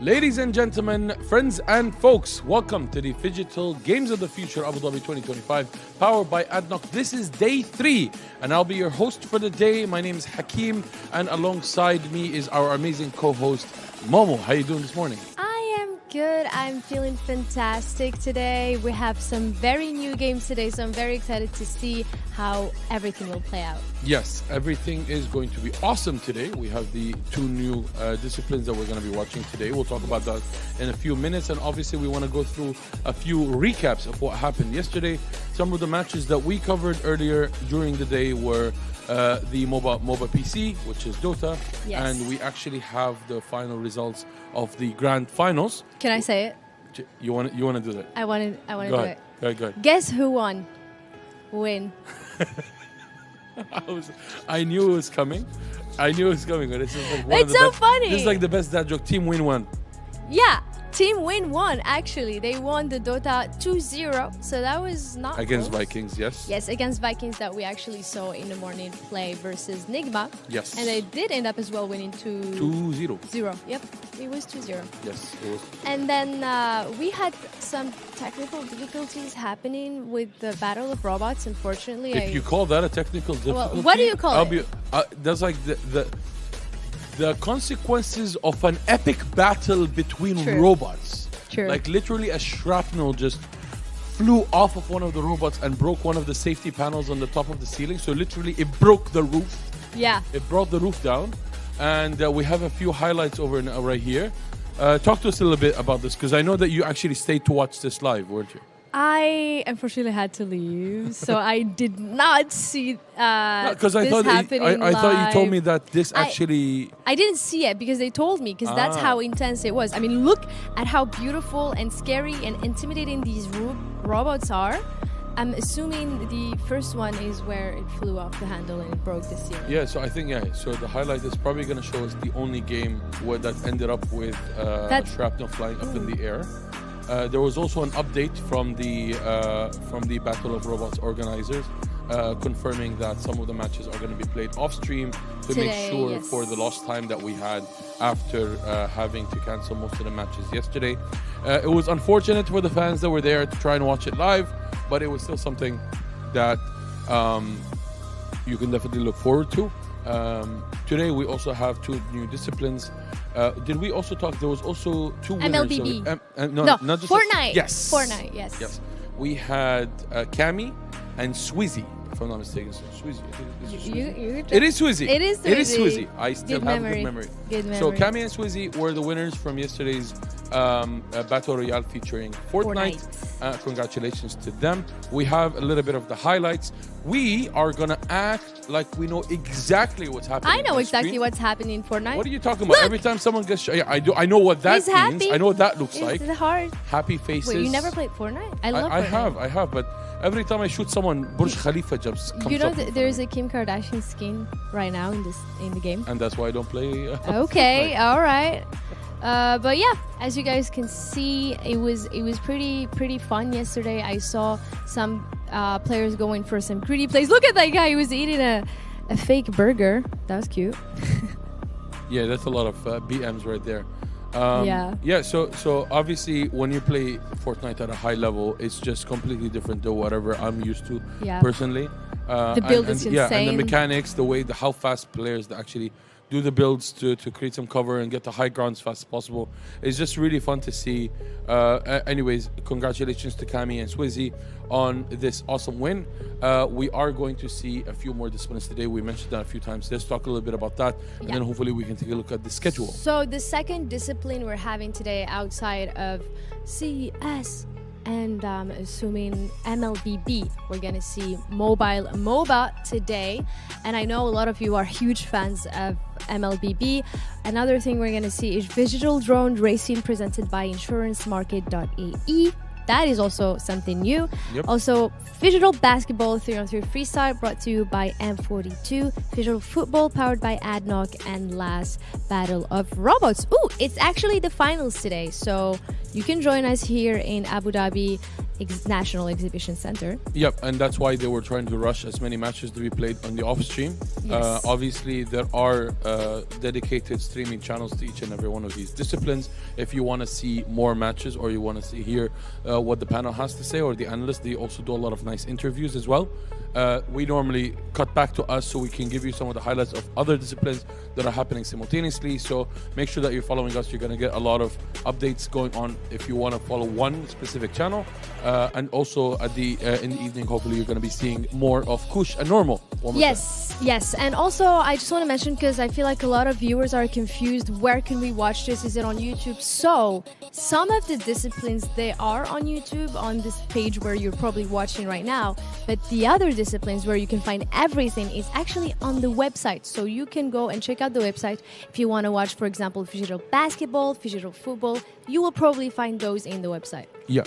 Ladies and gentlemen, friends and folks, welcome to the Phygital Games of the Future Abu Dhabi 2025, powered by ADNOC. This is day 3, and I'll be your host for the day. My name is Hakeem, and alongside me is our amazing co-host, Momo. How are you doing this morning? I am good. I'm feeling fantastic today. We have some very new games today, so I'm very excited to see how everything will play out. Yes, everything is going to be awesome today. We have the 2 new disciplines that we're going to be watching today. We'll talk about that in a few minutes. And obviously, we want to go through a few recaps of what happened yesterday. Some of the matches that we covered earlier during the day were the MOBA PC, which is Dota. Yes. And we actually have the final results of the grand finals. Can I say it? You want to do that? I want to do it. Go ahead. Guess who won? Win. I knew it was coming. But this is like one It's of the so best, funny. This is like the best dad joke. Team win one. Yeah, Team Win won, actually. They won the Dota 2-0, so that was not Against close. Vikings, yes. Yes, against Vikings that we actually saw in the morning play versus Nigma. Yes. And they did end up as well winning 2-0. Yep, it was 2-0. Yes, it was. And then we had some technical difficulties happening with the Battle of Robots, unfortunately. If you call that a technical difficulty, Well, what do you call it? That's like the consequences of an epic battle between True. robots. True. Like literally a shrapnel just flew off of one of the robots and broke one of the safety panels on the top of the ceiling. So literally it broke the roof. Yeah. It brought the roof down. And we have a few highlights over right here. Talk to us a little bit about this, because I know that you actually stayed to watch this live, weren't you? I unfortunately had to leave, so I did not see Because this happening I thought you told live. me that this actually... I didn't see it because they told me, because that's how intense it was. I mean, look at how beautiful and scary and intimidating these robots are. I'm assuming the first one is where it flew off the handle and it broke the ceiling. Yeah, so I think, so the highlight is probably going to show us the only game where that ended up with shrapnel flying up in the air. There was also an update from the Battle of Robots organizers, confirming that some of the matches are going to be played off stream to make sure for the lost time that we had after having to cancel most of the matches yesterday. It was unfortunate for the fans that were there to try and watch it live, but it was still something that you can definitely look forward to. Today we also have 2 new disciplines. Did we also talk? There was also 2 winners. MLBB. No, not just Fortnite. Yes. Fortnite, yes. Yes. We had Cammy and Swizzy, if I'm not mistaken. So Swizzy. It is Swizzy. It is Swizzy. I still have good memory. Good memory. So Cammy and Swizzy were the winners from yesterday's Battle Royale featuring Fortnite. Congratulations to them. We have a little bit of the highlights. We are going to act like we know exactly what's happening. I know on exactly screen. what's happening in Fortnite. What are you talking about? Look! Every time someone gets shot, I do. I know what that He's means. happy. I know what that looks like. It's hard. Happy faces. Wait, you never played Fortnite? I love Fortnite. I have, but every time I shoot someone, Burj Khalifa just comes You know, up. there's a Kim Kardashian skin right now in the game. And that's why I don't play. Okay, all right. But yeah, as you guys can see, it was pretty fun yesterday. I saw some players going for some greedy plays. Look at that guy; he was eating a fake burger. That was cute. Yeah, that's a lot of BMs right there. Yeah. So obviously, when you play Fortnite at a high level, it's just completely different to whatever I'm used to personally. The build is insane. Yeah, and the mechanics, how fast players actually do the builds to create some cover and get the high ground as fast as possible. It's just really fun to see. Anyways, congratulations to Cammy and Swizzy on this awesome win. We are going to see a few more disciplines today. We mentioned that a few times. Let's talk a little bit about that, and then hopefully we can take a look at the schedule. So the second discipline we're having today outside of CS and assuming MLBB, we're gonna see mobile MOBA today, and I know a lot of you are huge fans of MLBB. Another thing we're gonna see is phygital drone racing presented by insurancemarket.ae. That is also something new. Yep. Also, phygital basketball 3-on-3 freestyle brought to you by M42. Phygital football powered by ADNOC. And last, Battle of Robots. Ooh, it's actually the finals today. So you can join us here in Abu Dhabi National Exhibition Center. Yep, and that's why they were trying to rush as many matches to be played on the off stream. Yes. Obviously, there are dedicated streaming channels to each and every one of these disciplines. If you want to see more matches or you want to hear what the panel has to say, or the analysts, they also do a lot of nice interviews as well. We normally cut back to us so we can give you some of the highlights of other disciplines that are happening simultaneously. So make sure that you're following us. You're going to get a lot of updates going on if you want to follow one specific channel. And also in the evening, hopefully you're going to be seeing more of Kush and Normal. Yes. And also, I just want to mention, because I feel like a lot of viewers are confused, where can we watch this? Is it on YouTube? So some of the disciplines, they are on YouTube on this page where you're probably watching right now. But the other disciplines where you can find everything is actually on the website. So you can go and check out the website. If you want to watch, for example, phygital basketball, phygital football, you will probably find those in the website. Yeah.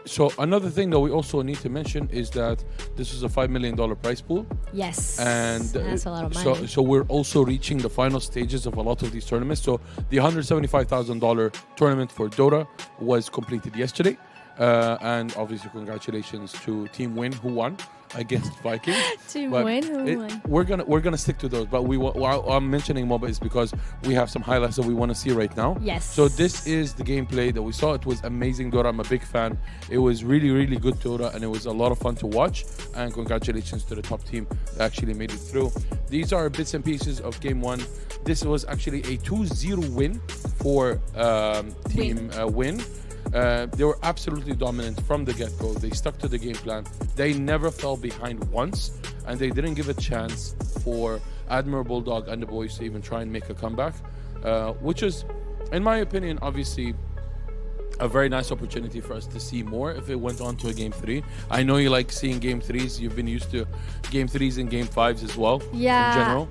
So another thing that we also need to mention is that this is a $5 million prize pool. Yes. And that's a lot of money. So we're also reaching the final stages of a lot of these tournaments. So the $175,000 tournament for Dota was completed yesterday. And obviously congratulations to Team Win, who won against Vikings. We're gonna stick to those, but I'm mentioning MOBA is because we have some highlights that we want to see right now. Yes. So this is the gameplay that we saw. It was amazing Dota. I'm a big fan. It was really, really good Dota, and it was a lot of fun to watch. And congratulations to the top team that actually made it through. These are bits and pieces of game one. This was actually a 2-0 win for Team Win. They were absolutely dominant from the get-go. They stuck to the game plan. They never fell behind once, and they didn't give a chance for Admiral Bulldog and the boys to even try and make a comeback, which is, in my opinion, obviously a very nice opportunity for us to see more if it went on to a game 3. I know you like seeing game 3s. You've been used to game 3s and game 5s as well. Yeah. In general.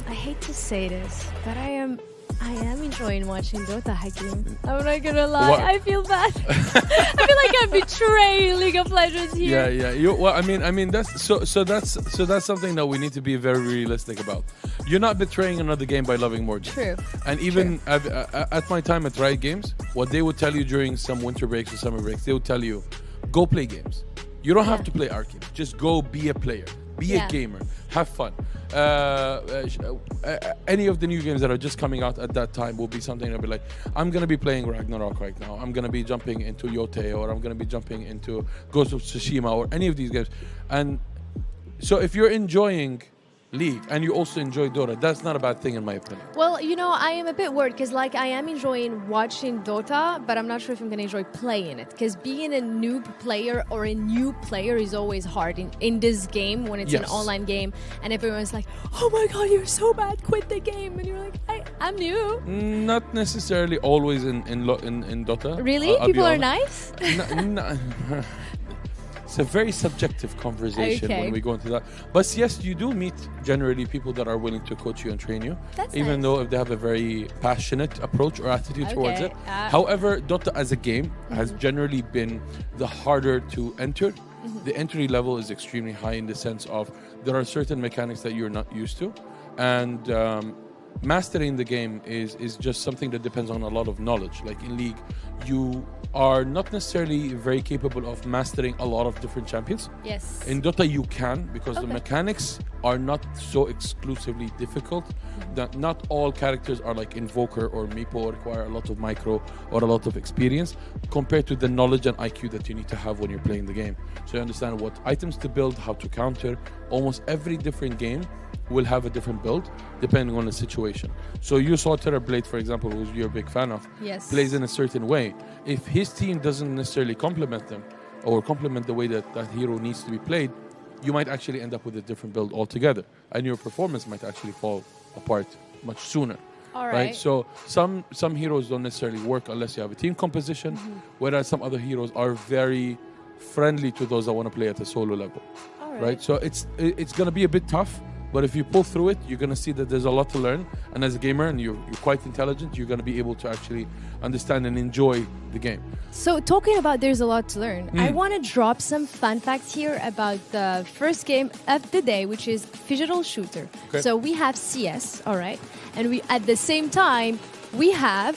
I hate to say this, but I am enjoying watching Dota, Hakim. I'm not gonna lie. What? I feel bad. I feel like I'm betraying League of Legends here. Yeah. That's something that we need to be very realistic about. You're not betraying another game by loving more games. True. And even at my time at Riot Games, what they would tell you during some winter breaks or summer breaks, they would tell you, go play games. You don't have to play arcade. Just go be a player. Be a gamer. Have fun. Any of the new games that are just coming out at that time will be something I'll be like, I'm going to be playing Ragnarok right now. I'm going to be jumping into Yote, or I'm going to be jumping into Ghost of Tsushima, or any of these games. And so if you're enjoying League and you also enjoy Dota, that's not a bad thing in my opinion. Well, I am a bit worried because I am enjoying watching Dota, but I'm not sure if I'm going to enjoy playing it, because being a noob player or a new player is always hard in this game when it's an online game and everyone's like, oh my god, you're so bad, quit the game, and you're like, I'm new. Not necessarily always in Dota. Really? People are nice? It's a very subjective conversation when we go into that. But yes, you do meet generally people that are willing to coach you and train you. That's even nice. though if they have a very passionate approach or attitude towards it. However, Dota as a game has generally been the harder to enter. The entry level is extremely high in the sense of there are certain mechanics that you're not used to. And mastering the game is just something that depends on a lot of knowledge. Like in League, you are not necessarily very capable of mastering a lot of different champions. Yes. In Dota you can, because the mechanics are not so exclusively difficult. That not all characters are like Invoker or Meepo, require a lot of micro or a lot of experience compared to the knowledge and IQ that you need to have when you're playing the game. So you understand what items to build, how to counter. Almost every different game will have a different build depending on the situation. So you saw Terrorblade, for example, who you're a big fan of, plays in a certain way. If his team doesn't necessarily complement them or complement the way that that hero needs to be played, you might actually end up with a different build altogether, and your performance might actually fall apart much sooner. All right. So some heroes don't necessarily work unless you have a team composition, whereas some other heroes are very friendly to those that want to play at a solo level. All right? So it's going to be a bit tough. But if you pull through it, you're going to see that there's a lot to learn. And as a gamer, and you're quite intelligent, you're going to be able to actually understand and enjoy the game. So talking about there's a lot to learn, I want to drop some fun facts here about the first game of the day, which is phygital shooter. Okay. So we have CS, all right? And we at the same time, we have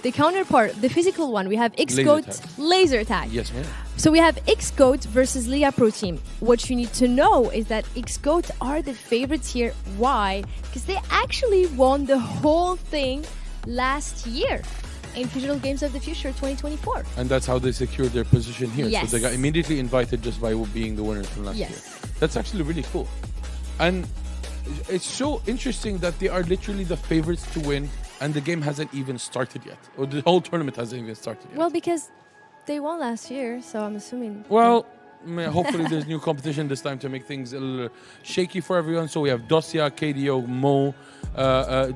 the counterpart, the physical one, we have XGOAT laser tag. Yes, ma'am. So we have XGOAT versus Liga Pro Team. What you need to know is that XGOAT are the favorites here. Why? Because they actually won the whole thing last year in Digital Games of the Future 2024. And that's how they secured their position here. Yes. So they got immediately invited just by being the winners from last year. That's actually really cool. And it's so interesting that they are literally the favorites to win, and the game hasn't even started yet. Or the whole tournament hasn't even started yet. Well, because they won last year, so I'm assuming. Well, hopefully there's new competition this time to make things a little shaky for everyone. So we have Dosia, KDO, Mo,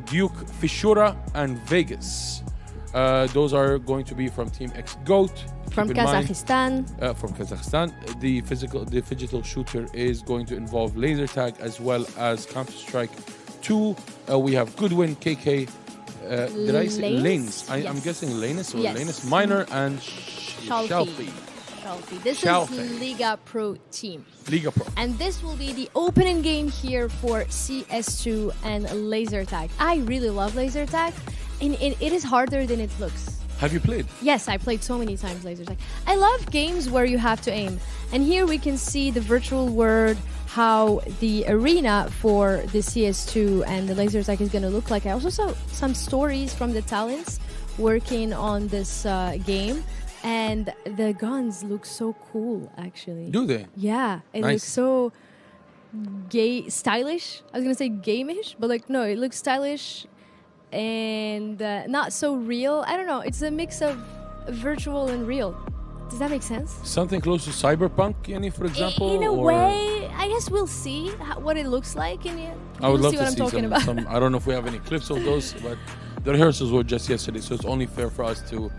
Duke, Fishura, and Vegas. Those are going to be from Team XGOAT. From Kazakhstan. From Kazakhstan. The digital shooter is going to involve laser tag as well as Counter-Strike 2. We have Goodwin, KK, did I say Lanes? I'm guessing Lanus or Lanus, Minor, and Shelfie. This is Liga Pro Team. Liga Pro. And this will be the opening game here for CS2 and laser tag. I really love laser tag, and it is harder than it looks. Have you played? Yes, I played so many times laser tag. I love games where you have to aim. And here we can see the virtual world, how the arena for the CS2 and the laser tag is going to look like. I also saw some stories from the talents working on this game. And the guns look so cool, actually. Do they? Yeah, it looks so stylish. I was going to say gameish, but like, no, it looks stylish and not so real. I don't know. It's a mix of virtual and real. Does that make sense? Something close to Cyberpunk, Yanni, for example? In a way, I guess we'll see what it looks like. And I would love see to what I'm talking see some. I don't know if we have any clips of those, but the rehearsals were just yesterday, so it's only fair for us to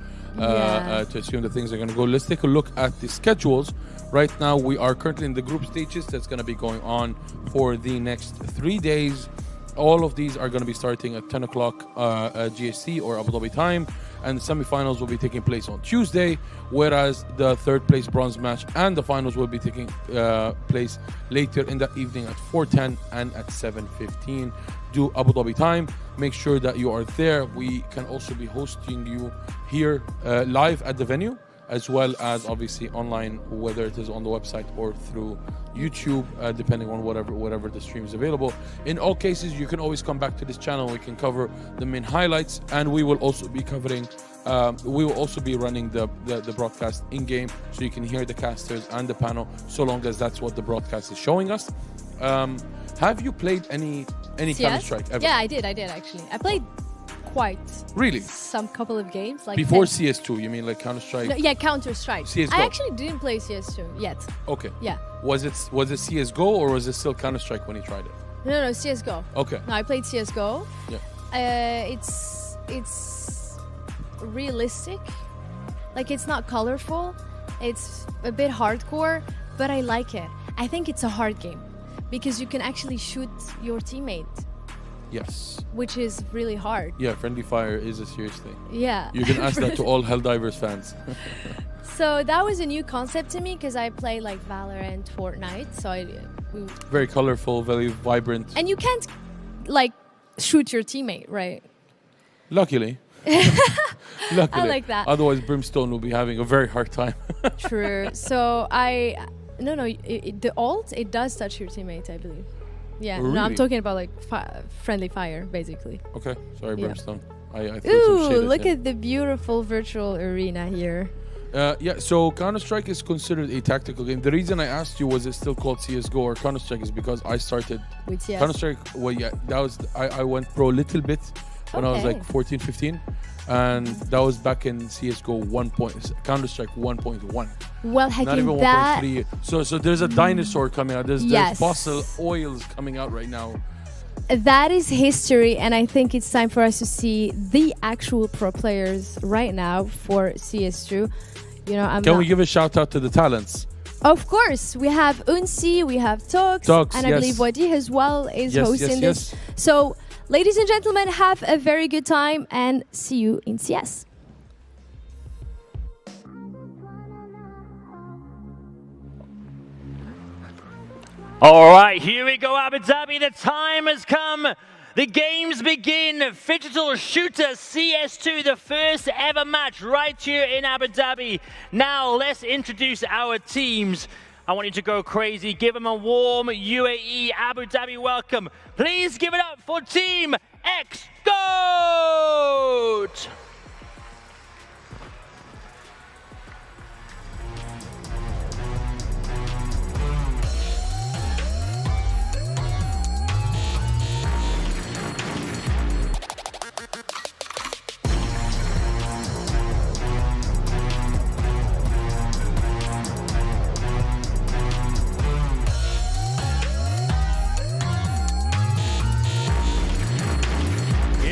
assume that things are going to go. Let's take a look at the schedules. Right now, we are currently in the group stages. That's going to be going on for the next 3 days. All of these are going to be starting at 10 o'clock GST or Abu Dhabi time, and the semifinals will be taking place on Tuesday, whereas the third place bronze match and the finals will be taking place later in the evening at 4:10 and at 7:15 due Abu Dhabi time. Make sure that you are there. We can also be hosting you here live at the venue, as well as obviously online, whether it is on the website or through YouTube, depending on whatever the stream is available. In all cases, you can always come back to this channel. We can cover the main highlights, and we will also be covering. We will also be running the broadcast in game, so you can hear the casters and the panel, so long as that's what the broadcast is showing us. Have you played any Counter-Strike ever? Yeah, I did actually. I played quite some couple of games, like before CS2. You mean like Counter-Strike? No, yeah, Counter-Strike. CS:GO. I actually didn't play CS2 yet. Okay. Yeah. Was it CS:GO or was it still Counter-Strike when you tried it? No, CS:GO. Okay. No, I played CS:GO. Yeah. It's realistic. Like, it's not colorful. It's a bit hardcore, but I like it. I think it's a hard game because you can actually shoot your teammate. Yes. Which is really hard. Yeah, friendly fire is a serious thing. Yeah. You can ask that to all Helldivers fans. So that was a new concept to me because I play like Valorant, Fortnite. So very colorful, very vibrant. And you can't like shoot your teammate, right? Luckily. Luckily. I like that. Otherwise, Brimstone will be having a very hard time. True. So the ult, it does touch your teammate, I believe. Yeah, really? No, I'm talking about like friendly fire, basically. Okay, sorry, Brimstone. I Ooh, look at the beautiful virtual arena here. Yeah, so Counter-Strike is considered a tactical game. The reason I asked you was it still called CS:GO or Counter-Strike is because I started with CS. Counter-Strike. Well, yeah, that was I went pro a little bit when I was like 14, 15. And that was back in CS:GO Counter-Strike 1.1. Well, not even 1.3. So there's a dinosaur coming out. There's fossil oils coming out right now. That is history, and I think it's time for us to see the actual pro players right now for CS2. Can we give a shout out to the talents? Of course, we have Unsi, we have Tox, and I believe Wadi as well is hosting this. Yes. So, ladies and gentlemen, have a very good time and see you in CS. All right, here we go, Abu Dhabi. The time has come. The games begin. Phygital Shooter CS2, the first ever match right here in Abu Dhabi. Now let's introduce our teams. I want you to go crazy. Give them a warm UAE Abu Dhabi welcome. Please give it up for Team X-GOAT!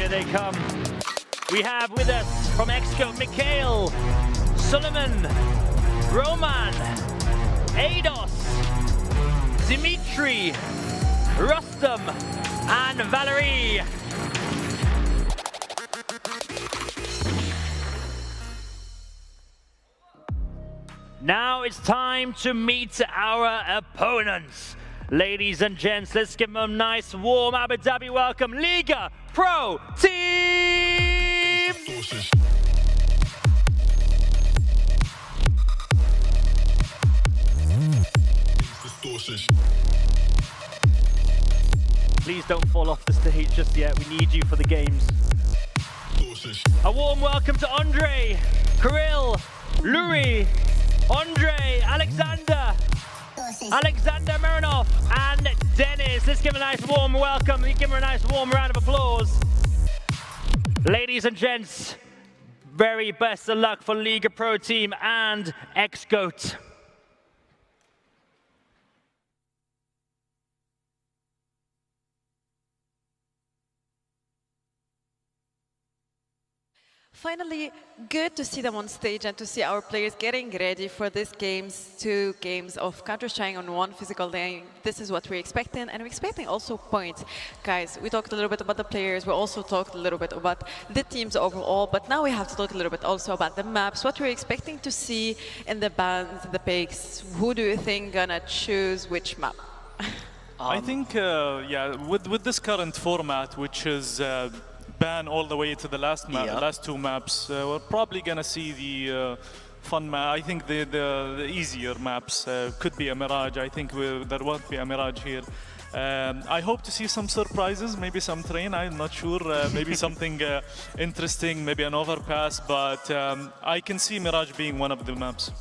They come. We have with us from X-GOAT Mikhail, Suleiman, Roman, Ados, Dimitri, Rustam, and Valerie. Now it's time to meet our opponents. Ladies and gents, let's give them a nice warm Abu Dhabi welcome. Liga Pro Team! Please don't fall off the stage just yet. We need you for the games. A warm welcome to Andre, Kirill, Luri, Andre, Alexander, Alexander Mironov, and Dennis. Let's give him a nice warm welcome. Give him a nice warm round of applause. Ladies and gents, very best of luck for Liga Pro Team and X-GOAT. Finally, good to see them on stage and to see our players getting ready for these games, 2 games of Counter-Strike on 1 physical day. This is what we're expecting, and we're expecting also points. Guys, we talked a little bit about the players, we also talked a little bit about the teams overall, but now we have to talk a little bit also about the maps, what we're expecting to see in the bans, the picks. Who do you think gonna choose which map? I think, yeah, with this current format, which is ban all the way to the last map, last 2 maps, we're probably gonna see the fun map. I think the easier maps could be a Mirage. I think there won't be a Mirage here. I hope to see some surprises, maybe some train, I'm not sure, maybe something interesting, maybe an overpass, but I can see Mirage being one of the maps.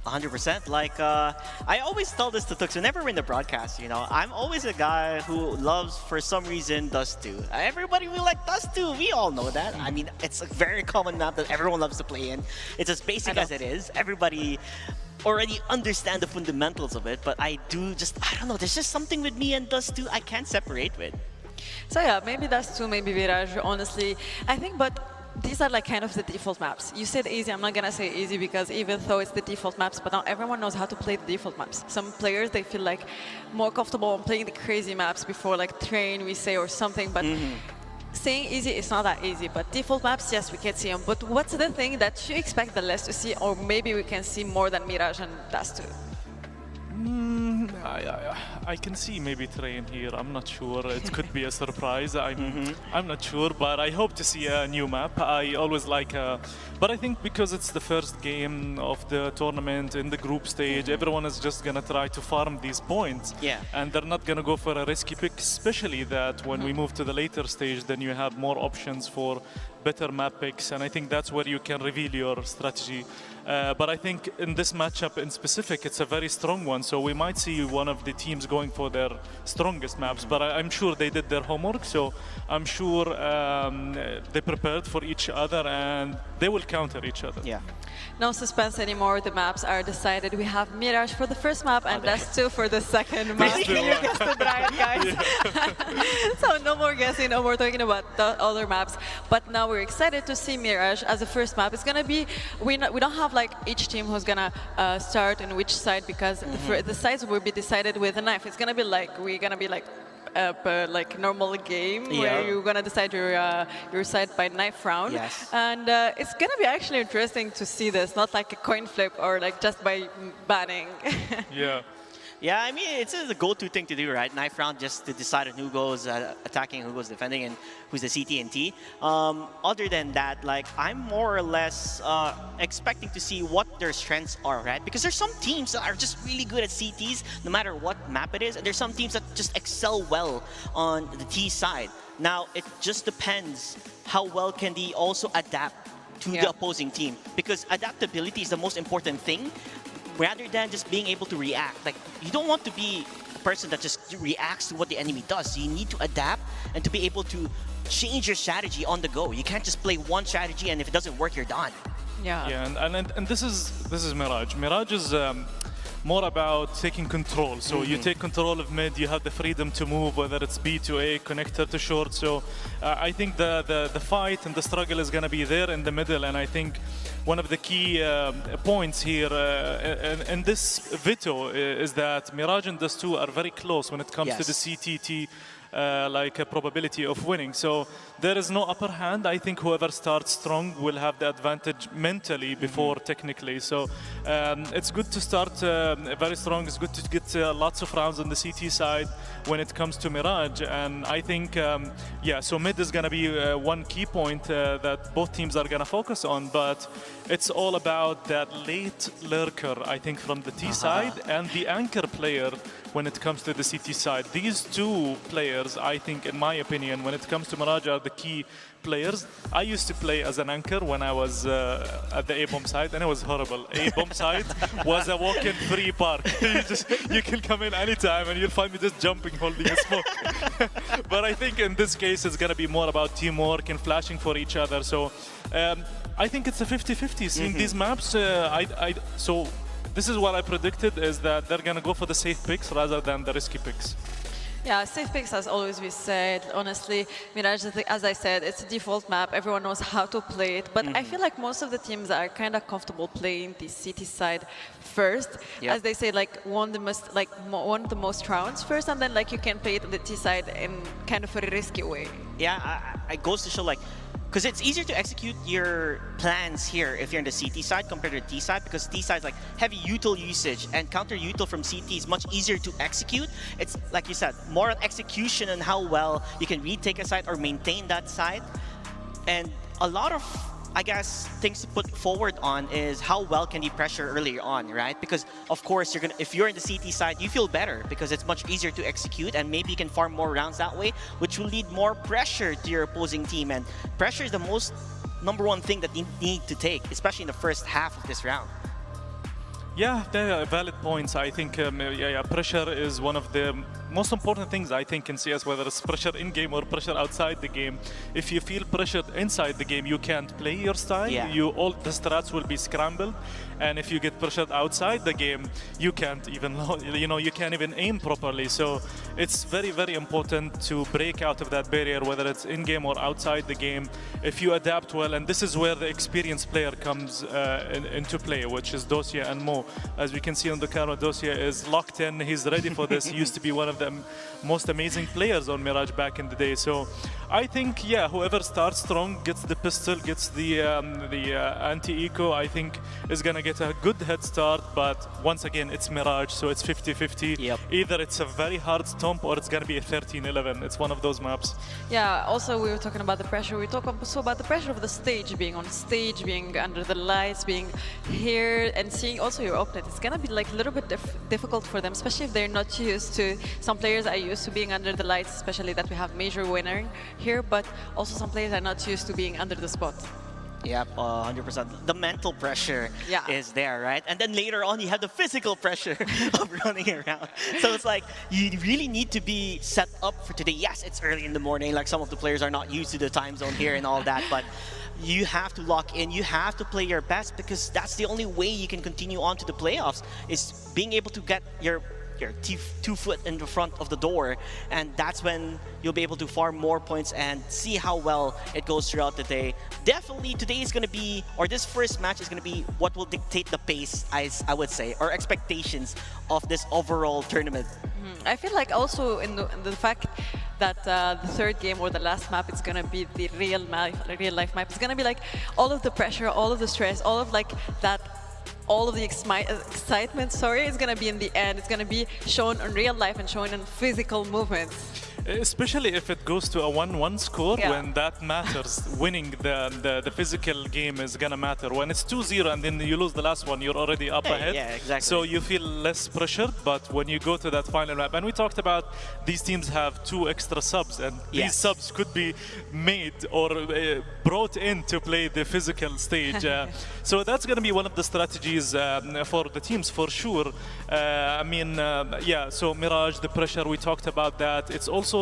100%. Like, I always tell this to Tux whenever we're in the broadcast, you know, I'm always a guy who loves, for some reason, Dust 2. Everybody will like Dust 2, we all know that. I mean, it's a very common map that everyone loves to play in. It's as basic as it is. Everybody already understand the fundamentals of it, but I don't know, there's just something with me and Dust 2 I can't separate with. So yeah, maybe Dust 2, maybe Virage, honestly. I think, but these are like kind of the default maps. You said easy, I'm not gonna say easy because even though it's the default maps, but not everyone knows how to play the default maps. Some players, they feel like more comfortable on playing the crazy maps before like train, we say, or something, but saying easy is not that easy. But default maps, yes, we can see them. But what's the thing that you expect the less to see, or maybe we can see more than Mirage and Dust 2? I can see maybe train here. I'm not sure. It could be a surprise. I'm not sure, but I hope to see a new map. I always like, but I think because it's the first game of the tournament in the group stage, everyone is just gonna try to farm these points. Yeah. And they're not gonna go for a risky pick, especially that when we move to the later stage, then you have more options for better map picks, and I think that's where you can reveal your strategy. But I think in this matchup in specific, it's a very strong one, so we might see one of the teams going for their strongest maps, but I'm sure they did their homework, so I'm sure they prepared for each other and they will counter each other. Yeah. No suspense anymore, the maps are decided. We have Mirage for the first map and Dust 2 for the second map. You guessed it right, guys. So no more guessing, no more talking about the other maps. But now we're excited to see Mirage as the first map. It's gonna be, we don't have like each team who's gonna start in which side, because the sides will be decided with a knife. It's gonna be like, we're gonna be like normal game where you're gonna decide your side by knife round. Yes. And it's gonna be actually interesting to see this, not like a coin flip or like just by banning. Yeah. Yeah, I mean, it's the go-to thing to do, right? Knife round just to decide on who goes attacking, who goes defending, and who's the CT&T. Other than that, like, I'm more or less expecting to see what their strengths are, right? Because there's some teams that are just really good at CTs, no matter what map it is, and there's some teams that just excel well on the T side. Now, it just depends how well can they also adapt to the opposing team, because adaptability is the most important thing, rather than just being able to react. Like, you don't want to be a person that just reacts to what the enemy does. You need to adapt and to be able to change your strategy on the go. You can't just play one strategy and if it doesn't work, you're done. Yeah, and this is Mirage. Mirage is more about taking control. So you take control of mid, you have the freedom to move, whether it's B to A, connector to short. So I think the fight and the struggle is going to be there in the middle, and I think one of the key points here in this veto is that Mirage and Dust2 are very close when it comes to the CTT like a probability of winning. So there is no upper hand. I think whoever starts strong will have the advantage mentally before technically. So it's good to start very strong. It's good to get lots of rounds on the CT side when it comes to Mirage. And I think, so mid is going to be one key point that both teams are going to focus on. But it's all about that late lurker, I think, from the T side and the anchor player when it comes to the CT side. These two players, I think, in my opinion, when it comes to Mirage, are the key players. I used to play as an anchor when I was at the A-bomb side, and it was horrible. A-bomb side was a walk-in free park. you can come in anytime, and you'll find me just jumping, holding a smoke. But I think in this case, it's going to be more about teamwork and flashing for each other. So I think it's a 50-50. Seeing these maps, so this is what I predicted, is that they're going to go for the safe picks rather than the risky picks. Yeah, safe picks has always been said. Honestly, Mirage, as I said, it's a default map. Everyone knows how to play it. But I feel like most of the teams are kind of comfortable playing the CT side first. As they say, like won the most rounds first, and then like you can play it on the T side in kind of a risky way. Yeah, it goes to show, like, because it's easier to execute your plans here if you're in the CT side compared to the T side, because T side is like heavy util usage, and counter util from CT is much easier to execute. It's, like you said, more on execution and how well you can retake a side or maintain that side. And a lot of, I guess, things to put forward on is how well can you pressure earlier on, right? Because of course, if you're in the CT side, you feel better because it's much easier to execute, and maybe you can farm more rounds that way, which will lead more pressure to your opposing team. And pressure is the most #1 thing that you need to take, especially in the first half of this round. Yeah, they are valid points. I think pressure is one of the most important things, I think, in CS, whether it's pressure in-game or pressure outside the game. If you feel pressured inside the game, you can't play your style. All the strats will be scrambled. And if you get pressured outside the game, you can't even, you can't even aim properly. So it's very, very important to break out of that barrier, whether it's in-game or outside the game. If you adapt well, and this is where the experienced player comes into play, which is Dosia and Mo. As we can see on the camera, Dosia is locked in. He's ready for this. He used to be one of the most amazing players on Mirage back in the day. So I think, whoever starts strong, gets the pistol, gets the anti-eco, I think is going to get a good head start. But once again, it's Mirage, so it's 50-50. Either it's a very hard stomp or it's going to be a 13-11. It's one of those maps. Yeah, also we were talking about the pressure. We talk also about the pressure of the stage, being on stage, being under the lights, being here, and seeing also your opponent. It's going to be like a little bit difficult for them, especially if they're not used to. Some players are used to being under the lights, especially that we have major winner here, but also some players are not used to being under the spot. Yep, 100%. The mental pressure is there, right? And then later on, you have the physical pressure of running around. So it's like, you really need to be set up for today. Yes, it's early in the morning, like some of the players are not used to the time zone here and all that, but you have to lock in, you have to play your best, because that's the only way you can continue on to the playoffs, is being able to get your 2 foot in the front of the door, and that's when you'll be able to farm more points and see how well it goes throughout the day. Definitely today is going to be, or this first match is going to be what will dictate the pace, I would say, or expectations of this overall tournament. I feel like also in the fact that the third game or the last map is going to be the real life map. It's going to be like all of the pressure, all of the stress, all of like that all of the excitement, is going to be in the end. It's going to be shown in real life and shown in physical movements. Especially if it goes to a 1-1 score, when that matters. Winning the physical game is gonna matter. When it's 2-0 and then you lose the last one, you're already up ahead. Yeah, exactly. So you feel less pressured, but when you go to that final map, and we talked about these teams have 2 extra subs, and these subs could be made or brought in to play the physical stage. So that's gonna be one of the strategies for the teams, for sure. So Mirage, the pressure, we talked about that. It's also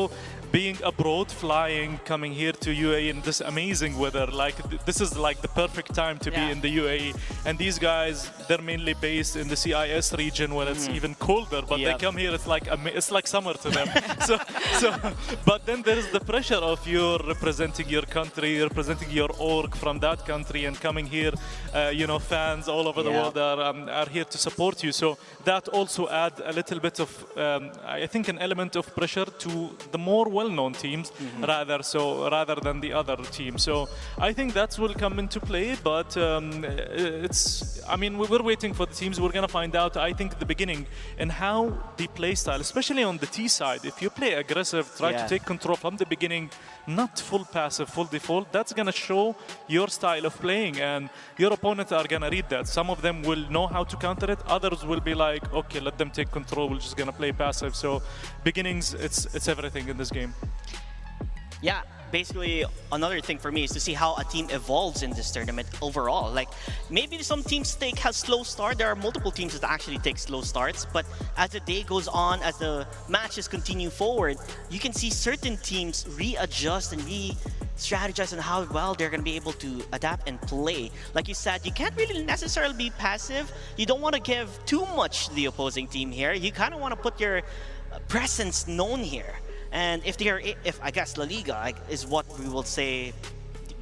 being abroad, flying, coming here to UAE in this amazing weather. Like this is like the perfect time to be in the UAE. And these guys, they're mainly based in the CIS region where it's even colder, but they come here, it's like summer to them. But then there is the pressure of you representing your country, representing your org from that country, and coming here, fans all over the world are here to support you. So that also adds a little bit of, I think, an element of pressure to the more well-known teams rather than the other teams. So I think that will come into play, but we're waiting for the teams. We're gonna find out, I think, at the beginning in how the play style, especially on the T side, if you play aggressive, try to take control from the beginning, not full passive, full default, that's gonna show your style of playing, and your opponents are gonna read that. Some of them will know how to counter it, others will be like, okay, let them take control, we're just gonna play passive. So beginnings, it's everything in this game. Yeah, basically another thing for me is to see how a team evolves in this tournament overall. Like maybe some teams take a slow start. There are multiple teams that actually take slow starts, but as the day goes on, as the matches continue forward, you can see certain teams readjust and strategize on how well they're going to be able to adapt and play. Like you said, you can't really necessarily be passive. You don't want to give too much to the opposing team here. You kind of want to put your presence known here. And if I guess La Liga is what we will say,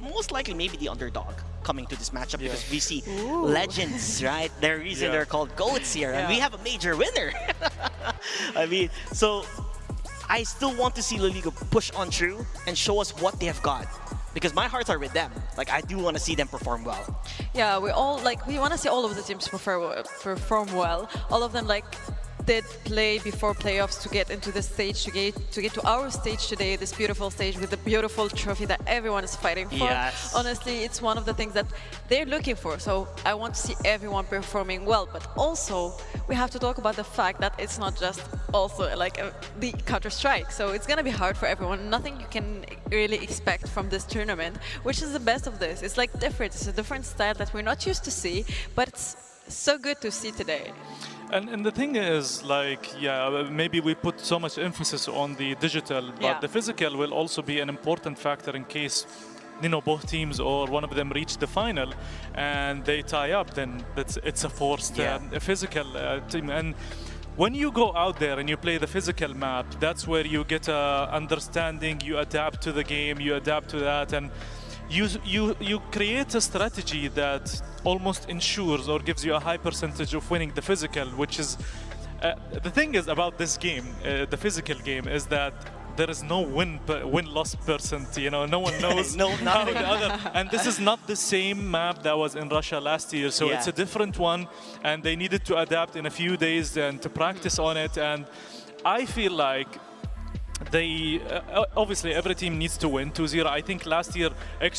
most likely maybe the underdog coming to this matchup, because we see legends, right? Their reason they're called GOATs here, and we have a major winner. So I still want to see La Liga push on through and show us what they have got, because my hearts are with them. Like, I do want to see them perform well. Yeah, we want to see all of the teams perform well. All of them did play before playoffs to get into this stage, to get to our stage today, this beautiful stage with the beautiful trophy that everyone is fighting for. Yes. Honestly, it's one of the things that they're looking for. So I want to see everyone performing well, but also we have to talk about the fact that it's not just also the Counter-Strike. So it's gonna be hard for everyone. Nothing you can really expect from this tournament, which is the best of this. It's different. It's a different style that we're not used to see, but it's so good to see today. And the thing is, maybe we put so much emphasis on the digital, but the physical will also be an important factor in case, both teams or one of them reach the final and they tie up, then it's a forced physical team. And when you go out there and you play the physical map, that's where you get a understanding, you adapt to the game, you adapt to that, and you create a strategy that almost ensures or gives you a high percentage of winning the physical, which is the thing is about this game, the physical game, is that there is no win-loss percent. No one knows how the other. And this is not the same map that was in Russia last year, so it's a different one, and they needed to adapt in a few days and to practice on it. And I feel like they obviously every team needs to win 2-0. I think last year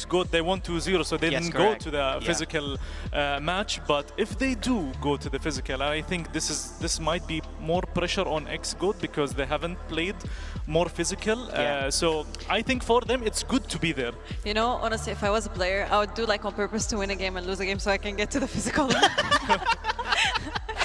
GOAT they won 2-0, so they didn't go to the physical match. But if they do go to the physical, I think this might be more pressure on GOAT because they haven't played more physical. So I think for them it's good to be there. Honestly, if I was a player, I would do on purpose to win a game and lose a game so I can get to the physical.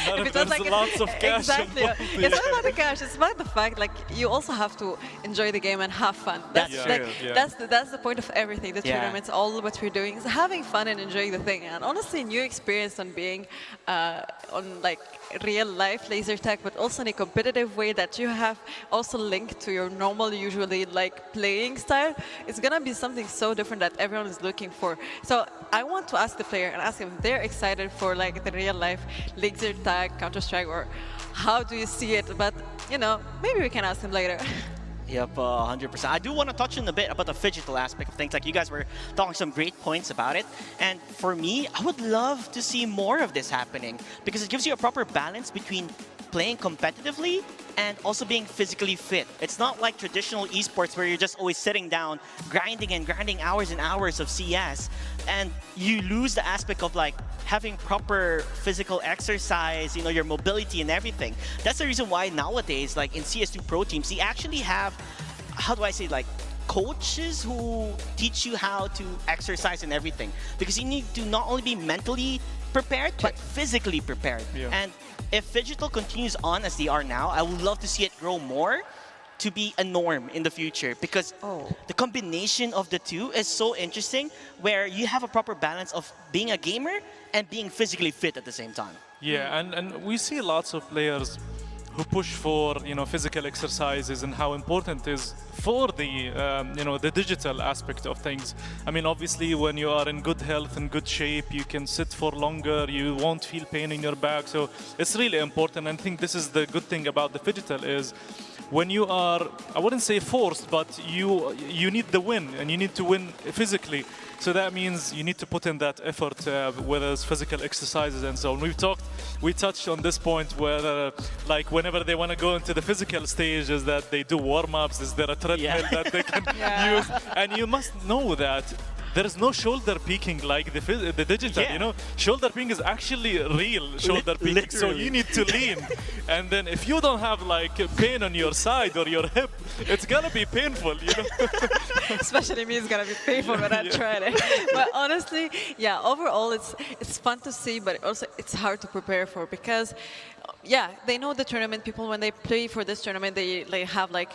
If there's lots of cash. Exactly. It's not about the cash. It's about the fact you also have to enjoy the game and have fun. That's the point of everything. The tournaments, all what we're doing is having fun and enjoying the thing. And honestly, new experience on being on real life laser tag, but also in a competitive way that you have also linked to your normal, usually playing style. It's gonna be something so different that everyone is looking for. So I want to ask the player and ask him if they're excited for the real life laser tag, Counter-Strike, or how do you see it? But maybe we can ask him later. Yep, 100%. I do want to touch on a bit about the phygital aspect of things. Like you guys were talking some great points about it. And for me, I would love to see more of this happening because it gives you a proper balance between playing competitively and also being physically fit. It's not like traditional esports where you're just always sitting down, grinding and grinding hours and hours of CS, and you lose the aspect of like having proper physical exercise, you know, your mobility and everything. That's the reason why nowadays, like in CS2 Pro teams, they actually have, how do I say, like coaches who teach you how to exercise and everything. Because you need to not only be mentally prepared, but physically prepared. Yeah. And if phygital continues on as they are now, I would love to see it grow more to be a norm in the future because the combination of the two is so interesting where you have a proper balance of being a gamer and being physically fit at the same time. Yeah, and we see lots of players who push for, you know, physical exercises and how important it is for the, you know, the digital aspect of things. I mean, obviously, when you are in good health and good shape, you can sit for longer, you won't feel pain in your back. So it's really important. And I think this is the good thing about the phygital is when you are, I wouldn't say forced, but you need the win and you need to win physically. So that means you need to put in that effort, whether it's physical exercises and so on. We touched on this point where, like, whenever they want to go into the physical stage, is that they do warm-ups, is there a treadmill that they can use? And you must know that there is no shoulder peaking like the digital, you know? Shoulder peaking is actually real shoulder peaking, literally. so you need to lean. And then if you don't have like pain on your side or your hip, it's gonna be painful, you know? Especially me, it's gonna be painful when I try it. But honestly, yeah, overall it's fun to see, but also it's hard to prepare for because yeah, they know the tournament. People, when they play for this tournament, they have like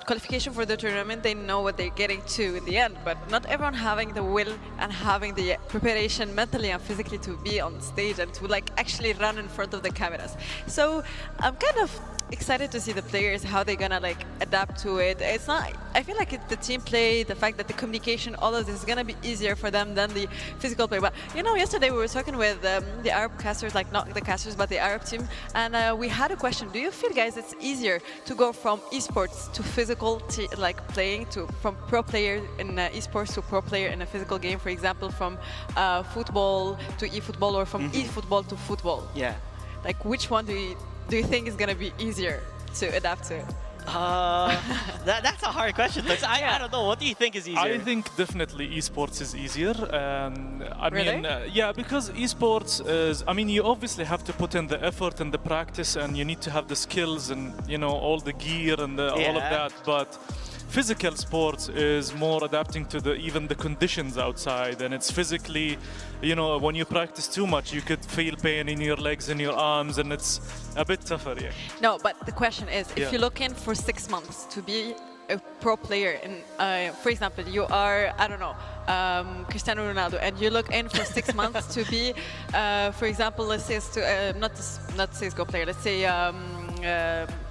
qualification for the tournament. They know what they're getting to in the end. But not everyone having the will and having the preparation mentally and physically to be on stage and to like actually run in front of the cameras. So I'm kind of excited to see the players, how they're gonna like adapt to it. It's not, I feel like it's the team play, the fact that the communication, all of this is gonna be easier for them than the physical play. But you know, yesterday we were talking with the Arab casters, like not the casters, but the Arab team, and we had a question. Do you feel, guys, it's easier to go from esports to physical, like playing, to from pro player in esports to pro player in a physical game, for example, from football to eFootball or from eFootball to football? Yeah. Like, which one do you think is going to be easier to adapt to? That's a hard question. I don't know. What do you think is easier? I think definitely esports is easier. I Really? mean, yeah, because esports is, I mean, you obviously have to put in the effort and the practice and you need to have the skills and, you know, all the gear and all of that. But physical sports is more adapting to even the conditions outside, and it's physically, you know, when you practice too much, you could feel pain in your legs and your arms, and it's a bit tougher, yeah. No, but the question is, if you look in for 6 months to be a pro player, and for example, you are, I don't know, Cristiano Ronaldo, and you look in for 6 months to be, for example, let's say, not CSGO player, let's say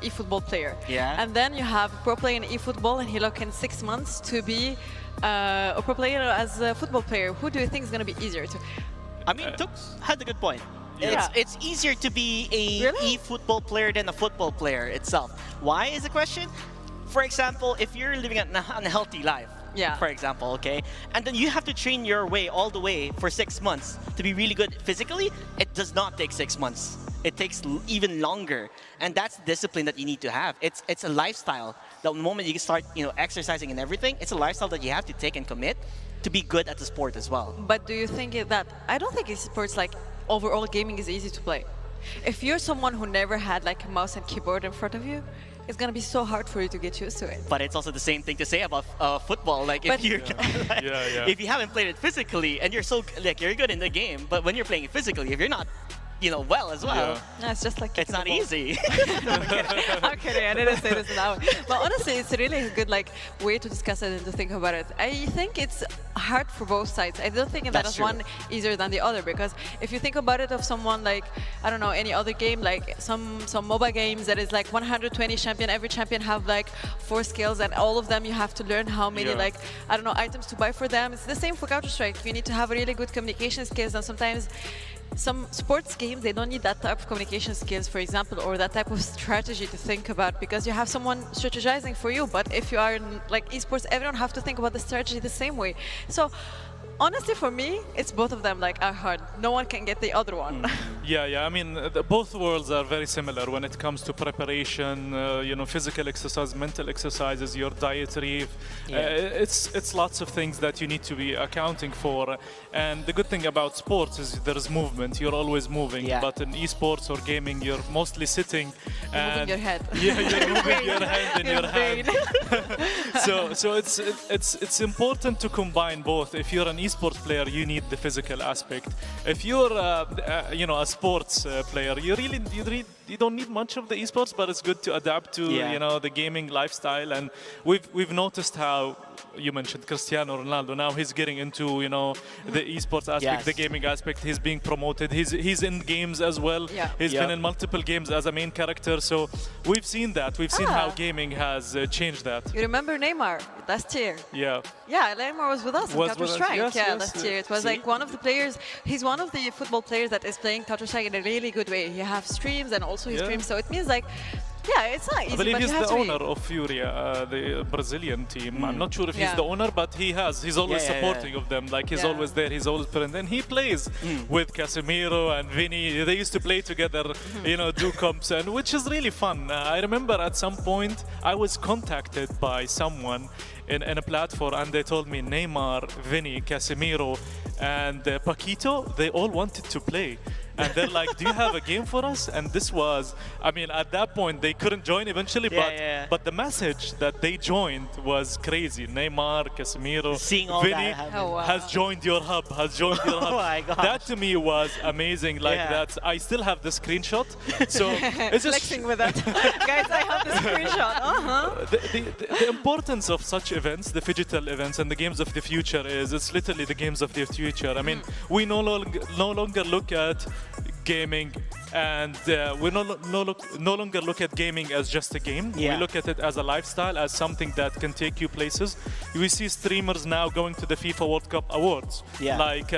eFootball player. Yeah. And then you have a pro player in eFootball, and he look in 6 months to be a pro player as a football player. Who do you think is going to be easier to? I mean, Tux had a good point. Yeah. It's easier to be a Really? e-football player than a football player itself. Why is the question? For example, if you're living an unhealthy life, for example, okay, and then you have to train your way all the way for 6 months to be really good physically, it does not take 6 months. It takes even longer, and that's discipline that you need to have. It's a lifestyle. The moment you start, you know, exercising and everything, it's a lifestyle that you have to take and commit to be good at the sport as well. But do you think that, I don't think esports, like overall gaming, is easy to play. If you're someone who never had like a mouse and keyboard in front of you, it's gonna be so hard for you to get used to it. But it's also the same thing to say about football. Like, if you're if you haven't played it physically and you're so like you're good in the game, but when you're playing it physically, if you're not, you know, well as well, no, it's just like it's not easy. I'm kidding. I didn't say this now. But honestly, it's really a good like way to discuss it and to think about it. I think it's hard for both sides. I don't think that is one easier than the other, because if you think about it of someone like, I don't know, any other game, like some mobile games that is like 120 champion, every champion have like 4 skills, and all of them you have to learn how many like, I don't know, items to buy for them. It's the same for Counter-Strike. You need to have really good communication skills, and sometimes some sports games team, they don't need that type of communication skills, for example, or that type of strategy to think about, because you have someone strategizing for you. But if you are in like esports, everyone have to think about the strategy the same way. So honestly, for me, it's both of them like are hard. No one can get the other one. Yeah. I mean, both worlds are very similar when it comes to preparation. You know, physical exercise, mental exercises, your dietary. It's lots of things that you need to be accounting for. And the good thing about sports is there is movement. You're always moving. Yeah. But in esports or gaming, you're mostly sitting. You're moving your head. Yeah, you're moving your hand in your hand. So it's important to combine both. If you're an esports player, you need the physical aspect. If you're you know, a sports player, you don't need much of the esports, but it's good to adapt to you know, the gaming lifestyle. And we've noticed how you mentioned Cristiano Ronaldo. Now he's getting into, you know, the esports aspect, the gaming aspect. He's being promoted. He's in games as well. He's been in multiple games as a main character. So we've seen that. We've seen how gaming has changed that. You remember Neymar last year? Yeah, Neymar was with us in Counter-Strike. Last year. It was like one of the players. He's one of the football players that is playing Counter-Strike in a really good way. He has streams and also he streams. So it means like, it's not easy. I believe but he's you have the to owner of Furia, the Brazilian team. I'm not sure if he's the owner, but he's always supporting of them. Like he's always there, he's always present. And he plays with Casemiro and Vini. They used to play together, you know, do comps, and which is really fun. I remember at some point I was contacted by someone in a platform, and they told me Neymar, Vini, Casemiro, and Paquito, they all wanted to play. And they're like, do you have a game for us? And this was, I mean, at that point, they couldn't join eventually, but the message that they joined was crazy. Neymar, Casemiro, Vini has joined your hub, Oh my gosh. That to me was amazing. Like that, I still have the screenshot. So it's just flexing with that. Guys, I have the screenshot. The importance of such events, the phygital events and the games of the future is, it's literally the games of the future. I mean, we no longer look at gaming and we no longer look at gaming as just a game. We look at it as a lifestyle, as something that can take you places. We see streamers now going to the FIFA World Cup awards, like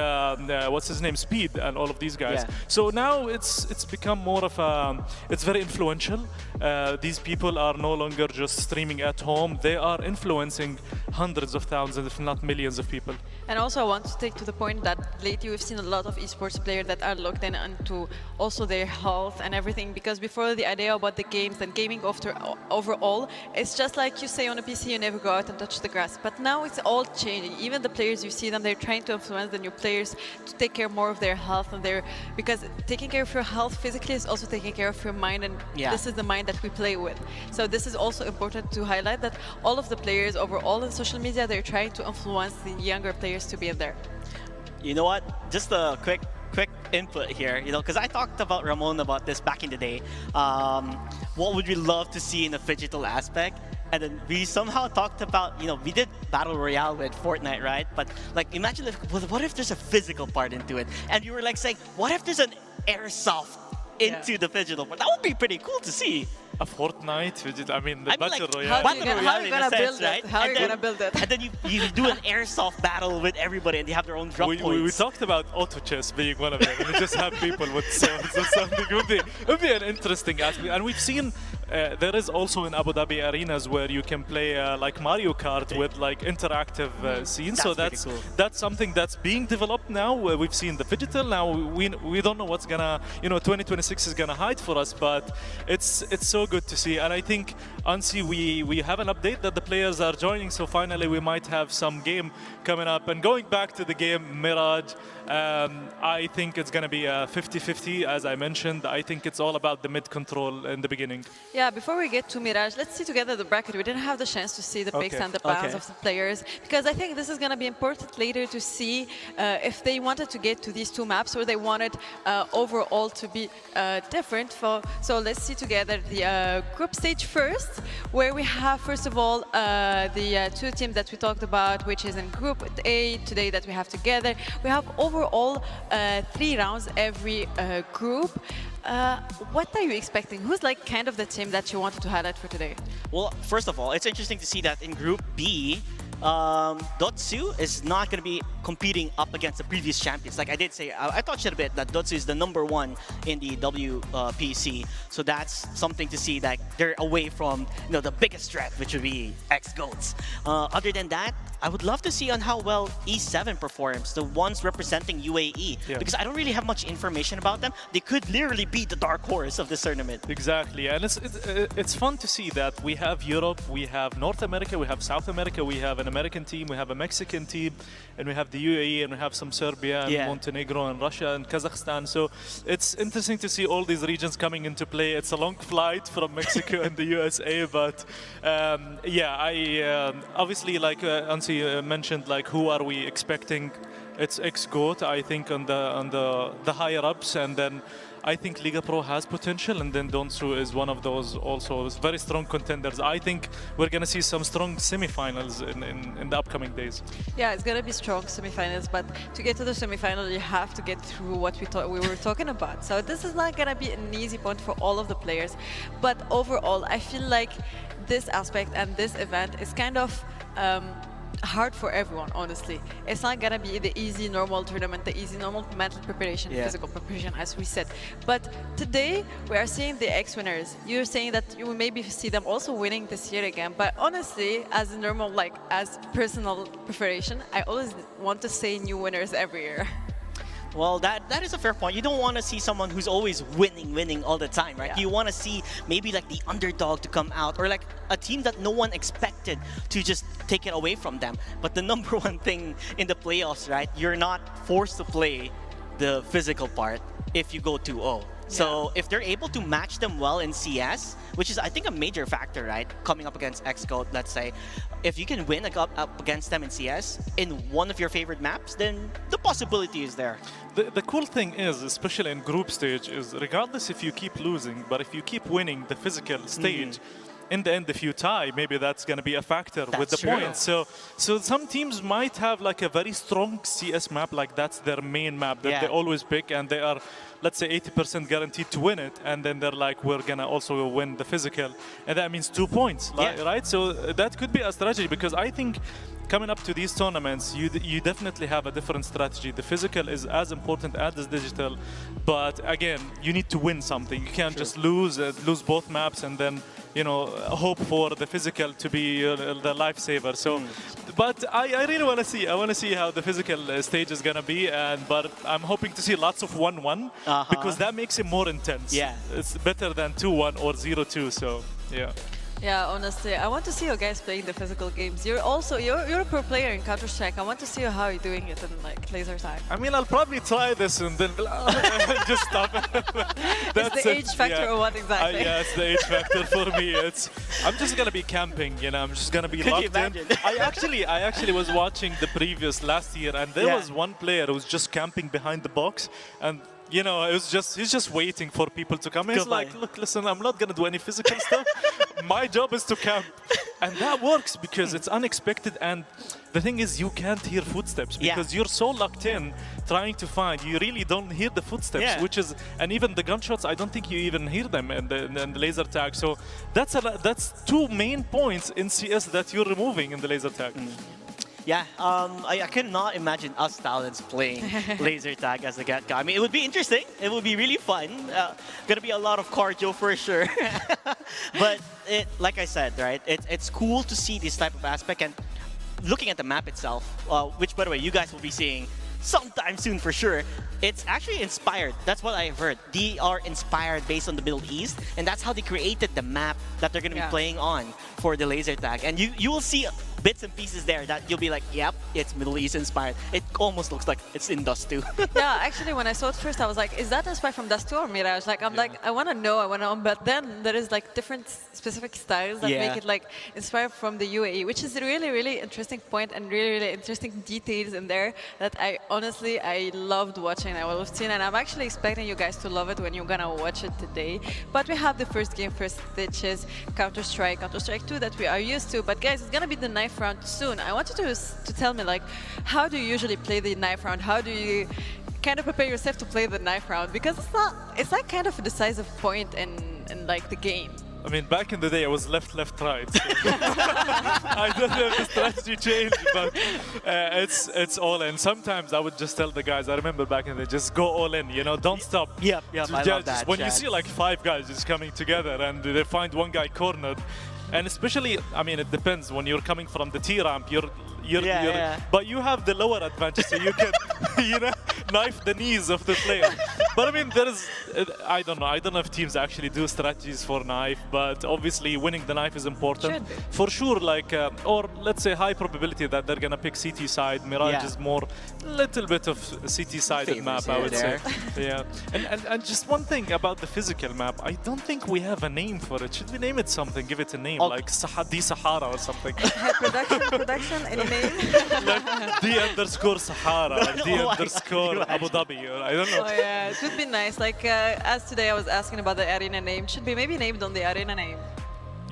what's his name, Speed, and all of these guys. So now it's become more of a, it's very influential. These people are no longer just streaming at home. They are influencing hundreds of thousands, if not millions of people. And also I want to take to the point that lately we've seen a lot of esports players that are looked into also their health and everything, because before the idea about the games and gaming overall, it's just like you say on a PC, you never go out and touch the grass. But now it's all changing. Even the players, you see them, they're trying to influence the new players to take care more of their health and because taking care of your health physically is also taking care of your mind, and this is the mind that we play with. So this is also important to highlight that all of the players overall in social media, they're trying to influence the younger players to be in there. You know what? Just a quick input here, you know, because I talked about Ramon about this back in the day. What would we love to see in the phygital aspect? And then we somehow talked about, you know, we did Battle Royale with Fortnite, right? But like, imagine what if there's a physical part into it? And you were like saying, what if there's an airsoft into the phygital part? That would be pretty cool to see. A Fortnite, I mean, the Battle like, Royale. How are you going to build it? How are you going to build it? And then you do an airsoft battle with everybody, and they have their own drop points. We talked about auto chess being one of them. We just have people with swords or something. It would be an interesting aspect. And we've seen there is also in Abu Dhabi arenas where you can play like Mario Kart with like interactive scenes. So that's something that's being developed now. We've seen the phygital. Now we don't know what's gonna, you know, 2026 is gonna hide for us, but it's so good to see. And I think, Ansi, we have an update that the players are joining, so finally we might have some game coming up. And going back to the game, Mirage, I think it's going to be a 50-50, as I mentioned. I think it's all about the mid control in the beginning. Yeah, before we get to Mirage, let's see together the bracket. We didn't have the chance to see the picks and the plans of the players, because I think this is going to be important later to see if they wanted to get to these two maps or they wanted overall to be different. So let's see together the group stage first, where we have, first of all, the two teams that we talked about, which is in Group A today that we have together. We have overall 3 rounds every group. What are you expecting? Who's like kind of the team that you wanted to highlight for today? Well, first of all, it's interesting to see that in Group B, Dotsu is not going to be competing up against the previous champions. Like I did say, I touched it a bit that Dotsu is the #1 in the WPC. So that's something to see that they're away from the biggest threat, which would be ex-GOATs. Other than that, I would love to see on how well E7 performs, the ones representing UAE, because I don't really have much information about them. They could literally be the dark horse of this tournament. Exactly, and it's fun to see that we have Europe, we have North America, we have South America, we have an American team, we have a Mexican team, and we have the UAE, and we have some Serbia, and Montenegro, and Russia, and Kazakhstan. So it's interesting to see all these regions coming into play. It's a long flight from Mexico and the USA, but obviously, like Ansi mentioned, like who are we expecting? It's ex-GOAT, I think, on the higher ups, and then I think Liga Pro has potential, and then Dotsu is one of those also very strong contenders. I think we're going to see some strong semifinals in the upcoming days. Yeah, it's going to be strong semifinals, but to get to the semifinal, you have to get through what we were talking about. So this is not going to be an easy point for all of the players, but overall, I feel like this aspect and this event is kind of hard for everyone, honestly. It's not gonna be the easy normal tournament, the easy normal mental preparation, physical preparation, as we said. But today we are seeing the ex-winners. You're saying that you will maybe see them also winning this year again. But honestly, as a normal, like as personal preparation, I always want to say new winners every year. Well, that is a fair point. You don't want to see someone who's always winning all the time, right? You want to see maybe like the underdog to come out, or like a team that no one expected to just take it away from them. But the #1 thing in the playoffs, right? You're not forced to play the physical part if you go 2-0. So if they're able to match them well in CS, which is I think a major factor, right? Coming up against ex-GOAT, let's say, if you can win up against them in CS in one of your favorite maps, then the possibility is there. The cool thing is, especially in group stage, is regardless if you keep losing, but if you keep winning the physical stage, in the end, if you tie, maybe that's going to be a factor with the points. So some teams might have like a very strong CS map, like that's their main map that they always pick, and they are, let's say, 80% guaranteed to win it, and then they're like, we're going to also win the physical, and that means 2 points, right? So that could be a strategy, because I think coming up to these tournaments, you definitely have a different strategy. The physical is as important as the digital, but again, you need to win something. You can't just lose both maps and then hope for the physical to be the lifesaver. So, but I really want to see. I want to see how the physical stage is gonna be, but I'm hoping to see lots of 1-1 because that makes it more intense. Yeah, it's better than 2-1 or 0-2. So, yeah. Yeah, honestly, I want to see you guys playing the physical games. You're a pro player in Counter-Strike. I want to see how you're doing it in like laser tag. I mean, I'll probably try this and then just stop. It's the age factor or what exactly? Yeah, it's the age factor for me. I'm just gonna be camping, I'm just gonna be locked in. I actually was watching the previous last year, and there was one player who was just camping behind the box, and he's just waiting for people to come. He's like, look, listen, I'm not gonna do any physical stuff. My job is to camp. And that works because it's unexpected, and the thing is you can't hear footsteps because you're so locked in trying to find. You really don't hear the footsteps, and even the gunshots, I don't think you even hear them in the laser tag. So that's 2 main points in CS that you're removing in the laser tag. Yeah, I cannot imagine us talents playing laser tag as a get guy. I mean, it would be interesting. It would be really fun. Gonna be a lot of cardio for sure. But like I said, right? It's cool to see this type of aspect, and looking at the map itself, which by the way you guys will be seeing sometime soon for sure. It's actually inspired. That's what I've heard. They are inspired based on the Middle East, and that's how they created the map that they're going to be playing on for the laser tag. And you will see bits and pieces there that you'll be like, yep, it's Middle East inspired. It almost looks like it's in Dust 2. Yeah, actually, when I saw it first, I was like, is that inspired from Dust 2 or Mirage? Like, I want to know, but then there is like different specific styles that make it like inspired from the UAE, which is a really, really interesting point and really, really interesting details in there that I loved watching. I loved seeing, and I'm actually expecting you guys to love it when you're gonna watch it today. But we have the first game first, which is Counter-Strike 2 that we are used to. But guys, it's gonna be the knife round soon. I want you to tell me, like, how do you usually play the knife round? How do you kind of prepare yourself to play the knife round? Because it's not kind of a decisive point in like the game. I mean, back in the day, I was left, right. So I don't know if the strategy changed, but it's all in. Sometimes I would just tell the guys, I remember back in the day, just go all in, you know, don't stop. Yep, So I love that. when you see like 5 guys just coming together and they find one guy cornered, and especially, I mean, it depends. When you're coming from the T-ramp, but you have the lower advantage, so you can, you know, knife the knees of the player. But I mean, I don't know if teams actually do strategies for knife, but obviously winning the knife is important. For sure, like, or let's say high probability that they're gonna pick CT side. Mirage is more, little bit of CT sided map, I would say. Yeah, and just one thing about the physical map, I don't think we have a name for it. Should we name it something? Give it a name, like D Sahara or something. Production, any name? Like D_Sahara, or D_ Abu Dhabi, or I don't know. Oh yeah, it should be nice. Like as today I was asking about the arena name, should be maybe named on the arena name.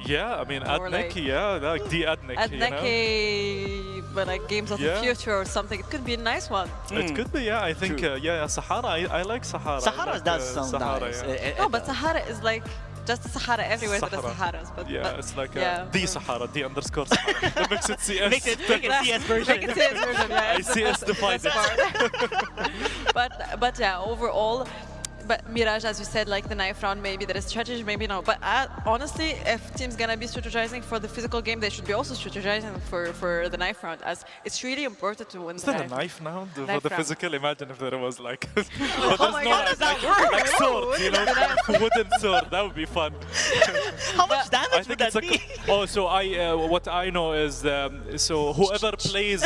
Yeah, I mean, ADNOC, like, like the ADNOC, ADNOC, but like Games of the Future or something. It could be a nice one. It could be, I think, Sahara. I like Sahara. Sahara does sound nice. No, but Sahara is like just the Sahara everywhere. There are Saharas, but it's like the Sahara, D_Sahara. That makes it CS. Make it CS version. Make it CS version. Yeah, CS defined it. But yeah, overall. But Mirage, as you said, like the knife round, maybe there is strategy, maybe no. But honestly, if team's gonna be strategizing for the physical game, they should be also strategizing for the knife round, as it's really important to win. Is there a knife now for the physical? Imagine if there was like, oh my God, does that work? Like sword, you know, wooden sword. That would be fun. How much damage would that be? So what I know is, so whoever plays.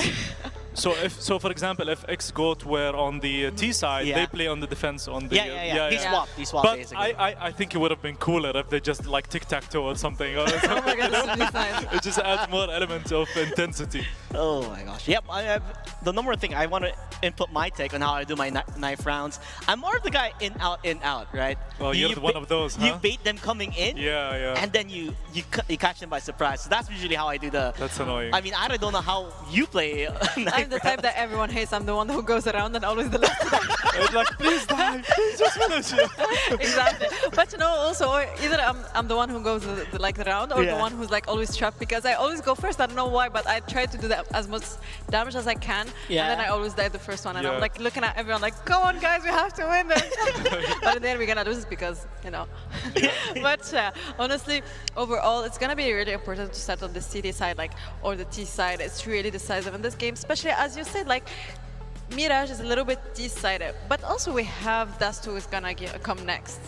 So for example, if X-Goat were on the T side, they play on the defense on the They swap but basically. I think it would have been cooler if they just like tic-tac-toe or something. Oh my God, that's really nice. It just adds more elements of intensity. Oh my gosh. Yep. The number one thing I want to input my take on how I do my knife rounds. I'm more of the guy in out, right? Oh, you're one of those, huh? You bait them coming in, and then you catch them by surprise. So that's usually how I do the. That's annoying. I mean, I don't know how you play. I'm the type that everyone hates. I'm the one who goes around and always the last guy. It's like, please die, please just finish it. Exactly. But you know, also either I'm the one who goes the round, or the one who's like always trapped, because I always go first. I don't know why, but I try to do that as much damage as I can, and then I always die the first one. And I'm like looking at everyone like, come on guys, we have to win this. But then we're gonna lose because, you know. But honestly, overall, it's gonna be really important to start on the CD side, like, or the T side. It's really decisive in this game, especially as you said, like, Mirage is a little bit T-sided, but also we have Dust 2 is gonna come next.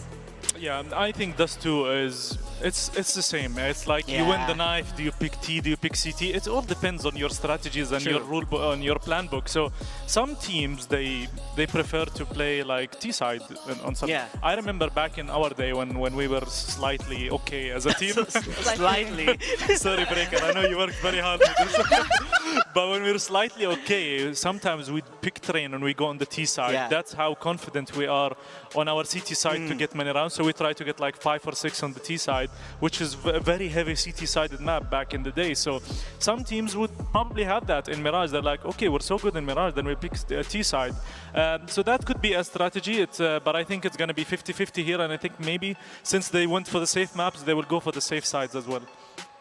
Yeah, I think Dust 2 is, it's the same. It's like you win the knife, do you pick T, do you pick CT? It all depends on your strategies and your rule book, on your plan book. So some teams, they prefer to play like T-side on some. I remember back in our day when we were slightly okay as a team. Slightly. Sorry, Breaker, I know you worked very hard with this. But when we were slightly okay, sometimes we pick train and we go on the T side. That's how confident we are on our CT side to get many rounds. So we try to get like 5 or 6 on the T side, which is a very heavy CT-sided map back in the day. So some teams would probably have that in Mirage. They're like, okay, we're so good in Mirage, then we pick T side. So that could be a strategy. But I think it's going to be 50-50 here. And I think maybe since they went for the safe maps, they will go for the safe sides as well.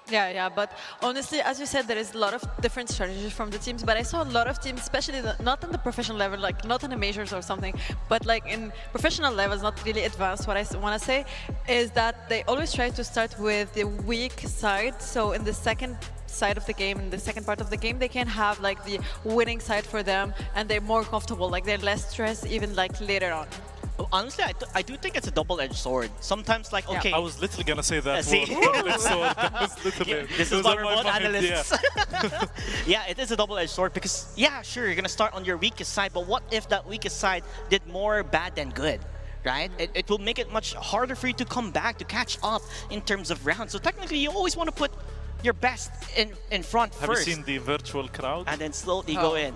Yeah, but honestly, as you said, there is a lot of different strategies from the teams, but I saw a lot of teams, especially not on the professional level, like not on the majors or something, but like in professional levels, not really advanced. What I want to say is that they always try to start with the weak side, so in the second side of the game, in the second part of the game, they can have like the winning side for them, and they're more comfortable, like they're less stressed even like later on. Honestly, I do think it's a double-edged sword. Sometimes, like, okay. I was literally gonna say that word, double-edged sword. This is what remote analysts. Yeah, it is a double-edged sword because, yeah, sure, you're gonna start on your weakest side, but what if that weakest side did more bad than good? Right? It will make it much harder for you to come back, to catch up in terms of rounds. So technically, you always want to put your best in front first. Have you seen the virtual crowd? And then slowly go in.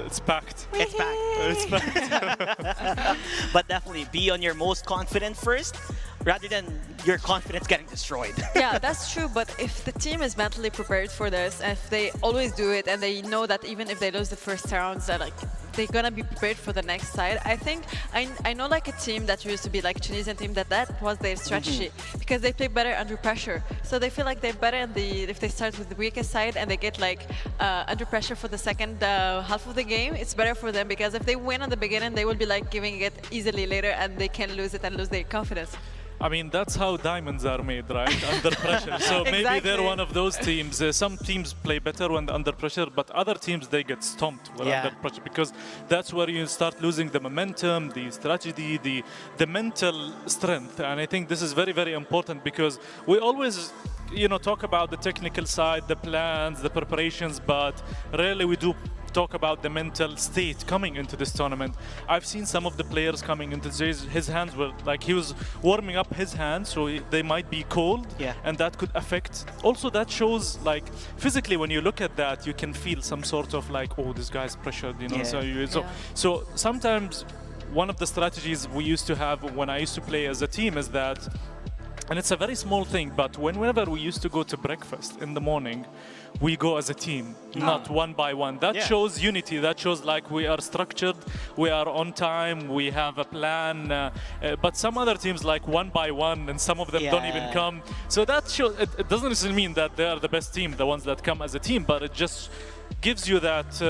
It's packed. It's packed. It's packed. But definitely be on your most confident first, rather than your confidence getting destroyed. Yeah, that's true. But if the team is mentally prepared for this, and if they always do it, and they know that even if they lose the first rounds, that like they're gonna be prepared for the next side. I think I know like a team that used to be like a Tunisian team that was their strategy because they play better under pressure. So they feel like they're better if they start with the weakest side and they get like under pressure for the second half of the game. It's better for them because if they win at the beginning, they will be like giving it easily later and they can lose it and lose their confidence. I mean, that's how diamonds are made, right? Under pressure. So maybe they're one of those teams. Some teams play better when they're under pressure, but other teams, they get stomped when under pressure because that's where you start losing the momentum, the strategy, the mental strength. And I think this is very, very important because we always talk about the technical side, the plans, the preparations, but rarely we do talk about the mental state coming into this tournament. I've seen some of the players coming into his hands were like he was warming up his hands, so they might be cold, and that could affect. Also, that shows like physically when you look at that, you can feel some sort of like, oh, this guy's pressured, So sometimes one of the strategies we used to have when I used to play as a team is that. And it's a very small thing, but whenever we used to go to breakfast in the morning, we go as a team, not one by one. That shows unity. That shows like we are structured, we are on time, we have a plan. But some other teams like one by one, and some of them don't even come. So that shows. It doesn't necessarily mean that they are the best team, the ones that come as a team, but it just gives you that,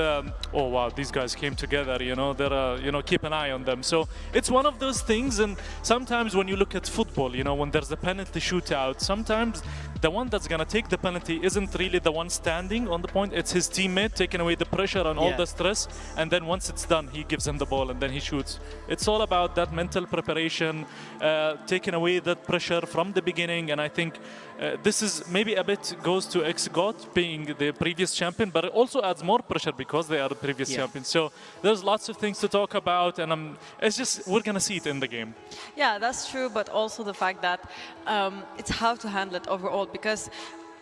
oh wow, these guys came together, they're, keep an eye on them. So it's one of those things, and sometimes when you look at football, when there's a penalty shootout, sometimes the one that's gonna take the penalty isn't really the one standing on the point, it's his teammate taking away the pressure and all the stress, and then once it's done, he gives him the ball and then he shoots. It's all about that mental preparation, taking away that pressure from the beginning, and I think this is maybe a bit goes to ex-GOT being the previous champion, but it also adds more pressure because they are the previous champions. So there's lots of things to talk about, and it's just we're gonna see it in the game. Yeah, that's true, but also the fact that it's how to handle it overall, because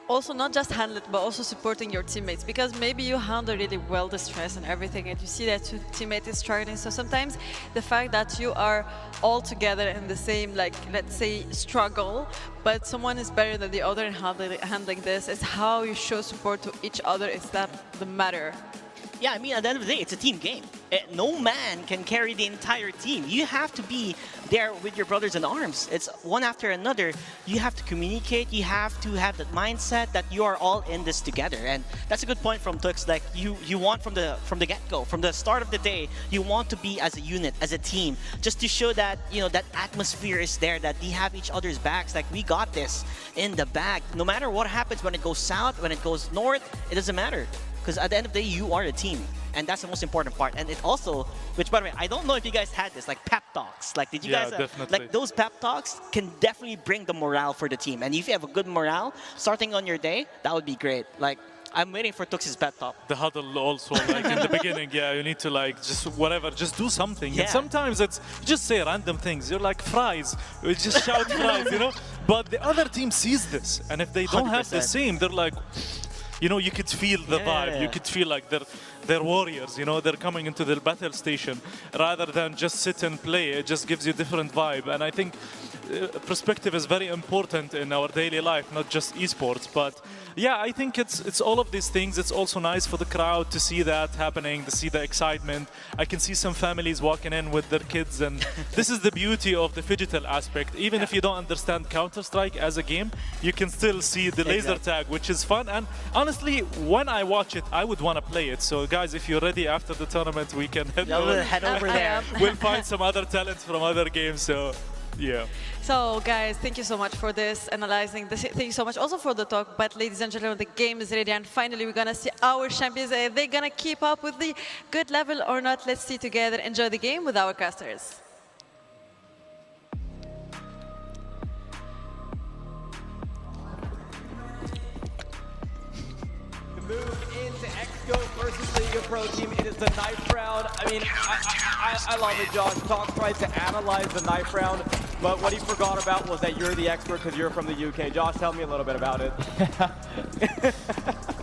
also not just handle it, but also supporting your teammates, because maybe you handle really well the stress and everything, and you see that your teammate is struggling. So sometimes the fact that you are all together in the same, like, let's say, struggle, but someone is better than the other in handling this, is how you show support to each other. Is that the matter? Yeah, I mean, at the end of the day, it's a team game. No man can carry the entire team. You have to be there with your brothers in arms. It's one after another. You have to communicate. You have to have that mindset that you are all in this together. And that's a good point from Tux. Like you want from the get-go, from the start of the day, you want to be as a unit, as a team, just to show that that atmosphere is there, that they have each other's backs. Like, we got this in the bag. No matter what happens, when it goes south, when it goes north, it doesn't matter. Because at the end of the day, you are a team. And that's the most important part. And it also, which by the way, I don't know if you guys had this, like pep talks. Like, did you guys, like those pep talks can definitely bring the morale for the team. And if you have a good morale starting on your day, that would be great. Like, I'm waiting for Tux's pep talk. The huddle also, like in the beginning, you need to like just whatever, just do something. Yeah. And sometimes it's just say random things. You're like fries, you just shout fries, But the other team sees this, and if they don't 100%. Have the same, they're like, you could feel the vibe. You could feel like they're warriors. They're coming into the battle station rather than just sit and play. It just gives you a different vibe, and I think perspective is very important in our daily life, not just esports. But yeah, I think it's all of these things. It's also nice for the crowd to see that happening, to see the excitement. I can see some families walking in with their kids, and this is the beauty of the phygital aspect. Even if you don't understand Counter-Strike as a game, you can still see the laser tag, which is fun. And honestly, when I watch it, I would want to play it. So guys, if you're ready after the tournament, we can head over there. We'll find some other talents from other games. So yeah. So guys, thank you so much for this analyzing. Thank you so much also for the talk. But ladies and gentlemen, the game is ready, and finally we're gonna see our champions. Are they gonna keep up with the good level or not? Let's see together. Enjoy the game with our casters. Move into X-GOAT versus League of Pro Team. It is the knife round. I mean, I love it, Josh. Talk tries to analyze the knife round, but what he forgot about was that you're the expert because you're from the UK. Josh, tell me a little bit about it.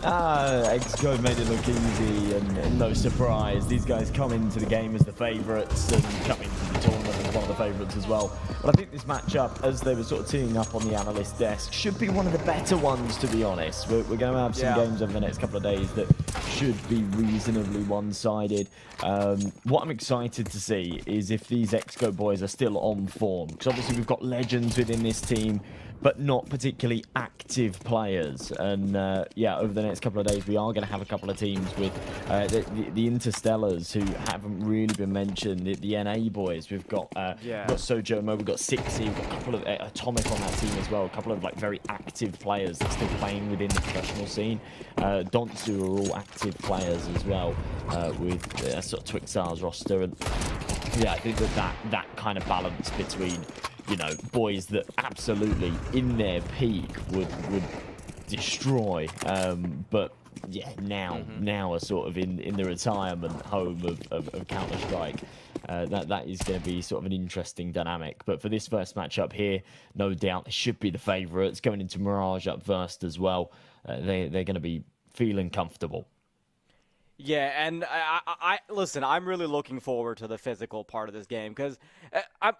X-GOAT made it look easy, and no surprise. These guys come into the game as the favourites and come into the tournament as one of the favourites as well. But I think this matchup, as they were sort of teeing up on the analyst desk, should be one of the better ones, to be honest. We're going to have some games over the next couple of days that should be reasonably one-sided. What I'm excited to see is if these Exco boys are still on form, because obviously we've got legends within this team, but not particularly active players. And yeah, over the next couple of days, we are going to have a couple of teams with the Interstellars, who haven't really been mentioned. The NA boys, we've got Sojomo, we've got Sixy, we've got a couple of Atomic on that team as well. A couple of like very active players that are still playing within the professional scene. Donsu are all active players as well, with sort of Twixar's roster. And yeah, I think that kind of balance between, you know, boys that absolutely in their peak would destroy, but yeah, now are sort of in the retirement home of Counter-Strike. That is going to be sort of an interesting dynamic. But for this first matchup here, no doubt, it should be the favourites. Going into Mirage up first as well, they're going to be feeling comfortable. Yeah, and I listen, I'm really looking forward to the physical part of this game, because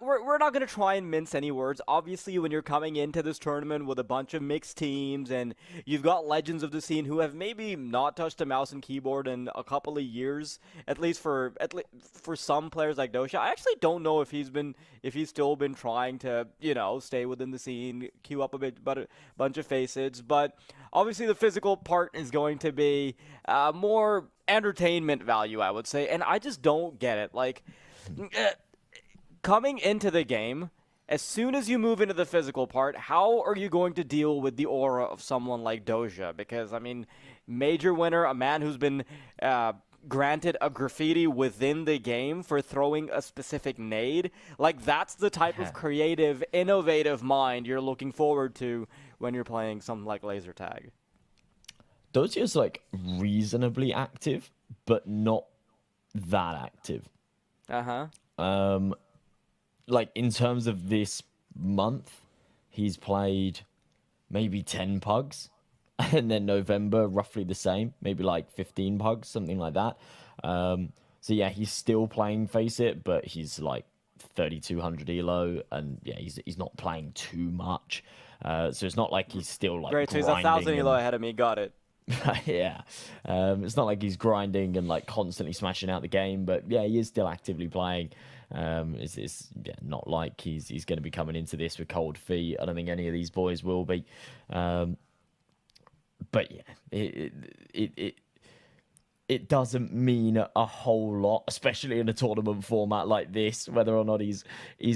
we're not going to try and mince any words. Obviously, when you're coming into this tournament with a bunch of mixed teams, and you've got legends of the scene who have maybe not touched a mouse and keyboard in a couple of years, at least for some players like Dosha. I actually don't know if he's still been trying to, you know, stay within the scene, queue up a bunch of facets, but obviously the physical part is going to be more entertainment value, I would say, and I just don't get it. Like, coming into the game, as soon as you move into the physical part, how are you going to deal with the aura of someone like Doja? Because, I mean, major winner, a man who's been granted a graffiti within the game for throwing a specific nade. Like, that's the type of creative, innovative mind you're looking forward to when you're playing something like laser tag. Dozia's like reasonably active, but not that active. Like in terms of this month, he's played maybe 10 pugs, and then November roughly the same, maybe like 15 pugs, something like that. So yeah, he's still playing Face It, but he's like 3,200 elo, and yeah, he's not playing too much. So it's not like he's still like great. So he's 1,000 elo ahead of me. Got it. Yeah, it's not like he's grinding and like constantly smashing out the game, but yeah, he is still actively playing. It's not like he's going to be coming into this with cold feet. I don't think any of these boys will be. But yeah, it doesn't mean a whole lot, especially in a tournament format like this, whether or not he's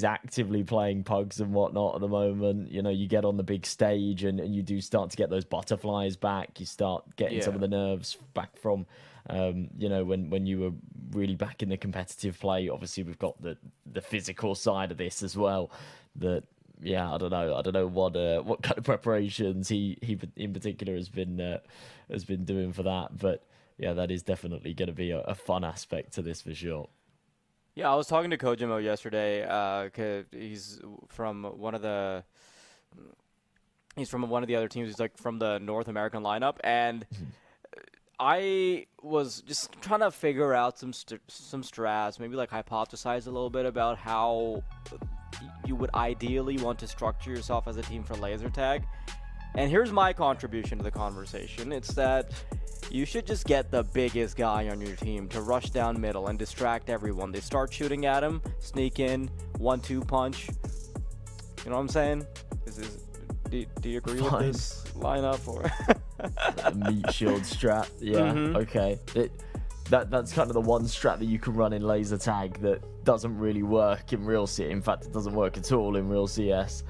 actively playing pugs and whatnot at the moment. You know, you get on the big stage and you do start to get those butterflies back. You start getting some of the nerves back from, you know, when you were really back in the competitive play. Obviously, we've got the physical side of this as well. That, yeah, I don't know what kind of preparations he in particular has been doing for that, but yeah, that is definitely going to be a fun aspect to this for sure. Yeah, I was talking to Kojimo yesterday. 'Cause he's from one of the other teams. He's like from the North American lineup, and I was just trying to figure out some strats, maybe like hypothesize a little bit about how you would ideally want to structure yourself as a team for laser tag. And here's my contribution to the conversation. It's that you should just get the biggest guy on your team to rush down middle and distract everyone. They start shooting at him, sneak in, 1-2 punch. You know what I'm saying? Do you agree with this lineup? Or meat shield strat? Yeah, okay. That's kind of the one strat that you can run in laser tag that doesn't really work in real CS. In fact, it doesn't work at all in real CS.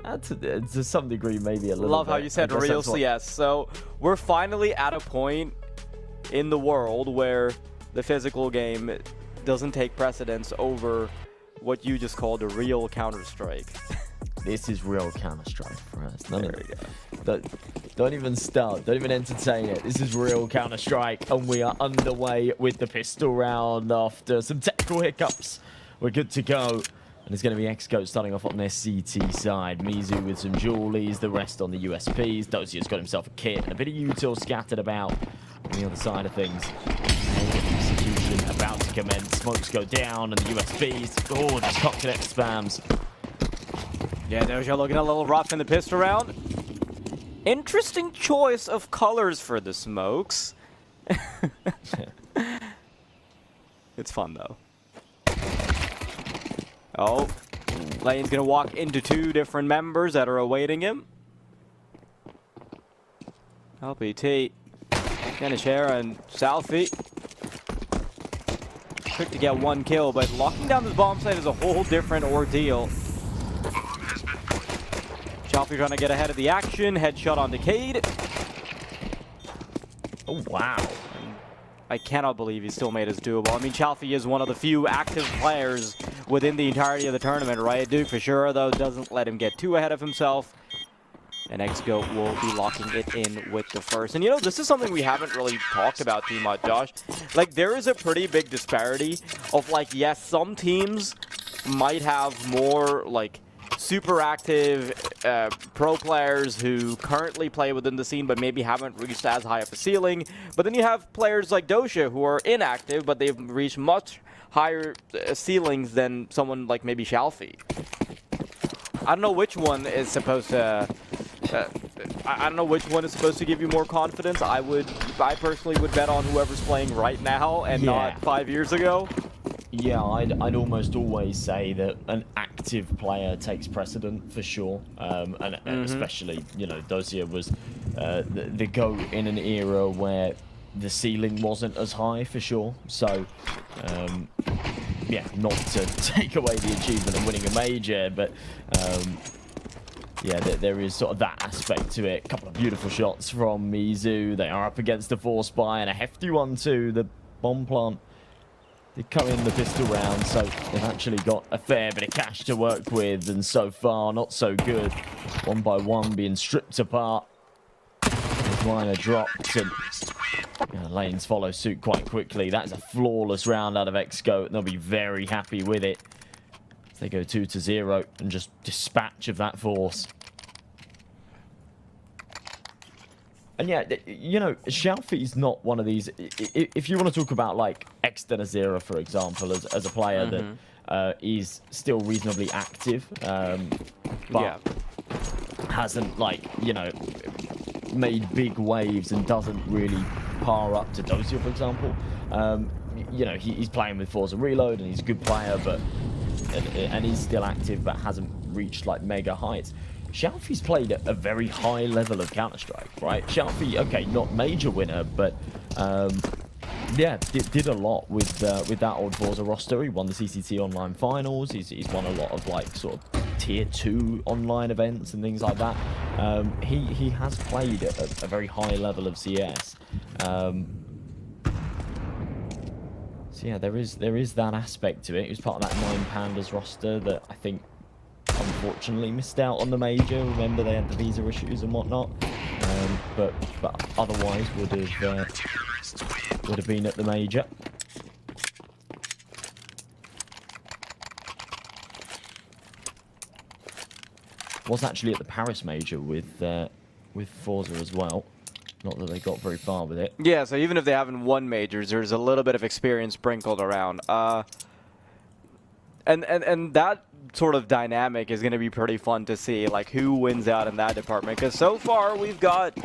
To some degree, maybe a little Love bit. how you said real CS. So we're finally at a point in the world where the physical game doesn't take precedence over what you just called a real Counter-Strike. This is real Counter-Strike for us. Don't even start. Don't even entertain it. This is real Counter-Strike, and we are underway with the pistol round after some technical hiccups. We're good to go. And it's going to be X-Goat starting off on their CT side. Mizu with some Julies, the rest on the USPs. Dosia's got himself a kit and a bit of util scattered about on the other side of things. Execution about to commence. Smokes go down and the USPs. Oh, just cocked spams. Yeah, Doja looking a little rough in the pistol round. Interesting choice of colors for the smokes. It's fun though. Oh, Lane's gonna walk into 2 different members that are awaiting him. LPT, Ganishera and Salfi. Quick to get 1 kill, but locking down this bomb site is a whole different ordeal. Salfi trying to get ahead of the action. Headshot on Decade. Oh, wow. I cannot believe he still made his doable. I mean, Chalfie is one of the few active players within the entirety of the tournament, right? Duke for sure, though, doesn't let him get too ahead of himself. And XGOAT will be locking it in with the first. And, you know, this is something we haven't really talked about too much, Josh. Like, there is a pretty big disparity of, like, yes, some teams might have more, like, super active pro players who currently play within the scene but maybe haven't reached as high of a ceiling. But then you have players like Dosha who are inactive but they've reached much higher ceilings than someone like maybe Shalfie. I don't know which one is supposed to... I don't know which one is supposed to give you more confidence. I personally would bet on whoever's playing right now and not 5 years ago. Yeah, I'd almost always say that an active player takes precedent for sure, and especially, you know, Dozier was the GOAT in an era where the ceiling wasn't as high for sure. So, yeah, not to take away the achievement of winning a major, but yeah, there is sort of that aspect to it. A couple of beautiful shots from Mizu. They are up against the force buy and a hefty one too. The bomb plant. They come in the pistol round, so they've actually got a fair bit of cash to work with, and so far, not so good. 1 by 1 being stripped apart. Liner dropped, and Lanes follow suit quite quickly. That's a flawless round out of XGOAT, and they'll be very happy with it. They go 2-0 and just dispatch of that force. And yeah, you know, Shalfie's not one of these. If you want to talk about like Externazera, for example, as a player that is still reasonably active, but hasn't, like, you know, made big waves and doesn't really par up to Dozier, for example. You know, he's playing with Forza Reload and he's a good player, but and he's still active, but hasn't reached like mega heights. Shalfie's played at a very high level of Counter-Strike, right? Shalfie, okay, not major winner, but yeah, did a lot with that old Forza roster. He won the CCT online finals. He's won a lot of like sort of tier 2 online events and things like that. He has played at a very high level of CS. So yeah, there is that aspect to it. He was part of that 9 Pandas roster that I think unfortunately missed out on the major. Remember, they had the visa issues and whatnot, but otherwise would have been at the major. Was actually at the Paris major with Forza as well. Not that they got very far with it. Yeah, so even if they haven't won majors, there's a little bit of experience sprinkled around. And that sort of dynamic is going to be pretty fun to see, like who wins out in that department. Because so far we've got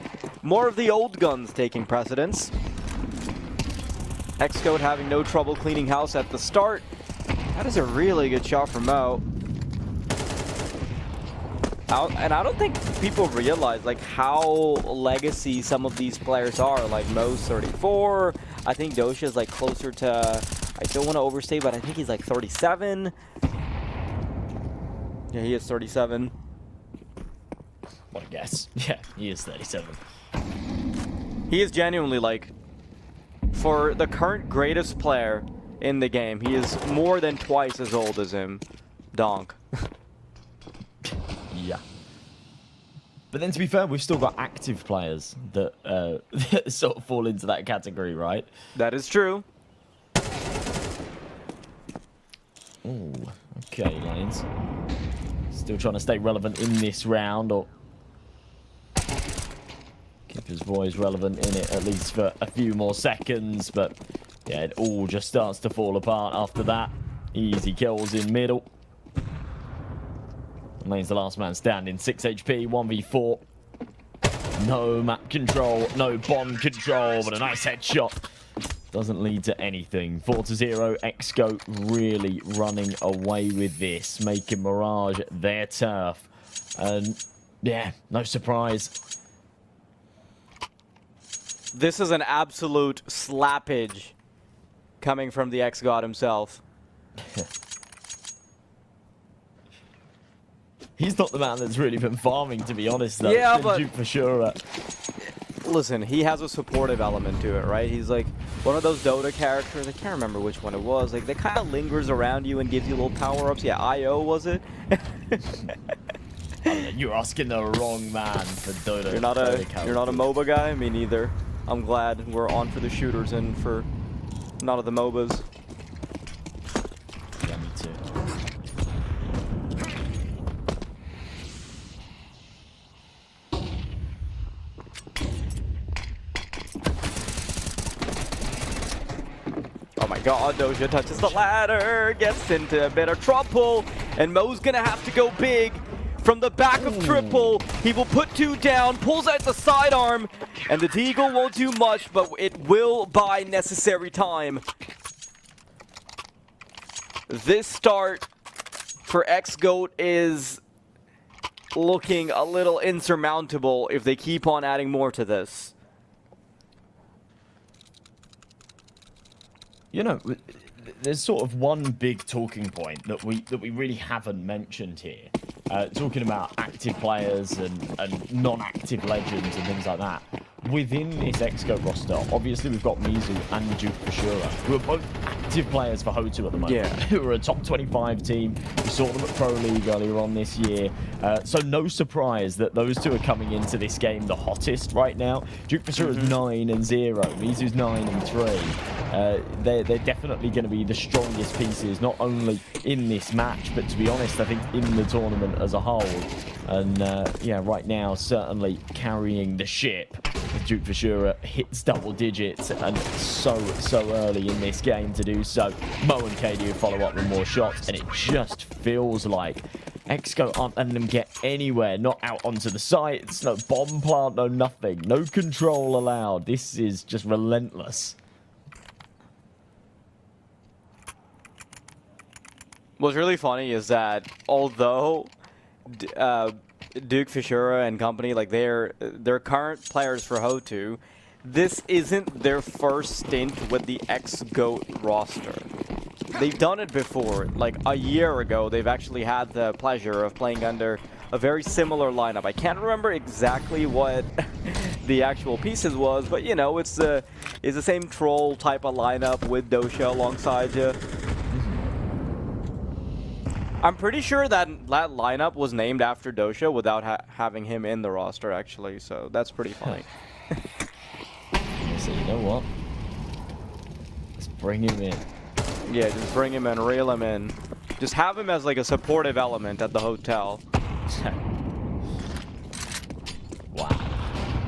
more of the old guns taking precedence. XGOAT having no trouble cleaning house at the start. That is a really good shot from Mo. And I don't think people realize like how legacy some of these players are. Like Mo's 34. I think Dosha's like closer to, I don't want to overstate, but I think he's like 37. Yeah, he is 37. What a guess. Yeah, he is 37. He is genuinely like, for the current greatest player in the game, he is more than twice as old as him. Donk. Yeah. But then, to be fair, we've still got active players that sort of fall into that category, right? That is true. Oh, okay, Lanes. Still trying to stay relevant in this round, or keep his voice relevant in it at least for a few more seconds. But yeah, it all just starts to fall apart after that. Easy kills in middle. Lane's the last man standing. 6 HP, 1v4. No map control, no bomb control, but a nice headshot. Doesn't lead to anything. 4-0, XGOAT really running away with this, making Mirage their turf. And yeah, no surprise. This is an absolute slappage coming from the XGOAT himself. He's not the man that's really been farming, to be honest, though. Yeah, but Duke for sure. Listen, he has a supportive element to it, right? He's like one of those Dota characters. I can't remember which one it was. Like, that kind of lingers around you and gives you little power-ups. Yeah, IO, was it? You're asking the wrong man for Dota. You're not a MOBA guy? Me neither. I'm glad we're on for the shooters and for none of the MOBAs. Yeah, me too. Oh my god, Doja touches the ladder, gets into a bit of trouble, and Mo's gonna have to go big. From the back of triple, he will put 2 down, pulls out the sidearm, and the Deagle won't do much, but it will buy necessary time. This start for XGOAT is looking a little insurmountable if they keep on adding more to this. You know, there's sort of one big talking point that we really haven't mentioned here. Talking about active players and non-active legends and things like that. Within this XGOAT roster, obviously we've got Mizu and Duke Fushura, who are both active players for HOTU at the moment, who are a top 25 team. We saw them at Pro League earlier on this year. So no surprise that those two are coming into this game the hottest right now. Duke Fushura's 9-0, Mizu's 9-3. They're definitely going to be the strongest pieces, not only in this match, but to be honest, I think in the tournament as a whole. And yeah, right now, certainly carrying the ship. Duke Fushura hits double digits, and so early in this game to do so. Mo and KD follow up with more shots, and it just feels like XGOAT aren't letting them get anywhere, not out onto the sites, no bomb plant, no nothing, no control allowed. This is just relentless. What's really funny is that although Duke Fushura and company, like they're current players for HOTU, this isn't their first stint with the XGOAT roster. They've done it before. Like a year ago, they've actually had the pleasure of playing under a very similar lineup. I can't remember exactly what the actual pieces was, but you know, it's the same troll type of lineup with Dosha alongside you. I'm pretty sure that lineup was named after Dosha without having him in the roster, actually, so that's pretty funny. So you know what? Let's bring him in. Yeah, just bring him in, reel him in. Just have him as like a supportive element at the hotel. Wow.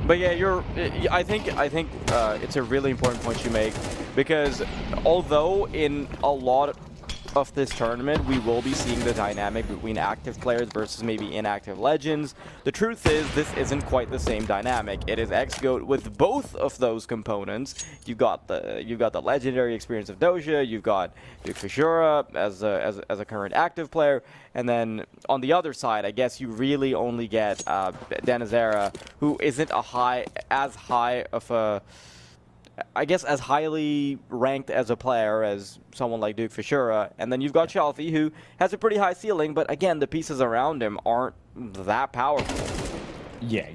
But yeah, I think it's a really important point you make, because although in a lot of this tournament we will be seeing the dynamic between active players versus maybe inactive legends, the truth is this isn't quite the same dynamic. It is XGOAT with both of those components. You've got the legendary experience of Dosha, you've got Duke Fushura as a current active player, and then on the other side, I guess you really only get Denizera, who isn't as highly ranked as a player as someone like Duke Fushura. And then you've got Chalfie, who has a pretty high ceiling, but again, the pieces around him aren't that powerful. Yeah,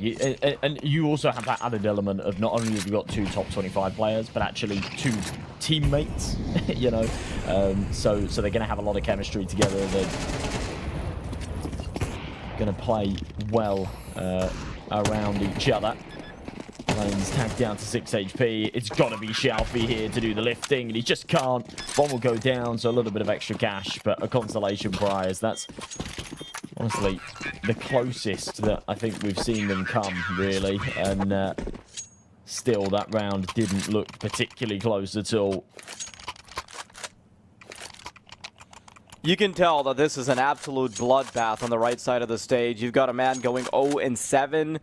and you also have that added element of not only have you got 2 top 25 players, but actually 2 teammates, you know. So they're going to have a lot of chemistry together. They're going to play well around each other. Lane's tagged down to 6 HP. It's got to be Chalfie here to do the lifting, and he just can't. Bomb will go down, so a little bit of extra cash, but a consolation prize. That's honestly the closest that I think we've seen them come, really. And still, that round didn't look particularly close at all. You can tell that this is an absolute bloodbath on the right side of the stage. You've got a man going 0-7.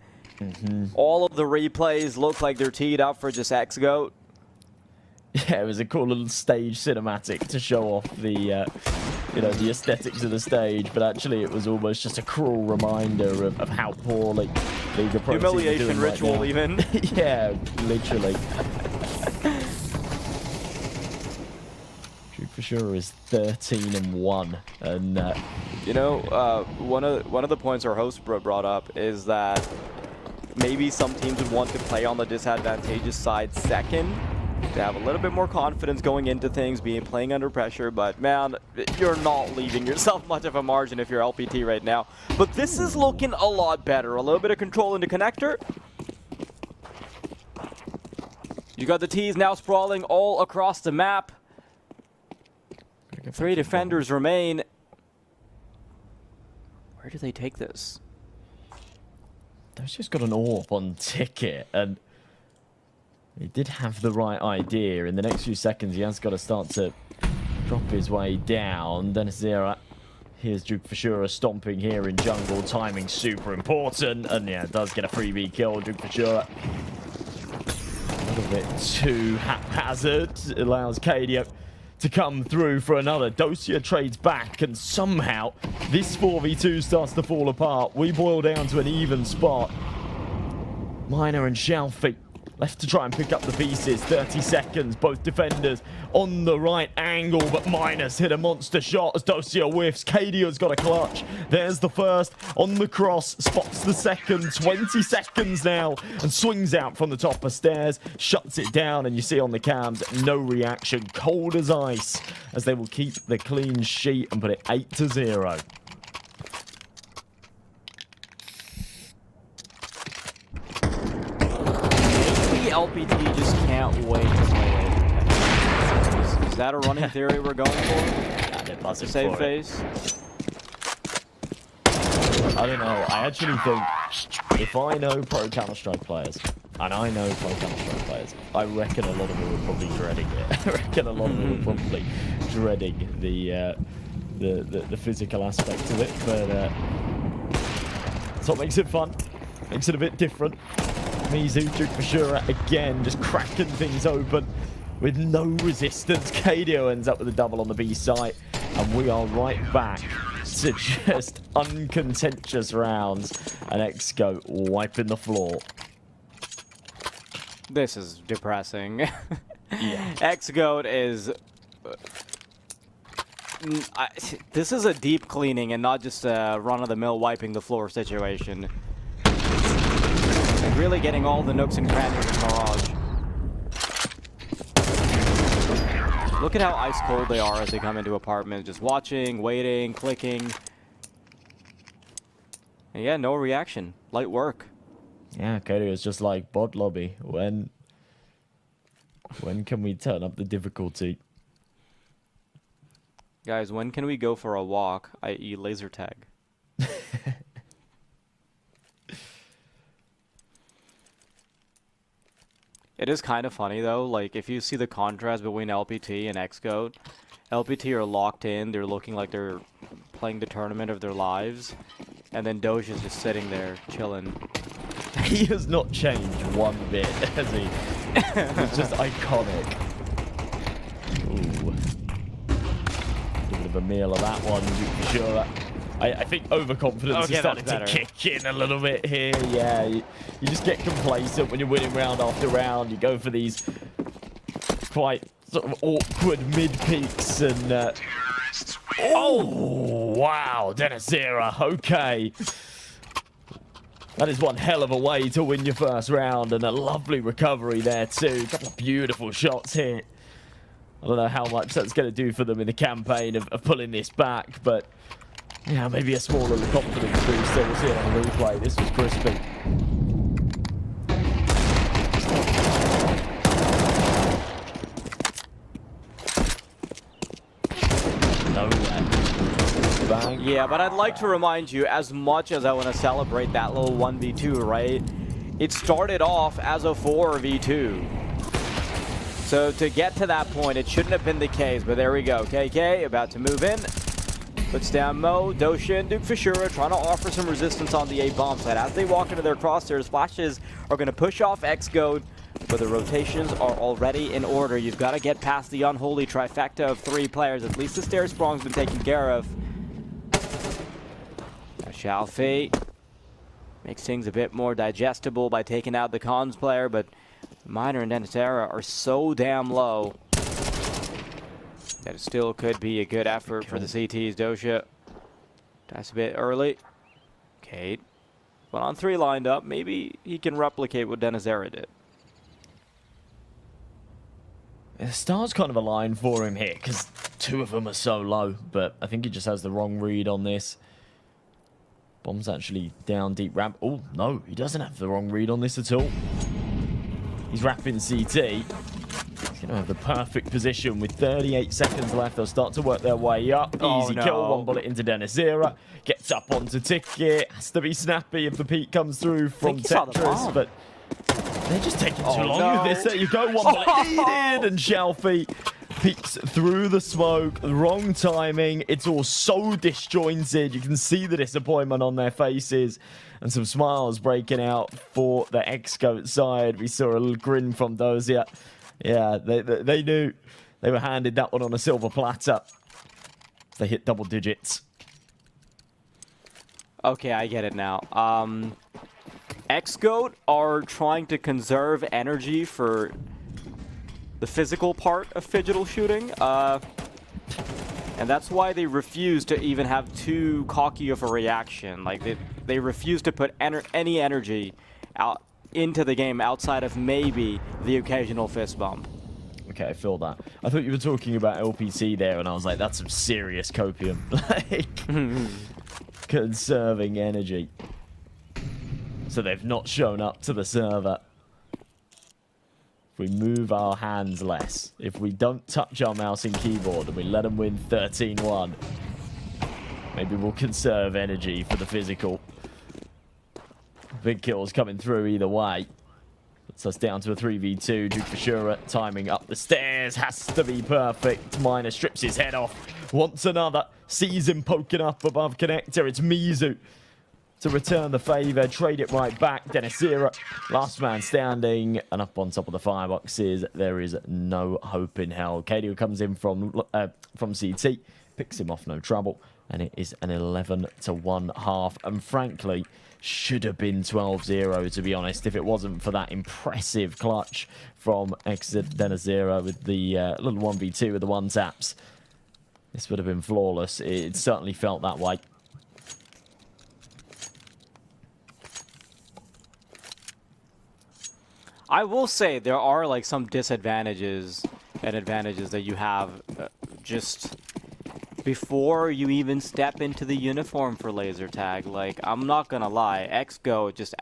All of the replays look like they're teed up for just XGOAT. Yeah, it was a cool little stage cinematic to show off the, you know, the aesthetics of the stage, but actually it was almost just a cruel reminder of how poorly League of Pro Teams are doing Humiliation right ritual, now. even. Yeah, literally. Duke for sure is 13-1, and you know, one of the points our host brought up is that maybe some teams would want to play on the disadvantageous side second, to have a little bit more confidence going into things, playing under pressure, but man, you're not leaving yourself much of a margin if you're LPT right now. But this is looking a lot better. A little bit of control in the connector. You got the T's now sprawling all across the map. 3 defenders remain. Where do they take this? They've just got an AWP on ticket, and he did have the right idea. In the next few seconds, he has got to start to drop his way down. Denizera, here's Duke Futura stomping here in jungle. Timing super important, and yeah, does get a freebie kill. Duke Futura a little bit too haphazard. It allows KDO to come through for another. Dosia trades back, and somehow this 4v2 starts to fall apart. We boil down to an even spot. Miner and Shelfie left to try and pick up the pieces. 30 seconds, both defenders on the right angle, but Miner's hit a monster shot as Dosia whiffs. KDO's got a clutch. There's the first on the cross, spots the second. 20 seconds now, and swings out from the top of stairs, shuts it down, and you see on the cams, no reaction, cold as ice, as they will keep the clean sheet and put it 8-0. LPT just can't wait to play it. Is that a running theory we're going for? Save face? I don't know. I actually think if I know pro Counter-Strike players, and I know pro Counter-Strike players, I reckon a lot of them are probably dreading it. I reckon a lot of them are probably dreading the physical aspect of it, but that's what makes it fun. Makes it a bit different. Mizu, Duke Futura again, just cracking things open with no resistance. KDO ends up with a double on the B site, and we are right back to just uncontentious rounds. And XGOAT wiping the floor. This is depressing. Yeah. XGOAT is... this is a deep cleaning and not just a run-of-the-mill wiping the floor situation. Really getting all the nooks and crannies of Mirage. Look at how ice cold they are as they come into apartments, just watching, waiting, clicking. And yeah, no reaction. Light work. Yeah, KDO is just like, bot lobby, when can we turn up the difficulty? Guys, when can we go for a walk, i.e. laser tag? It is kind of funny though, like if you see the contrast between LPT and XGOAT, LPT are locked in, they're looking like they're playing the tournament of their lives, and then Doge is just sitting there chilling. He has not changed one bit, has he? It's just iconic. Ooh. A bit of a meal of that one, for sure. I think overconfidence is starting to kick in a little bit here. Yeah, you just get complacent when you're winning round after round. You go for these quite sort of awkward mid-peaks and... oh, wow, Denizera, okay. That is one hell of a way to win your first round, and a lovely recovery there too. A couple of beautiful shots here. I don't know how much that's going to do for them in the campaign of pulling this back, but... yeah, maybe a small little confidence boost. So we'll see it on the replay. This was crispy. No way. Bang. Yeah, but I'd like to remind you, as much as I want to celebrate that little 1v2, right? It started off as a 4v2. So to get to that point, it shouldn't have been the case. But there we go. KK about to move in. Puts down Mo, Dosha, and Duke Fishura trying to offer some resistance on the A bomb side. As they walk into their crosshairs, flashes are going to push off XGOAT, but the rotations are already in order. You've got to get past the unholy trifecta of 3 players. At least the stair sprong's been taken care of. Shalfie makes things a bit more digestible by taking out the cons player, but Miner and Dennisera are so damn low that it still could be a good effort for the CTs. Dosha, that's a bit early. Kate, but on 3 lined up, maybe he can replicate what Dennisera did. The stars kind of align for him here, because 2 of them are so low, but I think he just has the wrong read on this. Bomb's actually down deep ramp. Oh, no, he doesn't have the wrong read on this at all. He's wrapping CT. He's going to have the perfect position with 38 seconds left. They'll start to work their way up. Easy kill, 1 bullet into Dennisera. Gets up onto Ticket. Has to be snappy if the peak comes through from Tetris, but they're just taking too long with this. There you go, 1 bullet needed, and Shalfie peeks through the smoke. Wrong timing. It's all so disjointed. You can see the disappointment on their faces. And some smiles breaking out for the XGOAT side. We saw a little grin from Dozier. Yeah, they knew they were handed that one on a silver platter. They hit double digits. Okay, I get it now. XGOAT are trying to conserve energy for the physical part of phygital shooting. And that's why they refuse to even have too cocky of a reaction. Like, they refuse to put any energy out into the game outside of maybe the occasional fist bump. Okay, I feel that. I thought you were talking about LPT there, and I was like, that's some serious copium. Like, conserving energy. So they've not shown up to the server. If we move our hands less, if we don't touch our mouse and keyboard, and we let them win 13-1, maybe we'll conserve energy for the physical. Big kills coming through either way. Puts us down to a 3v2. Duke Fishura timing up the stairs. Has to be perfect. Miner strips his head off. Wants another. Sees him poking up above connector. It's Mizu to return the favor. Trade it right back. Dennisera, last man standing. And up on top of the fireboxes, there is no hope in hell. Kadio comes in from CT. Picks him off, no trouble. And it is an 11-1 half. And frankly, should have been 12-0, to be honest, if it wasn't for that impressive clutch from Dennisera with the little 1v2 with the 1-taps. This would have been flawless. It certainly felt that way. I will say there are like some disadvantages and advantages that you have just before you even step into the uniform for laser tag. Like, I'm not gonna lie, XGO just,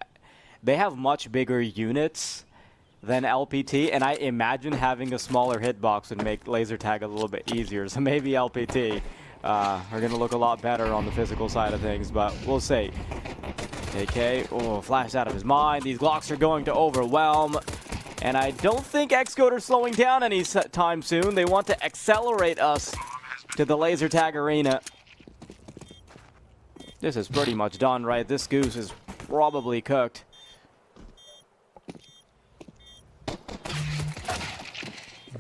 they have much bigger units than LPT, and I imagine having a smaller hitbox would make laser tag a little bit easier. So maybe LPT are gonna look a lot better on the physical side of things, but we'll see. AK, oh, flashed out of his mind. These Glocks are going to overwhelm. And I don't think XGOAT are slowing down any time soon. They want to accelerate us to the laser tag arena. This is pretty much done, right? This goose is probably cooked.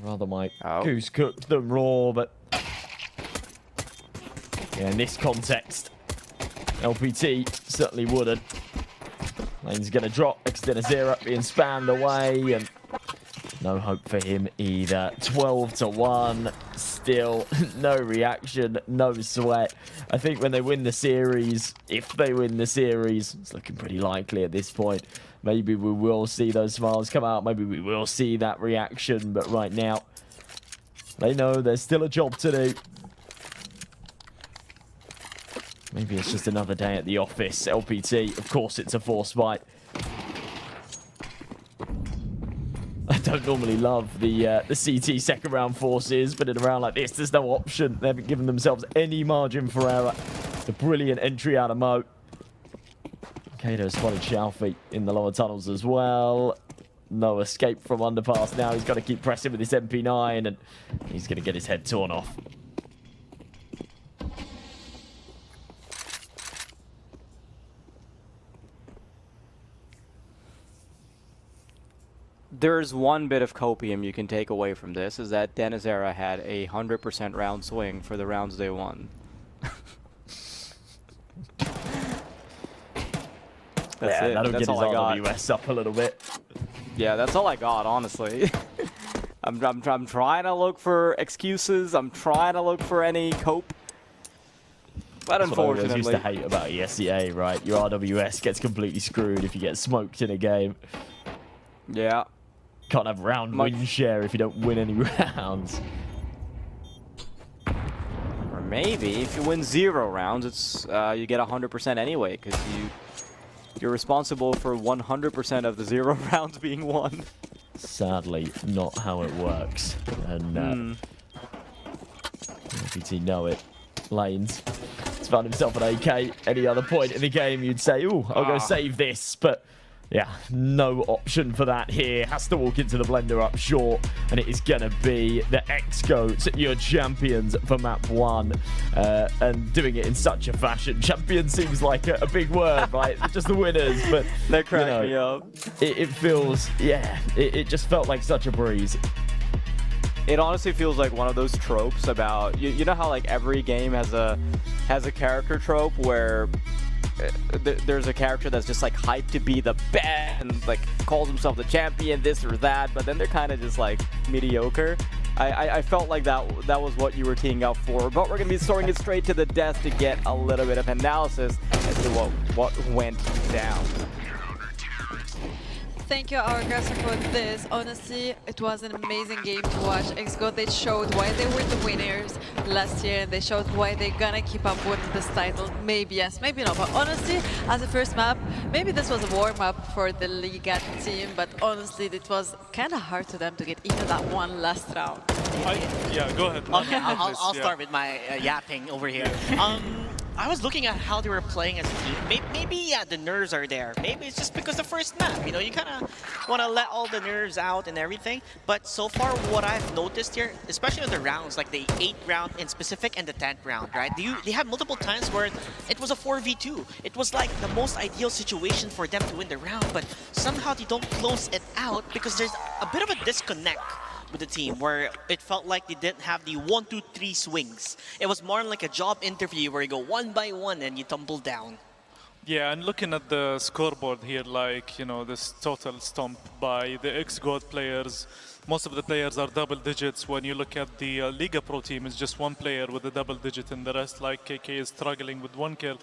Rather my goose cooked than raw, but yeah, in this context, LPT certainly wouldn't. Lane's going to drop. Dennisera being spammed away, and no hope for him either. 12-1. Still no reaction, no sweat. I think when they win the series, if they win the series, it's looking pretty likely at this point. Maybe we will see those smiles come out. Maybe we will see that reaction. But right now, they know there's still a job to do. Maybe it's just another day at the office. LPT, of course, it's a force fight. I don't normally love the CT second round forces, but in a round like this, there's no option. They haven't given themselves any margin for error. It's a brilliant entry out of Mo. Kato spotted Shalfie in the lower tunnels as well. No escape from underpass now. He's got to keep pressing with his MP9, and he's going to get his head torn off. There's one bit of copium you can take away from this, is that Denizera had a 100% round swing for the rounds they won. That's it. That'll That's get his all I got. RWS up a little bit. Yeah, that's all I got, honestly. I'm trying to look for excuses. I'm trying to look for any cope. But That's unfortunately, what I used to hate about ESEA, right? Your RWS gets completely screwed if you get smoked in a game. yeah. Can't have round win share if you don't win any rounds. Or maybe if you win 0 rounds, it's you get 100% anyway, because you're responsible for 100% of the 0 rounds being won. Sadly, not how it works. And LPT know it. Lanes. He's found himself an AK. Any other point in the game, you'd say, ooh, I'll go save this. But yeah, no option for that here. Has to walk into the blender up short. And it is going to be the X-Goats, your champions for map 1. And doing it in such a fashion. Champion seems like a big word, right? Just the winners. But They crack me up. It feels, yeah, it just felt like such a breeze. It honestly feels like one of those tropes about you know how like every game has a character trope where there's a character that's just like hyped to be the best and like calls himself the champion, this or that, but then they're kind of just like mediocre. I felt like that was what you were teeing up for, but we're gonna be throwing it straight to the desk to get a little bit of analysis as to what went down. Thank you, our aggressor, for this. Honestly, it was an amazing game to watch. XGOT, they showed why they were the winners last year. They showed why they're gonna keep up with this title. Maybe yes, maybe not. But honestly, as a first map, maybe this was a warm-up for the Liga team. But honestly, it was kind of hard to them to get even that one last round. Yeah, go ahead. Okay, I'll start with my yapping over here. I was looking at how they were playing as a team. Maybe yeah, the nerves are there. Maybe it's just because the first map, you know, you kind of want to let all the nerves out and everything. But so far, what I've noticed here, especially in the rounds, like the 8th round in specific and the 10th round, right? They have multiple times where it was a 4v2. It was like the most ideal situation for them to win the round, but somehow they don't close it out because there's a bit of a disconnect with the team where it felt like they didn't have the 1, 2, 3 swings. It was more like a job interview where you go one by one and you tumble down. Yeah, and looking at the scoreboard here, like, you know, this total stomp by the XGOT players, most of the players are double digits. When you look at the Liga Pro team, it's just one player with a double digit, and the rest, like KK, is struggling with 1 kill.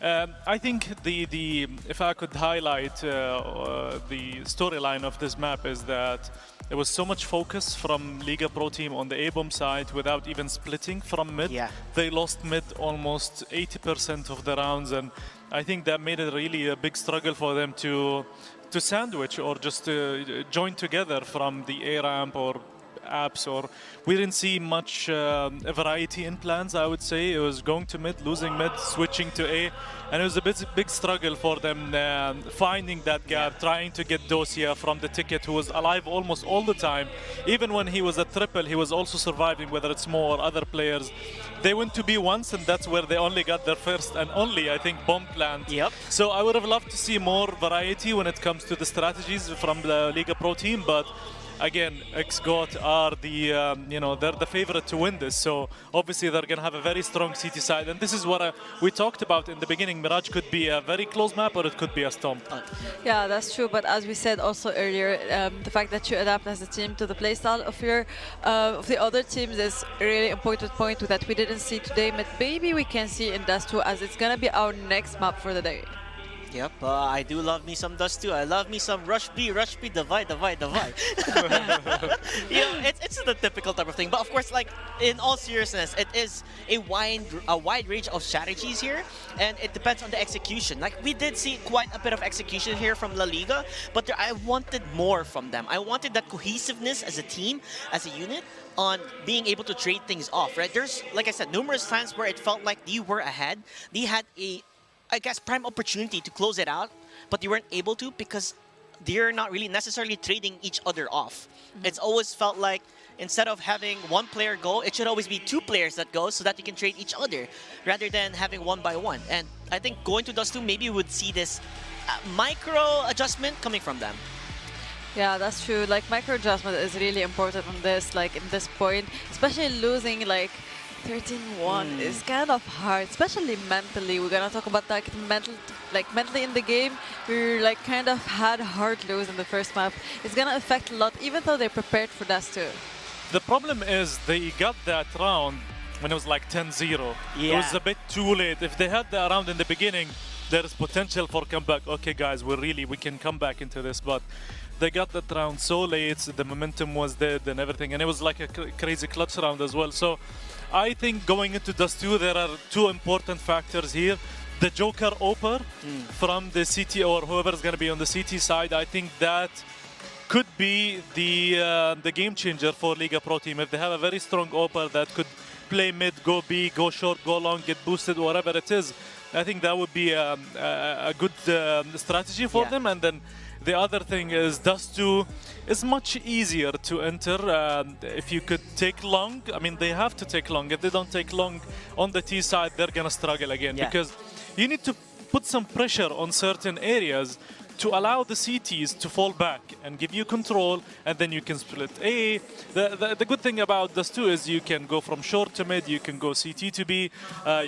I think if I could highlight the storyline of this map is that there was so much focus from Liga Pro team on the A-bomb side without even splitting from mid. Yeah. They lost mid almost 80% of the rounds, and I think that made it really a big struggle for them to sandwich or just join together from the A ramp or apps, or we didn't see much variety in plans. I would say it was going to mid, losing mid, switching to A, and it was a big struggle for them finding that gap, trying to get Dosia from the ticket, who was alive almost all the time. Even when he was at triple, he was also surviving, whether it's Mo or other players. They went to B once, and that's where they only got their first and only, I think, bomb plant. Yep. So I would have loved to see more variety when it comes to the strategies from the Liga Pro team, but again, XGOT are the, you know, they're the favorite to win this. So obviously they're going to have a very strong CT side. And this is what we talked about in the beginning. Mirage could be a very close map, or it could be a stomp. Yeah, that's true. But as we said also earlier, the fact that you adapt as a team to the playstyle of the other teams is a really important point that we didn't see today. But maybe we can see in Dust 2, as it's going to be our next map for the day. Yep, I do love me some Dust 2. I love me some Rush B, divide. You know, it's the typical type of thing. But of course, like, in all seriousness, it is a wide range of strategies here, and it depends on the execution. Like, we did see quite a bit of execution here from La Liga, but I wanted more from them. I wanted that cohesiveness as a team, as a unit, on being able to trade things off, right? There's, like I said, numerous times where it felt like they were ahead. They had I guess, prime opportunity to close it out, but they weren't able to because they're not really necessarily trading each other off. It's always felt like instead of having one player go, it should always be 2 players that go so that you can trade each other rather than having 1 by 1. And I think going to Dust 2, maybe we would see this micro adjustment coming from them. Yeah, that's true. Like, micro adjustment is really important on this, like, in this point, especially losing like 13-1 is kind of hard, especially mentally. We're gonna talk about that mentally in the game. We're like kind of had hard lose in the first map. It's gonna affect a lot, even though they prepared for that too. The problem is they got that round when it was like 10-0. Yeah. It was a bit too late. If they had that round in the beginning, there is potential for comeback. Okay, guys, we can come back into this, but they got that round so late. The momentum was dead and everything, and it was like a crazy clutch round as well. So I think going into Dust 2, there are two important factors here. The Joker Oper from the CT or whoever is going to be on the CT side, I think that could be the game changer for Liga Pro Team. If they have a very strong Oper that could play mid, go B, go short, go long, get boosted, whatever it is, I think that would be a good strategy for them. And then the other thing is Dust 2 is much easier to enter if you could take long. I mean, they have to take long. If they don't take long on the T side, they're going to struggle again because you need to put some pressure on certain areas to allow the CTs to fall back and give you control, and then you can split A. The good thing about Dust 2 is you can go from short to mid, you can go CT to B,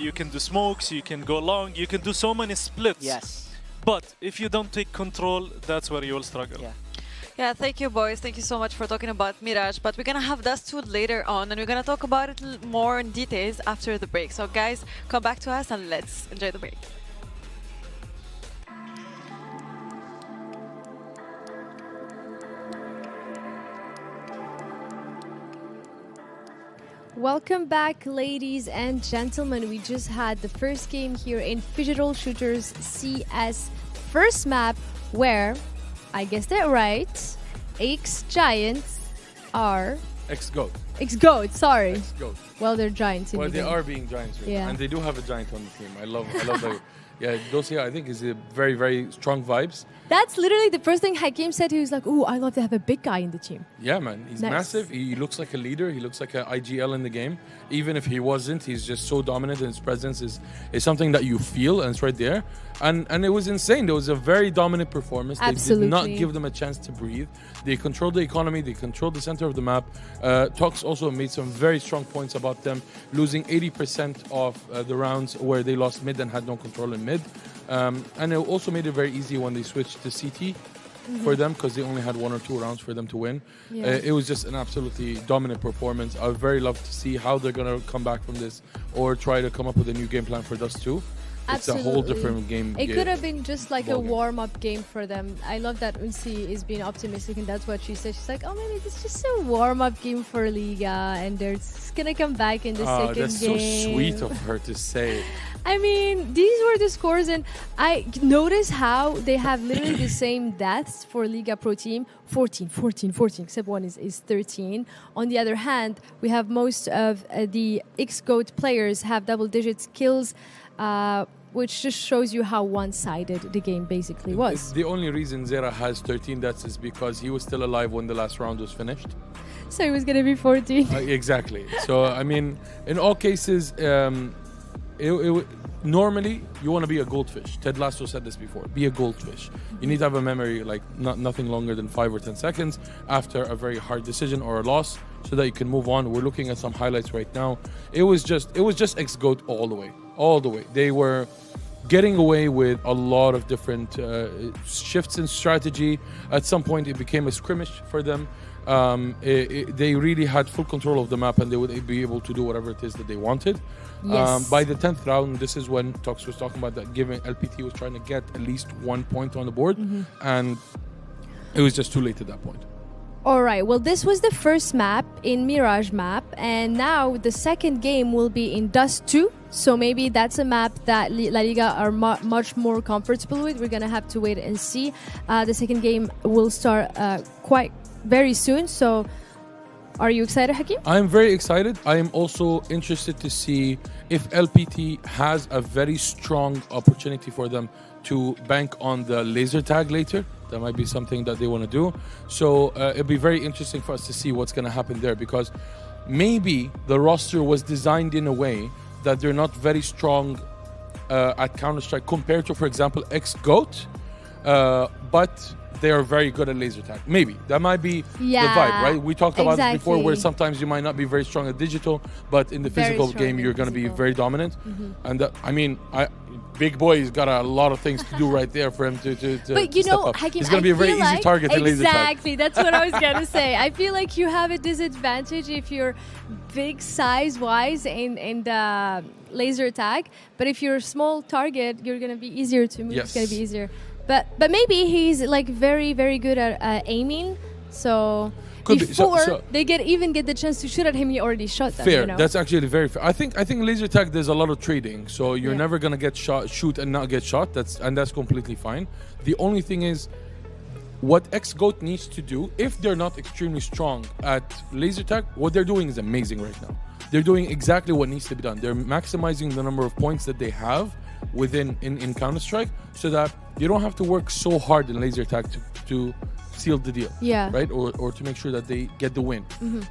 you can do smokes, you can go long, you can do so many splits. Yes. But if you don't take control, that's where you will struggle. Yeah, thank you, boys. Thank you so much for talking about Mirage. But we're going to have Dust 2 later on, and we're going to talk about it more in details after the break. So, guys, come back to us and let's enjoy the break. Welcome back, ladies and gentlemen. We just had the first game here in Phygital Shooters CS first map, where, I guessed it right, X-Giants are... X-Goat. X-Goat, sorry. X-Goat. Well, they're giants in Well, the they game. are being giants, right? Yeah. And they do have a giant on the team. I love that. Yeah, Dosia, I think, is a very, very strong vibes. That's literally the first thing Hakim said. He was like, "Ooh, I love to have a big guy in the team." Yeah, man. He's massive. He looks like a leader. He looks like an IGL in the game. Even if he wasn't, he's just so dominant, and his presence is something that you feel, and it's right there. And it was insane. There was a very dominant performance. Absolutely. They did not give them a chance to breathe. They controlled the economy. They controlled the center of the map. Tox also made some very strong points about them losing 80% of the rounds where they lost mid and had no control in mid. And it also made it very easy when they switched to CT for them, because they only had 1 or 2 rounds for them to win. It was just an absolutely dominant performance. I would very love to see how they're going to come back from this or try to come up with a new game plan for Dust 2. It's a whole different game. It could have been just like a warm-up game for them. I love that Unsi is being optimistic, and that's what she said. She's like, oh, maybe it's just a warm-up game for Liga, and they're just going to come back in the second that's game. So sweet of her to say. I mean, these were the scores, and I notice how they have literally the same deaths for Liga Pro Team, 14, except one is 13. On the other hand, we have most of the X-Goat players have double-digit kills, which just shows you how one-sided the game basically was. The only reason Zera has 13 deaths is because he was still alive when the last round was finished. So it was going to be 14. Exactly. So, I mean, in all cases, normally you want to be a goldfish. Ted Lasso said this before. Be a goldfish. You need to have a memory like nothing longer than 5 or 10 seconds after a very hard decision or a loss, so that you can move on. We're looking at some highlights right now. It was just X-Goat all the way. They were getting away with a lot of different shifts in strategy. At some point, it became a skirmish for them. They really had full control of the map, and they would be able to do whatever it is that they wanted. Yes. By the 10th round, this is when Tox was talking about that, given LPT was trying to get at least 1 point on the board, and it was just too late at that point. All right, well, this was the first map in Mirage map, and now the second game will be in Dust 2. So maybe that's a map that La Liga are much more comfortable with. We're going to have to wait and see. The second game will start quite very soon. So are you excited, Hakim? I'm very excited. I am also interested to see if LPT has a very strong opportunity for them to bank on the laser tag later. That might be something that they want to do. So it'll be very interesting for us to see what's going to happen there, because maybe the roster was designed in a way that they're not very strong at Counter-Strike compared to, for example, X-Goat. But they are very good at laser tag. Maybe that might be Yeah, the vibe, right? We talked about this before, where exactly. sometimes you might not be very strong at digital, but in the Very physical strong game, in you're going to be physical. very dominant. And I mean, Big Boy's got a lot of things to do right there for him to But you step know, up. Hakim, He's going to be a very feel easy like, target in laser tag. Exactly, that's what I was gonna say. I feel like you have a disadvantage if you're big size-wise in the laser tag, but if you're a small target, you're gonna be easier to move. It's gonna be Yes. easier. But maybe he's like very good at aiming. So Could be. before So- they even get the chance to shoot at him, he already shot them. Fair. You know? That's actually very fair. I think laser tag, there's a lot of trading, so you're Yeah. never gonna get shoot and not get shot. That's completely fine. The only thing is, what XGOAT needs to do, if they're not extremely strong at laser tag, what they're doing is amazing right now. They're doing exactly what needs to be done. They're maximizing the number of points that they have within in Counter-Strike, so that you don't have to work so hard in laser tag to seal the deal. Yeah. Right. Or to make sure that they get the win.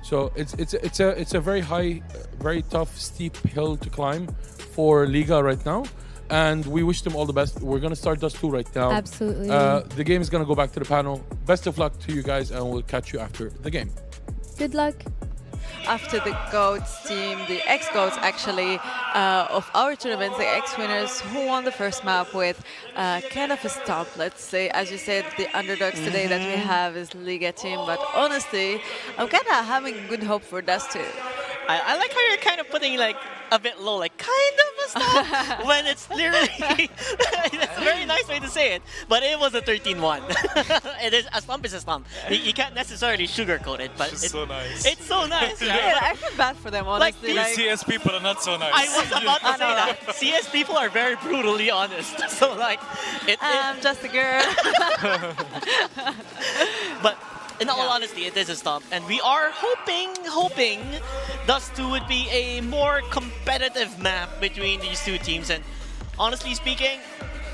So it's a very high, very tough, steep hill to climb for Liga right now. And we wish them all the best. We're going to start Dust 2 right now. Absolutely. The game is going to go back to the panel. Best of luck to you guys, and we'll catch you after the game. Good luck. After the GOATs team, the ex-GOATs actually, of our tournaments, the ex-winners who won the first map with kind of a stomp, let's say. As you said, the underdogs today that we have is Liga team, but honestly, I'm kind of having good hope for Dust 2. I like how you're kind of putting like a bit low, like kind of a stop, when it's literally, that's a very nice way to say it, but it was a 13-1. It is, a slump is a slump. You can't necessarily sugarcoat it, but It's so nice. It's so nice. Yeah, Right? I feel bad for them, honestly. Like, These CS people are not so nice. I was about to I say know, that. CS people are very brutally honest. So like, I'm just a girl. but in all honesty, it is a stomp, and we are hoping Dust 2 would be a more competitive map between these two teams. And honestly speaking,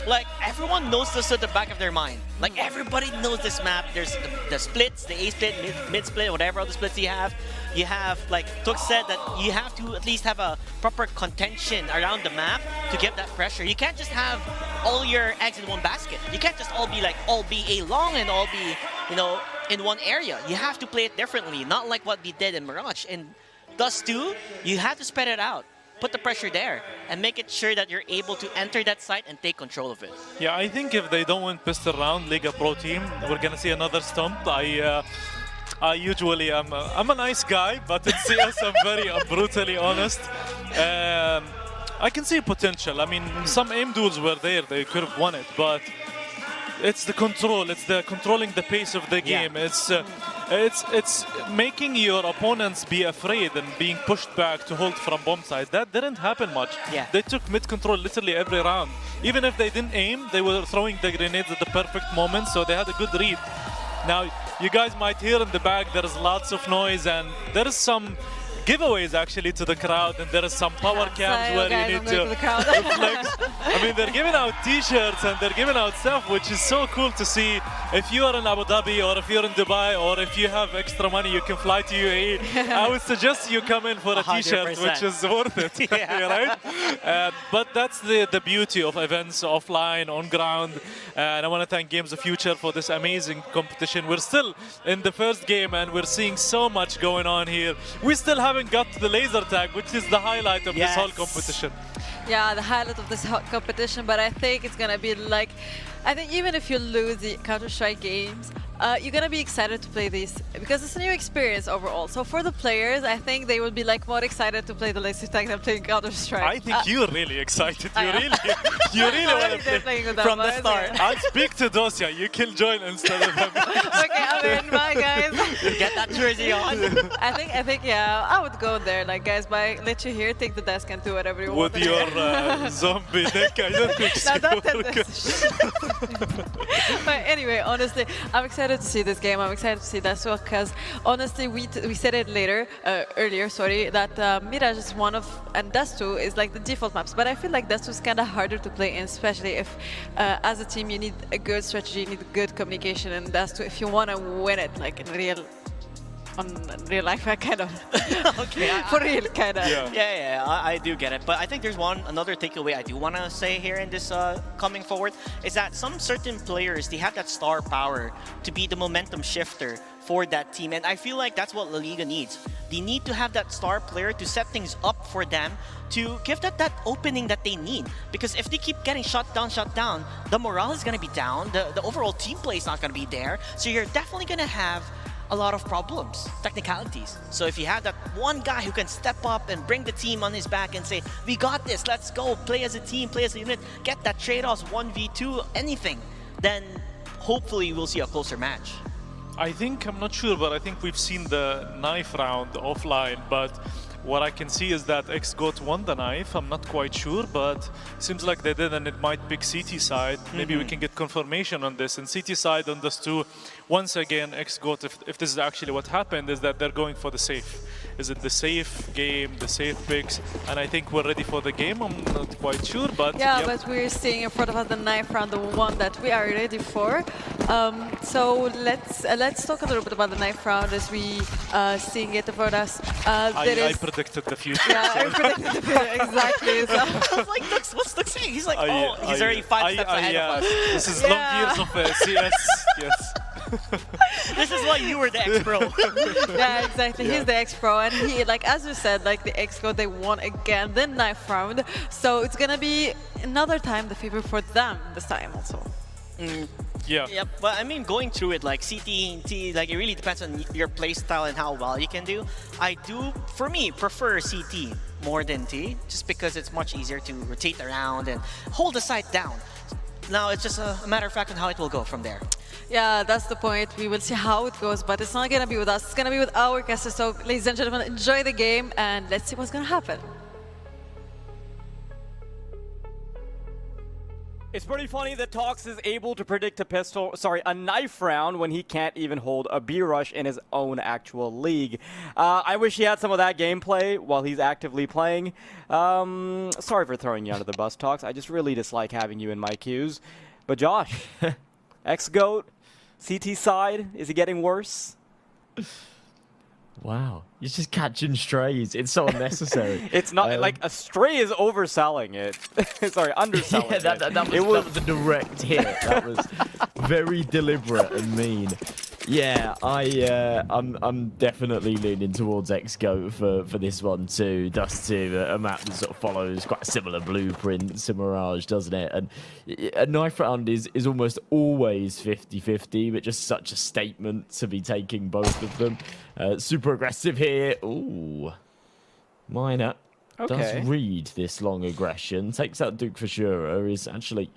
like, everyone knows this at the back of their mind. Like, everybody knows this map. There's the splits, the A split, mid split, whatever other splits you have. You have, like Tuk said, that you have to at least have a proper contention around the map to get that pressure. You can't just have all your eggs in one basket. You can't just all be A long and all be, in one area. You have to play it differently, not like what we did in Mirage. In Dust 2, you have to spread it out. Put the pressure there and make it sure that you're able to enter that site and take control of it. Yeah, I think if they don't win pistol round, Liga Pro team, we're gonna see another stomp. I usually I'm a nice guy, but in CS I'm very brutally honest. I can see potential. I mean, some aim duels were there; they could have won it, but it's the control. It's the controlling the pace of the game. It's making your opponents be afraid and being pushed back to hold from bomb sides. That didn't happen much. Yeah. They took mid control literally every round. Even if they didn't aim, they were throwing the grenades at the perfect moment, so they had a good read. Now, you guys might hear in the back there is lots of noise, and there is some giveaways actually to the crowd, and there is some power cams where you need to flex. I mean, they're giving out t-shirts and they're giving out stuff, which is so cool to see. If you are in Abu Dhabi or if you're in Dubai or if you have extra money, you can fly to UAE. I would suggest you come in for a t-shirt, 100%. which is worth it, right? But that's the beauty of events offline, on ground. And I want to thank Games of Future for this amazing competition. We're still in the first game and we're seeing so much going on here. We still haven't got to the laser tag, which is the highlight of this whole competition. Yeah, the highlight of this competition, but I think it's gonna be like, I think even if you lose the Counter-Strike games, you're gonna be excited to play these because it's a new experience overall. So for the players, I think they will be like more excited to play the laser tag than playing Counter-Strike. I think you're really excited. You really want to play from the start. I'll speak to Dosia. You can join instead of him. Okay, I'm in. Bye, guys. Get that jersey on. I think, yeah, I would go there. Like, guys, bye. Let you here, take the desk and do whatever you want. With your zombie deck, I don't think so. No, don't tell this. But anyway, honestly, I'm excited to see this game. I'm excited to see that as well because honestly, we said it earlier, that Mirage is one of, and Dust 2 is like the default maps. But I feel like Dust 2 is kind of harder to play in, especially if as a team you need a good strategy, you need good communication in Dust 2 if you want to win it like in real on real life, I kind of. Okay. For real, kind of. Yeah, I do get it. But I think there's another takeaway I do want to say here in this coming forward is that some certain players, they have that star power to be the momentum shifter for that team. And I feel like that's what La Liga needs. They need to have that star player to set things up for them, to give that opening that they need. Because if they keep getting shut down, the morale is going to be down, the overall team play is not going to be there. So you're definitely going to have a lot of problems, technicalities. So if you have that one guy who can step up and bring the team on his back and say, we got this, let's go, play as a team, play as a unit, get that trade-offs, 1v2, anything, then hopefully we'll see a closer match. I'm not sure, but I think we've seen the knife round offline, but what I can see is that XGOAT won the knife. I'm not quite sure, but seems like they did, and it might pick CT side. Maybe we can get confirmation on this. And CT side on this too, once again, XGOAT, if this is actually what happened, is that they're going for the safe. Is it the safe game, the safe picks? And I think we're ready for the game. I'm not quite sure, but yeah, but we're seeing in front of us the knife round, the one that we are ready for. So let's talk a little bit about the knife round as we seeing it in front of us. I predicted the future. Yeah, I predicted the future, exactly. So. I was like, what's Dux saying? He's like, he's already 5 steps ahead of us. This is long years of CS, yes. This is why you were the ex-pro. Yeah, exactly. Yeah. He's the ex-pro, and he, like as you said, like the ex-GOAT, they won again the knife round. So it's gonna be another time the favor for them this time also. Yeah. Yep. But I mean, going through it, like CT and T, like it really depends on your play style and how well you can do. I do, for me, prefer CT more than T, just because it's much easier to rotate around and hold the site down. Now it's just a matter of fact on how it will go from there. Yeah, that's the point. We will see how it goes, but it's not going to be with us. It's going to be with our guests. So, ladies and gentlemen, enjoy the game, and let's see what's going to happen. It's pretty funny that Tox is able to predict a knife round when he can't even hold a B-rush in his own actual league. I wish he had some of that gameplay while he's actively playing. Sorry for throwing you under the bus, Tox. I just really dislike having you in my queues. But Josh, XGOAT, CT side, is he getting worse? Wow, you're just catching strays. It's so unnecessary. It's not like a stray is overselling it. Sorry, underselling it. That was a direct hit. That was very deliberate and mean. Yeah, I'm definitely leaning towards XGOAT for this one too. Dust 2, a map that sort of follows quite a similar blueprint to Mirage, doesn't it? And a knife round is almost always 50-50, but just such a statement to be taking both of them. Super aggressive here. Ooh, Minor does read this long aggression. Takes out Duke for sure. Is actually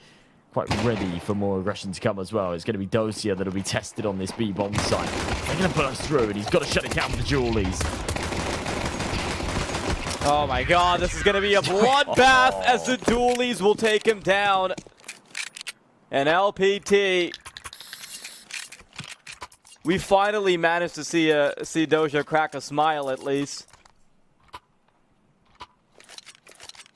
quite ready for more aggression to come as well. It's going to be Dosia that'll be tested on this B-bomb site. They're going to burst through, and he's got to shut it down with the Julies. Oh my god, this is going to be a bloodbath as the Dualies will take him down. And LPT, we finally managed to see Dosia crack a smile at least.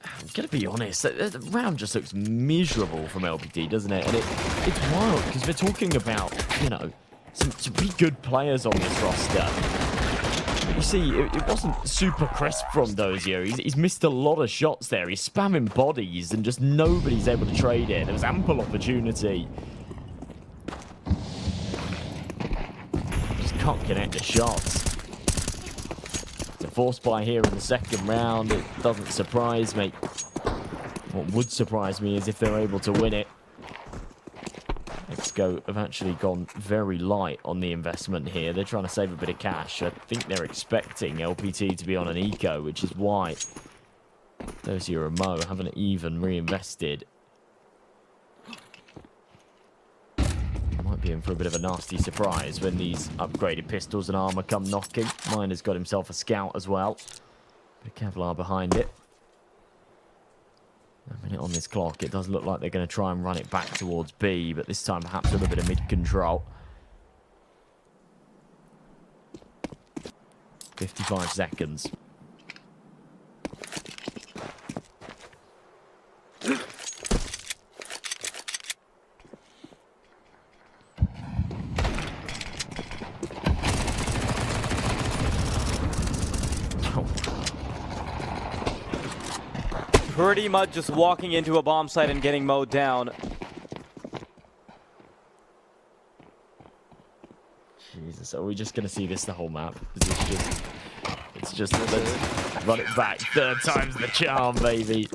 I'm going to be honest, the round just looks miserable from LPT, doesn't it? And it's wild, because we're talking about, you know, some pretty good players on this roster. You see, it wasn't super crisp from Dosia. He's missed a lot of shots there. He's spamming bodies, and just nobody's able to trade it. There was ample opportunity. Just can't connect the shots. Force buy here in the second round. It doesn't surprise me. What would surprise me is if they're able to win it. XGOAT have actually gone very light on the investment here. They're trying to save a bit of cash. I think they're expecting LPT to be on an eco, which is why Dosia and Mo haven't even reinvested. Might be in for a bit of a nasty surprise when these upgraded pistols and armor come knocking. Miner's got himself a scout as well. Bit of Kevlar behind it. A minute on this clock. It does look like they're going to try and run it back towards B, but this time perhaps with a bit of mid-control. 55 seconds. pretty much just walking into a bomb site and getting mowed down. Jesus, are we just going to see this the whole map? It's just let's run it back. 3rd time's the charm, baby.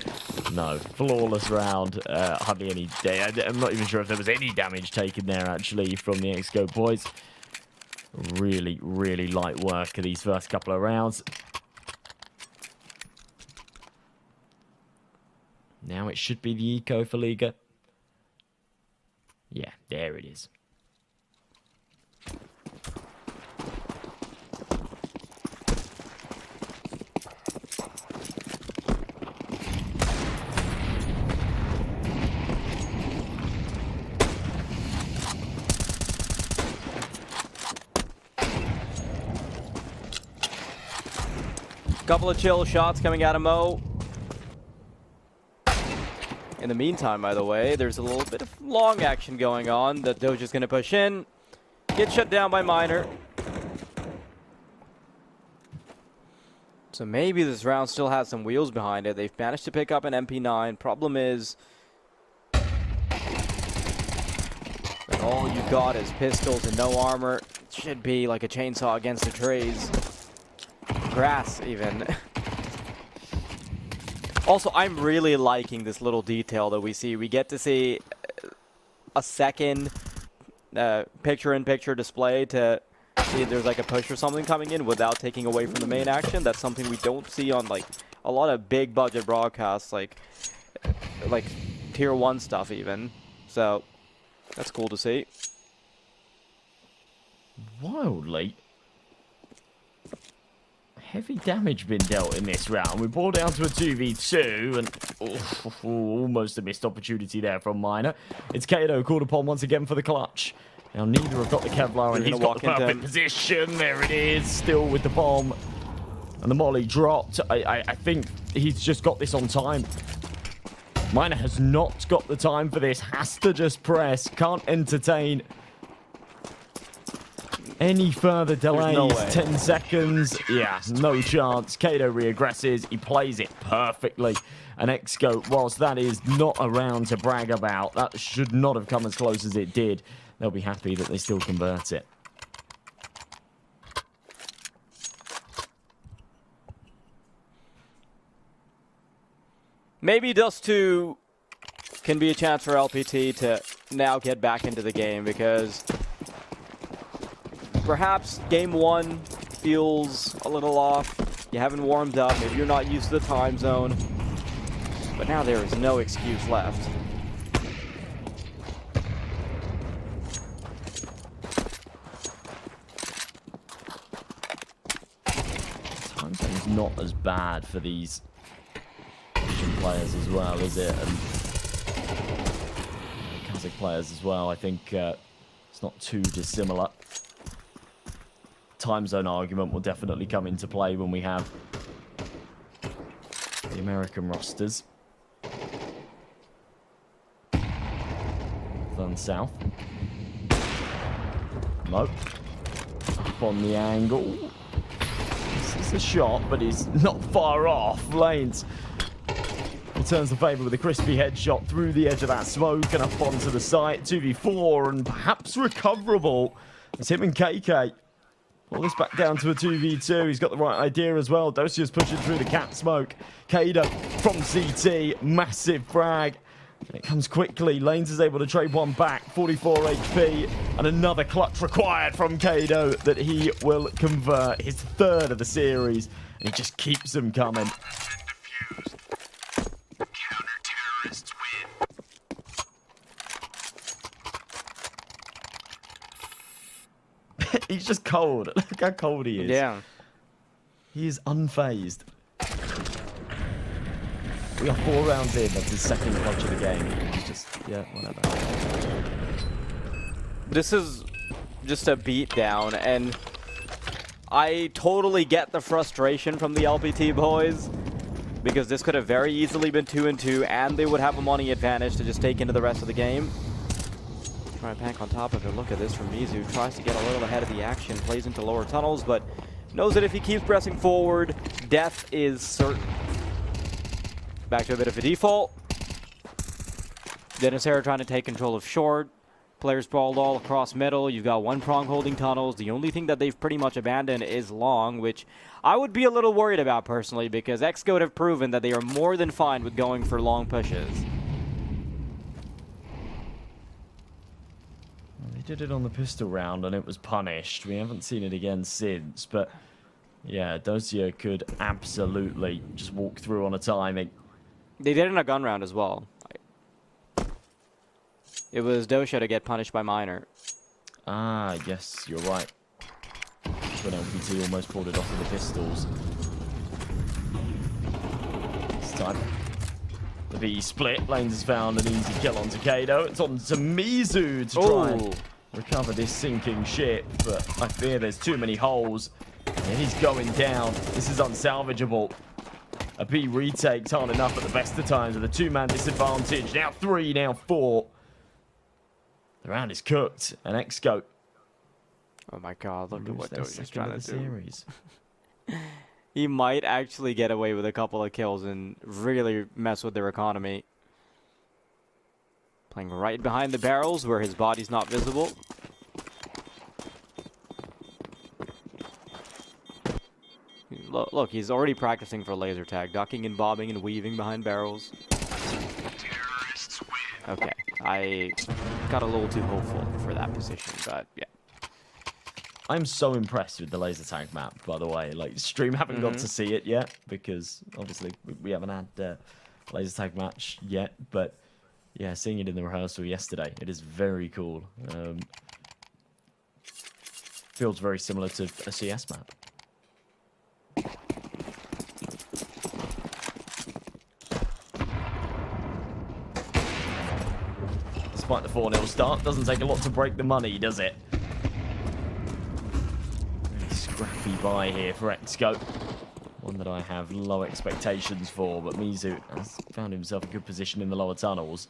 No, flawless round. Hardly any I'm not even sure if there was any damage taken there, actually, from the Xscope boys. Really, really light work of these first couple of rounds. Now it should be the eco for Liga. Yeah, there it is. Couple of chill shots coming out of Mo. In the meantime, by the way, there's a little bit of long action going on that Doja's going to push in. Get shut down by Miner. So maybe this round still has some wheels behind it. They've managed to pick up an MP9. Problem is that all you got is pistols and no armor. It should be like a chainsaw against the trays. Grass, even. Also, I'm really liking this little detail that we see. We get to see a second picture-in-picture display to see if there's like a push or something coming in without taking away from the main action. That's something we don't see on like a lot of big-budget broadcasts, like Tier 1 stuff even. So that's cool to see. Wildly heavy damage been dealt in this round. We brought down to a 2v2 and almost a missed opportunity there from Miner. It's Kato called upon once again for the clutch. Now neither have got the Kevlar and he's got the perfect position. There it is, still with the bomb. And the molly dropped. I think he's just got this on time. Miner has not got the time for this. Has to just press. Can't entertain any further delays. No way. 10 seconds. Yeah, no chance. Kato reaggresses. He plays it perfectly. And Xscope, whilst that is not a round to brag about, that should not have come as close as it did. They'll be happy that they still convert it. Maybe Dust 2 can be a chance for LPT to now get back into the game, because perhaps game 1 feels a little off. You haven't warmed up. Maybe you're not used to the time zone. But now there is no excuse left. Time zone's not as bad for these Russian players as well, is it? And Kazakh players as well. I think it's not too dissimilar. Time zone argument will definitely come into play when we have the American rosters. Done south. Nope. Up on the angle. This is a shot, but he's not far off. Lanes returns the favour with a crispy headshot through the edge of that smoke and up onto the site. 2v4 and perhaps recoverable. It's him and KK. Pull this back down to a 2v2. He's got the right idea as well. Dosia's pushing through the cat smoke. Kado from CT. Massive frag. And it comes quickly. Lanes is able to trade one back. 44 HP. And another clutch required from Kado that he will convert. His 3rd of the series. And he just keeps them coming. He's just cold. Look how cold he is. Yeah. He is unfazed. We are 4 rounds in of the second clutch of the game. He's just, yeah, whatever. This is just a beatdown, and I totally get the frustration from the LPT boys, because this could have very easily been 2-2, and they would have a money advantage to just take into the rest of the game. Try and pack on top of it. Look at this from Mizu. Tries to get a little ahead of the action. Plays into lower tunnels, but knows that if he keeps pressing forward, death is certain. Back to a bit of a default. Denisera trying to take control of short. Players sprawled all across middle. You've got one prong holding tunnels. The only thing that they've pretty much abandoned is long, which I would be a little worried about personally, because XGOAT have proven that they are more than fine with going for long pushes. Well, they did it on the pistol round and it was punished. We haven't seen it again since, but yeah, Dosia could absolutely just walk through on a timing. They did it in a gun round as well. It was Dosha to get punished by Miner. Ah, yes, you're right. But LPT almost pulled it off with the pistols. This time, the B split. Lanes has found an easy kill on Takado. It's on to Mizu to try and recover this sinking ship, but I fear there's too many holes. And he's going down. This is unsalvageable. A B retakes aren't enough at the best of times with a two-man disadvantage. Now 3, now 4. The round is cooked, and XGOAT. Oh my god, look at what Dosha's trying to do. Series. He might actually get away with a couple of kills and really mess with their economy. Playing right behind the barrels where his body's not visible. Look, he's already practicing for laser tag, ducking and bobbing and weaving behind barrels. Okay, I got a little too hopeful for that position, but yeah. I'm so impressed with the laser tag map, by the way. Like, stream haven't got to see it yet, because obviously we haven't had laser tag match yet, but yeah, seeing it in the rehearsal yesterday, it is very cool. Feels very similar to a CS map. Despite the 4-0 start, doesn't take a lot to break the money, does it? Really scrappy buy here for XGOAT. One that I have low expectations for, but Mizu has found himself a good position in the lower tunnels.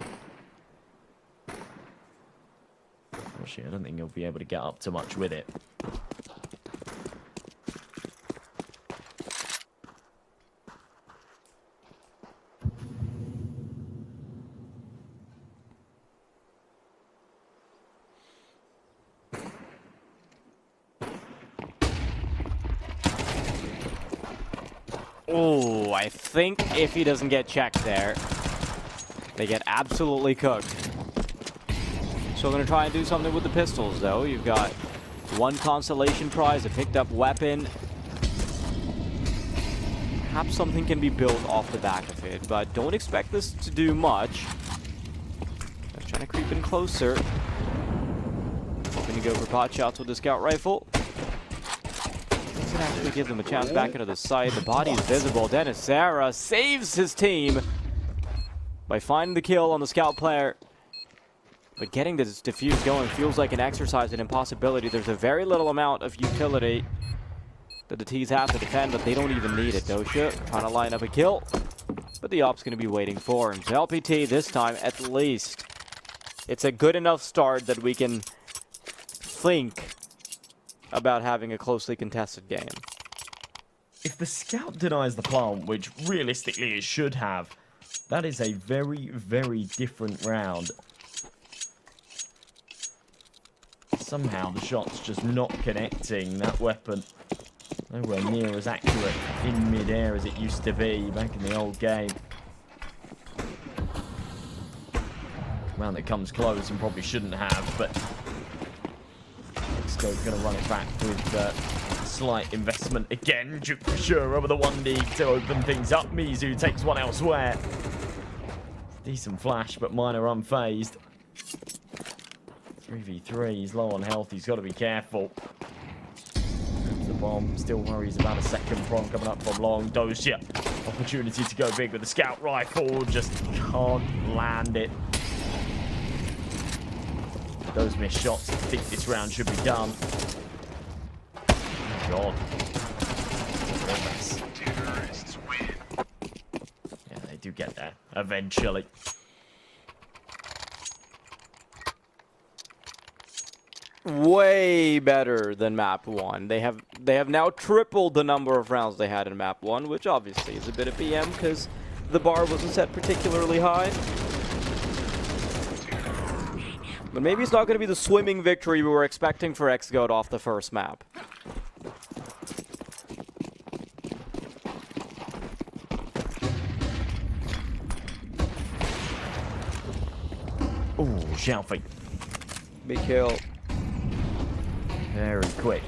Unfortunately, I don't think he'll be able to get up to much with it. Oh, I think if he doesn't get checked there, they get absolutely cooked. So going to try and do something with the pistols, though. You've got one consolation prize, a picked up weapon. Perhaps something can be built off the back of it, but don't expect this to do much. Just trying to creep in closer. Hoping to go for pot shots with the scout rifle. Actually gives him a chance back into the site. The body is visible. Denisera saves his team by finding the kill on the scout player. But getting this defuse going feels like an exercise in impossibility. There's a very little amount of utility that the T's have to defend, but they don't even need it. Dosha trying to line up a kill, but the op's going to be waiting for him. So LPT this time, at least, it's a good enough start that we can think about having a closely contested game. If the scout denies the plant, which realistically it should have, that is a very, very different round. Somehow the shot's just not connecting. That weapon nowhere near as accurate in mid-air as it used to be back in the old game. Round that comes close and probably shouldn't have, but going to run it back with slight investment again. Duke for sure over the 1D to open things up. Mizu takes one elsewhere. Decent flash, but Miner unfazed. 3v3, he's low on health, he's got to be careful. The bomb still worries about a second prong coming up from long. Dosha, opportunity to go big with the scout rifle, just can't land it. Those missed shots, I think this round should be done. Oh God. Yeah, they do get there eventually. Way better than map 1. They have now tripled the number of rounds they had in map 1, which obviously is a bit of BM because the bar wasn't set particularly high. But maybe it's not going to be the swimming victory we were expecting for XGOAT off the first map. Ooh, Xiaofi. Big kill. Very quick.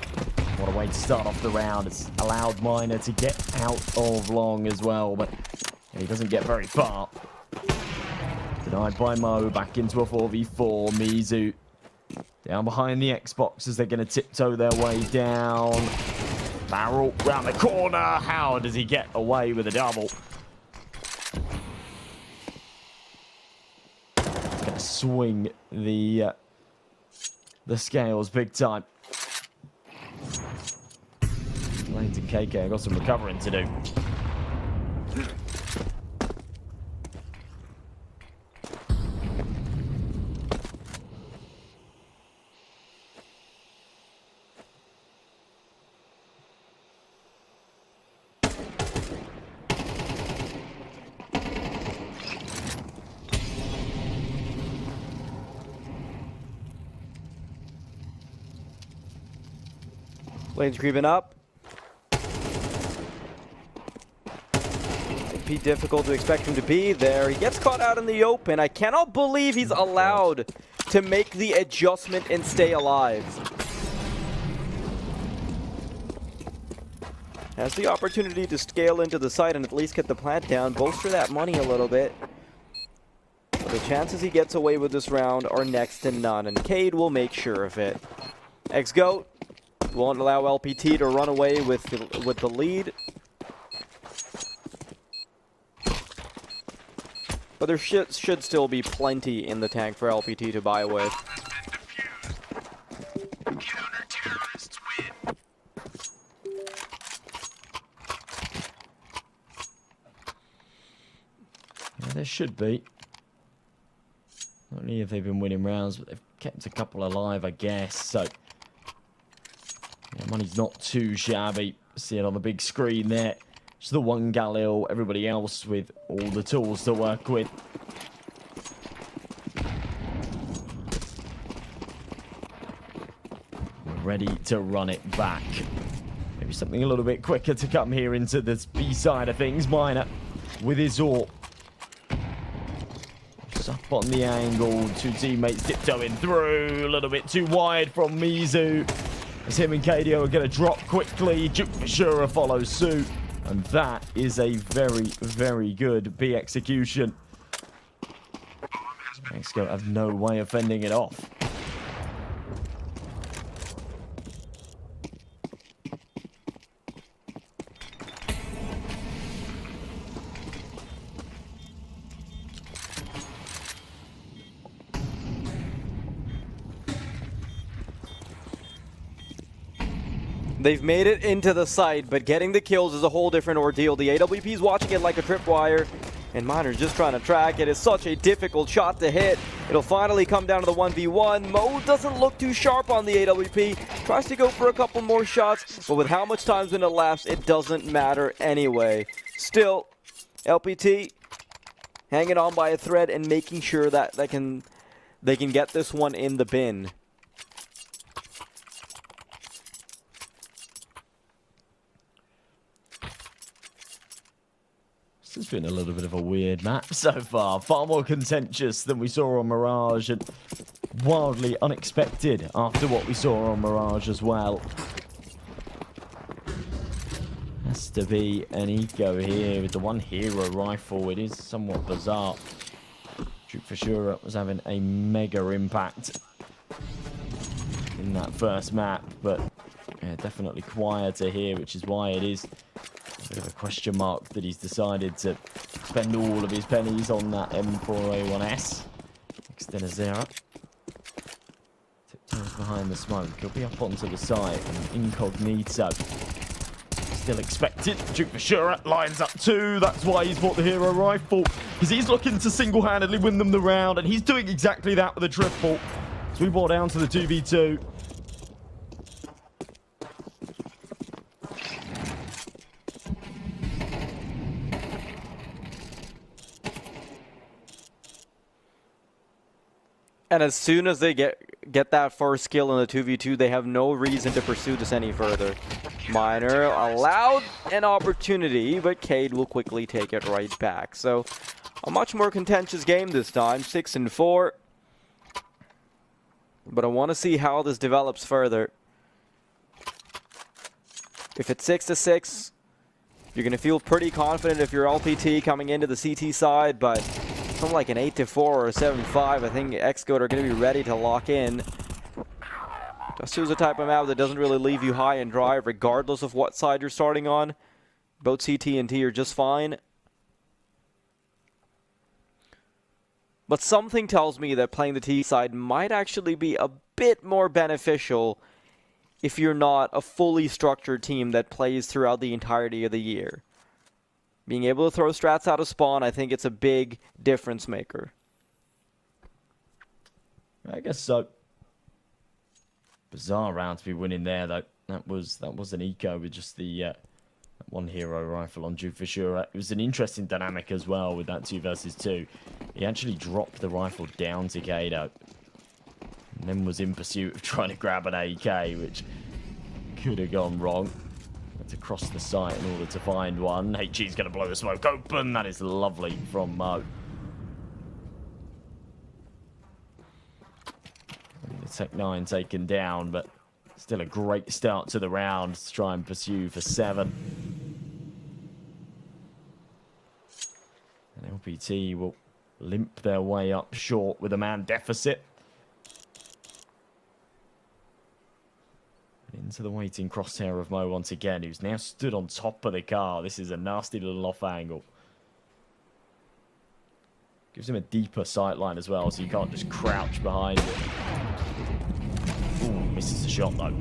What a way to start off the round. It's allowed Miner to get out of long as well, but he doesn't get very far. Denied by Mo, back into a 4v4. Mizu down behind the Xbox as they're going to tiptoe their way down. Barrel round the corner. How does he get away with a double? Going to swing the scales big time. Lanes and KK got some recovering to do. Lane's creeping up. Might be difficult to expect him to be there. He gets caught out in the open. I cannot believe he's allowed to make the adjustment and stay alive. Has the opportunity to scale into the site and at least get the plant down, bolster that money a little bit. But the chances he gets away with this round are next to none, and Cade will make sure of it. XGOAT won't allow LPT to run away with the lead. But there should still be plenty in the tank for LPT to buy with. Yeah, there should be. Not only have they been winning rounds, but they've kept a couple alive, I guess. So yeah, money's not too shabby. See it on the big screen there. Just the one Galil, everybody else with all the tools to work with. We're ready to run it back. Maybe something a little bit quicker to come here into the B side of things. Miner with his AWP. Just up on the angle. Two teammates tiptoeing through. A little bit too wide from Mizu. As him and KDO are going to drop quickly. Duke Mashura follows suit. And that is a very, very good B execution. XGOAT have no way of fending it off. They've made it into the site, but getting the kills is a whole different ordeal. The AWP's watching it like a tripwire, and Miner's just trying to track it. It's such a difficult shot to hit. It'll finally come down to the 1v1. Mo doesn't look too sharp on the AWP. Tries to go for a couple more shots, but with how much time's been elapsed, it doesn't matter anyway. Still, LPT hanging on by a thread and making sure that they can get this one in the bin. This has been a little bit of a weird map so far. Far more contentious than we saw on Mirage, and wildly unexpected after what we saw on Mirage as well. Has to be an eco here with the one hero rifle. It is somewhat bizarre. Duke for sure was having a mega impact in that first map, but yeah, definitely quieter here, which is why it is a bit of a question mark that he's decided to spend all of his pennies on that M4A1S. Extend a zero. Tiptoes behind the smoke. He'll be up onto the side and incognito. Still expected. Duke for sure lines up two. That's why he's bought the hero rifle, because he's looking to single-handedly win them the round, and he's doing exactly that with a triple. So we brought down to the 2v2. And as soon as they get that first kill in the 2v2, they have no reason to pursue this any further. Miner allowed an opportunity, but Cade will quickly take it right back. So a much more contentious game this time, 6-4. But I want to see how this develops further. If it's 6-6, you're going to feel pretty confident if you're LPT coming into the CT side, but something like an 8-4 or a 7-5, I think XGOAT are going to be ready to lock in. Just choose a type of map that doesn't really leave you high and dry, regardless of what side you're starting on. Both CT and T are just fine. But something tells me that playing the T side might actually be a bit more beneficial if you're not a fully structured team that plays throughout the entirety of the year. Being able to throw strats out of spawn, I think it's a big difference maker. I guess so. Bizarre round to be winning there, though. That was an eco with just the one hero rifle on Jude for sure. It was an interesting dynamic as well with that 2 versus 2. He actually dropped the rifle down to Kado. And then was in pursuit of trying to grab an AK, which could have gone wrong. Had to cross the site in order to find one. HG's going to blow the smoke open. That is lovely from Mo. The Tech 9 taken down, but still a great start to the round to try and pursue for 7. And LPT will limp their way up short with a man deficit. Into the waiting crosshair of Mo once again, who's now stood on top of the car. This is a nasty little off angle. Gives him a deeper sight line as well, so you can't just crouch behind it. Ooh, misses the shot though.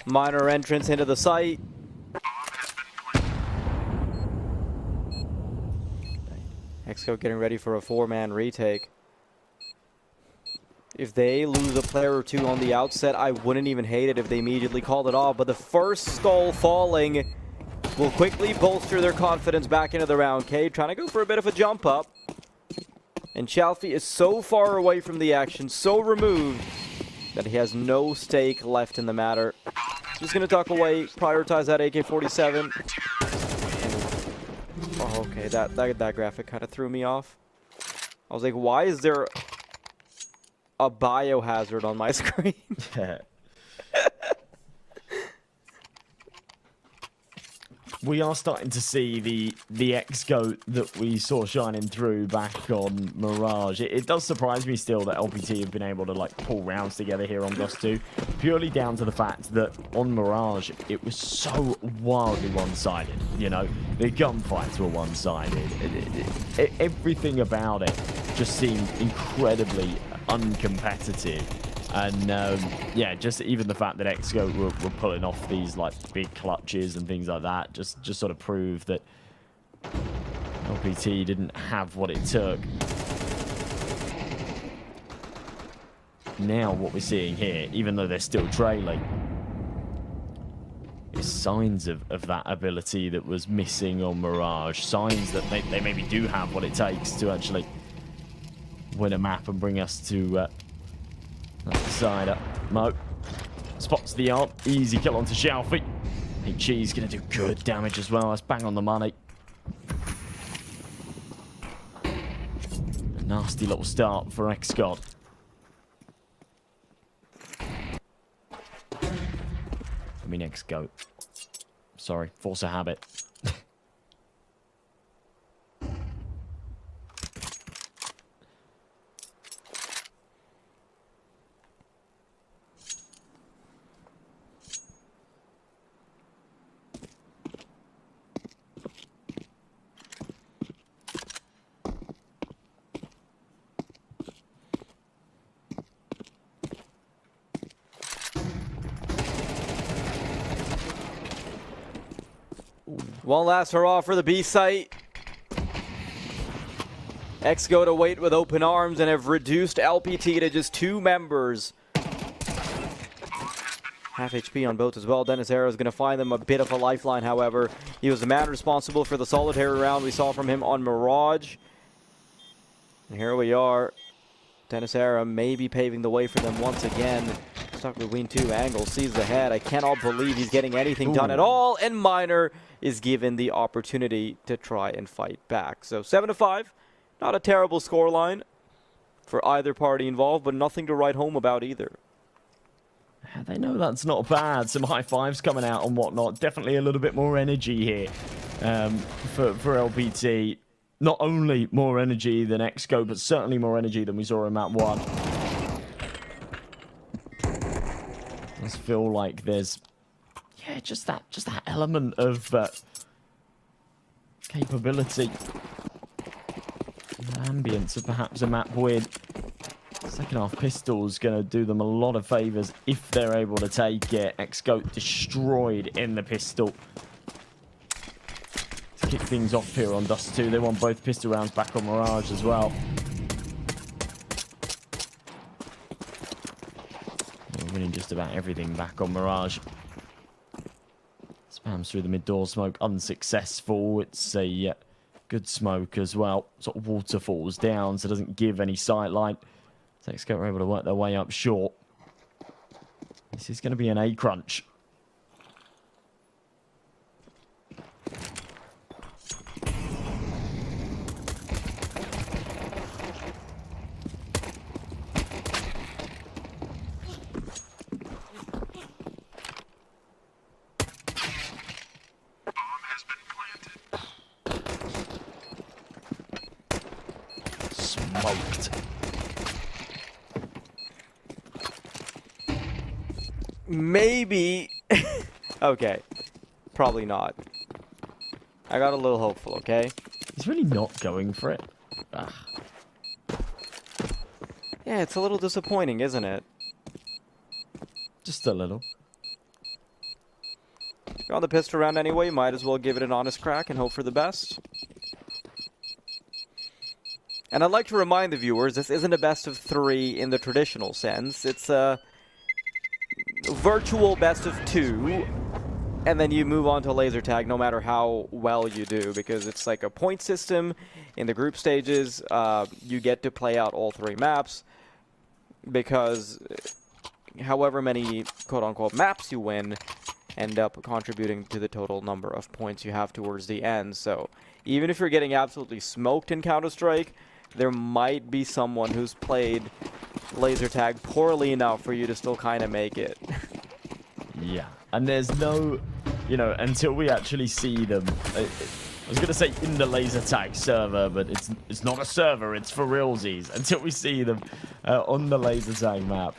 Minor entrance into the site. XGOAT getting ready for a 4-man retake. If they lose a player or two on the outset, I wouldn't even hate it if they immediately called it off. But the first skull falling will quickly bolster their confidence back into the round. Cade trying to go for a bit of a jump up. And Chalfie is so far away from the action, so removed, that he has no stake left in the matter. Just going to duck away, prioritize that AK-47. Oh, okay, that graphic kind of threw me off. I was like, why is there a biohazard on my screen? We are starting to see the XGOAT that we saw shining through back on Mirage. It does surprise me still that LPT have been able to like pull rounds together here on Dust 2, purely down to the fact that on Mirage it was so wildly one-sided. You know, the gunfights were one-sided. Everything about it just seemed incredibly uncompetitive. And yeah, just even the fact that XGOAT were pulling off these like big clutches and things like that just sort of proved that LPT didn't have what it took. Now what we're seeing here, even though they're still trailing, is signs of that ability that was missing on Mirage. Signs that they maybe do have what it takes to actually win a map and bring us to that side up. Mo spots the arm. Easy kill onto Chalfie. HG's going to do good damage as well. That's bang on the money. A nasty little start for XGOAT. I mean XGOAT. Sorry, force a habit. One last hurrah for the B site. XGOAT await with open arms and have reduced LPT to just 2 members. half HP on both as well. Dennis Era is going to find them a bit of a lifeline, however. He was the man responsible for the solitary round we saw from him on Mirage. And here we are. Dennis Era maybe paving the way for them once again. Stuck between two angles, sees the head. I cannot believe he's getting anything done at all. And Miner is given the opportunity to try and fight back. So 7-5, not a terrible scoreline for either party involved, but nothing to write home about either. They know that's not bad. Some high fives coming out and whatnot. Definitely a little bit more energy here for LPT. Not only more energy than Exco, but certainly more energy than we saw in map 1. Does feel like there's, yeah, just that element of capability, ambience of perhaps a map win. Second half pistol's going to do them a lot of favours if they're able to take it. Exco destroyed in the pistol. To kick things off here on Dust 2, they want both pistol rounds back on Mirage as well. They're winning just about everything back on Mirage. Spams through the mid-door smoke, unsuccessful. It's a good smoke as well. Sort of waterfalls down, so it doesn't give any sight line. Exco are able to work their way up short. This is going to be an A crunch. Smoked. Maybe. Okay. Probably not. I got a little hopeful, okay? He's really not going for it. Ugh. Yeah, it's a little disappointing, isn't it? Just a little. You're on the pistol round anyway, might as well give it an honest crack and hope for the best. And I'd like to remind the viewers, this isn't a best of 3 in the traditional sense. It's a virtual best of 2, and then you move on to laser tag no matter how well you do, because it's like a point system. In the group stages, you get to play out all 3 maps, because however many quote-unquote maps you win end up contributing to the total number of points you have towards the end. So even if you're getting absolutely smoked in Counter-Strike, there might be someone who's played laser tag poorly enough for you to still kind of make it. Yeah, and there's no, you know, until we actually see them. I was going to say in the laser tag server, but it's not a server, it's for realsies. Until we see them on the laser tag map,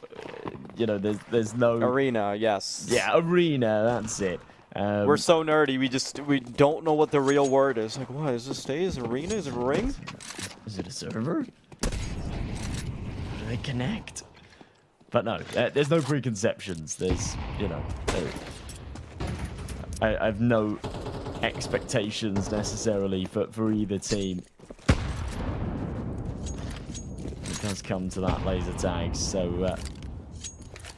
you know, there's no... Arena, yes. Yeah, arena, that's it. We're so nerdy, we don't know what the real word is. Like, what, is this stage? Is it arena? Is it a ring? Is it a server? Do they connect? But no, there's no preconceptions. There's, you know, I have no expectations necessarily for either team. It does come to that laser tag, so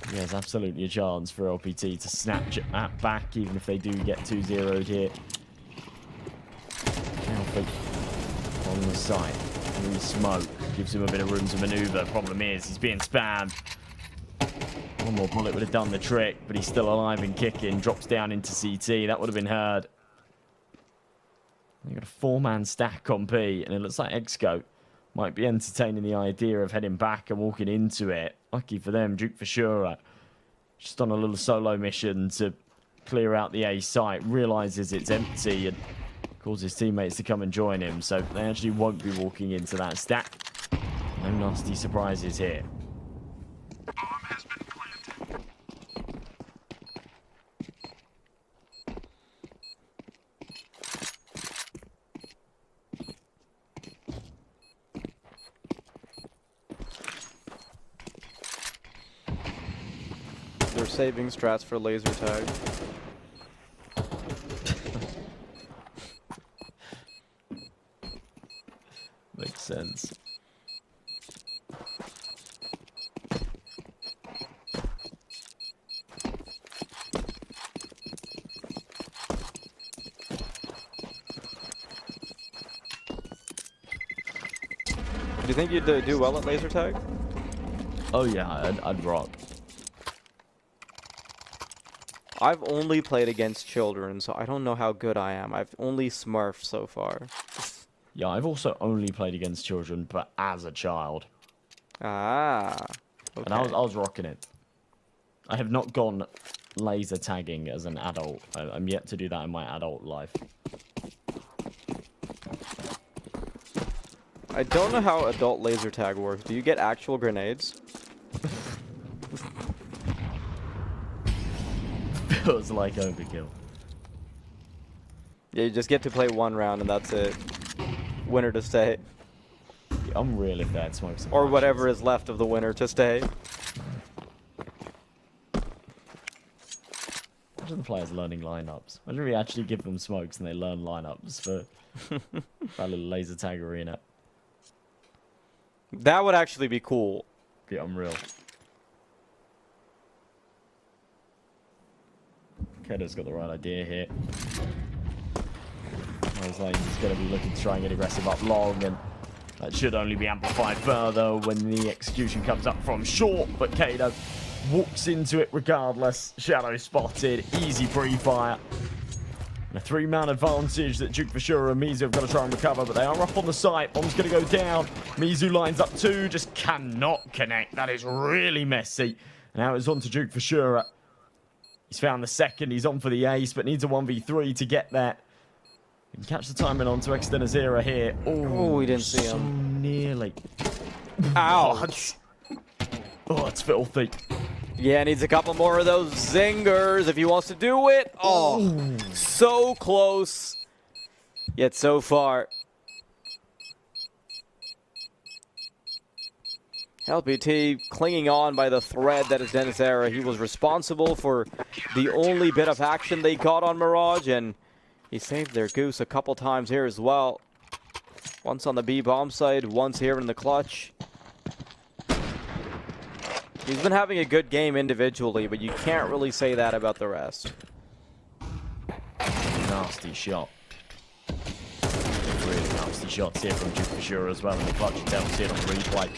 there's absolutely a chance for LPT to snatch it back, even if they do get 2-0'd here. Alfred on the side. Smoke gives him a bit of room to maneuver. Problem is, he's being spammed. One more bullet would have done the trick, but he's still alive and kicking. Drops down into CT. That would have been heard. You've got a 4-man stack on P, and it looks like Exco might be entertaining the idea of heading back and walking into it. Lucky for them, Duke for sure. Just on a little solo mission to clear out the A site. Realizes it's empty and calls his teammates to come and join him. So they actually won't be walking into that stack. No nasty surprises here. They're saving strats for laser tag. Makes sense. you think you'd do well at laser tag? Oh yeah, I'd rock. I've only played against children, so I don't know how good I am. I've only smurfed so far. Yeah, I've also only played against children, but as a child. Ah. Okay. And I was rocking it. I have not gone laser tagging as an adult. I'm yet to do that in my adult life. I don't know how adult laser tag works. Do you get actual grenades? Feels like overkill. Yeah, you just get to play one round and that's it. Winner to stay. Yeah, I'm really bad smoke some Or matches. whatever is left of the winner to stay. Imagine the players learning lineups. Imagine we actually give them smokes and they learn lineups for that little laser tag arena. That would actually be cool. Be unreal. Keda's got the right idea here. I was like, he's going to be looking to try and get aggressive up long, and that should only be amplified further when the execution comes up from short, but Keda walks into it regardless. Shadow spotted, easy pre-fire. And a 3-man advantage that Duke Vashura and Mizu have got to try and recover, but they are up on the site. Bomb's going to go down. Mizu lines up 2, just cannot connect. That is really messy. And now it's on to Duke Vashura. He's found the second. He's on for the ace, but needs a 1v3 to get there. He can catch the timing on to Externazera here. Oh, we didn't see so him. Nearly. Ouch. Oh, it's filthy. Yeah, needs a couple more of those zingers if he wants to do it. Oh, so close, yet so far. LPT clinging on by the thread that is Dennisera. He was responsible for the only bit of action they got on Mirage, and he saved their goose a couple times here as well. Once on the B bomb side, once here in the clutch. He's been having a good game individually, but you can't really say that about the rest. Nasty shot. Really nasty shots here from Duke Vashura as well in the clutch. You don't see it on replay.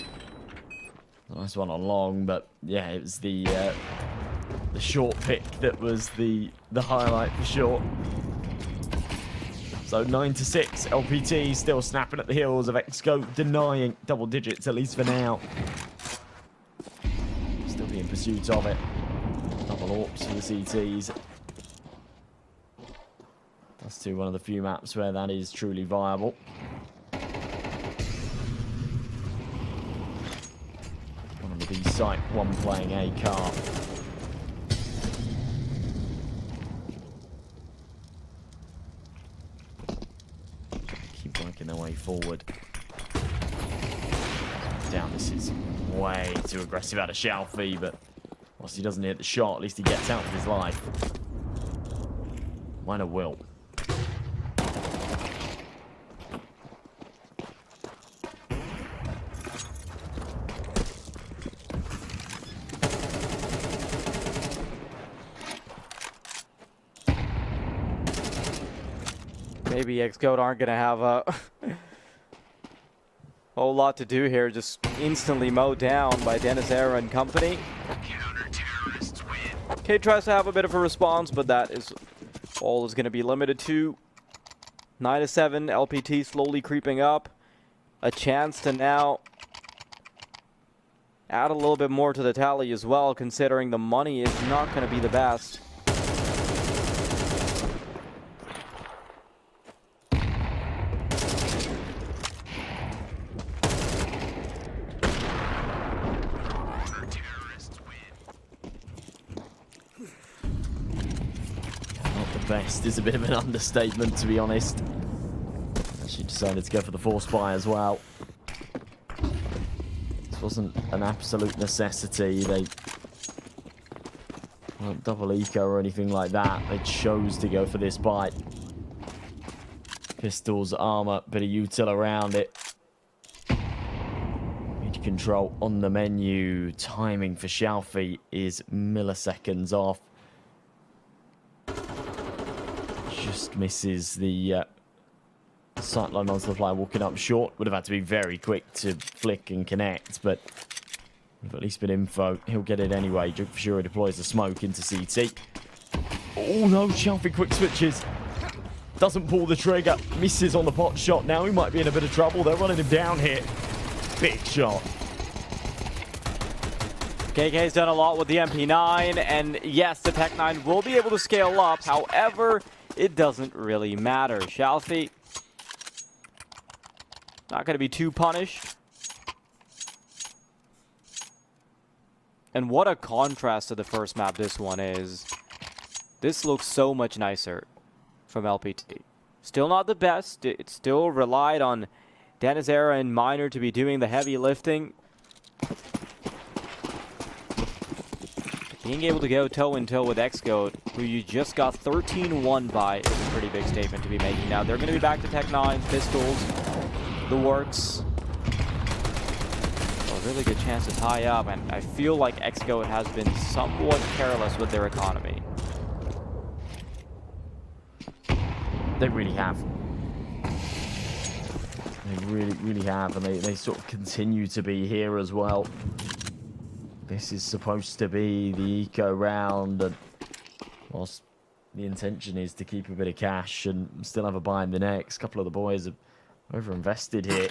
Nice one on long, but yeah, it was the short pick that was the highlight for sure. So 9-6, LPT still snapping at the heels of Exco, denying double digits at least for now. Still be in pursuit of it. Double AWPs for the CTs. That's to one of the few maps where that is truly viable. One on the B site, one playing A car. Keep working their way forward. Down, this is way too aggressive out of Xiaofi, but whilst he doesn't hit the shot, at least he gets out with his life. Minor will. Maybe Xcode aren't going to have a whole lot to do here. Just instantly mowed down by Dennisera and company. Cade tries to have a bit of a response, but that is all is going to be limited to. 9-7, LPT slowly creeping up. A chance to now add a little bit more to the tally as well, considering the money is not going to be the best. Best is a bit of an understatement, to be honest. She decided to go for the force buy as well. This wasn't an absolute necessity. They weren't double eco or anything like that. They chose to go for this buy. Pistols, armor, bit of util around it. Mid control on the menu. Timing for Xiaofi is milliseconds off. Just misses the Sightline onto the fly, walking up short. Would have had to be very quick to flick and connect, but we've at least been info. He'll get it anyway. Duke for sure deploys the smoke into CT. Oh no, Shelfie quick switches. Doesn't pull the trigger. Misses on the pot shot. Now he might be in a bit of trouble. They're running him down here. Big shot. KK's done a lot with the MP9, and yes, the Tech 9 will be able to scale up. However, it doesn't really matter. Shelfie not going to be too punished. And what a contrast to the first map this one is. This looks so much nicer from LPT. Still not the best. It still relied on Dennis Era and Miner to be doing the heavy lifting. Being able to go toe-in-toe with XGOAT, who you just got 13-1 by, is a pretty big statement to be making. Now, they're going to be back to Tech 9, pistols, the works. A really good chance to tie up, and I feel like XGOAT has been somewhat careless with their economy. They really have. They really have, and they sort of continue to be here as well. This is supposed to be the eco round, and whilst the intention is to keep a bit of cash and still have a buy in the next, a couple of the boys have over-invested here.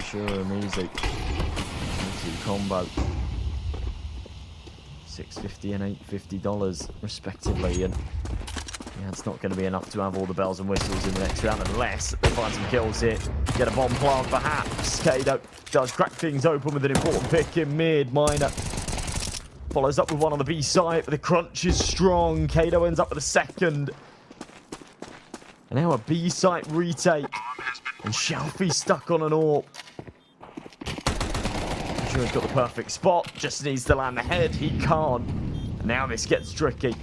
Sure, easy combo. $650 and $850 respectively, and yeah, it's not going to be enough to have all the bells and whistles in the next round unless they find some kills here. Get a bomb plant perhaps. Kado does crack things open with an important pick in mid. Miner follows up with one on the B side, but the crunch is strong. Kado ends up with a second. And now a B site retake. And Shelfie stuck on an AWP. Sure he's got the perfect spot. Just needs to land the head. He can't. And now this gets tricky.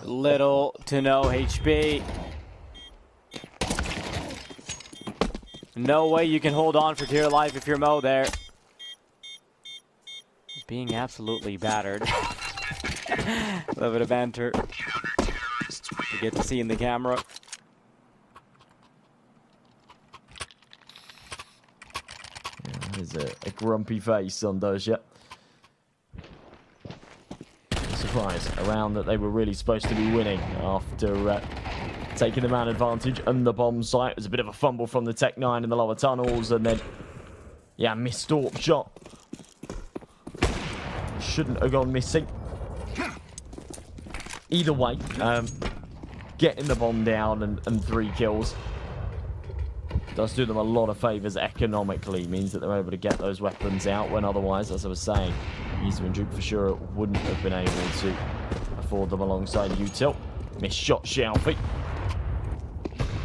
Little to no HP. No way you can hold on for dear life if you're Mo there. Being absolutely battered. A little bit of banter you get to see in the camera. Yeah, there's a grumpy face on Doja. Surprise, a round that they were really supposed to be winning after taking the man advantage and the bomb site. It was a bit of a fumble from the Tech 9 in the lower tunnels, and then, yeah, missed AWP shot. Shouldn't have gone missing. Either way, getting the bomb down and 3 kills does do them a lot of favours economically. Means that they're able to get those weapons out when otherwise, as I was saying, Yuzu and Duke for sure wouldn't have been able to afford them alongside Util. Missed shot Shelfie.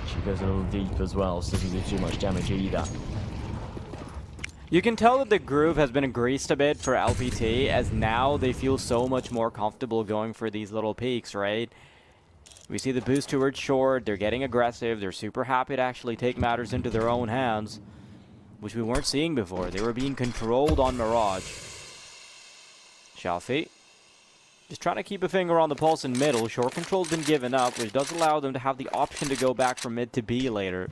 She goes a little deep as well, so doesn't do too much damage either. You can tell that the groove has been greased a bit for LPT, as now they feel so much more comfortable going for these little peaks, right? We see the boost towards short, they're getting aggressive, they're super happy to actually take matters into their own hands, which we weren't seeing before. They were being controlled on Mirage. Shelfie just trying to keep a finger on the pulse in middle. Short control's been given up, which does allow them to have the option to go back from mid to B later.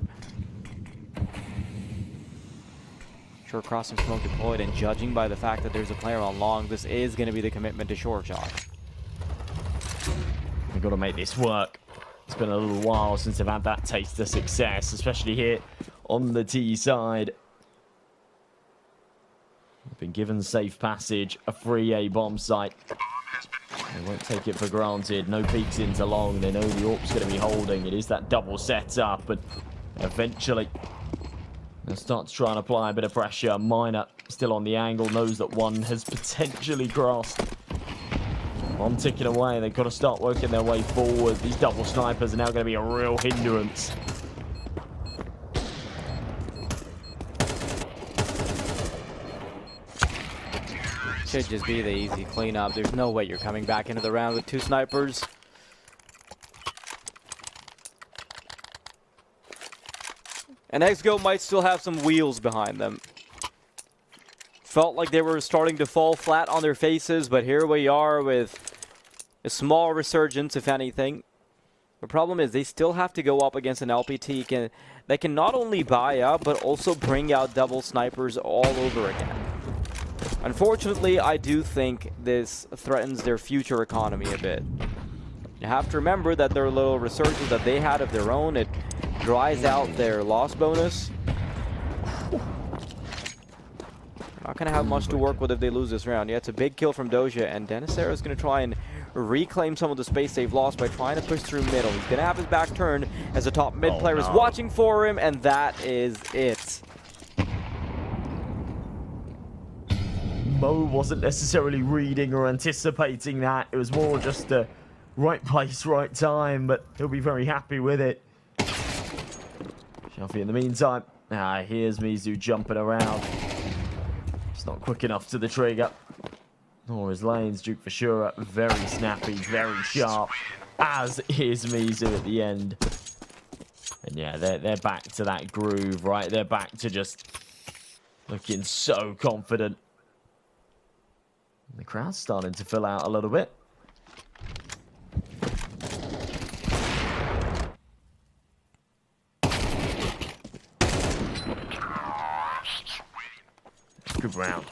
Short crossing smoke deployed, and judging by the fact that there's a player on long, this is going to be the commitment to short shot. We've got to make this work. It's been a little while since they've had that taste of success, especially here on the T side. They've been given safe passage, a free A bomb site. They won't take it for granted. No peeks into long. They know the AWP's going to be holding. It is that double setup, but eventually they'll start to try and apply a bit of pressure. Miner still on the angle, knows that one has potentially crossed. One ticking away. They've got to start working their way forward. These double snipers are now going to be a real hindrance. Should just be the easy cleanup. There's no way you're coming back into the round with 2 snipers. And XGO might still have some wheels behind them. Felt like they were starting to fall flat on their faces, but here we are with a small resurgence, if anything. The problem is they still have to go up against an LPT that can not only buy up, but also bring out double snipers all over again. Unfortunately, I do think this threatens their future economy a bit. You have to remember that their little resurgence that they had of their own, it dries out their loss bonus. Not going to have much to work with if they lose this round. Yeah, it's a big kill from Doja, and Denisera is going to try and reclaim some of the space they've lost by trying to push through middle. He's going to have his back turned as the top mid player is watching for him, and that is it. Mo wasn't necessarily reading or anticipating that. It was more just a right place, right time, but he'll be very happy with it. Shelfie in the meantime. Here's Mizu jumping around. It's not quick enough to the trigger. Nor his lanes. Duke for sure. Very snappy, very sharp. As is Mizu at the end. And yeah, they're back to that groove, right? They're back to just looking so confident. The crowd's starting to fill out a little bit. Good round.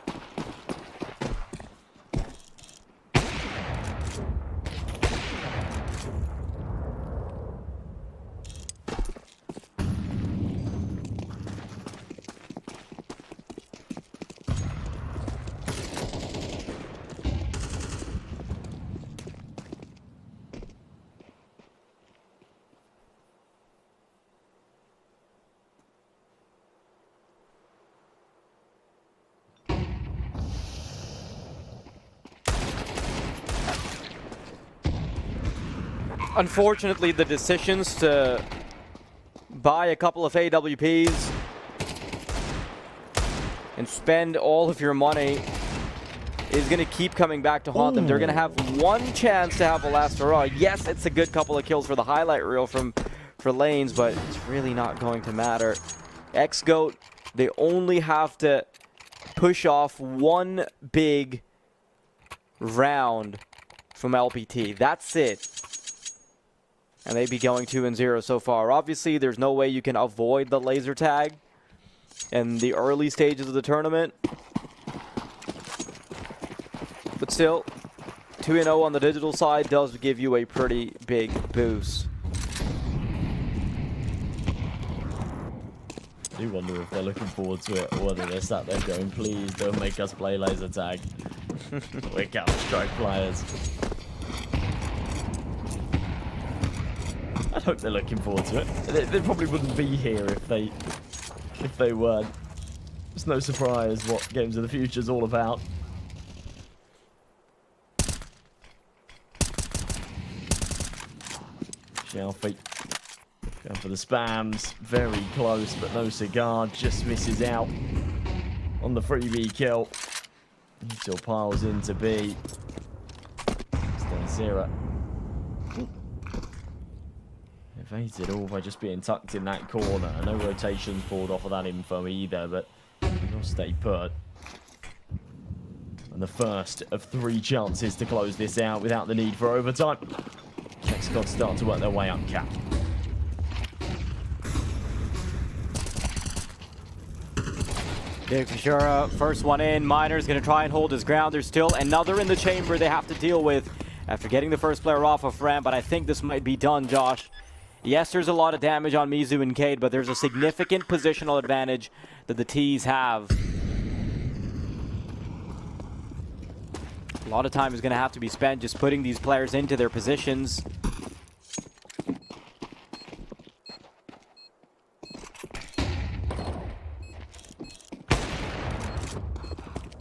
Unfortunately, the decisions to buy a couple of AWPs and spend all of your money is going to keep coming back to haunt them. They're going to have one chance to have a last hurrah. Yes, it's a good couple of kills for the highlight reel for lanes, but it's really not going to matter. XGOAT, they only have to push off one big round from LPT. That's it. And they'd be going 2-0 so far. Obviously, there's no way you can avoid the laser tag in the early stages of the tournament. But still, 2-0 on the digital side does give you a pretty big boost. I do wonder if they're looking forward to it, or whether they're sat there going, please don't make us play laser tag. We're Counter-Strike players. I hope they're looking forward to it. They probably wouldn't be here if they weren't. It's no surprise what Games of the Future is all about. Shelfie going for the spams. Very close, but no cigar. Just misses out on the freebie kill. Still piles into B. Denisera evaded all by just being tucked in that corner. No rotations pulled off of that info either, but he'll stay put. And the first of 3 chances to close this out without the need for overtime. Czech squad start to work their way up cap. Big Futura, first one in. Miner's going to try and hold his ground. There's still another in the chamber they have to deal with after getting the first player off of ramp, but I think this might be done, Josh. Yes, there's a lot of damage on Mizu and Cade, but there's a significant positional advantage that the T's have. A lot of time is going to have to be spent just putting these players into their positions.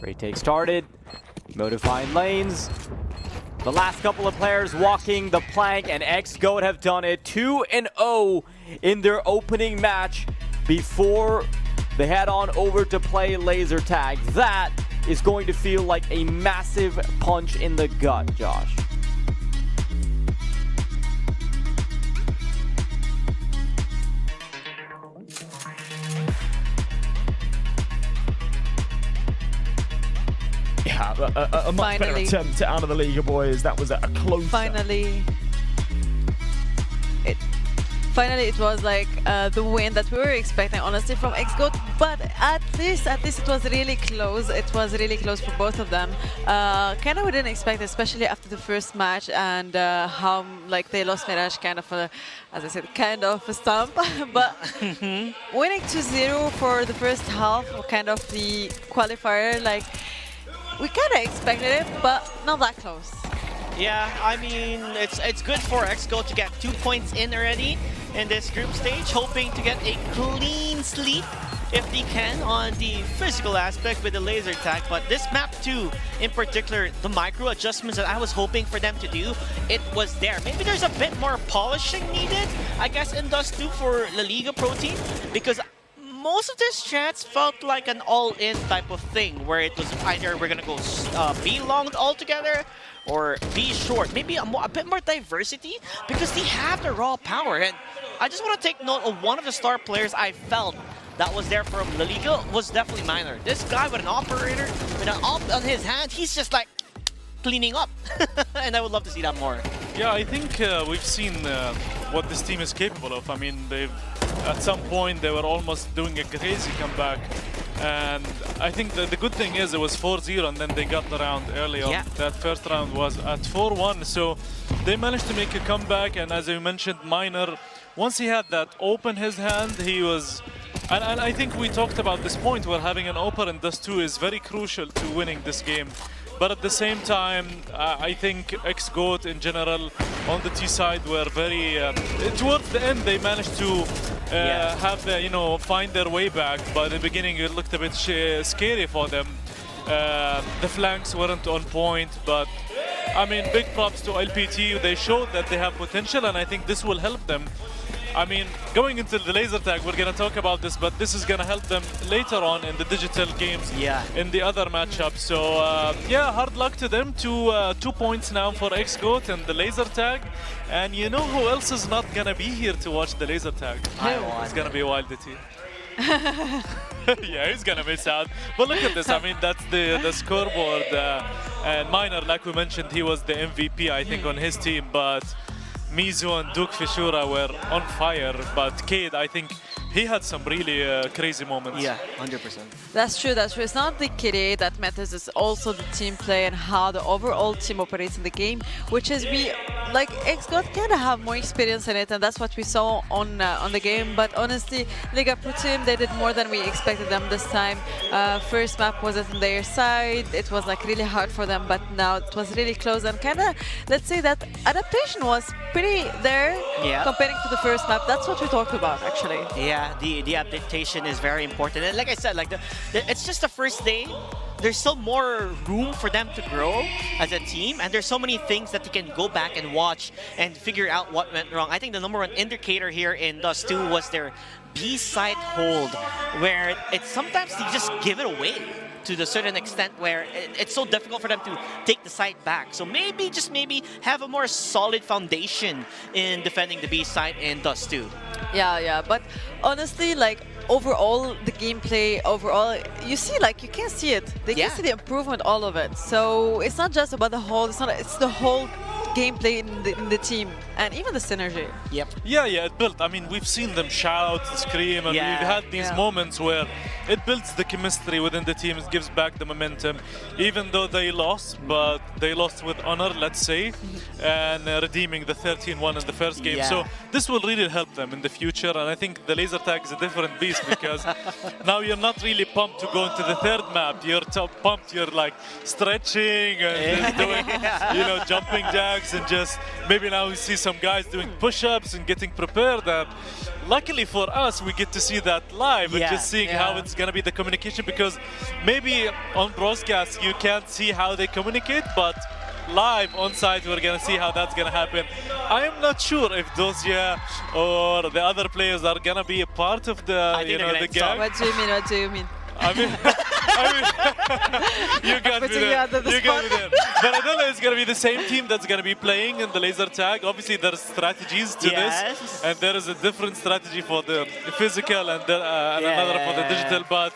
Retake started. Modifying lanes. The last couple of players walking the plank, and XGOAT have done it 2-0 in their opening match before they head on over to play laser tag. That is going to feel like a massive punch in the gut, Josh. Yeah, a much better attempt out of the Liga boys. That was a close. Finally, it was like the win that we were expecting, honestly, from XGOAT. But at least it was really close. It was really close for both of them. Kind of we didn't expect, especially after the first match and how like they lost Mirage kind of, as I said, kind of a stump. But winning 2-0 for the first half, kind of the qualifier, like we kind of expected it, but not that close. Yeah, I mean, it's good for XGOAT to get 2 points in already in this group stage, hoping to get a clean sweep if they can on the physical aspect with the laser tag. But this map too, in particular, the micro adjustments that I was hoping for them to do, it was there. Maybe there's a bit more polishing needed, I guess, in Dust 2 for La Liga Pro Team, because most of their strats felt like an all-in type of thing, where it was either we're gonna go B long altogether or B short. Maybe a bit more diversity, because they have the raw power. And I just want to take note of one of the star players I felt that was there from La Liga was definitely Miner. This guy with an operator, with an op on his hand, he's just like cleaning up. And I would love to see that more. Yeah, I think we've seen what this team is capable of. I mean, at some point they were almost doing a crazy comeback, and I think the good thing is it was 4-0 and then they got the round early on. That first round was at 4-1, so they managed to make a comeback. And as you mentioned, Miner, once he had that open his hand, he was... And I think we talked about this point where having an opener in Dust 2 is very crucial to winning this game. But at the same time, I think XGOAT in general on the T side were very... towards the end, they managed to have the, find their way back. But in the beginning, it looked a bit scary for them. The flanks weren't on point, but I mean, big props to LPT. They showed that they have potential, and I think this will help them. I mean, going into the laser tag, we're going to talk about this, but this is going to help them later on in the digital games, in the other matchups. So, yeah, hard luck to them. 2 points now for XGOAT and the laser tag. And you know who else is not going to be here to watch the laser tag? It's going to be Wildity. Yeah, he's going to miss out. But look at this. I mean, that's the scoreboard. And Miner, like we mentioned, he was the MVP, I think, on his team. But Mizu and Duke Fishura were on fire, but Cade, I think he had some really crazy moments. Yeah, 100%. That's true, that's true. It's not the KDA that matters, it's also the team play and how the overall team operates in the game, which is like XGOAT kind of have more experience in it, and that's what we saw on the game. But honestly, Liga Pro Team, they did more than we expected them this time. First map wasn't on their side, it was like really hard for them, but now it was really close, and kind of, let's say that adaptation was pretty there comparing to the first map. That's what we talked about, actually. Yeah, the adaptation is very important. And like I said, like it's just the first day. There's still more room for them to grow as a team, and there's so many things that you can go back and watch and figure out what went wrong. I think the #1 indicator here in Dust 2 was their B-side hold, where it's sometimes they just give it away to the certain extent where it's so difficult for them to take the side back. So maybe, just maybe, have a more solid foundation in defending the B side in Dust 2. Yeah, but honestly, like, overall, the gameplay, overall, you see, like, you can see it. They can see the improvement, all of it. So it's not just about the whole, it's the whole gameplay in the team, and even the synergy. Yeah, it built. I mean, we've seen them shout, scream, and we've had these moments where it builds the chemistry within the team. It gives back the momentum, even though they lost, but they lost with honor, let's say, and redeeming the 13-1 in the first game. So this will really help them in the future, and I think the laser tag is a different beast, because now you're not really pumped to go into the third map. You're pumped, you're like stretching and just doing, jumping jacks, and just maybe now we see some guys doing push-ups and getting prepared. And luckily for us, we get to see that live and just seeing how it's going to be the communication, because maybe on broadcast you can't see how they communicate, but live on site we're going to see how that's going to happen. I am not sure if Dozia or the other players are going to be a part of the, the game. What do you mean? I mean, you got me there. But I don't know it's going to be the same team that's going to be playing in the laser tag. Obviously, there's strategies to this, and there is a different strategy for the physical and, another for the digital. But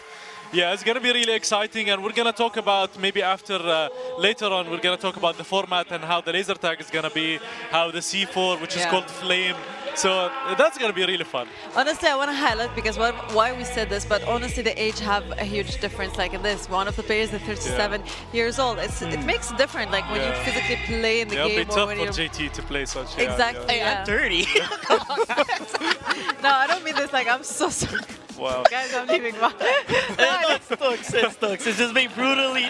Yeah, it's going to be really exciting, and we're going to talk about maybe after, later on, we're going to talk about the format and how the laser tag is going to be, how the C4, which is called Flame. So that's going to be really fun. Honestly, I want to highlight, because why we said this, but honestly, the age have a huge difference. Like in this, one of the players is 37 years old. It makes it different, like when you physically play in the game. It'll be tough for JT to play such. Exactly. Hey, I'm 30. No, I don't mean this like I'm so sorry. Wow. Guys, I'm leaving. It's Stokes. It's just being brutally,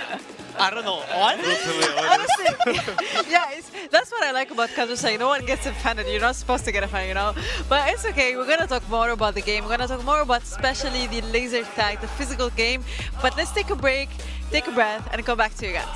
I don't know, honest? Honestly, yeah, that's what I like about Counter-Strike. No one gets offended. You're not supposed to get offended, you know? But it's okay. We're going to talk more about the game. We're going to talk more about especially the laser tag, the physical game. But let's take a break, take a breath, and come back to you guys.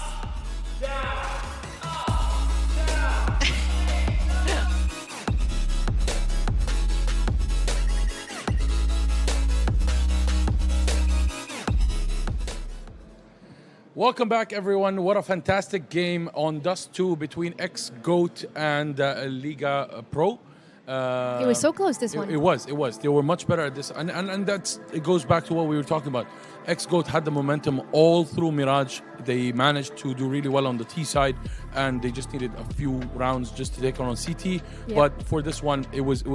Welcome back, everyone. What a fantastic game on Dust 2 between X-GOAT and Liga Pro. It was so close, this one. It was. They were much better at this. And it goes back to what we were talking about. X-GOAT had the momentum all through Mirage. They managed to do really well on the T side, and they just needed a few rounds just to take on CT. Yep. But for this one, it was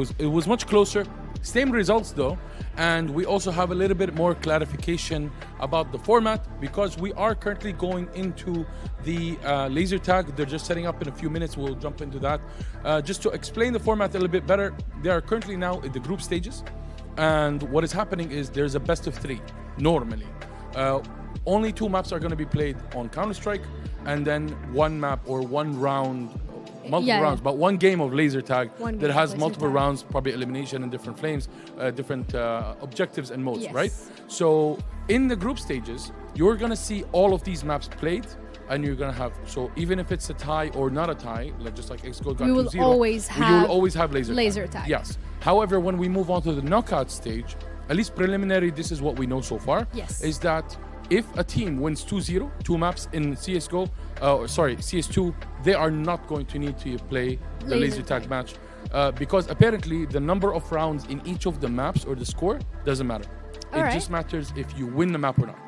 much closer. Same results though, and we also have a little bit more clarification about the format, because we are currently going into the laser tag. They're just setting up in a few minutes. We'll jump into that. Just to explain the format a little bit better, they are currently now in the group stages, and what is happening is there's a best of 3 normally. Only 2 maps are going to be played on Counter-Strike, and then 1 map or 1 round, multiple rounds, but 1 game of laser tag that has multiple rounds, probably elimination and different flames, different objectives and modes, right? So in the group stages, you're going to see all of these maps played, and you're going to have, so even if it's a tie or not a tie, like just like X-GOAT got 2-0, you will always have laser tag. Yes. However, when we move on to the knockout stage, at least preliminary, this is what we know so far, is that if a team wins 2-0, 2 maps in CS2, they are not going to need to play the laser tag match, because apparently the number of rounds in each of the maps or the score doesn't matter. It just matters if you win the map or not.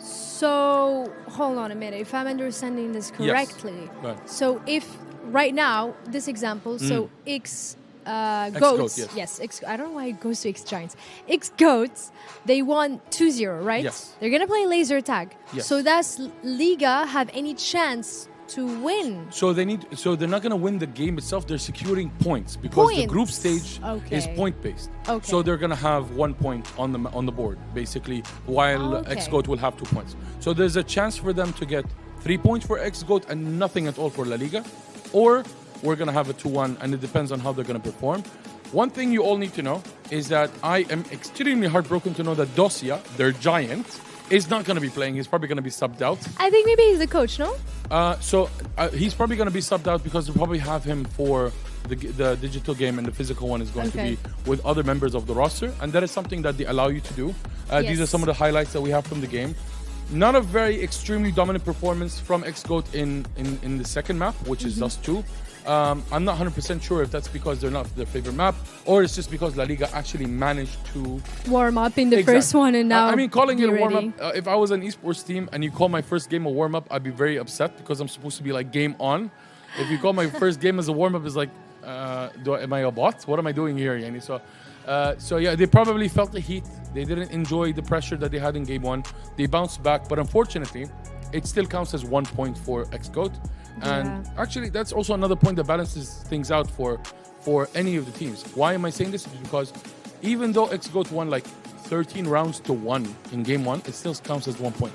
So, hold on a minute. If I'm understanding this correctly, so if right now, this example, so X-GOATs, I don't know why it goes to X-Giants. X-GOATs, they won 2-0, right? Yes. They're going to play laser tag. Yes. So does Liga have any chance to win? So they're not going to win the game itself. They're securing points, because the group stage is point-based. Okay. So they're going to have 1 point on the board, basically, while X-GOAT will have 2 points. So there's a chance for them to get 3 points for X-GOAT and nothing at all for La Liga. Or we're going to have a 2-1, and it depends on how they're going to perform. One thing you all need to know is that I am extremely heartbroken to know that Dosia, their giant, is not going to be playing. He's probably going to be subbed out. I think maybe he's the coach, no? He's probably going to be subbed out because they'll probably have him for the digital game, and the physical one is going to be with other members of the roster, and that is something that they allow you to do. These are some of the highlights that we have from the game. Not a very extremely dominant performance from X-GOAT in the second map, which is Dust 2. I'm not 100% sure if that's because they're not their favorite map, or it's just because La Liga actually managed to warm up in the first one, and now calling it a warm up. If I was an esports team and you call my first game a warm up, I'd be very upset, because I'm supposed to be like game on. If you call my first game as a warm up, it's like, am I a bot? What am I doing here, Yani? So yeah, they probably felt the heat. They didn't enjoy the pressure that they had in game 1. They bounced back, but unfortunately, it still counts as 1 point for X-GOAT. And actually, that's also another point that balances things out for any of the teams. Why am I saying this? Because even though X-GOAT won like 13 rounds to 1 in game 1, it still counts as 1 point.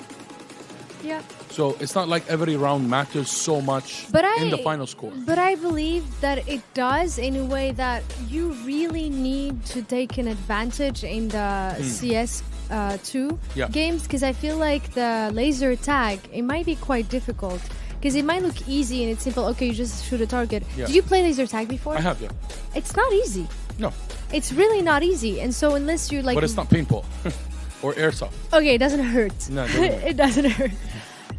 Yeah. So it's not like every round matters so much in the final score. But I believe that it does, in a way that you really need to take an advantage in the CS2 games, because I feel like the laser tag, it might be quite difficult. Because it might look easy and it's simple. Okay, you just shoot a target. Yeah. Did you play laser tag before? I have, yeah. It's not easy. No. It's really not easy. And so unless you like... But it's not paintball or airsoft. Okay, it doesn't hurt. No, it doesn't hurt. It doesn't hurt.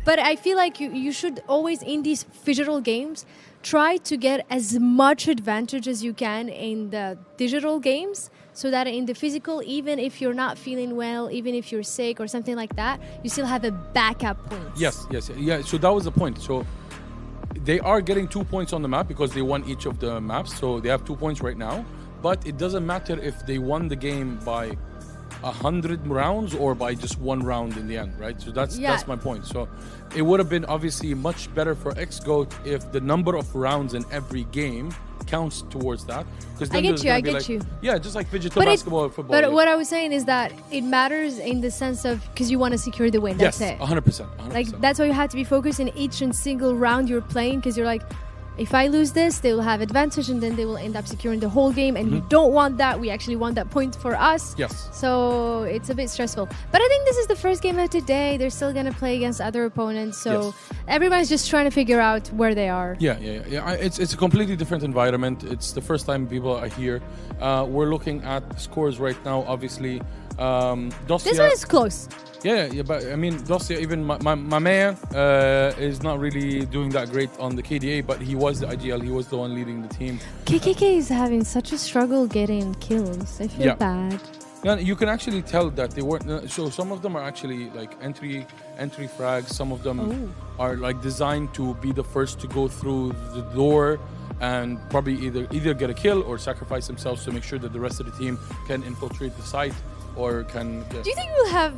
But I feel like you should always, in these phygital games, try to get as much advantage as you can in the digital games, so that in the physical, even if you're not feeling well, even if you're sick or something like that, you still have a backup point. Yes. Yeah, so that was the point. So they are getting 2 points on the map because they won each of the maps. So they have 2 points right now. But it doesn't matter if they won the game by 100 rounds or by just 1 round in the end, right? So that's my point. So it would have been obviously much better for XGOAT if the number of rounds in every game counts towards that. I get you. Yeah, just like phygital basketball or football. But what I was saying is that it matters in the sense of because you want to secure the win. Yes, that's it. 100%. Like that's why you have to be focused in each and single round you're playing, because you're like, if I lose this, they will have advantage and then they will end up securing the whole game, and we don't want that. We actually want that point for us. Yes. So it's a bit stressful. But I think this is the first game of today. They're still going to play against other opponents. So everybody's just trying to figure out where they are. Yeah. It's a completely different environment. It's the first time people are here. We're looking at scores right now, obviously. This one is close. Yeah, but I mean, Dosia, even my man is not really doing that great on the KDA, but he was the IGL. He was the one leading the team. KKK is having such a struggle getting kills. I feel bad. Yeah, you can actually tell that they weren't. So some of them are actually like entry frags. Some of them are like designed to be the first to go through the door and probably either get a kill or sacrifice themselves to make sure that the rest of the team can infiltrate the site or can. Do you think we'll have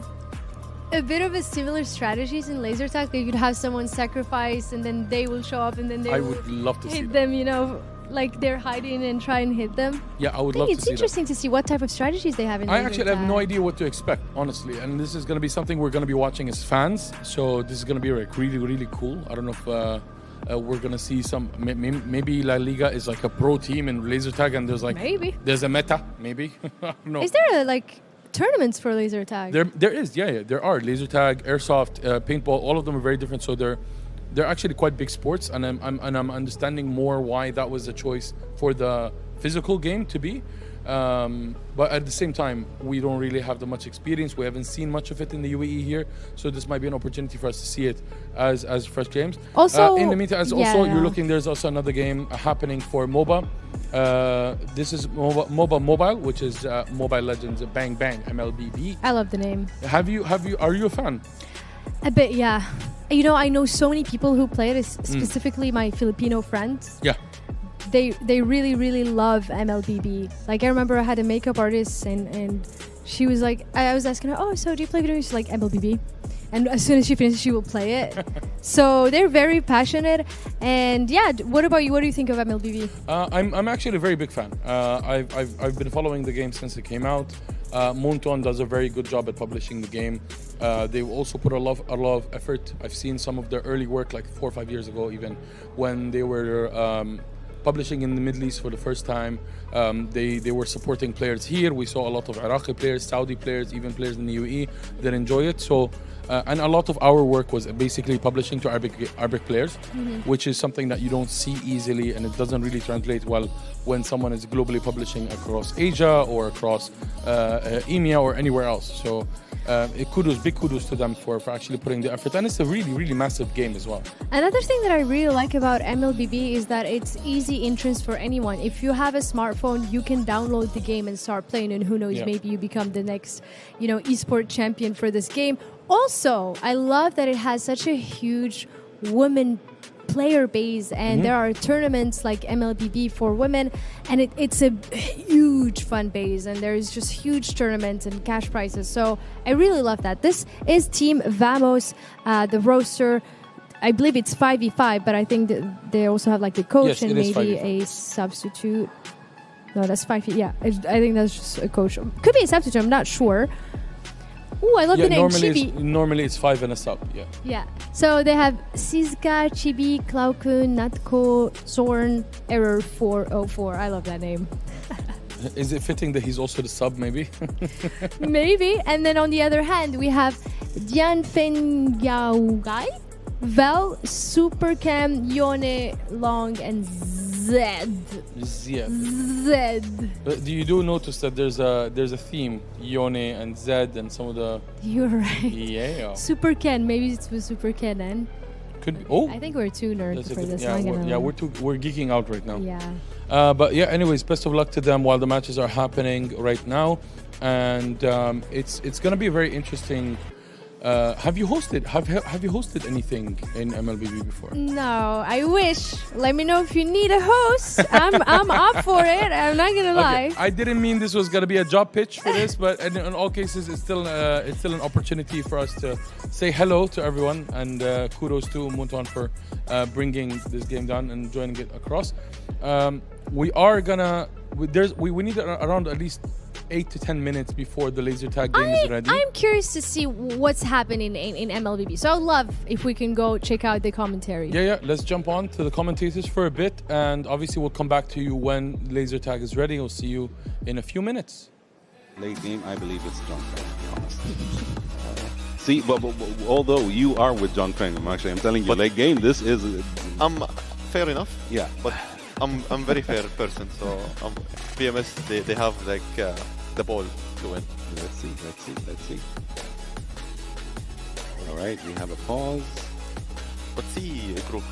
a bit of a similar strategies in laser tag? That you'd have someone sacrifice and then they will show up and then they would love to hit them, you know, like they're hiding and try and hit them. Yeah, I would love to see that. It's interesting to see what type of strategies they have in laser tag. I actually have no idea what to expect, honestly, and this is going to be something we're going to be watching as fans, so this is going to be like really, really cool. I don't know if we're going to see some, maybe La Liga is like a pro team in laser tag and there's like there's a meta, maybe. I don't know. Is there like tournaments for laser tag? There is, there are laser tag, airsoft, paintball. All of them are very different. So they're actually quite big sports, and I'm understanding more why that was the choice for the physical game to be. But at the same time, we don't really have that much experience. We haven't seen much of it in the UAE here, so this might be an opportunity for us to see it as fresh games. Also, in the meantime, you're looking. There's also another game happening for MOBA. This is MOBA Mobile, which is Mobile Legends Bang Bang MLBB. I love the name. Are you a fan? A bit, yeah. You know, I know so many people who play it, specifically my Filipino friends. Yeah. They really, really love MLBB. Like, I remember I had a makeup artist and she was like, I was asking her, oh, so do you play video games? She's like, MLBB. And as soon as she finishes, she will play it. So they're very passionate. And yeah, what about you? What do you think of MLBB? I'm actually a very big fan. I've been following the game since it came out. Moonton does a very good job at publishing the game. They also put a lot of effort. I've seen some of their early work like 4 or 5 years ago, even when they were publishing in the Middle East for the first time. They were supporting players here. We saw a lot of Iraqi players, Saudi players, even players in the UAE that enjoy it. So, and a lot of our work was basically publishing to Arabic players, which is something that you don't see easily, and it doesn't really translate well when someone is globally publishing across Asia or across EMEA or anywhere else. So big kudos to them for actually putting the effort, and it's a really, really massive game as well. Another thing that I really like about MLBB is that it's easy entrance for anyone. If you have a smartphone, you can download the game and start playing, and who knows, maybe you become the next, esport champion for this game. Also, I love that it has such a huge women player base, and there are tournaments like MLBB for women, and it's a huge fan base, and there's just huge tournaments and cash prizes. So I really love that. This is Team Vamos, the roster. I believe it's 5v5, but I think that they also have like a coach and maybe a substitute. No, that's 5v. Yeah, I think that's just a coach. Could be a substitute. I'm not sure. Ooh, I love the name Chibi. Normally it's 5 and a sub, Yeah. So they have Sizka, Chibi, Klaukun, Natko, Zorn, Error 404. I love that name. Is it fitting that he's also the sub, maybe? Maybe. And then on the other hand, we have Dian Fengyaugai, Vel, Supercam, Yone, Long, and Zed. Do you notice that there's a theme, Yone and Zed and some of the... You're right. Yeah. Super Ken, maybe it's with Super Ken then. Could be. Oh. I think we're too nerds for this. We're geeking out right now. Yeah. But yeah, anyways, best of luck to them while the matches are happening right now, and it's gonna be a very interesting. Have you hosted anything in MLBB before? No, I wish. Let me know if you need a host. I'm up for it. I'm not gonna lie. I didn't mean this was gonna be a job pitch for this, but in all cases, it's still an opportunity for us to say hello to everyone, and kudos to Muntuan for bringing this game down and joining it across. We need around at least 8 to 10 minutes before the laser tag game is ready. I'm curious to see what's happening in MLBB. So I'd love if we can go check out the commentary. Yeah. Let's jump on to the commentators for a bit, and obviously we'll come back to you when laser tag is ready. We'll see you in a few minutes. Late game, I believe it's John Crane, to be honest. See, but although you are with John Crane, I'm telling you, late game, this is... fair enough. Yeah. But I'm very fair person, so PMS, they have like the ball to win. Let's see. All right, we have a pause. But see, Crook,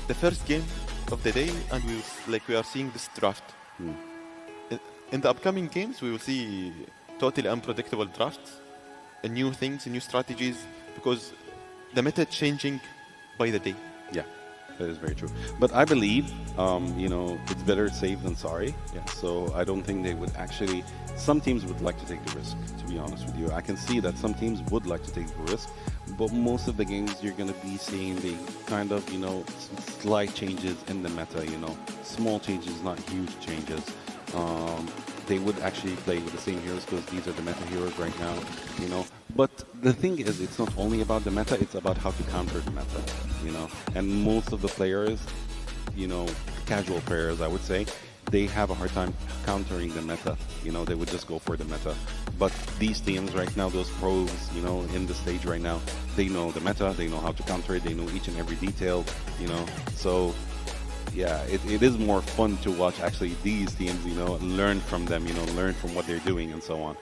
the first game of the day, and we are seeing this draft. In the upcoming games, we will see totally unpredictable drafts, and new things, and new strategies, because the meta changing by the day. Yeah. That is very true. But I believe, it's better safe than sorry. Yeah. So I don't think they would actually... Some teams would like to take the risk, to be honest with you. I can see that some teams would like to take the risk, but most of the games you're going to be seeing the kind of, slight changes in the meta, small changes, not huge changes. They would actually play with the same heroes because these are the meta heroes right now, But the thing is, it's not only about the meta, it's about how to counter the meta, And most of the players, casual players, I would say, they have a hard time countering the meta. They would just go for the meta. But these teams right now, those pros, in the stage right now, they know the meta, they know how to counter it, they know each and every detail, So... Yeah, it is more fun to watch actually these teams, learn from them, learn from what they're doing and so on.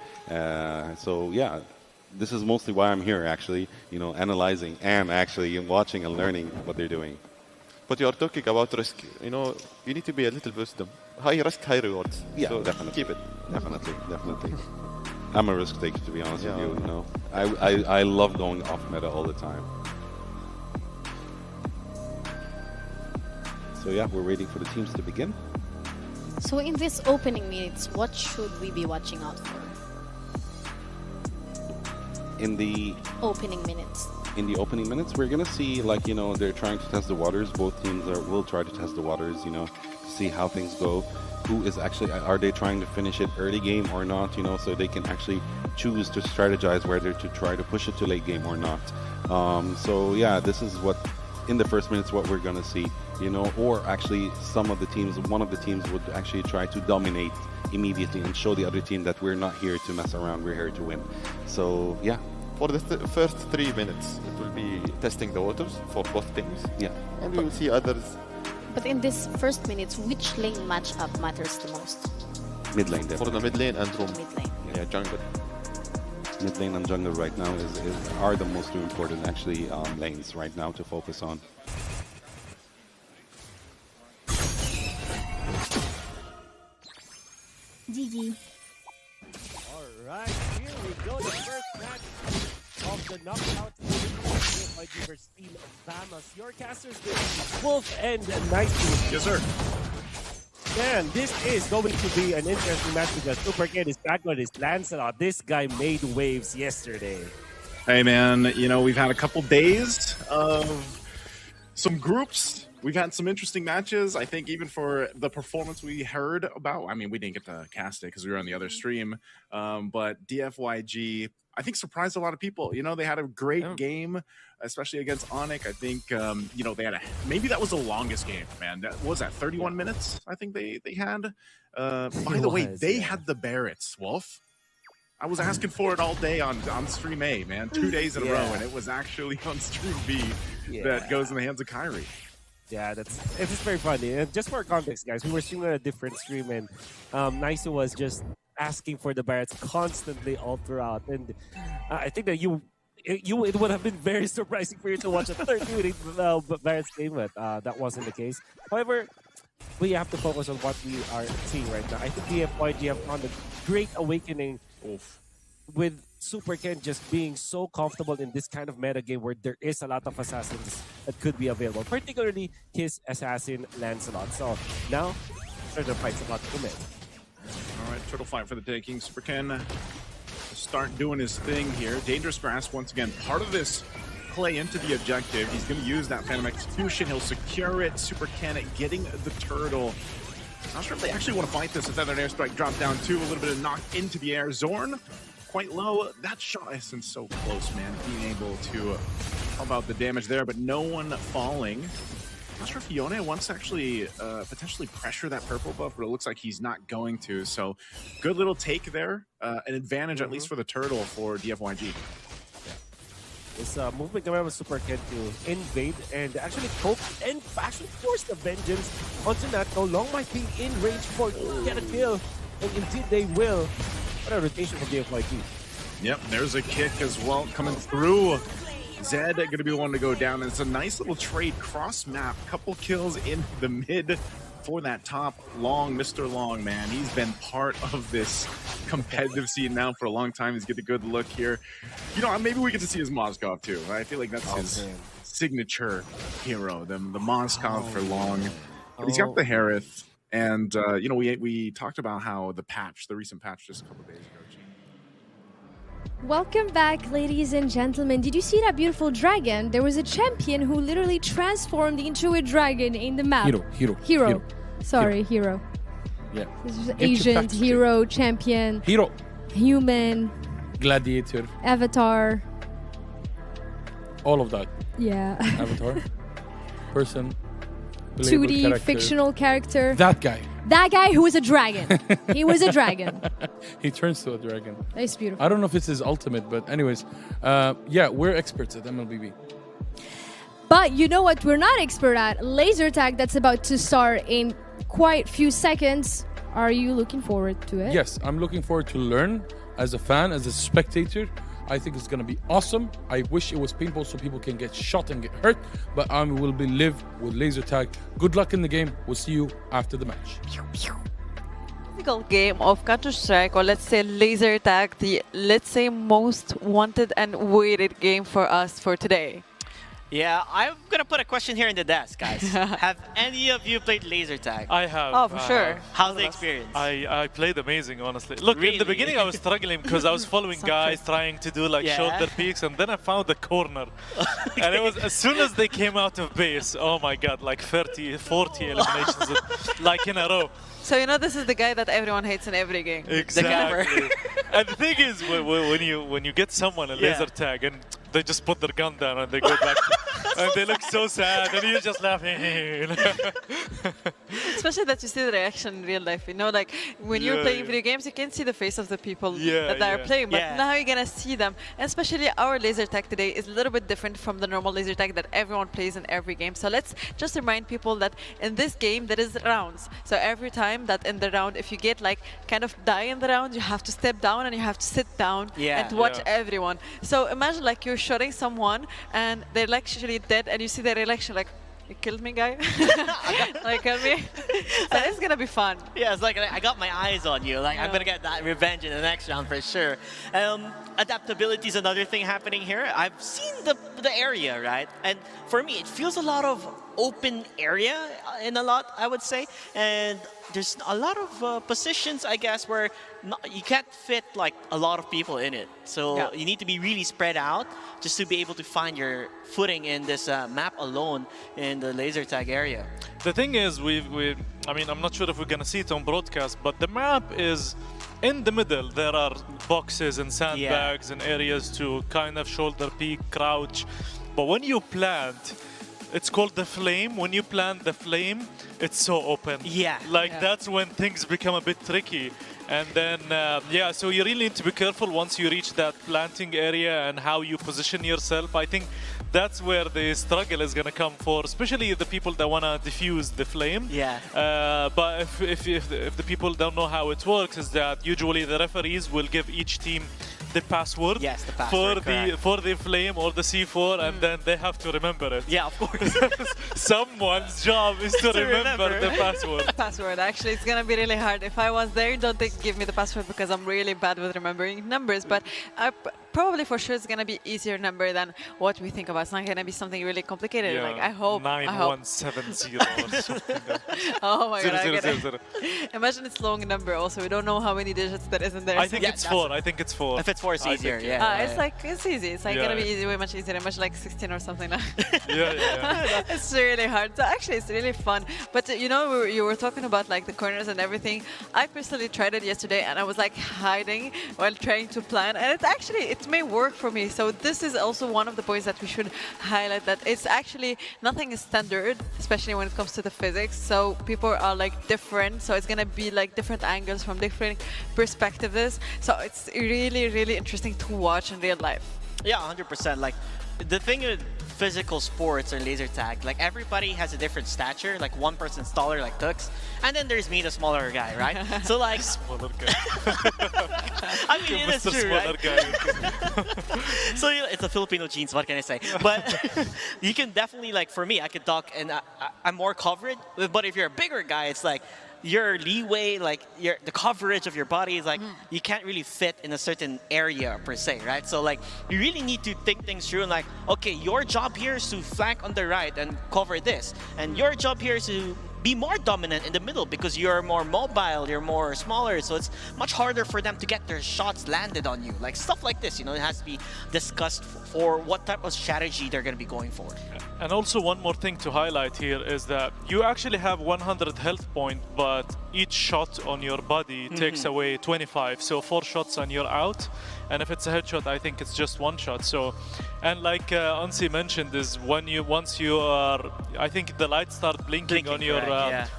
So yeah, this is mostly why I'm here actually, analyzing and actually watching and learning what they're doing. But you are talking about risk, you need to be a little wisdom. High risk, high rewards. Yeah, so definitely. Keep it. Definitely. I'm a risk taker, to be honest with you, I love going off meta all the time. So yeah, we're waiting for the teams to begin. So in this opening minutes, what should we be watching out for? In the opening minutes. In the opening minutes, we're gonna see they're trying to test the waters. Both teams will try to test the waters, see how things go. Who is actually, are they trying to finish it early game or not, so they can actually choose to strategize whether to try to push it to late game or not. So yeah, this is what, in the first minutes, what we're gonna see. Or actually one of the teams would actually try to dominate immediately and show the other team that we're not here to mess around, we're here to win. So, yeah. For the first 3 minutes, it will be testing the waters for both teams. Yeah. And we will see others. But in this first minutes, which lane matchup matters the most? Mid lane, definitely. For the mid lane and room. Mid lane. Yeah, jungle. Mid lane and jungle right now are the most important, actually, lanes right now to focus on. GG. Alright, here we go. The first match of the knockout by the first team of Bamas. Your casters with Wolf and Nightwing. Yes, sir. Man, this is going to be an interesting match because Super Kid is back on his Lancelot. This guy made waves yesterday. Hey, man, we've had a couple days of some groups. We've had some interesting matches. I think even for the performance we heard about, I mean, we didn't get to cast it because we were on the other stream, but DFYG, I think, surprised a lot of people. They had a great game, especially against ADNOC. I think, they had maybe that was the longest game, man. That was 31 minutes, I think they had. By the way, they had the Barretts, Wolf. I was asking for it all day on stream A, man. 2 days in a row, and it was actually on stream B that goes in the hands of Kyrie. Yeah, it's very funny. And just for context, guys, we were streaming on a different stream, and Naisu was just asking for the Barretts constantly all throughout. And I think that it would have been very surprising for you to watch a 30-minute Barretts game, but that wasn't the case. However, we have to focus on what we are seeing right now. I think the FYG have found a great awakening with Super Ken just being so comfortable in this kind of meta game where there is a lot of assassins that could be available, particularly his assassin Lancelot. So now, Turtle Fight's about to come in. All right, Turtle Fight for the taking. Super Ken start doing his thing here. Dangerous Grasp, once again, part of this play into the objective. He's going to use that Phantom Execution. He'll secure it. Super Ken getting the turtle. Not sure if they actually want to fight this. If that airstrike dropped down too. A little bit of knock into the air. Zorn quite low. That shot is so close, man. Being able to help out the damage there, but no one falling. Not sure if Yone wants to actually potentially pressure that purple buff, but it looks like he's not going to. So good little take there. An advantage, at least for the turtle, for DFYG. This movement around with Super Ken to invade and actually cope and actually force the vengeance onto Natco. Long might be in range for get a kill, and indeed they will. What a rotation from DFYG. Yep, there's a kick as well coming through. Zed going to be the one to go down. And it's a nice little trade cross map. Couple kills in the mid for that top. Long, Mr. Long, man. He's been part of this competitive scene now for a long time. He's getting a good look here. You know, maybe we get to see his Moskov too. I feel like that's his signature hero, the Moskov for Long. But he's got the Harith. And, you know, we talked about how the recent patch just a couple days ago. Welcome back, ladies and gentlemen. Did you see that beautiful dragon? There was a champion who literally transformed into a dragon in the map. Hero. Sorry, hero. Yeah. This is agent, hero, champion. Hero. Human. Gladiator. Avatar. All of that. Yeah. Avatar. Person. 2D character. fictional character. That guy. That guy who was a dragon. He was a dragon. He turns to a dragon. That's beautiful. I don't know if it's his ultimate, but anyways, yeah, we're experts at MLBB. But you know what we're not expert at? Laser tag that's about to start in quite few seconds. Are you looking forward to it? Yes, I'm looking forward to learn as a fan, as a spectator. I think it's going to be awesome. I wish it was paintball so people can get shot and get hurt, but I will be live with laser tag. Good luck in the game. We'll see you after the match. Typical game of Counter-Strike, or let's say laser tag, the let's say most wanted and waited game for us for today. Yeah, I'm gonna put a question here in the desk, guys. Have any of you played laser tag? I have. Oh, for sure. How's the experience? I played amazing, honestly. Look, Really? in the beginning I was struggling because I was following guys trying to do like shoulder peaks, and then I found the corner. And it was as soon as they came out of base, oh my god, like 30, 40 eliminations like in a row. So you know this is the guy that everyone hates in every game. Exactly. And the thing is, when you get someone a laser tag and they just put their gun down and they go back and they look so sad and you're just laughing. Especially that you see the reaction in real life. You know, like when you're playing video games, you can't see the face of the people that are playing, but now you're gonna see them. And especially our laser tag today is a little bit different from the normal laser tag that everyone plays in every game. So let's just remind people that in this game there is rounds. So every time that in the round, if you get like kind of die in the round, you have to step down and you have to sit down and watch everyone. So imagine like you're shooting someone and they're like actually dead, and you see their reaction like, you killed me, guy. Like, kill me. So it's gonna be fun. Yeah, it's like I got my eyes on you. Like I'm gonna get that revenge in the next round for sure. Adaptability is another thing happening here. I've seen the area, right? And for me, it feels a lot of open area in a lot, I would say. And there's a lot of positions, I guess, where you can't fit like a lot of people in it. So you need to be really spread out just to be able to find your footing in this map alone in the laser tag area. The thing is, I mean, I'm not sure if we're gonna see it on broadcast, but the map is in the middle. There are boxes and sandbags and areas to kind of shoulder peek, crouch. But when you plant, it's called the flame. When you plant the flame, it's so open. Like that's when things become a bit tricky. And then, so you really need to be careful once you reach that planting area and how you position yourself. I think that's where the struggle is going to come for, especially the people that want to diffuse the flame. Yeah. But if the people don't know how it works, is that usually the referees will give each team the password, yes, the password for the flame or the C4, and then they have to remember it. Yeah, of course. Someone's job is to remember the password. Password, actually, it's gonna be really hard. If I was there, don't give me the password because I'm really bad with remembering numbers. But probably for sure it's gonna be easier number than what we think about. It's not gonna be something really complicated. Yeah, like I hope. 9170 or something. Oh my god! 0. Imagine it's long number. Also, we don't know how many digits there is in there. I think it's 4. I think it's 4. If it's 4, it's easier. Yeah. It's like it's easy. It's like gonna be easy, way much easier. Imagine like 16 or something like. Yeah. It's really hard. So actually, it's really fun. But you know, you were talking about like the corners and everything. I personally tried it yesterday, and I was like hiding while trying to plan, and it may work for me. So this is also one of the points that we should highlight, that it's actually nothing is standard, especially when it comes to the physics. So people are like different. So it's gonna be like different angles from different perspectives. So it's really, really interesting to watch in real life. Yeah, 100%. Like the thing with physical sports or laser tag, like everybody has a different stature. Like one person's taller, like Tux, and then there's me, the smaller guy, right? So like smaller guy. I mean, it is true, right? So it's a Filipino genes. What can I say? But you can definitely, like, for me, I could talk, and I'm more covered. But if you're a bigger guy, it's like your leeway, like the coverage of your body is like you can't really fit in a certain area per se, right? So like you really need to think things through and like, okay, your job here is to flank on the right and cover this, and your job here is to be more dominant in the middle because you're more mobile, you're more smaller, so it's much harder for them to get their shots landed on you. Like stuff like this, you know, it has to be discussed for what type of strategy they're going to be going for. And also one more thing to highlight here is that you actually have 100 health point, but each shot on your body takes away 25. So 4 shots and you're out. And if it's a headshot, I think it's just 1 shot. So, and like Ansi mentioned, is once you are, I think the lights start blinking on your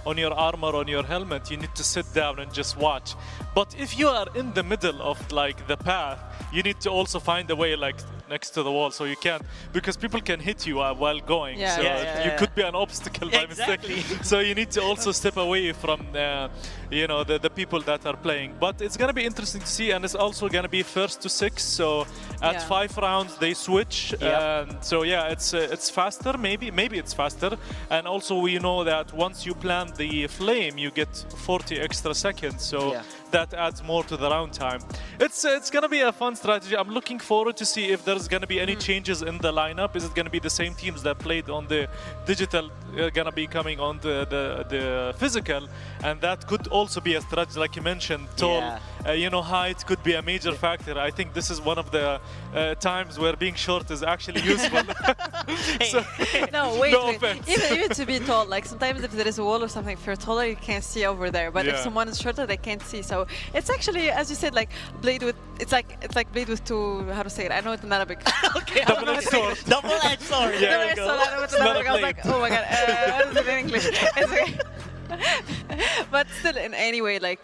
on your armor, on your helmet, you need to sit down and just watch. But if you are in the middle of like the path, you need to also find a way like next to the wall, so you can't, because people can hit you while going. So you could be an obstacle by mistake. So you need to also step away from you know, the people that are playing. But it's gonna be interesting to see, and it's also gonna be first to 6. So at 5 rounds they switch, and so it's faster. Maybe it's faster. And also we know that once you plant the flame, you get 40 extra seconds. So that adds more to the round time. It's gonna be a fun strategy. I'm looking forward to see if there's gonna be any changes in the lineup. Is it gonna be the same teams that played on the digital gonna be coming on the physical? And that could also be a strategy, like you mentioned, tall. You know, height could be a major factor. I think this is one of the times where being short is actually useful. No, wait. Even to be tall, like sometimes if there is a wall or something, if you're taller, you can't see over there. But if someone is shorter, they can't see. So it's actually, as you said, like blade with. It's like blade with 2. How to say it? I know it in Arabic. Okay. Double-edged sword. Double-edged sword. Double-edged sword. I know it in Arabic. I was like, oh my god, what is it in English? It's okay. But still, in any way, like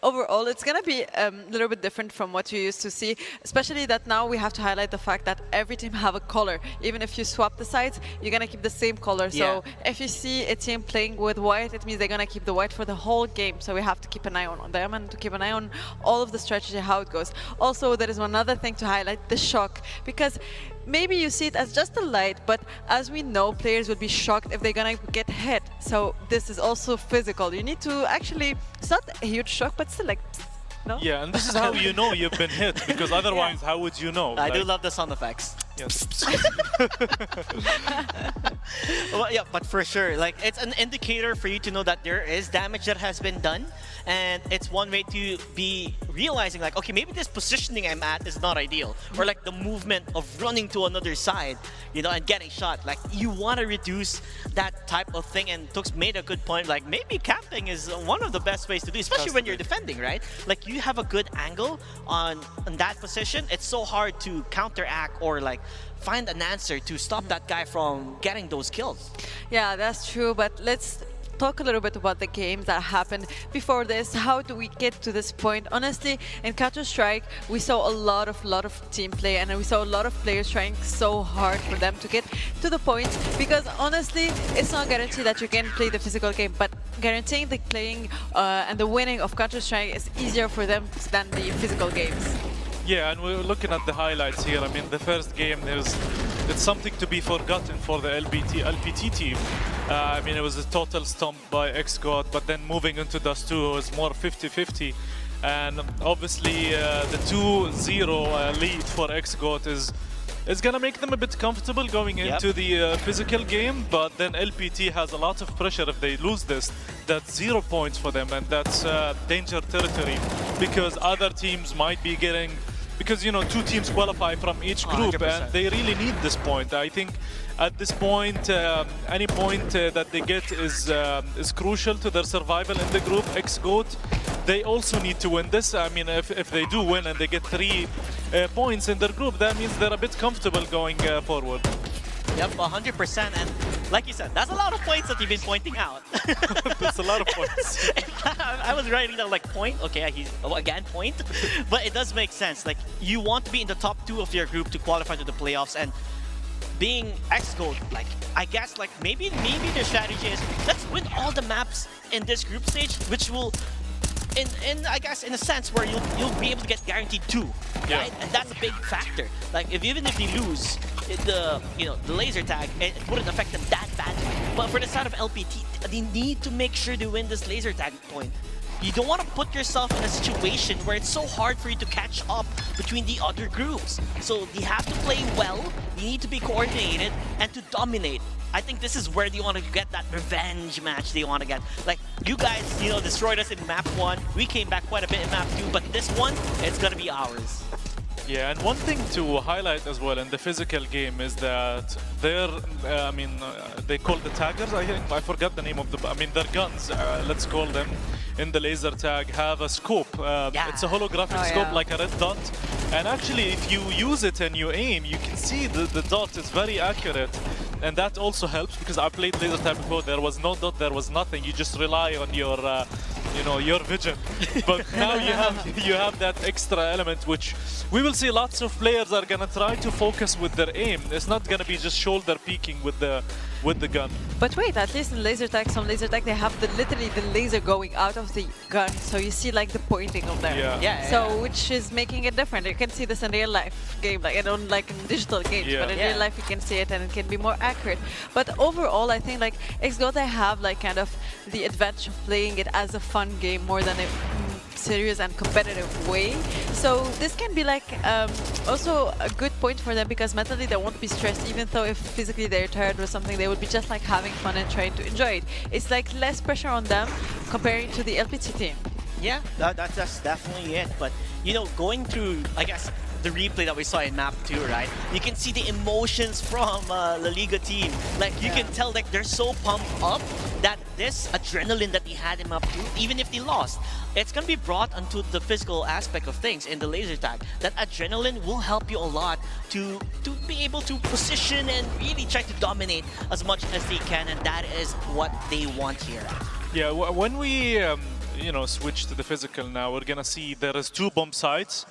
overall, it's gonna be a little bit different from what you used to see, especially that now we have to highlight the fact that every team have a color. Even if you swap the sides, you're gonna keep the same color. So if you see a team playing with white, it means they're gonna keep the white for the whole game. So we have to keep an eye on them and to keep an eye on all of the strategy, how it goes. Also, there is another thing to highlight, the shock, because maybe you see it as just a light, but as we know, players will be shocked if they're gonna get hit. So this is also physical. You need to actually, it's not a huge shock, but still like, no? Yeah, and this is how you know you've been hit, because otherwise, how would you know? I do love the sound effects. Yes. Well, yeah, but for sure, like it's an indicator for you to know that there is damage that has been done, and it's one way to be realizing like, okay, maybe this positioning I'm at is not ideal, or like the movement of running to another side, you know, and getting shot. Like you want to reduce that type of thing, and Tux made a good point. Like maybe camping is one of the best ways to do, especially when you're defending, right? Like you have a good angle on that position. It's so hard to counteract or like find an answer to stop that guy from getting those kills. Yeah, that's true. But let's talk a little bit about the games that happened before this. How do we get to this point? Honestly, in Counter-Strike, we saw a lot of team play, and we saw a lot of players trying so hard for them to get to the point, because honestly, it's not guaranteed that you can play the physical game, but guaranteeing the playing and the winning of Counter-Strike is easier for them than the physical games. Yeah, and we're looking at the highlights here. I mean, the first game, it's something to be forgotten for the LPT team. I mean, it was a total stomp by XGOT, but then moving into Dust 2, it was more 50-50. And obviously, the 2-0 lead for XGOT is going to make them a bit comfortable going into the physical game, but then LPT has a lot of pressure if they lose this. That's 0 points for them, and that's danger territory, because other teams might be getting... Because, you know, 2 teams qualify from each group, 100%. And they really need this point. I think at this point, any point that they get is crucial to their survival in the group. XGOT, they also need to win this. I mean, if they do win and they get 3 points in their group, that means they're a bit comfortable going forward. Yep, 100%. And like you said, that's a lot of points that you've been pointing out. That's a lot of points. I was writing down like point. Okay, he's again point. But it does make sense. Like, you want to be in the top 2 of your group to qualify to the playoffs. And being XGOT, like, I guess like maybe their strategy is let's win all the maps in this group stage, which will... I guess in a sense where you'll be able to get guaranteed 2, right? And that's a big factor. Like even if you lose the laser tag, it wouldn't affect them that badly. But for the side of LPT, they need to make sure they win this laser tag point. You don't want to put yourself in a situation where it's so hard for you to catch up between the other groups. So you have to play well, you need to be coordinated, and to dominate. I think this is where they want to get that revenge match they want to get. Like, you guys, destroyed us in map 1. We came back quite a bit in map 2, but this one, it's going to be ours. Yeah, and one thing to highlight as well in the physical game is that they're, they call the taggers, I think. I forgot the name of their guns, let's call them, in the laser tag have a scope. It's a holographic scope, like a red dot. And actually, if you use it and you aim, you can see the dot is very accurate. And that also helps, because I played laser tag before. There was no dot, there was nothing. You just rely on your, your vision. But now you have that extra element, which we will see lots of players are gonna try to focus with their aim. It's not gonna be just shoulder peeking with the gun. But wait, at least in laser tag, some laser tag, they have literally the laser going out of the gun, so you see like the pointing of them. Which is making it different. You can see this in real life game, like in digital games, but in real life you can see it and it can be more accurate. But overall, I think like XGOT, they have like kind of the advantage of playing it as a fun game more than a serious and competitive way. So this can be like also a good point for them, because mentally they won't be stressed, even though if physically they're tired or something, they would be just like having fun and trying to enjoy it. It's like less pressure on them comparing to the LPT team. Yeah, that's definitely it. But going through, I guess, the replay that we saw in map 2, right? You can see the emotions from La Liga team. Like, you can tell, like, they're so pumped up that this adrenaline that they had in map 2, even if they lost, it's going to be brought onto the physical aspect of things in the laser tag. That adrenaline will help you a lot to be able to position and really try to dominate as much as they can, and that is what they want here. Yeah, when we switch to the physical now, we're going to see there is 2 bomb sites.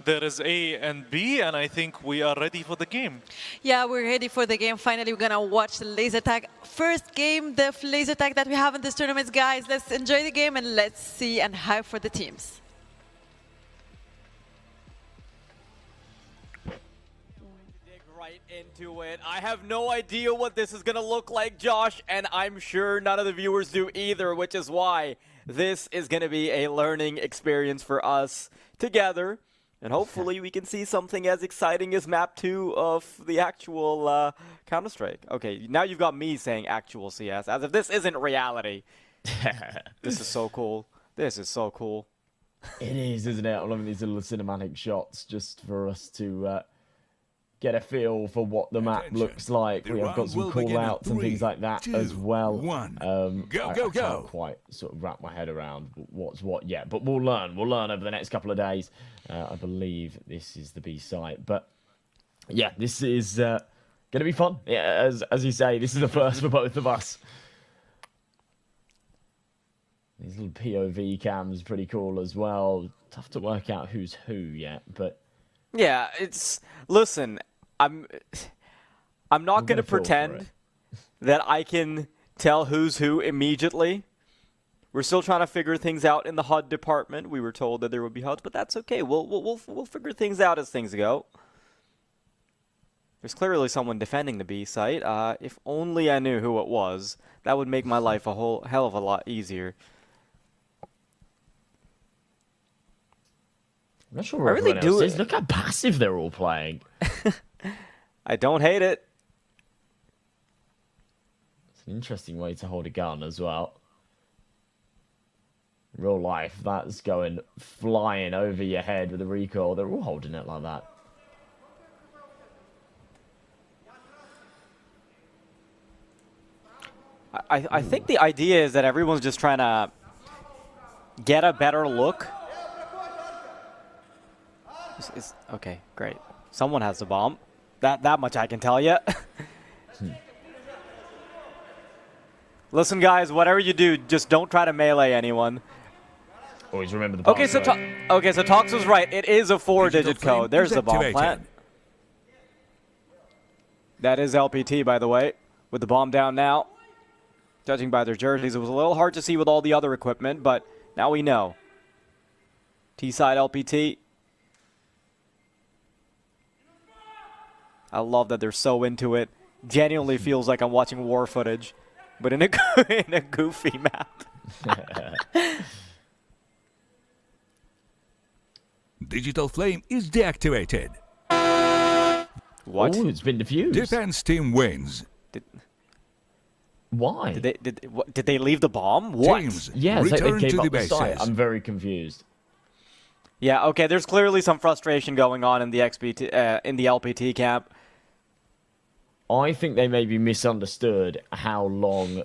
There is A and B, and I think we are ready for the game. Yeah, we're ready for the game. Finally, we're going to watch the laser tag. First game, the laser tag that we have in this tournament, guys. Let's enjoy the game and let's see and hype for the teams. Dig right into it. I have no idea what this is going to look like, Josh, and I'm sure none of the viewers do either, which is why this is going to be a learning experience for us together. And hopefully we can see something as exciting as map 2 of the actual Counter-Strike. Okay, now you've got me saying actual CS, as if this isn't reality. This is so cool. This is so cool. It is, isn't it? I love these little cinematic shots just for us to get a feel for what the map looks like. We have got some call-outs and things like that as well. I can't quite sort of wrap my head around what's what yet, but we'll learn. We'll learn over the next couple of days. I believe this is the B site, but yeah, this is going to be fun. Yeah, as you say, this is the first for both of us. These little POV cams pretty cool as well. Tough to work out who's who yet, but yeah, listen, I'm not going to pretend that I can tell who's who immediately. We're still trying to figure things out in the HUD department. We were told that there would be HUDs, but that's okay. We'll figure things out as things go. There's clearly someone defending the B site. If only I knew who it was, that would make my life a whole hell of a lot easier. I'm not sure what everyone else is. Look how passive they're all playing. I don't hate it. It's an interesting way to hold a gun as well. In real life, that's going flying over your head with a recoil. They're all holding it like that. I think the idea is that everyone's just trying to get a better look. Okay, great. Someone has the bomb. That much I can tell you. Listen, guys, whatever you do, just don't try to melee anyone. Always remember the bomb. Okay, so Tox was right. It is a 4-digit code. There's the bomb plant. That is LPT, by the way, with the bomb down now. Judging by their jerseys, it was a little hard to see with all the other equipment, but now we know. T-side LPT. I love that they're so into it. Genuinely feels like I'm watching war footage, but in a goofy map. Digital Flame is deactivated. What? Oh, it's been defused. Defense team wins. Why? Did they leave the bomb? What? Teams yeah, it's like they gave to up the the site. bases. I'm very confused. Yeah, okay, there's clearly some frustration going on in the LPT camp. I think they maybe misunderstood how long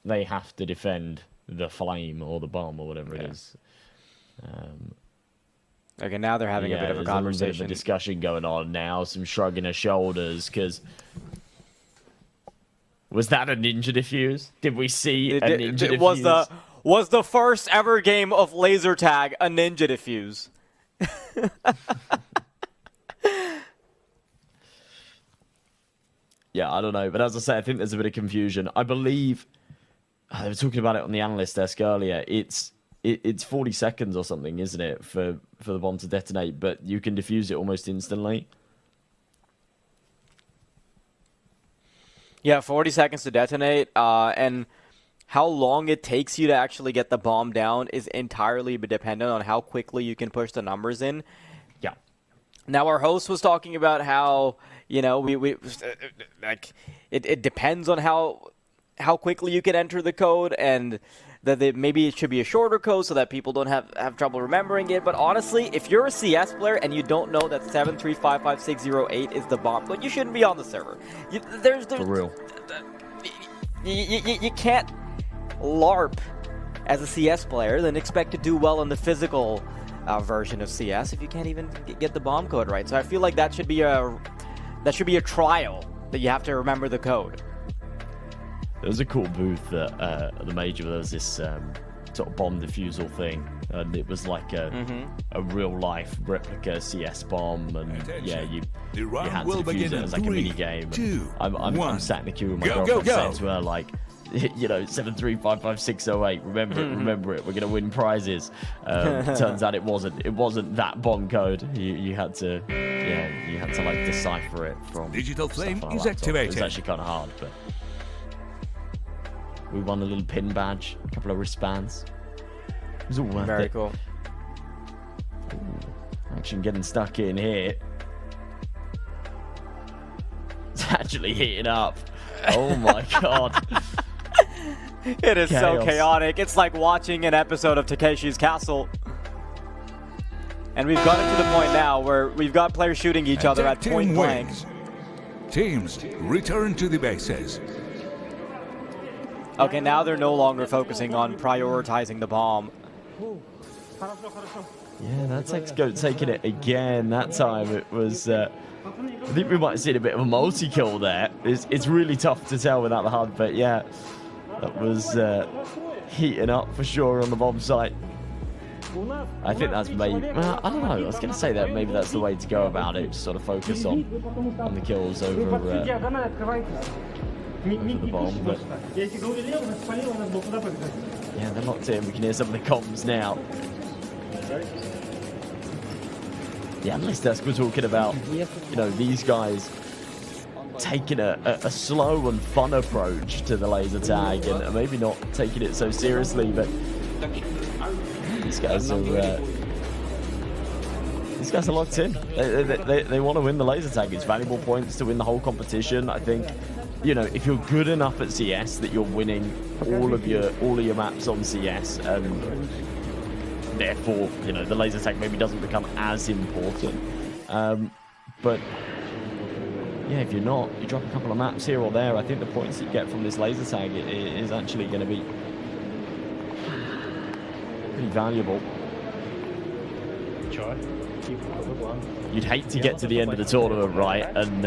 they have to defend the flame or the bomb or whatever it is. Okay, now they're having a bit of a conversation. Bit of a discussion going on now, some shrugging of shoulders, because... Was that a ninja defuse? Did we see a ninja defuse? Was the first ever game of laser tag a ninja defuse? Yeah, I don't know. But as I say, I think there's a bit of confusion. I believe they were talking about it on the analyst desk earlier. It's 40 seconds or something, isn't it, for the bomb to detonate? But you can defuse it almost instantly. Yeah, 40 seconds to detonate, and how long it takes you to actually get the bomb down is entirely dependent on how quickly you can push the numbers in. Yeah. Now, our host was talking about how, you know, like it depends on how quickly you can enter the code, and that maybe it should be a shorter code so that people don't have trouble remembering it. But honestly, if you're a CS player and you don't know that 7355608 is the bomb code, you shouldn't be on the server. For real. You can't LARP as a CS player, then expect to do well in the physical version of CS if you can't even get the bomb code right. So I feel like that should be a trial that you have to remember the code. There was a cool booth at the major where there was this sort of bomb defusal thing, and it was like a real life replica CS bomb, and yeah, you had to defuse it as like a mini game. I'm sat in the queue with my girlfriend saying to her, like, you know, 7355608. Remember it. We're gonna win prizes. Turns out it wasn't that bomb code. You had to like decipher it from Digital Flame stuff on a is laptop. activated. It was actually kind of hard, but we won a little pin badge, a couple of wristbands. It was all worth it. Very cool. Ooh, action getting stuck in here. It's actually heating up. Oh my god. It is so chaotic. It's like watching an episode of Takeshi's Castle. And we've gotten to the point now where we've got players shooting each other at point blank. Teams return to the bases. Okay, now they're no longer focusing on prioritizing the bomb. Yeah, that's Xgo taking it again. That time it was... I think we might have seen a bit of a multi-kill there. It's really tough to tell without the HUD, but yeah, that was heating up for sure on the bomb site. I think that's maybe, I don't know, I was going to say that maybe that's the way to go about it, just sort of focus on the kills over the bomb. But yeah, they're locked in. We can hear some of the comms now. The analyst desk were talking about, you know, these guys taking a slow and fun approach to the laser tag and maybe not taking it so seriously, but these guys are locked in. They want to win the laser tag. It's valuable points to win the whole competition. I think, you know, if you're good enough at CS that you're winning all of your maps on CS, and therefore, you know, the laser tag maybe doesn't become as important. But yeah, if you're not, you drop a couple of maps here or there, I think the points you get from this laser tag is actually going to be pretty valuable. You'd hate to get to the end of the tournament, right, and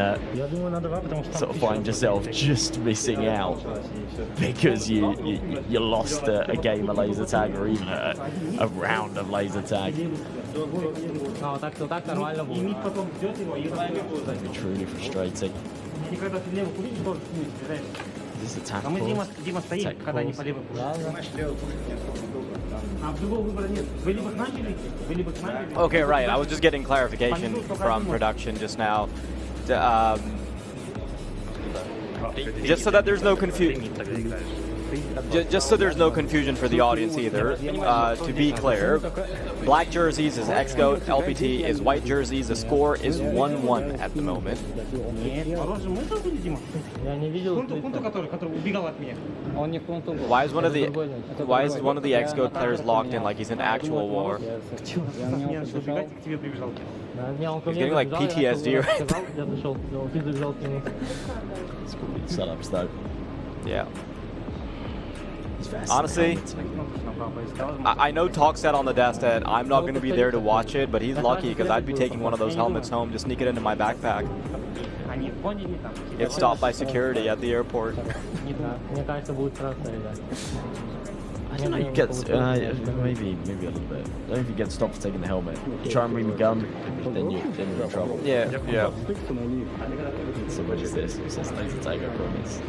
sort of find yourself just missing out because you lost a game of laser tag or even a round of laser tag. That'd be truly frustrating. Is this a tactical? Okay, right. I was just getting clarification from production just now. Just so that there's no confusion. Just so there's no confusion for the audience either. To be clear, black jerseys is XGOAT, LPT is white jerseys. The score is 1-1 at the moment. Why is one of the XGOAT players locked in like he's in actual war? He's getting like PTSD right now. It's cool setups though. Yeah. Honestly, I know Talk said on the desk that I'm not going to be there to watch it, but he's lucky because I'd be taking one of those helmets home to sneak it into my backpack. Get stopped by security at the airport. I don't know, you get maybe a little bit. I don't know if you get stopped for taking the helmet. You try and bring the gun, then you're in trouble. Yeah. So what is this? It says laser tag, I promise.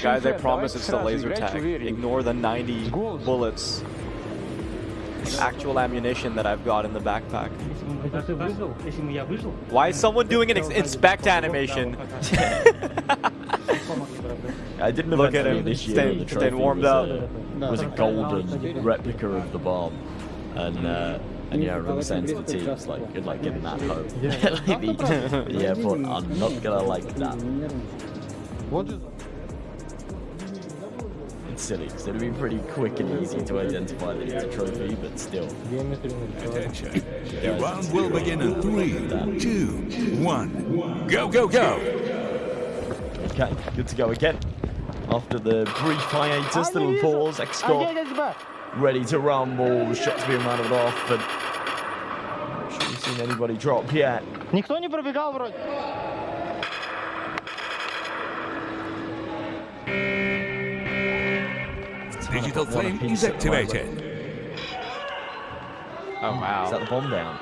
Guys, I promise it's the laser tag. Ignore the 90 bullets. Actual ammunition that I've got in the backpack. Why is someone doing an inspect animation? I didn't look at him. Staying warmed up. It was a golden replica of the bomb, and yeah, I remember saying to the team, it's like, good luck getting that home. The airport are not gonna like that. It's silly, because it would be pretty quick and easy to identify that it's a trophy, but still. Attention. The round will begin in 3, 2, 1. Go, go, go! Okay, good to go again. After the brief hiatus, the little pause, XGOAT ready to rumble, shots being rattled off, and I'm not sure we've seen anybody drop yet. Digital flame is activated. Oh wow. Is that the bomb down?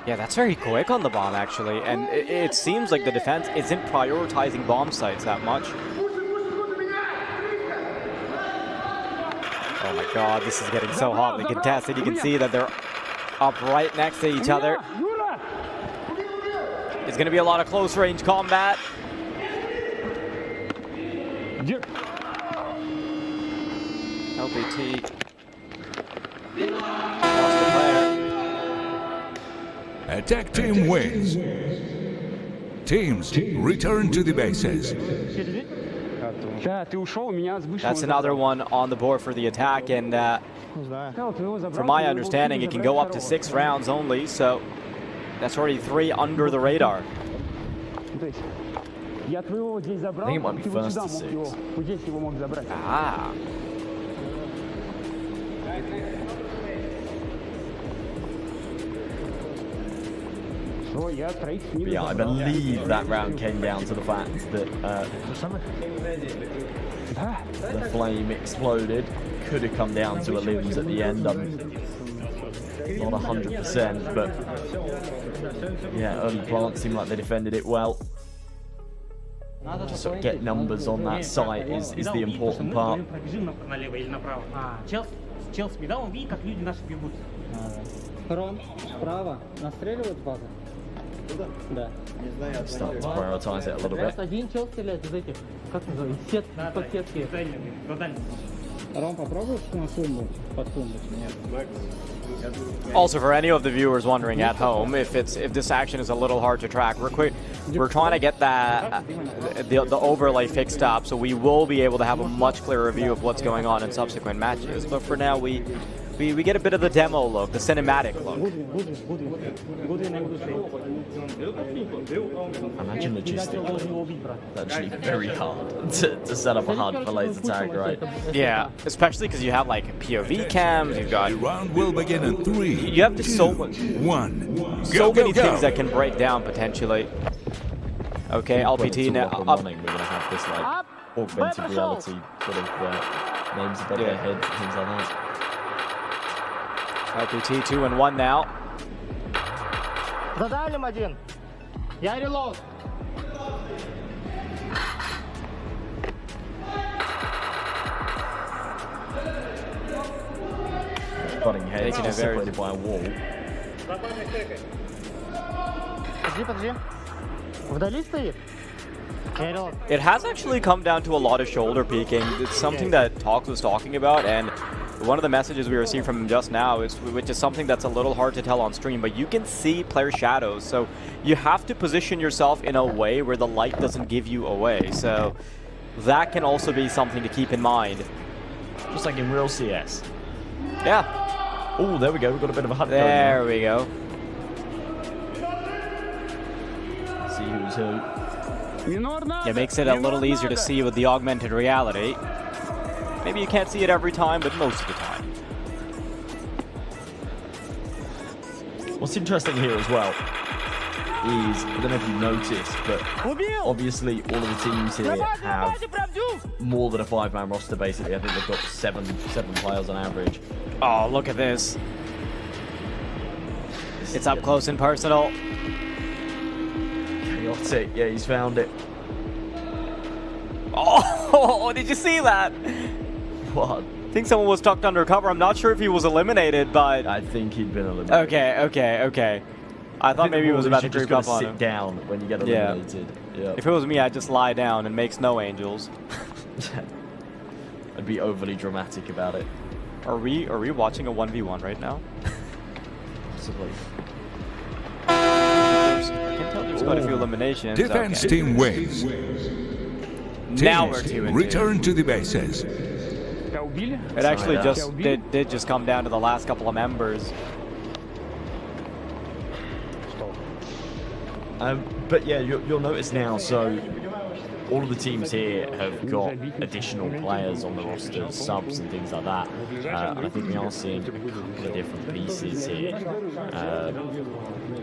Yeah, that's very quick on the bomb actually, and it seems like the defense isn't prioritizing bomb sites that much. Oh my god, this is getting so hotly contested. You can see that they're up right next to each other. It's going to be a lot of close range combat. LBT lost the player. Attack team wins. Teams return to the bases. That's another one on the board for the attack, and from my understanding, it can go up to 6 rounds only, so that's already 3 under the radar. I think it might be first to 6. Ah. yeah, I believe that round came down to the fact that the flame exploded. Could have come down to a limbs at the end. I'm not 100%, but yeah, early plant seemed like they defended it well. Just sort of get numbers on that site is the important part. Start to prioritize it a little bit. Also, for any of the viewers wondering at home, if this action is a little hard to track, we're trying to get the overlay fixed up, so we will be able to have a much clearer view of what's going on in subsequent matches. But for now, we get a bit of the demo look, the cinematic look. Imagine logistically, that's actually very hard to set up a HUD for laser tag, right? Yeah, especially because you have like POV cams, you've got... The round will begin in 3, You have just 2, so 1. So many things that can break down potentially. Okay, LPT now up. We're going to have this like augmented reality sort of names above their heads and things like that. LPT 2-1 now. Butting heads just separated by a wall. It has actually come down to a lot of shoulder peeking. It's something that Talks was talking about, and one of the messages we received from him just now is, which is something that's a little hard to tell on stream, but you can see player shadows, so you have to position yourself in a way where the light doesn't give you away. So that can also be something to keep in mind. Just like in real CS. Yeah. Oh, there we go. We've got a bit of a HUD. There we go. See who's who. It makes it a little easier to see with the augmented reality. Maybe you can't see it every time, but most of the time. What's interesting here as well is, I don't know if you've noticed, but obviously all of the teams here have more than a 5-man roster basically. I think they've got seven players on average. Oh, look at this. It's up close and personal. Chaotic, yeah, he's found it. Oh, did you see that? What? I think someone was tucked under cover. I'm not sure if he was eliminated, but... I think he'd been eliminated. Okay. I thought maybe he was about to creep up on him. Sit down when you get eliminated. Yeah. If it was me, I'd just lie down and make snow angels. I'd be overly dramatic about it. Are we watching a 1v1 right now? Possibly. I can tell there's quite a few eliminations. Defense team wins. Now we're 2-2. Return to the bases. It actually did just come down to the last couple of members. But yeah, you'll notice now, so all of the teams here have got additional players on the roster, subs and things like that. And I think we are seeing a couple of different pieces here.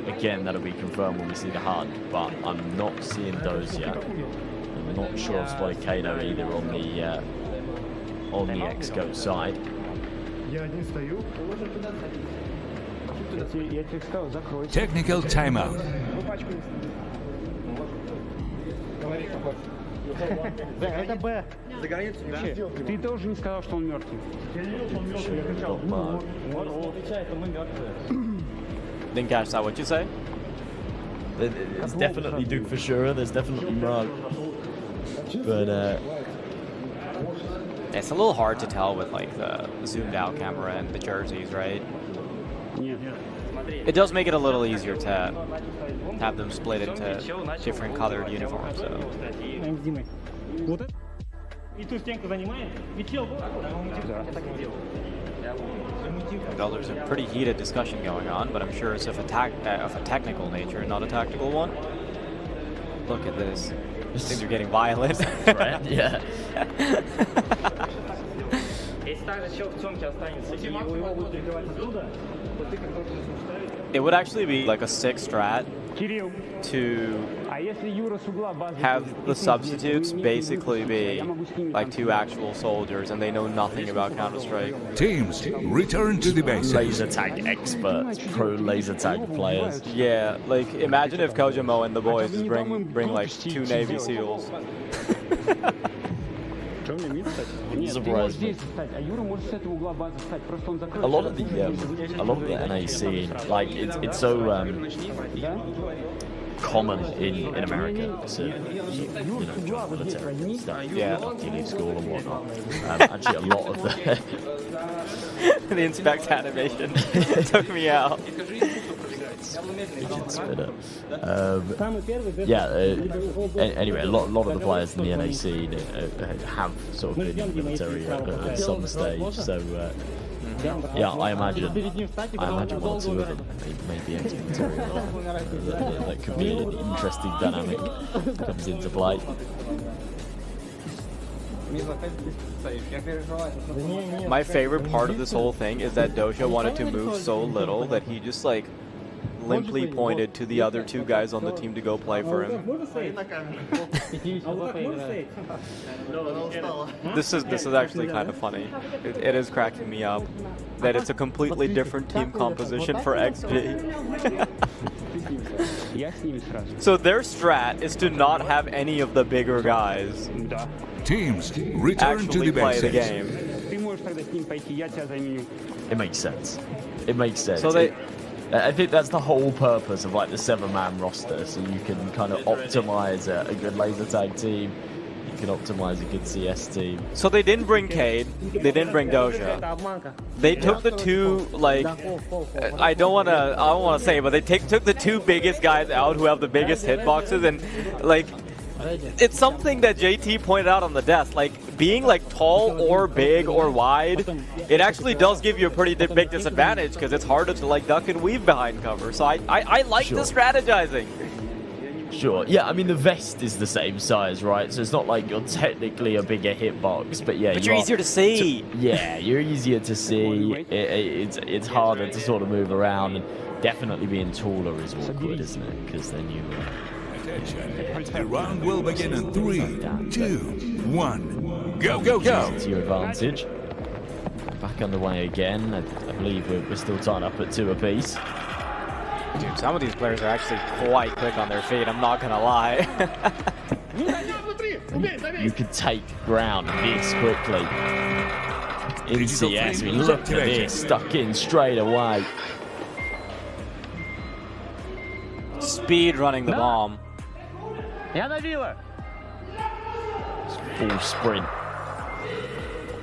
Again, that'll be confirmed when we see the HUD, but I'm not seeing those yet. I'm not sure I've spotted Kano either on the X-Go side. Technical timeout. Это Б. За границу, да? Ты тоже не сказал, что он мертвый. Didn't catch that. What'd you say? There's definitely Duke for sure. There's definitely Mug. But it's a little hard to tell with like the zoomed out camera and the jerseys, right? It does make it a little easier to have them split into different colored uniforms. So. Well, there's a pretty heated discussion going on, but I'm sure it's of a technical nature, not a tactical one. Look at this. Things are getting violent. Right? Yeah. It would actually be like a 6 strat to have the substitutes basically be like 2 actual soldiers and they know nothing about Counter-Strike. Teams, return to the basics. Laser tag experts, pro laser tag players. Yeah, like imagine if Kojimo and the boys just bring like 2 Navy SEALs. Surprised me. A lot of the NA scene, like it's so common in America to join military stuff. Yeah, leave school and whatnot. Actually, a lot of the inspect animation took me out. Anyway, a lot of the players in the NA scene have sort of been in the military at some stage. So yeah, I imagine 1 or 2 of them may be ex-military. That could be an interesting dynamic that comes into play. My favorite part of this whole thing is that Doja wanted to move so little that he just like limply pointed to the other 2 guys on the team to go play for him. This is actually kind of funny. It is cracking me up that it's a completely different team composition for XG. So their strat is to not have any of the bigger guys Teams, return to the play the basics. game. It makes sense. It makes sense. So they. I think that's the whole purpose of like the 7-man roster, so you can kind of optimize a good laser tag team, you can optimize a good CS team. So they didn't bring Cade, they didn't bring Doja. They took the 2 like I don't wanna say, but they took the 2 biggest guys out who have the biggest hitboxes, and like it's something that JT pointed out on the desk, like being like tall or big or wide, it actually does give you a pretty big disadvantage because it's harder to like duck and weave behind cover. So I like the strategizing. Sure, yeah, I mean the vest is the same size, right? So it's not like you're technically a bigger hitbox, but yeah, you're easier to see. Yeah, you're easier to see. It's harder to sort of move around, and definitely being taller is awkward, isn't it? Because then you. The round will begin in 3, 2, 1. Go, go, go! To your advantage. Back underway again. I believe we're still tied up at 2 apiece. Dude, some of these players are actually quite quick on their feet, I'm not gonna lie. You could take ground this quickly. In CS, I mean, look at this, stuck in straight away. Speed running the bomb. Full sprint.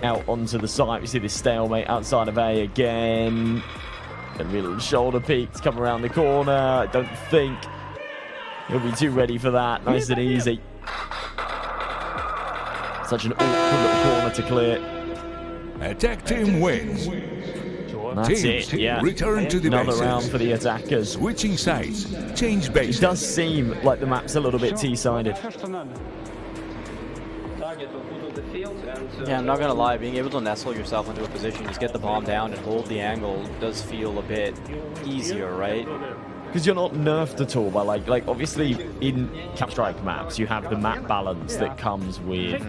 Out onto the side. We see this stalemate outside of A again. A real shoulder peeks come around the corner. I don't think he'll be too ready for that. Nice and easy. Such an awkward little corner to clear. Attack team wins. That's Teams, it, yeah. return to the Another basics. round for the attackers. Switching sides. Change basics. It does seem like the map's a little bit T-sided. Yeah, I'm not gonna lie, being able to nestle yourself into a position, just get the bomb down and hold the angle does feel a bit easier, right? Because you're not nerfed at all by like obviously in Counter-Strike maps you have the map balance that comes with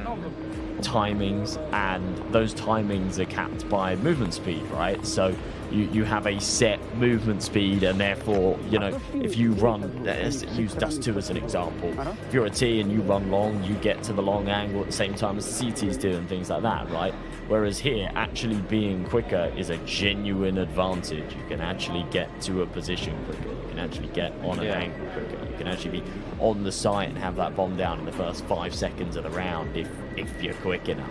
timings, and those timings are capped by movement speed, right? So you have a set movement speed, and therefore, you know, if you run, use Dust 2 as an example, if you're a T and you run long, you get to the long angle at the same time as the CTs do and things like that, right? Whereas here, actually being quicker is a genuine advantage. You can actually get to a position quicker. You can actually get on an angle quicker. You can actually be on the site and have that bomb down in the first 5 seconds of the round if you're quick enough.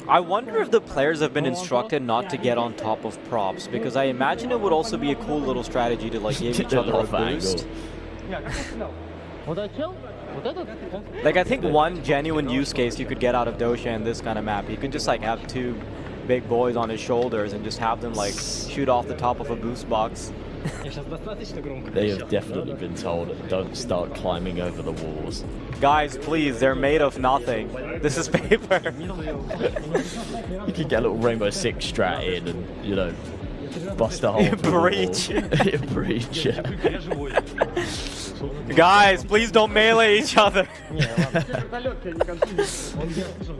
I wonder if the players have been instructed not to get on top of props, because I imagine it would also be a cool little strategy to like give each other a boost. Like, I think one genuine use case you could get out of Dosha in this kind of map, you can just like have 2 big boys on his shoulders and just have them like shoot off the top of a boost box. They have definitely been told, don't start climbing over the walls. Guys, please, they're made of nothing. This is paper. You could get a little Rainbow Six strat in and, you know, bust a hole. Breach. Breach. Guys, please don't melee each other.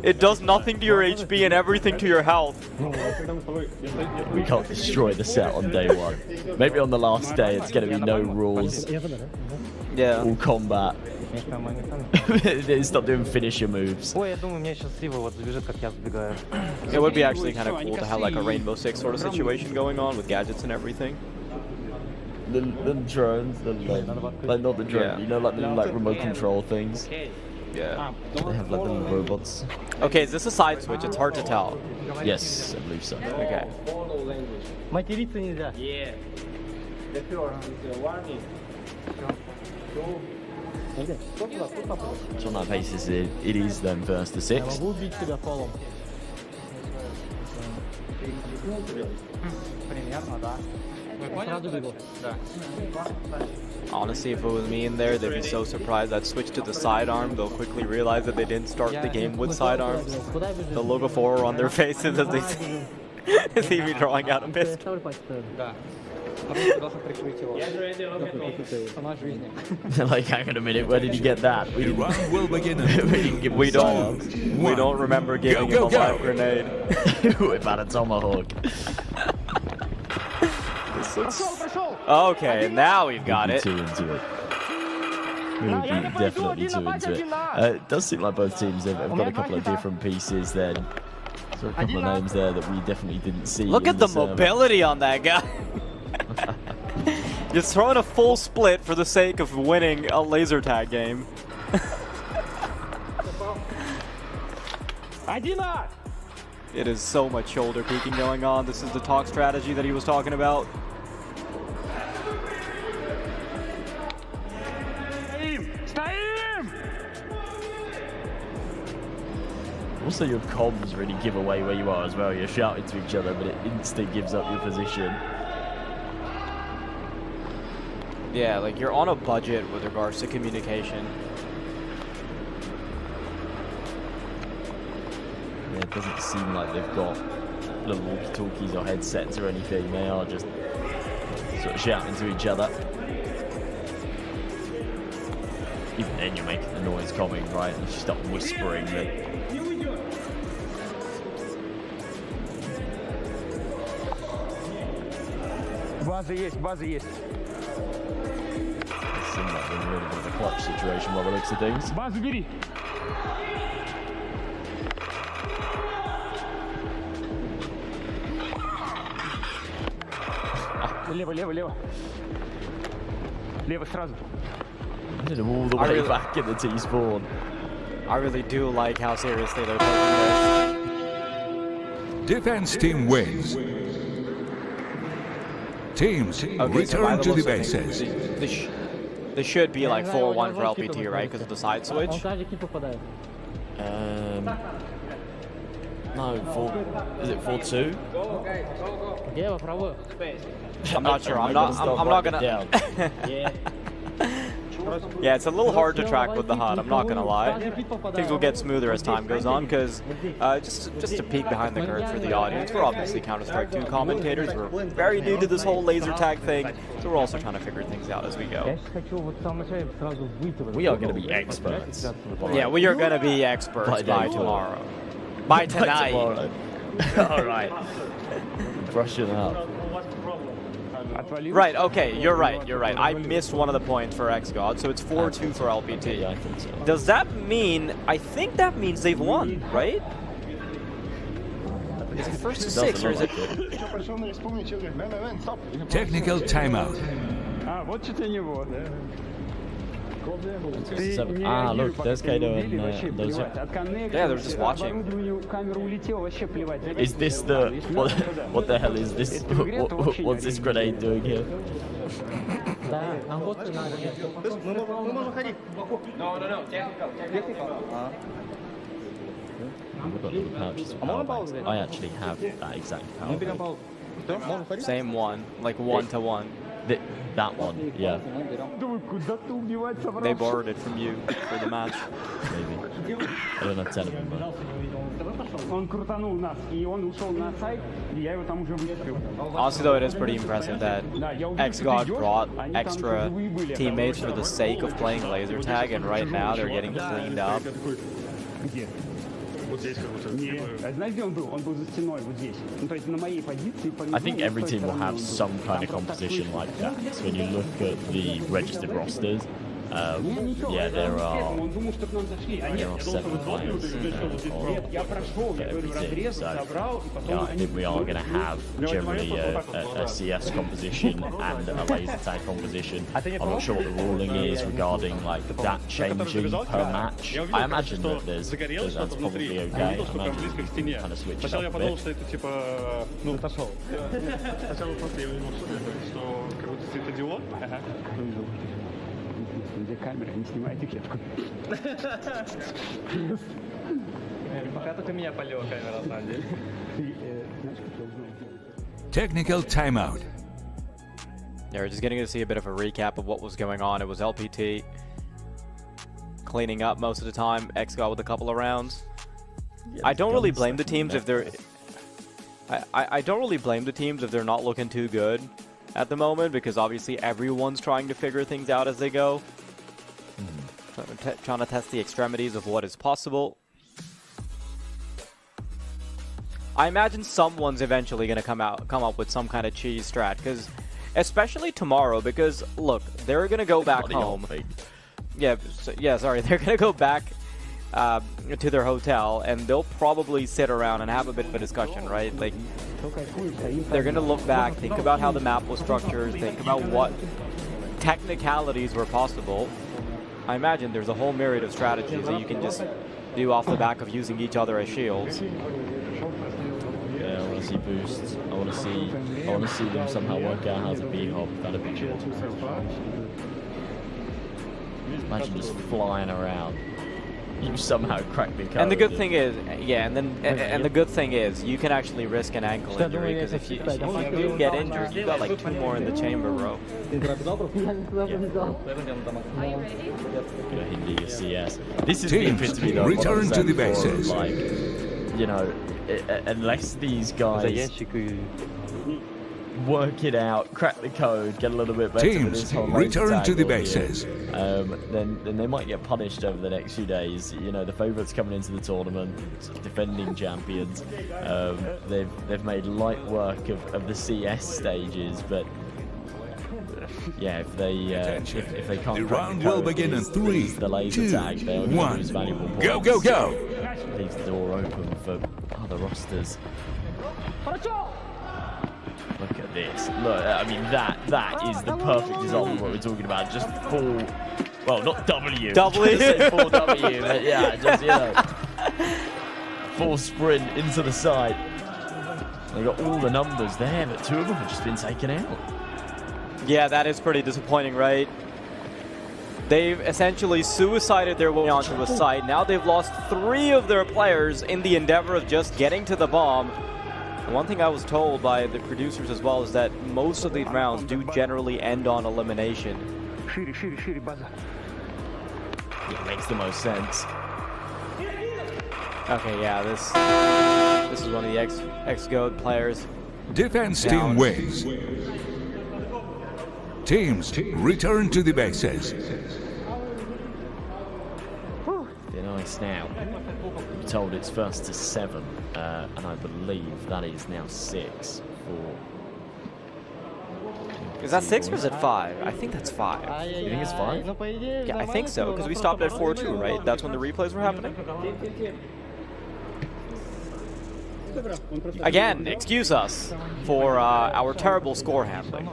It does nothing to your HP and everything to your health. We can't destroy the set on day one. Maybe on the last day it's going to be no rules. Yeah. All combat. Stop doing finisher moves. It would be actually kind of cool to have like a Rainbow Six sort of situation going on with gadgets and everything. The drones, like not the drone, you know, like the remote control things. Yeah. They have like little robots. Okay, is this a side switch? It's hard to tell. Yes, I believe so. Okay. So on that basis, it is then first to 6. Honestly, if it was me in there, they'd be so surprised I'd switch to the sidearm. They'll quickly realize that they didn't start the game with sidearms. They'll look a horror on their faces as they see me drawing out a pistol. Like, hang on a minute, where did he get that? We didn't, will begin we don't remember giving him a live grenade. With a tomahawk. Okay, now we've got it. Two into it. Definitely two into it. It does seem like both teams have got a couple of different pieces there. So a couple of names there that we definitely didn't see. Look at the mobility on that guy. Just throwing a full split for the sake of winning a laser tag game. It is so much shoulder peeking going on. This is the talk strategy that he was talking about. Also, your comms really give away where you are as well. You're shouting to each other, but it instantly gives up your position. Yeah, like you're on a budget with regards to communication. Yeah, it doesn't seem like they've got little walkie-talkies or headsets or anything. They are just sort of shouting to each other. Even then, you're making the noise coming, right? And you start whispering that. База есть, база есть. It seems like we're in a really bit of a clutch situation by the looks of things. Базу бери. Лево, лево, лево. Лево сразу. All the way back in the T-spawn. I really do like how seriously they're taking this. Defense team wins. Teams return to the bases. This should be like 4-1 for LPT, right? Because of the side switch. No, is it 4-2? I'm not sure. I'm not gonna. Yeah, it's a little hard to track with the HUD, I'm not gonna lie. Things will get smoother as time goes on, because just to peek behind the curtain for the audience, we're obviously Counter-Strike 2 commentators, we're very new to this whole laser tag thing, so we're also trying to figure things out as we go. We are going to be experts. Yeah, we are going to be experts by tomorrow. By tonight. Alright. Brushing up. Right, okay, you're right. I missed one of the points for XGod, so it's 4-2 for LPT. Yeah, I think so. Does that mean, I think that means they've won, right? Is it first to 6 or is it? Technical timeout. Ah, look, there's Kato and those. Yeah, they're just watching. Is this the... What the hell is this? What's this grenade doing here? We've got little pouches of power banks. I actually have that exact power bank. Same one, like 1-to-1. That one, yeah. They borrowed it from you for the match. Maybe. I don't know, tell him, but... Honestly though, it is pretty impressive that XGod brought extra teammates for the sake of playing laser tag, and right now they're getting cleaned up. I think every team will have some kind of composition like that. So when you look at the registered rosters, yeah, there are 7 players on every team. So yeah, I think we are going to have generally a CS composition and a laser tag composition. I'm not sure what the ruling is regarding like that changing per match. I imagine that that's probably okay. I imagine we can kind of switch it up a bit. Где камера, не снимай этикетку. Пока только меня полила камера, на самом деле. Technical timeout. Yeah, we're just getting to see a bit of a recap of what was going on. It was LPT cleaning up most of the time, XGod with a couple of rounds. I don't really blame the teams if they're... I don't really blame the teams if they're not looking too good at the moment, because obviously everyone's trying to figure things out as they go. Trying to test the extremities of what is possible. I imagine someone's eventually going to come up with some kind of cheese strat, because especially tomorrow, because look, they're going to go back home. Yeah, sorry, they're going to go back to their hotel, and they'll probably sit around and have a bit of a discussion, right? Like, they're going to look back, think about how the map was structured, think about what technicalities were possible. I imagine there's a whole myriad of strategies that you can just do off the back of using each other as shields. Yeah, I want to see boosts. I want to see them somehow work out how to B-hop. That'd be good. Imagine just flying around. You somehow crack the code. And the good thing is, yeah, and the good thing is, you can actually risk an ankle injury, because if you do get injured, you've got like 2 more in the chamber, bro. Hindi CS. This is Teams, the epitome though. return to the bases. Like, you know, unless these guys work it out, crack the code, get a little bit better. Teams, return to the bases. Then they might get punished over the next few days. You know, the favourites coming into the tournament, defending champions. They've made light work of the CS stages, but yeah, if they can't, the round will begin in 3, the laser 2, tag, they'll 1. lose valuable points. Go, go, go! Leaves the door open for other rosters. Look at this. Look, I mean, that is the perfect example of what we're talking about. Just full, well, not W. W. Full W, but yeah, just, you know, full sprint into the side. They got all the numbers there, but 2 of them have just been taken out. Yeah, that is pretty disappointing, right? They've essentially suicided their way onto a site. Now they've lost 3 of their players in the endeavor of just getting to the bomb. And one thing I was told by the producers as well is that most of these rounds do generally end on elimination. It makes the most sense. Okay, yeah, this is one of the XGOAT players. Defense team wins. Teams, return to the bases. They're nice now. I'm told it's first to 7, and I believe that is now 6 for... Is that 6 or is it 5? I think that's 5. You think it's 5? Yeah, I think so, because we stopped at 4-2, right? That's when the replays were happening? Again, excuse us for our terrible score handling.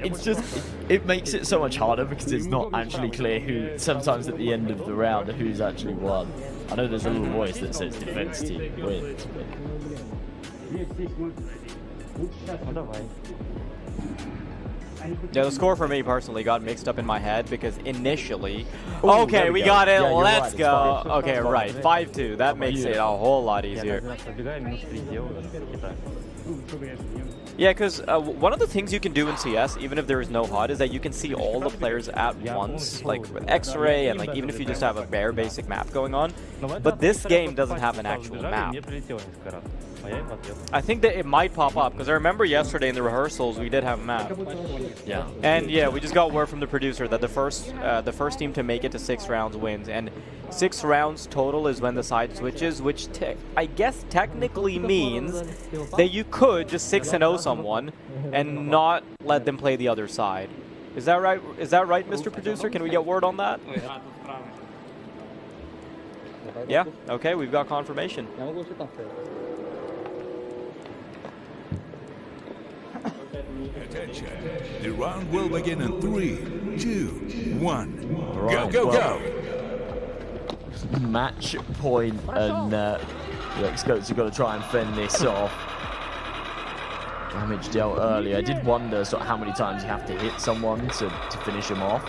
It's just, it makes it so much harder because it's not actually clear who, sometimes at the end of the round, who's actually won. I know there's a little voice that says defense team wins, but... Yeah, the score for me personally got mixed up in my head because initially... Okay, we got it, let's go! Okay, right, 5-2, that makes it a whole lot easier. Yeah, because one of the things you can do in CS, even if there is no HUD, is that you can see all the players at once, like with X-ray, and like even if you just have a bare basic map going on. But this game doesn't have an actual map. I think that it might pop up, because I remember yesterday in the rehearsals we did have a map. Yeah. And yeah, we just got word from the producer that the first team to make it to 6 rounds wins, and 6 rounds total is when the side switches, which I guess technically means that you could just 6-0 someone and not let them play the other side. Is that right? Is that right, Mr. Producer? Can we get word on that? Yeah. Okay, we've got confirmation. Attention. The round will begin in 3, 2, 1. Right, Go, well, go! Match point, and the X-Goats have got to try and fend this off. Damage dealt early. I did wonder sort of how many times you have to hit someone to finish them off.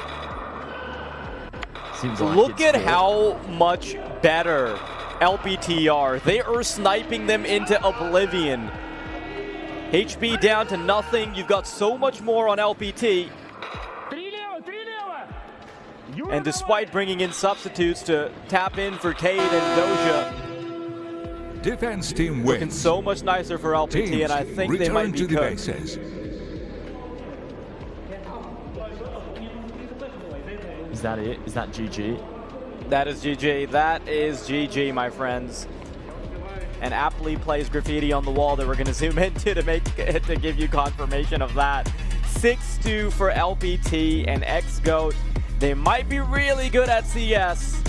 Seems like look at good. how much better LPT are. They are sniping them into oblivion. HB down to nothing. You've got so much more on LPT. And despite bringing in substitutes to tap in for Cade and Doja, Defense team wins. looking so much nicer for LPT, Teams and I think they might return be to the cooked. bases. Is that it? Is that GG? That is GG. That is GG, my friends. And aptly plays graffiti on the wall that we're going to zoom into to give you confirmation of that. 6-2 for LPT and X-Goat. They might be really good at CS,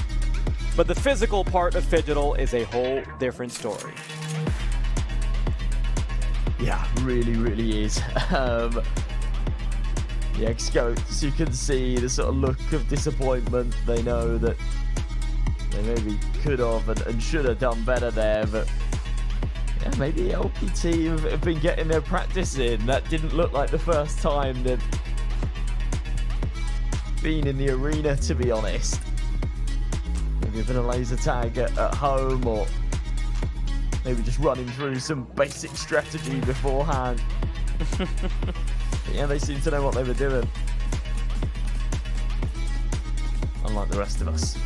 but the physical part of Phygital is a whole different story. Yeah, really is. The X-Goats, you can see the sort of look of disappointment. They know that they maybe could have and should have done better there, but yeah, maybe LPT have been getting their practice in. That didn't look like the first time they've been in the arena, to be honest. Maybe a bit of laser tag at home, or maybe just running through some basic strategy beforehand. But yeah, they seem to know what they were doing. Unlike the rest of us.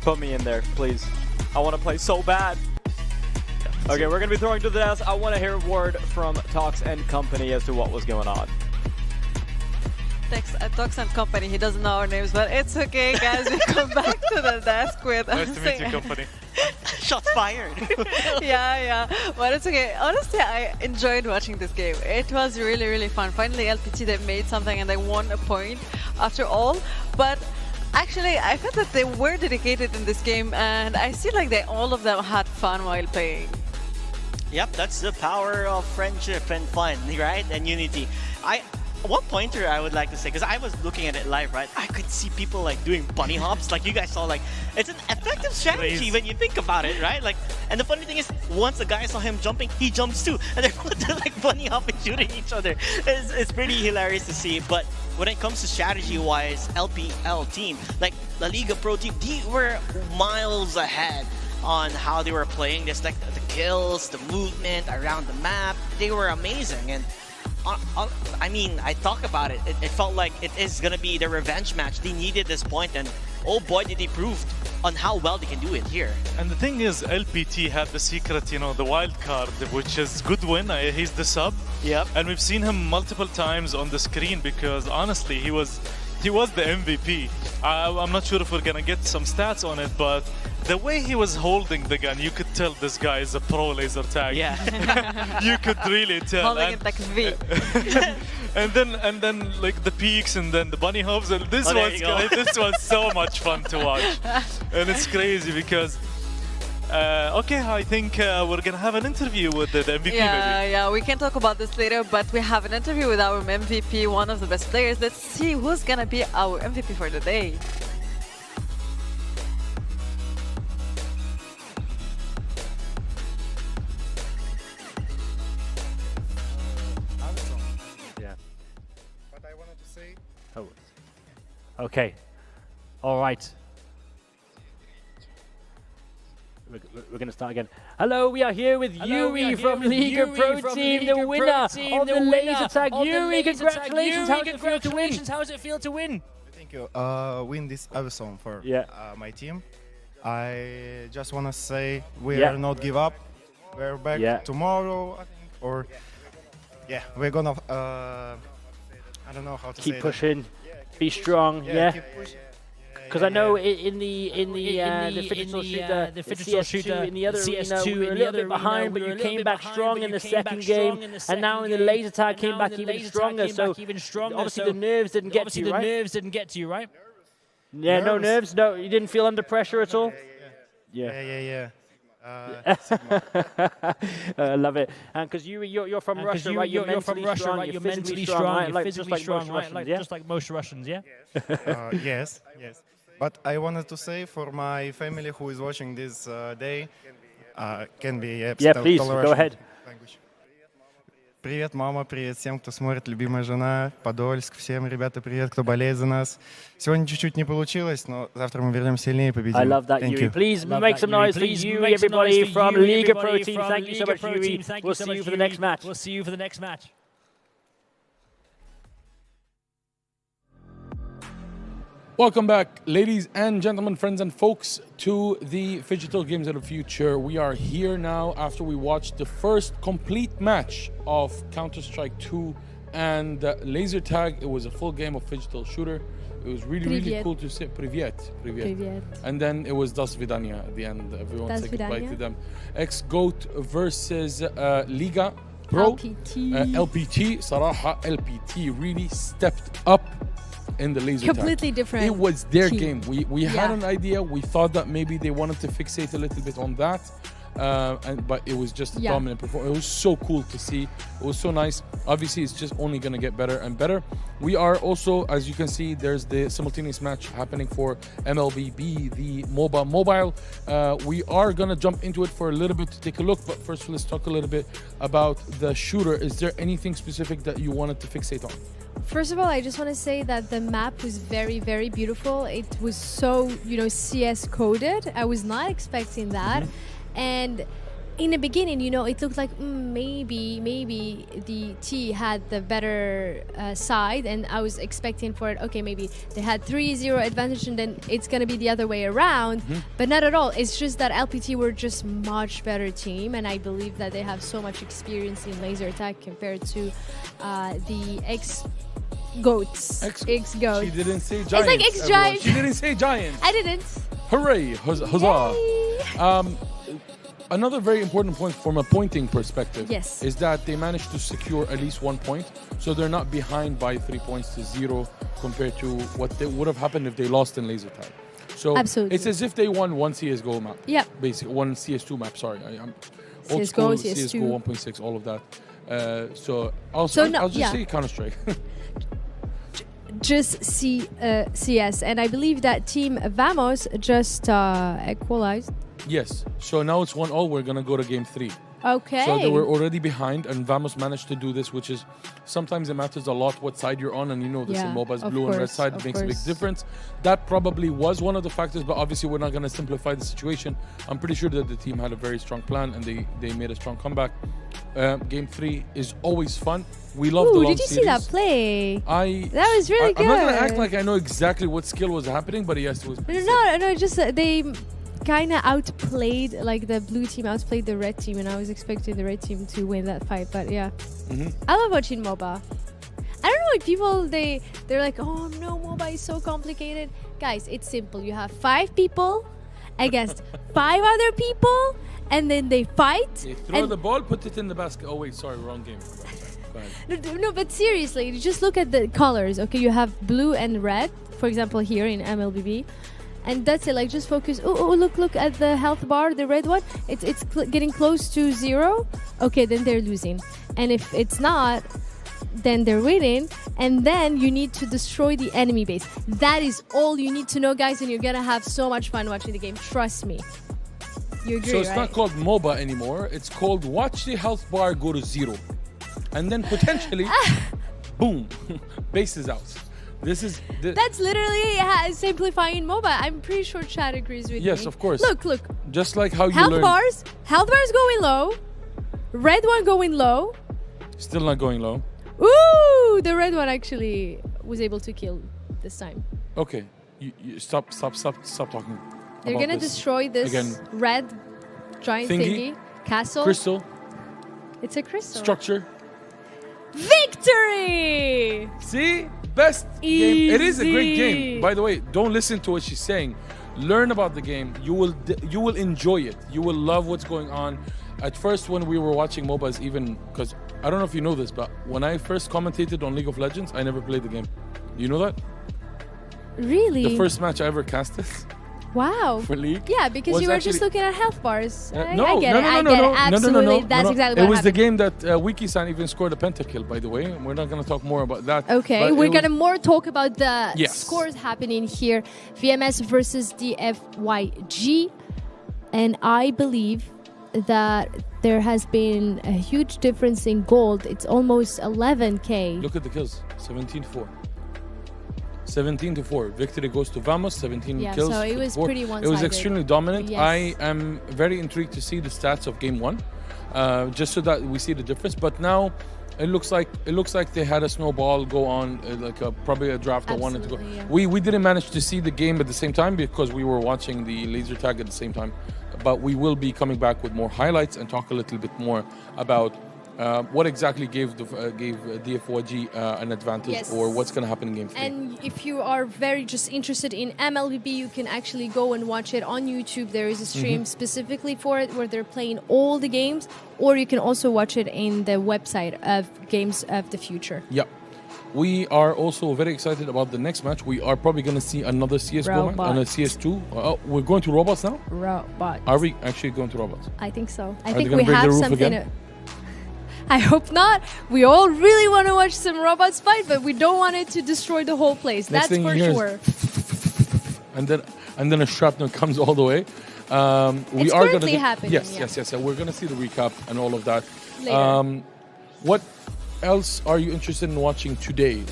Put me in there, please. I want to play so bad. Okay, we're going to be throwing to the desk. I want to hear a word from Tox and Company as to what was going on. Tox and Company, he doesn't know our names, but it's okay, guys. We come back to the desk with... Nice to meet you, Company. Shots fired. yeah, but it's okay. Honestly, I enjoyed watching this game. It was really fun. Finally, LPT, they made something and they won a point after all. But actually, I felt that they were dedicated in this game, and I see like all of them had fun while playing. Yep, that's the power of friendship and fun, right? And unity. One pointer I would like to say, because I was looking at it live, right? I could see people like doing bunny hops, like you guys saw. Like, it's an effective strategy when you think about it, right? Like, and the funny thing is, once the guy saw him jumping, he jumps too, and they're both like bunny hopping, shooting each other. It's pretty hilarious to see. But when it comes to strategy-wise, LPL team, like La Liga Pro team, they were miles ahead on how they were playing this, like the kills, the movement around the map. They were amazing. And I mean, I talk about it. It felt like it is going to be the revenge match. They needed this point, and oh boy, did they prove on how well they can do it here. And the thing is, LPT had the secret, you know, the wild card, which is Goodwin. He's the sub. Yep. And we've seen him multiple times on the screen because honestly, he was the MVP. I'm not sure if we're gonna get some stats on it, but the way he was holding the gun, you could tell this guy is a pro laser tag. Yeah. You could really tell. Holding it like a V. and then like the peaks and then the bunny hops, and this was so much fun to watch. And it's crazy because okay, I think we're gonna have an interview with the MVP. maybe. Yeah, we can talk about this later, but we have an interview with our MVP, one of the best players. Let's see who's gonna be our MVP for the day. Yeah. What I wanted to say. Oh. Okay. All right. We're going to start again. Hello, we are here with Yuri from Liga Pro Team, the winner of the laser tag. Yuri, congratulations. How does it feel to win? Thank you. Win this awesome for my team. I just want to say we are not give up. We're back tomorrow, I think, or we're gonna. I don't know how to keep say pushing. That. Be strong. Yeah. Keep pushing. Because I know in the phygital shooter, in the other arena, we were a little bit behind, but you came back strong in the second game, and now in the laser tag came back even stronger. So obviously the nerves didn't get to you, right? Yeah, no nerves. No, you didn't feel under pressure at all. Yeah. I love it. And because you're from Russia, right? You're from Russia, right? You're mentally strong, right? Just like most Russians, yeah? Yes. But I wanted to say for my family who is watching this day, can be please, go ahead. Привет, мама, привет всем, кто смотрит, любимая жена, Подольск, всем, ребята, привет, кто болеет за нас. Сегодня чуть-чуть не получилось, но завтра мы вернем сильнее и победим. I love that, Yuri. Please make some noise for Yuri, everybody from Liga Pro Team. Thank you so much, Yuri. We'll see you for the next match. Welcome back, ladies and gentlemen, friends and folks, to the Phygital Games of the Future. We are here now after we watched the first complete match of Counter-Strike 2 and laser tag. It was a full game of Phygital shooter. It was really cool to see. Privyet. And then it was Das Vidania at the end. Everyone said goodbye to them. Ex-GOAT versus Liga Pro. LPT. Saraha, LPT really stepped up in the laser completely tag. Different. It was their game. We had an idea. We thought that maybe they wanted to fixate a little bit on that, but it was just a dominant performance. It was so cool to see. It was so nice. Obviously, it's just only going to get better and better. We are also, as you can see, there's the simultaneous match happening for MLBB, the MOBA mobile. We are going to jump into it for a little bit to take a look, but first let's talk a little bit about the shooter. Is there anything specific that you wanted to fixate on? First of all, I just want to say that the map was very, very beautiful. It was so, CS coded. I was not expecting that. And in the beginning, it looked like maybe the T had the better side, and I was expecting for it, okay, maybe they had 3-0 advantage and then it's going to be the other way around, but not at all. It's just that LPT were just much better team, and I believe that they have so much experience in laser attack compared to the ex-goats. Ex-goats. She didn't say giants. It's like ex-giants. She didn't say giants. I didn't. Hooray, huzzah. Another very important point from a pointing perspective is that they managed to secure at least 1 point, so they're not behind by 3 points to 0 compared to what would have happened if they lost in laser tag. So it's as if they won one CSGO map. Yeah. Basically, one CS2 map, sorry. I'm old school, CSGO 1.6, all of that. So I'll just say Counter-Strike. Just CS, and I believe that Team Vamos just equalized. Yes, so now it's 1-0. We're going to go to game 3. Okay. So they were already behind, and Vamos managed to do this, which is sometimes it matters a lot what side you're on, and you know this in MOBA's blue and red side makes a big difference. That probably was one of the factors, but obviously we're not going to simplify the situation. I'm pretty sure that the team had a very strong plan, and they made a strong comeback. Game 3 is always fun. We love the long did you series. see that play? That was really good. I'm not going to act like I know exactly what skill was happening, but yes, it was. No, just they kind of outplayed, like the blue team outplayed the red team, and I was expecting the red team to win that fight, but yeah. I love watching MOBA. I don't know, like people, they're like, oh no, MOBA is so complicated. Guys, it's simple. You have 5 people against 5 other people, and then they fight. They throw the ball, put it in the basket. Oh wait, sorry, wrong game. No, but seriously, you just look at the colors. Okay, you have blue and red, for example, here in MLBB. And that's it, like just focus. Oh, look at the health bar, the red one. It's getting close to 0. Okay, then they're losing. And if it's not, then they're winning. And then you need to destroy the enemy base. That is all you need to know, guys, and you're gonna have so much fun watching the game. Trust me. You agree, So it's not called MOBA anymore. It's called watch the health bar go to 0. And then potentially, boom, base is out. That's literally simplifying mobile. I'm pretty sure Chad agrees with me. Yes, of course. Look. Just like how you Health learn. bars going low. Red one going low. Still not going low. Ooh, the red one actually was able to kill this time. Okay, you stop talking. They're gonna destroy this red giant thingy. Castle. Crystal. It's a crystal. Structure. Victory! See? Best game. It is a great game. By the way, don't listen to what she's saying. Learn about the game. You will enjoy it. You will love what's going on. At first, when we were watching MOBAs, even because I don't know if you know this, but when I first commentated on League of Legends, I never played the game. Do you know that? Really? The first match I ever casted. Wow. For League? Yeah, because you were just looking at health bars. I get it. Absolutely. That's exactly what It was the game that Wiki-san even scored a pentakill, by the way. We're not going to talk more about that. Okay, we're going to more talk about the scores happening here. VMS versus DFYG. And I believe that there has been a huge difference in gold. It's almost 11K. Look at the kills. 17-4. 17-4. Victory goes to Vamos. 17 kills. So it was pretty one-sided. It was extremely dominant. Yes. I am very intrigued to see the stats of game one, just so that we see the difference. But now it looks like they had a snowball go on, probably a draft that wanted to go. Yeah. We didn't manage to see the game at the same time because we were watching the laser tag at the same time. But we will be coming back with more highlights and talk a little bit more about what exactly gave DFYG an advantage, or what's going to happen in game 3. And if you are very just interested in MLBB, you can actually go and watch it on YouTube. There is a stream specifically for it where they're playing all the games, or you can also watch it in the website of Games of the Future. Yeah. We are also very excited about the next match. We are probably going to see another CSGO match and a CS2. We're going to robots now? Robots. Are we actually going to robots? I think so. I Are think they we gonna break have the roof something. again? I hope not. We all really want to watch some robots fight, but we don't want it to destroy the whole place. Next That's for sure. And then a shrapnel comes all the way. It's currently happening. Yes. We're going to see the recap and all of that. Later. What else are you interested in watching today,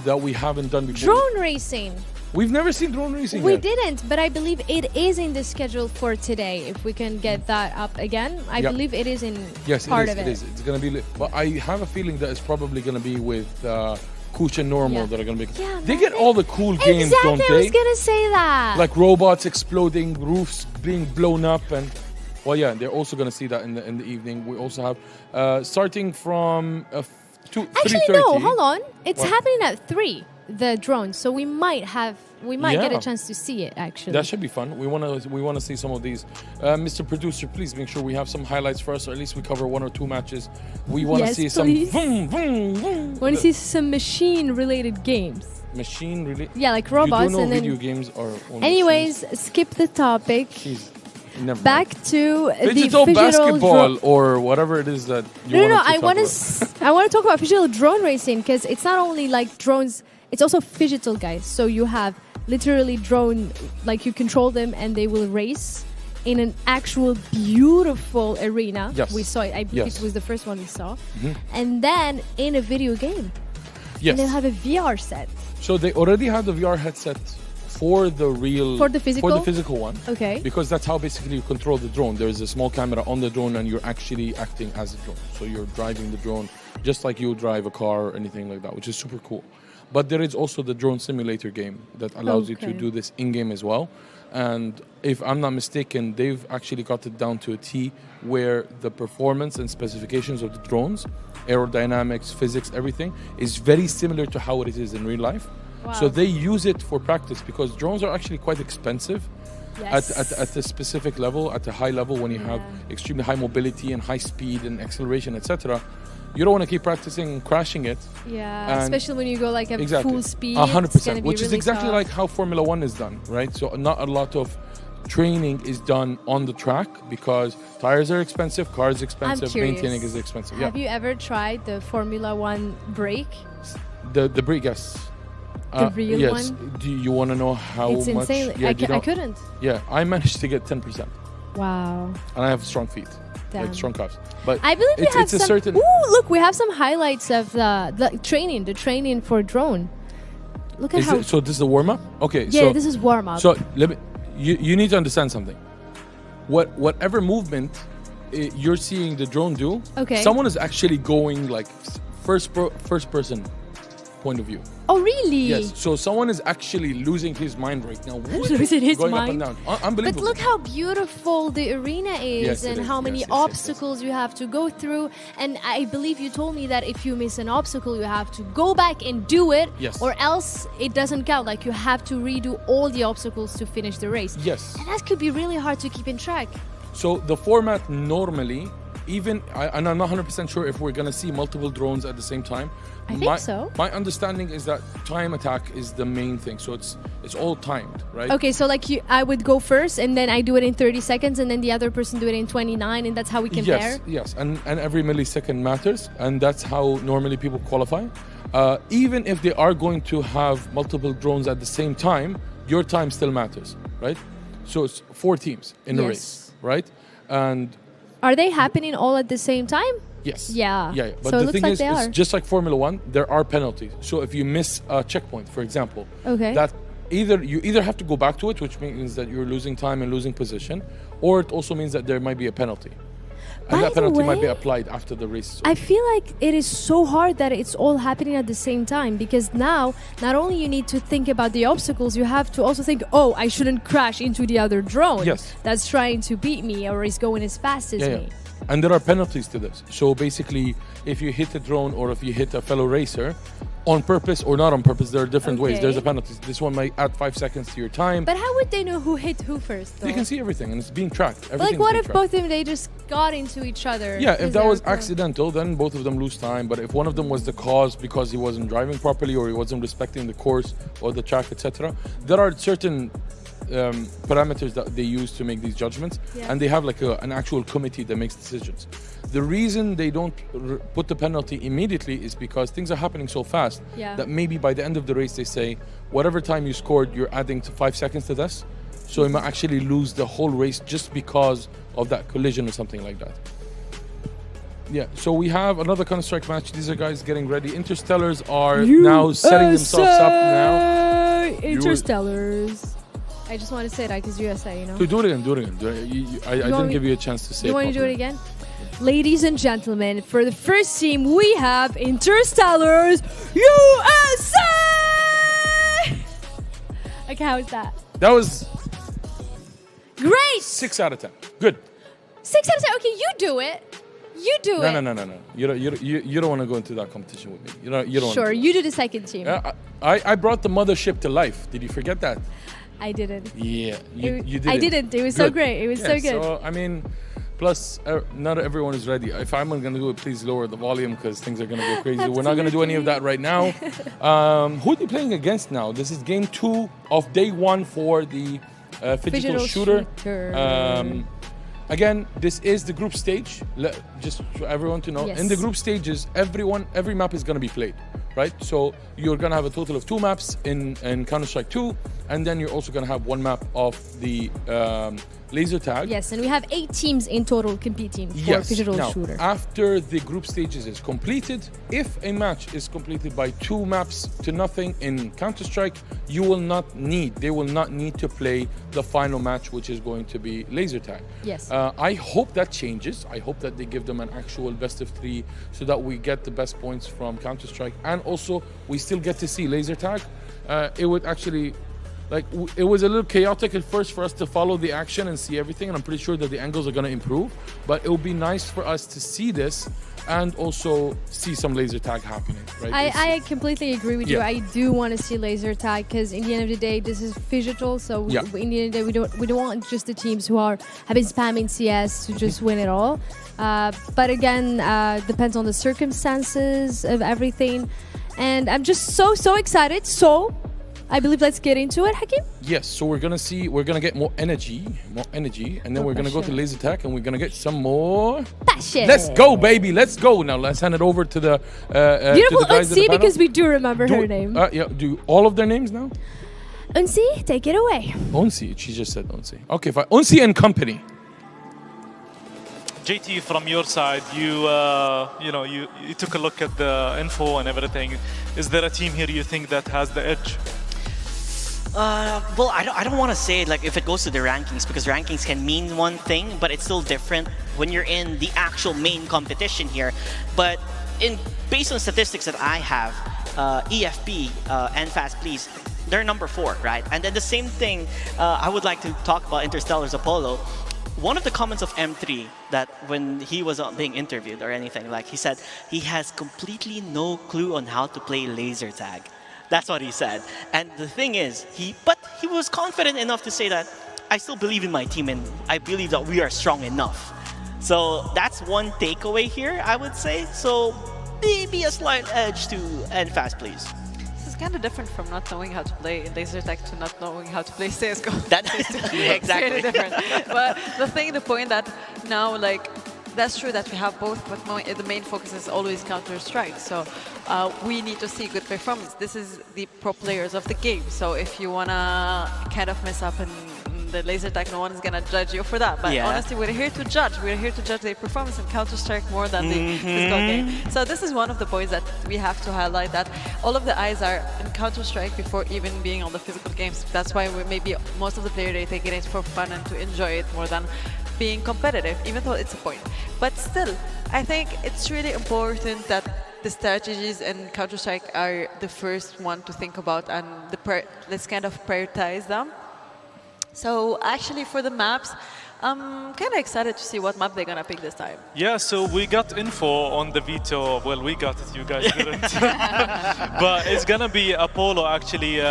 that we haven't done before? Drone racing. We've never seen drone racing We yet. didn't, but I believe it is in the schedule for today. If we can get that up again, I believe it is in part of it. Yes, it is. It's going to be. But I have a feeling that it's probably going to be with Kuch and Normal that are going to be. Yeah, they get all the cool games, don't they? I was going to say that. Like robots exploding, roofs being blown up, and they're also going to see that in the evening. We also have starting from 3:30. Actually, no, hold on. It's happening at 3. The drones, so we might get a chance to see it. Actually, that should be fun. We want to see some of these. Mr. Producer, please make sure we have some highlights for us, or at least we cover 1 or 2 matches. We want to see some. Vroom, vroom, vroom. Want to see some machine-related games? Machine-related? Yeah, like robots. You do know and video then games are. Anyways, skip the topic. Jeez. Never Back to phygital the basketball or whatever it is that you No, I want to talk about phygital drone racing, because it's not only like drones, it's also phygital, guys. So you have literally drone, like you control them and they will race in an actual beautiful arena. Yes. We saw it. I believe it was the first one we saw. Mm-hmm. And then in a video game. Yes. And they'll have a VR set. So they already have the VR headset for the physical one. Okay. Because that's how basically you control the drone. There is a small camera on the drone and you're actually acting as a drone. So you're driving the drone just like you drive a car or anything like that, which is super cool. But there is also the drone simulator game that allows you to do this in-game as well. And if I'm not mistaken, they've actually got it down to a T where the performance and specifications of the drones, aerodynamics, physics, everything is very similar to how it is in real life. Wow. So they use it for practice because drones are actually quite expensive Yes. at a specific level, at a high level, when you have extremely high mobility and high speed and acceleration, etc. You don't want to keep practicing crashing it. Yeah, especially when you go like at full speed. 100%, which is really exactly tough. like how Formula 1 is done, right? So not a lot of training is done on the track because tires are expensive, cars expensive, maintaining is expensive. Have you ever tried the Formula 1 brake? The brake, yes. The real one? Yes. Do you want to know how it's much? Insane. Yeah, I couldn't. Yeah, I managed to get 10%. Wow. And I have strong feet. Damn. Like strong calves. But I believe we have it's a some. certain. Ooh, look, we have some highlights of the training for drone. Look at how. So this is the warm up. Okay. Yeah, so, this is warm up. So let me. You need to understand something. Whatever movement you're seeing the drone do. Okay. Someone is actually going like first person point of view. Oh, really? Yes. So someone is actually losing his mind right now. Losing his going mind. up and down. Unbelievable. But look how beautiful the arena is, Yes, and it is. how many Yes, obstacles you have to go through. And I believe you told me that if you miss an obstacle, you have to go back and do it, Yes. or else it doesn't count. Like you have to redo all the obstacles to finish the race. Yes. And that could be really hard to keep in track. So the format normally, and I'm not 100% sure if we're going to see multiple drones at the same time. I think so. My understanding is that time attack is the main thing. So it's all timed, right? Okay, so like I would go first, and then I do it in 30 seconds, and then the other person do it in 29, and that's how we compare? Yes. And every millisecond matters, and that's how normally people qualify. Even if they are going to have multiple drones at the same time, your time still matters, right? So it's 4 teams in the race, right? And are they happening all at the same time? yes. Yeah. But so the it looks thing like is, they it's are. just like Formula 1, there are penalties. So if you miss a checkpoint, for example, Okay. that you either have to go back to it, which means that you're losing time and losing position, or it also means that there might be a penalty. And By that penalty the might be way, applied after the race is over. I feel like it is so hard that it's all happening at the same time, because now not only you need to think about the obstacles, you have to also think, oh, I shouldn't crash into the other drone Yes. that's trying to beat me or is going as fast as me. And there are penalties to this. So basically, if you hit a drone or if you hit a fellow racer, on purpose or not on purpose, there are different ways. Okay. There's a penalty. This one might add 5 seconds to your time. But how would they know who hit who first, though? They can see everything, and it's being tracked. But like, Everything's what being if tracked. both of them, they just got into each other? Yeah, if Is that there was a pro- accidental, then both of them lose time. But if one of them was the cause because he wasn't driving properly or he wasn't respecting the course or the track, etc., there are certain parameters that they use to make these judgments, and they have like an actual committee that makes decisions. The reason they don't put the penalty immediately is because things are happening so fast that maybe by the end of the race they say, whatever time you scored, you're adding to 5 seconds to this. So you might actually lose the whole race just because of that collision or something like that. Yeah, so we have another Counter-Strike match. These are guys getting ready. Interstellars are now setting themselves up now. Interstellars. I just want to say that because USA, you know. Do it again. I didn't give you a chance to say it. You want to do it again? Ladies and gentlemen, for the first team, we have Interstellars USA! Okay, how was that? That was great! 6 out of 10. Good. 6 out of 10. Okay, you do it. You do it. No. You don't want to go into that competition with me. You don't. Sure, you do the second team. I brought the mothership to life. Did you forget that? I didn't. Yeah, you did. I didn't. It was so great. It was so good. So I mean, plus not everyone is ready. If I'm going to do it, please lower the volume because things are going to go crazy. We're not going to do any of that right now. Who are you playing against now? This is game 2 of day 1 for the phygital shooter. Again, this is the group stage. Just for everyone to know, in the group stages, every map is going to be played, right? So you're going to have a total of 2 maps in Counter-Strike 2, and then you're also going to have 1 map of the laser tag. Yes, and we have 8 teams in total competing for phygital shooter. After the group stages is completed, if a match is completed by 2 maps to nothing in Counter-Strike, they will not need to play the final match, which is going to be laser tag. Yes. I hope that changes. I hope that they give them an actual best of 3 so that we get the best points from Counter-Strike, and also we still get to see laser tag. It would actually, it was a little chaotic at first for us to follow the action and see everything, and I'm pretty sure that the angles are going to improve, but it will be nice for us to see this and also see some laser tag happening, right? I completely agree with you. I do want to see laser tag because in the end of the day, this is phygital, so in the end of the day, we don't want just the teams who have been spamming CS to just win it all. But again, depends on the circumstances of everything, and I'm just so excited. So I believe let's get into it, Hakim. Yes, so we're gonna get more energy, and then we're gonna go to laser tag, and we're gonna get some more passion. Let's go, baby, let's go. Now let's hand it over to the beautiful guys Unsi, because we do remember her name. Do all of their names now? Unsi, take it away. Unsi, she just said Unsi. Okay, fine. Unsi and company. JT, from your side, you took a look at the info and everything. Is there a team here you think that has the edge? Well, I don't want to say like if it goes to the rankings, because rankings can mean one thing, but it's still different when you're in the actual main competition here. But based on statistics that I have, EFP and Fast Please, they're number 4, right? And then the same thing, I would like to talk about Interstellar's Apollo. One of the comments of M3 that when he was being interviewed or anything, like he said, he has completely no clue on how to play laser tag. That's what he said. And the thing is, he was confident enough to say that I still believe in my team and I believe that we are strong enough. So that's one takeaway here, I would say. So maybe a slight edge to Fast Please. This is kind of different from not knowing how to play laser tag to not knowing how to play CSGO. Exactly. It's really different. But the point that now, like, that's true that we have both, but the main focus is always Counter-Strike. So we need to see good performance. This is the pro players of the game. So if you want to kind of mess up in the laser tag, no one is going to judge you for that. But honestly, we're here to judge. We're here to judge their performance in Counter-Strike more than the physical game. So this is one of the points that we have to highlight, that all of the eyes are in Counter-Strike before even being on the physical games. That's why maybe most of the players, they take it for fun and to enjoy it more than being competitive, even though it's a point. But still, I think it's really important that the strategies in Counter-Strike are the first one to think about, and let's kind of prioritize them. So actually for the maps, I'm kind of excited to see what map they're going to pick this time. Yeah, so we got info on the veto. Well, we got it, you guys didn't. But it's going to be Apollo actually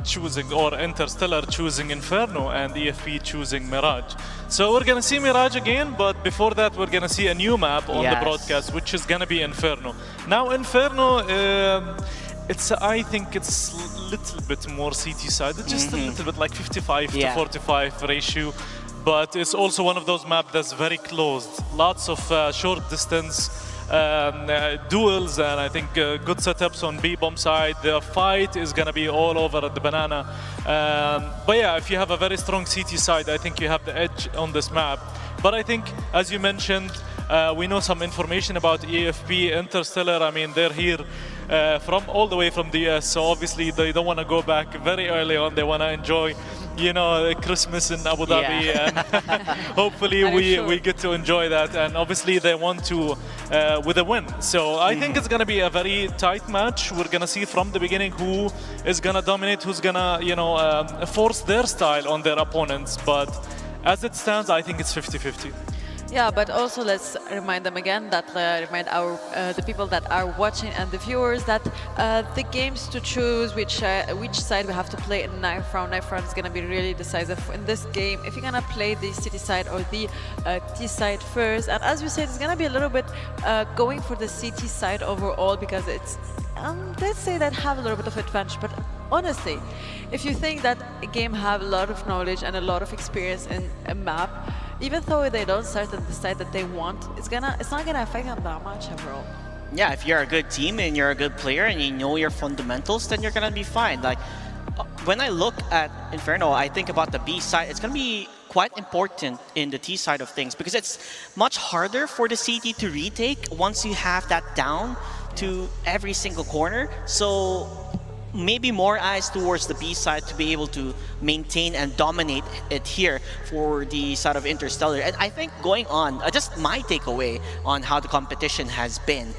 choosing, or Interstellar choosing Inferno, and EFP choosing Mirage. So we're going to see Mirage again, but before that we're going to see a new map on the broadcast, which is going to be Inferno. Now Inferno, I think it's a little bit more CT side, just a little bit like 55 to 45 ratio. But it's also one of those maps that's very closed. Lots of short distance duels, and I think good setups on B-bomb side. The fight is going to be all over at the banana. But yeah, if you have a very strong CT side, I think you have the edge on this map. But I think, as you mentioned, we know some information about EFP, Interstellar. I mean, they're here from all the way from the US, so obviously they don't want to go back very early on. They want to enjoy, you know, Christmas in Abu Dhabi, and hopefully we get to enjoy that. And obviously they want to with a win. So I think it's going to be a very tight match. We're going to see from the beginning who is going to dominate, who's going to, you know, force their style on their opponents. But as it stands, I think it's 50-50. Yeah, but also let's remind them again that remind the people that are watching and the viewers that the games to choose which side we have to play in knife round. Knife round is going to be really decisive in this game. If you're going to play the city side or the T side first, and as you said, it's going to be a little bit going for the CT side overall, because it's let's say that have a little bit of advantage. But honestly, if you think that a game have a lot of knowledge and a lot of experience in a map, even though they don't start at the side that they want, it's not gonna affect them that much overall. Yeah, if you're a good team and you're a good player and you know your fundamentals, then you're gonna be fine. Like when I look at Inferno, I think about the B side. It's gonna be quite important in the T side of things, because it's much harder for the CT to retake once you have that down to every single corner. So maybe more eyes towards the B side to be able to maintain and dominate it here for the side of Interstellar. And I think going on, just my takeaway on how the competition has been,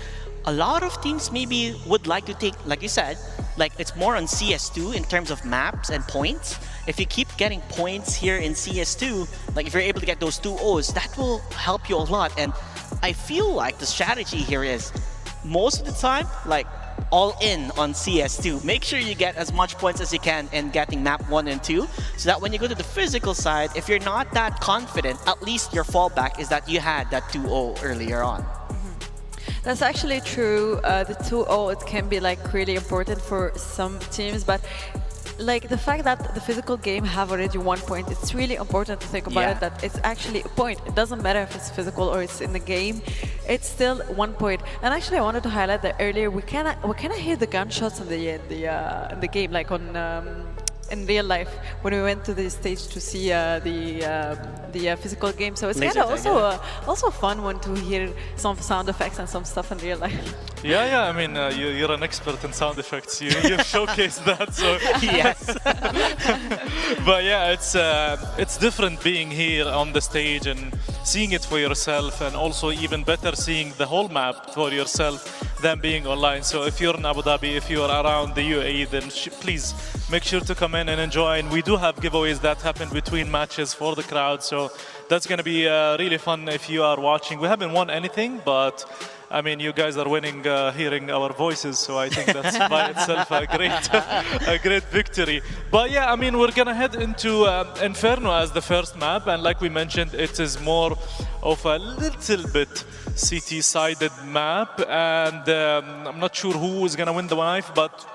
a lot of teams maybe would like to take, like you said, like it's more on CS2 in terms of maps and points. If you keep getting points here in CS2, like if you're able to get those 2-0s, that will help you a lot. And I feel like the strategy here is most of the time, like all in on CS2. Make sure you get as much points as you can in getting map 1 and 2, so that when you go to the physical side, if you're not that confident, at least your fallback is that you had that 2-0 earlier on. That's actually true. The 2-0, it can be like really important for some teams, but like the fact that the physical game have already 1 point, it's really important to think about it, that it's actually a point. It doesn't matter if it's physical or it's in the game, it's still 1 point. And actually I wanted to highlight that earlier we kinda hear the gunshots in the game, like on in real life when we went to the stage to see the physical game. So it's kind of also a fun one to hear some sound effects and some stuff in real life. Yeah. I mean, you're an expert in sound effects. You've showcased that. So yes. But yeah, it's different being here on the stage and seeing it for yourself, and also even better seeing the whole map for yourself than being online. So if you're in Abu Dhabi, if you're around the UAE, then please make sure to come in and enjoy. And we do have giveaways that happen between matches for the crowd. So that's going to be really fun if you are watching. We haven't won anything, but I mean, you guys are winning hearing our voices, so I think that's by itself a great victory. But yeah, I mean, we're gonna head into Inferno as the first map, and like we mentioned, it is more of a little bit CT-sided map, and I'm not sure who is gonna win the knife, but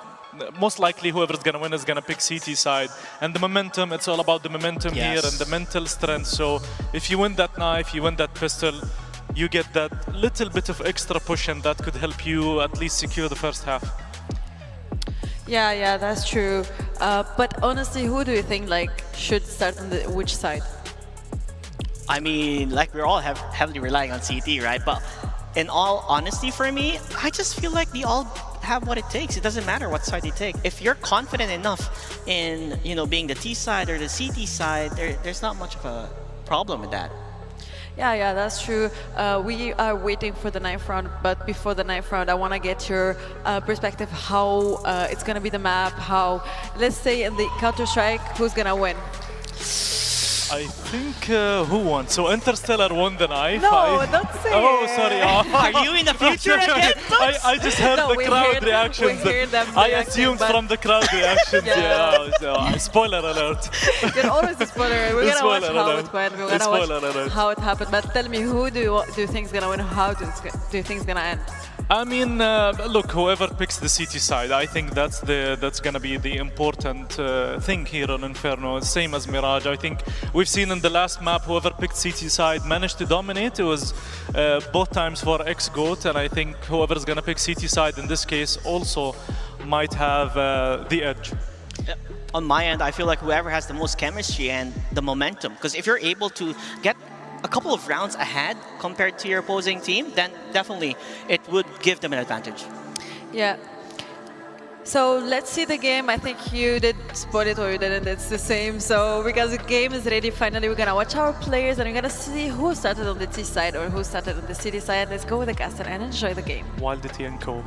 most likely whoever's gonna win is gonna pick CT side. And the momentum, it's all about the momentum here and the mental strength. So if you win that knife, you win that pistol, you get that little bit of extra push, and that could help you at least secure the first half. Yeah, that's true. But honestly, who do you think should start on which side? I mean, we're all heavily relying on CT, right? But in all honesty, for me, I just feel like they all have what it takes. It doesn't matter what side they take. If you're confident enough in being the T side or the CT side, there's not much of a problem with that. Yeah, that's true. We are waiting for the 9th round, but before the 9th round, I want to get your perspective how it's going to be the map, how, let's say in the Counter-Strike, who's going to win? I think who won? So Interstellar won the knife. No, don't say Oh, it. sorry. Are you in the future again? I just heard the crowd reactions. I assumed from the crowd reactions. Spoiler alert. You're always a spoiler. We're going to watch how it went. We're going to watch how it happened. But tell me, who do you think is going to win? How do you think is going to end? I mean, look, whoever picks the CT side, I think that's going to be the important thing here on Inferno. Same as Mirage. I think we've seen in the last map, whoever picked CT side managed to dominate. It was both times for ex-GOAT, and I think whoever's going to pick CT side in this case also might have the edge. On my end, I feel like whoever has the most chemistry and the momentum, because if you're able to get a couple of rounds ahead compared to your opposing team, then definitely it would give them an advantage. Yeah. So let's see the game. I think you did spot it or you didn't. It's the same. So because the game is ready, finally we're gonna watch our players and we're gonna see who started on the T side or who started on the City side. Let's go with the caster and enjoy the game. Wildity and Co.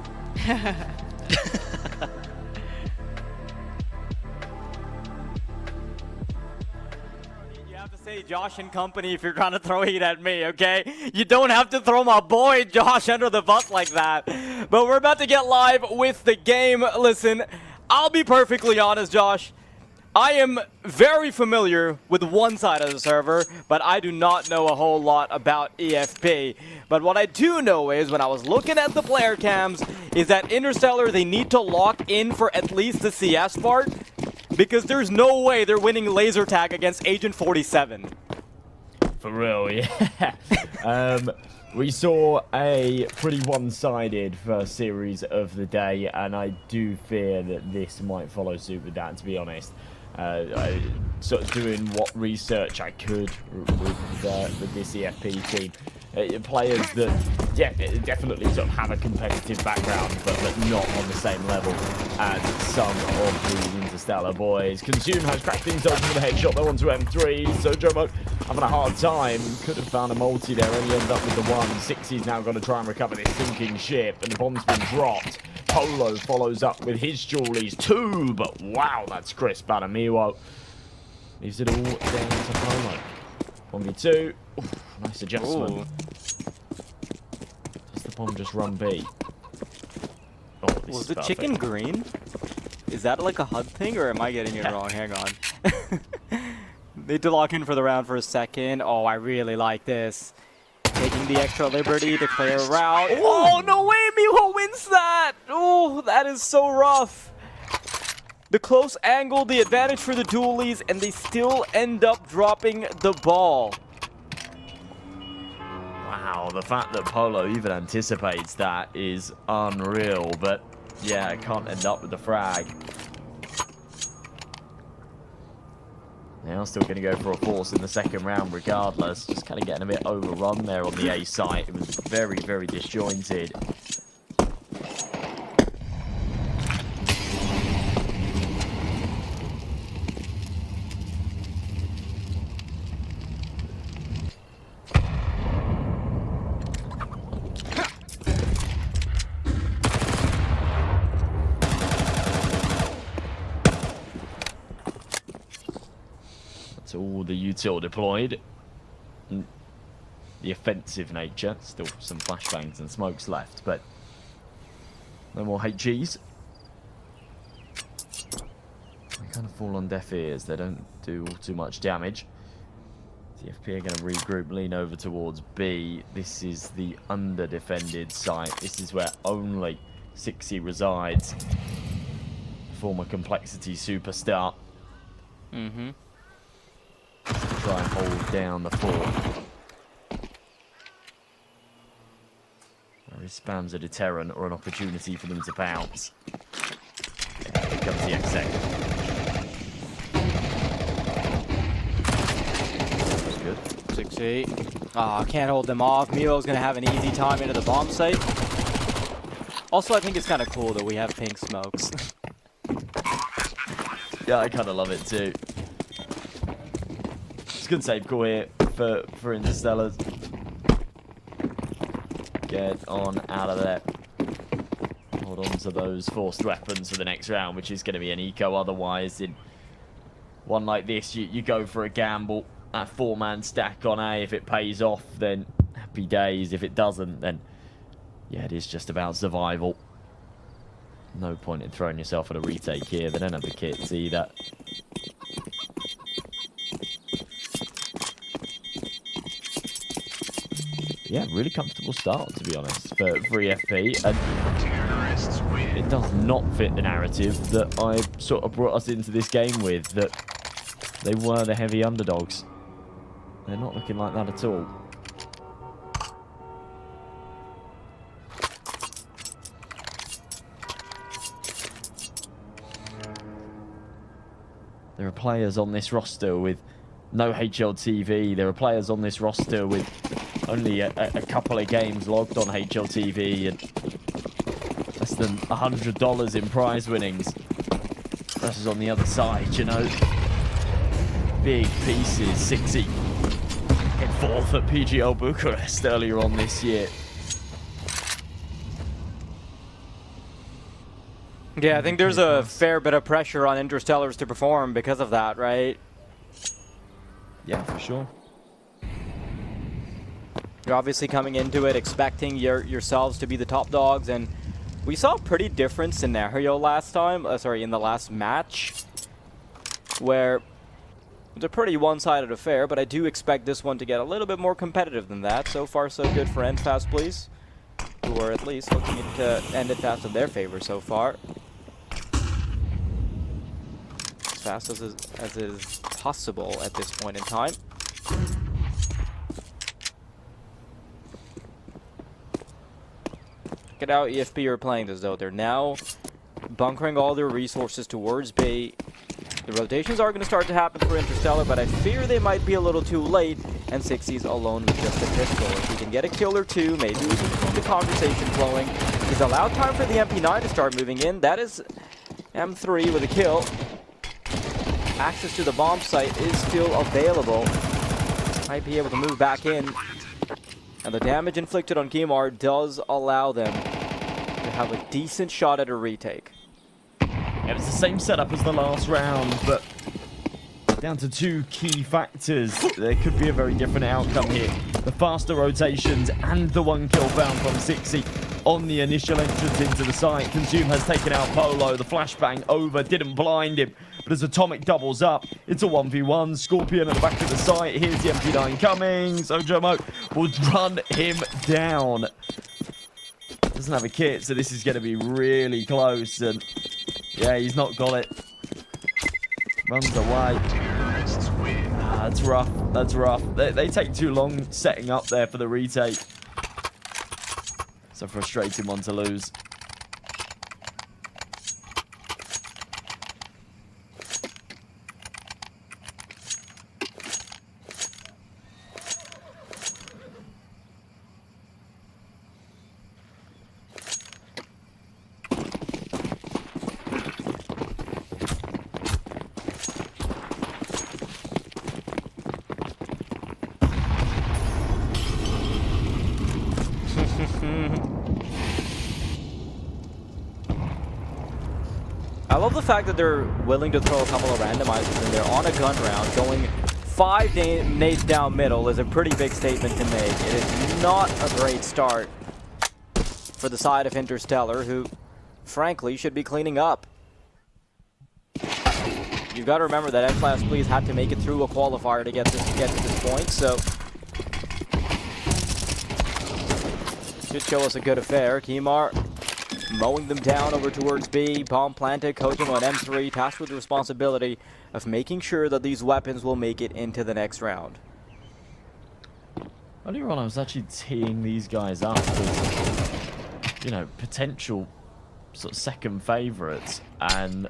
Say Josh and company if you're trying to throw heat at me, okay? You don't have to throw my boy Josh under the bus like that. But we're about to get live with the game. Listen, I'll be perfectly honest, Josh. I am very familiar with one side of the server, but I do not know a whole lot about EFP. But what I do know is, when I was looking at the player cams, is that Interstellar, they need to lock in for at least the CS part, because there's no way they're winning laser tag against Agent 47. For real, yeah. We saw a pretty one-sided first series of the day, and I do fear that this might follow suit with that, to be honest. I sort of doing what research I could with this EFP team. Players that, yeah, definitely sort of have a competitive background, but not on the same level as some of the Interstellar boys. Consume has cracked things open with a headshot though onto M3, so Jomo having a hard time. Could have found a multi there, only ended up with the one. 60's now going to try and recover this sinking ship, and the bomb's been dropped. Polo follows up with his jewelries too, but wow, that's crisp out of Miwo. Leaves it all down to Polo. 1v2. Oof, nice adjustment. Ooh. Does the bomb just run B? Oh, this Was is the chicken green? Is that like a HUD thing, or am I getting it wrong? Hang on. Need to lock in for the round for a second. Oh, I really like this. Taking the extra liberty to clear a route. Oh, no way! Miho wins that! Oh, that is so rough. The close angle, the advantage for the dualies, and they still end up dropping the ball. Wow, the fact that Polo even anticipates that is unreal, but yeah, it can't end up with the frag. They are still going to go for a force in the second round regardless. Just kind of getting a bit overrun there on the A site. It was very, very disjointed. All the util deployed. The offensive nature. Still some flashbangs and smokes left, but no more HGs. They kind of fall on deaf ears. They don't do all too much damage. TFP are going to regroup, lean over towards B. This is the under-defended site. This is where only 6E resides. Former Complexity superstar. Mm-hmm. Try and hold down the fort. His spam's a deterrent or an opportunity for them to bounce. Here comes the exec. That's good. 6-8. Ah, can't hold them off. Milo's going to have an easy time into the bomb site. Also, I think it's kind of cool that we have pink smokes. Yeah, I kind of love it too. It's a good save call here for Interstellars. Get on out of there. Hold on to those forced weapons for the next round, which is going to be an eco. Otherwise, in one like this, you go for a gamble. That 4-man stack on A, if it pays off, then happy days. If it doesn't, then yeah, it is just about survival. No point in throwing yourself at a retake here. They don't have the kits either. Yeah, really comfortable start, to be honest, for EFP. And it does not fit the narrative that I sort of brought us into this game with, that they were the heavy underdogs. They're not looking like that at all. There are players on this roster with no HLTV. There are players on this roster with only a couple of games logged on HLTV and less than $100 in prize winnings. Versus on the other side, you know, big pieces. 6E in 4th at PGL Bucharest earlier on this year. Yeah, I think there's a fair bit of pressure on Interstellars to perform because of that, right? Yeah, for sure. You're obviously coming into it expecting yourselves to be the top dogs, and we saw a pretty different scenario last time, in the last match, where it's a pretty one-sided affair, but I do expect this one to get a little bit more competitive than that. So far, so good for Endfast, please, who are at least looking to end it fast in their favor so far. As fast as is possible at this point in time. Check it out, EFP are playing this though. They're now bunkering all their resources towards B. The rotations are going to start to happen for Interstellar, but I fear they might be a little too late, and 6E's alone with just a pistol. If he can get a kill or two, maybe we can keep the conversation flowing. He's allowed time for the MP9 to start moving in. That is M3 with a kill. Access to the bomb site is still available. Might be able to move back in. And the damage inflicted on Kimar does allow them to have a decent shot at a retake. It was the same setup as the last round, but down to 2 key factors. There could be a very different outcome here. The faster rotations and the 1 kill found from 6E on the initial entrance into the site. Consume has taken out Polo. The flashbang over, didn't blind him. But as Atomic doubles up, it's a 1v1. Scorpion at the back of the site. Here's the MP9 coming. So Jomo will run him down. Doesn't have a kit, so this is going to be really close. And yeah, he's not got it. Runs away. That's rough. That's rough. They take too long setting up there for the retake. It's a frustrating one to lose. love the fact that they're willing to throw a couple of randomizers in there on a gun round. Going 5 nades down middle is a pretty big statement to make. It is not a great start for the side of Interstellar, who, frankly, should be cleaning up. You've got to remember that M-Class Please had to make it through a qualifier to get to this point, so should show us a good affair. Kimar mowing them down over towards B. Bomb planted. Kojima on M3, tasked with the responsibility of making sure that these weapons will make it into the next round. Earlier on, I was actually teeing these guys up as, you know, potential sort of second favourites, and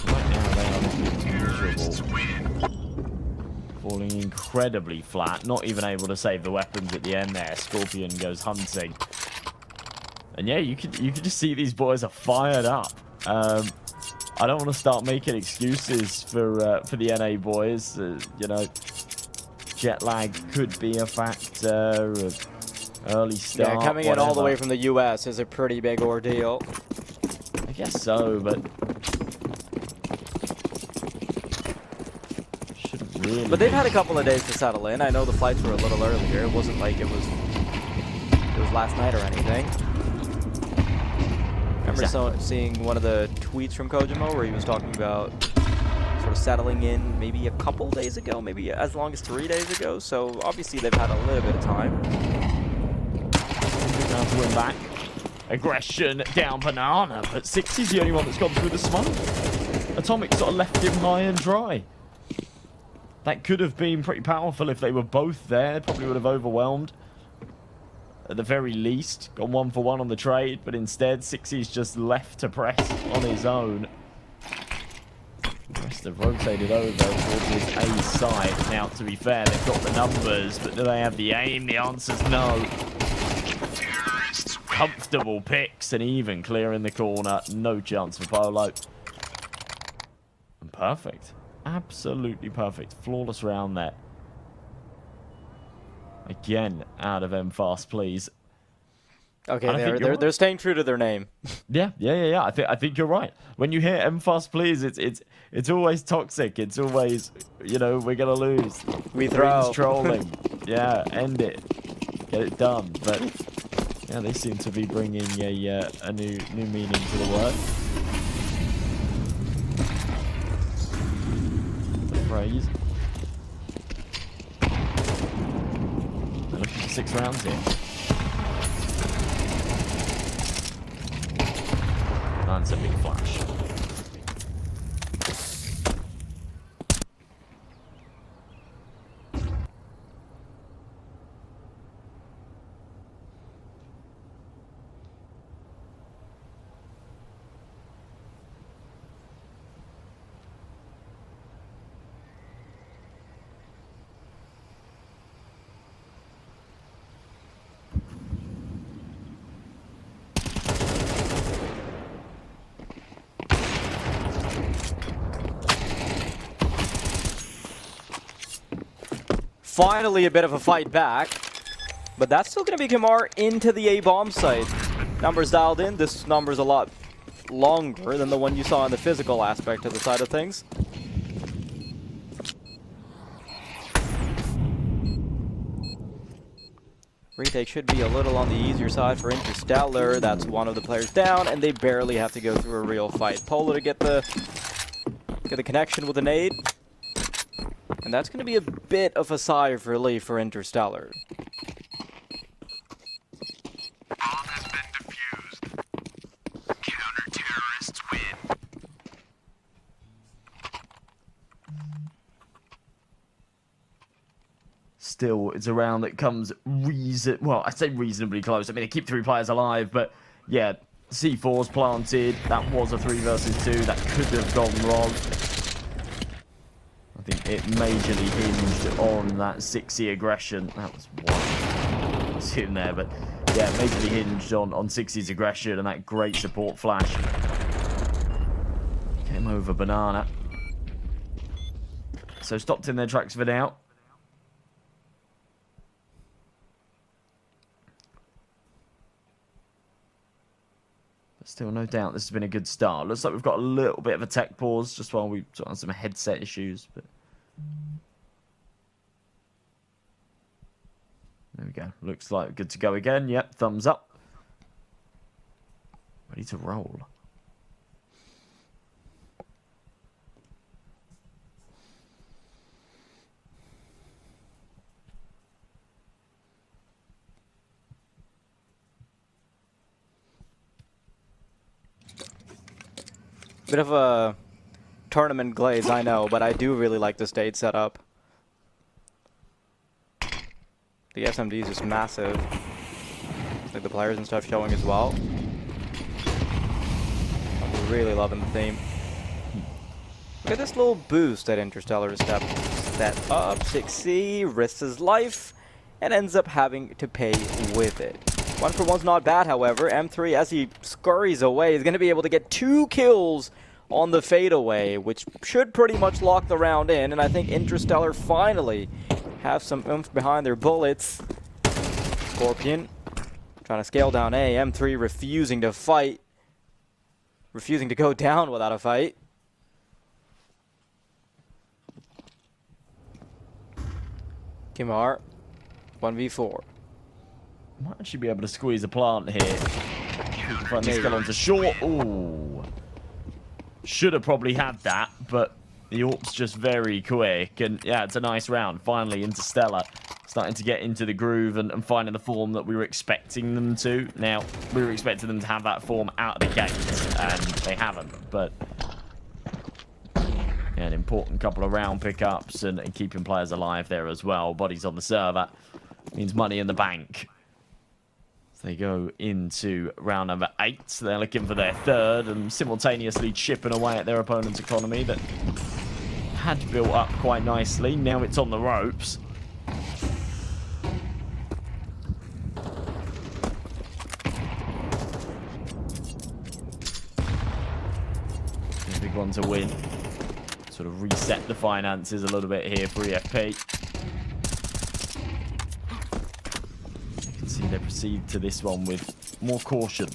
right now they are looking miserable. Falling incredibly flat, not even able to save the weapons at the end there. Scorpion goes hunting. And yeah, you can just see these boys are fired up. I don't want to start making excuses for the NA boys. You know, jet lag could be a factor. Early start. Yeah, coming in all the way from the US is a pretty big ordeal. I guess so, but shouldn't really. But they've had a couple of days to settle in. I know the flights were a little earlier. It wasn't like it was last night or anything. Remember seeing one of the tweets from Kojima where he was talking about sort of settling in maybe a couple days ago, maybe as long as 3 days ago. So obviously they've had a little bit of time. Now to win back. Aggression down Banana, but 60's the only one that's gone through the smoke. Atomic sort of left him high and dry. That could have been pretty powerful if they were both there. Probably would have overwhelmed. At the very least, gone 1 for 1 on the trade, but instead 60's just left to press on his own. The rest have rotated over towards his A side. Now, to be fair, they've got the numbers, but do they have the aim? The answer's no. Comfortable picks and even clear in the corner. No chance for Polo. And perfect. Absolutely perfect. Flawless round there. Again, out of M Fast, please. Okay, they're staying true to their name. Yeah. I think you're right. When you hear M Fast, please, it's always toxic. It's always, you know, we're gonna lose. We throw. Trolling. Yeah, end it. Get it done. But yeah, they seem to be bringing a new meaning to the word. The phrase. They're looking for 6 rounds here. Lands a big flash. Finally a bit of a fight back, but that's still going to be Kamar into the A-bomb site. Numbers dialed in. This number's a lot longer than the one you saw in the physical aspect of the side of things. Retake should be a little on the easier side for Interstellar. That's one of the players down, and they barely have to go through a real fight. Polo to get the connection with the nade. And that's going to be a bit of a sigh of relief for Interstellar. Bomb has been defused. Counter-terrorists win. Still, it's a round that comes well, I say reasonably close. I mean, they keep 3 players alive, but yeah, C4's planted. That was a 3 versus 2. That could have gone wrong. I think it majorly hinged on that 6E aggression. That was one. It's in there, but yeah, majorly hinged on 6E's aggression and that great support flash. Came over Banana. So stopped in their tracks for now. Still, no doubt this has been a good start. Looks like we've got a little bit of a tech pause just while we sort of some headset issues. But there we go. Looks like good to go again. Yep, thumbs up. Ready to roll. Bit of a tournament glaze, I know, but I do really like the stage setup. The SMD is just massive. Like the players and stuff showing as well. I'm really loving the theme. Look at this little boost that Interstellar step up. 6C, risks his life, and ends up having to pay with it. 1 for 1's not bad, however. M3, as he scurries away, is going to be able to get 2 kills on the fadeaway, which should pretty much lock the round in. And I think Interstellar finally have some oomph behind their bullets. Scorpion trying to scale down A. M3 refusing to fight. Refusing to go down without a fight. Kimar, 1v4. Might actually be able to squeeze a plant here. Find the skill onto short. Ooh. Should have probably had that, but the AWP's just very quick. And yeah, it's a nice round. Finally, Interstellar starting to get into the groove and finding the form that we were expecting them to. Now, we were expecting them to have that form out of the gate, and they haven't. But yeah, an important couple of round pickups and keeping players alive there as well. Bodies on the server means money in the bank. They go into round number 8. They're looking for their 3rd and simultaneously chipping away at their opponent's economy that had built up quite nicely. Now it's on the ropes. A big one to win. Sort of reset the finances a little bit here for EFP. They proceed to this one with more caution.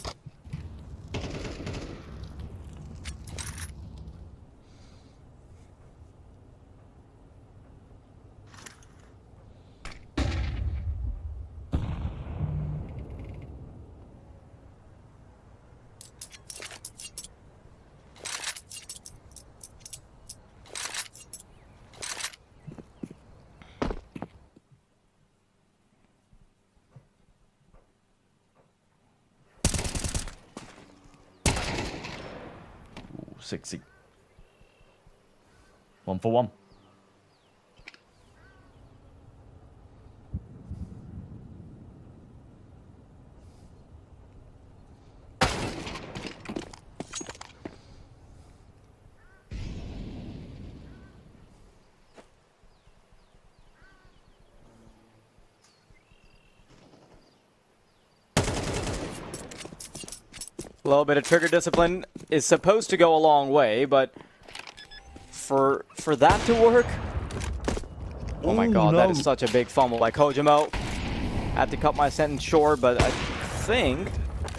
Ooh, 60. 1 for 1. A little bit of trigger discipline is supposed to go a long way, but for that to work, oh my god, no. that is such a big fumble by Kojimo. Had to cut my sentence short, but I think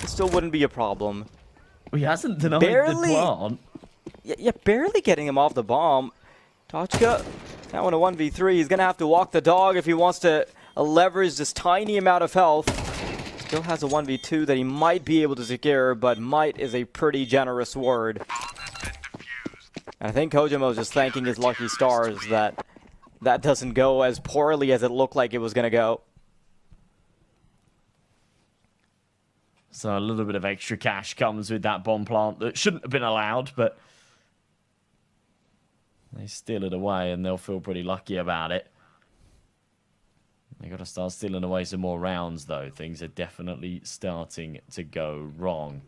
it still wouldn't be a problem. He hasn't denied the plant. Yeah, barely getting him off the bomb. Tochka, that one a 1v3. He's going to have to walk the dog if he wants to leverage this tiny amount of health. Still has a 1v2 that he might be able to secure, but might is a pretty generous word. And I think Kojimo is just thanking his lucky stars that that doesn't go as poorly as it looked like it was going to go. So a little bit of extra cash comes with that bomb plant that shouldn't have been allowed, but they steal it away and they'll feel pretty lucky about it. They got to start stealing away some more rounds, though. Things are definitely starting to go wrong.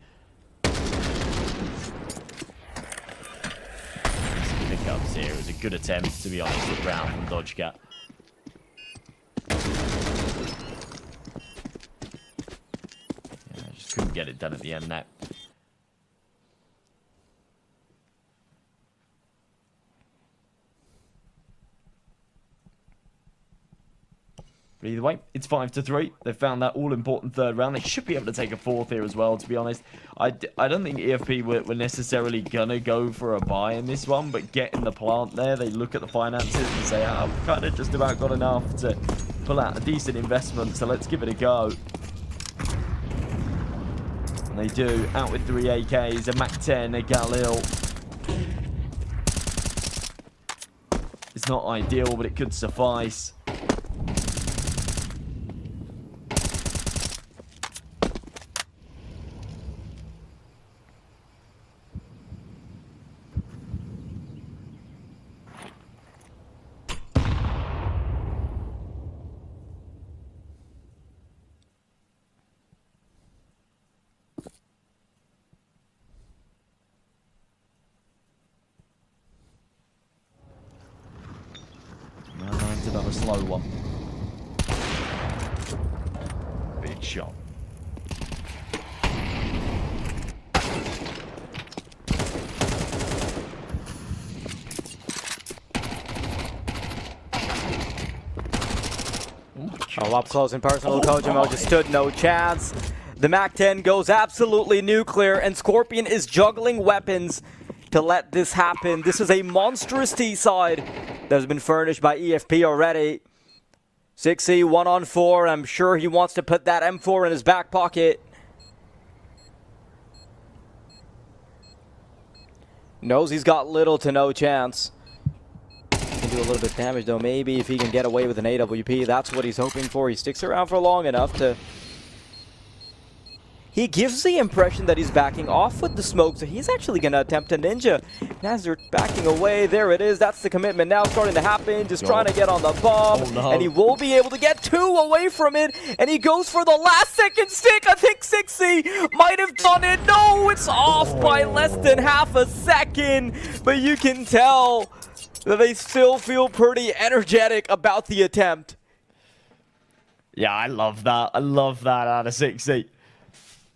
Pickups here. It was a good attempt, to be honest, with round from Dodgecat. Yeah, just couldn't get it done at the end there. But either way, it's 5-3. They found that all-important third round. They should be able to take a fourth here as well, to be honest. I don't think EFP were necessarily going to go for a buy in this one, but getting the plant there, they look at the finances and say, I've kind of just about got enough to pull out a decent investment, so let's give it a go. And they do, out with 3 AKs, a MAC-10, a Galil. It's not ideal, but it could suffice. Another slow one. Big shot. Oh, up close and personal, Kojima just stood no chance. The MAC-10 goes absolutely nuclear, and Scorpion is juggling weapons to let this happen. This is a monstrous T-side that has been furnished by EFP already. 6C 1-on-4. I'm sure he wants to put that M4 in his back pocket. Knows he's got little to no chance. Can do a little bit of damage though. Maybe if he can get away with an AWP, that's what he's hoping for. He sticks around for long enough to... He gives the impression that he's backing off with the smoke, so he's actually going to attempt a ninja. And as they're backing away, there it is. That's the commitment now starting to happen. Just trying to get on the bomb. Oh, no. And he will be able to get 2 away from it. And he goes for the last second stick. I think 6C might have done it. No, it's off by less than half a second. But you can tell that they still feel pretty energetic about the attempt. Yeah, I love that. I love that out of 6C.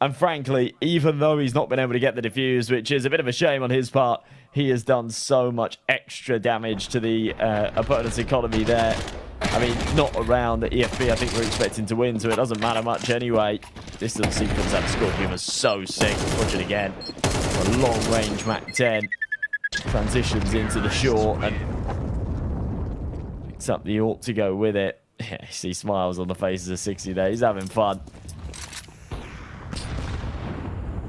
And frankly, even though he's not been able to get the defuse, which is a bit of a shame on his part, he has done so much extra damage to the opponent's economy there. I mean, not around the EFP I think we're expecting to win, so it doesn't matter much anyway. This little sequence that Scorpion was so sick. Watch it again. A long-range MAC-10. Transitions into the short and picks up the AWP to go with it. Yeah, you see smiles on the faces of 60 there. He's having fun.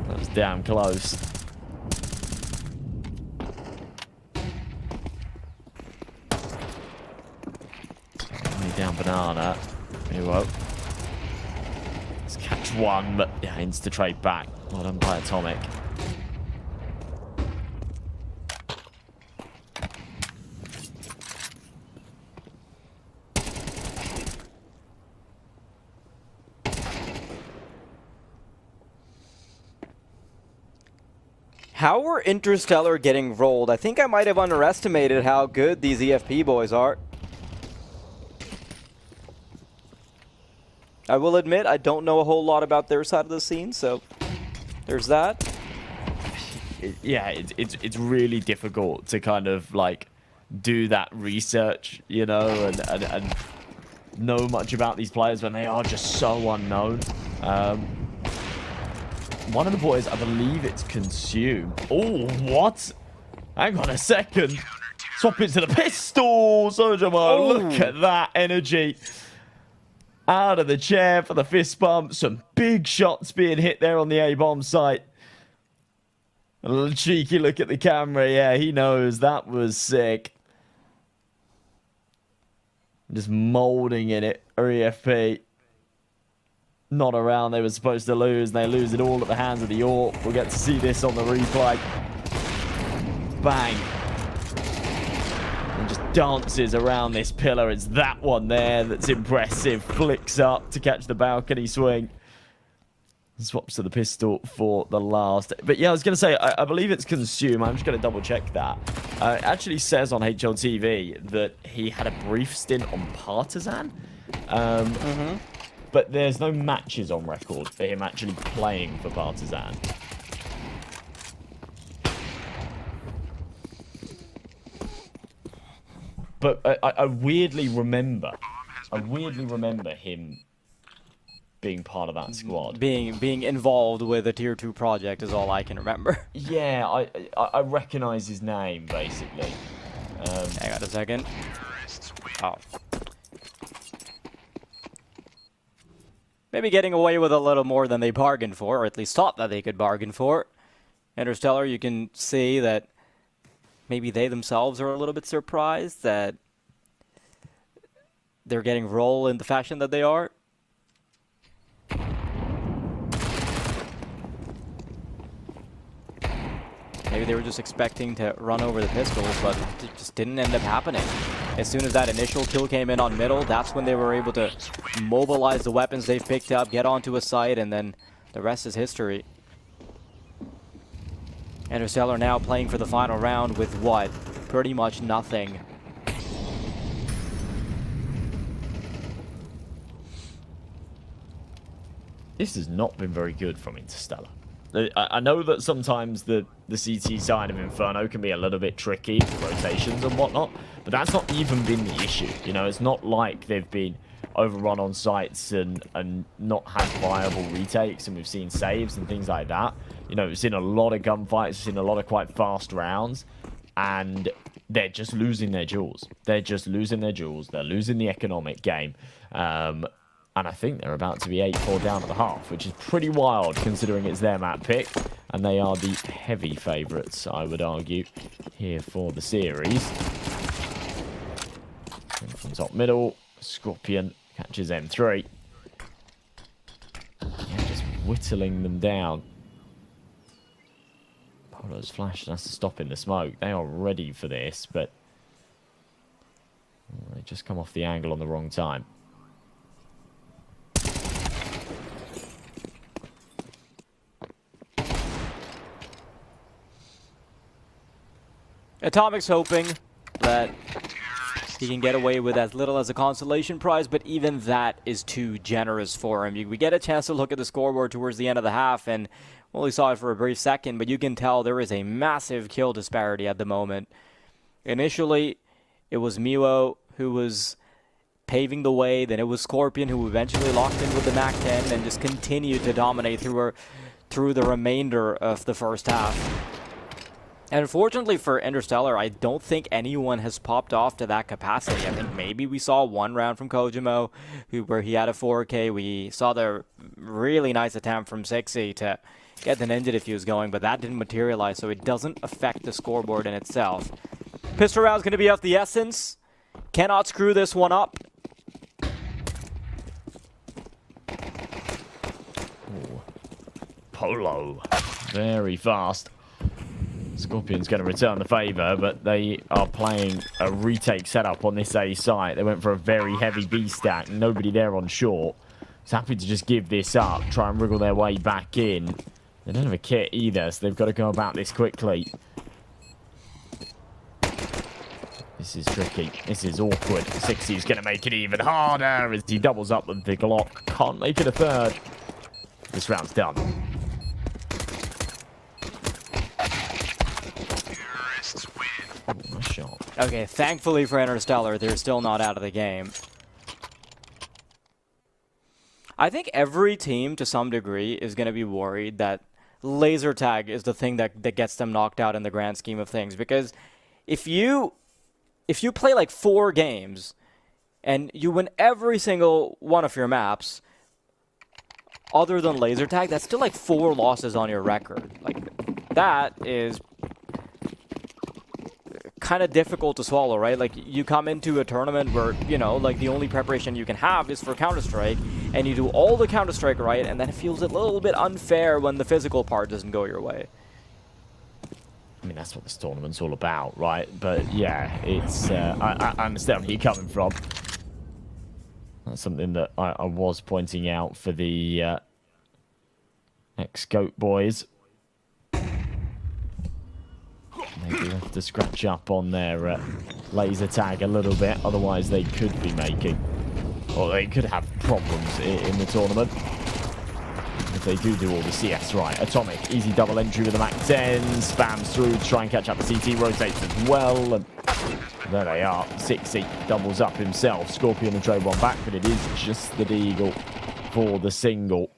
That was damn close. Only down banana. Here we go. Let's catch one, but yeah, insta-trade back. Well done by Atomic. How were Interstellar getting rolled? I think I might have underestimated how good these EFP boys are. I will admit, I don't know a whole lot about their side of the scene, so there's that. Yeah, it's really difficult to kind of like do that research, you know, and know much about these players when they are just so unknown. One of the boys, I believe it's Consume. Oh, what? Hang on a second. Swap it to the pistol. Sojamo, look at that energy. Out of the chair for the fist bump. Some big shots being hit there on the A-bomb site. A little cheeky look at the camera. Yeah, he knows that was sick. Just molding in it. EFP. Not around, they were supposed to lose, and they lose it all at the hands of the AWP. We'll get to see this on the replay. Bang. And just dances around this pillar. It's that one there that's impressive. Flicks up to catch the balcony swing. Swaps to the pistol for the last. But yeah, I was going to say, I believe it's Consume. I'm just going to double check that. It actually says on HLTV that he had a brief stint on Partisan. But there's no matches on record for him actually playing for Partizan. But I weirdly remember I weirdly remember him being part of that squad. Being involved with a tier 2 project is all I can remember. Yeah, I recognise his name, basically. Hang on a second. Oh. Maybe getting away with a little more than they bargained for, or at least thought that they could bargain for. Interstellar, you can see that maybe they themselves are a little bit surprised that they're getting roll in the fashion that they are. Maybe they were just expecting to run over the pistols, but it just didn't end up happening. As soon as that initial kill came in on middle, that's when they were able to mobilize the weapons they've picked up, get onto a site, and then the rest is history. Interstellar now playing for the final round with what? Pretty much nothing. This has not been very good from Interstellar. I know that sometimes the CT side of Inferno can be a little bit tricky, rotations and whatnot, but that's not even been the issue. You know, it's not like they've been overrun on sites and not had viable retakes, and we've seen saves and things like that. You know, we've seen a lot of gunfights, we've seen a lot of quite fast rounds, and they're just losing their jewels. They're just losing their jewels. They're losing the economic game. And I think they're about to be 8-4 down at the half, which is pretty wild considering it's their map pick. And they are the heavy favourites, I would argue, here for the series. From top middle, Scorpion catches M3. Yeah, just whittling them down. Polo's flash has to stop in the smoke. They are ready for this, but they just come off the angle on the wrong time. Atomic's hoping that he can get away with as little as a consolation prize, but even that is too generous for him. We get a chance to look at the scoreboard towards the end of the half, and we only saw it for a brief second, but you can tell there is a massive kill disparity at the moment. Initially, it was Miwo who was paving the way, then it was Scorpion who eventually locked in with the MAC-10 and just continued to dominate through the remainder of the first half. And unfortunately for Interstellar, I don't think anyone has popped off to that capacity. I think maybe we saw one round from Kojimo, where he had a 4K. We saw the really nice attempt from Sixy to get the Ninja Diffuse going, but that didn't materialize, so it doesn't affect the scoreboard in itself. Pistol round's going to be of the essence. Cannot screw this one up. Ooh. Polo. Very fast. Scorpion's going to return the favour, but they are playing a retake setup on this A site. They went for a very heavy B stack. Nobody there on short. He's happy to just give this up, try and wriggle their way back in. They don't have a kit either, so they've got to go about this quickly. This is tricky. This is awkward. Sixy's going to make it even harder as he doubles up with the Glock. Can't make it a third. This round's done. Shot. Okay, thankfully for Interstellar, they're still not out of the game. I think every team, to some degree, is going to be worried that laser tag is the thing that gets them knocked out in the grand scheme of things. Because if you play like 4 games and you win every single one of your maps, other than laser tag, that's still like 4 losses on your record. Like, that is kind of difficult to swallow, right? Like, you come into a tournament where, you know, like, the only preparation you can have is for Counter-Strike, and you do all the Counter-Strike right, and then it feels a little bit unfair when the physical part doesn't go your way. I mean, that's what this tournament's all about, right? But, yeah, it's... I understand where you're coming from. That's something that I was pointing out for the ex-GOAT boys. Maybe have to scratch up on their laser tag a little bit, otherwise they could be making, or they could have problems in the tournament. If they do all the CS right. Atomic, easy double entry with the MAC-10, spams through to try and catch up the CT, rotates as well, and There they are. 60 doubles up himself. Scorpion and trade one back, but it is just the Deagle for the single.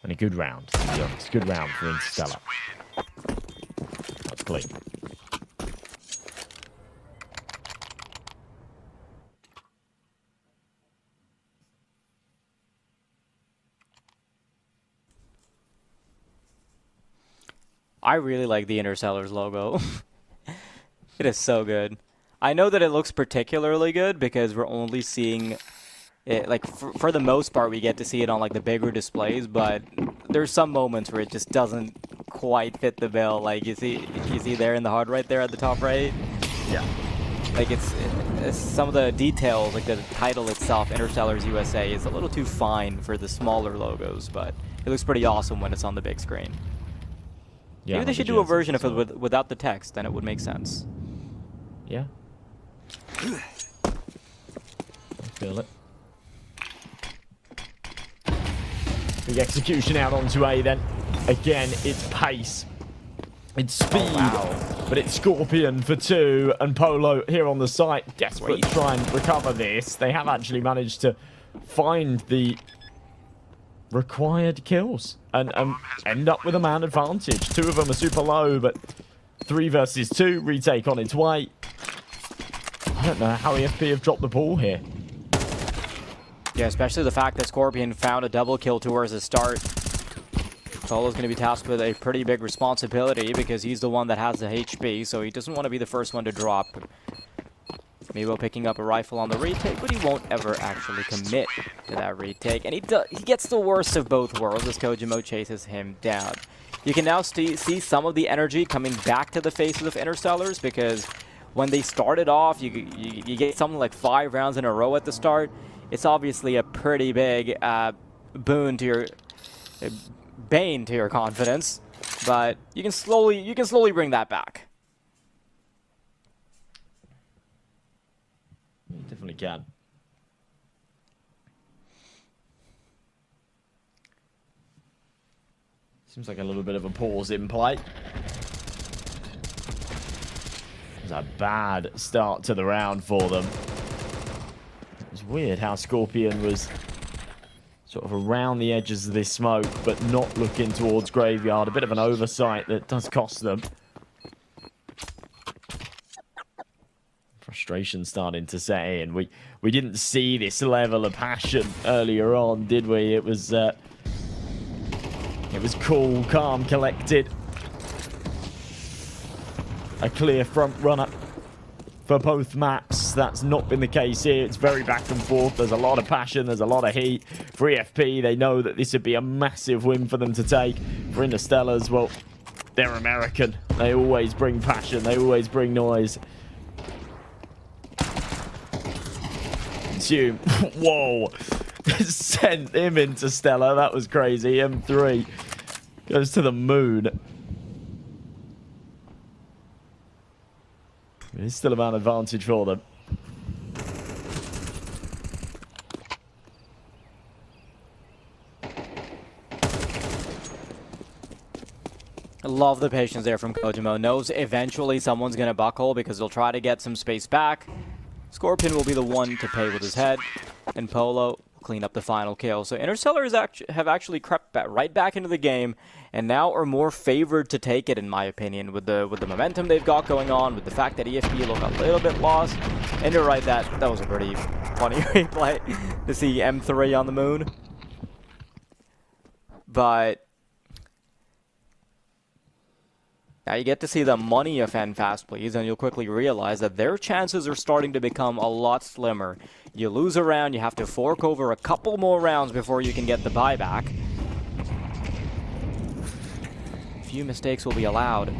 And a good round. It's a good round for Interstellar. That's clean. I really like the Interstellar's logo. It is so good. I know that it looks particularly good because we're only seeing it, like, for the most part, we get to see it on, like, the bigger displays, but there's some moments where it just doesn't quite fit the bill. Like, you see there in the HUD right there at the top right? Yeah. Like, it's some of the details, like the title itself, Interstellar's USA, is a little too fine for the smaller logos, but it looks pretty awesome when it's on the big screen. Yeah, maybe they should do a version of it without the text, then it would make sense. Yeah. I feel it. Big execution out onto A then. Again, it's pace. It's speed. But it's Scorpion for 2. And Polo here on the site, desperate to try and recover this. They have actually managed to find the required kills and end up with a man advantage. 2 of them are super low, but 3 versus 2, retake on its way. I don't know how EFP have dropped the ball here. Yeah, especially the fact that Scorpion found a double kill towards the start. Polo's going to be tasked with a pretty big responsibility because he's the one that has the HP, so he doesn't want to be the first one to drop. Maybe picking up a rifle on the retake, but he won't ever actually commit to that retake. And he gets the worst of both worlds as Kojimo chases him down. You can now see some of the energy coming back to the faces of Interstellars because when they started off, you get something like 5 rounds in a row at the start. It's obviously a pretty big bane to your confidence, but you can slowly bring that back. You definitely can. Seems like a little bit of a pause in play. It was a bad start to the round for them. It was weird how Scorpion was sort of around the edges of this smoke, but not looking towards Graveyard. A bit of an oversight that does cost them. Frustration starting to set in. We didn't see this level of passion earlier on, did we? It was cool, calm, collected. A clear front runner for both maps. That's not been the case here. It's very back and forth. There's a lot of passion. There's a lot of heat. For EFP, they know that this would be a massive win for them to take. For Interstellars, well, they're American. They always bring passion. They always bring noise. Consume. Whoa. Sent him into Stellar. That was crazy. M3 goes to the moon. It's still a man advantage for them. I love the patience there from Kojimo. Knows eventually someone's going to buckle because they'll try to get some space back. Scorpion will be the one to pay with his head, and Polo will clean up the final kill. So Interstellars have actually crept right back into the game, and now are more favored to take it, in my opinion, with the momentum they've got going on, with the fact that EFP look a little bit lost. And you're right, that was a pretty funny replay to see M3 on the moon. But now you get to see the money of Fast Please, and you'll quickly realize that their chances are starting to become a lot slimmer. You lose a round, you have to fork over a couple more rounds before you can get the buyback. A few mistakes will be allowed.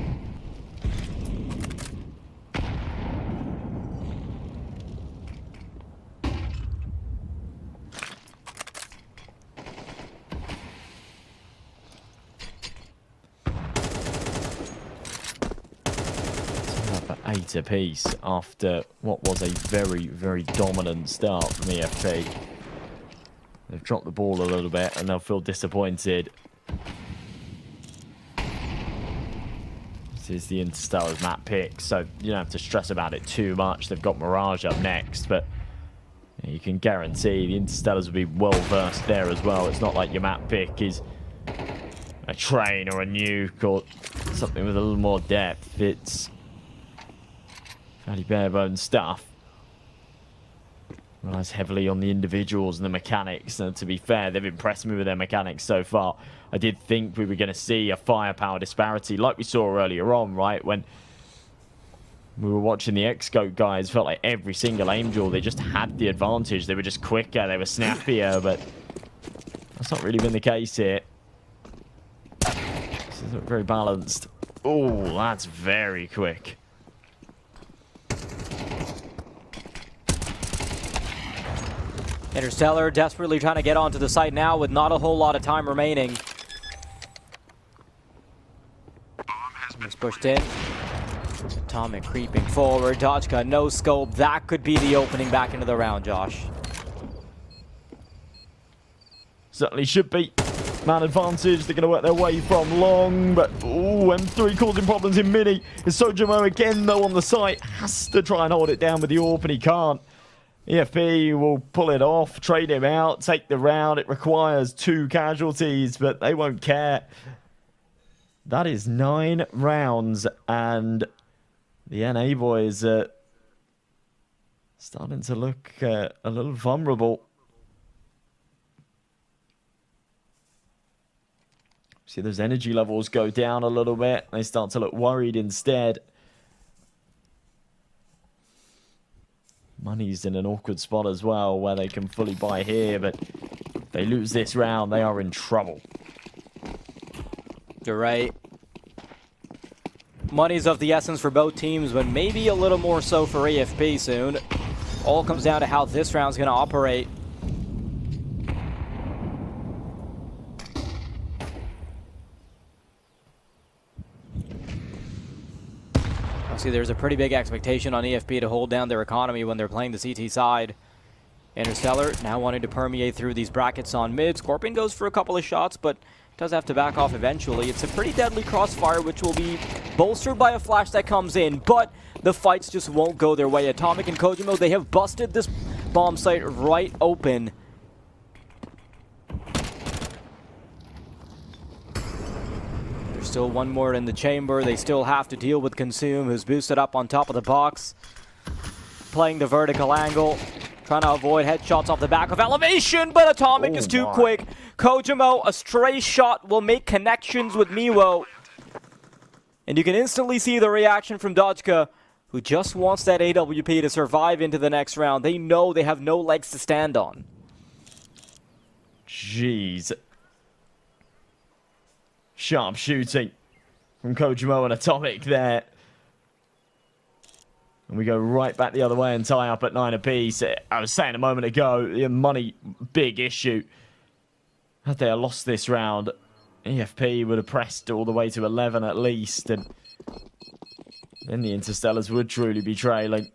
For 8 apiece after what was a very, very dominant start from EFP. They've dropped the ball a little bit and they'll feel disappointed. This is the Interstellar's map pick, so you don't have to stress about it too much. They've got Mirage up next, but you can guarantee the Interstellars will be well versed there as well. It's not like your map pick is a train or a nuke or something with a little more depth. It's fairly bare bones stuff. Relies heavily on the individuals and the mechanics, and to be fair, they've impressed me with their mechanics so far. I did think we were going to see a firepower disparity like we saw earlier on, right? When we were watching the X-Goat guys, felt like every single Angel, they just had the advantage. They were just quicker, they were snappier, but that's not really been the case here. This isn't very balanced. Oh, that's very quick. Interstellar desperately trying to get onto the site now with not a whole lot of time remaining. He's pushed in. Atomic creeping forward. Dodgka, no scope. That could be the opening back into the round, Josh. Certainly should be. Man advantage. They're going to work their way from long, but ooh, M3 causing problems in mini. It's Sojamo again, though, on the site. Has to try and hold it down with the AWP, and he can't. EFP will pull it off, trade him out, take the round. It requires 2 casualties, but they won't care. That is 9 rounds, and the NA boys are starting to look a little vulnerable. See those energy levels go down a little bit. They start to look worried instead. Money's in an awkward spot as well, where they can fully buy here, but if they lose this round, they are in trouble. You're right. Money's of the essence for both teams, but maybe a little more so for AFP soon. All comes down to how this round's going to operate. See, there's a pretty big expectation on EFP to hold down their economy when they're playing the CT side. Interstellar now wanting to permeate through these brackets on mid. Scorpion goes for a couple of shots, but does have to back off eventually. It's a pretty deadly crossfire, which will be bolstered by a flash that comes in, but the fights just won't go their way. Atomic and Kojimo, they have busted this bomb site right open. Still one more in the chamber. They still have to deal with Consume, who's boosted up on top of the box. Playing the vertical angle. Trying to avoid headshots off the back of elevation, but Atomic is too quick. Kojimo, a stray shot will make connections with Miwo. And you can instantly see the reaction from Dodgka, who just wants that AWP to survive into the next round. They know they have no legs to stand on. Jeez. Sharp shooting from Kojimo and Atomic there. And we go right back the other way and tie up at 9 apiece. I was saying a moment ago, the money, big issue. Had they lost this round, EFP would have pressed all the way to 11 at least. And then the Interstellars would truly be trailing.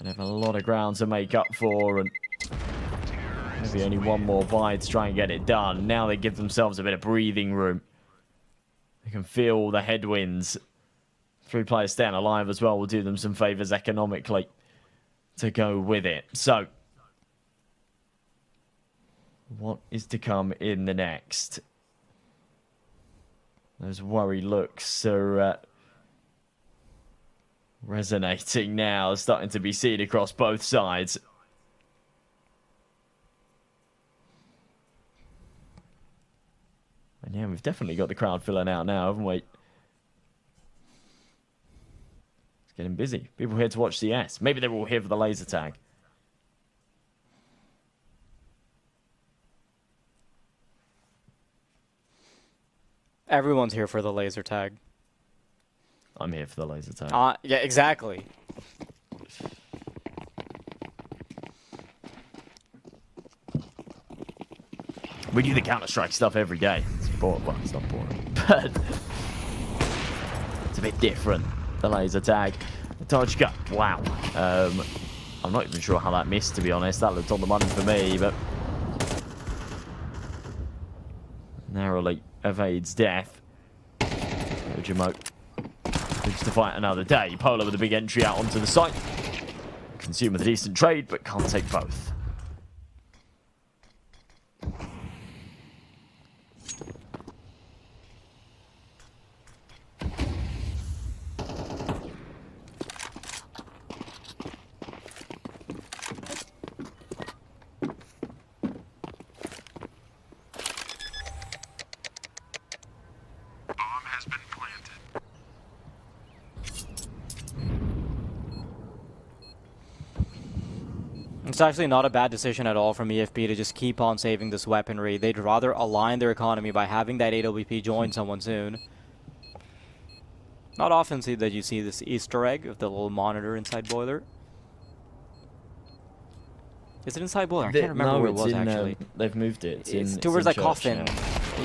They'd have a lot of ground to make up for, and maybe only one more buy to try and get it done. Now they give themselves a bit of breathing room. They can feel the headwinds. 3 players staying alive as well will do them some favours economically to go with it. So, what is to come in the next? Those worried looks are resonating now, starting to be seen across both sides. And yeah, we've definitely got the crowd filling out now, haven't we? It's getting busy. People here to watch CS. Maybe they're all here for the laser tag. Everyone's here for the laser tag. I'm here for the laser tag. Yeah, exactly. We do the Counter-Strike stuff every day. It's boring. Well, it's not boring, but it's a bit different. The laser tag. Dodgka. Wow. I'm not even sure how that missed, to be honest. That looked on the money for me, but narrowly evades death. Ojimo needs to fight another day. Polo with a big entry out onto the site. Consume with a decent trade, but can't take both. It's actually not a bad decision at all from EFP to just keep on saving this weaponry. They'd rather align their economy by having that AWP join someone soon. Not often that you see this Easter egg of the little monitor inside boiler. Is it inside boiler? I can't remember where it was actually. They've moved it. It's towards that coffin.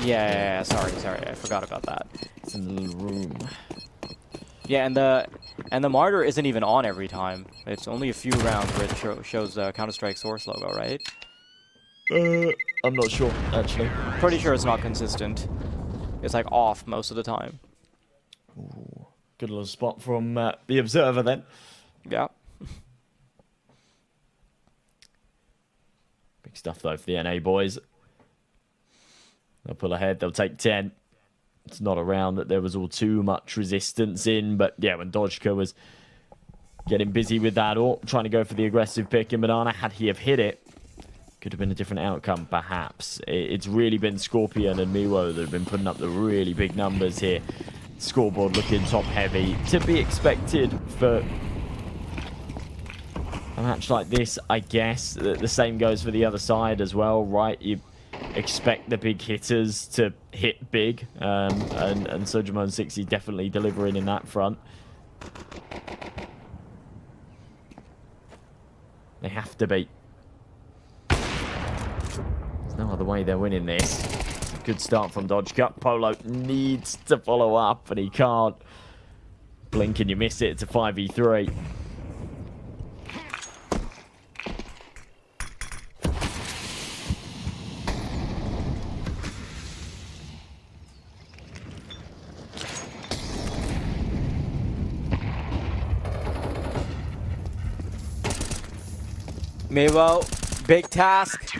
Yeah, sorry, I forgot about that. It's in the little room. Yeah, and the martyr isn't even on every time. It's only a few rounds where it shows the Counter-Strike source logo, right? I'm not sure, actually. Pretty sure it's not consistent. It's like off most of the time. Ooh, good little spot from the observer then. Yeah. Big stuff though for the NA boys. They'll pull ahead, they'll take 10. It's not a round that there was all too much resistance in, but yeah, when Dodgka was getting busy with that or trying to go for the aggressive pick in Banana, had he have hit it, could have been a different outcome, perhaps. It's really been Scorpion and Miwo that have been putting up the really big numbers here. Scoreboard looking top-heavy. To be expected for a match like this, I guess. The same goes for the other side as well, right? You expect the big hitters to hit big, and Sojimo and 60 definitely delivering in that front. They have to be. There's no other way they're winning this. Good start from Dodge Cup. Polo needs to follow up, and he can't. Blink and you miss it. It's a 5v3. Miwo, big task.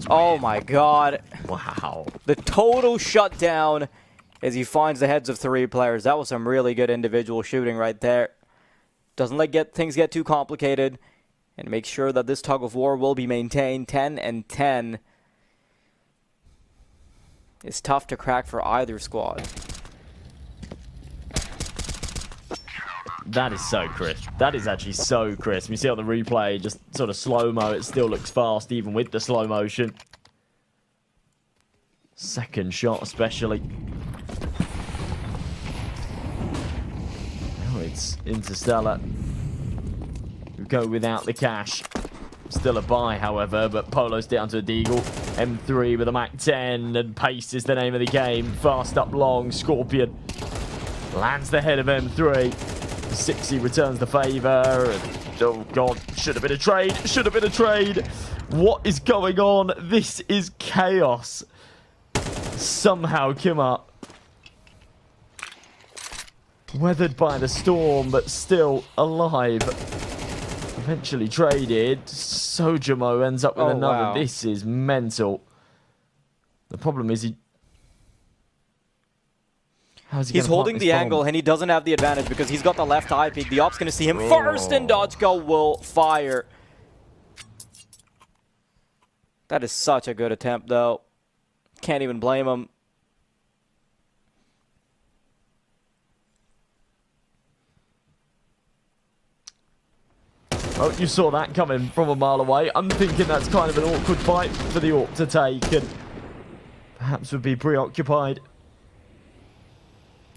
Oh my god. Wow. The total shutdown as he finds the heads of 3 players. That was some really good individual shooting right there. Doesn't let things get too complicated and make sure that this tug of war will be maintained. 10 and 10. It's tough to crack for either squad. That is so crisp. That is actually so crisp. You see on the replay, just sort of slow-mo, it still looks fast even with the slow motion. Second shot especially. Oh, it's Interstellar. We go without the cash. Still a buy, however, but Polo's down to a Deagle. M3 with a Mac-10, and pace is the name of the game. Fast up long, Scorpion lands the head of M3. 60 returns the favour. Oh god, should have been a trade. Should have been a trade. What is going on? This is chaos. Somehow Kima, weathered by the storm, but still alive. Eventually traded. Sojimo ends up with another. Wow. This is mental. The problem is He's holding the angle and he doesn't have the advantage because he's got the left eye peek. The op's going to see him first and Dodgka will fire. That is such a good attempt though. Can't even blame him. Oh, you saw that coming from a mile away. I'm thinking that's kind of an awkward fight for the AWP to take and perhaps would be preoccupied.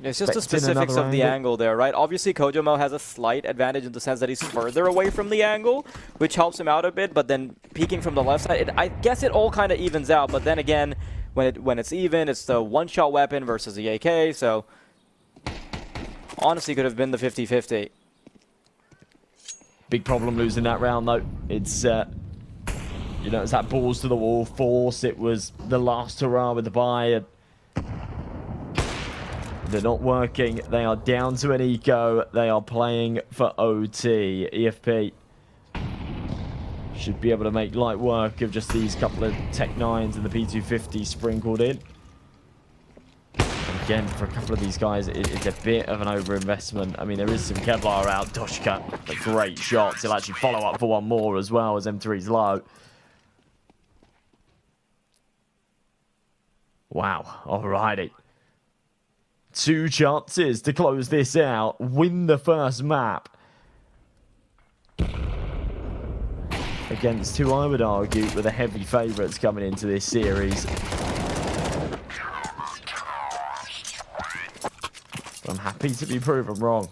It's just the specifics of the angle there, right? Obviously, Kojimo has a slight advantage in the sense that he's further away from the angle, which helps him out a bit, but then peeking from the left side, I guess it all kind of evens out, but then again, when it's even, it's the one-shot weapon versus the AK, so honestly could have been the 50-50. Big problem losing that round, though. It's, you know, it's that balls to the wall force. It was the last hurrah with the buy. And they're not working. They are down to an eco. They are playing for OT. EFP should be able to make light work of just these couple of Tech 9s and the P250 sprinkled in. And again, for a couple of these guys, it's a bit of an overinvestment. I mean, there is some Kevlar out. Doshka, a great shot. He'll actually follow up for one more as well as M3's low. Wow, alrighty. 2 chances to close this out. Win the first map. Against who I would argue were the heavy favourites coming into this series. But I'm happy to be proven wrong.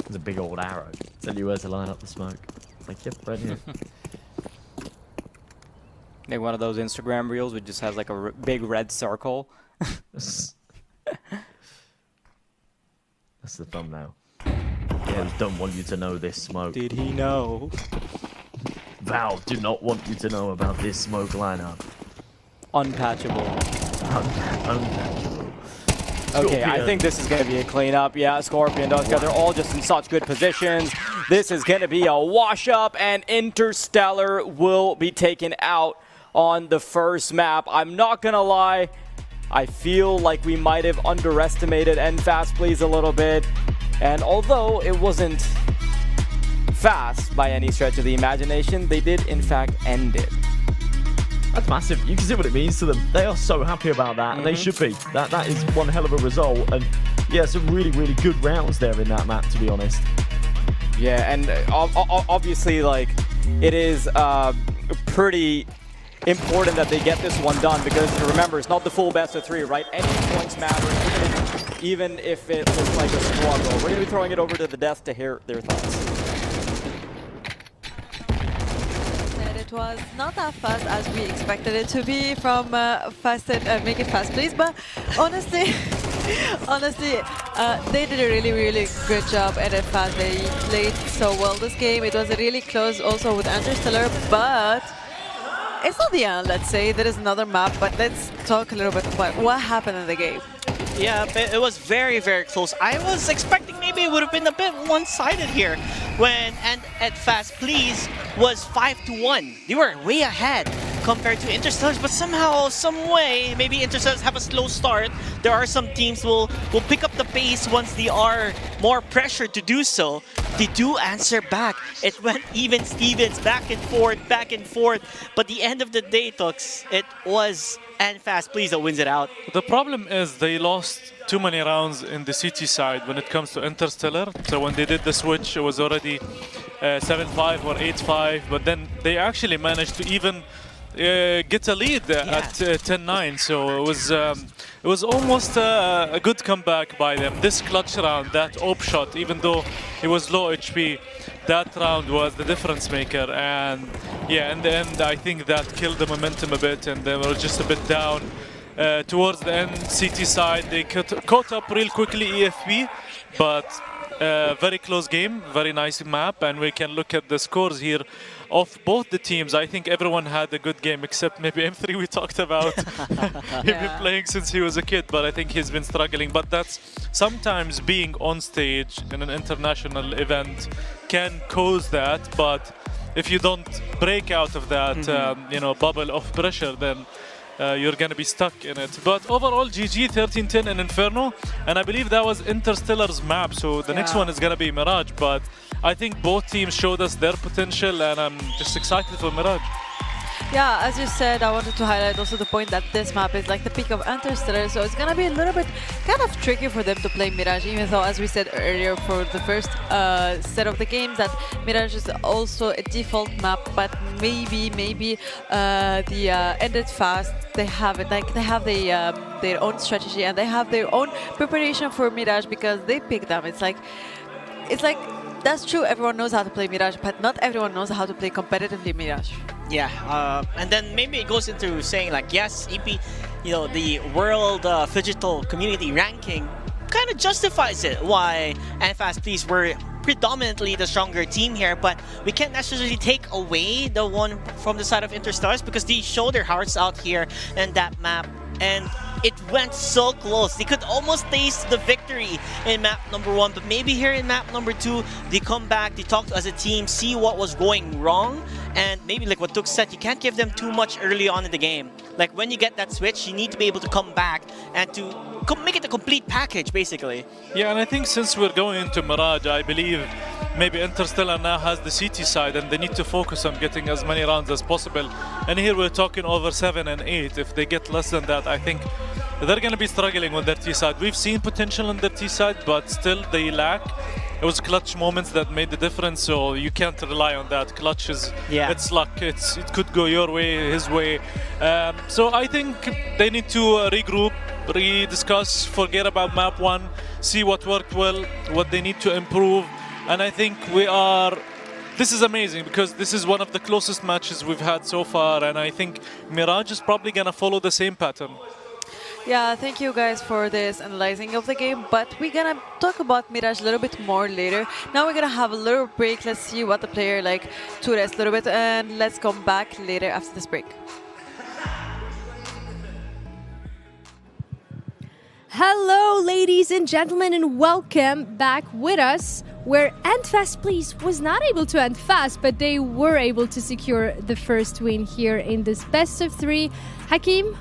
There's a big old arrow. Tell you where to line up the smoke. Like, yep, right here. Like one of those Instagram reels which just has like a big red circle. That's the thumbnail. Games don't want you to know this smoke. Did he know? Valve do not want you to know about this smoke lineup. Unpatchable. Unpatchable. Okay, I think this is going to be a cleanup. Yeah, Scorpion, Doska, they're all just in such good positions. This is going to be a wash-up, and Interstellar will be taken out on the first map. I'm not going to lie. I feel like we might have underestimated Fast Please a little bit. And although it wasn't fast by any stretch of the imagination, they did, in fact, end it. That's massive. You can see what it means to them. They are so happy about that, and they should be. That is one hell of a result. And yeah, some really, really good rounds there in that map, to be honest. Yeah, and obviously, like, it is pretty important that they get this one done, because remember, it's not the full best of 3, right? Any points matter, even if it looks like a struggle. We're going to be throwing it over to the desk to hear their thoughts. It was not as fast as we expected it to be from Make It Fast Please, but honestly, they did a really, really good job at it fast. They played so well this game. It was really close also with Interstellar, but it's not the end, let's say. There is another map, but let's talk a little bit about what happened in the game. Yeah, it was very, very close. I was expecting maybe it would have been a bit one-sided here when at Fast Please was 5-1. They were way ahead compared to Interstellars, but somehow, some way, maybe Interstellars have a slow start. There are some teams will pick up the pace once they are more pressured to do so. They do answer back. It went even Stevens, back and forth. But the end of the day, Tux, it was Fast Please that wins it out. The problem is they lost too many rounds in the CT side when it comes to Interstellar. So when they did the switch, it was already 7-5 or 8-5. But then they actually managed to even get a lead at 10-9. So it was almost a good comeback by them. This clutch round, that op shot, even though it was low HP, that round was the difference maker. And yeah, in the end, I think that killed the momentum a bit, and they were just a bit down. Towards the end, CT side, they caught up real quickly, EFP, but very close game, very nice map, and we can look at the scores here of both the teams. I think everyone had a good game, except maybe M3 we talked about. He's been playing since he was a kid, but I think he's been struggling. But that's sometimes being on stage in an international event can cause that, but if you don't break out of that you know, bubble of pressure, then you're going to be stuck in it. But overall, GG 13-10 in Inferno, and I believe that was Interstellar's map, so the next one is going to be Mirage. But I think both teams showed us their potential, and I'm just excited for Mirage. Yeah, as you said, I wanted to highlight also the point that this map is like the peak of Interstellar, so it's gonna be a little bit kind of tricky for them to play Mirage, even though, as we said earlier, for the first set of the games, that Mirage is also a default map, but maybe the Ended Fast, they have it, like they have their own strategy and they have their own preparation for Mirage because they pick them. It's like that's true, everyone knows how to play Mirage, but not everyone knows how to play competitively Mirage. Yeah, and then maybe it goes into saying like, yes, EP, you know, the world phygital community ranking kind of justifies it. Why and Fast Please were predominantly the stronger team here, but we can't necessarily take away the one from the side of Interstars because they showed their hearts out here in that map, and it went so close. They could almost taste the victory in map number 1, but maybe here in map number 2, they come back, they talk as a team, see what was going wrong, and maybe like what Tuk said, you can't give them too much early on in the game. Like when you get that switch, you need to be able to come back and to make it a complete package, basically. Yeah, and I think since we're going into Mirage, I believe maybe Interstellar now has the CT side and they need to focus on getting as many rounds as possible. And here we're talking over 7 and 8. If they get less than that, I think they're going to be struggling with their T side. We've seen potential on their T side, but still they lack. It was clutch moments that made the difference, so you can't rely on that. Clutch is, it's luck. It could go your way, his way. So I think they need to regroup, rediscuss, forget about map 1, see what worked well, what they need to improve. And I think this is amazing because this is one of the closest matches we've had so far, and I think Mirage is probably going to follow the same pattern. Yeah, thank you guys for this analyzing of the game, but we're gonna talk about Mirage a little bit more later. Now we're gonna have a little break. Let's see what the player like to rest a little bit, and let's come back later after this break. Hello, ladies and gentlemen, and welcome back with us, where End Fast Please was not able to end fast, but they were able to secure the first win here in this best of 3. Hakeem,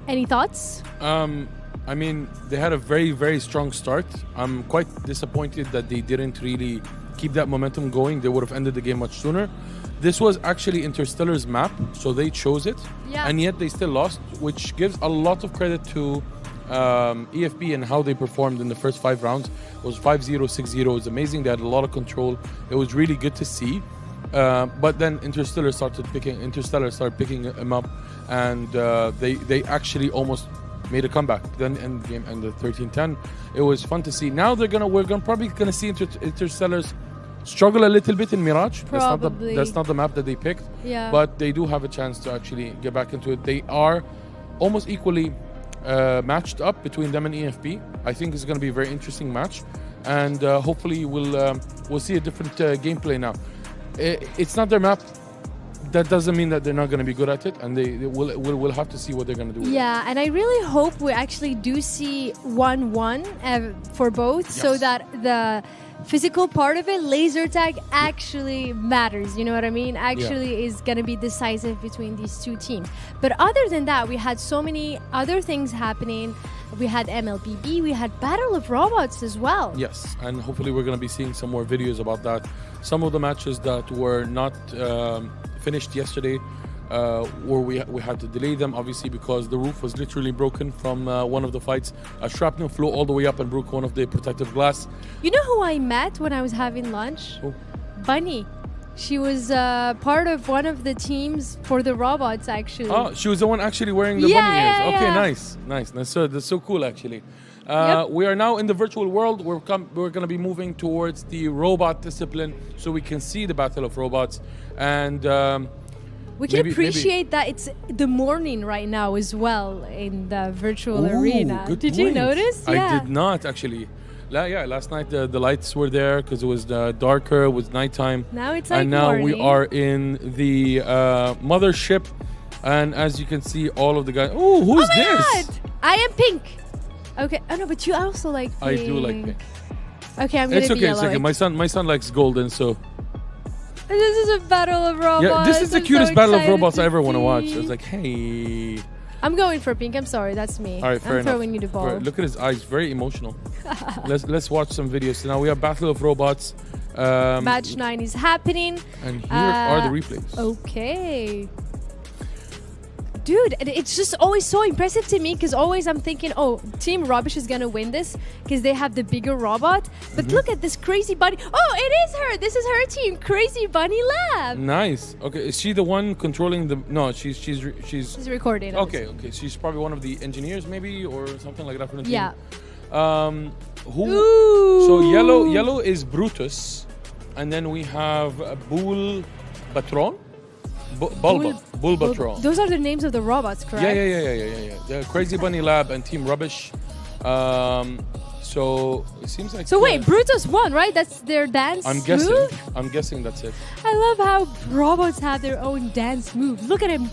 any thoughts? I mean, they had a very, very strong start. I'm quite disappointed that they didn't really keep that momentum going. They would have ended the game much sooner. This was actually Interstellar's map, so they chose it, and yet they still lost, which gives a lot of credit to EFB and how they performed in the first 5 rounds. It was 5-0, 6-0. It was amazing. They had a lot of control. It was really good to see. But then Interstellar started picking him up, and they actually almost made a comeback. Then end the game ended 13-10. It was fun to see. Now we're probably gonna see Interstellars struggle a little bit in Mirage. Probably. That's not the map that they picked. Yeah. But they do have a chance to actually get back into it. They are almost equally matched up between them and EFB. I think it's going to be a very interesting match, and hopefully we'll see a different gameplay now. It's not their map. That doesn't mean that they're not going to be good at it, and we'll have to see what they're going to do. Yeah, and I really hope we actually do see 1-1 for both, so that the physical part of it, laser tag, actually matters. You know what I mean? Actually is going to be decisive between these two teams. But other than that, we had so many other things happening. We had MLBB, we had Battle of Robots as well. Yes, and hopefully we're going to be seeing some more videos about that. Some of the matches that were not finished yesterday, where we had to delay them, obviously, because the roof was literally broken from one of the fights. A shrapnel flew all the way up and broke one of the protective glass. You know who I met when I was having lunch? Who? Bunny. She was part of one of the teams for the robots, actually. Oh, she was the one actually wearing the bunny ears. Okay, nice. That's so cool, actually. We are now in the virtual world. We're going to be moving towards the robot discipline, so we can see the Battle of Robots, and we can appreciate that it's the morning right now as well in the virtual arena. Did you notice? I did not, actually. Last night the lights were there because it was darker, it was nighttime. Now it's like and now morning. We are in the mothership, and as you can see, all of the guys. Oh, who's this? God. I am pink. Okay. Oh no, but you also like pink. I do like pink. Okay, I'm gonna be yellow. It's okay. My son likes golden, so. This is a Battle of Robots. Yeah, this is the cutest Battle of Robots I ever want to watch. I was like, hey. I'm going for pink. I'm sorry, that's me. All right, fair I'm enough. throwing you the ball. Fair. Look at his eyes, very emotional. let's watch some videos. So now we have Battle of Robots. Match 9 is happening. And here are the replays. Okay. Dude, it's just always so impressive to me because always I'm thinking, oh, Team Rubbish is going to win this because they have the bigger robot. But look at this crazy bunny. Oh, it is her. This is her team, Crazy Bunny Lab. Nice. Okay, is she the one controlling the... No, she's She's recording. Okay. She's probably one of the engineers maybe or something like that from the team. Yeah. So yellow is Brutus. And then we have Bull Patron. Bulbatron. Those are the names of the robots, correct? Yeah. The Crazy Bunny Lab and Team Rubbish. So it seems like. So wait, Brutus won, right? That's their dance move? I'm guessing that's it. I love how robots have their own dance move. Look at him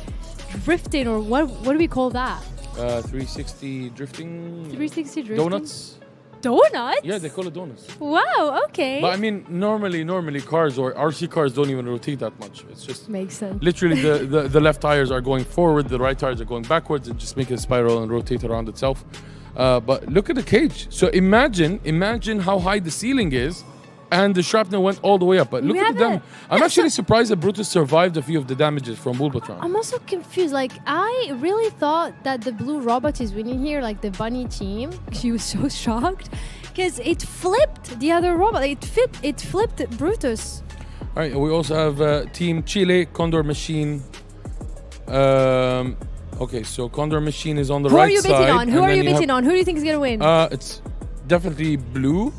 drifting, or what do we call that? 360 drifting. 360 drifting. Donuts. Donuts? Yeah, they call it donuts. Wow, okay. But I mean, normally cars or RC cars don't even rotate that much. It's just makes sense. Literally, the left tires are going forward, the right tires are going backwards, and just make a spiral and rotate around itself. But look at the cage. So imagine how high the ceiling is, and the shrapnel went all the way up. But look at them. I'm actually surprised that Brutus survived a few of the damages from Bulbatron. I'm also confused. Like, I really thought that the blue robot is winning here, like the bunny team. She was so shocked because it flipped the other robot. It flipped Brutus. All right. We also have Team Chile, Condor Machine. Okay, so Condor Machine is on the right side. Who are you betting on? Who do you think is going to win? It's definitely blue.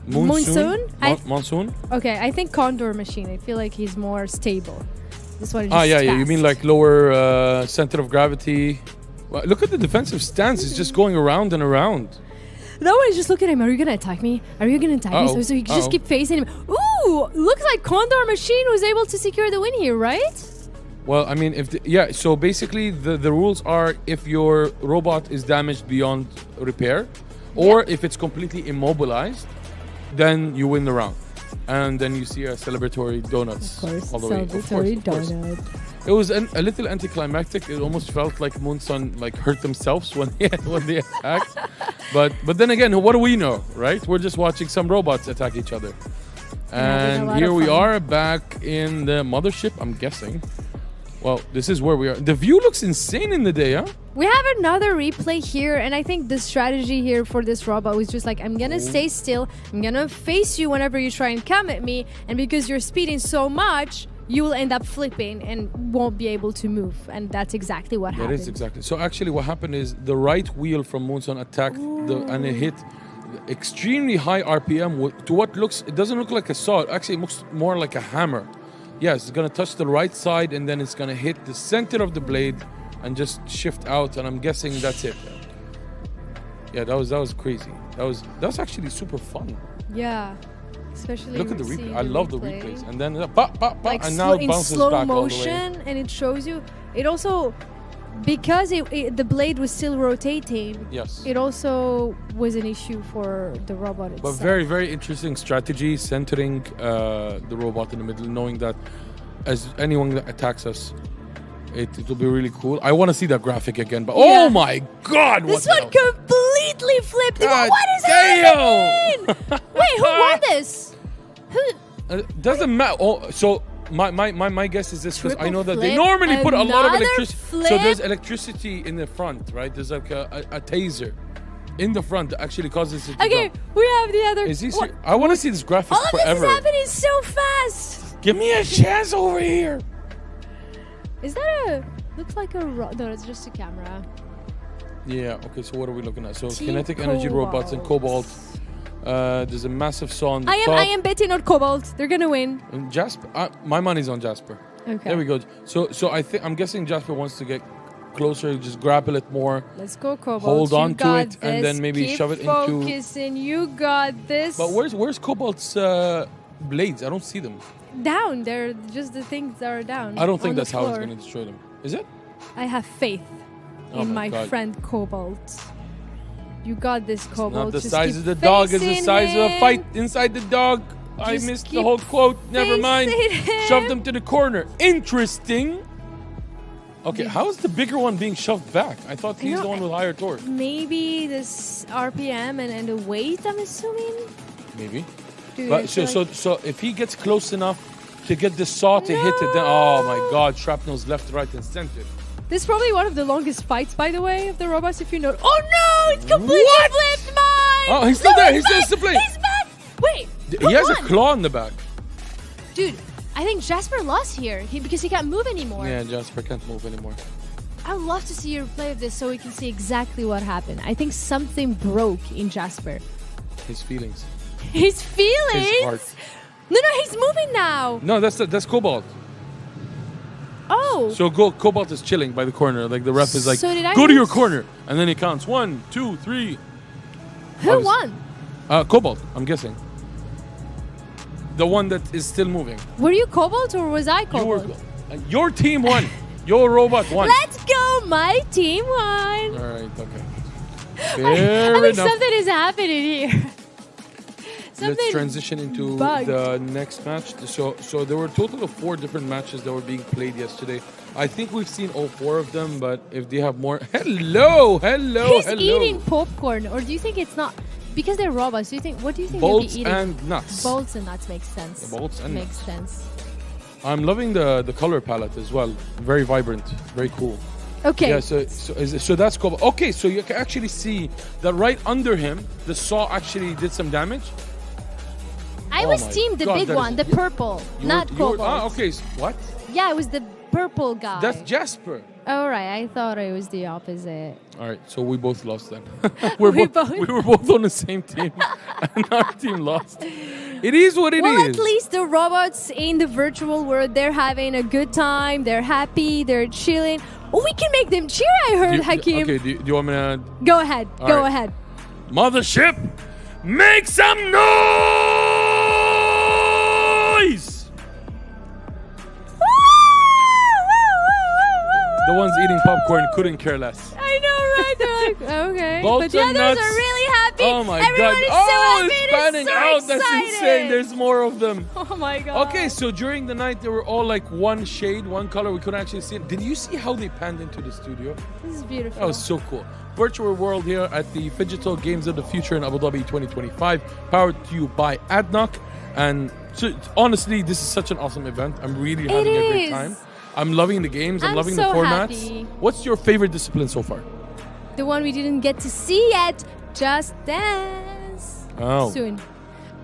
Monsoon? Monsoon? Okay, I think Condor Machine. I feel like he's more stable. This one is just fast. You mean like lower center of gravity? Well, look at the defensive stance. It's just going around and around. That one is just looking at him. Are you going to attack me? Are you going to attack me? So you just keep facing him. Ooh, looks like Condor Machine was able to secure the win here, right? Well, I mean, so basically the rules are if your robot is damaged beyond repair or if it's completely immobilized, then you win the round. And then you see a celebratory donuts all the way. Celebratory donut. It was a little anticlimactic. It almost felt like Moonson hurt themselves when they attacked. But then again, what do we know, right? We're just watching some robots attack each other. And here we are back in the mothership, I'm guessing. Well, this is where we are. The view looks insane in the day, huh? We have another replay here, and I think the strategy here for this robot was just like, I'm gonna stay still, I'm gonna face you whenever you try and come at me, and because you're speeding so much, you will end up flipping and won't be able to move. And that's exactly what happened. That is exactly. So actually what happened is the right wheel from Moonson attacked and it hit extremely high RPM to what it doesn't look like a saw. Actually, it looks more like a hammer. Yes, it's going to touch the right side and then it's going to hit the center of the blade and just shift out, and I'm guessing that's it. Yeah, that was crazy. That was actually super fun. Yeah. Especially look at the replay. I love the replays. And then like and now it bounces slow back motion all the way. And it shows you. It also, because the blade was still rotating, yes, it also was an issue for the robot itself. But very, very interesting strategy, centering the robot in the middle, knowing that as anyone that attacks us, it will be really cool. I want to see that graphic again, but oh my god, this one completely flipped. God what is happening? Wait, who won this? Doesn't matter. Oh, so my guess is this, because I know that they normally put a lot of electricity. So there's electricity in the front, right? There's like a taser in the front that actually causes it to okay, jump. we have the other. Is he I want to see this graphic forever. All of this is happening so fast. Give me a chance over here. Is that looks like a no, it's just a camera. Yeah, okay, so what are we looking at? So Team kinetic energy robots and Cobalt. There's a massive saw on the top. I am betting on Cobalt. They're gonna win. And Jasper, my money's on Jasper. Okay. There we go. So I'm guessing Jasper wants to get closer, just grapple it more. Let's go, Cobalt. Hold on to it, this. and then maybe Keep shove it focusing. You got this. But where's Cobalt's blades? I don't see them. Down. They're just the things that are down. I don't think that's how it's going to destroy them. Is it? I have faith in my friend Cobalt. You got this, Cobalt. Not the just size of the dog, it's the size of a fight inside the dog. Just I missed the whole quote. Never mind. Shoved them to the corner. Interesting. Okay, how is the bigger one being shoved back? I thought he's the one with higher torque. Maybe this RPM and the weight, I'm assuming? Maybe. Dude, But so if he gets close enough to get the saw to hit it, then oh my god, shrapnel's left, right, and center. This is probably one of the longest fights, by the way, of the robots, if you know. Oh no! It's completely flipped mine! Oh, he's still there. He's still disciplined. He's back! Wait, He has a claw in the back. Dude, I think Jasper lost here because he can't move anymore. Yeah, Jasper can't move anymore. I would love to see your play of this so we can see exactly what happened. I think something broke in Jasper. His feelings. His feelings? His heart. No, he's moving now. No, that's Cobalt. Oh. So Cobalt is chilling by the corner. Like the ref is like, So did I go to your lose? corner. And then he counts 1, 2, 3. Who won? Cobalt, I'm guessing. The one that is still moving. Were you Cobalt or was I Cobalt? Your team won. Your robot won. Let's go, my team won. All right, okay. I Fair think enough. something is happening here. Let's transition into the next match. So there were a total of 4 different matches that were being played yesterday. I think we've seen all 4 of them, but if they have more... Hello! He's eating popcorn, or do you think it's not... Because they're robots, what do you think they'll be Bolts eating? and nuts. Bolts and nuts makes sense. Bolts and makes nuts. sense. I'm loving the color palette as well. Very vibrant, very cool. Okay. Yeah, so that's cool. Okay, so you can actually see that right under him, the saw actually did some damage. I was team the big one, the purple, not Cobalt. Okay, what? Yeah, it was the purple guy. That's Jasper. All right, I thought it was the opposite. All right, so we both lost then. we were both on the same team, and our team lost. It is what it is. Well, at least the robots in the virtual world, they're having a good time. They're happy. They're chilling. Oh, we can make them cheer, I heard, Hakeem. Okay, do you want me to... Go ahead. All Go right. ahead. Mothership, make some noise! The ones eating popcorn couldn't care less. I know, right? They're like, okay. Bolts But the and others nuts. are really happy. Oh my Everyone god. is Oh, so happy. it's They're spanning so out. That's excited. insane. There's more of them. Oh my god. Okay, so during the night, they were all like one shade, one color. We couldn't actually see it. Did you see how they panned into the studio? This is beautiful. That was so cool. Virtual world here at the Phygital Games of the Future in Abu Dhabi 2025, powered to you by ADNOC. And so, honestly, this is such an awesome event. I'm really having a great time. I'm loving the games. I'm loving so the formats. happy. What's your favorite discipline so far? The one we didn't get to see yet, Just Dance. Oh. Soon.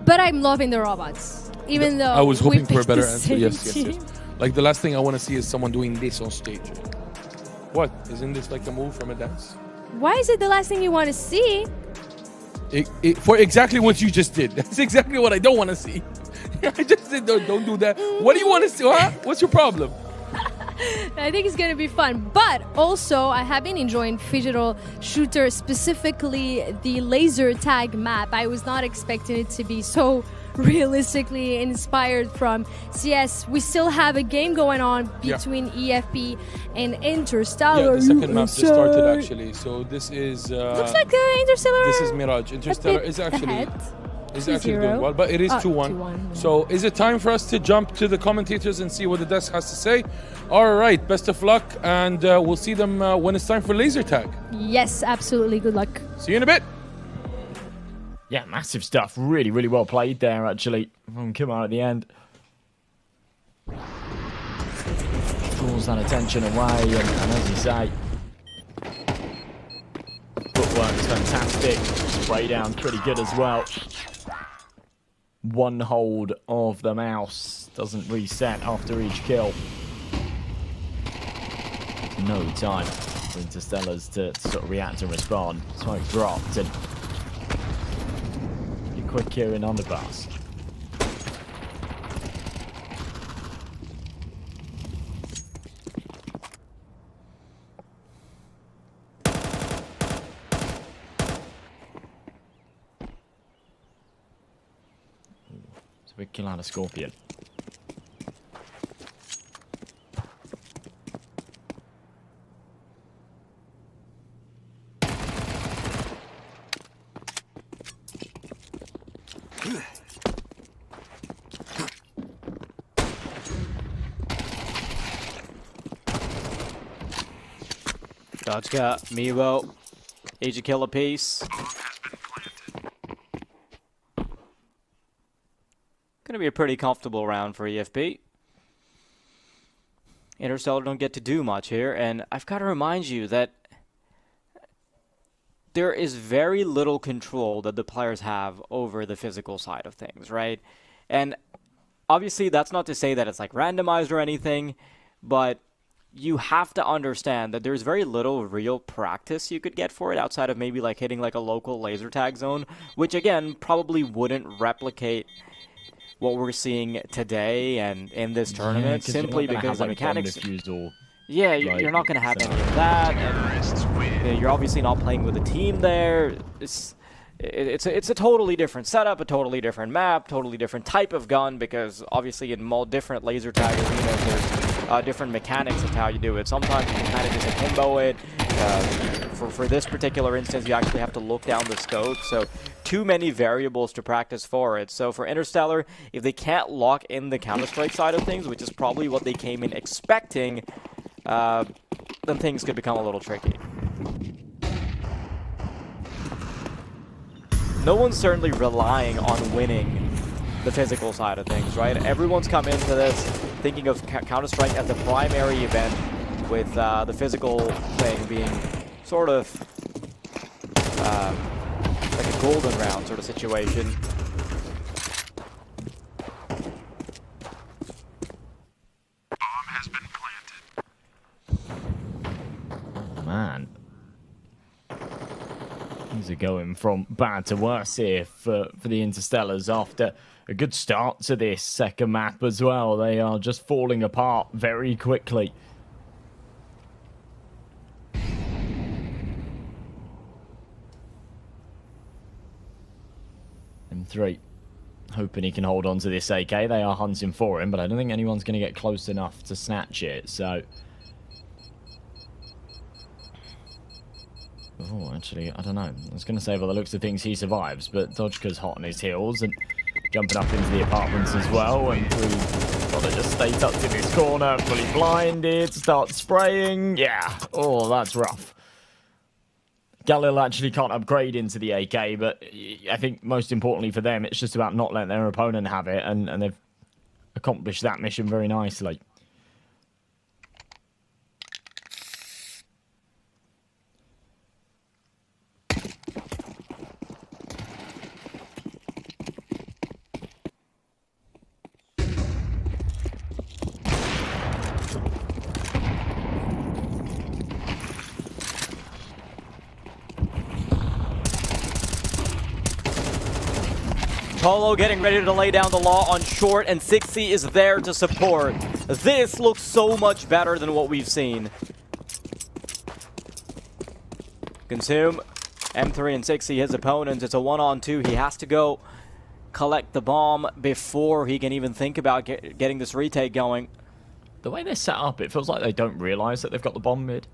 But I'm loving the robots. Even though I was we hoping for a picked the better answer. same Yes. team. Like the last thing I want to see is someone doing this on stage. What? Isn't this like a move from a dance? Why is it the last thing you want to see? For exactly what you just did. That's exactly what I don't want to see. I just said don't do that. What do you want to see? Huh? What's your problem? I think it's going to be fun. But also, I have been enjoying Phygital Shooter, specifically the laser tag map. I was not expecting it to be so realistically inspired from CS. We still have a game going on between EFP and Interstellar. Yeah, the second map just started actually. So this is... looks like Interstellar. This is Mirage. Interstellar is actually... Is actually 2-0. doing well, but it is 2-1. 2-1. So is it time for us to jump to the commentators and see what the desk has to say? All right, best of luck, and we'll see them when it's time for laser tag. Yes, absolutely. Good luck. See you in a bit. Yeah, massive stuff. Really, really well played there, actually, from Kumar at the end. Draws that attention away, and as you say, footwork's fantastic. Spray down pretty good as well. One hold of the mouse doesn't reset after each kill. No time for Interstellars to sort of react and respond. Smoke dropped and be quick here in underpass. It's a big kill out of Scorpion. Dodgka, Mevo, each a kill apiece. Gonna be a pretty comfortable round for EFP. Interstellar don't get to do much here, and I've got to remind you that there is very little control that the players have over the physical side of things, right? And obviously that's not to say that it's like randomized or anything, but you have to understand that there's very little real practice you could get for it outside of maybe like hitting like a local laser tag zone, which again probably wouldn't replicate what we're seeing today and in this tournament, simply because the mechanics. Yeah, you're not going to have any of that, and you're obviously not playing with a team there. It's a totally different setup, a totally different map, totally different type of gun, because obviously in different laser tag arenas, there's different mechanics of how you do it. Sometimes you can kind of just akimbo it. For this particular instance, you actually have to look down the scope, so too many variables to practice for it. So for Interstellar, if they can't lock in the Counter-Strike side of things, which is probably what they came in expecting, then things could become a little tricky. No one's certainly relying on winning the physical side of things, right? Everyone's come into this thinking of Counter-Strike as the primary event, with the physical thing being sort of like a golden round sort of situation. Bomb has been planted. Oh, man. Things are going from bad to worse here for the Interstellars after a good start to this second map as well. They are just falling apart very quickly. M3 hoping he can hold on to this AK. They are hunting for him, but I don't think anyone's going to get close enough to snatch it, so... Oh, actually, I don't know. I was going to say, by the looks of things, he survives, but Dodgka's hot on his heels and jumping up into the apartments as well, and they just stay tucked in this corner, fully blinded, starts spraying. Yeah, oh, that's rough. Galil actually can't upgrade into the AK, but I think most importantly for them, it's just about not letting their opponent have it, and they've accomplished that mission very nicely. Polo getting ready to lay down the law on short, and 60 is there to support. This looks so much better than what we've seen. Consume, M3 and 60, his opponents. It's a 1-on-2. He has to go collect the bomb before he can even think about getting this retake going. The way they're set up, it feels like they don't realize that they've got the bomb mid.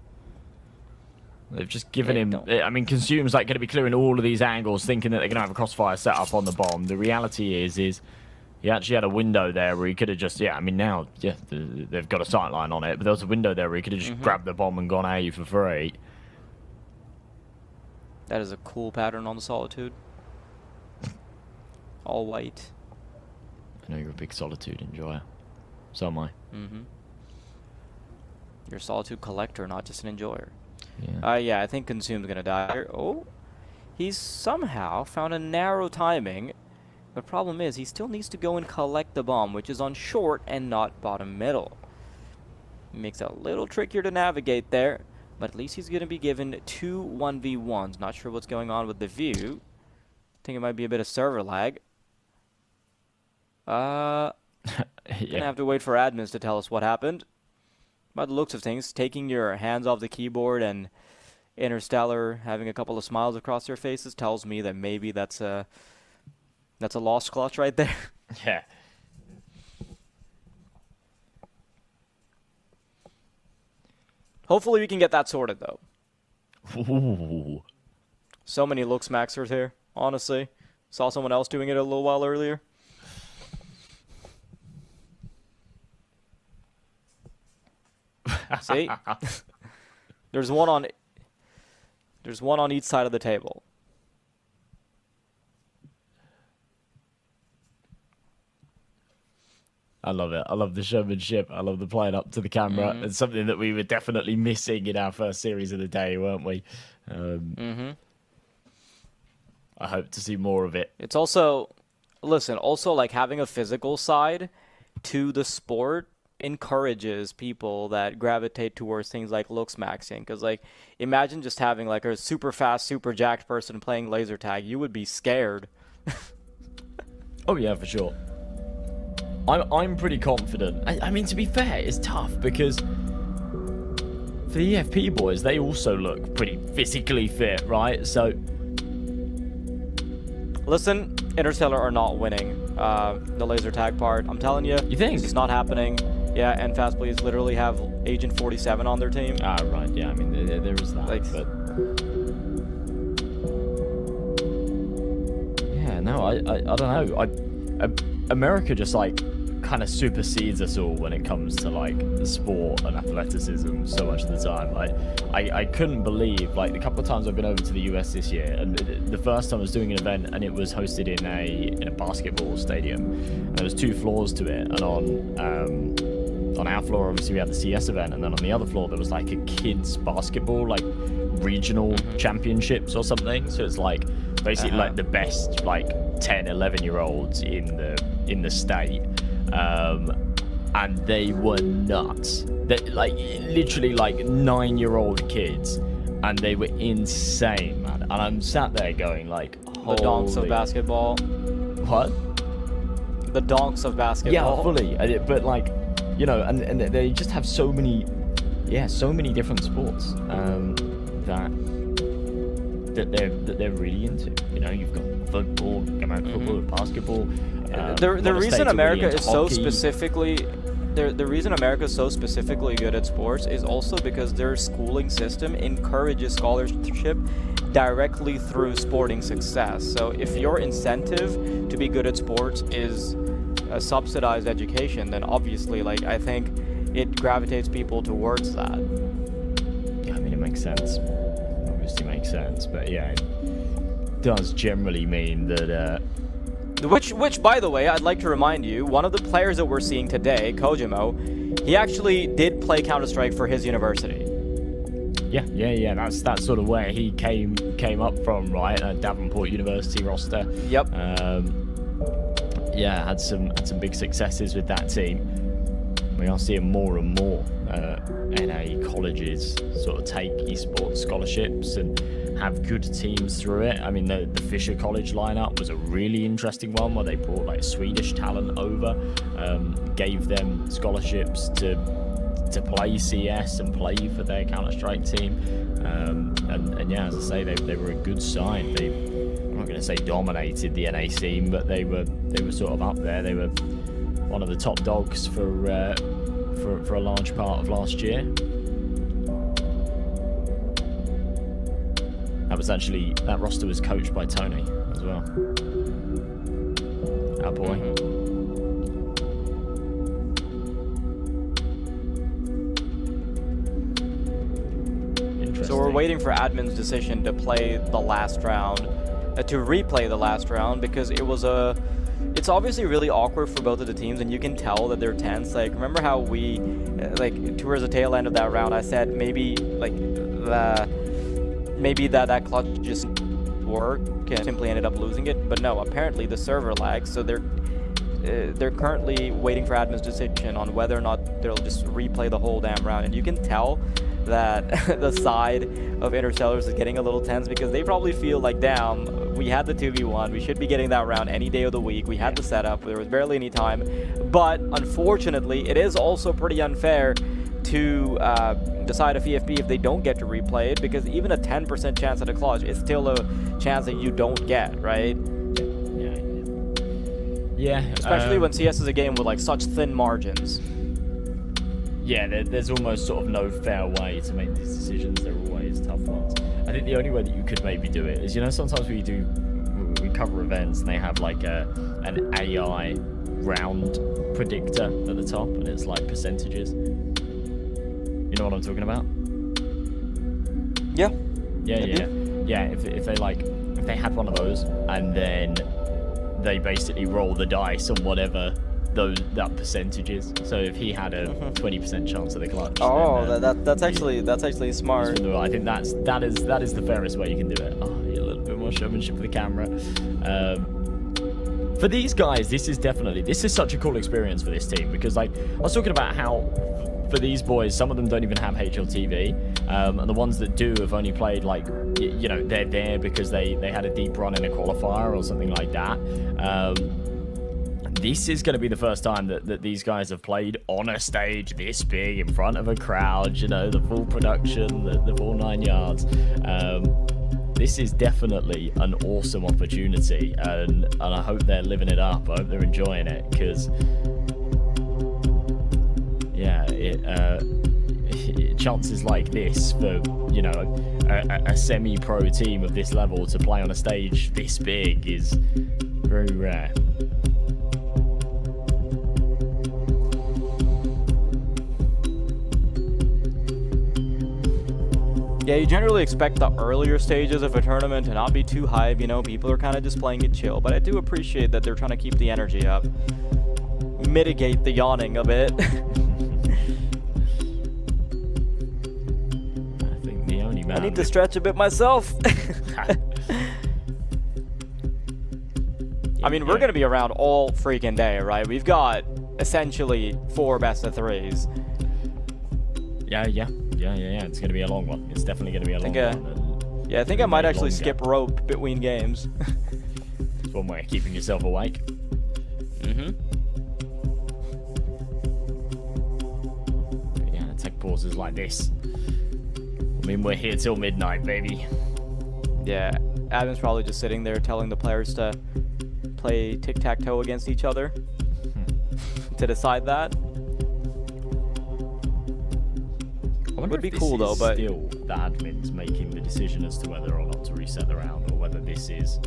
They've just given him... I mean, Consume's like going to be clearing all of these angles, thinking that they're going to have a crossfire set up on the bomb. The reality is he actually had a window there where he could have just... Yeah, I mean, now, yeah, they've got a sight line on it, but there was a window there where he could have just grabbed the bomb and gone A for free. That is a cool pattern on the Solitude. All white. I know you're a big Solitude enjoyer. So am I. You're a Solitude collector, not just an enjoyer. Yeah. Yeah, I think Consume's gonna die here. Oh, he's somehow found a narrow timing. The problem is he still needs to go and collect the bomb, which is on short and not bottom middle. Makes it a little trickier to navigate there, but at least he's gonna be given 2 1v1s. Not sure what's going on with the view. Think it might be a bit of server lag. Gonna have to wait for admins to tell us what happened. By the looks of things, taking your hands off the keyboard and Interstellar having a couple of smiles across their faces tells me that maybe that's a lost clutch right there. Yeah. Hopefully we can get that sorted, though. Ooh. So many looks maxers here, honestly. Saw someone else doing it a little while earlier. See? There's one on There's one on each side of the table. I love it. I love the showmanship. I love the playing up to the camera. It's something that we were definitely missing in our first series of the day, weren't we? I hope to see more of it. It's also, listen, also like having a physical side to the sport encourages people that gravitate towards things like looks maxing. Because like, imagine just having like a super fast, super jacked person playing laser tag. You would be scared. Oh yeah, for sure. I'm pretty confident. I mean, to be fair, it's tough because for the EFP boys, they also look pretty physically fit, right? So, listen, Interstellar are not winning the laser tag part. I'm telling you. You think? It's not happening. Yeah, and Fast Please literally have Agent 47 on their team. Ah, right. Yeah, I mean, there is that. Like, but yeah, no, I don't know. America just like kind of supersedes us all when it comes to like the sport and athleticism so much of the time. Like I couldn't believe like the couple of times I've been over to the US this year, and the first time I was doing an event and it was hosted in a basketball stadium, and there was 2 floors to it, and on our floor obviously we had the CS event, and then on the other floor there was like a kids basketball like regional championships or something. So it's like basically like the best like 10-11-year-olds in the state. And they were nuts. They like literally like 9-year-old kids, and they were insane, man. And I'm sat there going like, the donks of basketball. What? The donks of basketball. Yeah, fully. But like, you know, and they just have so many different sports that they're really into. You know, you've got football, American football, basketball. The reason America is so specifically the reason America is so specifically good at sports is also because their schooling system encourages scholarship directly through sporting success. So if your incentive to be good at sports is a subsidized education, then obviously, like, I think it gravitates people towards that. Yeah, I mean, it makes sense. Obviously makes sense, but yeah, it does generally mean that Which, by the way, I'd like to remind you, one of the players that we're seeing today, Kojimo, he actually did play Counter-Strike for his university. Yeah. That's sort of where he came up from, right? Davenport University roster. Yep. Yeah, had some big successes with that team. We are seeing more and more NA colleges sort of take esports scholarships and have good teams through it. I mean, the Fisher College lineup was a really interesting one where they brought like Swedish talent over, gave them scholarships to play CS and play for their Counter-Strike team. And yeah, as I say, they were a good side. I'm not going to say dominated the NA scene, but they were sort of up there. They were one of the top dogs for a large part of last year. That roster was coached by Tony as well. Our boy. So we're waiting for admin's decision to play the last round, to replay the last round, because it's obviously really awkward for both of the teams, and you can tell that they're tense. Like, remember how we, like, towards the tail end of that round, I said maybe that clutch just worked and simply ended up losing it, but no, apparently the server lags, so they're currently waiting for admin's decision on whether or not they'll just replay the whole damn round. And you can tell that the side of Interstellars is getting a little tense, because they probably feel like, damn, we had the 2v1, we should be getting that round any day of the week, we had the setup, there was barely any time. But unfortunately, it is also pretty unfair to decide a FFP if they don't get to replay it, because even a 10% chance at a clutch is still a chance that you don't get, right? Yeah. Especially when CS is a game with like such thin margins. Yeah, there's almost sort of no fair way to make these decisions. They're always tough ones. I think the only way that you could maybe do it is, you know, sometimes we cover events and they have like an AI round predictor at the top, and it's like percentages. You know what I'm talking about? Yeah. Yeah. If they had one of those and then they basically roll the dice on whatever that percentage is. So if he had a 20% chance of the clutch. Oh, that's actually smart. I think that is the fairest way you can do it. Oh, a little bit more showmanship for the camera. For these guys, this is such a cool experience for this team, because like I was talking about how for these boys, some of them don't even have HLTV, and the ones that do have only played like, you know, they're there because they had a deep run in a qualifier or something like that. This is going to be the first time that these guys have played on a stage this big in front of a crowd, you know, the full production, the full 9 yards. This is definitely an awesome opportunity, and I hope they're living it up. I hope they're enjoying it, because yeah, chances like this for, you know, a semi-pro team of this level to play on a stage this big is very rare. Yeah, you generally expect the earlier stages of a tournament to not be too hype, you know, people are kind of just playing it chill, but I do appreciate that they're trying to keep the energy up, mitigate the yawning a bit. I think the only man... I need to stretch a bit myself. I mean, we're going to be around all freaking day, right? We've got essentially 4 best of 3s. Yeah. It's going to be a long one. It's definitely going to be a long one. Yeah, I think I might actually skip rope between games. It's one way of keeping yourself awake. Yeah, tech pauses like this. I mean, we're here till midnight, baby. Yeah, Adam's probably just sitting there telling the players to play tic-tac-toe against each other to decide that. Would be cool though, but still the admin's making the decision as to whether or not to reset the round, or whether this is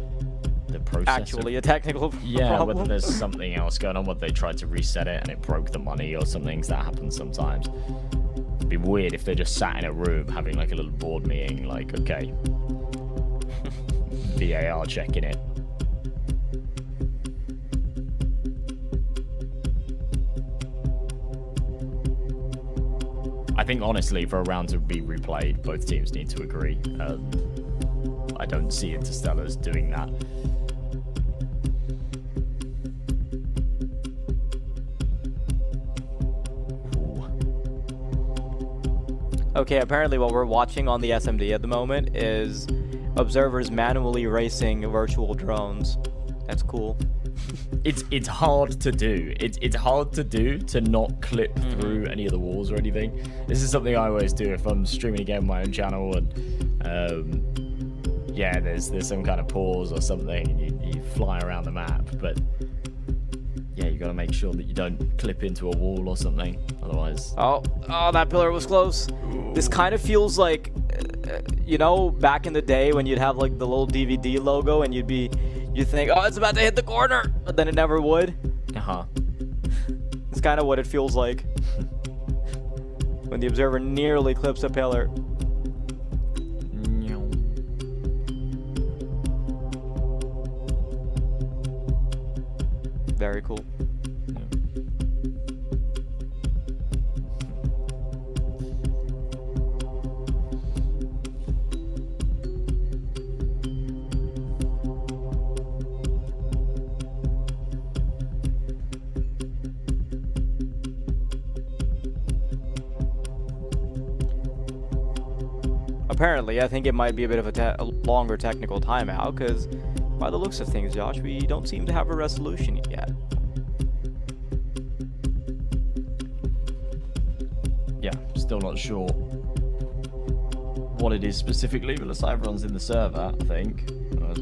the process. Actually, a technical problem. Whether there's something else going on, whether they tried to reset it and it broke the money or something. That happens sometimes. It'd be weird if they're just sat in a room having like a little board meeting, like, okay, VAR checking it. I think, honestly, for a round to be replayed, both teams need to agree. I don't see Interstellars doing that. Okay, apparently what we're watching on the SMD at the moment is observers manually racing virtual drones. That's cool. It's hard to do. It's hard to do to not clip through any of the walls or anything. This is something I always do if I'm streaming a game on my own channel and yeah, there's some kind of pause or something and you fly around the map, but yeah, you gotta make sure that you don't clip into a wall or something, otherwise. Oh, that pillar was close. Ooh. This kind of feels like, you know, back in the day when you'd have like the little DVD logo and you'd think, oh, it's about to hit the corner, but then it never would. It's kind of what it feels like when the observer nearly clips a pillar. Very cool. Apparently, I think it might be a bit of a longer technical timeout, because by the looks of things, Josh, we don't seem to have a resolution yet. Yeah, still not sure what it is specifically, but looks like everyone's in the server, I think.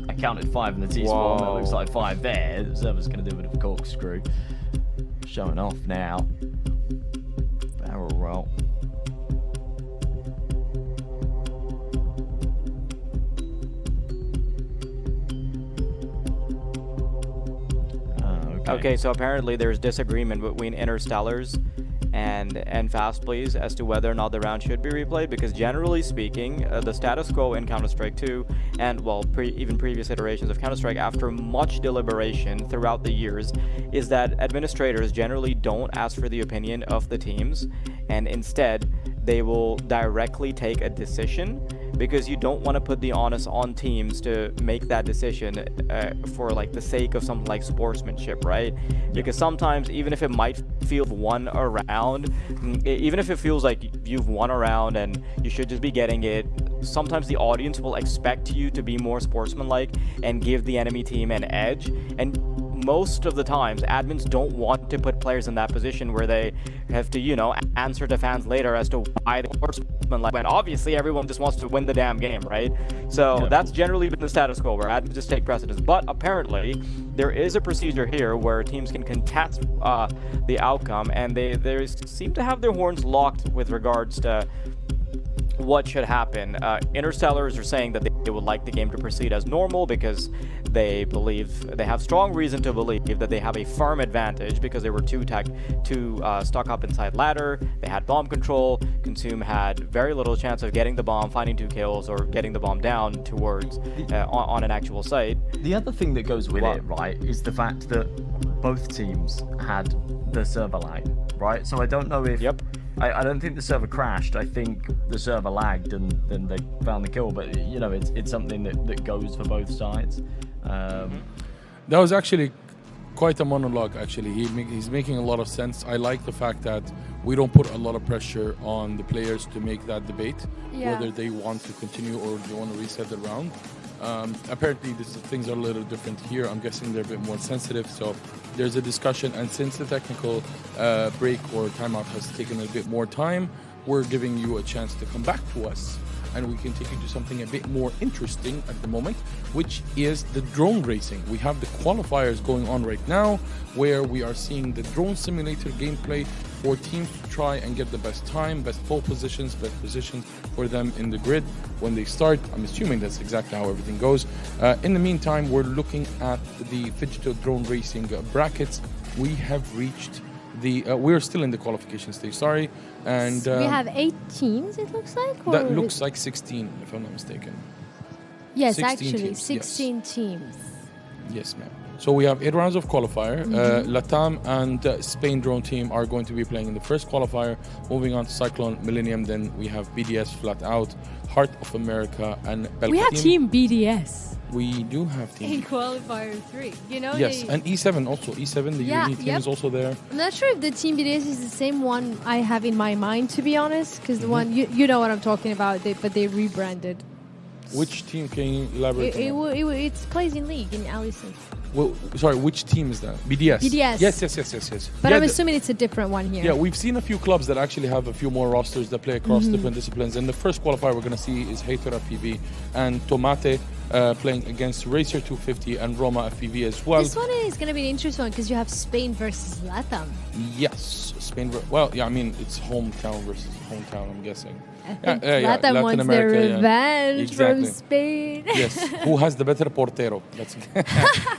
I counted 5 in the T-spawn, it looks like 5 there. The server's going to do a bit of a corkscrew. Showing off now. Barrel roll. Okay, so apparently there's disagreement between Interstellars and fast plays as to whether or not the round should be replayed, because generally speaking, the status quo in Counter-Strike 2 and, well, even previous iterations of Counter-Strike, after much deliberation throughout the years, is that administrators generally don't ask for the opinion of the teams, and instead they will directly take a decision, because you don't want to put the onus on teams to make that decision for like the sake of something like sportsmanship, right? Because sometimes, even if it might feel won around, even if it feels like you've won around and you should just be getting it, sometimes the audience will expect you to be more sportsmanlike and give the enemy team an edge. And most of the times, admins don't want to put players in that position where they have to, you know, answer to fans later as to why they were sportsmanlike, when obviously everyone just wants to win the damn game, right? So that's generally been the status quo, where admins just take precedence. But apparently, there is a procedure here where teams can contest the outcome, and they seem to have their horns locked with regards to what should happen. Interstellars are saying that they would like the game to proceed as normal because they believe, they have strong reason to believe that they have a firm advantage because they were too stuck up inside ladder. They had bomb control. Consume had very little chance of getting the bomb, finding 2 kills, or getting the bomb down towards on an actual site. The other thing that goes with it, right, is the fact that both teams had the server lag, right? So I don't know if I don't think the server crashed. I think the server lagged and then they found the kill. But, you know, it's something that goes for both sides. That was actually quite a monologue, actually. He's making a lot of sense. I like the fact that we don't put a lot of pressure on the players to make that debate, whether they want to continue or they want to reset the round. Apparently, things are a little different here. I'm guessing they're a bit more sensitive, so there's a discussion. And since the technical break or timeout has taken a bit more time, we're giving you a chance to come back to us, and we can take you to something a bit more interesting at the moment, which is the drone racing. We have the qualifiers going on right now, where we are seeing the drone simulator gameplay for teams to try and get the best time, best pole positions, best positions for them in the grid when they start. I'm assuming that's exactly how everything goes. In the meantime, we're looking at the phygital drone racing brackets. We have reached we're still in the qualification stage, sorry. And we have 8 teams, it looks like? Or that looks like 16, if I'm not mistaken. Yes, 16 actually, teams, 16 teams. Yes, ma'am. So we have 8 rounds of qualifier. Latam and Spain drone team are going to be playing in the first qualifier. Moving on to Cyclone, Millennium, then we have BDS flat out, Heart of America, and Belka We have team. BDS. We do have team. In qualifier 3, you know. Yes, and E7 also. E7, the UAE team is also there. I'm not sure if the team BDS is the same one I have in my mind, to be honest, because the one you know what I'm talking about. But they rebranded. Which team can you elaborate on? It plays in League in Allison. Well, sorry, which team is that? BDS. BDS. Yes. But I'm assuming it's a different one here. Yeah, we've seen a few clubs that actually have a few more rosters that play across different disciplines. And the first qualifier we're going to see is Hater FPV and Tomate playing against Racer 250 and Roma FPV as well. This one is going to be an interesting one because you have Spain versus Latam. Yes, Spain. Well, yeah, I mean, it's hometown versus hometown, I'm guessing. I think Latam wants their revenge from Spain. Yes, who has the better portero? That's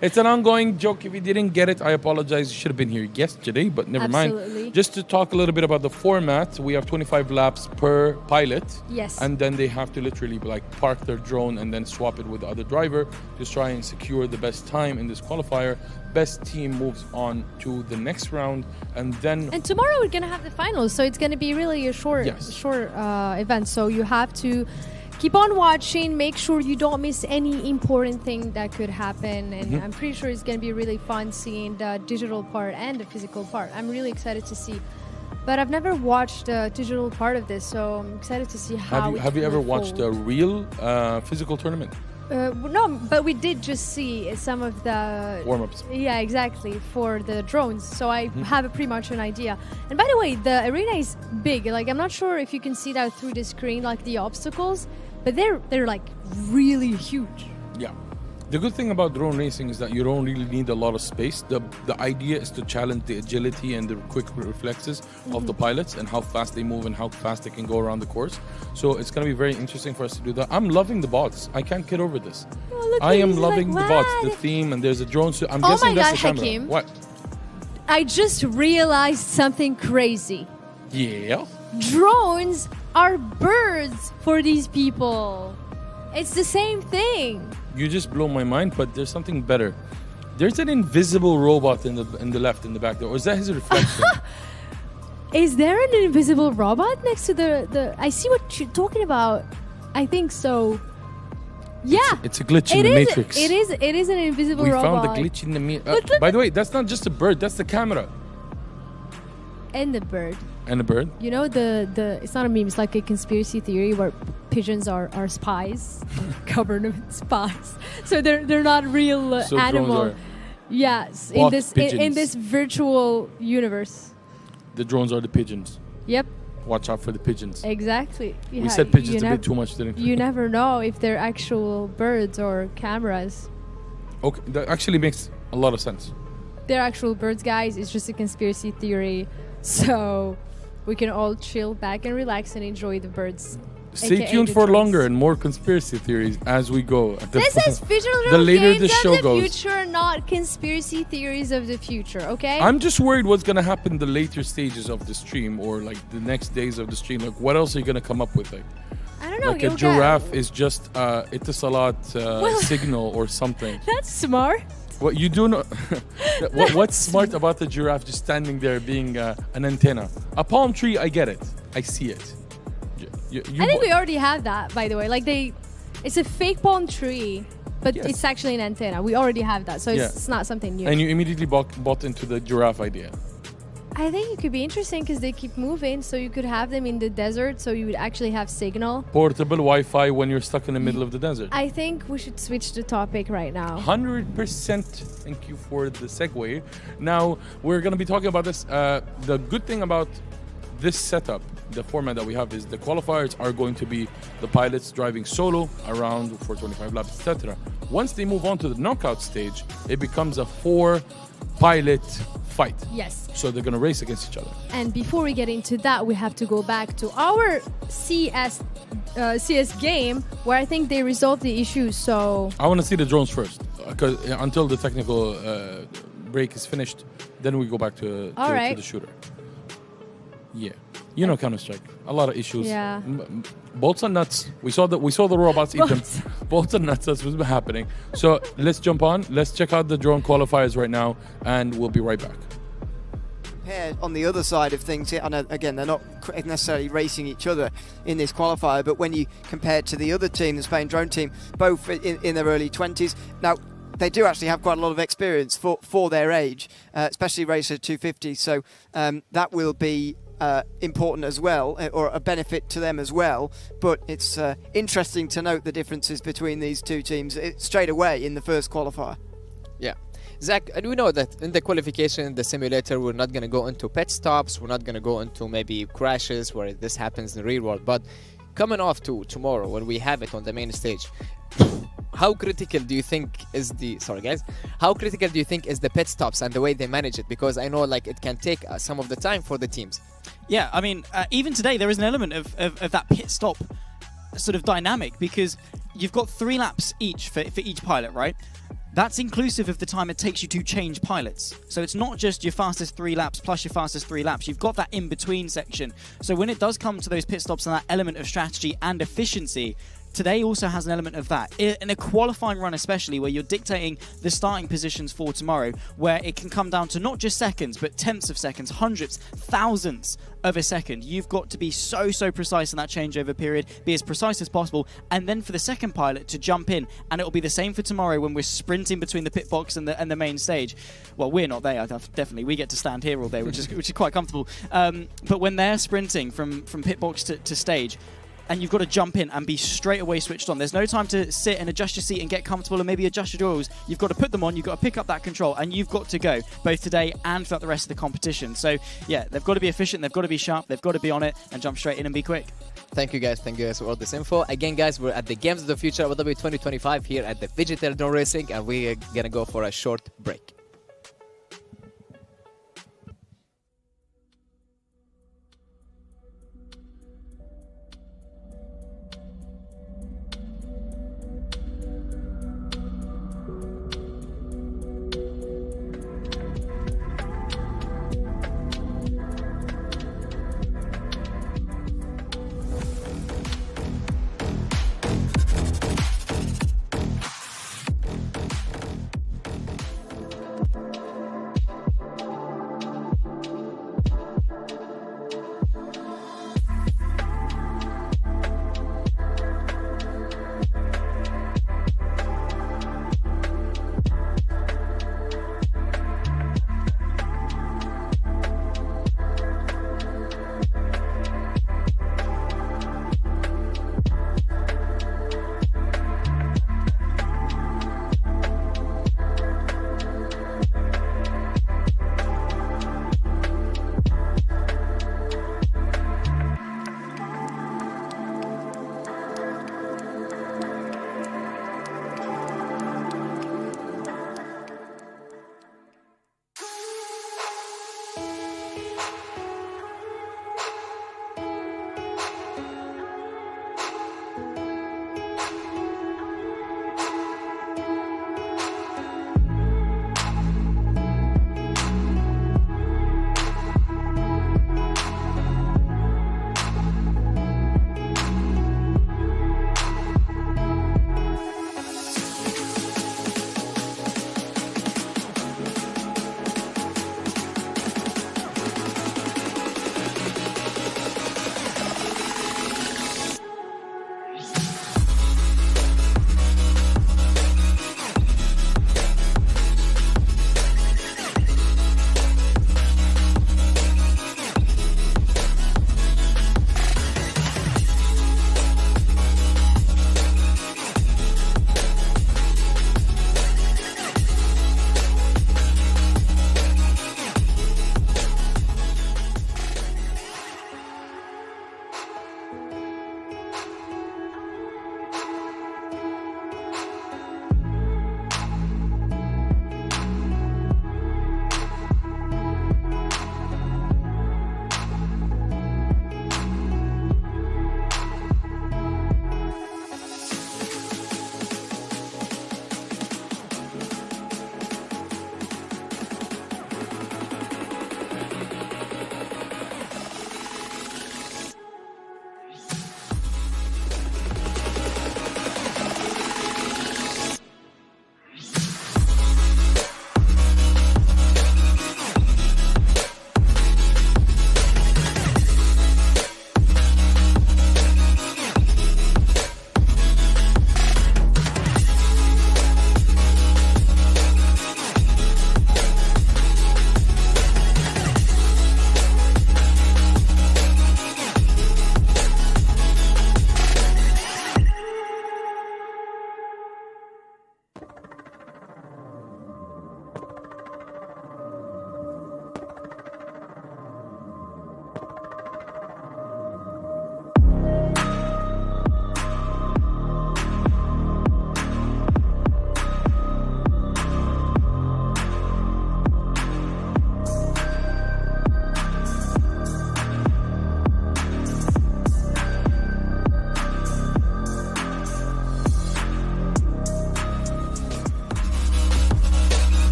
it's an ongoing joke. If you didn't get it, I apologize. You should have been here yesterday, but never mind. Just to talk a little bit about the format, we have 25 laps per pilot. Yes. And then they have to literally like park their drone and then swap it with the other driver to try and secure the best time in this qualifier. Best team moves on to the next round, and then. And tomorrow we're gonna have the finals, so it's gonna be really a short event. So you have to keep on watching. Make sure you don't miss any important thing that could happen. And I'm pretty sure it's gonna be really fun seeing the digital part and the physical part. I'm really excited to see. But I've never watched the digital part of this, so I'm excited to see how. Have you ever watched a real physical tournament? No, but we did just see some of the warm-ups. Yeah, exactly, for the drones. So I have pretty much an idea. And by the way, the arena is big. Like, I'm not sure if you can see that through the screen, like the obstacles, but they're like really huge. Yeah. The good thing about drone racing is that you don't really need a lot of space. The idea is to challenge the agility and the quick reflexes of the pilots and how fast they move and how fast they can go around the course. So it's going to be very interesting for us to do that. I'm loving the bots. I can't get over this. Oh, I am loving the bots, the theme, and there's a drone. So I'm guessing that's the camera. Hakim. What? I just realized something crazy. Yeah. Drones are birds for these people. It's the same thing. You just blow my mind, but there's something better. There's an invisible robot in the left, in the back there. Or is that his reflection? Is there an invisible robot next to the... I see what you're talking about. I think so. Yeah. It's a glitch in the Matrix. It is an invisible we robot. We found the glitch in the Matrix. By the way, that's not just a bird. That's the camera. And the bird. And the bird. You know, it's not a meme. It's like a conspiracy theory where pigeons are spies, government spies. So they're not real animals. Yes, in this virtual universe. The drones are the pigeons. Yep. Watch out for the pigeons. Exactly. Yeah, we said pigeons a bit too much, didn't we? You never know if they're actual birds or cameras. Okay, that actually makes a lot of sense. They're actual birds, guys. It's just a conspiracy theory. So we can all chill back and relax and enjoy the birds. Stay tuned for longer and more conspiracy theories as we go. This is Phygital the later games the show of the goes. future, not conspiracy theories of the future, okay? I'm just worried what's going to happen the later stages of the stream or like the next days of the stream. Like what else are you going to come up with? Like, I don't know. Like a giraffe is just Itisalat signal or something. That's smart. What you do know? What's smart about the giraffe just standing there being an antenna? A palm tree, I get it. I see it. I think we already have that, by the way. Like it's a fake palm tree, but it's actually an antenna. We already have that, so it's not something new. And you immediately bought into the giraffe idea. I think it could be interesting because they keep moving, so you could have them in the desert, so you would actually have signal. Portable Wi-Fi when you're stuck in the middle of the desert. I think we should switch the topic right now. 100%. Thank you for the segue. Now, we're going to be talking about this. The good thing about this setup, the format that we have, is the qualifiers are going to be the pilots driving solo around for 25 laps, etc. Once they move on to the knockout stage, it becomes a 4-pilot fight. Yes. So they're going to race against each other. And before we get into that, we have to go back to our CS game, where I think they resolved the issue. So I want to see the drones first, because until the technical break is finished, then we go back to the shooter. Yeah, you know Counter-Strike. A lot of issues. Yeah. Bolts and nuts. We saw the robots eat them. Bolts and nuts. That's what's necessarily So let's jump on. Let's check out the drone qualifiers right now, and we'll be right back. On the other side of things, and again, they're not necessarily racing each other in this qualifier, but when you compare it to the other team, the Spain drone team, both in their early 20s. Now, they do actually have quite a lot of experience for their age, especially Racer 250. So that will be important as well, or a benefit to them as well. But it's interesting to note the differences between these two teams straight away in the first qualifier. Yeah. Zach, we know that in the qualification, in the simulator, we're not going to go into pit stops, we're not going to go into maybe crashes where this happens in the real world, but coming off to tomorrow when we have it on the main stage, how critical do you think is the pit stops and the way they manage it? Because I know like it can take some of the time for the teams. Yeah, I mean, even today there is an element of that pit stop sort of dynamic, because you've got 3 laps each for each pilot, right? That's inclusive of the time it takes you to change pilots. So it's not just your fastest 3 laps plus your fastest 3 laps. You've got that in-between section. So when it does come to those pit stops and that element of strategy and efficiency, today also has an element of that. In a qualifying run especially, where you're dictating the starting positions for tomorrow, where it can come down to not just seconds, but tenths of seconds, hundreds, thousands of a second. You've got to be so precise in that changeover period, be as precise as possible, and then for the second pilot to jump in, and it'll be the same for tomorrow when we're sprinting between the pit box and the main stage. Well, we're not there, definitely. We get to stand here all day, which is quite comfortable. But when they're sprinting from pit box to stage, and you've got to jump in and be straight away switched on. There's no time to sit and adjust your seat and get comfortable and maybe adjust your oils. You've got to put them on, you've got to pick up that control, and you've got to go, both today and throughout the rest of the competition. So, yeah, they've got to be efficient, they've got to be sharp, they've got to be on it, and jump straight in and be quick. Thank you guys for all this info. Again, guys, we're at the Games of the Future Abu Dhabi 2025 here at the Phygital Drone Racing, and we're going to go for a short break.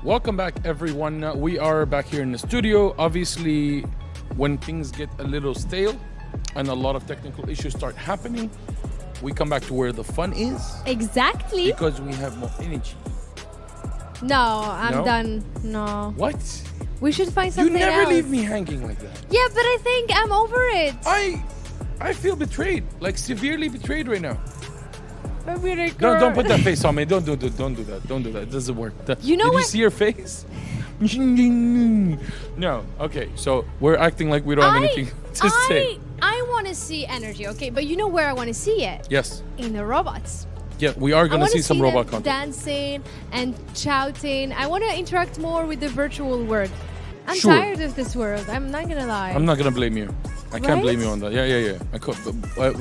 Welcome back, everyone. We are back here in the studio. Obviously, when things get a little stale and a lot of technical issues start happening, we come back to where the fun is. Exactly. Because we have more energy. No, I'm No? done. No. What? We should find something You never else. leave me hanging like that. Yeah, but I think I'm over it. I feel betrayed, like severely betrayed right now. Don't Don't put that face on me. Don't do that. Don't do that. Don't do that. It doesn't work. You know Did what? you see your face? No. Okay, so we're acting like we don't have anything to say. I want to see energy, okay? But you know where I want to see it? Yes. In the robots. Yeah, we are going to see some them robot content. dancing and shouting. I want to interact more with the virtual world. I'm Sure. tired of this world. I'm not gonna lie. I'm not going to blame you. I can't Right? blame you on that. Yeah. I could,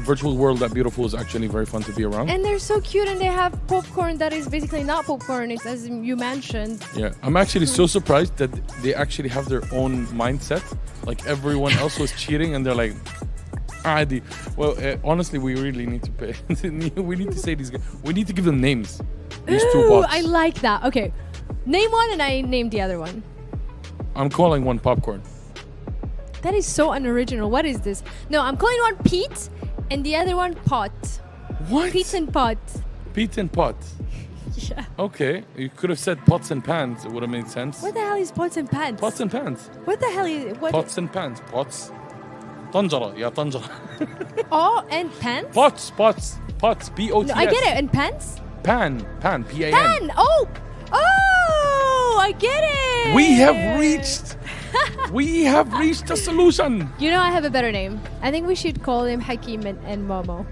virtual world that beautiful is actually very fun to be around. And they're so cute, and they have popcorn that is basically not popcorn. It's as you mentioned. Yeah, I'm actually so surprised that they actually have their own mindset. Like everyone else was cheating, and they're like, "Adi." Well, honestly, we really need to pay. We need to say these guys. We need to give them names. These two Ooh, bots. I like that. Okay, name one, and I name the other one. I'm calling one popcorn. That is so unoriginal. What is this? No, I'm calling one Pete, and the other one Pot. What? Pete and Pot. Pete and pot. Yeah. Okay, you could have said pots and pans. It would have made sense. What the hell is pots and pans? Pots and pans. What the hell is what? Pots and pans. Pots. طنجرة يا طنجرة. Oh, and pans? Pots. P-O-T-S. No, I get it. And pans? Pan. P-A-N. Pan. Oh, I get it. We have reached a solution. You know, I have a better name. I think we should call him Hakim and Momo.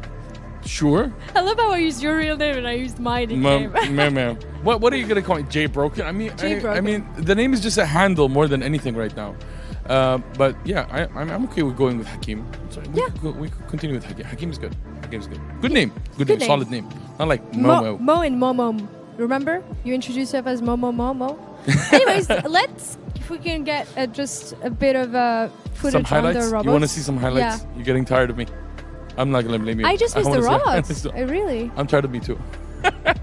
Sure. I love how I used your real name and I used my nickname. What are you gonna call it? Jay Broken? I mean, Jay I mean, the name is just a handle more than anything right now. But yeah, I'm okay with going with Hakim. Sorry, we could continue with Hakim. Hakim is good. Good name. Good name. Solid name. Not like Momo. Mo and Momo. Remember? You introduced yourself as Momo. Anyways, let's, if we can get just a bit of footage Some highlights? on the robots. You want to see some highlights? Yeah. You're getting tired of me. I'm not gonna blame you. I just miss the wanna see- robots. I really. I'm tired of me too.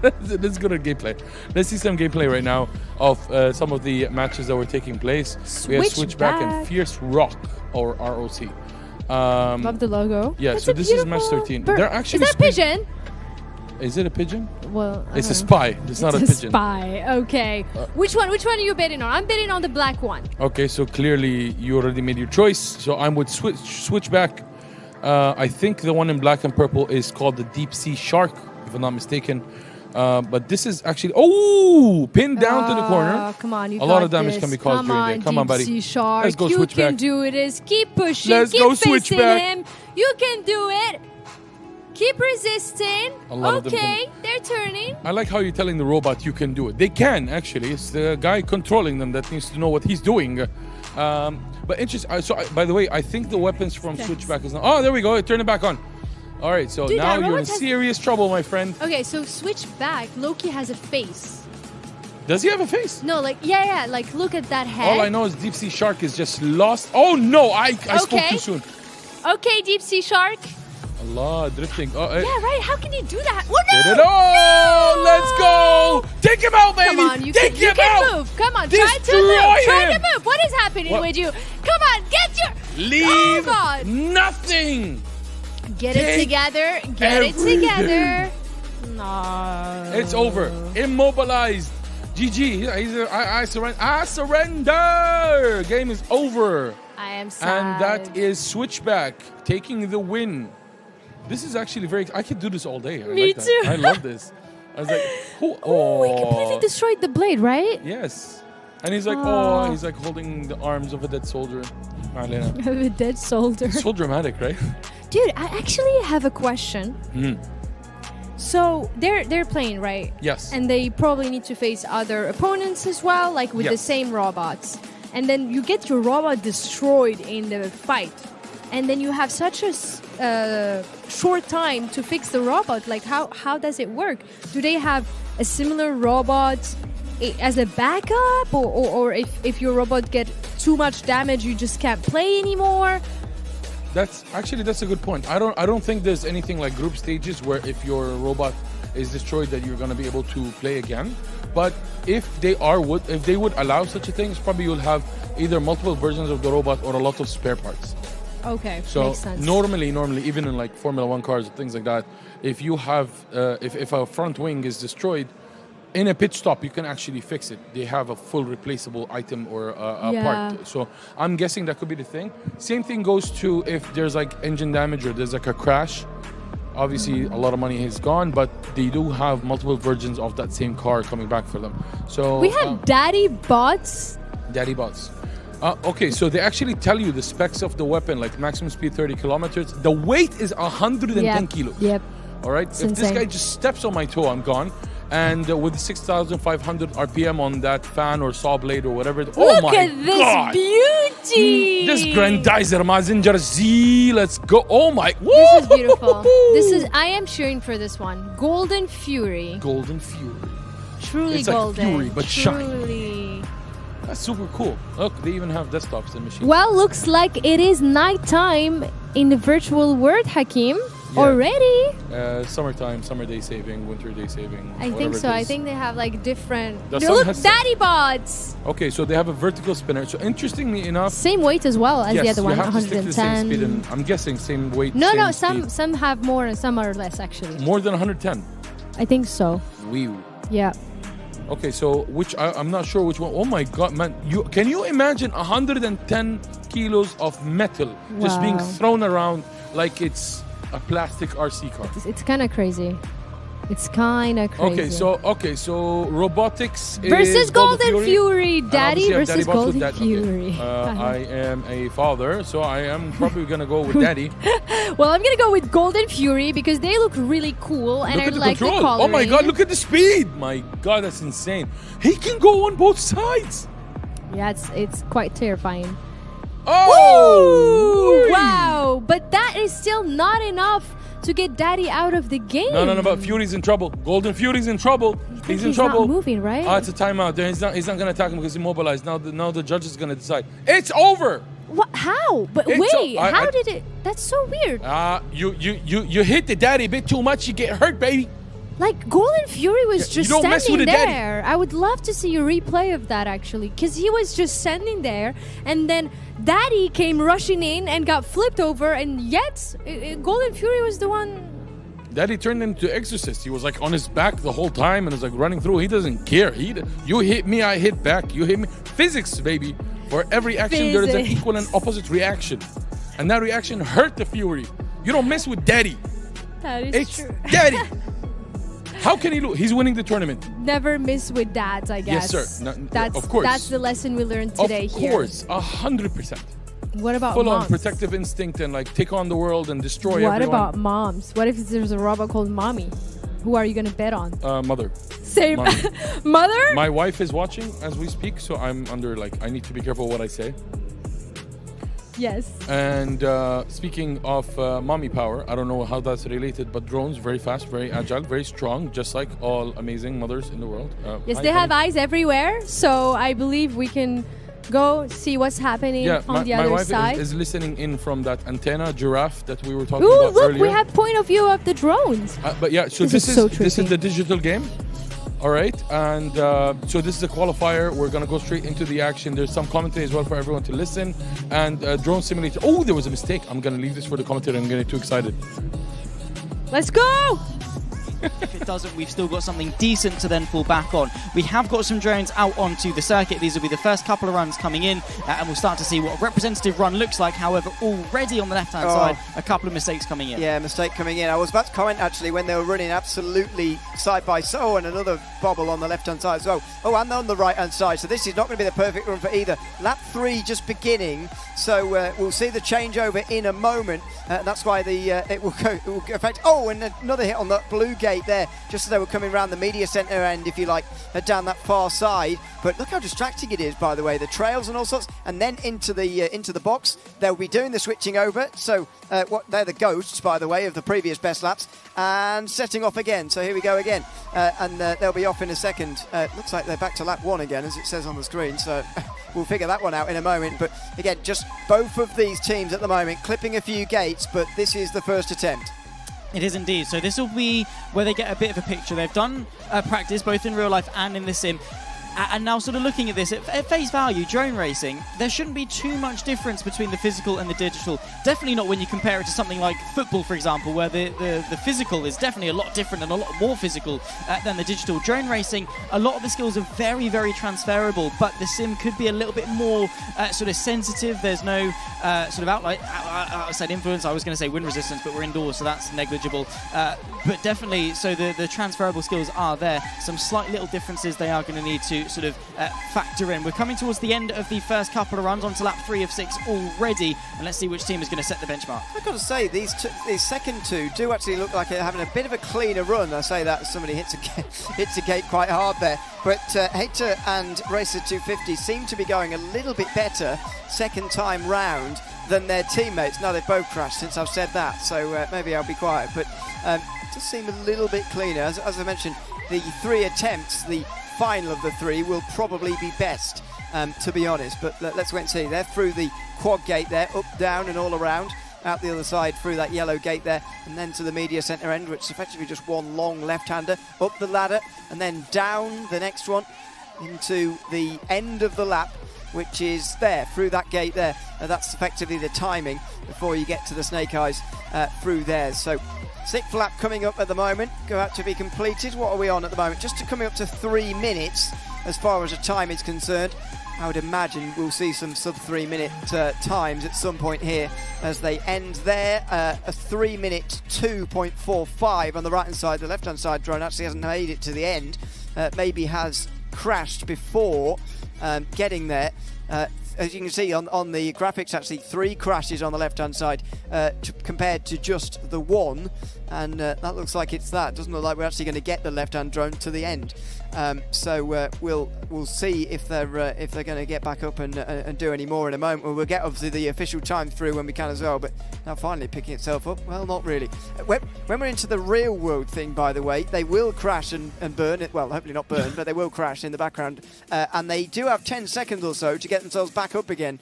Let's go to gameplay. Let's see some gameplay right now of some of the matches that were taking place. We have Switchback and Fierce Rock, or ROC. Love the logo. Yeah, That's so a this is match beautiful 13. bird. They're actually Is that a pigeon? Is it a pigeon? Well, it's a spy. It's not a pigeon. Spy. Okay. Which one are you betting on? I'm betting on the black one. Okay, so clearly you already made your choice. So I'm with Switchback. I think the one in black and purple is called the Deep Sea Shark, if I'm not mistaken. But this is actually pinned down to the corner. Come on, you a lot of damage can be caused during there. Come on, buddy. Deep Sea Shark. Let's go You Switchback. can do it. Keep pushing. Let's keep go facing Switchback. him. You can do it. Keep resisting. A lot of them Okay, they're turning. I like how you're telling the robot you can do it. They can, actually. It's the guy controlling them that needs to know what he's doing. But interesting. By the way, I think the weapons from Switchback is now. Oh, there we go. Turn it back on. All right, so Dude, now that you're in robot has- serious trouble, my friend. Okay, so Switchback. Loki has a face. Does he have a face? No, like yeah. Like look at that head. All I know is Deep Sea Shark is just lost. Oh no, I spoke too soon. Okay, Deep Sea Shark. Allah, drifting. Oh, Yeah, right. How can you do that? Oh, Did no! it all! Let's go! Take him out, baby! Come on, you Take can him out! move. Come on, Destroy try to move. Try him! to move. What is happening What? with you? Come on, get your. Leave Oh God! nothing! Get it Take together. Get it everything. together. No. It's over. Immobilized. GG. I surrender. Game is over. I am sad. And that is Switchback taking the win. This is actually very. I could do this all day. Me like that. too. I love this. I was like, We completely destroyed the blade, right? Yes. And he's like, he's like holding the arms of a dead soldier. Marlena. A dead soldier. So dramatic, right? Dude, I actually have a question. So they're playing, right? Yes. And they probably need to face other opponents as well, like with the same robots. And then you get your robot destroyed in the fight. And then you have such a short time to fix the robot. Like, how does it work? Do they have a similar robot as a backup? Or if your robot get too much damage, you just can't play anymore? That's a good point. I don't think there's anything like group stages where if your robot is destroyed that you're going to be able to play again. But if they would allow such a thing, it's probably you'll have either multiple versions of the robot or a lot of spare parts. Okay, so makes sense. normally, even in like Formula 1 cars and things like that, if you have if a front wing is destroyed in a pit stop, you can actually fix it. They have a full replaceable item or a part. So I'm guessing that could be the thing. Same thing goes to if there's like engine damage or there's like a crash. Obviously, a lot of money has gone, but they do have multiple versions of that same car coming back for them. So we have daddy bots. Daddy bots. Okay, so they actually tell you the specs of the weapon, like maximum speed 30 kilometers. The weight is 110 kilos. Yep. All right. It's if insane. this guy just steps on my toe, I'm gone. And with 6,500 RPM on that fan or saw blade or whatever. Oh my Look at this God. beauty! This grandizer Mazinger Z. Let's go. Oh my. Woo! This is beautiful. I am cheering for this one. Golden Fury. Golden Fury. Truly It's like golden. Fury, but shine. Truly. That's super cool. Look, they even have desktops and machines. Well, looks like it is nighttime in the virtual world, Hakim. Yeah. Already? Summertime, summer day saving, winter day saving. I think so. I think they have like different. The sun Look, has daddy bots. Okay, so they have a vertical spinner. So interestingly enough, Same weight as well as yes, the other one, you have to stick to the same speed, 110. and I'm guessing same weight. No, same no, speed. some have more and some are less actually. More than 110. I think so. Wee. Yeah. Okay, so I'm not sure which one. Oh my God, man! Can you imagine 110 kilos of metal just being Wow. thrown around like it's a plastic RC car? It's kind of crazy. It's kind of crazy. Okay, so robotics versus is Golden Fury, And Daddy obviously I have versus Daddy bots with Golden that. Fury. Okay. I am a father, so I am probably gonna go with Daddy. Well, I'm gonna go with Golden Fury because they look really cool and Look I at the like control. the coloring. Oh my God, look at the speed! My God, that's insane. He can go on both sides. Yeah, it's quite terrifying. Oh! Woo! Wow! But that is still not enough to get Daddy out of the game. No, but Fury's in trouble. Golden Fury's in trouble. He's in trouble. Not moving, right? It's a timeout. He's not gonna attack him because he's immobilized. Now the judge is gonna decide. It's over. What? How? But wait, how did it? That's so weird. You hit the Daddy a bit too much. You get hurt, baby. Like Golden Fury was just don't mess standing with the Daddy. there. I would love to see a replay of that actually, because he was just standing there, and then Daddy came rushing in and got flipped over, and yet Golden Fury was the one. Daddy turned into Exorcist. He was like on his back the whole time and was like running through. He doesn't care. You hit me, I hit back. You hit me. Physics, baby. For every action, there is an equal and opposite reaction, and that reaction hurt the Fury. You don't mess with Daddy. That is It's true. Daddy. How can he lose? He's winning the tournament. Never miss with dads, I guess. Yes, sir. That's of course. That's the lesson we learned today Of here. course, 100%. What about Full on moms? protective instinct and like take on the world and destroy What everyone. about moms? What if there's a robot called Mommy? Who are you gonna bet on? Mother? Same. Mommy. Mother? My wife is watching as we speak, so I'm under like I need to be careful what I say. Yes. And speaking of mommy power, I don't know how that's related, but drones, very fast, very agile, very strong, just like all amazing mothers in the world. Yes, hi, they have honey. eyes everywhere, so I believe we can go see what's happening on the my other wife side. is listening in from that antenna giraffe that we were talking Ooh, about look, earlier. we have point of view of the drones. But yeah, so This is so this is trippy. the digital game. All right, and so this is a qualifier. We're gonna go straight into the action. There's some commentary as well for everyone to listen. And drone simulator. Oh, there was a mistake. I'm gonna leave this for the commentary. I'm getting too excited. Let's go! If it doesn't, we've still got something decent to then fall back on. We have got some drones out onto the circuit. These will be the first couple of runs coming in, and we'll start to see what a representative run looks like. However, already on the left-hand side, a couple of mistakes coming in. Yeah, mistake coming in. I was about to comment, actually, when they were running absolutely side by side. Oh, and another bobble on the left-hand side as well. Oh, and on the right-hand side. So this is not going to be the perfect run for either. Lap 3 just beginning, so we'll see the changeover in a moment. That's why it will affect. Oh, and another hit on the blue gate there, just as they were coming around the media centre end, if you like, down that far side. But look how distracting it is, by the way, the trails and all sorts, and then into the box. They'll be doing the switching over. So they're the ghosts, by the way, of the previous best laps, and setting off again. So here we go again, and they'll be off in a second. Looks like they're back to lap 1 again, as it says on the screen. So we'll figure that one out in a moment. But again, just both of these teams at the moment clipping a few gates, but this is the first attempt. It is indeed. So this will be where they get a bit of a picture. They've done practice both in real life and in the sim. And now sort of looking at this, at face value, drone racing, there shouldn't be too much difference between the physical and the digital. Definitely not when you compare it to something like football, for example, where the physical is definitely a lot different and a lot more physical than the digital. Drone racing, a lot of the skills are very, very transferable, but the sim could be a little bit more sort of sensitive. There's no sort of outside influence. I was going to say wind resistance, but we're indoors, so that's negligible. But definitely, so the transferable skills are there. Some slight little differences they are going to need to sort of factor in. We're coming towards the end of the first couple of runs, onto lap 3 of 6 already, and let's see which team is going to set the benchmark. I've got to say, these second two do actually look like they're having a bit of a cleaner run. I say that as somebody hits a gate quite hard there. But Hater and Racer 250 seem to be going a little bit better second time round than their teammates. Now they've both crashed since I've said that, so maybe I'll be quiet. But it does seem a little bit cleaner. As I mentioned, the 3 attempts, the final of the 3 will probably be best, to be honest. But let's wait and see. They're through the quad gate there, up, down and all around, out the other side through that yellow gate there, and then to the media centre end, which is effectively just one long left-hander, up the ladder, and then down the next one into the end of the lap, which is there, through that gate there. That's effectively the timing before you get to the Snake Eyes through there. So 6th lap coming up at the moment, go out to be completed. What are we on at the moment? Just coming up to 3 minutes as far as the time is concerned. I would imagine we'll see some sub-3 minute times at some point here as they end there. A 3 minute 2.45 on the right hand side. The left hand side drone actually hasn't made it to the end. Maybe has crashed before getting there. As you can see on the graphics, actually 3 crashes on the left-hand side compared to just the 1, and that looks like it's that. Doesn't look like we're actually going to get the left-hand drone to the end. So we'll see if they're going to get back up and do any more in a moment. We'll get obviously the official time through when we can as well. But now finally picking itself up. Well, not really. When we're into the real world thing, by the way, they will crash and burn it. Well, hopefully not burn, but they will crash in the background. And they do have 10 seconds or so to get themselves back up again.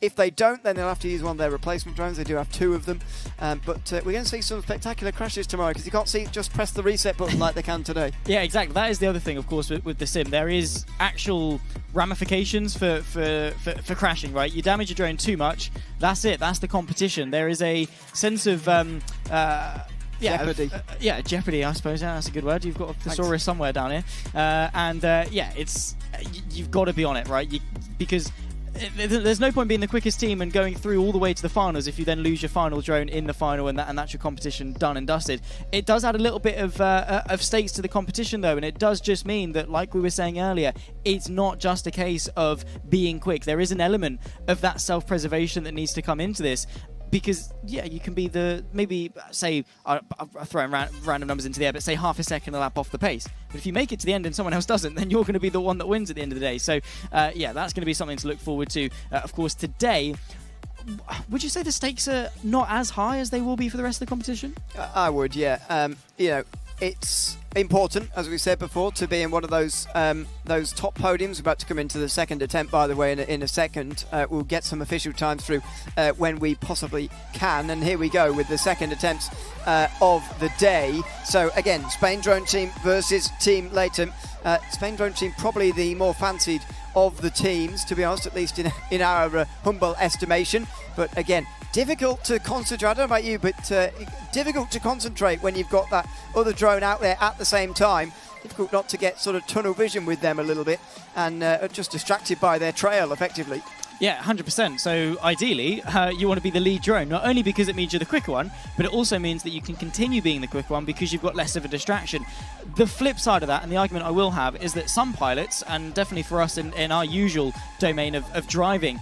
If they don't, then they'll have to use one of their replacement drones. They do have 2 of them. But we're going to see some spectacular crashes tomorrow because you can't see just press the reset button like they can today. Yeah, exactly. That is the other thing, of course, with the sim. There is actual ramifications for crashing, right? You damage your drone too much, that's it. That's the competition. There is a sense of jeopardy. Jeopardy, I suppose. Yeah, that's a good word. You've got a thesaurus somewhere down here. It's you've got to be on it, right? Because there's no point being the quickest team and going through all the way to the finals if you then lose your final drone in the final and that's your competition done and dusted. It does add a little bit of stakes to the competition though, and it does just mean that, like we were saying earlier, it's not just a case of being quick. There is an element of that self-preservation that needs to come into this. Because, yeah, you can be maybe, say, I'll throw in random numbers into the air, but say half a second a lap off the pace. But if you make it to the end and someone else doesn't, then you're going to be the one that wins at the end of the day. So, yeah, that's going to be something to look forward to. Of course, today, would you say the stakes are not as high as they will be for the rest of the competition? I would, yeah. It's important, as we said before, to be in one of those top podiums. We're about to come into the second attempt, by the way, in a second. We'll get some official times through when we possibly can. And here we go with the second attempt of the day. So again, Spain drone team versus Team Latham. Spain drone team probably the more fancied of the teams, to be honest, at least in our humble estimation. But again, difficult to concentrate. I don't know about you, but difficult to concentrate when you've got that other drone out there at the same time. Difficult not to get sort of tunnel vision with them a little bit and just distracted by their trail, effectively. Yeah, 100%. So ideally, you want to be the lead drone, not only because it means you're the quicker one, but it also means that you can continue being the quicker one because you've got less of a distraction. The flip side of that, and the argument I will have, is that some pilots, and definitely for us in our usual domain of driving,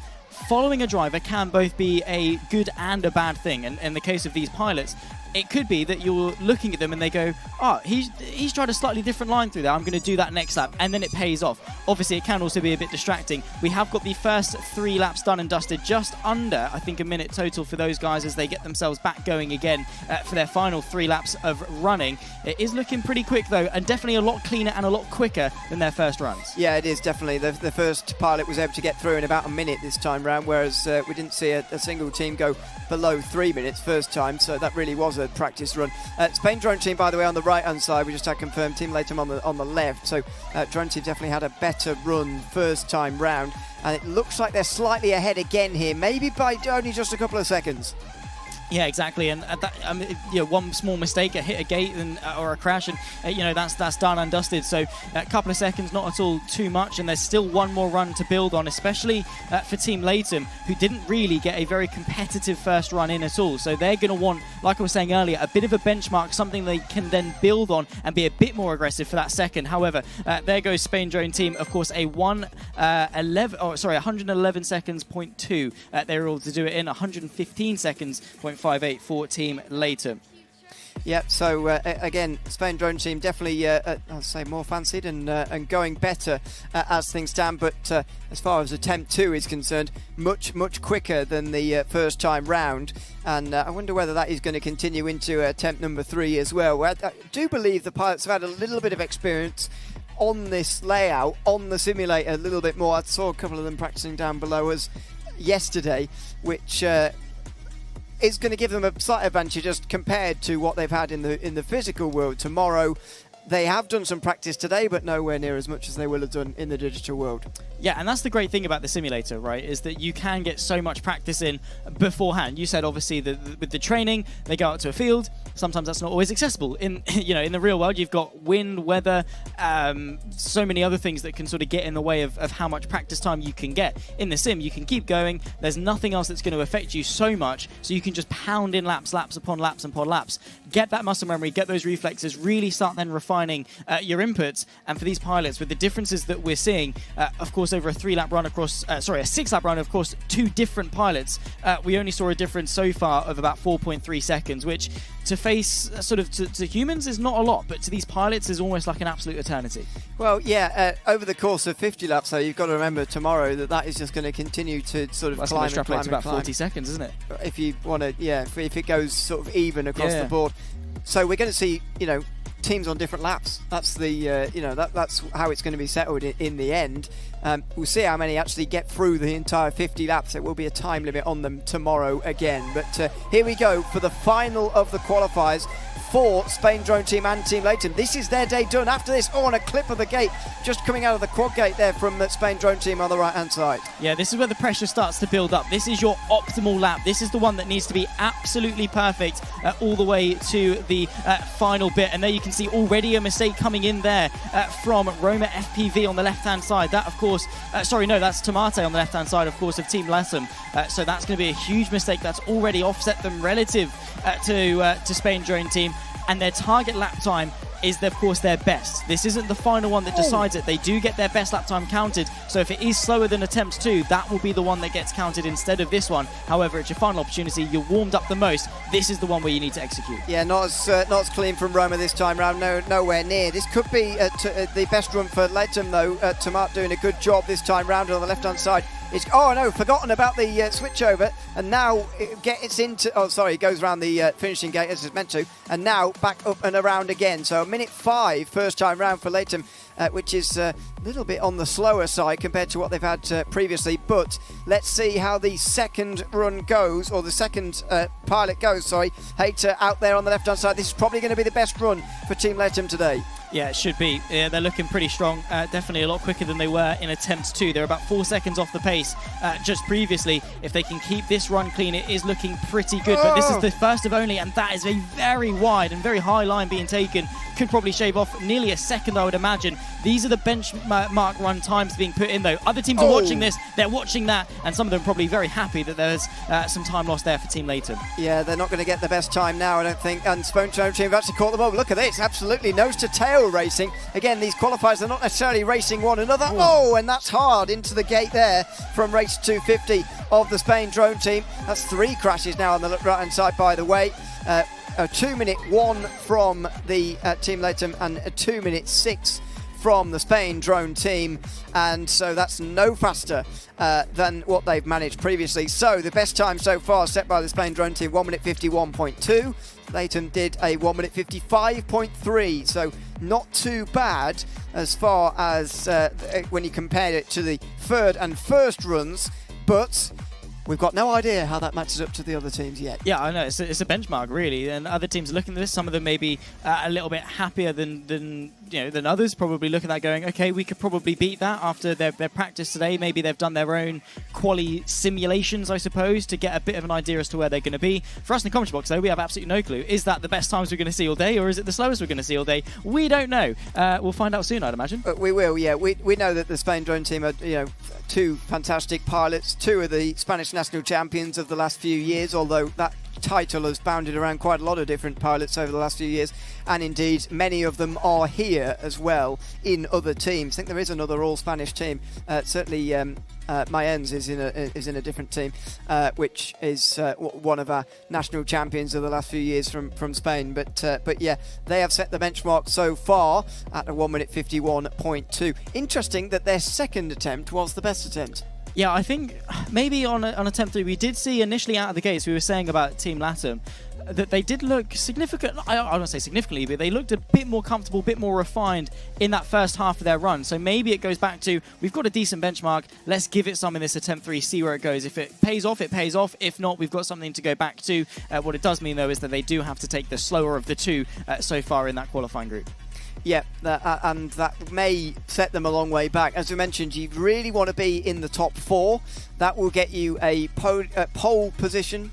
following a driver can both be a good and a bad thing. And in the case of these pilots, it could be that you're looking at them and they go, oh, he's tried a slightly different line through there. I'm going to do that next lap. And then it pays off. Obviously, it can also be a bit distracting. We have got the first 3 laps done and dusted, just under, I think, a minute total for those guys as they get themselves back going again for their final 3 laps of running. It is looking pretty quick, though, and definitely a lot cleaner and a lot quicker than their first runs. Yeah, it is definitely. The first pilot was able to get through in about a minute this time round, whereas we didn't see a single team go below 3 minutes first time, so that really was a practice run. Spain drone team, by the way, on the right-hand side, we just had confirmed Team Latham on the left, so drone team definitely had a better run first time round, and it looks like they're slightly ahead again here, maybe by only just a couple of seconds. Yeah, exactly, and one small mistake, a hit a gate or a crash, and that's done and dusted. So a couple of seconds, not at all too much, and there's still one more run to build on, especially for Team Latham, who didn't really get a very competitive first run in at all. So they're going to want, like I was saying earlier, a bit of a benchmark, something they can then build on and be a bit more aggressive for that second. However, there goes Spain Drone Team, of course, a 111 seconds, 0.2. They were able to do it in 115 seconds, 0.58 for Team Latham. Yeah, so again, Spain Drone Team definitely, I'll say, more fancied and going better as things stand. But as far as attempt 2 is concerned, much quicker than the first time round. And I wonder whether that is going to continue into attempt number 3 as well. I do believe the pilots have had a little bit of experience on this layout, on the simulator a little bit more. I saw a couple of them practicing down below us yesterday, which is going to give them a slight advantage just compared to what they've had in the physical world. Tomorrow, they have done some practice today, but nowhere near as much as they will have done in the digital world. Yeah, and that's the great thing about the simulator, right, is that you can get so much practice in beforehand. You said, obviously, that with the training, they go out to a field. Sometimes that's not always accessible. In the real world, you've got wind, weather, so many other things that can sort of get in the way of how much practice time you can get. In the sim, you can keep going. There's nothing else that's going to affect you so much, so you can just pound in laps upon laps upon laps. Get that muscle memory, get those reflexes, really start then refining your inputs. And for these pilots, with the differences that we're seeing, of course, over a 3-lap run across, a 6-lap run, of course, 2 different pilots, we only saw a difference so far of about 4.3 seconds, which to face to humans is not a lot, but to these pilots is almost like an absolute eternity. Well, yeah, over the course of 50 laps, though, you've got to remember tomorrow that is just going to continue to sort of climb and climb and about climb. 40 seconds, isn't it? If you want to, if it goes sort of even across the board. So we're going to see, teams on different laps. That's the, that's how it's going to be settled in the end. We'll see how many actually get through the entire 50 laps. There will be a time limit on them tomorrow again. But here we go for the final of the qualifiers for Spain Drone Team and Team Latham. This is their day done. After this, on a clip of the gate, just coming out of the quad gate there from the Spain Drone Team on the right-hand side. Yeah, this is where the pressure starts to build up. This is your optimal lap. This is the one that needs to be absolutely perfect all the way to the final bit. And there you can see already a mistake coming in there from Roma FPV on the left-hand side. That, of course, that's Tomate on the left-hand side, of course, of Team Latham. So that's going to be a huge mistake. That's already offset them relative to Spain Drone Team. And their target lap time is, of course, their best. This isn't the final one that decides it. They do get their best lap time counted. So if it is slower than attempt 2, that will be the one that gets counted instead of this one. However, it's your final opportunity. You're warmed up the most. This is the one where you need to execute. Yeah, not as clean from Roma this time round. Nowhere near. This could be the best run for Latham, though. Tomat doing a good job this time round on the left-hand side. Forgotten about the switchover, and now it goes around the finishing gate as it's meant to, and now back up and around again. So a minute 5 first time round for Latham, which is a little bit on the slower side compared to what they've had previously. But let's see how the second run goes, or the second pilot goes, Hater out there on the left-hand side. This is probably going to be the best run for Team Latham today. Yeah, it should be. Yeah, they're looking pretty strong. Definitely a lot quicker than they were in attempt 2. They're about 4 seconds off the pace just previously. If they can keep this run clean, it is looking pretty good. But this is the first of only, and that is a very wide and very high line being taken. Could probably shave off nearly a second, I would imagine. These are the benchmark run times being put in, though. Other teams are watching this, they're watching that, and some of them are probably very happy that there's some time lost there for Team Latham. Yeah, they're not going to get the best time now, I don't think. And Spain Drone Team have actually caught them up. Look at this, absolutely nose-to-tail racing. Again, these qualifiers are not necessarily racing one another. And that's hard into the gate there from race 250 of the Spain Drone Team. That's 3 crashes now on the right-hand side, by the way. a 2-minute 1 from the Team Latham and a 2-minute 6 from the Spain drone team, and so that's no faster than what they've managed previously. So the best time so far set by the Spain drone team, 1 minute 51.2. Latham did a 1 minute 55.3, so not too bad as far as when you compare it to the third and first runs, but we've got no idea how that matches up to the other teams yet. Yeah, I know. It's a benchmark, really. And other teams are looking at this. Some of them may be a little bit happier than others. Probably look at that going, okay, we could probably beat that after their practice today. Maybe they've done their own quali simulations, I suppose, to get a bit of an idea as to where they're going to be. For us in the commentary box, though, we have absolutely no clue. Is that the best times we're going to see all day, or is it the slowest we're going to see all day? We don't know. We'll find out soon, I'd imagine. We will, yeah. We know that the Spain drone team are, two fantastic pilots, two of the Spanish national champions of the last few years, although that title has bounded around quite a lot of different pilots over the last few years, and indeed many of them are here as well in other teams. I think there is another all-Spanish team. Certainly Mayens is in a different team, which is one of our national champions of the last few years from Spain. But yeah, they have set the benchmark so far at a 1 minute 51.2. Interesting that their second attempt was the best attempt. Yeah, I think maybe on attempt 3, we did see initially out of the gates, we were saying about Team Latham, that they did look significant. I don't say significantly, but they looked a bit more comfortable, a bit more refined in that first half of their run. So maybe it goes back to, we've got a decent benchmark, let's give it some in this attempt 3, see where it goes. If it pays off, it pays off. If not, we've got something to go back to. What it does mean, though, is that they do have to take the slower of the two so far in that qualifying group. Yeah, and that may set them a long way back. As we mentioned, you really want to be in the top 4. That will get you a podium position,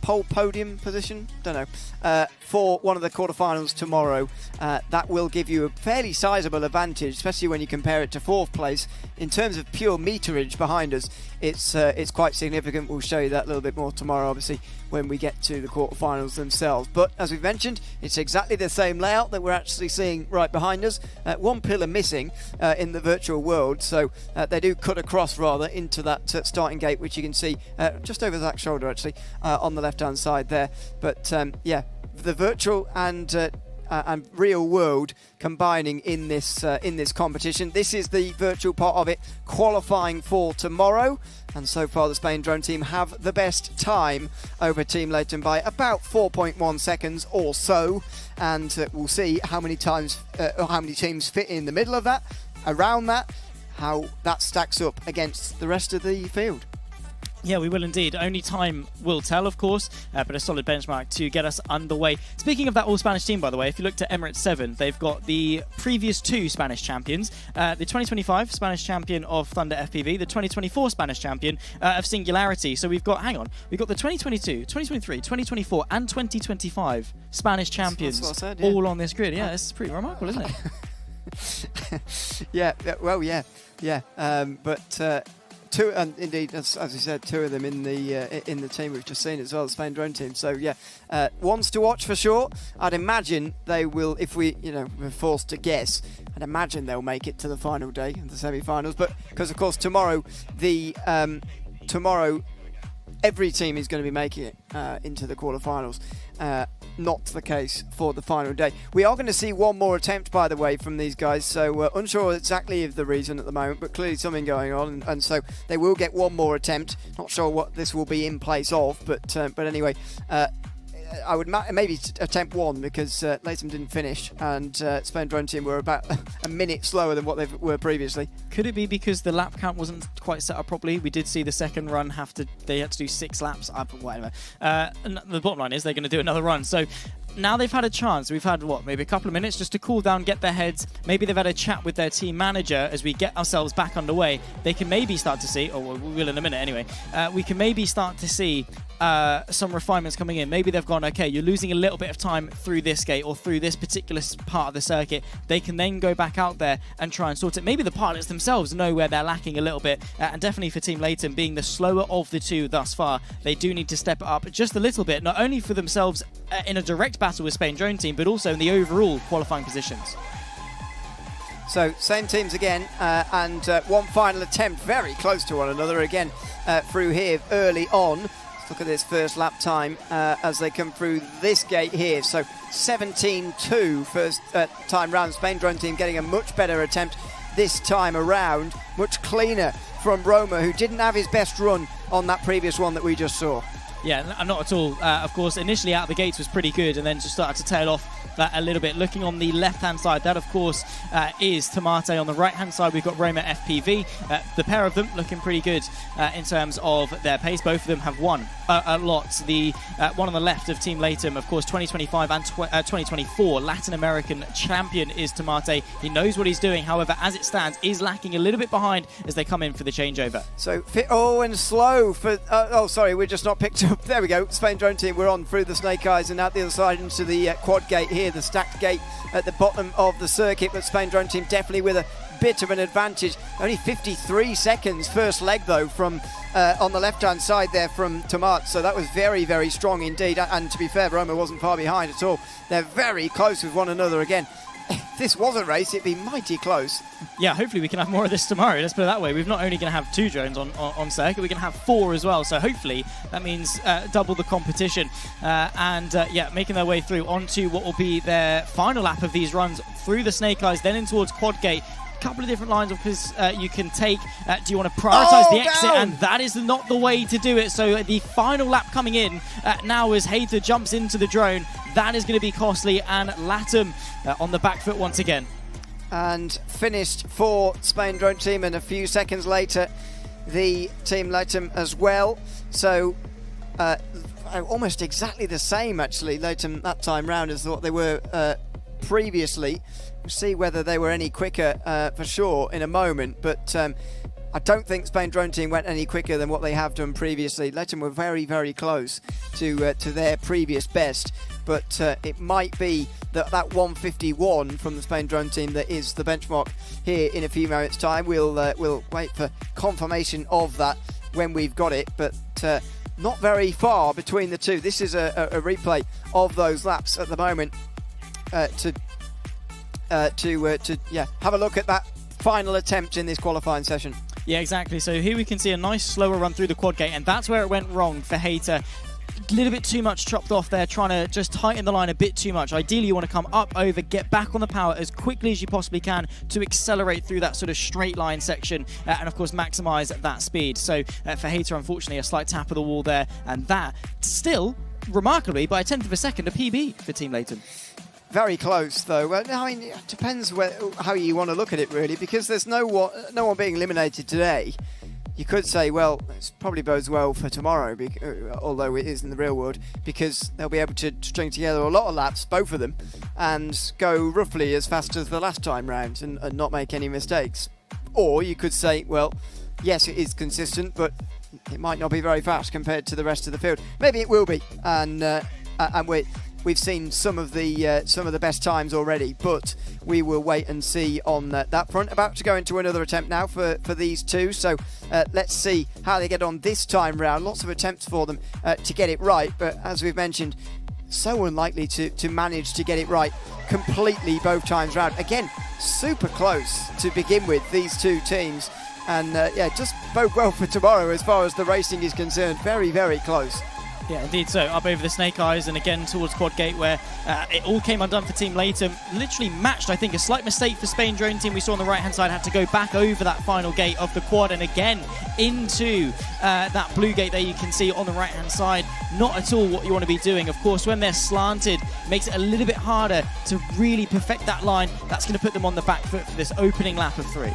don't know, for one of the quarterfinals tomorrow. That will give you a fairly sizable advantage, especially when you compare it to 4th place. In terms of pure meterage behind us, it's quite significant. We'll show you that a little bit more tomorrow, obviously, when we get to the quarterfinals themselves. But as we've mentioned, it's exactly the same layout that we're actually seeing right behind us. One pillar missing in the virtual world, so they do cut across rather into that starting gate, which you can see just over Zach's shoulder, actually, on the left-hand side there. But yeah, the virtual and real world combining in this competition. This is the virtual part of it, qualifying for tomorrow. And so far, the Spain drone team have the best time over Team Latham by about 4.1 seconds or so. And we'll see how many times, or how many teams fit in the middle of that, around that, how that stacks up against the rest of the field. Yeah, we will indeed. Only time will tell, of course, but a solid benchmark to get us underway. Speaking of that all-Spanish team, by the way, if you looked at Emirates 7, they've got the previous 2 Spanish champions, the 2025 Spanish champion of Thunder FPV, the 2024 Spanish champion of Singularity. So we've got the 2022, 2023, 2024 and 2025 Spanish champions that's what I said, yeah. All on this grid. Yeah, it's pretty remarkable, isn't it? Yeah, well, yeah. But... 2, and indeed, as we said, 2 of them in the team we've just seen as well, the Spain drone team. So yeah, ones to watch for sure. I'd imagine they will, if we're forced to guess, I'd imagine they'll make it to the final day, the semi-finals. But because of course tomorrow, every team is going to be making it into the quarterfinals. Not the case for the final day. We are going to see one more attempt, by the way, from these guys, so unsure exactly of the reason at the moment, but clearly something going on, and so they will get one more attempt. Not sure what this will be in place of, but anyway, I would maybe attempt 1 because Latham didn't finish, and Spain drone team were about a minute slower than what they were previously. Could it be because the lap count wasn't quite set up properly? We did see the second run they had to do 6 laps, whatever. And the bottom line is they're going to do another run. So now they've had a chance. We've had, maybe a couple of minutes just to cool down, get their heads. Maybe they've had a chat with their team manager as we get ourselves back underway. They can maybe start to see, or we will in a minute anyway, we can maybe start to see some refinements coming in. Maybe they've gone, okay, you're losing a little bit of time through this gate or through this particular part of the circuit. They can then go back out there and try and sort it. Maybe the pilots themselves know where they're lacking a little bit, and definitely for Team Latham, being the slower of the 2 thus far, they do need to step it up just a little bit, not only for themselves in a direct battle with Spain drone team, but also in the overall qualifying positions. So same teams again, and one final attempt, very close to one another again through here early on. Let's look at this first lap time as they come through this gate here. So 17-2 first time round. Spain drone team getting a much better attempt this time around. Much cleaner from Roma, who didn't have his best run on that previous one that we just saw. Yeah, not at all. Of course, initially out the gates was pretty good and then just started to tail off a little bit. Looking on the left-hand side, that, of course, is Tomate. On the right-hand side, we've got Roma FPV. The pair of them looking pretty good in terms of their pace. Both of them have won a lot. The one on the left of Team Latham, of course, 2025 and 2024 Latin American champion is Tomate. He knows what he's doing. However, as it stands, is lacking a little bit behind as they come in for the changeover. So, and slow for... sorry, we're just not picked up. There we go. Spain drone team, we're on through the Snake Eyes and out the other side into the quad gate here, the stacked gate at the bottom of the circuit. But Spain drone team definitely with a bit of an advantage. Only 53 seconds first leg, though, from on the left-hand side there from Tomat. So that was very, very strong indeed. And to be fair, Roma wasn't far behind at all. They're very close with one another again. If this was a race, it'd be mighty close. Yeah, hopefully we can have more of this tomorrow. Let's put it that way. We're not only going to have 2 drones on circuit, we're going to have 4 as well. So hopefully that means double the competition. Yeah, making their way through onto what will be their final lap of these runs through the Snake Eyes, then in towards Quad Gate. Couple of different lines because you can take. Do you want to prioritize the exit? Down. And that is not the way to do it. So the final lap coming in now as Hater jumps into the drone. That is going to be costly, and Latham on the back foot once again. And finished for Spain drone team, and a few seconds later the Team Latham as well. So almost exactly the same actually, Latham that time round as what they were previously. We'll see whether they were any quicker for sure in a moment, but I don't think Spain drone team went any quicker than what they have done previously. Latham were very, very close to their previous best, but it might be that 151 from the Spain drone team that is the benchmark here in a few moments time. We'll wait for confirmation of that when we've got it, but not very far between the two. This is a replay of those laps at the moment to have a look at that final attempt in this qualifying session. Yeah, exactly. So here we can see a nice slower run through the quad gate, and that's where it went wrong for Hater. A little bit too much chopped off there, trying to just tighten the line a bit too much. Ideally, you want to come up, over, get back on the power as quickly as you possibly can to accelerate through that sort of straight line section and, of course, maximize that speed. So for Hater, unfortunately, a slight tap of the wall there, and that still, remarkably, by a 1/10 of a second, a PB for Team Latham. Very close, though. I mean, it depends how you want to look at it, really, because there's no one being eliminated today. You could say, well, it probably bodes well for tomorrow, although it is in the real world, because they'll be able to string together a lot of laps, both of them, and go roughly as fast as the last time round and not make any mistakes. Or you could say, well, yes, it is consistent, but it might not be very fast compared to the rest of the field. Maybe it will be, and we've seen some of the best times already, but we will wait and see on that front. About to go into another attempt now for these two, so let's see how they get on this time round. Lots of attempts for them to get it right, but as we've mentioned, so unlikely to manage to get it right completely both times round. Again, super close to begin with, these two teams, and just bode well for tomorrow as far as the racing is concerned. Very, very close. Yeah, indeed. So up over the Snake Eyes and again towards Quad Gate, where it all came undone for Team Latham. Literally matched, I think. A slight mistake for Spain drone team. We saw on the right-hand side had to go back over that final gate of the quad and again into that blue gate there you can see on the right-hand side. Not at all what you want to be doing. Of course, when they're slanted, it makes it a little bit harder to really perfect that line. That's going to put them on the back foot for this opening lap of 3.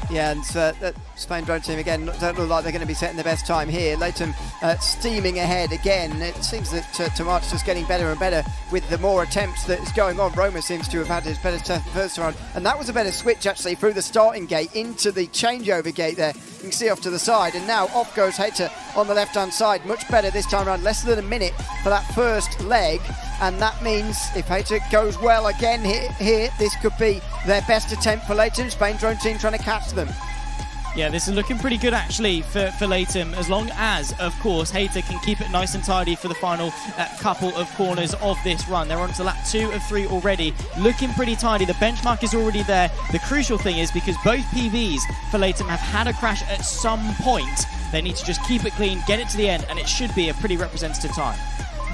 Yeah, and Spain drone team again don't look like they're going to be setting the best time here. Latham steaming ahead again. It seems that Tomat's just getting better and better with the more attempts that is going on. Roma seems to have had his better first round, and that was a better switch actually through the starting gate into the changeover gate there. You can see off to the side, and now off goes Hater on the left-hand side. Much better this time around, less than a minute for that first leg. And that means if Hater goes well again here, this could be their best attempt for Latham. Spain drone team trying to catch them. Yeah, this is looking pretty good actually for Latham, as long as, of course, Hater can keep it nice and tidy for the final couple of corners of this run. They're on to lap 2 of 3 already, looking pretty tidy. The benchmark is already there. The crucial thing is because both PVs for Latham have had a crash at some point, They need to just keep it clean, get it to the end, and it should be a pretty representative time.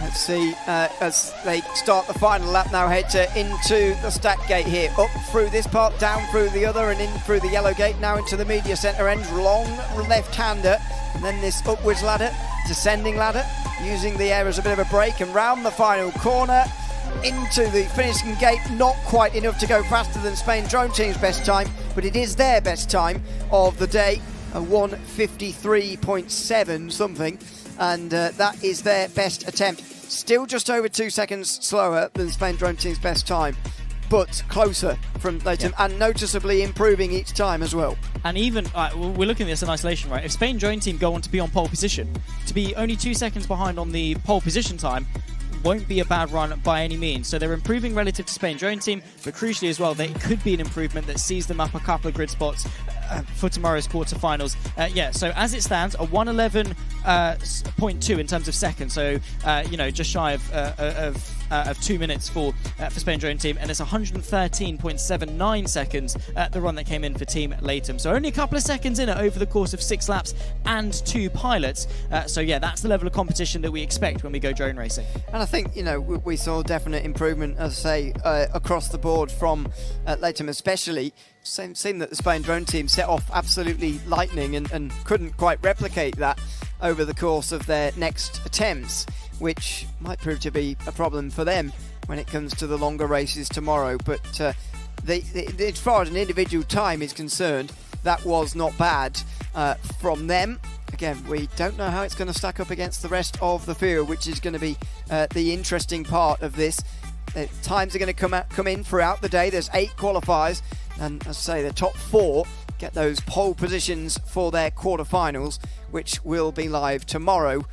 Let's see as they start the final lap now, head into the stack gate here. Up through this part, down through the other, and in through the yellow gate, now into the media centre end. Long left-hander, and then this upwards ladder, descending ladder, using the air as a bit of a break, and round the final corner, into the finishing gate. Not quite enough to go faster than Spain Drone Team's best time, but it is their best time of the day, a 1:53.7 something, and that is their best attempt. Still just over 2 seconds slower than Spain Drone Team's best time, but closer from Latham, and noticeably improving each time as well. And even, we're looking at this in isolation, right? If Spain Drone Team go on to be on pole position, to be only 2 seconds behind on the pole position time won't be a bad run by any means. So they're improving relative to Spain Drone Team, but crucially as well, it could be an improvement that sees them up a couple of grid spots for tomorrow's quarterfinals. So as it stands, a 1:11.2 in terms of seconds. So just shy of 2 minutes for Spain Drone Team, and it's 113.79 seconds the run that came in for Team Latham. So only a couple of seconds in it over the course of 6 laps and 2 pilots. That's the level of competition that we expect when we go drone racing. And I think we saw definite improvement, as I say, across the board from Latham especially. Seemed that the Spain Drone Team set off absolutely lightning and couldn't quite replicate that over the course of their next attempts, which might prove to be a problem for them when it comes to the longer races tomorrow. But as far as an individual time is concerned, that was not bad from them. Again, we don't know how it's going to stack up against the rest of the field, which is going to be the interesting part of this. The times are going to come in throughout the day. There's 8 qualifiers, and as I say, the top 4 get those pole positions for their quarterfinals, which will be live tomorrow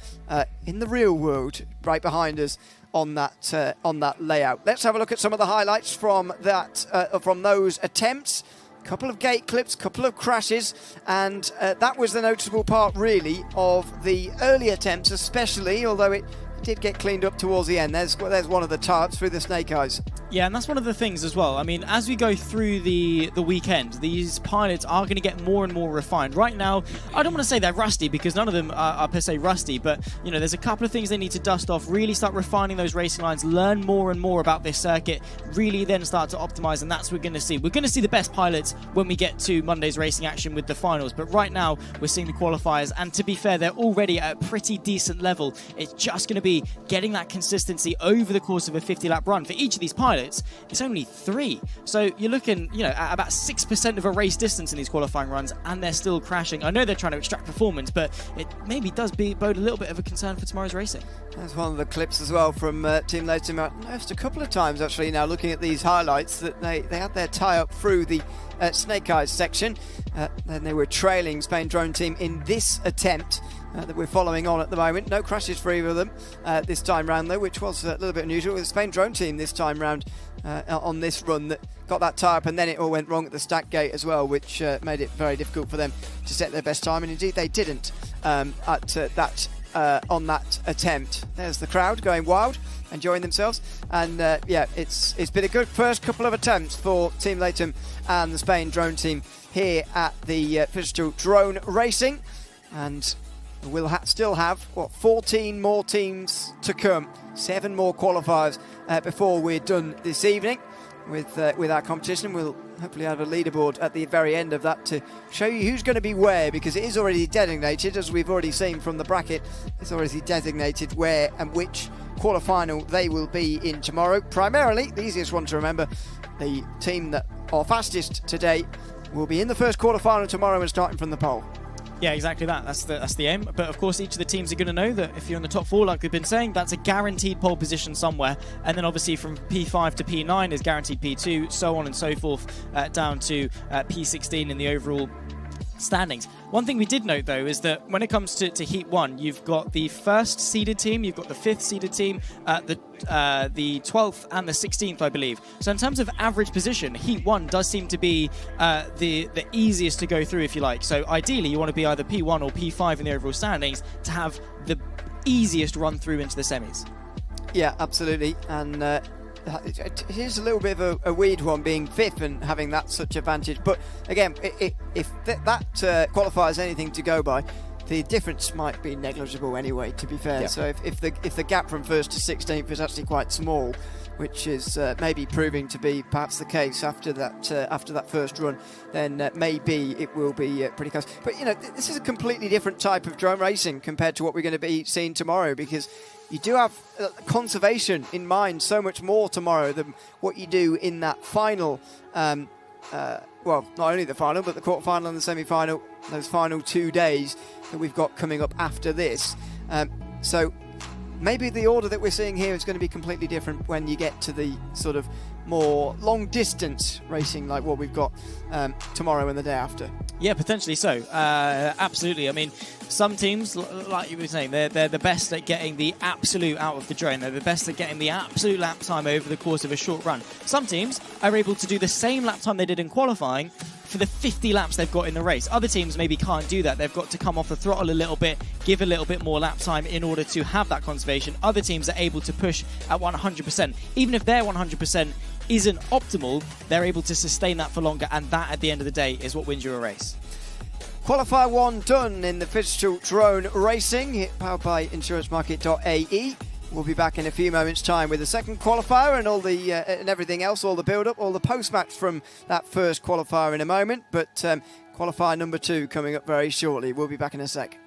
in the real world, right behind us on that layout. Let's have a look at some of the highlights from those attempts. Couple of gate clips, couple of crashes, and that was the noticeable part really of the early attempts, especially, although it did get cleaned up towards the end. There's one of the tarps through the snake eyes. Yeah, and that's one of the things as well. I mean, as we go through the weekend, these pilots are going to get more and more refined. Right now, I don't want to say they're rusty, because none of them are per se rusty, but there's a couple of things they need to dust off, really start refining those racing lines, learn more and more about this circuit, really then start to optimize, and that's what we're going to see. We're going to see the best pilots when we get to Monday's racing action with the finals, but right now we're seeing the qualifiers, and to be fair, they're already at a pretty decent level. It's just going to be getting that consistency over the course of a 50-lap run. For each of these pilots, it's only 3. So you're looking, at about 6% of a race distance in these qualifying runs, and they're still crashing. I know they're trying to extract performance, but it maybe does bode a little bit of a concern for tomorrow's racing. That's one of the clips as well from Team Latham. I noticed a couple of times, actually, now looking at these highlights, that they had their tie-up through the Snake Eyes section. Then they were trailing Spain Drone Team in this attempt that we're following on at the moment. No crashes for either of them this time round, though, which was a little bit unusual. With the Spain Drone Team this time round on this run that got that tie up, and then it all went wrong at the stack gate as well, which made it very difficult for them to set their best time, and indeed they didn't on that attempt. There's the crowd going wild, enjoying themselves, and it's been a good first couple of attempts for Team Latham and the Spain Drone Team here at the Phygital Drone Racing, and we'll still have 14 more teams to come, 7 more qualifiers before we're done this evening with our competition. We'll hopefully have a leaderboard at the very end of that to show you who's going to be where, because it is already designated, as we've already seen from the bracket. It's already designated where and which quarterfinal they will be in tomorrow. Primarily, the easiest one to remember, the team that are fastest today will be in the first quarterfinal tomorrow and starting from the pole. Yeah, exactly that. That's the aim. But of course, each of the teams are going to know that if you're in the top 4, like we've been saying, that's a guaranteed pole position somewhere. And then obviously from P5 to P9 is guaranteed P2, so on and so forth, down to P16 in the overall standings. One thing we did note, though, is that when it comes to Heat 1, you've got the first seeded team, you've got the 5th seeded team, the 12th and the 16th, I believe. So in terms of average position, Heat 1 does seem to be the easiest to go through, if you like. So ideally, you want to be either P1 or P5 in the overall standings to have the easiest run through into the semis. Yeah, absolutely. And here's a little bit of a weird one, being 5th and having that such advantage. But again, if that qualifies anything to go by, the difference might be negligible anyway, to be fair. Yeah. So if the gap from 1st to 16th is actually quite small, which is maybe proving to be perhaps the case after that first run, then maybe it will be pretty close. But this is a completely different type of drone racing compared to what we're going to be seeing tomorrow, because you do have conservation in mind so much more tomorrow than what you do in that final. Well, not only the final, but the quarterfinal and the semi-final, those final 2 days that we've got coming up after this. So maybe the order that we're seeing here is going to be completely different when you get to the sort of more long-distance racing like what we've got tomorrow and the day after. Yeah, potentially so. Absolutely. I mean, some teams, like you were saying, they're the best at getting the absolute out of the drone. They're the best at getting the absolute lap time over the course of a short run. Some teams are able to do the same lap time they did in qualifying for the 50 laps they've got in the race. Other teams maybe can't do that. They've got to come off the throttle a little bit, give a little bit more lap time in order to have that conservation. Other teams are able to push at 100%. Even if their 100% isn't optimal, they're able to sustain that for longer, and that at the end of the day is what wins you a race. Qualifier 1 done in the phygital drone racing, powered by insurancemarket.ae. We'll be back in a few moments' time with the second qualifier and all the and everything else, all the build-up, all the post-match from that first qualifier in a moment. But qualifier number 2 coming up very shortly. We'll be back in a sec.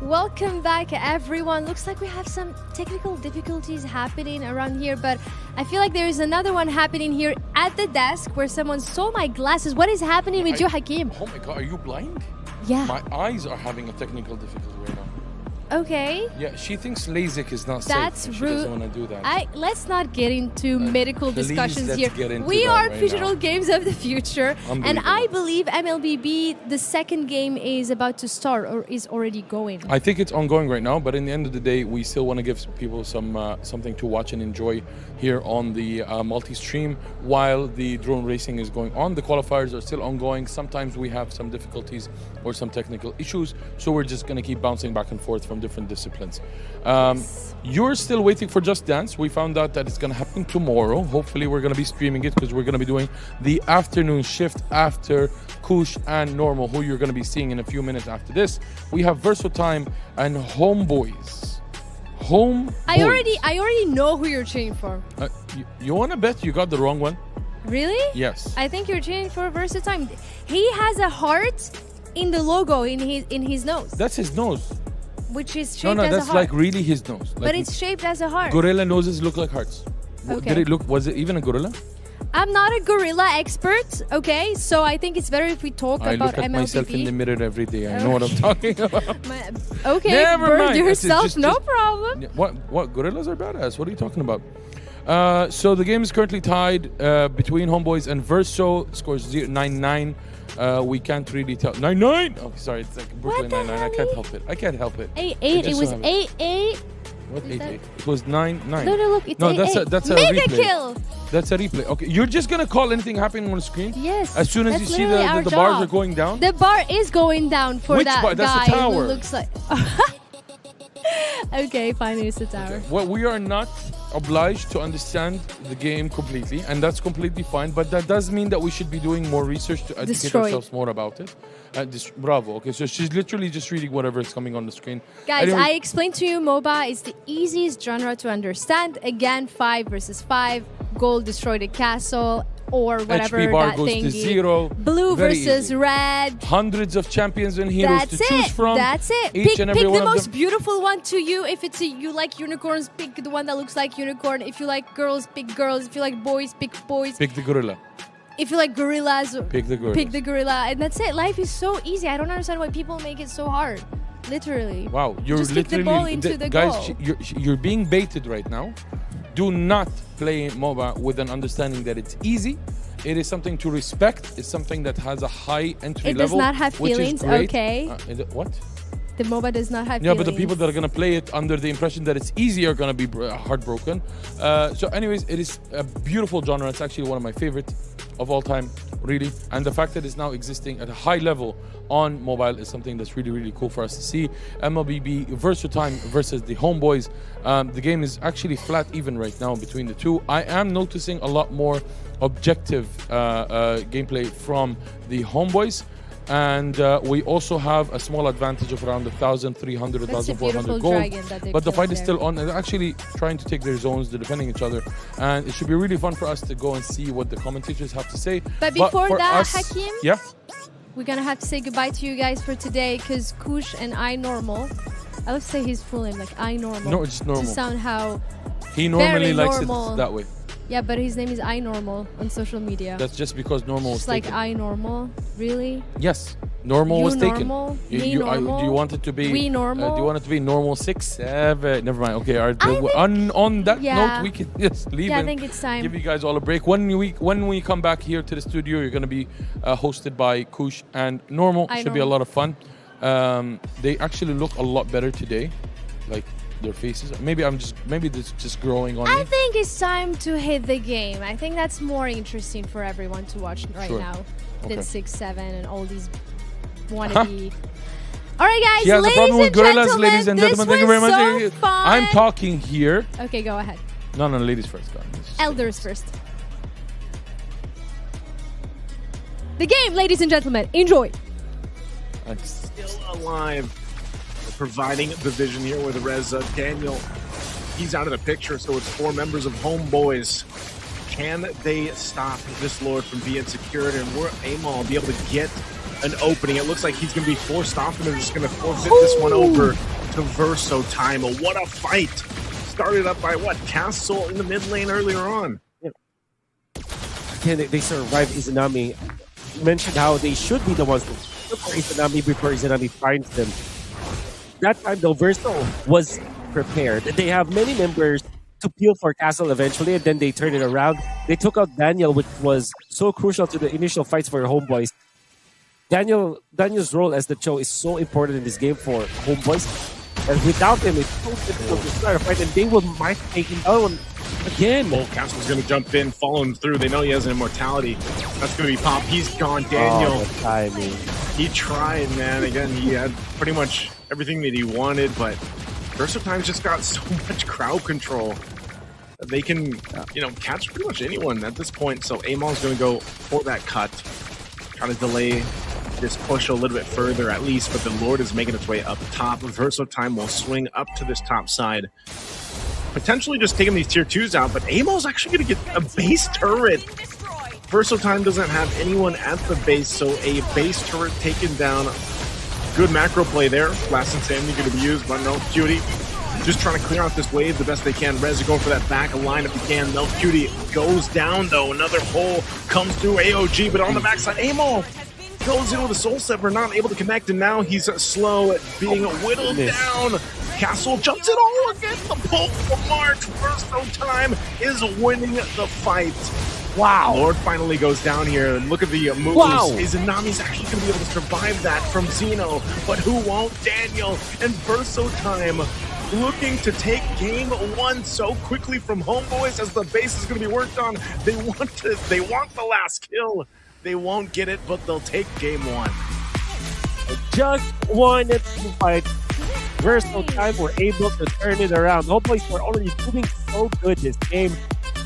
Welcome back, everyone. Looks like we have some technical difficulties happening around here, but I feel like there is another one happening here at the desk where someone stole my glasses. What is happening with you, Hakim? Oh my god, are you blind? Yeah. My eyes are having a technical difficulty right now. Okay. Yeah, she thinks LASIK is not That's safe. rude. She doesn't want to do that. Let's not get into medical please discussions let's here. get into We that are right Phygital now. Games of the Future, and I believe MLBB, the second game is about to start or is already going. I think it's ongoing right now, but in the end of the day, we still want to give people some something to watch and enjoy here on the multi-stream while the drone racing is going on. The qualifiers are still ongoing. Sometimes we have some difficulties or some technical issues, so we're just going to keep bouncing back and forth from different disciplines. You're still waiting for Just Dance. We found out that it's going to happen tomorrow. Hopefully we're going to be streaming it because we're going to be doing the afternoon shift after Kush and Normal, who you're going to be seeing in a few minutes after this. We have Versatime and Homeboys. I already know who you're cheering for. You want to bet you got the wrong one? Really? Yes. I think you're cheering for Versatime. He has a heart in the logo in his nose. That's his nose. Which is shaped as a heart. No, that's like really his nose. Like but it's shaped as a heart. Gorilla noses look like hearts. Okay. Did it look? Was it even a gorilla? I'm not a gorilla expert, okay? So I think it's better if we talk about MLBB. I look at myself in the mirror every day. I know what I'm talking about. Okay, Never burn mind. yourself, no problem. What? Gorillas are badass. What are you talking about? So the game is currently tied between Homeboys and Verso. Scores 9-9. We can't really tell. 9-9. Oh, sorry. It's like Brooklyn 9-9. I can't help it. 8-8. It was 8-8. What 8-8? It was 9-9. No, look. It's 8-8. That's a Mega replay. kill. That's a replay. Okay, you're just gonna call anything happening on the screen? Yes. As soon as you see the bars are going down? The bar is going down for Which that bar? That's guy the tower. who looks like... Okay, fine, it's the tower. Okay. Well, we are not obliged to understand the game completely, and that's completely fine, but that does mean that we should be doing more research to educate ourselves more about it. Bravo. Okay, so she's literally just reading whatever is coming on the screen. Guys, anyway, I explained to you MOBA is the easiest genre to understand. Again, 5 versus 5, gold destroy the castle, or whatever HP bar that goes thing to 0. Blue Very versus easy. red. Hundreds of champions and heroes That's to choose from. That's it. Each Pick and every the one of most them. beautiful one to you. If you like unicorns, pick the one that looks like unicorn. If you like girls, pick girls. If you like boys, pick boys. Pick the gorilla. If you like gorillas, Pick the gorilla. pick the gorilla. And that's it. Life is so easy. I don't understand why people make it so hard. Literally. Wow, you're just kick the literally ball into the guys. goal. You're being baited right now. Do not play MOBA with an understanding that it's easy. It is something to respect. It's something that has a high entry It level. does not have feelings, okay? What? The MOBA does not have Yeah, feelings. but the people that are going to play it under the impression that it's easy are going to be heartbroken. So anyways, it is a beautiful genre. It's actually one of my favorites of all time, really. And the fact that it's now existing at a high level on mobile is something that's really, really cool for us to see. MLBB Versatime versus the Homeboys. The game is actually flat even right now between the two. I am noticing a lot more objective gameplay from the Homeboys. And we also have a small advantage of around 1,300, 1,400 gold. But the fight is still on. They're actually trying to take their zones. They're defending each other. And it should be really fun for us to go and see what the commentators have to say. But before for that, us, Hakim, yeah? we're going to have to say goodbye to you guys for today because Kush and I Normal, I would say his full name, like I Normal. No, it's Normal. To sound how he normally very likes normal. it that way. Yeah, but his name is I Normal on social media. That's just because Normal was Just like taken. I Normal, really? Yes, Normal You was taken. normal, me normal, do you want it to be? we normal? Do you want it to be normal 6, 7? Never mind. Okay. On that note, we can just leave. Yeah, I and think it's time. Give you guys all a break. When we come back here to the studio, you're going to be hosted by Kush and Normal. Should be a lot of fun. They actually look a lot better today, like their faces. Maybe it's just growing on me. I think it's time to hit the game. I think that's more interesting for everyone to watch right now than 6, 7, and all these wannabe. All right, guys. She has a problem with gorillas, ladies and this gentlemen. Thank you very much. was so fun. I'm talking here. Okay, go ahead. No, ladies first. Go. Elders first. The game, ladies and gentlemen. Enjoy. Still alive. Providing the vision here with Reza. Daniel, he's out of the picture, so it's 4 members of Homeboys. Can they stop this Lord from being secured? And will Amal be able to get an opening? It looks like he's going to be forced off, and they're just going to forfeit this one over to Verso Time. What a fight! Started up by what? Castle in the mid lane earlier on. Again, they survive Izanami. You mentioned how they should be the ones to look for Izanami before Izanami finds them. That time, though, Verso was prepared. They have many members to peel for Castle eventually, and then they turn it around. They took out Daniel, which was so crucial to the initial fights for Homeboys. Daniel's role as the Cho is so important in this game for Homeboys. And without him, it's so difficult to start a fight, and they might take him down again. Oh, Castle's going to jump in, follow him through. They know he has an immortality. That's going to be Pop. He's gone. Daniel. Oh, timing. He tried, man. Again, he had pretty much everything that he wanted, but Verso Time's just got so much crowd control. They can, catch pretty much anyone at this point. So Amon's going to go for that cut. Try to delay this push a little bit further at least, but the Lord is making its way up top. Verso Time will swing up to this top side. Potentially just taking these tier 2s out, but Amon's actually going to get a base turret. Verso Time doesn't have anyone at the base, so a base turret taken down. Good macro play there. Blast Insanity going to be used, but no, Cutie just trying to clear out this wave the best they can. Rez are going for that back line if he can. No, Cutie goes down though. Another pull comes through AOG, but on the backside, Amon goes in with a Soul Sever, not able to connect, and now he's slow at being whittled down. Castle jumps it all again. The pull from March. Verso Time is winning the fight. Wow. Lord finally goes down here, and look at the moves. Wow. Izanami's actually going to be able to survive that from Xeno, but who won't? Daniel and Verso Time looking to take game 1 so quickly from Homeboys as the base is going to be worked on. They want the last kill. They won't get it, but they'll take game 1. Just one fight. Verso Time were able to turn it around. Homeboys were already doing so good this game.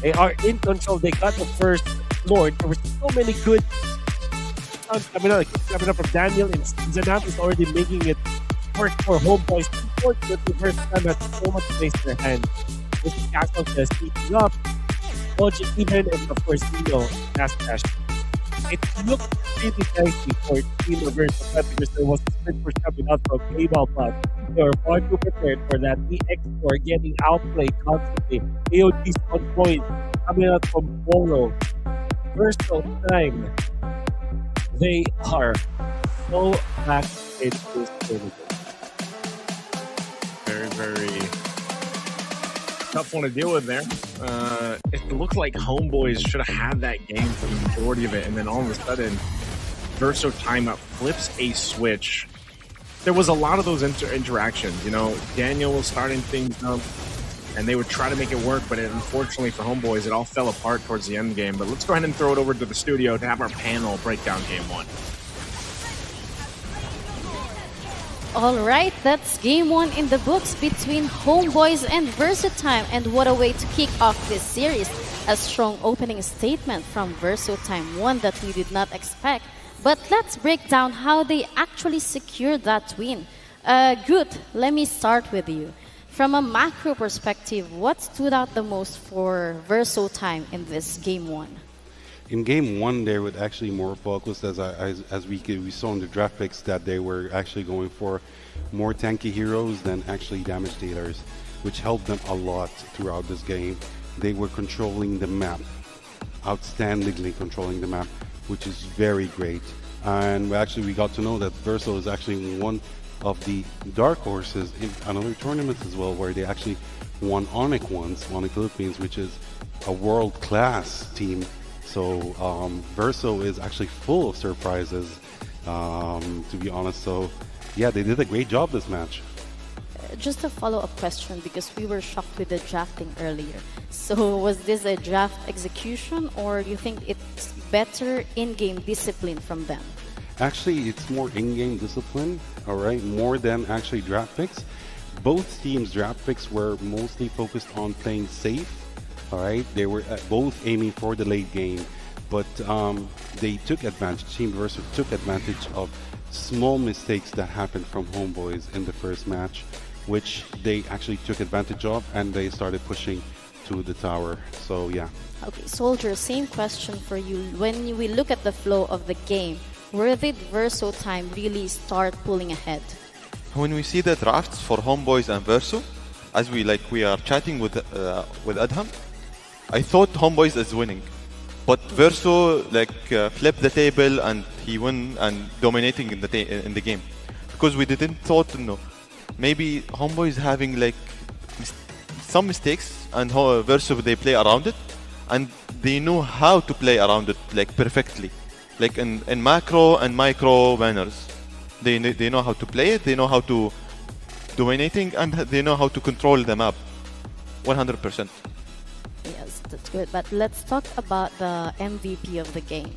They are in control. They got the first Lord. There were so many good coming up from Daniel, and Zanam is already making it work for Homeboys. Unfortunately, Verso Time has so much space in their hand. This Castle just heating up. Logic even, and of course, last dash. It looked really dicey for Team of Verso Time because there was a sprint push coming out from K-Ball, but they were far too prepared for that. The X4 getting outplayed constantly. AOG's on point coming out from Boro. Verso Time, they are so back in this tournament. Very, very tough one to deal with there. It looks like Homeboys should have had that game for the majority of it, and then all of a sudden, Verso Time flips a switch. There was a lot of those interactions. Daniel was starting things up, and they would try to make it work, but unfortunately for Homeboys, it all fell apart towards the end game. But let's go ahead and throw it over to the studio to have our panel break down game 1. Alright, that's game 1 in the books between Homeboys and Verso Time, and what a way to kick off this series. A strong opening statement from Verso Time, one that we did not expect. But let's break down how they actually secured that win. Good, let me start with you. From a macro perspective, what stood out the most for Verso Time in this game 1? In game 1, they were actually more focused, as we saw in the draft picks, that they were actually going for more tanky heroes than actually damage dealers, which helped them a lot throughout this game. They were controlling the map, outstandingly controlling the map, which is very great. And we got to know that Verso is actually one of the dark horses in another tournament as well, where they actually won ONIC once, ONIC Philippines, which is a world-class team. So Verso is actually full of surprises, to be honest. So yeah, they did a great job this match. Just a follow-up question, because we were shocked with the drafting earlier. So was this a draft execution, or do you think it's better in-game discipline from them? Actually, it's more in-game discipline, all right, more than actually draft picks. Both teams' draft picks were mostly focused on playing safe. All right, they were both aiming for the late game, but they took advantage. Team Verso took advantage of small mistakes that happened from Homeboys in the first match, which they actually took advantage of, and they started pushing to the tower. So yeah. Okay, Soldier, same question for you. When we look at the flow of the game, where did Verso Time really start pulling ahead? when we see the drafts for Homeboys and Verso, as we are chatting with Adham, I thought Homeboys is winning, but Verso flipped the table and he won and dominating in the game, because we didn't thought maybe Homeboys having some mistakes and Verso they play around it, and they know how to play around it perfectly, in macro and micro manners. They know how to play it, they know how to dominating, and they know how to control the map 100%. Yes, that's good. But let's talk about the MVP of the game.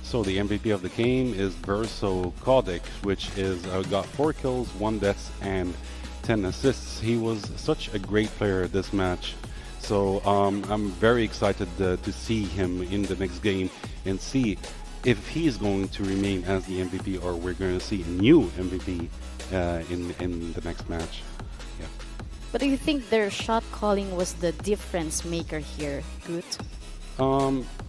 So the MVP of the game is Verso Kodik, which is got 4 kills, 1 death, and 10 assists. He was such a great player this match. So I'm very excited to see him in the next game and see if he's going to remain as the MVP, or we're going to see a new MVP in the next match. Yeah. But do you think their shot calling was the difference maker here, Gut?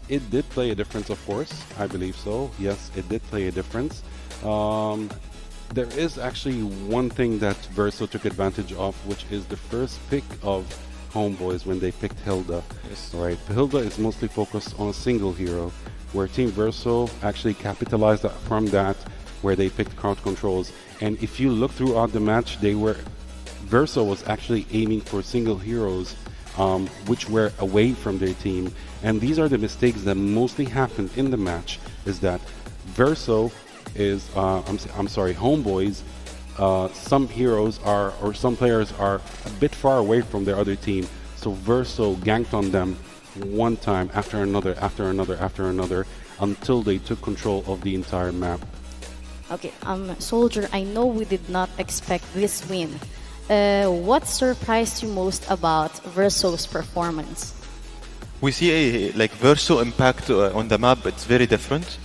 It did play a difference, of course. I believe so. Yes, it did play a difference. There is actually one thing that Verso took advantage of, which is the first pick of Homeboys when they picked Hilda. Yes. Right. Hilda is mostly focused on a single hero, where Team Verso actually capitalized from that, where they picked crowd controls. And if you look throughout the match, Verso was actually aiming for single heroes, which were away from their team. And these are the mistakes that mostly happened in the match, is that Verso is, Homeboys, some heroes are, or some players are a bit far away from their other team. So Verso ganked on them one time after another, until they took control of the entire map. Okay, Soldier, I know we did not expect this win. What surprised you most about Verso's performance? We see Verso impact on the map. It's very different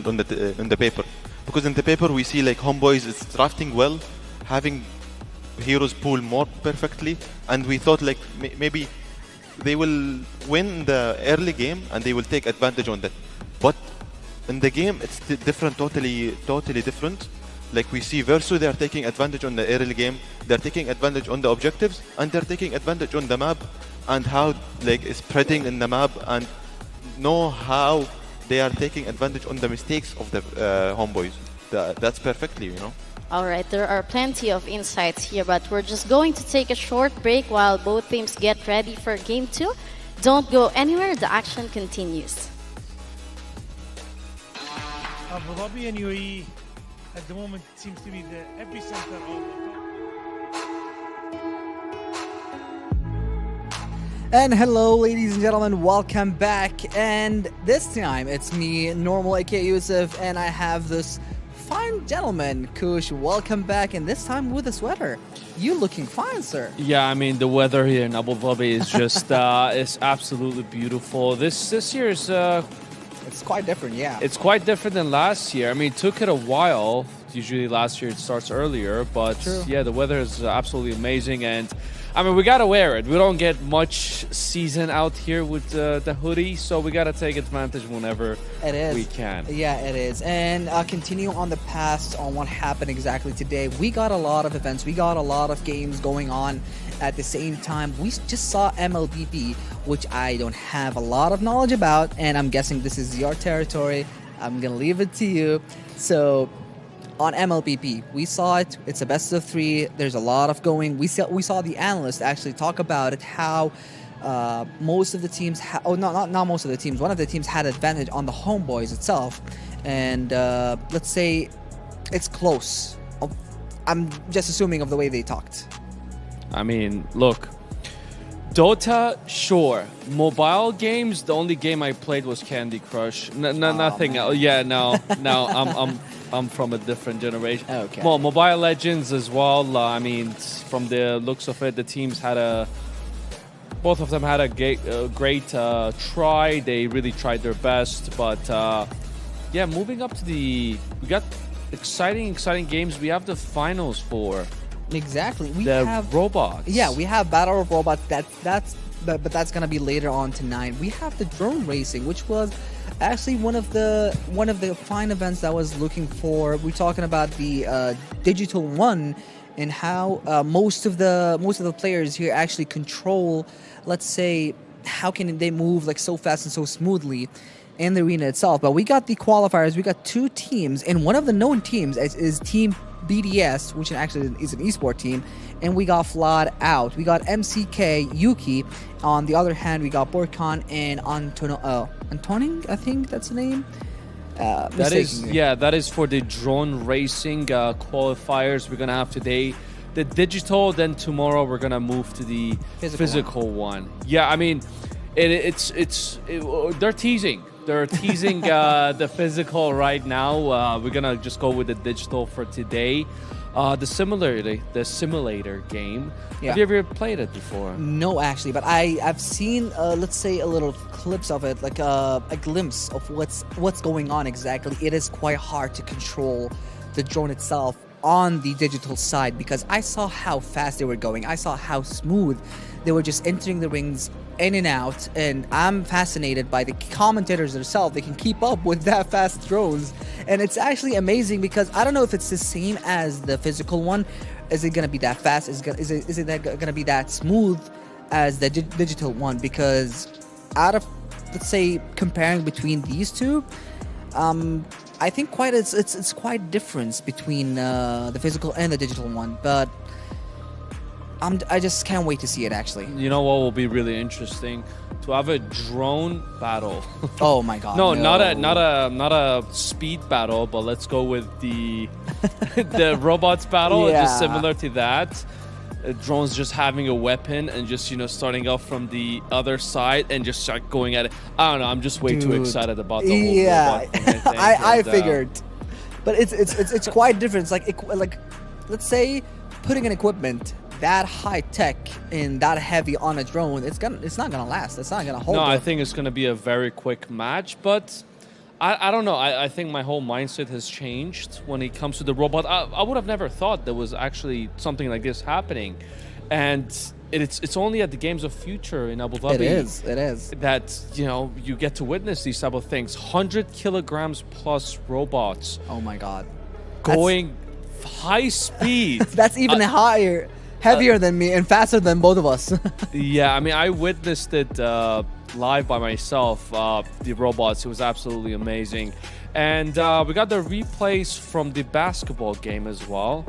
on the paper, because in the paper we see Homeboys is drafting well, having heroes pool more perfectly, and we thought maybe they will win the early game and they will take advantage on that. But in the game, it's different, totally different. We see Verso, they are taking advantage on the early game, they're taking advantage on the objectives, and they're taking advantage on the map and how spreading in the map, and know how they are taking advantage on the mistakes of the Homeboys. That's perfectly, All right, there are plenty of insights here, but we're just going to take a short break while both teams get ready for Game 2. Don't go anywhere, the action continues. Abu Dhabi and UAE at the moment seems to be the epicenter of... And hello, ladies and gentlemen, welcome back. And this time it's me, Normal aka Yusuf, and I have this fine gentleman, Kush. Welcome back, and this time with a sweater. You looking fine, sir. Yeah, I mean, the weather here in Abu Dhabi is just is absolutely beautiful. This year is it's quite different, yeah. It's quite different than last year. I mean, it took it a while. Usually last year it starts earlier, but True. Yeah, the weather is absolutely amazing, and I mean, we gotta wear it. We don't get much season out here with the hoodie, so we gotta take advantage whenever we can. Yeah, it is. And continue on the past on what happened exactly today. We got a lot of events. We got a lot of games going on at the same time. We just saw MLBB, which I don't have a lot of knowledge about, and I'm guessing this is your territory. I'm gonna leave it to you. So on MLBB, we saw it. It's a best of 3. There's a lot of going. We saw the analyst actually talk about it, how most of the teams, not most of the teams, one of the teams had advantage on the Homeboys itself. And let's say it's close. I'm just assuming of the way they talked. I mean, look, Dota, sure. Mobile games, the only game I played was Candy Crush. Nothing else. Yeah, no, I'm from a different generation. Okay. Well, Mobile Legends as well. I mean, from the looks of it, the teams had both of them had a great try. They really tried their best. But yeah, moving up to we got exciting games. We have the finals for. Exactly. We the have robots. Yeah, we have Battle of Robots. But that's gonna be later on tonight. We have the drone racing, which was actually one of the fine events that I was looking for. We're talking about the digital one and how most of the players here actually control, let's say, how can they move like so fast and so smoothly in the arena itself. But we got the qualifiers. We got 2 teams, and one of the known teams is Team BDS, which actually is an esport team, and we got Flawed out. We got MCK, Yuki. On the other hand, we got Borkan and Antoning, I think that's the name. That is for the drone racing qualifiers we're gonna have today. The digital, then tomorrow we're gonna move to the physical one. Yeah, I mean, they're teasing. They're teasing the physical right now. We're gonna just go with the digital for today. The simulator game. Yeah. Have you ever played it before? No, actually, but I've seen let's say a little clips of it, like a glimpse of what's going on exactly. It is quite hard to control the drone itself on the digital side, because I saw how fast they were going. I saw how smooth they were just entering the rings in and out, and I'm fascinated by the commentators themselves. They can keep up with that fast drones, and it's actually amazing because I don't know if it's the same as the physical one. Is it gonna be that fast? Is it gonna be that smooth as the digital one? Because out of, let's say, comparing between these two, I think it's quite difference between the physical and the digital one, but I just can't wait to see it actually. You know what will be really interesting? To have a drone battle. Oh my god. No, not a speed battle, but let's go with the the robots battle. Yeah. Just similar to that. Drones just having a weapon and just, you know, starting off from the other side and just start going at it. I don't know. I'm just way too excited about the whole robot thing, I figured, but it's quite different. It's like let's say putting an equipment that high tech and that heavy on a drone, it's not gonna last. It's not gonna hold. No, I think it's gonna be a very quick match, but I don't know. I think my whole mindset has changed when it comes to the robot. I would have never thought there was actually something like this happening, and it's only at the Games of Future in Abu Dhabi. It is. That, you know, you get to witness these type of things. 100 kilograms plus robots. Oh my god. Going high speed. That's even higher. Heavier than me and faster than both of us. Yeah, I mean, I witnessed it live by myself, the robots. It was absolutely amazing. And we got the replays from the basketball game as well.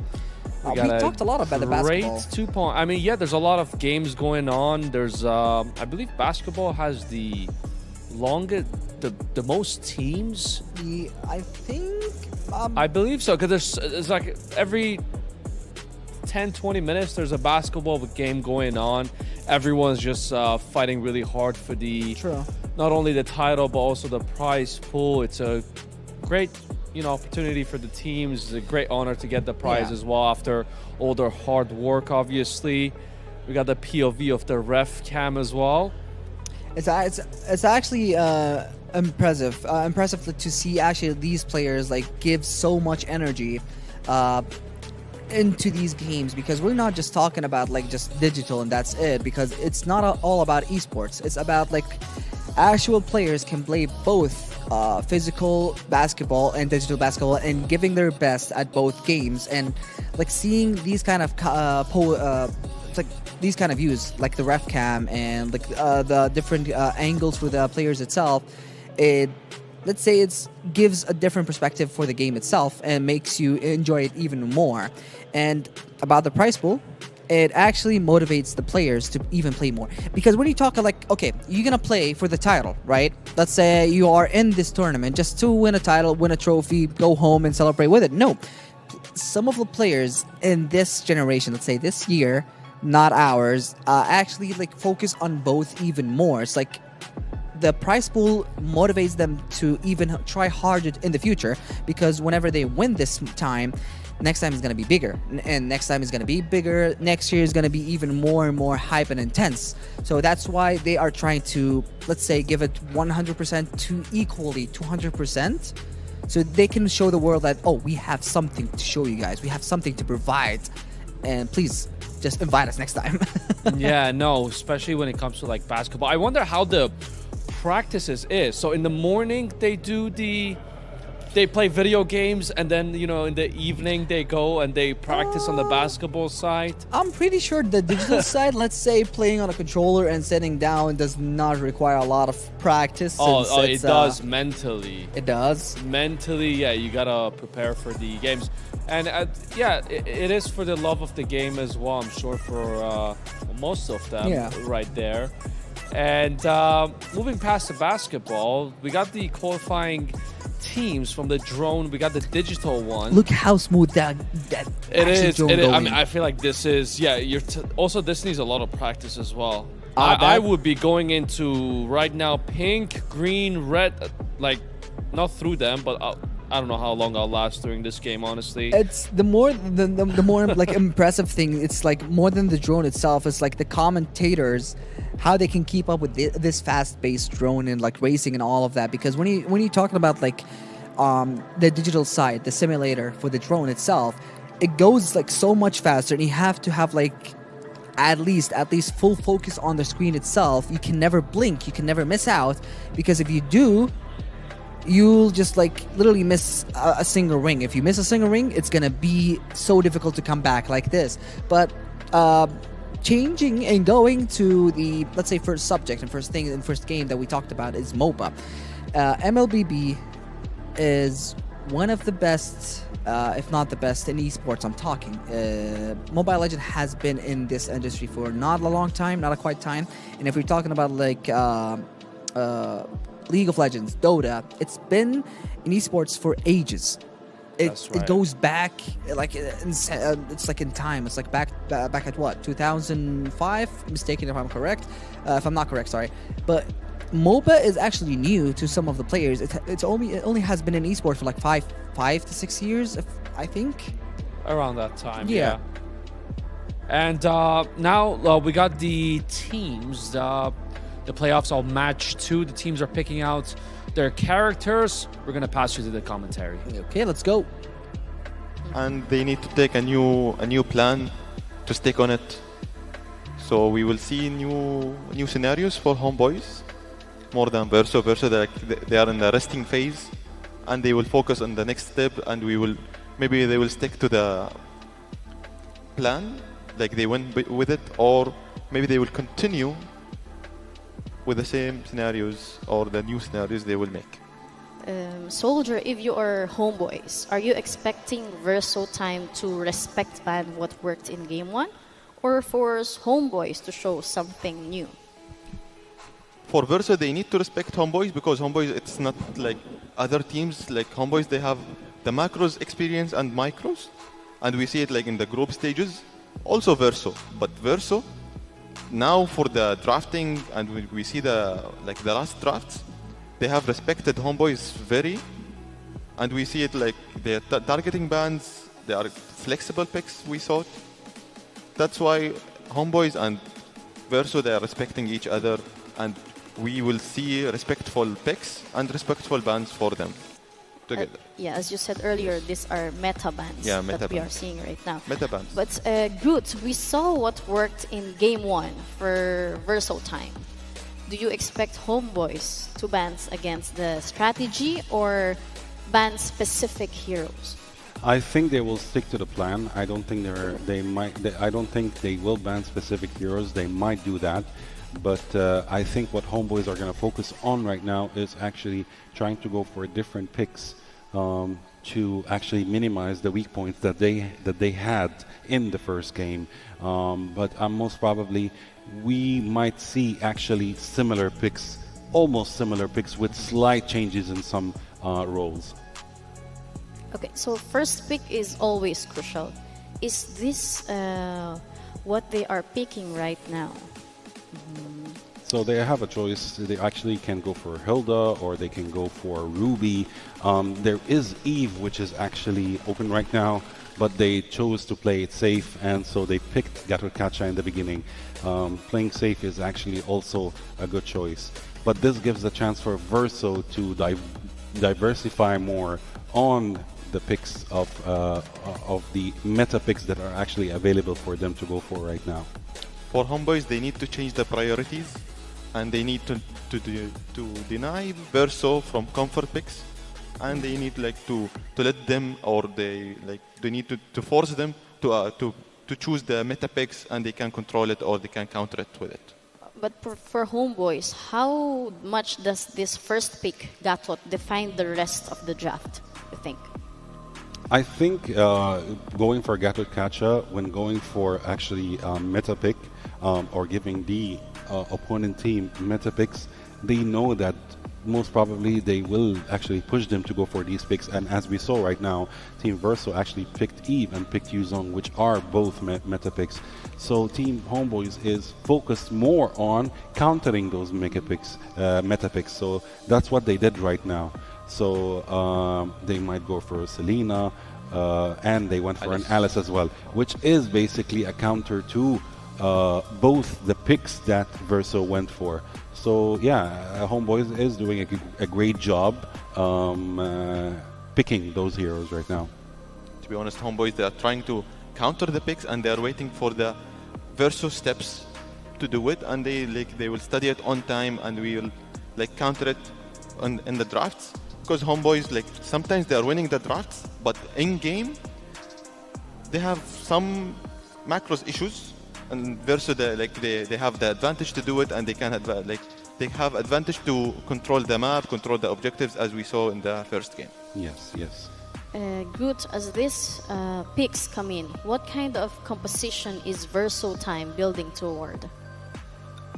We talked a lot about the basketball. Great 2 point. I mean, yeah, there's a lot of games going on. There's, I believe basketball has the longest, the most teams. I think... I believe so, because there's like every 10-20 minutes there's a basketball game going on. Everyone's just fighting really hard for the not only the title but also the prize pool. It's a great, you know, opportunity for the teams. It's a great honor to get the prize as well after all their hard work. Obviously, we got the POV of the ref cam as well. It's actually impressive to see actually these players like give so much energy into these games, because we're not just talking about like just digital and that's it, because it's not all about esports. It's about like actual players can play both physical basketball and digital basketball and giving their best at both games, and like seeing these kind of like these kind of views like the ref cam and like the different angles for the players itself. Let's say it gives a different perspective for the game itself and makes you enjoy it even more. And about the prize pool, it actually motivates the players to even play more. Because when you talk like, okay, you're gonna play for the title, right? Let's say you are in this tournament just to win a title, win a trophy, go home and celebrate with it. No, some of the players in this generation, let's say this year, not ours, actually like focus on both even more. It's like the prize pool motivates them to even try harder in the future, because whenever they win this time, next time is going to be bigger, and next time is going to be bigger, next year is going to be even more and more hype and intense. So that's why they are trying to, let's say, give it 100% to equally 200%, so they can show the world that, oh, we have something to show you guys, we have something to provide, and please just invite us next time. Yeah, no, especially when it comes to like basketball. I wonder how the practices is. So in the morning they play video games, and then in the evening they go and they practice on the basketball side. I'm pretty sure the digital side, let's say playing on a controller and sitting down, does not require a lot of practice. It does mentally. It does? Mentally, yeah, you gotta prepare for the games. And it is for the love of the game as well, I'm sure, for most of them right there. And moving past the basketball, we got the qualifying teams from the drone. We got the digital one. Look how smooth that it is. It is. I mean, I feel like this is also this needs a lot of practice as well. I would be going into right now pink, green, red, like not through them, but I don't know how long I'll last during this game, honestly. It's the more like impressive thing. It's like more than the drone itself. It's like the commentators, how they can keep up with this fast-paced drone and like racing and all of that. Because when you're talking about like the digital side, the simulator for the drone itself, it goes like so much faster, and you have to have like at least full focus on the screen itself. You can never blink. You can never miss out, because if you do, you'll just like literally miss a single ring. If you miss a single ring, it's gonna be so difficult to come back like this. But changing and going to the, let's say, first subject and first thing and first game that we talked about is MOBA. MLBB is one of the best, if not the best, in esports. I'm talking. Mobile Legends has been in this industry for not a long time, not a quite time. And if we're talking about like League of Legends, Dota, it's been in esports for ages. It goes back like it's like in time. It's like back at what, 2005? Mistaken if I'm correct. If I'm not correct, sorry. But MOBA is actually new to some of the players. It only has been in esports for like five to 6 years, I think. Around that time, yeah. And now we got the teams. The playoffs all match 2. The teams are picking out their characters. We're gonna pass you to the commentary. Okay, let's go. And they need to take a new plan to stick on it. So we will see new scenarios for Homeboys, more than Verso. Verso, they are in the resting phase, and they will focus on the next step. And maybe they will stick to the plan, like they went with it, or maybe they will continue with the same scenarios or the new scenarios they will make. Soldier, if you are Homeboys, are you expecting Verso Time to respect ban what worked in Game 1? Or force Homeboys to show something new? For Verso, they need to respect Homeboys, because Homeboys, it's not like other teams. Like Homeboys, they have the macros experience and micros, and we see it like in the group stages. Also Verso, but Verso, now for the drafting, and we see the last drafts, they have respected Homeboys very, and we see it like they're targeting bans, they are flexible picks, we saw it. That's why Homeboys and Verso, they are respecting each other, and we will see respectful picks and respectful bans for them together. Yeah, as you said earlier, these are meta bans that we are seeing right now. Meta bans. But Groot, we saw what worked in Game 1 for Verso Time. Do you expect Homeboys to ban against the strategy or ban specific heroes? I think they will stick to the plan. I don't think I don't think they will ban specific heroes. They might do that, but I think what Homeboys are going to focus on right now is actually trying to go for different picks to actually minimize the weak points that they had in the first game. But most probably we might see actually similar picks, almost similar picks with slight changes in some roles. Okay, so first pick is always crucial. Is this what they are picking right now? So they have a choice. They actually can go for Hilda, or they can go for Ruby. There is Eve, which is actually open right now, but they chose to play it safe, and so they picked Gatokacha in the beginning. Playing safe is actually also a good choice. But this gives a chance for Verso to diversify more on the picks of the meta picks that are actually available for them to go for right now. For Homeboys, they need to change the priorities. and they need to deny Verso from comfort picks, and they need to let them, or they need to force them to choose the meta picks, and they can control it or they can counter it with it. But for Homeboys, how much does this first pick, Gatot, define the rest of the draft, you think? I think going for Gatot Kacha, when going for actually meta pick or giving the opponent team meta picks, they know that most probably they will actually push them to go for these picks. And as we saw right now, Team Verso actually picked Eve and picked Yuzong, which are both meta picks. So Team Homeboys is focused more on countering those meta picks. So that's what they did right now. So they might go for Selena, and they went for an Alice as well, which is basically a counter to both the picks that Verso went for. So yeah, Homeboys is doing a great job picking those heroes right now. To be honest, Homeboys, they are trying to counter the picks, and they are waiting for the Verso steps to do it, and they will study it on time, and we will counter it in the drafts. Because Homeboys, sometimes they are winning the drafts, but in game they have some macros issues, and Verso they have the advantage to do it, and they can they have advantage to control the map, control the objectives, as we saw in the first game. Yes, yes. Good. As these picks come in, what kind of composition is Verso Time building toward?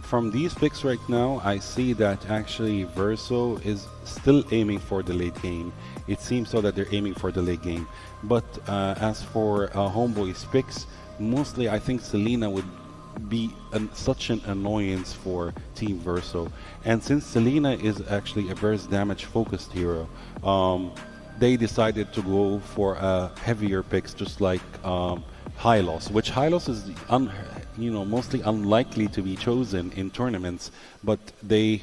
From these picks right now, I see that actually Verso is still aiming for the late game. It seems so that they're aiming for the late game. But as for Homeboys picks, mostly I think Selena would be such an annoyance for Team Verso. And since Selena is actually a burst damage focused hero, they decided to go for heavier picks, just like Hylos, which Hylos is mostly unlikely to be chosen in tournaments, but they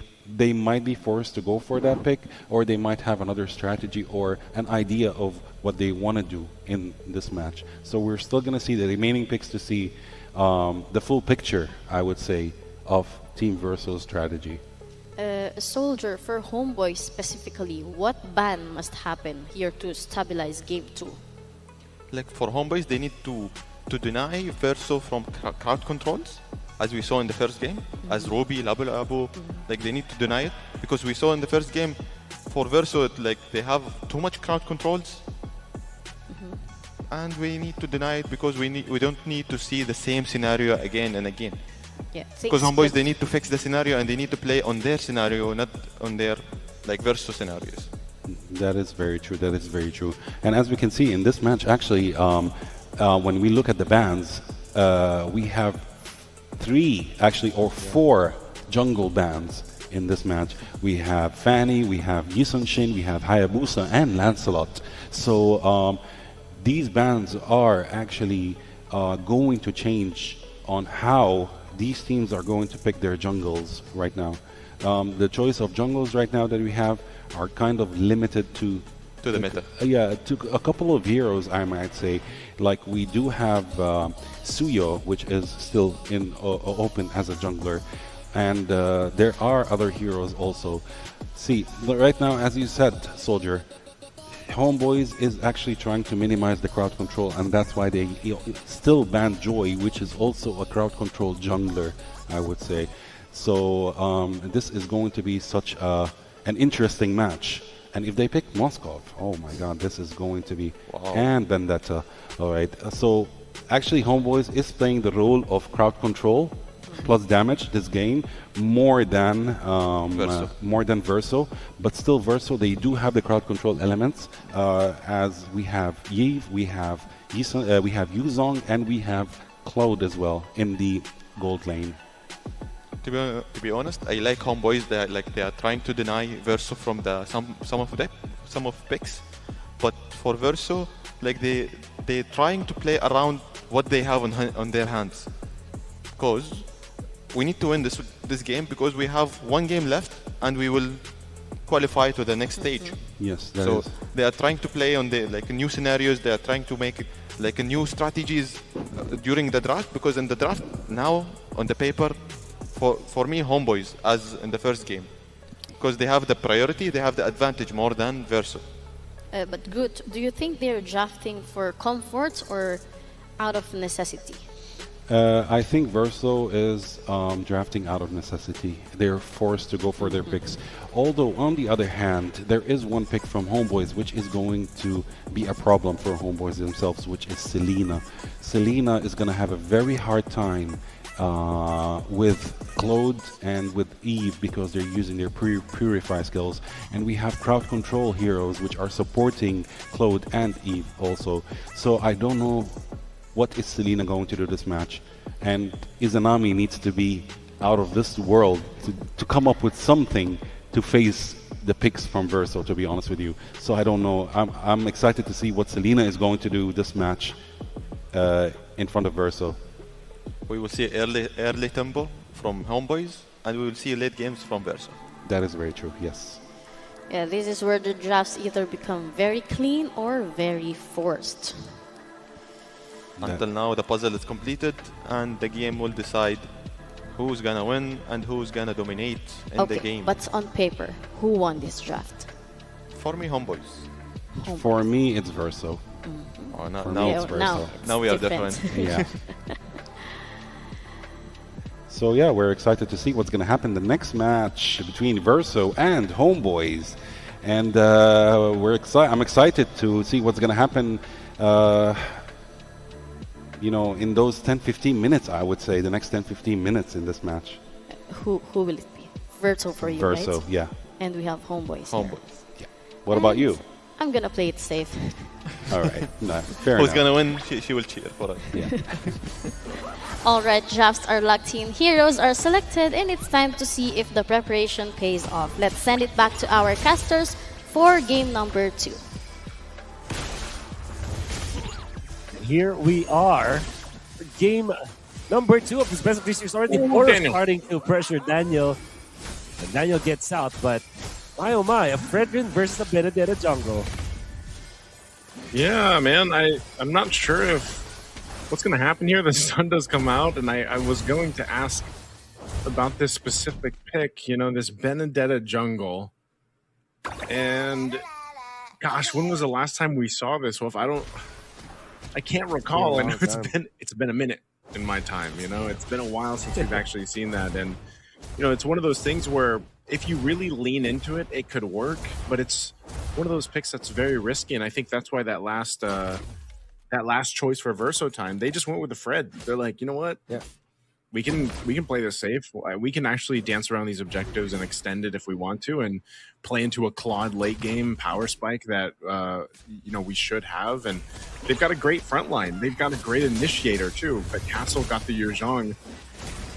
might be forced to go for that pick, or they might have another strategy or an idea of what they want to do in this match. So we're still going to see the remaining picks to see the full picture, I would say, of Team Verso's strategy. Soldier, for Homeboys specifically, what ban must happen here to stabilize Game 2? For Homeboys, they need to deny Verso from crowd controls, as we saw in the first game, as Ruby, Abu, they need to deny it, because we saw in the first game for Verso, they have too much crowd controls, and we need to deny it because we don't need to see the same scenario again and again. Yeah, because Homeboys, they need to fix the scenario, and they need to play on their scenario, not on their Verso scenarios. That is very true. That is very true. And as we can see in this match, actually, when we look at the bans, we have 4 jungle bans in this match. We have Fanny, we have Yisunshin, we have Hayabusa, and Lancelot. So these bans are actually going to change on how these teams are going to pick their jungles right now. The choice of jungles right now that we have are kind of limited to the meta. To a couple of heroes, I might say. Like we do have Suyo, which is still in open as a jungler, and there are other heroes also. See, right now, as you said, Soldier, Homeboys is actually trying to minimize the crowd control, and that's why they still ban Joy, which is also a crowd control jungler, I would say. So this is going to be such an interesting match. And if they pick Moskov, oh my god, this is going to be... Wow. And Vendetta. Alright, so actually Homeboys is playing the role of crowd control plus damage this game more than Verso. But still Verso, they do have the crowd control elements, as we have Yve, we have Yuzong, and we have Cloud as well in the gold lane. To be honest, I like Homeboys. They are trying to deny Verso from the some of picks, but for Verso, they're trying to play around what they have on their hands. Because we need to win this game, because we have one game left and we will qualify to the next stage. Yes, so they are trying to play on the new scenarios. They are trying to make new strategies during the draft, because in the draft now on the paper, for me, Homeboys, as in the first game. Because they have the priority, they have the advantage more than Verso. But good. Do you think they're drafting for comfort or out of necessity? I think Verso is drafting out of necessity. They're forced to go for their picks. Although, on the other hand, there is one pick from Homeboys which is going to be a problem for Homeboys themselves, which is Selena. Selena is going to have a very hard time with Claude and with Eve because they're using their Purify skills. And we have crowd control heroes which are supporting Claude and Eve also. So I don't know what is Selena going to do this match. And Izanami needs to be out of this world to come up with something to face the picks from Verso, to be honest with you. So I don't know. I'm excited to see what Selena is going to do this match in front of Verso. We will see early tempo from Homeboys, and we will see late games from Verso. That is very true, yes. Yeah, this is where the drafts either become very clean or very forced. Until now, the puzzle is completed, and the game will decide who's gonna win and who's gonna dominate in the game. But on paper, who won this draft? For me, Homeboys. For me, it's Verso. Oh, now it's Verso. Now we are different. Yeah. So yeah, we're excited to see what's going to happen the next match between Verso and Homeboys, and I'm excited to see what's going to happen. You know, in those 10-15 minutes, I would say the next 10-15 minutes in this match. Who will it be? Verso for you, Verso, right? yeah. And we have Homeboys. Homeboys. Yeah. What about you? I'm gonna play it safe. All right. No, fair Who's enough. gonna win? She will cheer for us. Yeah. All right, drafts are locked in, heroes are selected, and it's time to see if the preparation pays off. Let's send it back to our casters for game number 2. Here we are, game number 2 of this best of 3 series. Already Oro starting to pressure Daniel, and Daniel gets out, but my oh my, a Fredrin versus a Benedetta jungle. Yeah, man, I'm not sure if what's going to happen here. The sun does come out, and I was going to ask about this specific pick, you know, this Benedetta jungle. And gosh, when was the last time we saw this? Well, I can't recall. I know it's been a minute in my time, you know. It's been a while since we've actually seen that, and you know, it's one of those things where if you really lean into it, it could work, but it's one of those picks that's very risky, and I think that's why that last choice for Verso time, they just went with the Fred. They're like, you know what? Yeah. We can play this safe. We can actually dance around these objectives and extend it if we want to, and play into a Claude late game power spike that you know, we should have. And they've got a great front line. They've got a great initiator too. But Castle got the Yuzhong,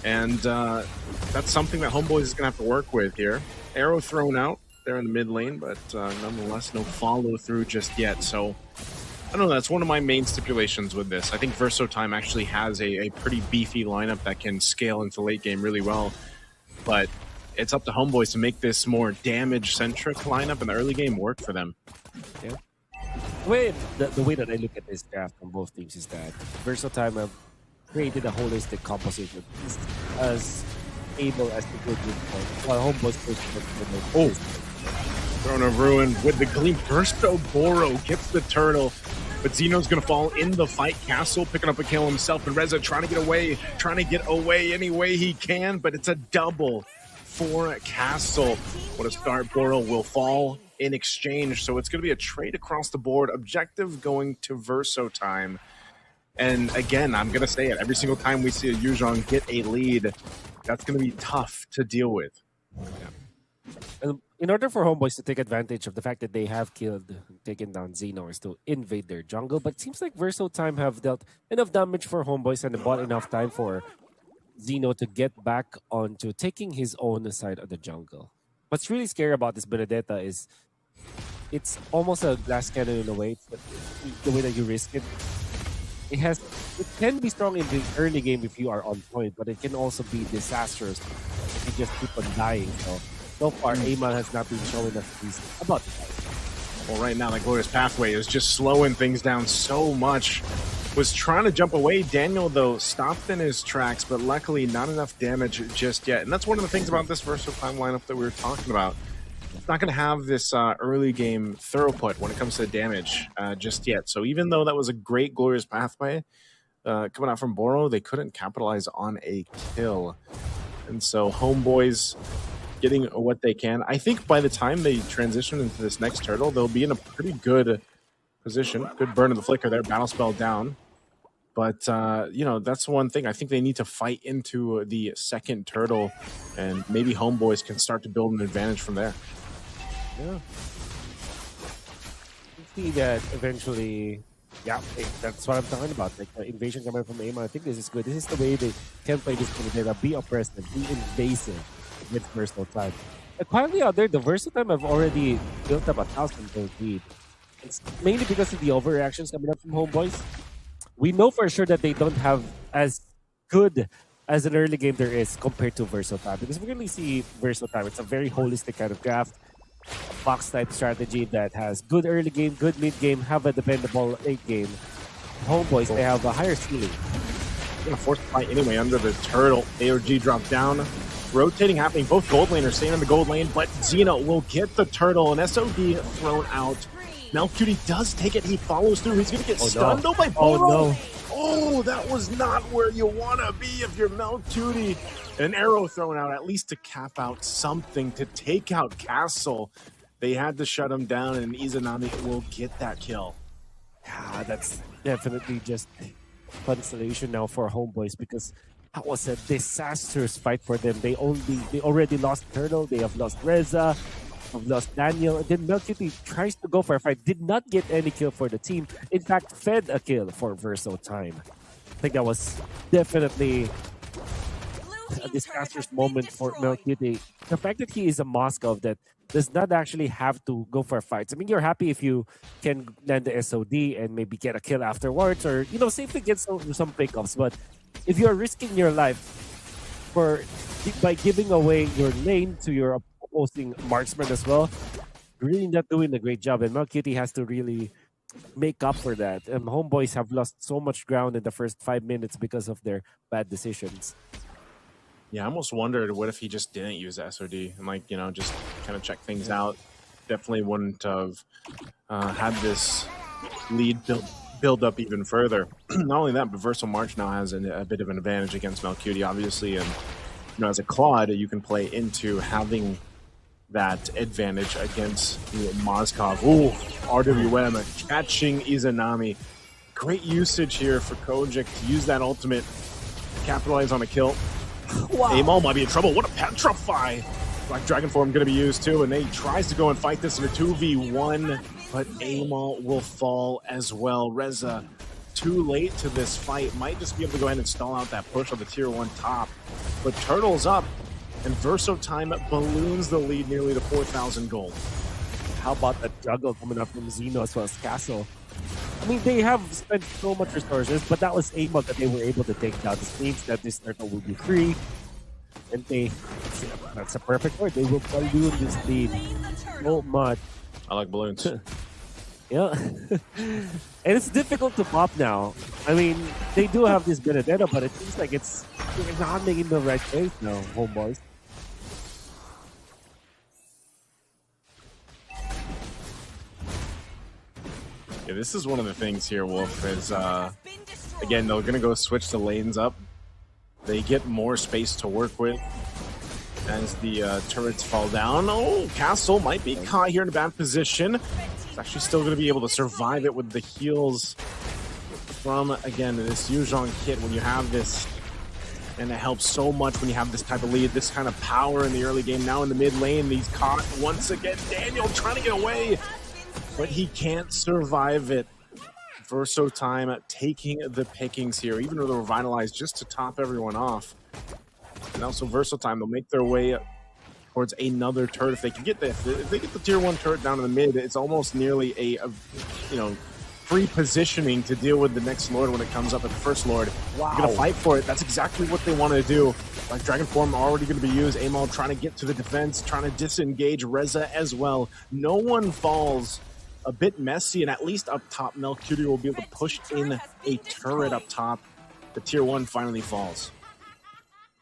and that's something that Homeboys is gonna have to work with here. Arrow thrown out there in the mid lane, but nonetheless, no follow through just yet. So I don't know, that's one of my main stipulations with this. I think Verso Time actually has a pretty beefy lineup that can scale into late game really well. But it's up to Homeboys to make this more damage-centric lineup in the early game work for them. Yeah. The way that I look at this draft from both teams is that Verso Time have created a holistic composition as able as the good point. While Homeboys Throne of Ruin with the Gleam. Bursto Boro gets the turtle, but Zeno's going to fall in the fight. Castle picking up a kill himself, and Reza trying to get away any way he can, but it's a double for Castle. What a start. Boro will fall in exchange, so it's going to be a trade across the board. Objective going to Verso Time. And again, I'm going to say it, every single time we see a Yuzhong get a lead, that's going to be tough to deal with. Yeah. In order for Homeboys to take advantage of the fact that they have taken down Zeno, is to invade their jungle, but it seems like Verso Time have dealt enough damage for Homeboys and bought enough time for Zeno to get back onto taking his own side of the jungle. What's really scary about this Benedetta is it's almost a glass cannon in a way, but the way that you risk it. It can be strong in the early game if you are on point, but it can also be disastrous if you just keep on dying. So far, Amal has not been showing us he's about to die. Well, right now, the Glorious Pathway is just slowing things down so much. was trying to jump away. Daniel, though, stopped in his tracks, but luckily not enough damage just yet. And that's one of the things about this versatile lineup that we were talking about. It's not going to have this early game throughput when it comes to damage just yet. So even though that was a great glorious pathway coming out from Boro, they couldn't capitalize on a kill. And so Homeboys getting what they can. I think by the time they transition into this next turtle, they'll be in a pretty good position. Good burn of the flicker there, battle spell down. But, you know, that's one thing. I think they need to fight into the second turtle, and maybe Homeboys can start to build an advantage from there. Yeah. See that eventually. Yeah, that's what I'm talking about. Like invasion coming from AMA. I think this is good. This is the way they can play this game. Be oppressive, be invasive with versatile time. And quietly out there, the versatile time have already built up 1,000 gold lead. It's mainly because of the overreactions coming up from Homeboys. We know for sure that they don't have as good as an early game there is compared to versatile time, because we really see versatile time. It's a very holistic kind of draft. Box type strategy that has good early game, good mid game, have a dependable late game. Homeboys, they have a higher ceiling. They're gonna force the fight anyway under the turtle. AOG drop down. Rotating happening. Both gold laners staying in the gold lane, but Xeno will get the turtle and SOD thrown out. Melcutie does take it. He follows through. He's gonna get stunned though by Boro. Oh no. Oh, that was not where you wanna be if you're Melcutie. An arrow thrown out, at least to cap out something, to take out Castle. They had to shut him down, and Izanami will get that kill. Yeah, that's definitely just consolation now for Homeboys, because that was a disastrous fight for them. They already lost Turtle, they have lost Reza, have lost Daniel, and then Melcutie tries to go for a fight, did not get any kill for the team. In fact, fed a kill for Verso Time. I think that was definitely a disastrous moment for Melcutie. The fact that he is a Moscow that does not actually have to go for fights. I mean, you're happy if you can land the SOD and maybe get a kill afterwards, or, you know, safely get some pickups. But if you're risking your life by giving away your lane to your opposing marksman as well, really not doing a great job. And Melcutie has to really make up for that. Homeboys have lost so much ground in the first 5 minutes because of their bad decisions. Yeah, I almost wondered what if he just didn't use the SOD and, like, you know, just kind of check things out. Definitely wouldn't have had this lead build up even further. Not only that, but Versal March now has a bit of an advantage against Melcutie, obviously. And, you know, as a Claude, you can play into having that advantage against Moskov. Ooh, RWM catching Izanami. Great usage here for Kojic to use that ultimate, capitalize on a kill. Wow. Amal might be in trouble. What a petrify! Black Dragon Form going to be used too, and they tries to go and fight this in a 2v1, but Amal will fall as well. Reza, too late to this fight, might just be able to go ahead and stall out that push on the tier 1 top. But Turtle's up, and Verso Time balloons the lead nearly to 4,000 gold. How about that juggle coming up from Xeno as well as Castle? I mean, they have spent so much resources, but that was Amal that they were able to take down. This means that this turtle will be free. And that's a perfect word. They will balloon this lead so much. I like balloons. Yeah. And it's difficult to pop now. I mean, they do have this Benedetto, but it seems like it's not making the right choice now, Homeboys. Yeah, this is one of the things here, Wolf, is, again, they're going to go switch the lanes up. They get more space to work with as the turrets fall down. Oh, Castle might be caught here in a bad position. It's actually still going to be able to survive it with the heals from, again, this Yuzhong kit when you have this. And it helps so much when you have this type of lead, this kind of power in the early game. Now in the mid lane, he's caught once again. Daniel trying to get away, but he can't survive it. Verso Time taking the pickings here, even though they're revitalized just to top everyone off. And also Verso Time, they'll make their way towards another turret if they can get this. If they get the tier 1 turret down in the mid, it's almost nearly a you know, free positioning to deal with the next Lord when it comes up at the first Lord. Wow. They're gonna fight for it. That's exactly what they want to do. Like Dragon Form already going to be used. Amal trying to get to the defense, trying to disengage Reza as well. No one falls a bit messy, and at least up top, Melcurio will be able to push in a turret up top. The tier 1 finally falls.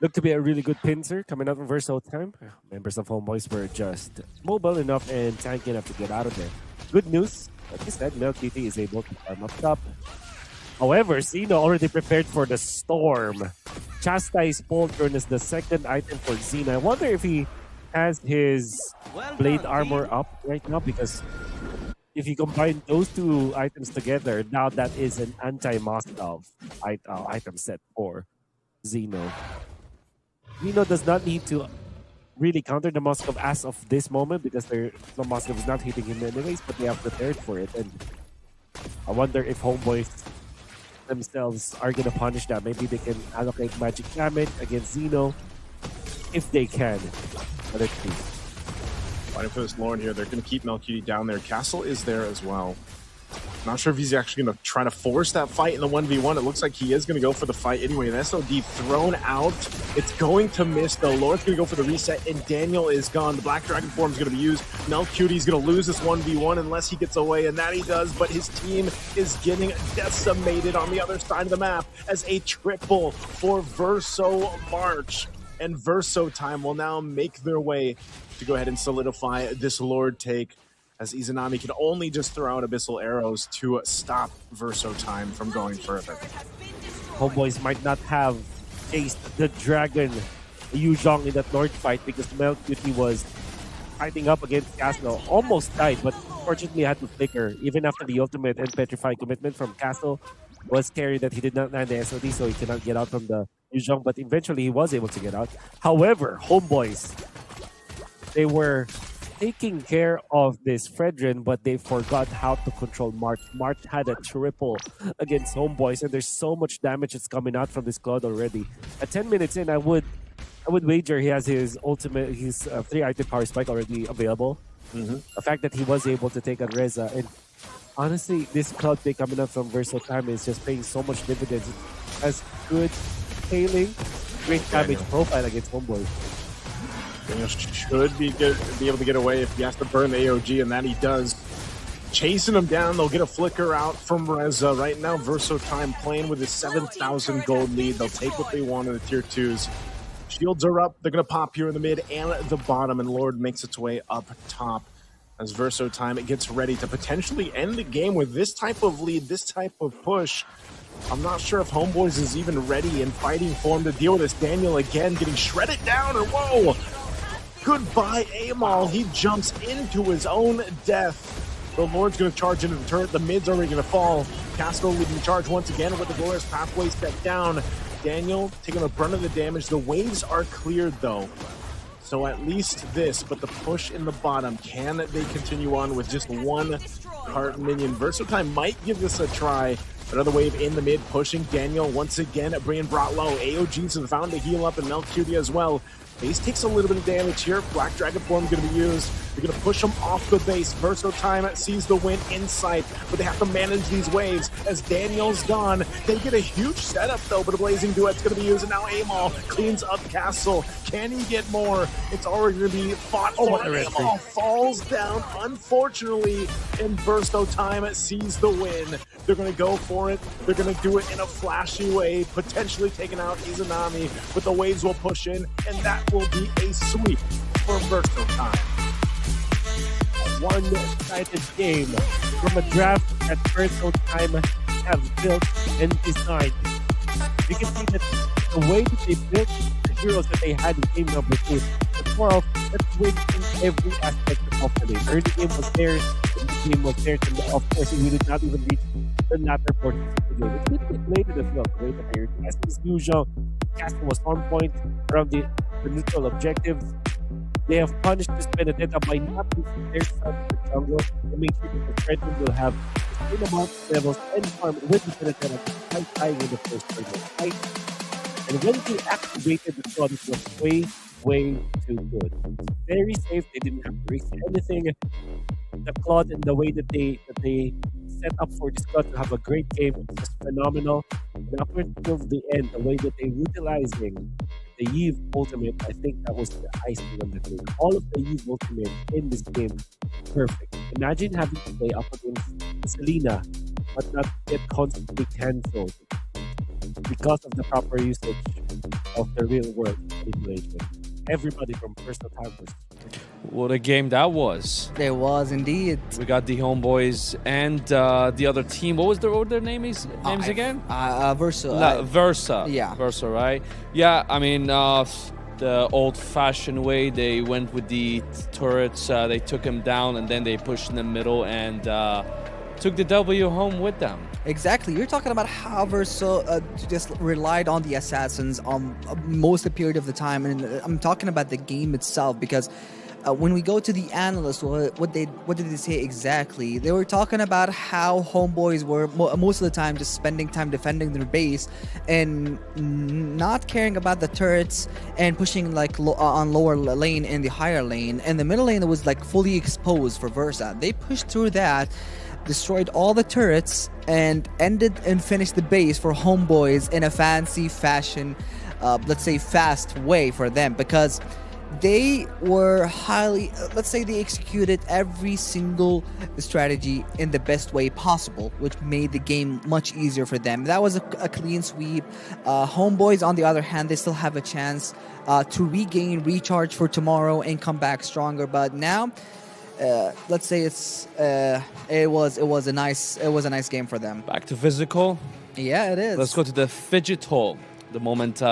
Looked to be a really good pincer coming up in Verso time. Members of Homeboys were just mobile enough and tanky enough to get out of there. Good news, like I said, Melcurio is able to farm up top. However, Zeno already prepared for the storm. Chastise Pauldron is the second item for Zeno. I wonder if he has his blade armor up right now, because if you combine those two items together, now that is an anti-Moskov item set for Zeno. Zeno does not need to really counter the Moskov as of this moment, because the Moskov is not hitting him anyways, but they have prepared for it. And I wonder if Homeboys themselves are going to punish that. Maybe they can allocate magic damage against Zeno if they can. But let's see. Fighting for this Lord here. They're going to keep Melcurio down there. Castle is there as well. Not sure if he's actually going to try to force that fight in the 1v1. It looks like he is going to go for the fight anyway. The SOD thrown out. It's going to miss, though. Lord's going to go for the reset, and Daniel is gone. The Black Dragon form is going to be used. Melcurio is going to lose this 1v1 unless he gets away, and that he does, but his team is getting decimated on the other side of the map as a triple for Verso March. And Verso Time will now make their way to go ahead and solidify this Lord take, as Izanami can only just throw out Abyssal Arrows to stop Verso Time from going further. Homeboys might not have faced the Dragon Yu Zhong in that Lord fight, because Melcurio was fighting up against Castle. Almost died, but fortunately had to flicker. Even after the ultimate and Petrify commitment from Castle was scary that he did not land the SOD, so he cannot get out from the Yu Zhong, but eventually he was able to get out. However, Homeboys, they were taking care of this Fredrin, but they forgot how to control March. March had a triple against Homeboys, and there's so much damage that's coming out from this Claude already. At 10 minutes in, I would wager he has his ultimate, his 3-item power spike already available. The fact that he was able to take on Reza, and honestly, this Cloud pick coming up from Verso Time is just paying so much dividends. It has good scaling, great damage profile against Homeboys. Daniel should be able to get away if he has to burn the AOG, and that he does. Chasing him down, they'll get a flicker out from Reza. Right now, Verso Time playing with his 7,000 gold lead. They'll take what they want in the tier 2s. Shields are up. They're going to pop here in the mid and the bottom, and Lord makes its way up top as Verso Time gets ready to potentially end the game with this type of lead, this type of push. I'm not sure if Homeboys is even ready in fighting form to deal with this. Daniel again getting shredded down, or whoa! Goodbye, Amal. He jumps into his own death. The Lord's going to charge into the turret. The mid's already going to fall. Castle leading charge once again with the Glorious Pathway step down. Daniel taking the brunt of the damage. The waves are cleared, though. So at least this, but the push in the bottom. Can they continue on with just one cart minion? Verso Time might give this a try. Another wave in the mid, pushing Daniel once again, being brought low. AOGs have found to heal up, and Melcurio as well. Base takes a little bit of damage here. Black Dragon form going to be used. They're going to push him off the base. Verso Time sees the win in sight, but they have to manage these waves as Daniel's gone. They get a huge setup, though, but a Blazing Duet's going to be used, and now Amal cleans up Castle. Can he get more? It's already going to be fought for. Amal falls down, unfortunately, and Verso Time sees the win. They're going to go for it. They're going to do it in a flashy way, potentially taking out Izanami, but the waves will push in, and that will be a sweep for Verso Time. A one-sided game from a draft that Verso Time have built and designed. You can see that the way that they built the heroes that they had in game number 2, the more of let's win in every aspect of the game. Early game was there, the game was there, and of course we did not even reach the latter portion of the game. It's really good played as well. The way that they tested as usual. Castle was on point around the neutral objectives. They have punished this Benedetta by not using their side to the jungle to make sure that the Fredrin will have the same amount of levels and farm with the Benedetta despite dying in the first fight. And when they activated the Claude, it was way too good. Very safe. They didn't have to risk anything. The Claude and the way that they set up for this Claude to have a great game was just phenomenal. And up until the end, the way that they the Eve ultimate, I think that was the icing on the cake. All of the Eve ultimates in this game, perfect. Imagine having to play up against Selena, but not get constantly cancelled because of the proper usage of the real world manipulation. Everybody from personal timers. What a game that was. It was indeed. We got the Homeboys and the other team. What was their names again? Versa. Versa. Yeah. Versa, right? Yeah, I mean, the old-fashioned way, they went with the turrets. They took them down, and then they pushed in the middle and took the W home with them. Exactly. You're talking about how Versa just relied on the assassins most of the period of the time, and I'm talking about the game itself because when we go to the analysts, what did they say exactly? They were talking about how Homeboys were most of the time just spending time defending their base and not caring about the turrets and pushing like on lower lane and the higher lane, and the middle lane was like fully exposed for Versa. They pushed through that, destroyed all the turrets, and ended and finished the base for Homeboys in a fancy fashion, let's say fast way for them, because they were highly, let's say they executed every single strategy in the best way possible, which made the game much easier for them. That was a clean sweep. Homeboys, on the other hand, they still have a chance to regain, recharge for tomorrow and come back stronger. But now, let's say it was a nice game for them. Back to physical. Yeah, it is. Let's go to the phygital. The moment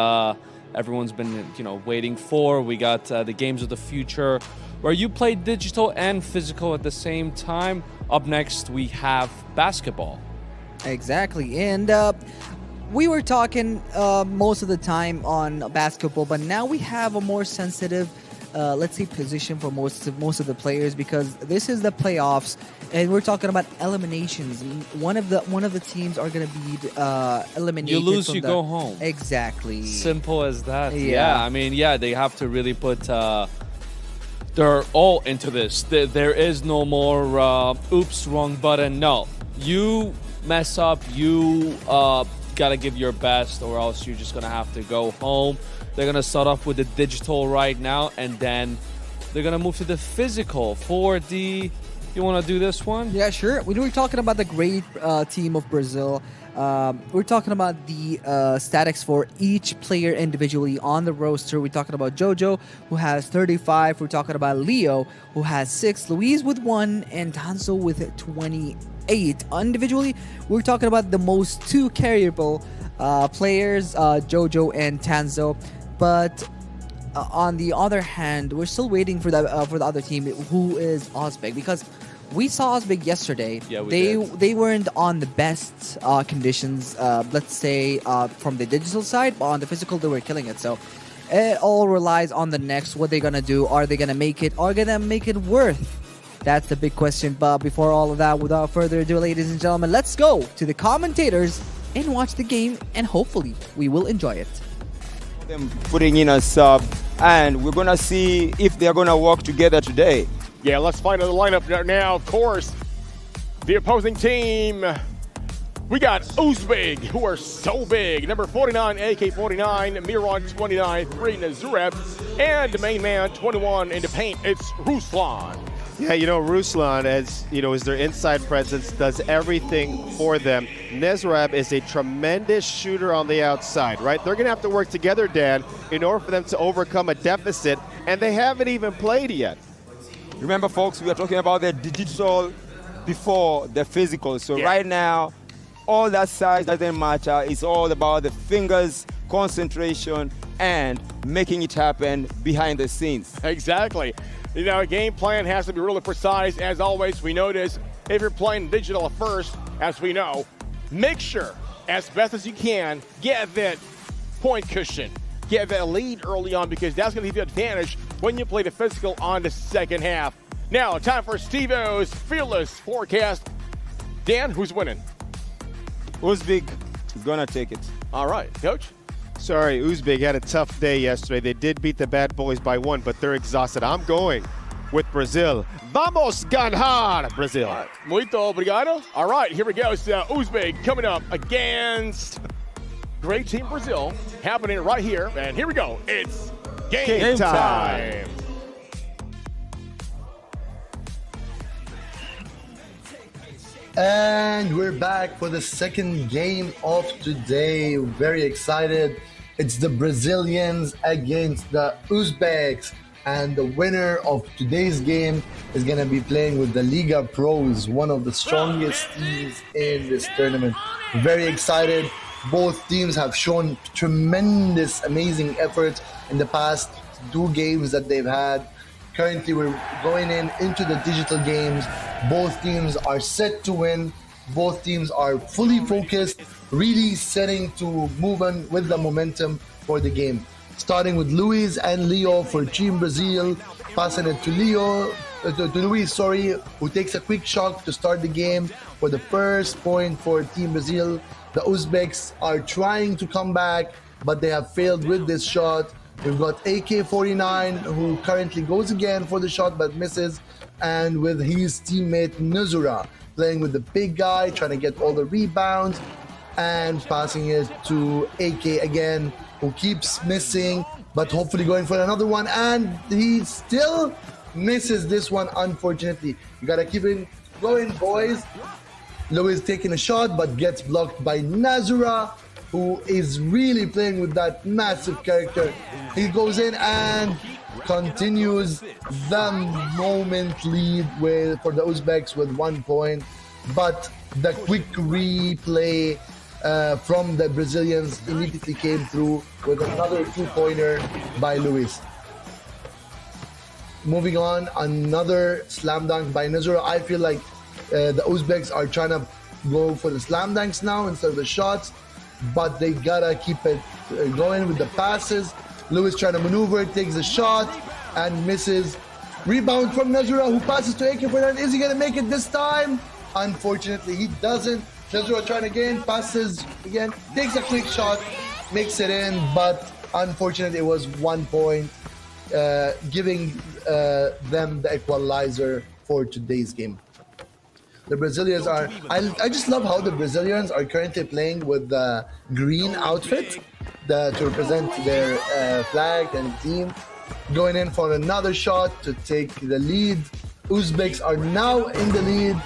everyone's been waiting for. We got the games of the future, where you play digital and physical at the same time. Up next, we have basketball. Exactly, and we were talking most of the time on basketball, but now we have a more sensitive, let's say, position for most of the players, because this is the playoffs, and we're talking about eliminations. One of the teams are going to be eliminated. You lose, you go home. Exactly. Simple as that. Yeah. I mean, they have to really put their all into this. There is no more oops, wrong button. No, you mess up, you gotta give your best, or else you're just gonna have to go home. They're gonna start off with the digital right now, and then they're gonna move to the physical for the. You want to do this one? Yeah, sure. We were talking about the great team of Brazil. We're talking about the statics for each player individually on the roster. We're talking about Jojo, who has 35. We're talking about Leo, who has 6. Louise with 1, and Tanso with 28. Individually, we're talking about the most 2 carryable players, Jojo and Tanzo. But on the other hand, we're still waiting for the other team, who is Ozbek, because we saw Ozbek yesterday. Yeah, they weren't on the best conditions, let's say, from the digital side, but on the physical, they were killing it. So it all relies on the next. What they're gonna do? Are they gonna make it? Are they gonna make it worth? That's the big question. But before all of that, without further ado, ladies and gentlemen, let's go to the commentators and watch the game, and hopefully we will enjoy it. Them putting in a sub, and we're gonna see if they're gonna work together today. Yeah, let's find out the lineup now. Of course, the opposing team, we got Uzbek, who are so big. Number 49, AK-49, Miron 29, 3 Nazureb, and the main man 21 in the paint. It's Ruslan. Yeah, Ruslan, as is their inside presence, does everything for them. Nezrab is a tremendous shooter on the outside, right? They're going to have to work together, Dan, in order for them to overcome a deficit, and they haven't even played yet. Remember, folks, we are talking about the digital before the physical. So right now, all that size doesn't matter. It's all about the fingers, concentration, and making it happen behind the scenes. Exactly. A game plan has to be really precise. As always, we notice if you're playing digital at first, as we know, make sure, as best as you can, get that point cushion. Get that lead early on, because that's going to give you an advantage when you play the physical on the second half. Now, time for Steve-O's Fearless Forecast. Dan, who's winning? Uzbek is going to take it. All right, Coach. Sorry, Uzbek had a tough day yesterday. They did beat the Bad Boys by 1, but they're exhausted. I'm going with Brazil. Vamos ganhar, Brazil. All right. Muito obrigado. All right, here we go. So Uzbek coming up against Great Team Brazil happening right here. And here we go. It's game time. And we're back for the second game of today. Very excited. It's the Brazilians against the Uzbeks. And the winner of today's game is going to be playing with the Liga Pros, one of the strongest teams in this tournament. Very excited. Both teams have shown tremendous, amazing effort in the past 2 games that they've had. Currently, we're going into the digital games. Both teams are set to win. Both teams are fully focused, really setting to move on with the momentum for the game. Starting with Luis and Leo for Team Brazil, passing it to Luis, who takes a quick shot to start the game for the first point for Team Brazil. The Uzbeks are trying to come back, but they have failed with this shot. We've got AK-49, who currently goes again for the shot but misses, and with his teammate Nuzura playing with the big guy, trying to get all the rebounds and passing it to AK again, who keeps missing, but hopefully going for another one, and he still misses this one, unfortunately. You gotta keep it going, boys. Luis taking a shot but gets blocked by Nazura, who is really playing with that massive character. He goes in and continues the moment lead for the Uzbeks with 1 point, but the quick replay from the Brazilians immediately came through with another 2-pointer by Luis. Moving on, another slam dunk by Nazura. I feel like the Uzbeks are trying to go for the slam dunks now instead of the shots, but they gotta keep it going with the passes. Luis trying to maneuver, takes a shot and misses. Rebound from Nazura, who passes to AK-49. Is he gonna make it this time? Unfortunately, he doesn't. Nazura trying again, passes again, takes a quick shot, makes it in, but unfortunately it was 1 point, giving them the equalizer for today's game. The Brazilians are, I just love how the Brazilians are currently playing with the green outfit to represent their flag and team. Going in for another shot to take the lead. Uzbeks are now in the lead,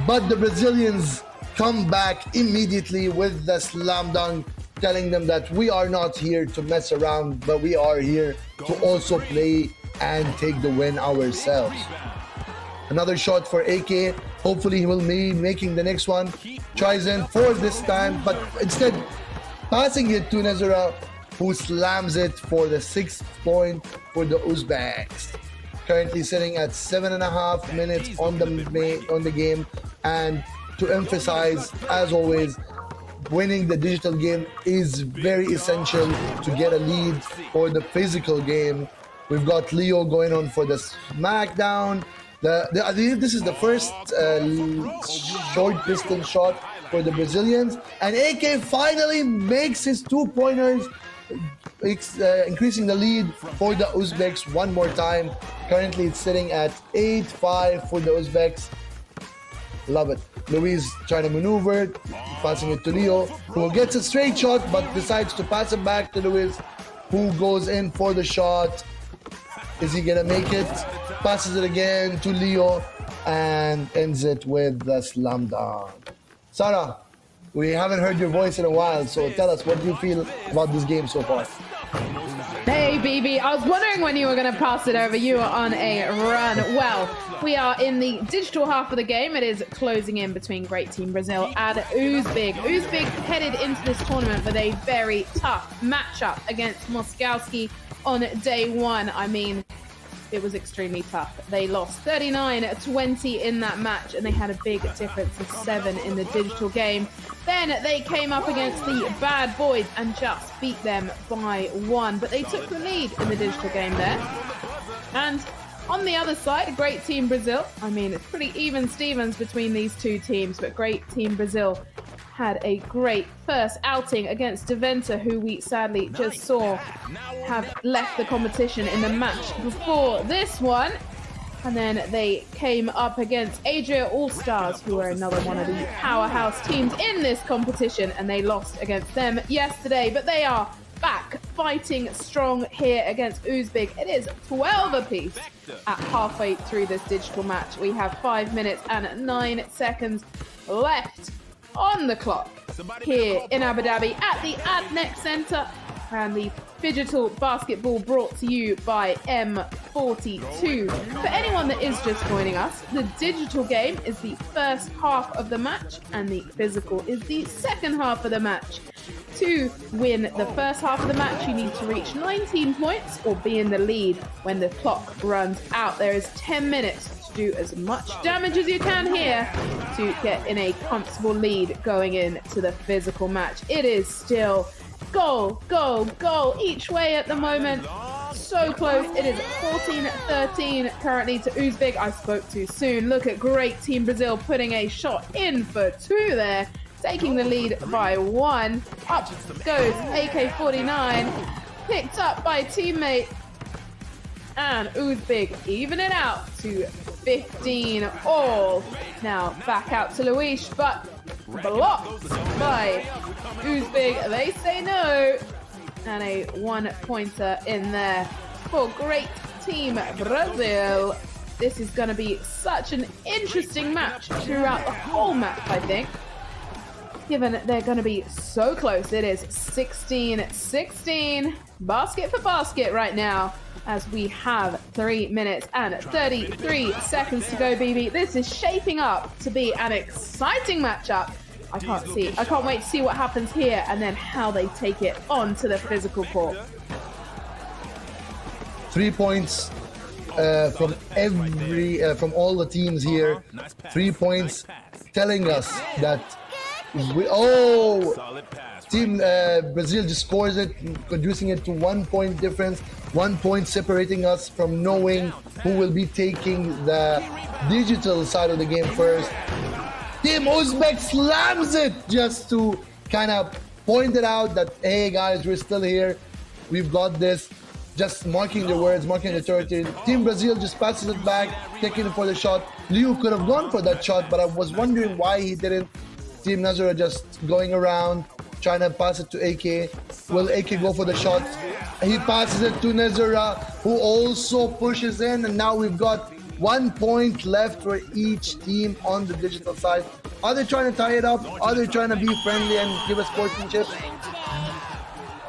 but the Brazilians come back immediately with the slam dunk, telling them that we are not here to mess around, but we are here to also play and take the win ourselves. Another shot for AK. Hopefully he will be making the next one. Tries in for this time, but instead passing it to Nazura, who slams it for the 6th point for the Uzbeks. Currently sitting at 7.5 minutes on the game. And to emphasize, as always, winning the digital game is very essential to get a lead for the physical game. We've got Leo going on for the smackdown. I believe this is the first short distance shot for the Brazilians, and AK finally makes his 2-pointers, increasing the lead for the Uzbeks one more time. Currently it's sitting at 8-5 for the Uzbeks. Love it. Luis trying to maneuver, passing it to Leo, who gets a straight shot but decides to pass it back to Luis, who goes in for the shot. Is he gonna make it? Passes it again to Leo and ends it with the slam dunk. Sarah, we haven't heard your voice in a while, so tell us, what do you feel about this game so far? Hey, BB, I was wondering when you were going to pass it over. You are on a run. Well, we are in the digital half of the game. It is closing in between Great Team Brazil and Uzbek. Uzbek headed into this tournament with a very tough matchup against Moskowski on day one. I mean, it was extremely tough. They lost 39-20 in that match, and they had a big difference of 7 in the digital game. Then they came up against the Bad Boys and just beat them by 1. But they took the lead in the digital game there. And on the other side, Great Team Brazil. I mean, it's pretty even Stevens between these two teams, but Great Team Brazil had a great first outing against Deventer, who we sadly just saw have left the competition in the match before this one. And then they came up against Adria All-Stars, who are another one of the powerhouse teams in this competition, and they lost against them yesterday. But they are back fighting strong here against Uzbek. It is 12 apiece at halfway through this digital match. We have 5 minutes and 9 seconds left on the clock here in Abu Dhabi at the ADNOC Center. And the phygital basketball brought to you by M42. For anyone that is just joining us, the digital game is the first half of the match and the physical is the second half of the match. To win the first half of the match, you need to reach 19 points or be in the lead when the clock runs out. There is 10 minutes to do as much damage as you can here to get in a comfortable lead going into the physical match. It is still goal, goal, goal each way at the moment. So close. It is 14-13 currently to Uzbek. I spoke too soon. Look at great Team Brazil putting a shot in for 2 there, taking the lead by 1. Up goes AK-49, picked up by teammate, and Uzbek even it out to 15 all. Now back out to Luis, but blocked by Uzbek. They say no, and a 1-pointer in there for great Team Brazil. This is going to be such an interesting match throughout the whole match, I think, given they're going to be so close. It is 16-16, basket for basket right now, as we have 3 minutes and 33 seconds to go, BB. This is shaping up to be an exciting matchup. I can't wait to see what happens here and then how they take it on to the physical court. 3 points from from all the teams here. 3 points telling us that Team Brazil just scores it, reducing it to 1 point difference. 1 point separating us from knowing who will be taking the digital side of the game first. Team Uzbek slams it just to kind of point it out that, hey guys, we're still here. We've got this. Just marking the words, marking the territory. Team Brazil just passes it back, taking it for the shot. Liu could have gone for that shot, but I was wondering why he didn't. Team Nazara just going around, trying to pass it to AK. Will AK go for the shot? He passes it to Nazara, who also pushes in, and now we've got 1 point left for each team on the digital side. Are they trying to tie it up? Are they trying to be friendly and give us sportsmanship?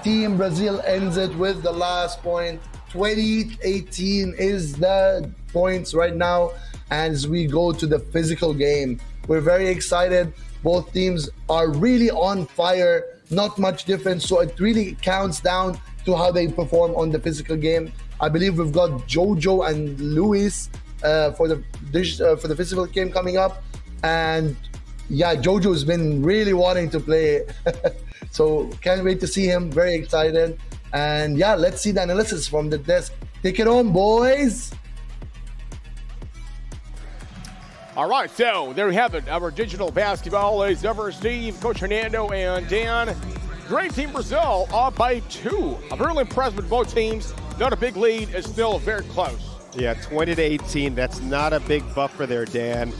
Team Brazil ends it with the last point. 20-18 is the points right now as we go to the physical game. We're very excited. Both teams are really on fire. Not much difference, so it really counts down to how they perform on the physical game. I believe we've got Jojo and Luis for the physical game coming up, and yeah, Jojo's been really wanting to play. So can't wait to see him. Very excited. And yeah, let's see the analysis from the desk. Take it on, boys. All right, so there we have it. Our digital basketball is over. Steve, Coach Hernando, and Dan. Great Team Brazil up by 2. I'm really impressed with both teams. Not a big lead. It's still very close. Yeah, 20-18. That's not a big buffer there, Dan.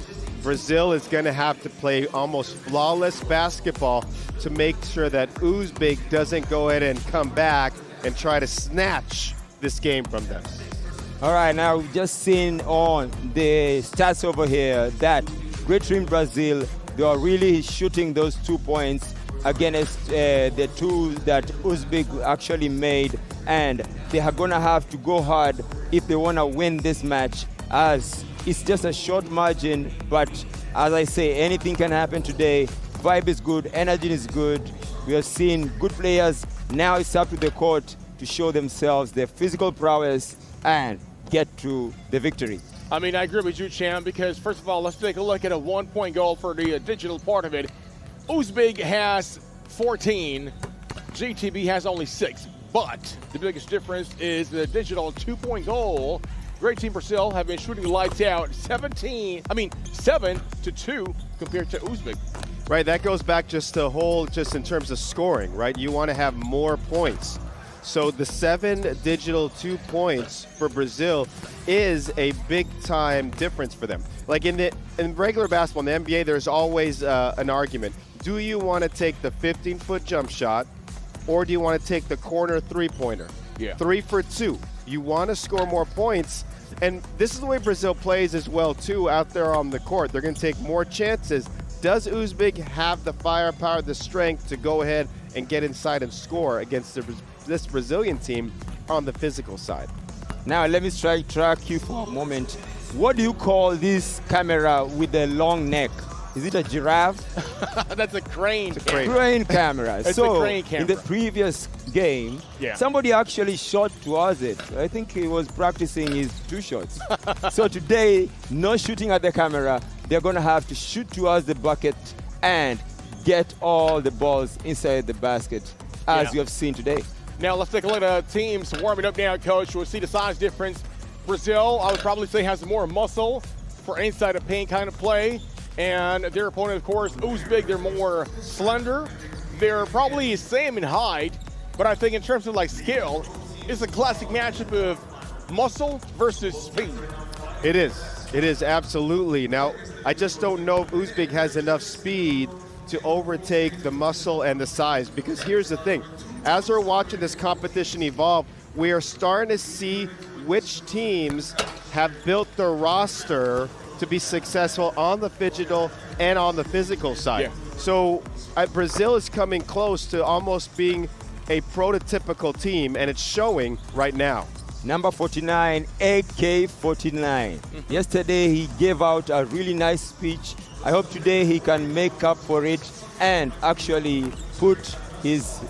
Brazil is going to have to play almost flawless basketball to make sure that Uzbek doesn't go ahead and come back and try to snatch this game from them. All right, now we've just seen on the stats over here that Great Team Brazil, they are really shooting those 2 points against the 2 that Uzbek actually made, and they are going to have to go hard if they want to win this match, as it's just a short margin. But as I say, anything can happen today. Vibe is good, energy is good. We are seeing good players. Now it's up to the court to show themselves their physical prowess and get to the victory. I mean, I agree with you, Cham, because first of all, let's take a look at a 1-point goal for the digital part of it. Uzbek has 14, GTB has only 6, but the biggest difference is the digital 2-point goal. Great Team Brazil have been shooting lights out 7-2 compared to Uzbek. Right, that goes back just in terms of scoring, right? You want to have more points. So the 7 digital 2 points for Brazil is a big-time difference for them. Like in regular basketball, in the NBA, there's always an argument. Do you want to take the 15-foot jump shot, or do you want to take the corner three-pointer? Yeah. 3 for 2. You want to score more points, and this is the way Brazil plays as well, too, out there on the court. They're going to take more chances. Does Uzbek have the firepower, the strength to go ahead and get inside and score against this Brazilian team on the physical side? Now, let me track you for a moment. What do you call this camera with a long neck? Is it a giraffe? That's a crane. It's a crane camera. It's so, a crane camera. In the previous game, somebody actually shot towards it. I think he was practicing his 2 shots. So today, no shooting at the camera. They're going to have to shoot towards the bucket and get all the balls inside the basket, as you have seen today. Now let's take a look at teams warming up now, Coach. We'll see the size difference. Brazil, I would probably say, has more muscle for inside of paint kind of play. And their opponent, of course, Uzbek, they're more slender. They're probably same in height, but I think in terms of like skill, it's a classic matchup of muscle versus speed. It is. It is, absolutely. Now, I just don't know if Uzbek has enough speed to overtake the muscle and the size, because here's the thing. As we're watching this competition evolve, we are starting to see which teams have built their roster to be successful on the phygital and on the physical side. So Brazil is coming close to almost being a prototypical team, and it's showing right now. Number 49, AK-49. Yesterday, he gave out a really nice speech. I hope today he can make up for it and actually put his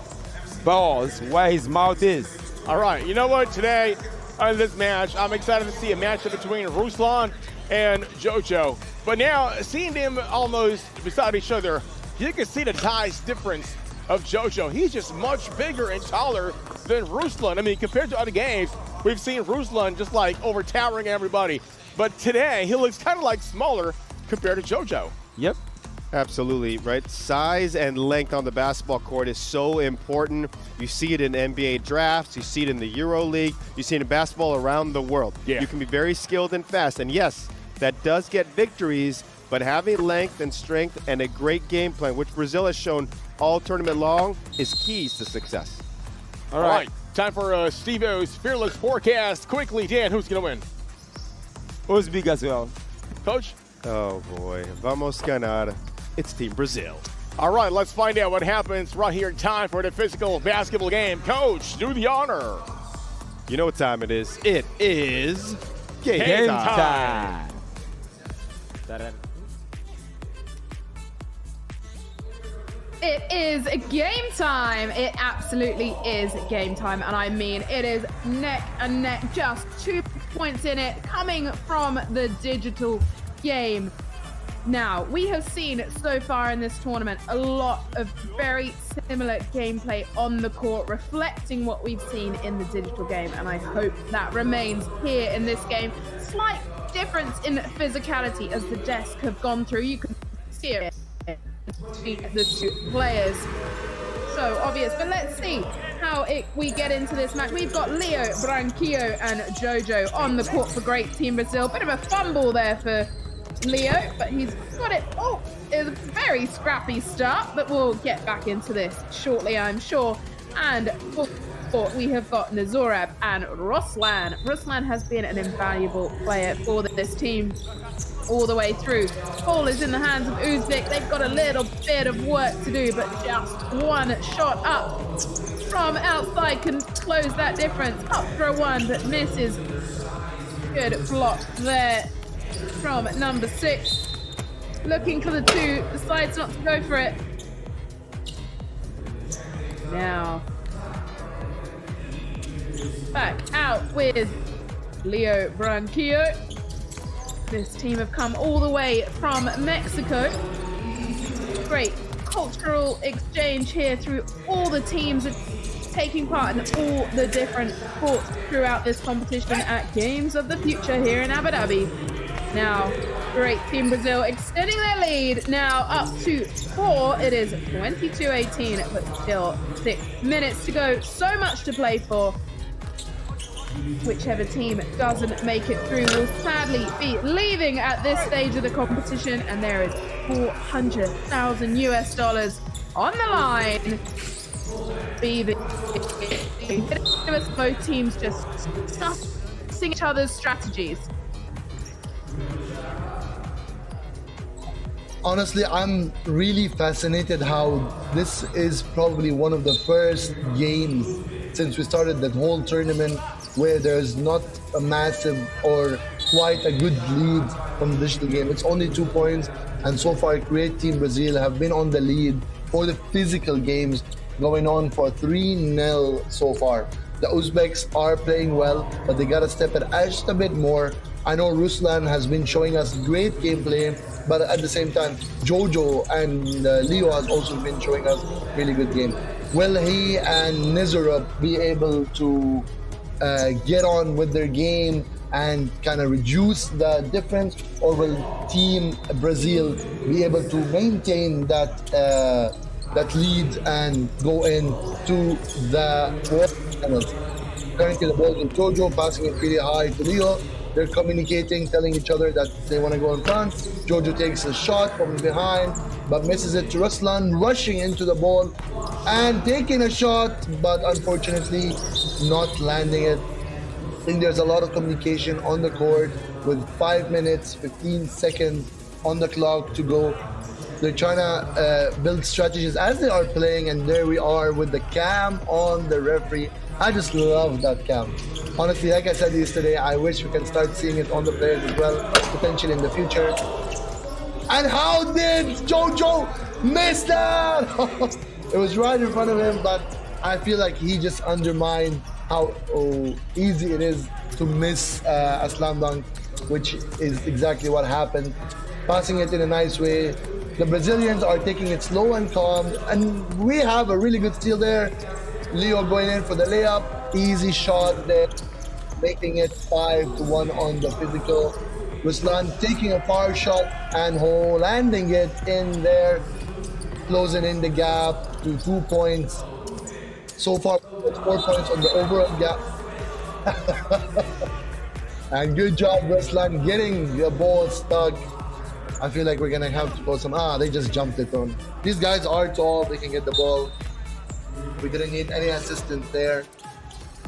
balls where his mouth is. All right, you know what? Today, in this match, I'm excited to see a matchup between Ruslan and Jojo. But now, seeing them almost beside each other, you can see the size difference of Jojo. He's just much bigger and taller than Ruslan. I mean, compared to other games, we've seen Ruslan just like overtowering everybody. But today, he looks kind of like smaller compared to Jojo. Yep. Absolutely, right? Size and length on the basketball court is so important. You see it in NBA drafts, you see it in the Euro League, you see it in basketball around the world. You can be very skilled and fast, and yes, that does get victories, but having length and strength and a great game plan, which Brazil has shown all tournament long, is keys to success. All right, time for Steve-O's Fearless Forecast. Quickly, Dan, who's going to win? Uzbek as well. Coach? Oh, boy. Vamos ganar. It's Team Brazil. All right, let's find out what happens right here in time for the physical basketball game. Coach, do the honor. You know what time it is. It is game time. It is game time. It absolutely is game time. And I mean, it is neck and neck, just 2 points in it, coming from the digital game. Now, we have seen so far in this tournament a lot of very similar gameplay on the court, reflecting what we've seen in the digital game, and I hope that remains here in this game. Slight difference in physicality as the desk have gone through. You can see it between the 2 players. So obvious, but let's see how we get into this match. We've got Leo, Branquillo, and Jojo on the court for Great Team Brazil. Bit of a fumble there for Leo, but he's got it. Oh, it's a very scrappy start, but we'll get back into this shortly, I'm sure. And we have got Nazorab and Ruslan. Ruslan has been an invaluable player for this team all the way through. Ball is in the hands of Uzbek. They've got a little bit of work to do, but just one shot up from outside can close that difference. Up for a 1, but misses. Good block there from number 6. Looking for the 2, decides not to go for it. Now, back out with Leo Branquillo. This team have come all the way from Mexico. Great cultural exchange here through all the teams taking part in all the different sports throughout this competition at Games of the Future here in Abu Dhabi. Now, Great Team Brazil extending their lead now up to 4. It is 22-18, but still 6 minutes to go. So much to play for. Whichever team doesn't make it through will sadly be leaving at this stage of the competition, and there is $400,000 on the line. Both teams just discussing each other's strategies. Honestly, I'm really fascinated how this is probably one of the first games since we started that whole tournament where there's not a massive or quite a good lead from the digital game. It's only 2 points, and so far Great Team Brazil have been on the lead for the physical games, going on for 3-0 so far. The Uzbeks are playing well, but they gotta step it just a bit more. I know Ruslan has been showing us great gameplay, but at the same time, Jojo and Leo has also been showing us really good game. Will he and Nizarab be able to get on with their game and kind of reduce the difference, or will Team Brazil be able to maintain that lead and go into the quarterfinals? Currently the ball with Jojo, passing it really high to Leo. They're communicating, telling each other that they want to go in front. Jojo takes a shot from behind, but misses it to Ruslan, rushing into the ball and taking a shot, but unfortunately not landing it. I think there's a lot of communication on the court with 5 minutes, 15 seconds on the clock to go. They're trying to build strategies as they are playing, and there we are with the cam on the referee. I just love that cam. Honestly, like I said yesterday, I wish we can start seeing it on the players as well, potentially in the future. And how did Jojo miss that? It was right in front of him, but I feel like he just undermined how easy it is to miss a slam dunk, which is exactly what happened. Passing it in a nice way. The Brazilians are taking it slow and calm, and we have a really good steal there. Leo going in for the layup, easy shot there, making it 5-1 on the physical. Ruslan taking a far shot and landing it in there, closing in the gap to 2 points. So far, 4 points on the overall gap. And good job, Ruslan, getting the ball stuck. I feel like we're gonna have to go some. They just jumped it on. These guys are tall, they can get the ball. We didn't need any assistance there.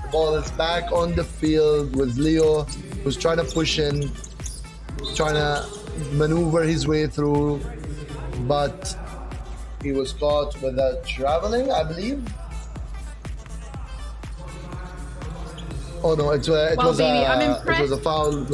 The ball is back on the field with Leo, who's trying to push in, trying to maneuver his way through, but he was caught with a traveling, I believe. Oh no, it was a foul.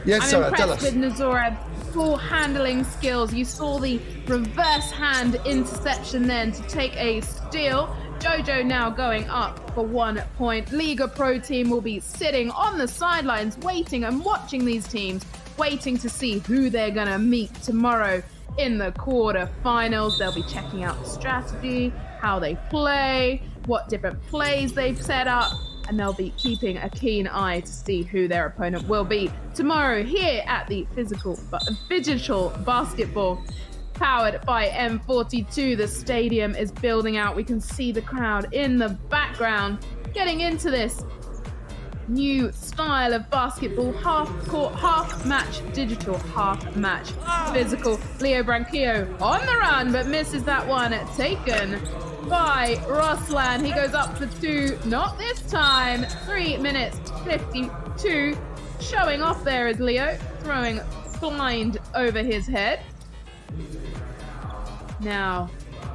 Yes, Sarah, tell us. I'm impressed with Nazorab's full handling skills. You saw the reverse hand interception then to take a steal. Jojo now going up for 1 point. Liga Pro team will be sitting on the sidelines waiting and watching these teams, waiting to see who they're going to meet tomorrow in the quarterfinals. They'll be checking out the strategy, how they play, what different plays they've set up, and they'll be keeping a keen eye to see who their opponent will be tomorrow here at the phygital basketball powered by M42. The stadium is building out. We can see the crowd in the background getting into this new style of basketball, half court, half match digital, half match physical. Leo Branquillo on the run, but misses that one, taken by Ruslan. He goes up for 2, not this time. 3 minutes 52. Showing off there is Leo, throwing blind over his head. Now,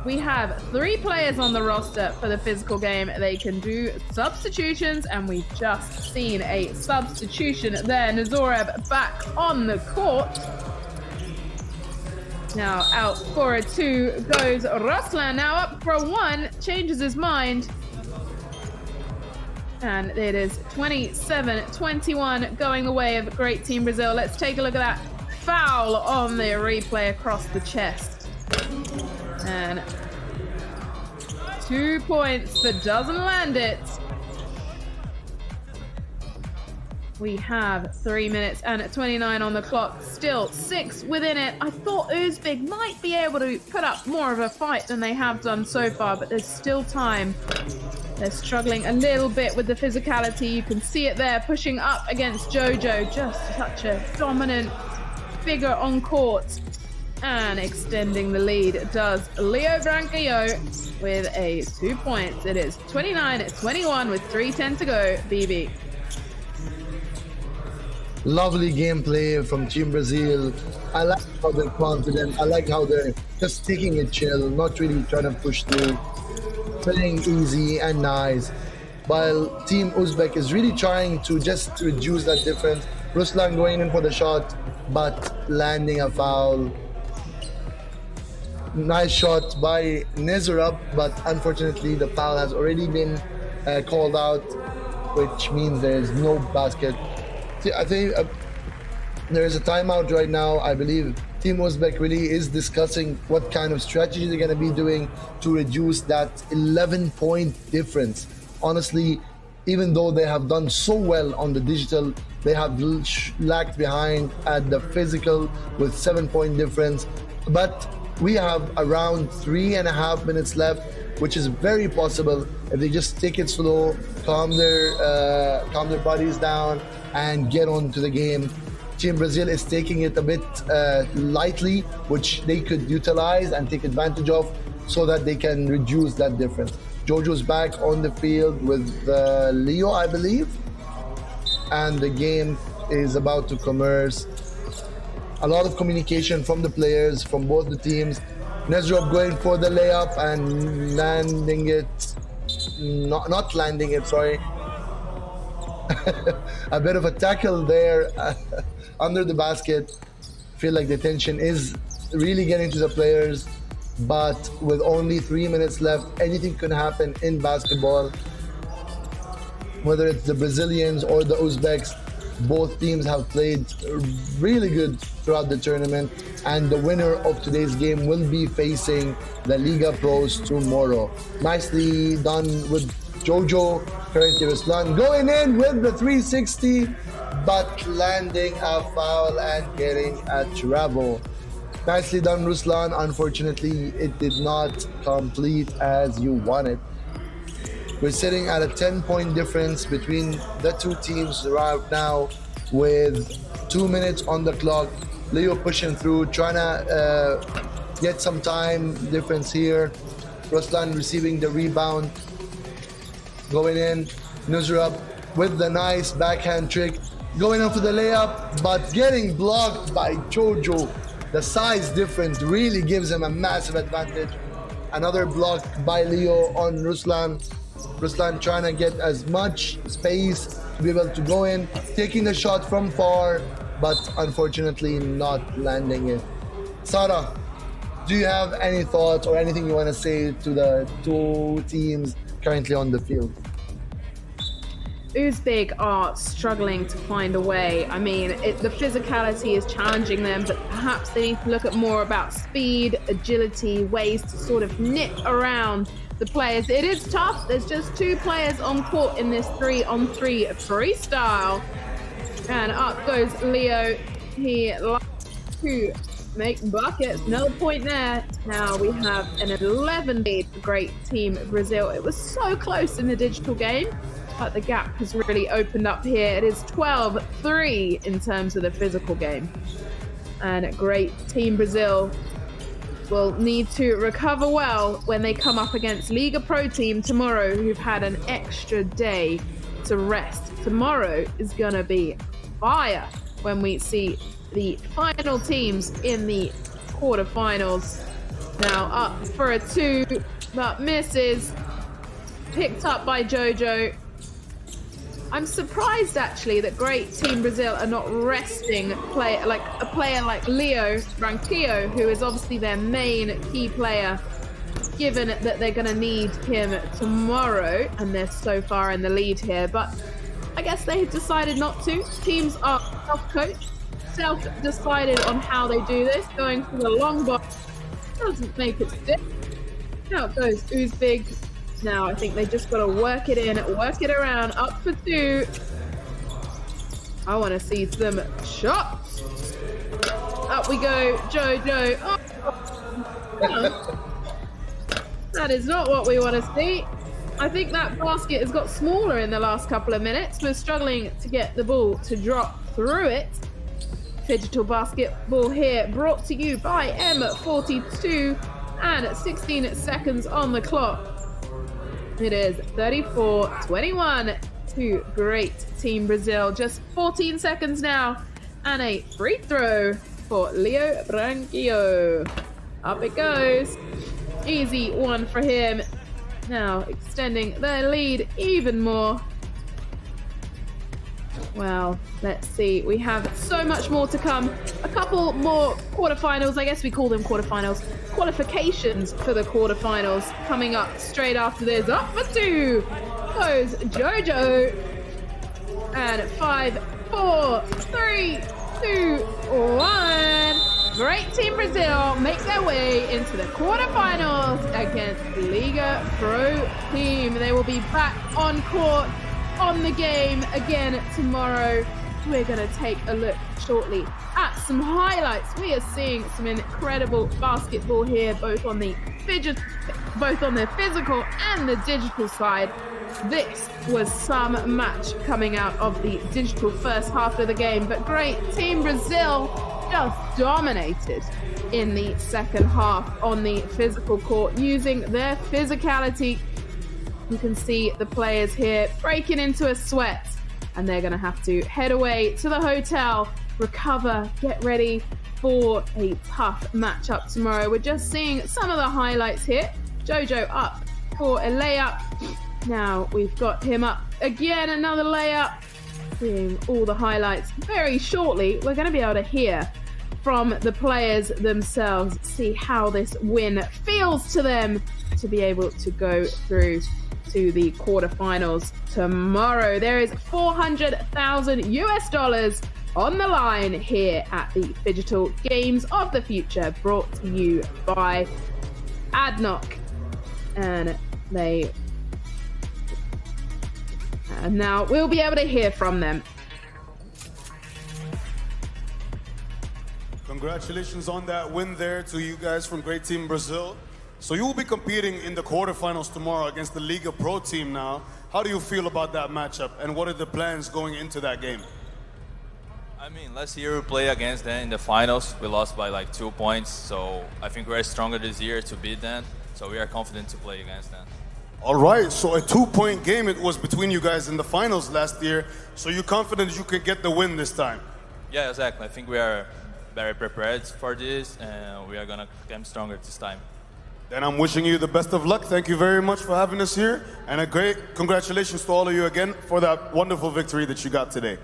we have 3 players on the roster for the physical game. They can do substitutions, and we've just seen a substitution there. Nazorab back on the court. Now out for a 2 goes Ruslan. Now up for a 1, changes his mind. And it is 27-21 going the way of Great Team Brazil. Let's take a look at that foul on the replay across the chest. And 2 points, but doesn't land it. We have 3 minutes and 29 on the clock. Still 6 within it. I thought Uzbek might be able to put up more of a fight than they have done so far, but there's still time. They're struggling a little bit with the physicality. You can see it there, pushing up against Jojo. Just such a dominant figure on court. And extending the lead does Leo Branquillo with a 2 points. It is 29-21 with 3:10 to go. BB. Lovely gameplay from Team Brazil. I like how they're confident. I like how they're just taking it chill, not really trying to push through, playing easy and nice. While Team Uzbek is really trying to just reduce that difference. Ruslan going in for the shot, but landing a foul. Nice shot by Nezarab, but unfortunately the foul has already been called out, which means there's no basket. I think there is a timeout right now. I believe Team Uzbek really is discussing what kind of strategy they're going to be doing to reduce that 11-point difference. Honestly, even though they have done so well on the digital, they have lagged behind at the physical with 7-point difference. But we have around 3.5 minutes left, which is very possible if they just take it slow, calm their bodies down, and get on to the game. Team Brazil is taking it a bit lightly, which they could utilize and take advantage of so that they can reduce that difference. Jojo's back on the field with Leo, I believe, and the game is about to commence. A lot of communication from the players, from both the teams. Nezrov going for the layup and landing it, not landing it, sorry. A bit of a tackle there under the basket. Feel like the tension is really getting to the players, but with only 3 minutes left, anything can happen in basketball. Whether it's the Brazilians or the Uzbeks, both teams have played really good throughout the tournament, and the winner of today's game will be facing the Liga Pros tomorrow. Nicely done with Jojo. Currently Ruslan going in with the 360, but landing a foul and getting a travel. Nicely done, Ruslan. Unfortunately, it did not complete as you wanted. We're sitting at a 10-point difference between the two teams right now with 2 minutes on the clock. Leo pushing through, trying to get some time difference here. Ruslan receiving the rebound. Going in, Nusrab with the nice backhand trick. Going up for the layup, but getting blocked by Jojo. The size difference really gives him a massive advantage. Another block by Leo on Ruslan. Ruslan trying to get as much space to be able to go in, taking the shot from far, but unfortunately not landing it. Sarah, do you have any thoughts or anything you want to say to the two teams currently on the field? Uzbek are struggling to find a way. I mean, the physicality is challenging them, but perhaps they need to look at more about speed, agility, ways to sort of nip around the players. It is tough. There's just 2 players on court in this 3-on-3 freestyle. And up goes Leo. He likes to make buckets. No point there. Now we have an 11 lead for great Team Brazil. It was so close in the digital game, but the gap has really opened up here. It is 12-3 in terms of the physical game. And great Team Brazil will need to recover well when they come up against Liga Pro team tomorrow, who've had an extra day to rest. Tomorrow is going to be fire when we see the final teams in the quarterfinals. Now up for a 2, but misses. Picked up by Jojo. I'm surprised actually that great Team Brazil are not resting a player like Leo Branquillo, who is obviously their main key player, given that they're going to need him tomorrow, and they're so far in the lead here. But I guess they decided not to. Teams are self-coached, self-decided on how they do this. Going for the long ball doesn't make it stick. Out goes Uzbek. Now I think they just got to work it in, work it around. Up for 2. I want to see some shots. Up we go, Jojo. Oh. That is not what we want to see. I think that basket has got smaller in the last couple of minutes. We're struggling to get the ball to drop through it. Phygital basketball here, brought to you by M42 and 16 seconds on the clock. It is 34-21 to great Team Brazil. Just 14 seconds now and a free throw for Leo Branquillo. Up it goes. Easy one for him. Now extending their lead even more. Well, let's see. We have so much more to come. A couple more quarterfinals. I guess we call them quarterfinals. Qualifications for the quarterfinals coming up straight after this. Up for two goes Jojo. And 5, 4, 3, 2, 1. Great Team Brazil make their way into the quarterfinals against Liga Pro Team. They will be back on court on the game again tomorrow. We're going to take a look shortly at some highlights. We are seeing some incredible basketball here, both on the physical and the digital side. This was some match coming out of the digital first half of the game, but great Team Brazil just dominated in the second half on the physical court, using their physicality. You can see the players here breaking into a sweat, and they're going to have to head away to the hotel, recover, get ready for a tough matchup tomorrow. We're just seeing some of the highlights here. Jojo up for a layup. Now we've got him up again, another layup. Seeing all the highlights very shortly. We're going to be able to hear from the players themselves, see how this win feels to them to be able to go through to the quarterfinals tomorrow. There is $400,000 on the line here at the Phygital Games of the Future, brought to you by ADNOC. And now we'll be able to hear from them. Congratulations on that win there to you guys from Great Team Brazil. So you will be competing in the quarterfinals tomorrow against the Liga Pro Team now. How do you feel about that matchup, and what are the plans going into that game? I mean, last year we played against them in the finals. We lost by like 2 points, so I think we're stronger this year to beat them. So we are confident to play against them. All right, so a 2-point game it was between you guys in the finals last year. So you're confident you can get the win this time? Yeah, exactly. I think we are very prepared for this, and we are going to come stronger this time. Then I'm wishing you the best of luck. Thank you very much for having us here. And a great congratulations to all of you again for that wonderful victory that you got today.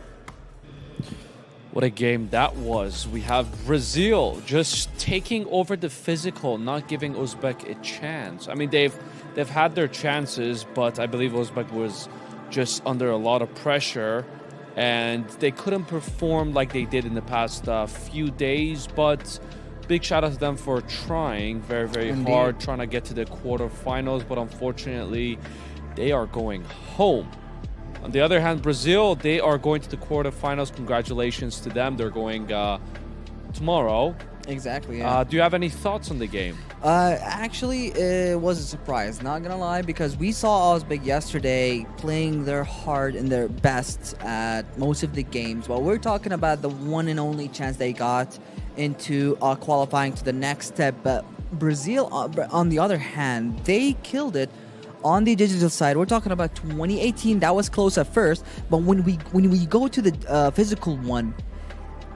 What a game that was. We have Brazil just taking over the physical, not giving Uzbek a chance. I mean, they've had their chances, but I believe Uzbek was just under a lot of pressure, and they couldn't perform like they did in the past few days. But big shout out to them for trying very, very hard, trying to get to the quarterfinals, but unfortunately, they are going home. On the other hand, Brazil, they are going to the quarterfinals. Congratulations to them. They're going tomorrow. Exactly, yeah. Do you have any thoughts on the game? Actually, it was a surprise, not gonna lie, because we saw Uzbek yesterday playing their hard and their best at most of the games. But we're talking about the one and only chance they got into qualifying to the next step. But Brazil, on the other hand, they killed it on the digital side. We're talking about 2018. That was close at first, but when we go to the physical one,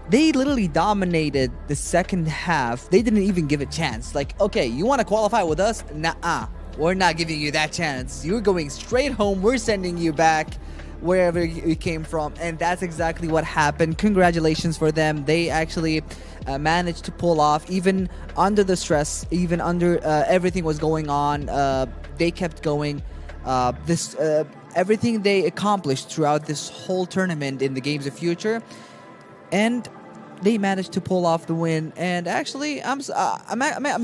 they literally dominated the second half. They didn't even give a chance. Like, okay, you want to qualify with us? Nah, we're not giving you that chance. You're going straight home. We're sending you back wherever you came from. And that's exactly what happened. Congratulations for them. They actually managed to pull off, even under the stress, even under everything was going on. They kept going. Everything they accomplished throughout this whole tournament in the Games of Future, and they managed to pull off the win. And actually, I'm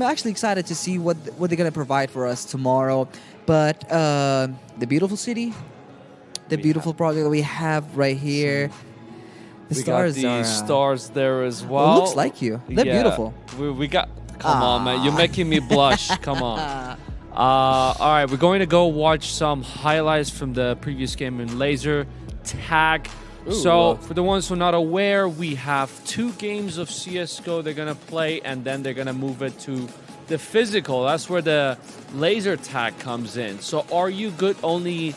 actually excited to see what they're gonna provide for us tomorrow. But the beautiful city, the beautiful project that we have right here, The we stars got the are, stars there as well. It looks like you. They're beautiful. We got. Come on, man. You're making me blush. Come on. All right, we're going to go watch some highlights from the previous game in laser tag. Ooh. So, for the ones who are not aware, we have 2 games of CSGO they're going to play, and then they're going to move it to the physical. That's where the laser tag comes in. So, are you good only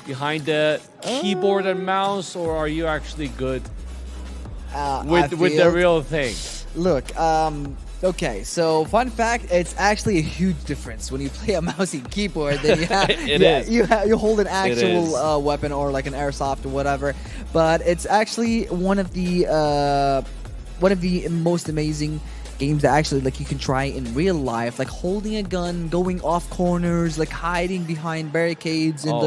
behind the keyboard and mouse, or are you actually good with the real thing? Look, okay, so fun fact, it's actually a huge difference when you play a mouse and keyboard. Then you have you hold an actual weapon or like an airsoft or whatever. But it's actually one of the most amazing games that actually like you can try in real life, like holding a gun, going off corners, like hiding behind barricades, and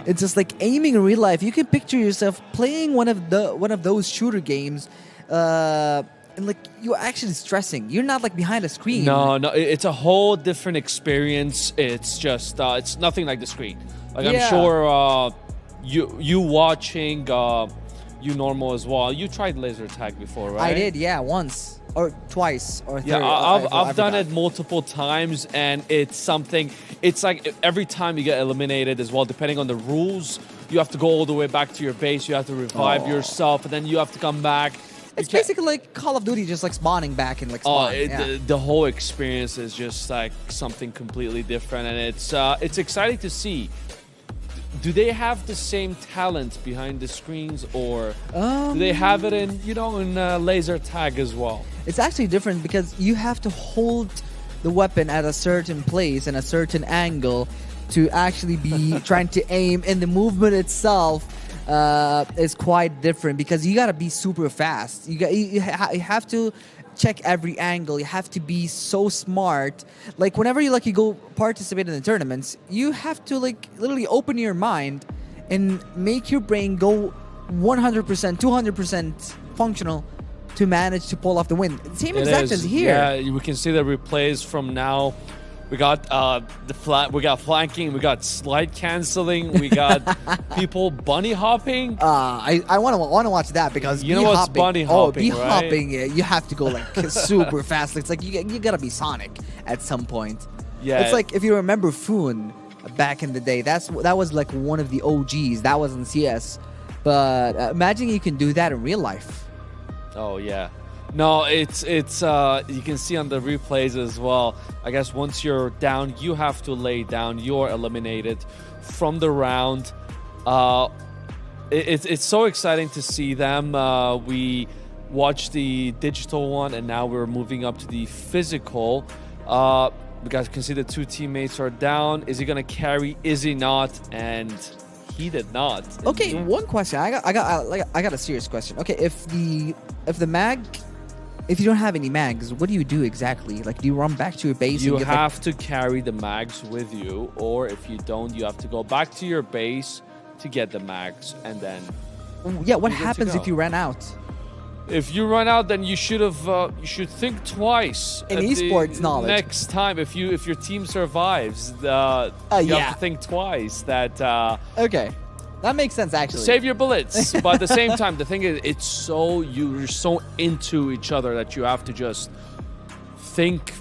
it's just like aiming in real life. You can picture yourself playing one of those shooter games. And like you're actually stressing. You're not like behind a screen. No, it's a whole different experience. It's just it's nothing like the screen. Like I'm sure you watching you normal as well. You tried laser tag before, right? I did, once or twice or three. Yeah, I've done it multiple times, and it's something. It's like every time you get eliminated as well, depending on the rules, you have to go all the way back to your base. You have to revive yourself, and then you have to come back. It's basically like Call of Duty, just like spawning back and like spawning. The whole experience is just like something completely different, and it's exciting to see. Do they have the same talent behind the screens, or do they have it in laser tag as well? It's actually different because you have to hold the weapon at a certain place and a certain angle to actually be trying to aim, and the movement itself is quite different because you gotta be super fast. You have to check every angle. You have to be so smart. Like whenever you go participate in the tournaments, you have to like literally open your mind and make your brain go 100%, 200% functional to manage to pull off the win. Same exact as here. Yeah, we can see the replays from now. We got we got flanking, we got slide canceling, we got people bunny hopping. I want to watch that because you know what's bunny hopping, right? Hopping, you have to go like super fast. It's like you gotta be Sonic at some point. Yeah, it's like if you remember Foon back in the day. That was like one of the OGs. That was in CS, but imagine you can do that in real life. Oh yeah. No, it's you can see on the replays as well. I guess once you're down, you have to lay down. You're eliminated from the round. It's so exciting to see them. We watched the digital one, and now we're moving up to the physical. You guys can see the 2 teammates are down. Is he gonna carry? Is he not? And he did not. Okay, one question. I got a serious question. Okay, if you don't have any mags, what do you do exactly? Like, do you run back to your base? You have to carry the mags with you, or if you don't, you have to go back to your base to get the mags, and then. Yeah, what happens if you run out? If you run out, then you should think twice. In esports knowledge. Next time, if your team survives, you have to think twice. Okay. That makes sense, actually. Save your bullets, but at the same time, the thing is, you're so into each other that you have to just think.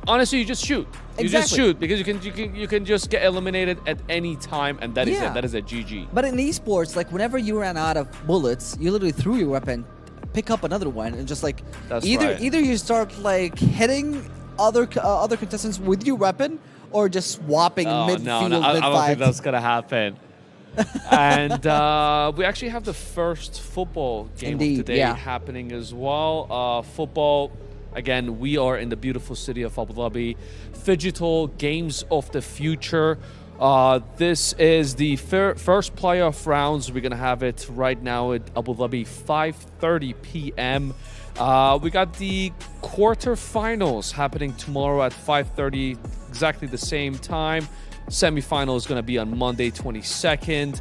Honestly, you just shoot. You just shoot because you can just get eliminated at any time, and that is it. That is a GG. But in esports, like whenever you ran out of bullets, you literally threw your weapon, pick up another one, and just like either you start like hitting other contestants with your weapon, or just swapping midfield. No, I don't think that's gonna happen. And we actually have the first football game of today happening as well. Football, again, we are in the beautiful city of Abu Dhabi. Phygital Games of the Future. This is the first playoff rounds. We're going to have it right now at Abu Dhabi, 5:30 p.m. We got the quarterfinals happening tomorrow at 5:30, exactly the same time. Semi-final is going to be on Monday, 22nd,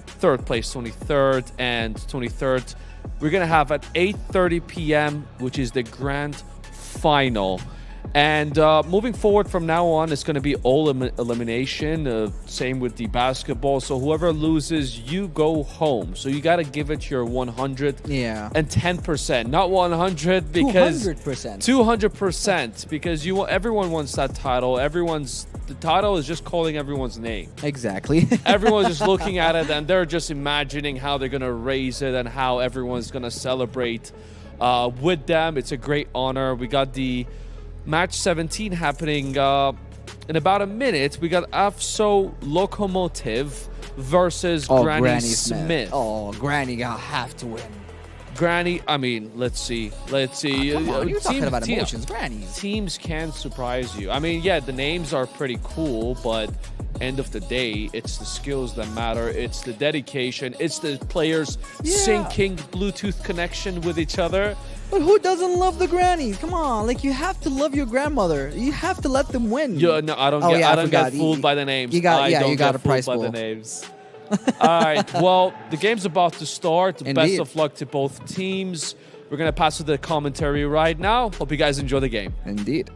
third place 23rd, and 23rd. We're going to have at 8:30 p.m., which is the grand final. And moving forward from now on, it's going to be all elimination. Same with the basketball. So whoever loses, you go home. So you got to give it your 110%, not 100 because 200%. 200% because everyone wants that title. The title is just calling everyone's name. Exactly. Everyone's just looking at it and they're just imagining how they're going to raise it and how everyone's going to celebrate with them. It's a great honor. We got the match 17 happening in about a minute. We got AFSO Locomotive versus Granny Smith. Oh, Granny gonna have to win. Granny, I mean, let's see. Come on, you're talking about emotions, Grannies. Teams can surprise you. I mean, yeah, the names are pretty cool, but end of the day, it's the skills that matter. It's the dedication. It's the players syncing Bluetooth connection with each other. But who doesn't love the grannies? Come on, like you have to love your grandmother. You have to let them win. Yeah, no, I don't get fooled by the names. You got a price by pool. the names. All right, well, the game's about to start. Indeed. Best of luck to both teams. We're going to pass to the commentary right now. Hope you guys enjoy the game. Indeed.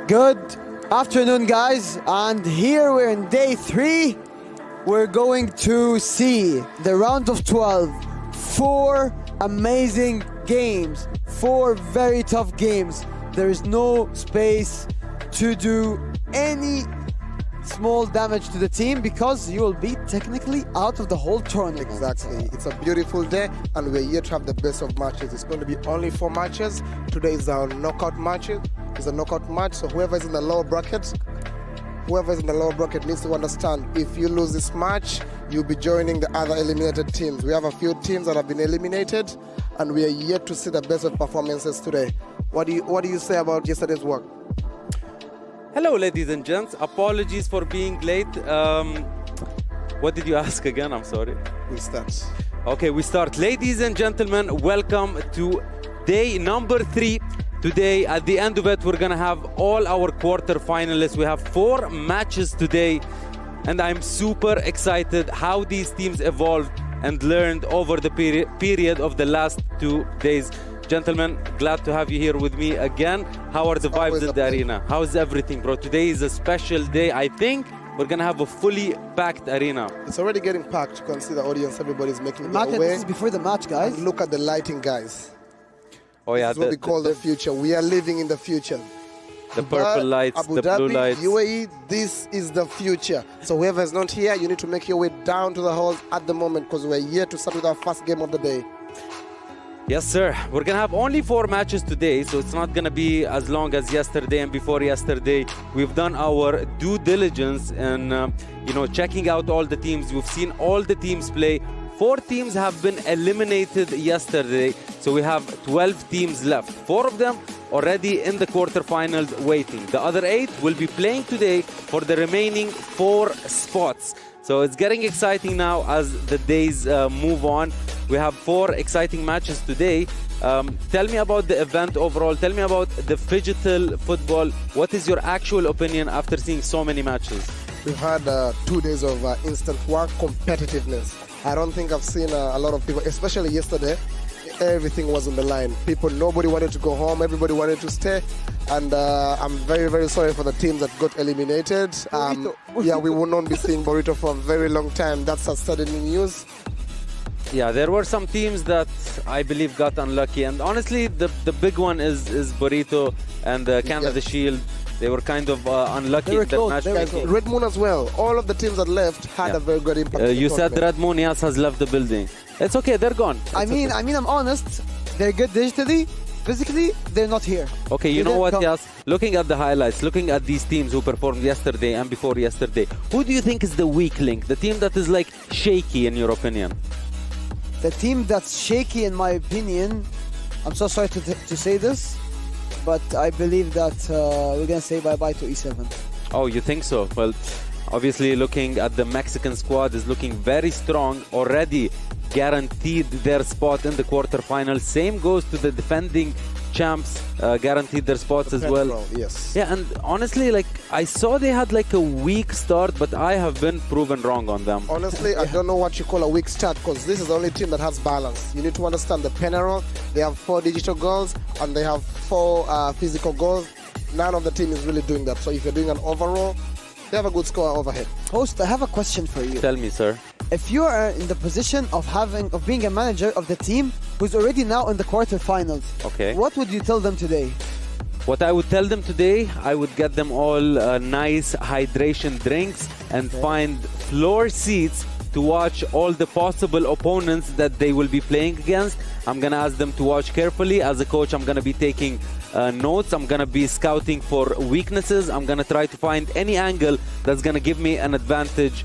Good afternoon, guys, and here we're in day 3. We're going to see the round of 12. 4 amazing games, 4 very tough games. There is no space to do any small damage to the team because you will be technically out of the whole tournament. Exactly. It's a beautiful day and we're here to have the best of matches. It's going to be only 4 matches. Today is our knockout matches. It's a knockout match, so whoever is in the lower bracket needs to understand if you lose this match, you'll be joining the other eliminated teams. We have a few teams that have been eliminated and we are yet to see the best of performances today. What do you say about yesterday's work? Hello, ladies and gents. Apologies for being late. What did you ask again? I'm sorry. We start. Okay, we start. Ladies and gentlemen, welcome to day number 3. Today, at the end of it, we're going to have all our quarter finalists. We have 4 matches today, and I'm super excited how these teams evolved and learned over the period of the last 2 days. Gentlemen, glad to have you here with me again. How are the vibes in the arena? How's everything, bro? Today is a special day. I think we're going to have a fully packed arena. It's already getting packed. You can see the audience. Everybody's making Market, their way. this is before the match, guys. And look at the lighting, guys. Oh, yeah. This is what we call the future. We are living in the future. The purple lights, Abu the Dhabi, blue lights. UAE, this is the future. So whoever is not here, you need to make your way down to the halls at the moment because we're here to start with our first game of the day. Yes, sir. We're going to have only 4 matches today, so it's not going to be as long as yesterday and before yesterday. We've done our due diligence and, checking out all the teams. We've seen all the teams play. 4 teams have been eliminated yesterday, so we have 12 teams left. 4 of them already in the quarterfinals waiting. The other 8 will be playing today for the remaining 4 spots. So it's getting exciting now as the days move on. We have 4 exciting matches today. Tell me about the event overall. Tell me about the phygital football. What is your actual opinion after seeing so many matches? We've had 2 days of instant work competitiveness. I don't think I've seen a lot of people, especially yesterday. Everything was on the line. Nobody wanted to go home. Everybody wanted to stay. And I'm very, very sorry for the teams that got eliminated. Yeah, we will not be seeing Burrito for a very long time. That's a sudden news. Yeah, there were some teams that I believe got unlucky. And honestly, the big one is Burrito and Canada Shield. They were kind of unlucky in that match. Red Moon as well. All of the teams that left had a very good impact. You said Red Moon, yes, has left the building. It's okay, they're gone. I mean, I'm honest. They're good digitally. Physically, they're not here. Okay, you know what, Yas? Looking at the highlights, looking at these teams who performed yesterday and before yesterday, who do you think is the weak link? The team that is like shaky in your opinion? The team that's shaky in my opinion, I'm so sorry to say this, but I believe that we're going to say bye-bye to E7. Oh, you think so? Well, obviously looking at the Mexican squad is looking very strong, already guaranteed their spot in the quarterfinals. Same goes to the defending champs, guaranteed their spots as well. Yes. Yeah, and honestly, like I saw they had like a weak start, but I have been proven wrong on them. Honestly, I don't know what you call a weak start, because this is the only team that has balance. You need to understand the Penarol. They have 4 digital goals and they have 4 physical goals. None of the team is really doing that. So if you're doing an overall, they have a good score overhead. Host, I have a question for you. Tell me, sir. If you are in the position of being a manager of the team who's already now in the quarterfinals, okay, what would you tell them today? What I would tell them today, I would get them all nice hydration drinks and find floor seats to watch all the possible opponents that they will be playing against. I'm going to ask them to watch carefully. As a coach, I'm going to be taking notes. I'm going to be scouting for weaknesses. I'm going to try to find any angle that's going to give me an advantage.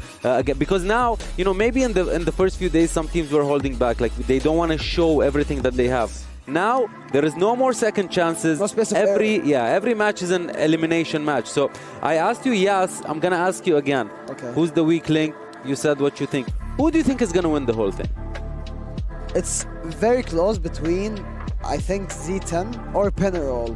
Because now, you know, maybe in the first few days, some teams were holding back. Like, they don't want to show everything that they have. Now, there is no more second chances. Every match is an elimination match. So, I asked you, yes. I'm going to ask you again. Okay. Who's the weak link? You said what you think. Who do you think is going to win the whole thing? It's very close between, I think, Z10 or Penarol.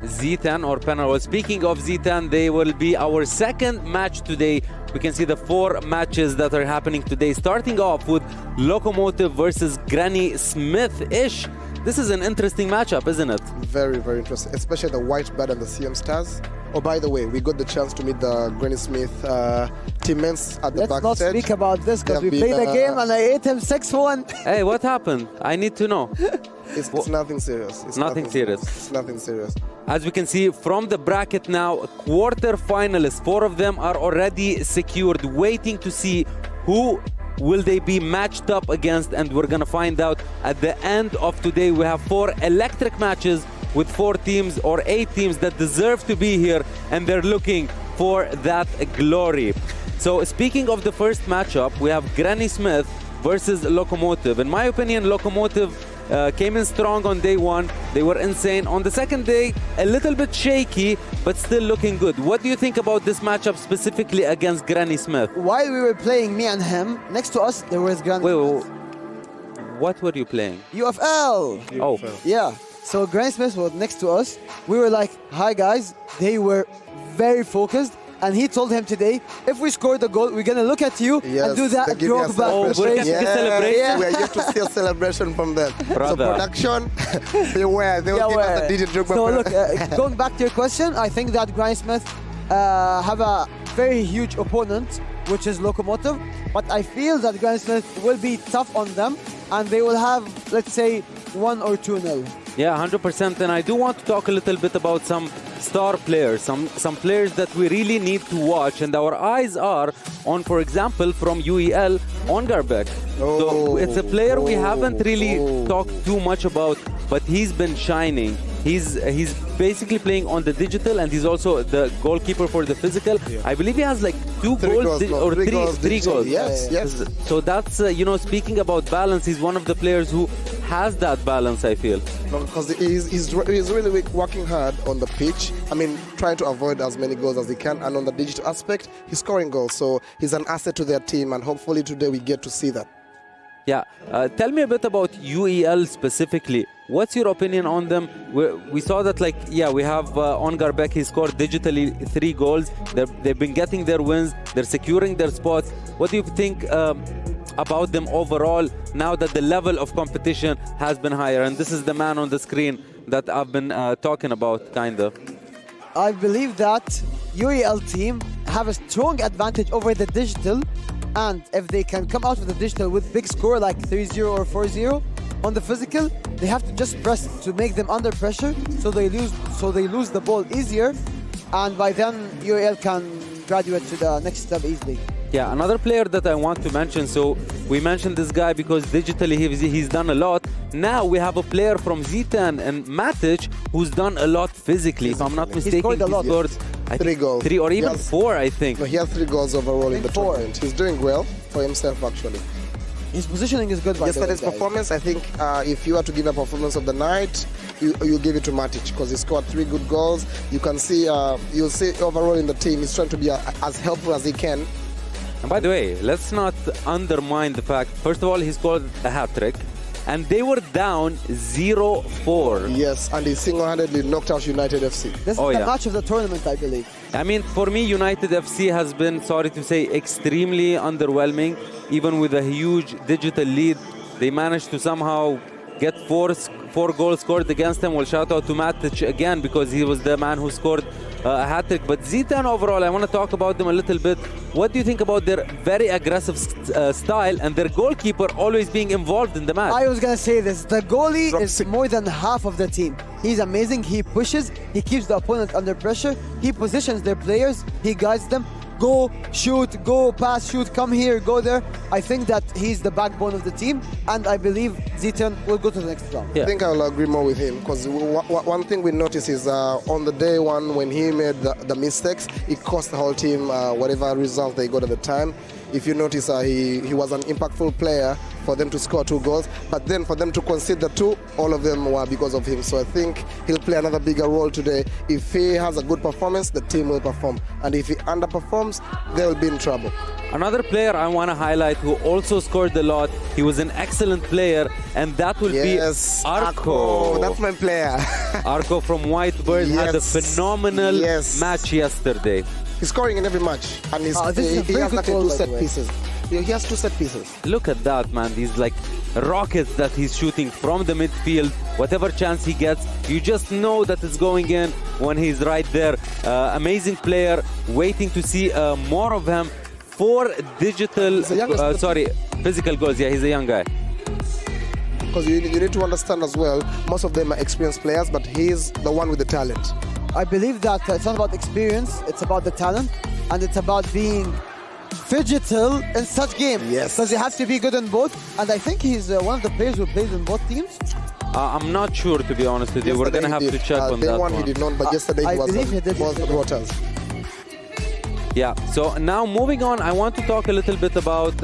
Z10 or Penarol. Speaking of Z10, they will be our second match today. We can see the 4 matches that are happening today. Starting off with Locomotive versus Granny Smith-ish. This is an interesting matchup, isn't it? Very, very interesting, especially the White Bird and the CM Stars. Oh, by the way, we got the chance to meet the Granny Smith teammates at the backstage. Let's not speak about this because we played a game and I ate him 6-1. Hey, what happened? I need to know. It's nothing serious. It's nothing serious. It's nothing serious. As we can see from the bracket now, quarter finalists, 4 of them are already secured, waiting to see who will they be matched up against, and we're gonna find out at the end of today. We have 4 electric matches with 4 teams or 8 teams that deserve to be here, and they're looking for that glory. So speaking of the first matchup, we have Granny Smith versus Locomotive. In my opinion, Locomotive came in strong on day 1. They were insane. On the second day, a little bit shaky, but still looking good. What do you think about this matchup specifically against Granny Smith? While we were playing, me and him, next to us, there was Granny Smith. What were you playing? UFL. Oh. Yeah. So Granny Smith was next to us. We were like, hi guys. They were very focused. And he told him today, if we score the goal, we're going to look at you and do that drop back celebration. Yeah. We're yet to see a celebration from them. Brother. So production, they will give us the DJ drop back. So look, going back to your question, I think that Granny Smith have a very huge opponent, which is Locomotive. But I feel that Granny Smith will be tough on them and they will have, let's say, 1 or 2-0. Yeah, 100%. And I do want to talk a little bit about some star players, some players that we really need to watch, and our eyes are on, for example, from UEL, on Garbek. So it's a player we haven't really talked too much about, but he's been shining. He's basically playing on the digital, and he's also the goalkeeper for the physical. I believe he has like three goals. Yes. So that's speaking about balance, he's one of the players who has that balance, I feel. Because he's really working hard on the pitch. I mean, trying to avoid as many goals as he can, and on the digital aspect, he's scoring goals. So he's an asset to their team, and hopefully today we get to see that. Yeah, tell me a bit about UEL specifically. What's your opinion on them? We saw that, we have Ongar Beck. He scored digitally 3 goals. They've been getting their wins. They're securing their spots. What do you think about them overall now that the level of competition has been higher? And this is the man on the screen that I've been talking about, kind of. I believe that UEL team have a strong advantage over the digital. And if they can come out with the digital with big score like 3-0 or 4-0 on the physical, they have to just press to make them under pressure, so they lose the ball easier, and by then UAL can graduate to the next step easily. Yeah, another player that I want to mention, so we mentioned this guy because digitally he's done a lot. Now we have a player from Z10 and Matic who's done a lot physically. If I'm not mistaken, he scored a lot. Scored, 3 goals. 3 or even 4, I think. No, he has 3 goals overall in the tournament. He's doing well for himself, actually. His positioning is good. Yesterday's performance, I think, if you are to give a performance of the night, you give it to Matic because he scored 3 good goals. You can see, you'll see overall in the team, he's trying to be as helpful as he can. And by the way, let's not undermine the fact, first of all, he scored a hat-trick, and they were down 0-4. Yes, and he single-handedly knocked out United FC. This is the match of the tournament, I believe. I mean, for me, United FC has been, sorry to say, extremely underwhelming. Even with a huge digital lead, they managed to somehow get 4 goals scored against them. Well, shout out to Matic again because he was the man who scored a hat-trick. But Z10 overall, I want to talk about them a little bit. What do you think about their very aggressive style and their goalkeeper always being involved in the match? I was going to say this. The goalie is more than half of the team. He's amazing. He pushes. He keeps the opponent under pressure. He positions their players. He guides them. Go, shoot, go, pass, shoot, come here, go there. I think that he's the backbone of the team, and I believe Z10 will go to the next round. I think I will agree more with him because one thing we notice is on the day one when he made the mistakes, it cost the whole team whatever result they got at the time. If you notice, he was an impactful player for them to score 2 goals, but then for them to concede the 2, all of them were because of him. So I think he'll play another bigger role today. If he has a good performance, the team will perform. And if he underperforms, they will be in trouble. Another player I want to highlight who also scored a lot, he was an excellent player, and that will be Arco. That's my player. Arco from Whitebird had a phenomenal match yesterday. He's scoring in every match, and he has nothing 2 set pieces. He has 2 set pieces. Look at that, man. These like rockets that he's shooting from the midfield. Whatever chance he gets, you just know that it's going in when he's right there. Amazing player, waiting to see more of him. 4 digital, physical goals. Yeah, he's a young guy. Because you need to understand as well, most of them are experienced players, but he's the one with the talent. I believe that it's not about experience, it's about the talent, and it's about being phygital in such game. Yes. Because you have to be good in both, and I think he's one of the players who plays in both teams. I'm not sure, to be honest with you. We're going to have to check on that one. He did not, but yesterday he was the Waters. Yeah, so now moving on, I want to talk a little bit about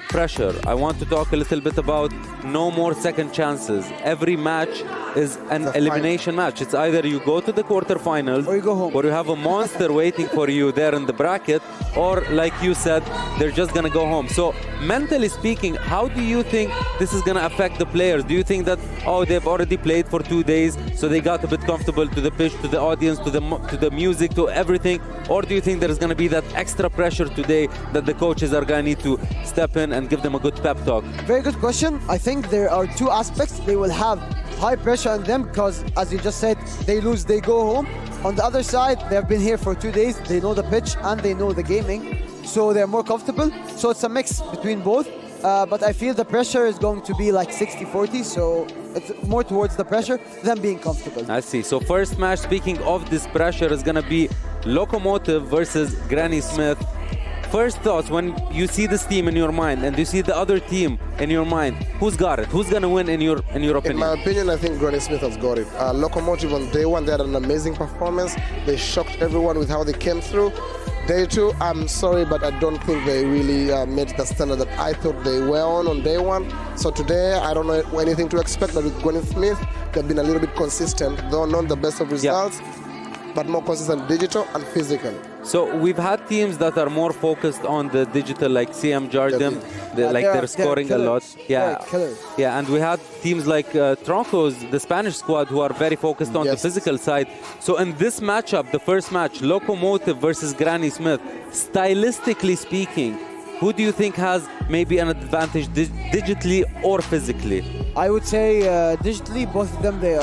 pressure. I want to talk a little bit about no more second chances. Every match is an elimination match. It's either you go to the quarterfinals or you go home, or you have a monster waiting for you there in the bracket, or like you said, they're just going to go home. So mentally speaking, how do you think this is going to affect the players? Do you think that, they've already played for 2 days, so they got a bit comfortable to the pitch, to the audience, to the music, to everything? Or do you think there's going to be that extra pressure today that the coaches are going to need to step in and give them a good pep talk? Very good question. I think there are 2 aspects. They will have high pressure on them because, as you just said, they lose, they go home. On the other side, they have been here for 2 days. They know the pitch and they know the gaming, so they're more comfortable. So it's a mix between both. But I feel the pressure is going to be like 60-40, so it's more towards the pressure than being comfortable. I see. So first match, speaking of this pressure, is going to be Locomotive versus Granny Smith. first thoughts when you see this team in your mind and you see the other team in your mind, who's got it? Who's going to win in your opinion? In my opinion, I think Granny Smith has got it. Locomotive on day one, they had an amazing performance. They shocked everyone with how they came through. Day two, I'm sorry, but I don't think they really met the standard that I thought they were on day one. So today, I don't know anything to expect, but with Granny Smith, they've been a little bit consistent, though not the best of results, but more consistent digital and physical. So we've had teams that are more focused on the digital, like CM Jardim, they're scoring a lot. Yeah, yeah, and we had teams like Troncos, the Spanish squad, who are very focused on the physical side. So in this matchup, the first match, Locomotive versus Granny Smith, stylistically speaking, who do you think has maybe an advantage digitally or physically? I would say digitally, both of them they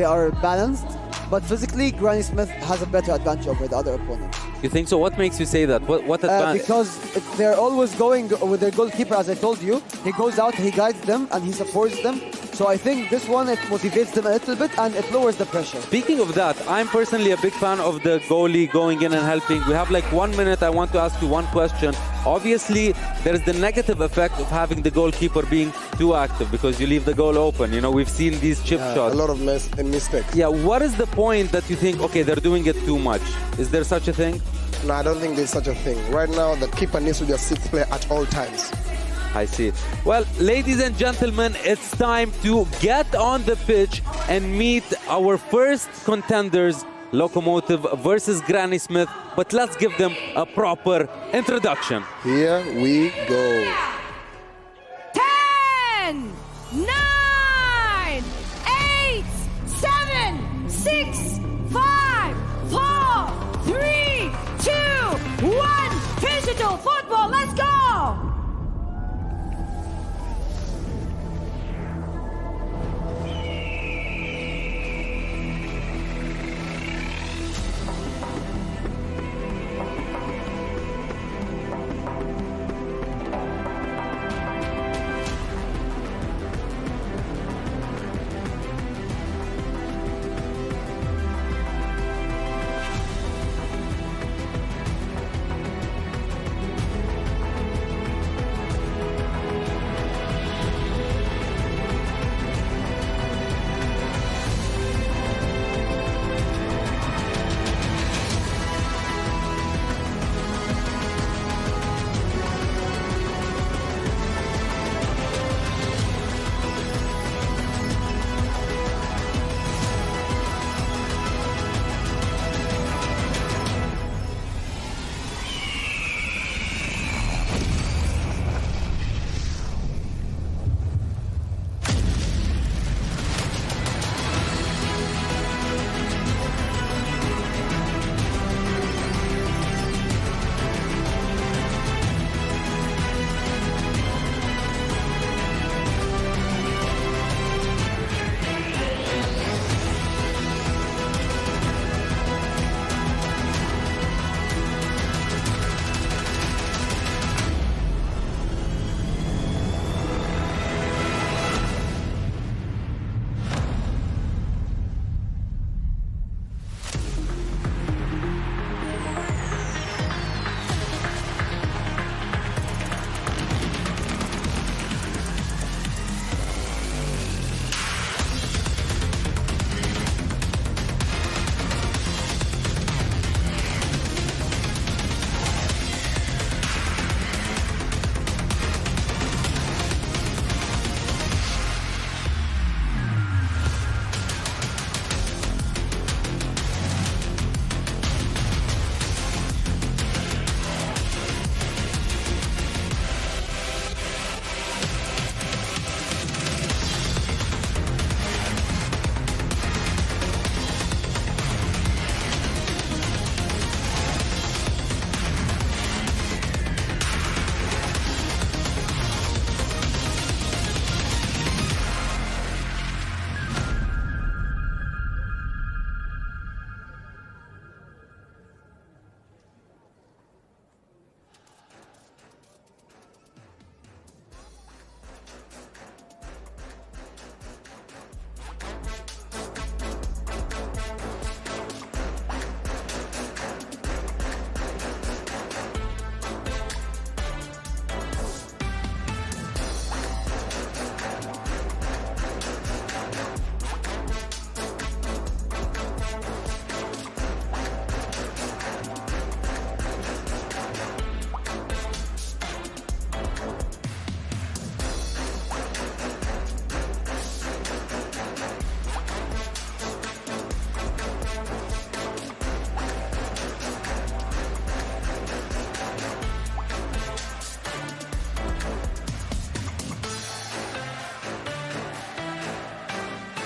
are balanced. But physically, Granny Smith has a better advantage over the other opponent. You think so? What makes you say that? What advantage? Because they're always going with their goalkeeper, as I told you. He goes out, he guides them, and he supports them. So I think this one, it motivates them a little bit, and it lowers the pressure. Speaking of that, I'm personally a big fan of the goalie going in and helping. We have like 1 minute. I want to ask you one question. Obviously, there's the negative effect of having the goalkeeper being too active because you leave the goal open. You know, we've seen these chip shots. A lot of mistakes. Yeah, what is the point that you think, okay, they're doing it too much? Is there such a thing? No, I don't think there's such a thing. Right now, the keeper needs to be a sixth player at all times. I see. Well, ladies and gentlemen, it's time to get on the pitch and meet our first contenders, Locomotive versus Granny Smith. But let's give them a proper introduction. Here we go. 10, 9, 8, 7, 6, 5, 4, 3, 2, 1. Phygital football, let's go!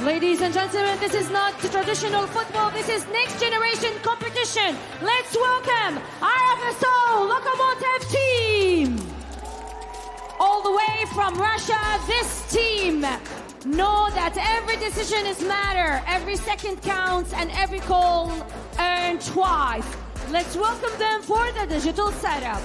Ladies and gentlemen, this is not traditional football. This is next generation competition. Let's welcome RFSO Lokomotiv team. All the way from Russia, this team know that every decision is matter, every second counts, and every call earned twice. Let's welcome them for the digital setup.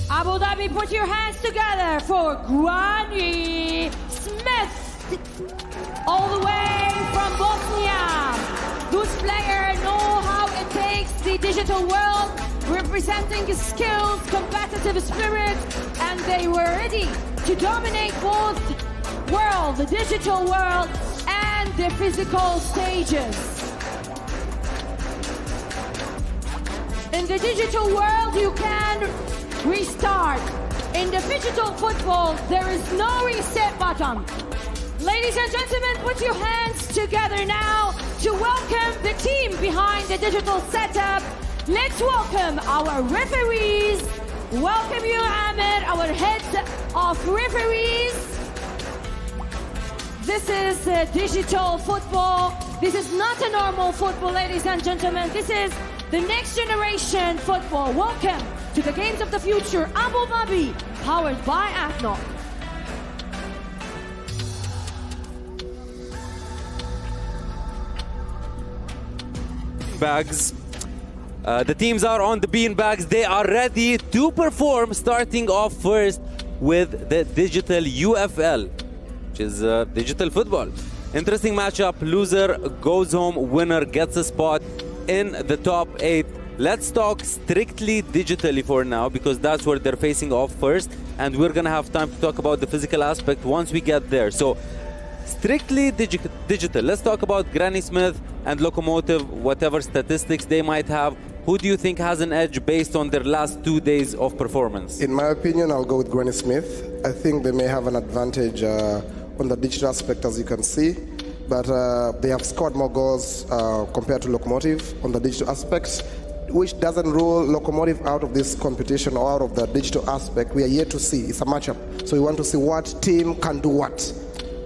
Abu Dhabi, put your hands together for Granny Smith. All the way from Bosnia. Those players know how it takes the digital world, representing skills, competitive spirit, and they were ready to dominate both world, the digital world, and the physical stages. In the digital world, you can restart. In the phygital football, there is no reset button. Ladies and gentlemen, put your hands together now to welcome the team behind the digital setup. Let's welcome our referees. Welcome you, Ahmed, our head of referees. This is digital football. This is not a normal football, ladies and gentlemen. This is the next generation football. Welcome to the Games of the Future Abu Dhabi, powered by ADNOC. Bags. The teams are on the bean bags. They are ready to perform, starting off first with the digital UFL, which is digital football. Interesting matchup. Loser goes home, winner gets a spot in the top 8. Let's talk strictly digitally for now, because that's where they're facing off first, and we're gonna have time to talk about the physical aspect once we get there. So strictly digital. Let's talk about Granny Smith and Lokomotiv, whatever statistics they might have. Who do you think has an edge based on their last 2 days of performance? In my opinion, I'll go with Granny Smith. I think they may have an advantage on the digital aspect, as you can see, but they have scored more goals compared to Lokomotiv on the digital aspects, which doesn't rule Lokomotiv out of this competition or out of the digital aspect. We are yet to see. It's a matchup. So we want to see what team can do what.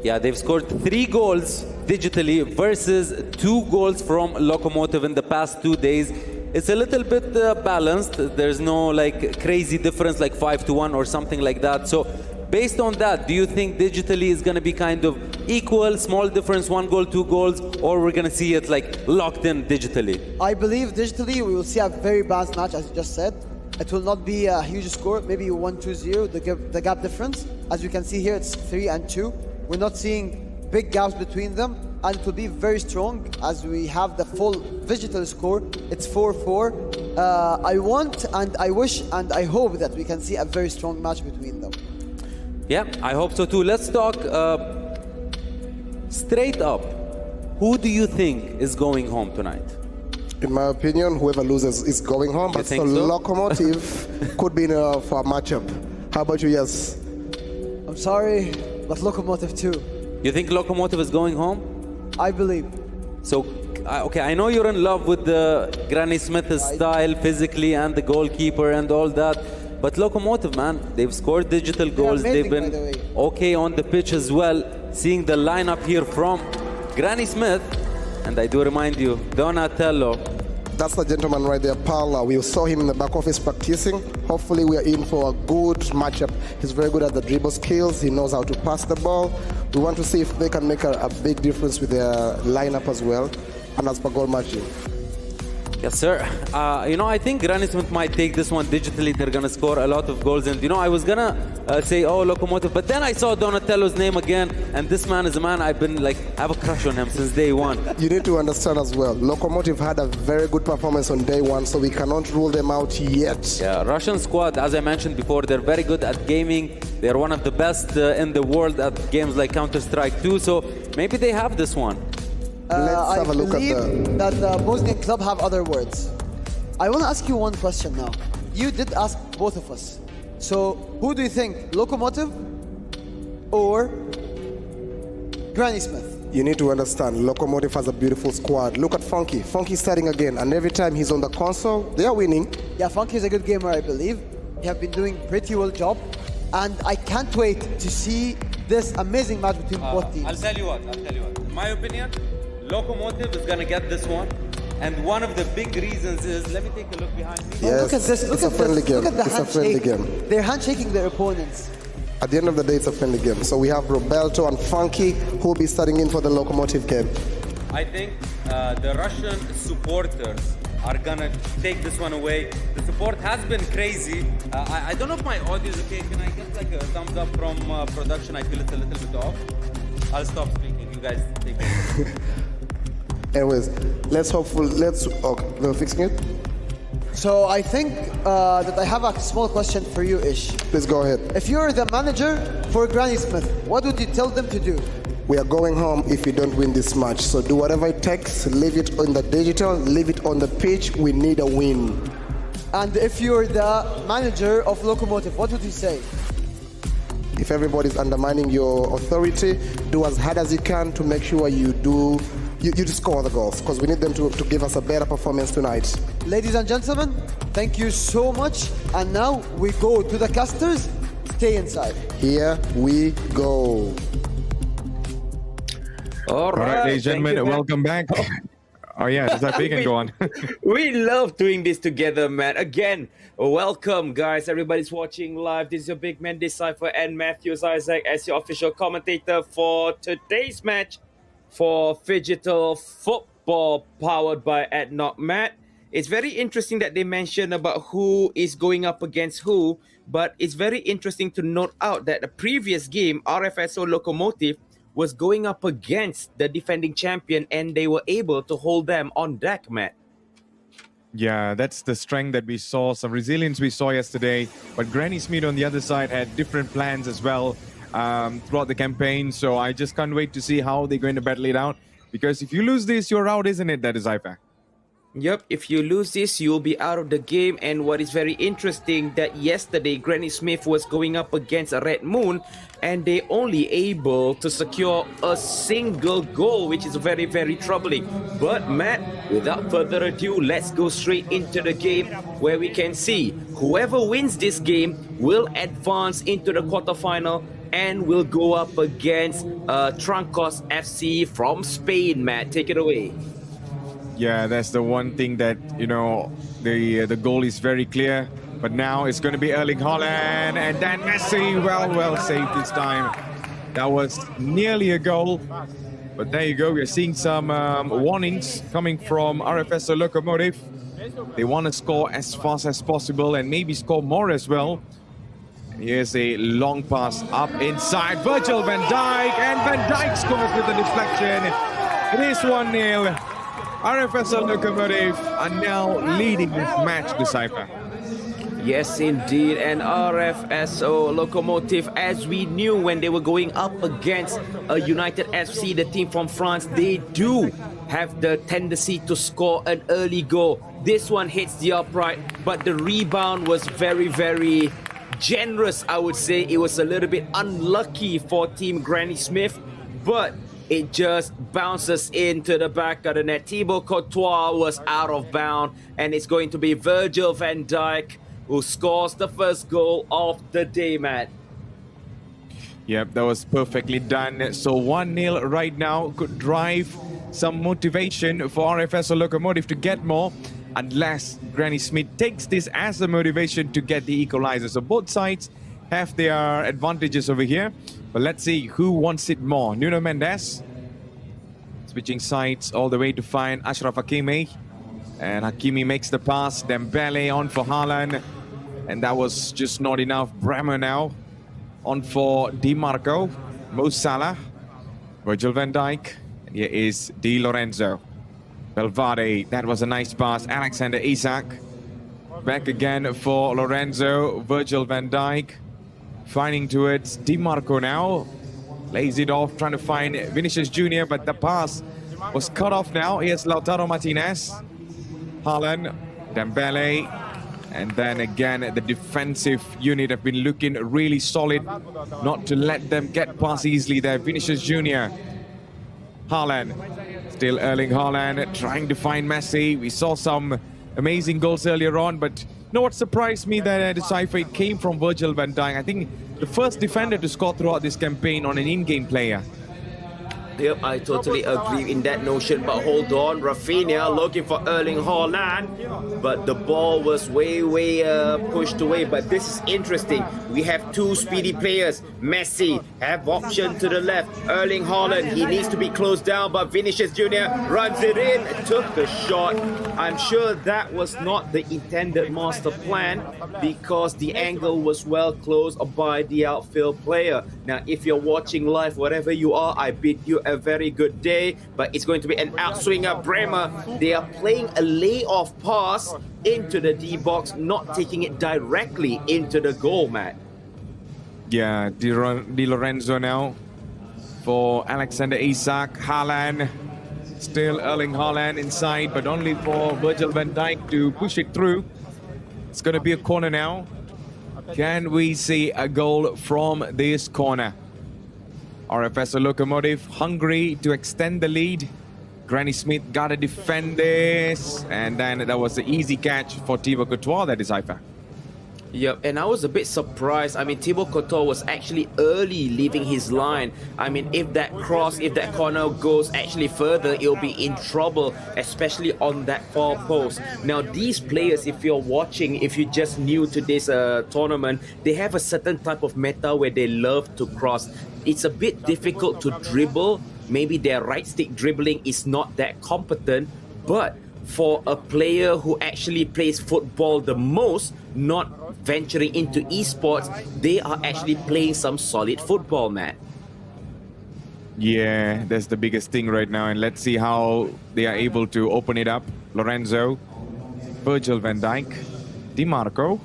Yeah, they've scored 3 goals digitally versus 2 goals from Lokomotiv in the past 2 days. It's a little bit balanced. There's no like crazy difference like 5-1 or something like that. So based on that, do you think digitally is going to be kind of equal, small difference, 1 goal, 2 goals, or we're going to see it like locked in digitally? I believe digitally we will see a very balanced match, as you just said. It will not be a huge score, maybe 1-2-0, the gap difference. As you can see here, it's 3-2. We're not seeing big gaps between them, and it will be very strong as we have the full digital score. It's 4-4. I want and I wish and I hope that we can see a very strong match between them. Yeah, I hope so too. Let's talk straight up. Who do you think is going home tonight? In my opinion, whoever loses is going home, but so Lokomotiv could be in for a matchup. How about you, Yes? I'm sorry, but Lokomotiv too. You think Lokomotiv is going home? I believe. So, okay, I know you're in love with the Granny Smith style physically and the goalkeeper and all that, but Lokomotiv, man, they've scored digital goals. They've been okay on the pitch as well. Seeing the lineup here from Granny Smith, and I do remind you, Donatello. That's the gentleman right there, Paula. We saw him in the back office practicing. Hopefully we are in for a good matchup. He's very good at the dribble skills. He knows how to pass the ball. We want to see if they can make a big difference with their lineup as well. And as per goal matching. Yes, sir. You know, I think Granny Smith might take this one digitally. They're going to score a lot of goals. And, you know, I was going to say, oh, Locomotive. But then I saw Donatello's name again. And this man is a man I've been, like, I have a crush on him since day one. You need to understand as well, Locomotive had a very good performance on day one, so we cannot rule them out yet. Yeah, Russian squad, as I mentioned before, they're very good at gaming. They're one of the best in the world at games like Counter-Strike 2. So maybe they have this one. Let's have a look at that the Bosnian club have other words. I want to ask you one question now. You did ask both of us. So who do you think, Locomotive or Granny Smith? You need to understand, Locomotive has a beautiful squad. Look at Funky. Funky's starting again, and every time he's on the console, they are winning. Yeah, Funky is a good gamer, I believe. He have been doing pretty well job, and I can't wait to see this amazing match between both teams. I'll tell you what. In my opinion, Locomotive is going to get this one. And one of the big reasons is, let me take a look behind me. Yes, look at this. Look it's at a friendly this. game. Look at the It's a friendly game. They're handshaking their opponents. At the end of the day, it's a friendly game. So we have Roberto and Funky who will be starting in for the Locomotive game. I think the Russian supporters are going to take this one away. The support has been crazy. I don't know if my audio is okay. Can I get like a thumbs up from production? I feel it's a little bit off. I'll stop speaking. You guys take it. Anyways, we're fixing it. So I think that I have a small question for you, Ish. Please go ahead. If you're the manager for Granny Smith, what would you tell them to do? We are going home if we don't win this match. So do whatever it takes, leave it on the digital, leave it on the pitch. We need a win. And if you're the manager of Locomotive, what would you say? If everybody's undermining your authority, do as hard as you can to make sure you score the goals, because we need them to give us a better performance tonight. Ladies and gentlemen, thank you so much. And now we go to the casters. Stay inside. Here we go. All right, ladies and gentlemen, welcome back. Oh yeah, does that big and go on? We love doing this together, man. Again, welcome, guys. Everybody's watching live. This is your big man, Decipher, and Matthews Isaac as your official commentator for today's match for Phygital Football, powered by ADNOC. Matt, it's very interesting that they mentioned about who is going up against who, but it's very interesting to note out that the previous game, RFSO Locomotive was going up against the defending champion, and they were able to hold them on deck, Matt. Yeah, that's the strength that we saw, some resilience we saw yesterday. But Granny Smith on the other side had different plans as well throughout the campaign. So I just can't wait to see how they're going to battle it out. Because if you lose this, you're out, isn't it? That is Ifa. Yep, if you lose this, you'll be out of the game. And what is very interesting that yesterday Granny Smith was going up against a Red Moon, and they only able to secure a single goal, which is very, very troubling. But Matt, without further ado, let's go straight into the game, where we can see whoever wins this game will advance into the quarterfinal and will go up against Trancos FC from Spain. Matt, take it away. Yeah, that's the one thing that, you know, the goal is very clear. But now it's going to be Erling Haaland, and then Messi, well saved this time. That was nearly a goal. But there you go, we're seeing some warnings coming from RFSO Locomotive. They want to score as fast as possible and maybe score more as well. Here's a long pass up inside, Virgil van Dijk, and Van Dijk scores with a deflection. It is 1-0. RFSO Locomotive are now leading this match, Decipher. Yes, indeed. And RFSO Locomotive, as we knew when they were going up against United FC, the team from France, they do have the tendency to score an early goal. This one hits the upright, but the rebound was very, very generous, I would say. It was a little bit unlucky for Team Granny Smith, but it just bounces into the back of the net. Thibaut Courtois was out of bounds, and it's going to be Virgil van Dijk who scores the first goal of the day, Matt. Yep, that was perfectly done. So 1-0 right now could drive some motivation for RFSO Locomotive to get more, unless Granny Smith takes this as a motivation to get the equalizer. So both sides have their advantages over here. But let's see who wants it more. Nuno Mendes switching sides all the way to find Ashraf Hakimi. And Hakimi makes the pass. Dembele on for Haaland. And that was just not enough. Bremer now on for Di Marco. Mo Salah. Virgil van Dijk. And here is Di Lorenzo. Valverde, that was a nice pass. Alexander Isak. Back again for Lorenzo. Virgil van Dijk. Finding towards Di Marco now. Lays it off, trying to find Vinicius Jr., but the pass was cut off now. Here's Lautaro Martinez. Haaland, Dembele, and then again the defensive unit have been looking really solid, not to let them get past easily there. Vinicius Jr. Haaland, still Erling Haaland trying to find Messi. We saw some amazing goals earlier on, but you know what surprised me that the cipher came from Virgil van Dijk. I think the first defender to score throughout this campaign on an in-game player. Yep, I totally agree in that notion, but hold on, Rafinha looking for Erling Haaland, but the ball was way pushed away. But this is interesting. We have two speedy players. Messi have option to the left. Erling Haaland, he needs to be closed down, but Vinicius Jr. runs it in, took the shot. I'm sure that was not the intended master plan because the angle was well closed by the outfield player. Now, if you're watching live, wherever you are, I bid you a very good day, but it's going to be an outswinger. Bremer, they are playing a layoff pass into the D box, not taking it directly into the goal, Matt. Yeah, Di Lorenzo now for Alexander Isak. Haaland, still Erling Haaland inside, but only for Virgil van Dijk to push it through. It's going to be a corner now. Can we see a goal from this corner? RFS Locomotive hungry to extend the lead. Granny Smith got to defend this, and then that was an easy catch for Thibaut Courtois, that is Haifa. Yep, and I was a bit surprised. I mean, Thibaut Courtois was actually early leaving his line. I mean, if that corner goes actually further, it'll be in trouble, especially on that far post. Now, these players, if you're watching, if you're just new to this tournament, they have a certain type of meta where they love to cross. It's a bit difficult to dribble. Maybe their right stick dribbling is not that competent, but for a player who actually plays football the most, not venturing into esports, they are actually playing some solid football, Matt. Yeah, that's the biggest thing right now, and let's see how they are able to open it up. Lorenzo, Virgil van Dijk, Di Marco,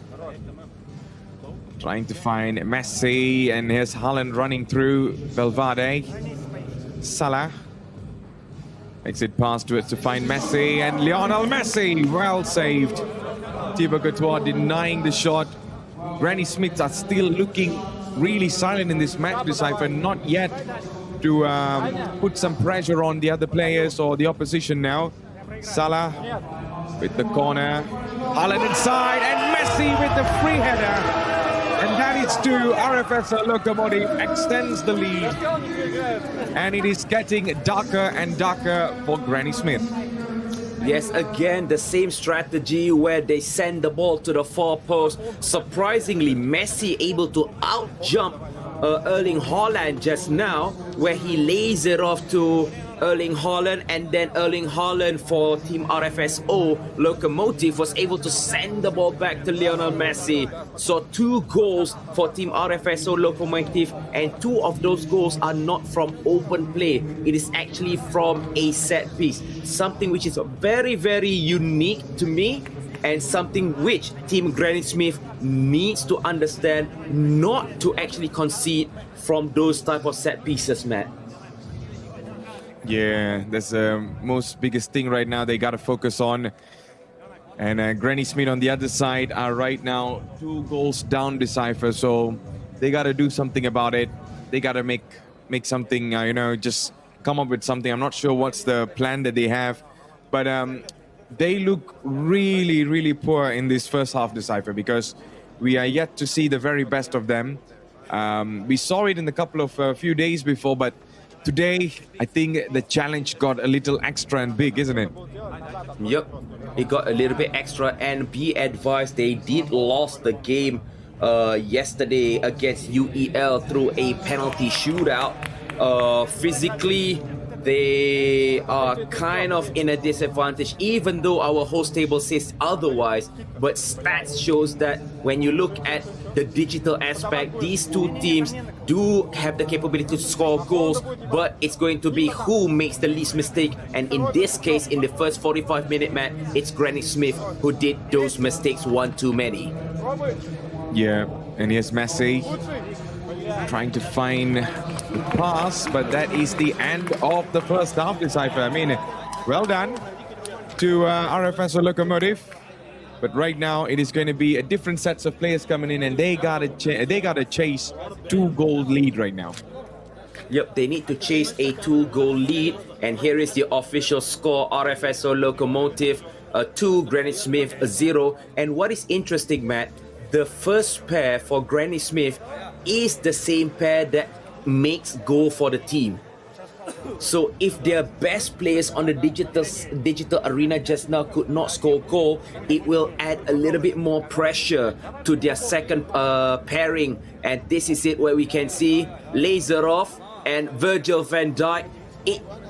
trying to find Messi, and here's Haaland running through. Valverde, Salah makes it past to find Messi, and Lionel Messi, well saved. Thibaut Courtois denying the shot. Granny Smiths are still looking really silent in this match, Decipher, not yet to put some pressure on the other players or the opposition now. Salah with the corner, Haaland inside, and Messi with the free header. And that is to RFS Locomotive, extends the lead. And it is getting darker and darker for Granny Smith. Yes, again, the same strategy where they send the ball to the far post. Surprisingly, Messi able to out-jump Erling Haaland just now, where he lays it off to Erling Haaland, and then Erling Haaland for Team RFSO Locomotive was able to send the ball back to Lionel Messi. So 2 goals for Team RFSO Locomotive, and 2 of those goals are not from open play. It is actually from a set piece, something which is very, very unique to me, and something which Team Granny Smith needs to understand, not to actually concede from those type of set pieces, Matt. Yeah, that's the most biggest thing right now they got to focus on. And Granny Smith on the other side are right now 2 goals down, Decipher. So they got to do something about it. They got to make something, you know, just come up with something. I'm not sure what's the plan that they have. But they look really, really poor in this first half, Decipher, because we are yet to see the very best of them. We saw it in a couple of few days before, but today, I think the challenge got a little extra and big, isn't it? Yep, it got a little bit extra, and be advised, they did lost the game yesterday against UEL through a penalty shootout. Physically, they are kind of in a disadvantage, even though our host table says otherwise. But stats shows that when you look at the digital aspect, these two teams do have the capability to score goals, but it's going to be who makes the least mistake. And in this case, in the first 45-minute match, it's Granny Smith who did those mistakes one too many. Yeah, and here's Messi trying to find the pass, but that is the end of the first half, Decipher. I mean, well done to RFS Locomotive. But right now, it is going to be a different sets of players coming in, and they gotta chase 2-goal lead right now. Yep, they need to chase a 2-goal lead, and here is the official score: RFSO Locomotive 2, Granny Smith 0. And what is interesting, Matt, the first pair for Granny Smith is the same pair that makes goal for the team. So if their best players on the digital arena just now could not score goal, it will add a little bit more pressure to their second pairing. And this is it where we can see Lazarov and Virgil van Dijk.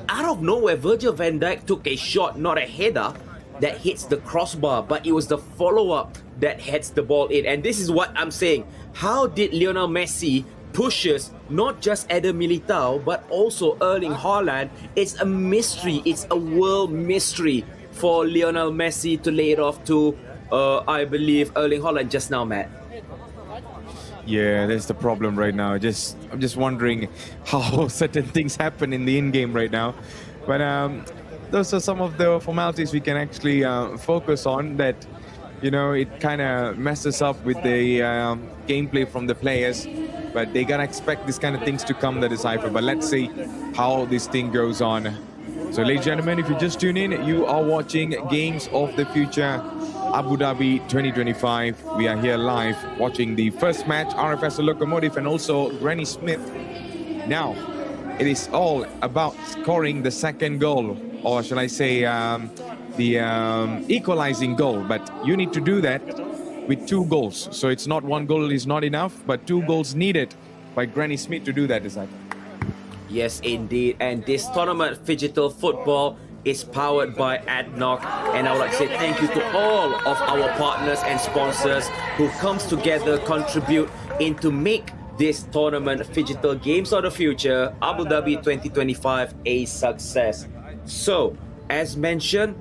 Out of nowhere, Virgil van Dijk took a shot, not a header, that hits the crossbar, but it was the follow-up that heads the ball in. And this is what I'm saying. How did Lionel Messi pushes not just Eder Militao but also Erling Haaland? It's a mystery. It's a world mystery for Lionel Messi to lay it off to, I believe, Erling Haaland just now, Matt. Yeah, that's the problem right now. I'm just wondering how certain things happen in the in-game right now. But those are some of the formalities we can actually focus on that, you know, it kind of messes up with the gameplay from the players. But they gotta expect this kind of things to come, the Decipher. But let's see how this thing goes on. So, ladies and gentlemen, if you just tune in, you are watching Games of the Future Abu Dhabi 2025. We are here live watching the first match, RFS Locomotive and also Granny Smith. Now, it is all about scoring the second goal, or shall I say the equalizing goal. But you need to do that with 2 goals. So it's not 1 goal is not enough, but 2 goals needed by Granny Smith to do that, Decipher. Yes, indeed. And this tournament, Phygital Football, is powered by ADNOC. And I would like to say thank you to all of our partners and sponsors who comes together, contribute into make this tournament, Phygital Games of the Future, Abu Dhabi 2025, a success. So, as mentioned,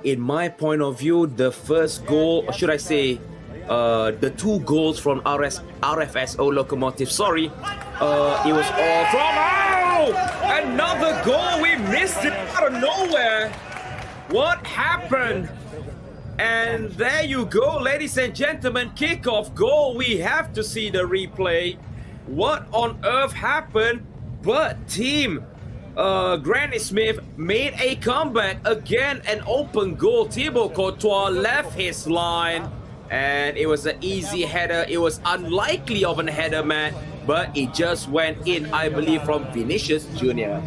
in my point of view, the first goal, or should I say, the 2 goals from RFSO Locomotive, sorry, it was all from, another goal, we missed it out of nowhere. What happened? And there you go, ladies and gentlemen, kickoff goal. We have to see the replay. What on earth happened? But team Granny Smith made a comeback. Again, an open goal. Thibaut Courtois left his line. And it was an easy header. It was unlikely of a header, man. But it just went in, I believe, from Vinicius Jr.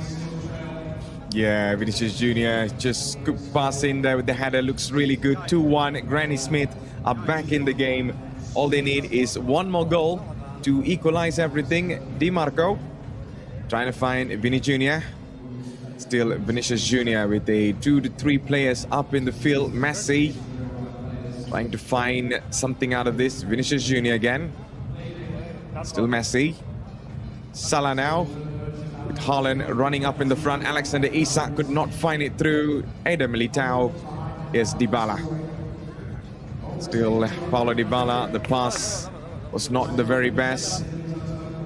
Yeah, Vinicius Jr. just good pass in there with the header. Looks really good. 2-1. Granny Smith are back in the game. All they need is 1 more goal to equalize everything. Di Marco trying to find Vinny Jr. Still Vinicius Jr. with a 2 to 3 players up in the field. Messi trying to find something out of this. Vinicius Jr. again. Still Messi. Salah now with Haaland running up in the front. Alexander Isak could not find it through. Eder Militao. Here's Dybala. Still Paulo Dybala. The pass was not the very best.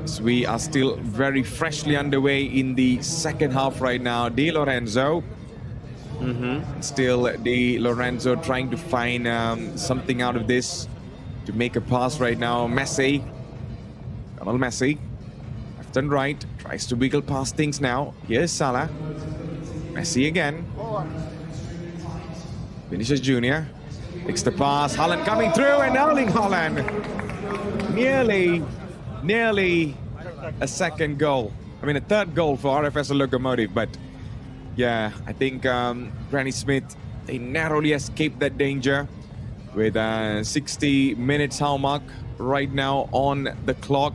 So we are still very freshly underway in the second half right now. Di Lorenzo. Still Di Lorenzo trying to find something out of this to make a pass right now. Messi. Lionel Messi. Left and right. Tries to wiggle past things now. Here's Salah. Messi again. Vinicius Jr. Takes the pass. Haaland coming through and Erling Haaland. Nearly a second goal. I mean, a third goal for RFS Locomotive. But yeah, I think Granny Smith, they narrowly escaped that danger with 60 minutes hour mark right now on the clock.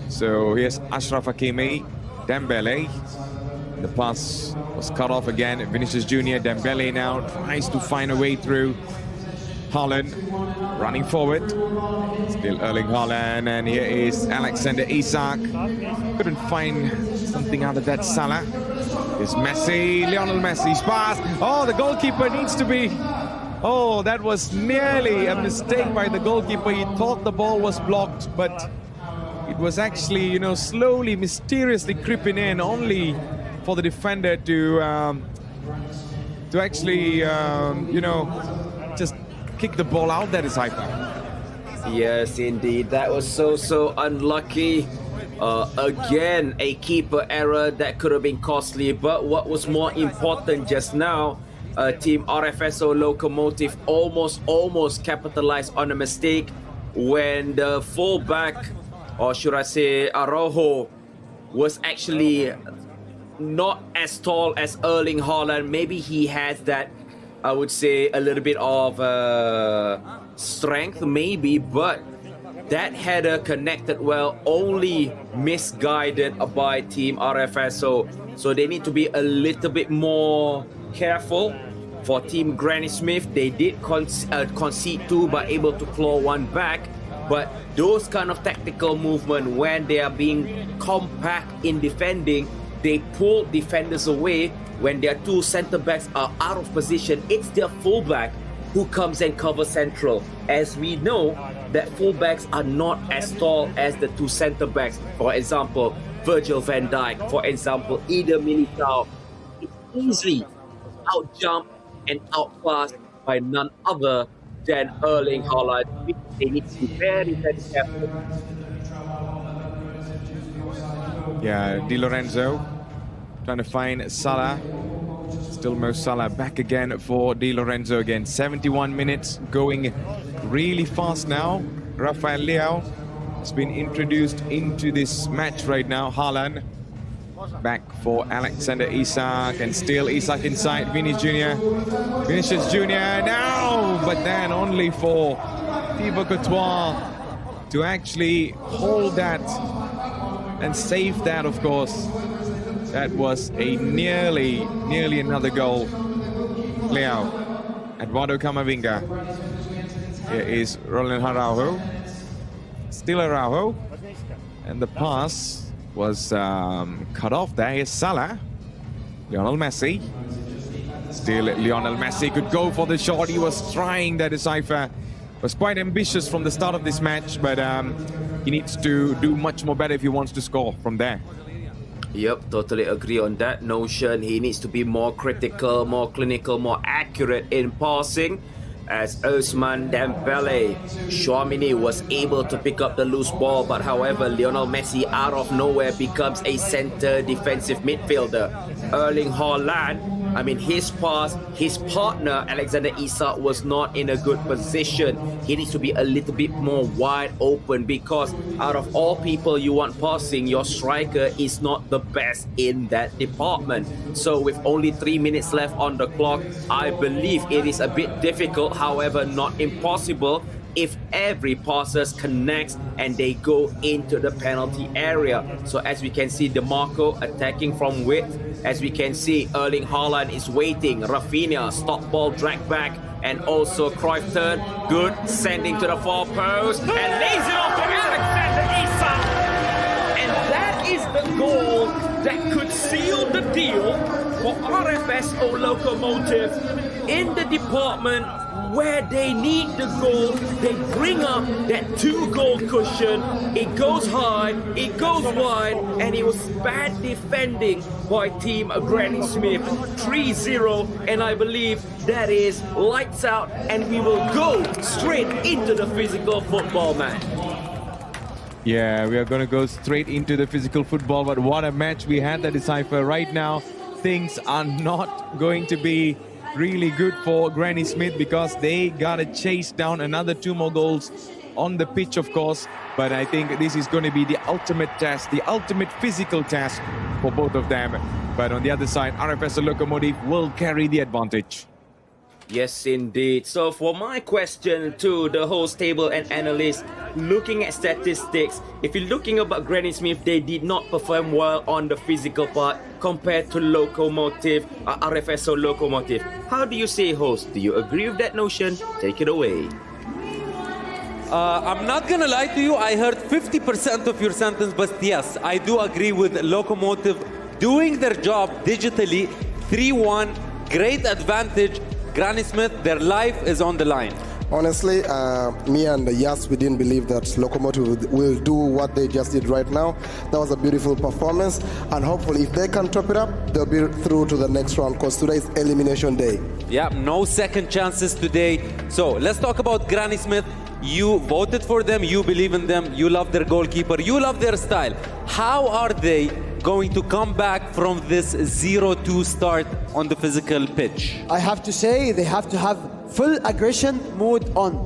So here's Ashraf Hakimi, Dembele, The pass was cut off again. Vinicius Jr. Dembele now tries to find a way through. Haaland running forward. Still Erling Haaland, and here is Alexander Isak. Couldn't find something out of that Salah. Is Messi, Lionel Messi's pass. Oh, the goalkeeper needs to be... Oh, that was nearly a mistake by the goalkeeper. He thought the ball was blocked, but it was actually, you know, slowly, mysteriously creeping in, only for the defender to actually, you know, just kick the ball out. That is hyper. Yes, indeed. That was so unlucky. Again, a keeper error that could have been costly. But what was more important just now, Team RFSO Locomotive almost capitalized on a mistake when the fullback, or should I say Araujo, was actually not as tall as Erling Haaland. Maybe he has that, I would say, a little bit of strength maybe, but that header connected well, only misguided by Team RFSO. So they need to be a little bit more careful. For Team Granny Smith, they did concede two, but able to claw one back. But those kind of tactical movement, when they are being compact in defending, they pull defenders away. When their two center backs are out of position, it's their fullback who comes and covers central. As we know, that fullbacks are not as tall as the two center backs. For example, Virgil van Dijk, for example, Eder Militao, it's easily out-jump and outclassed by none other than Erling Haaland. They need to be very careful. Yeah, Di Lorenzo trying to find Salah. Still Mo Salah back again for Di Lorenzo again. 71 minutes, going really fast now. Rafael Leao has been introduced into this match right now. Haaland back for Alexander Isak, and still Isak inside. Vinicius Jr. now, but then only for Thibaut Courtois to actually hold that and save that, of course. That was a nearly another goal. Leao, Eduardo Camavinga. Here is Roland Araujo. Still Araujo. And the pass was cut off. There is Salah. Lionel Messi. Still Lionel Messi could go for the shot. He was trying. That is Cypher. Was quite ambitious from the start of this match, but he needs to do much more better if he wants to score from there. Yep, totally agree on that notion. He needs to be more critical, more clinical, more accurate in passing. As Ousmane Dembele, Chouamini was able to pick up the loose ball, but however, Lionel Messi out of nowhere becomes a center defensive midfielder. Erling Haaland, I mean, his pass, his partner Alexander Isak was not in a good position. He needs to be a little bit more wide open, because out of all people you want passing, your striker is not the best in that department. So with only 3 minutes left on the clock, I believe it is a bit difficult, however not impossible, if every passer connects and they go into the penalty area. So as we can see, DeMarco attacking from width. As we can see, Erling Haaland is waiting. Rafinha, stop ball, drag back, and also Cruyff turn. Good, sending to the far post, and lays it off to Alexander Isak. And that is the goal that could seal the deal for RFSO Locomotive in the department where they need the goal. They bring up that 2-goal cushion. It goes high, it goes wide, and it was bad defending by Team Granny Smith. 3-0, and I believe that is lights out, and we will go straight into the physical football match. Yeah, we are going to go straight into the physical football, but what a match we had that decipher. Right now, things are not going to be really good for Granny Smith, because they gotta chase down another 2 more goals on the pitch, of course. But I think this is going to be the ultimate test, the ultimate physical test for both of them. But on the other side, RFSO Locomotive will carry the advantage. Yes, indeed. So for my question to the host table and analysts, looking at statistics, if you're looking about Granny Smith, they did not perform well on the physical part. compared to Locomotive, RFSO Locomotive. How do you say, host? Do you agree with that notion? Take it away. I'm not gonna lie to you, I heard 50% of your sentence, but yes, I do agree with Locomotive doing their job digitally. 3-1, great advantage. Granny Smith, their life is on the line. Honestly, me and Yas, we didn't believe that Locomotive will do what they just did right now. That was a beautiful performance, and hopefully if they can top it up, they'll be through to the next round, because today is elimination day. Yeah, no second chances today. So let's talk about Granny Smith. You voted for them, you believe in them, you love their goalkeeper, you love their style. How are they going to come back from this 0-2 start on the physical pitch? I have to say they have to have full aggression mode on.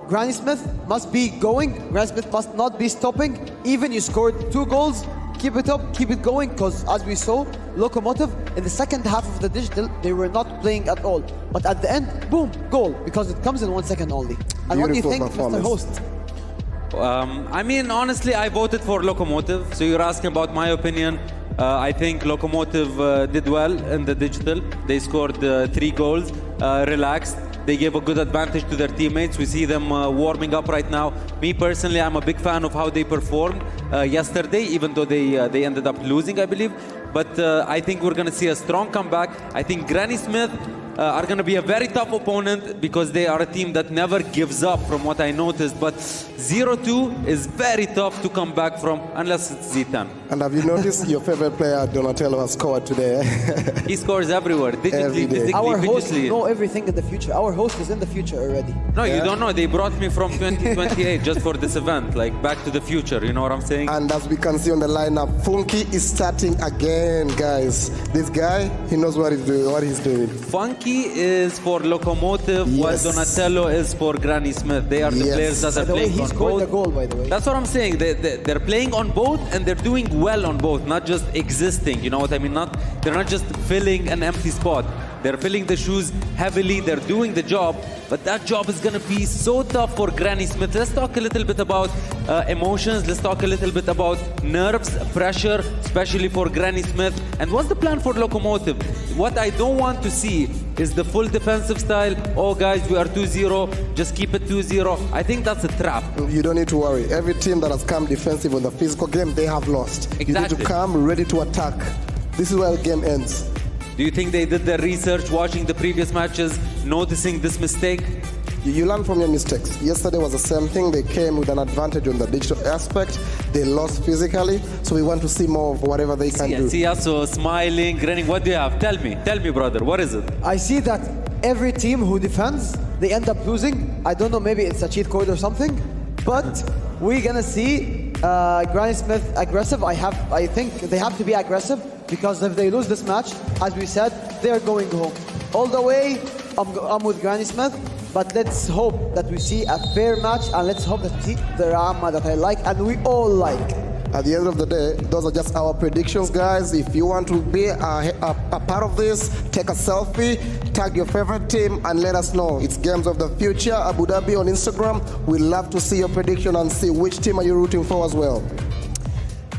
Granny Smith must be going, Granny Smith must not be stopping. Even you scored 2 goals, keep it up, keep it going, because as we saw, Locomotive in the second half of the digital, they were not playing at all. But at the end, boom, goal, because it comes in 1 second only. And what do you think, Mr. Host? I mean, honestly, I voted for Locomotive, so you're asking about my opinion. I think Locomotive did well in the digital. They scored 3 goals, relaxed. They gave a good advantage to their teammates. We see them warming up right now. Me personally, I'm a big fan of how they performed yesterday, even though they ended up losing, I believe. But I think we're going to see a strong comeback. I think Granny Smith are going to be a very tough opponent because they are a team that never gives up from what I noticed. But 0-2 is very tough to come back from unless it's Z10. And have you noticed your favorite player, Donatello, has scored today? He scores everywhere, digitally, physically, Our host physically. know everything in the future. Our host is in the future already. No, you don't know. They brought me from 2028 just for this event, like Back to the Future. You know what I'm saying? And as we can see on the lineup, Funky is starting again, guys. This guy, he knows what he's doing. Funky is for Locomotive, while Donatello is for Granny Smith. They are the players that are playing on both. The goal, by the way. That's what I'm saying. They're playing on both, and they're doing well on both, not just existing. You know what I mean? They're not just filling an empty spot. They're filling the shoes heavily. They're doing the job, but that job is going to be so tough for Granny Smith. Let's talk a little bit about emotions. Let's talk a little bit about nerves, pressure, especially for Granny Smith. And what's the plan for Locomotive? What I don't want to see is the full defensive style. Oh, guys, we are 2-0. Just keep it 2-0. I think that's a trap. You don't need to worry. Every team that has come defensive in the physical game, they have lost. Exactly. You need to come ready to attack. This is where the game ends. Do you think they did their research, watching the previous matches, noticing this mistake? You learn from your mistakes. Yesterday was the same thing. They came with an advantage on the digital aspect. They lost physically, so we want to see more of whatever they can do. See us smiling, grinning. What do you have? Tell me, brother. What is it? I see that every team who defends, they end up losing. I don't know, maybe it's a cheat code or something, but we're gonna see Granny Smith aggressive. I think they have to be aggressive, because if they lose this match, as we said, they're going home. All the way, I'm with Granny Smith, but let's hope that we see a fair match, and let's hope that we see the drama that I like and we all like. At the end of the day, those are just our predictions, guys. If you want to be a part of this, take a selfie, tag your favorite team, and let us know. It's Games of the Future Abu Dhabi on Instagram. We'd love to see your prediction and see which team are you rooting for as well.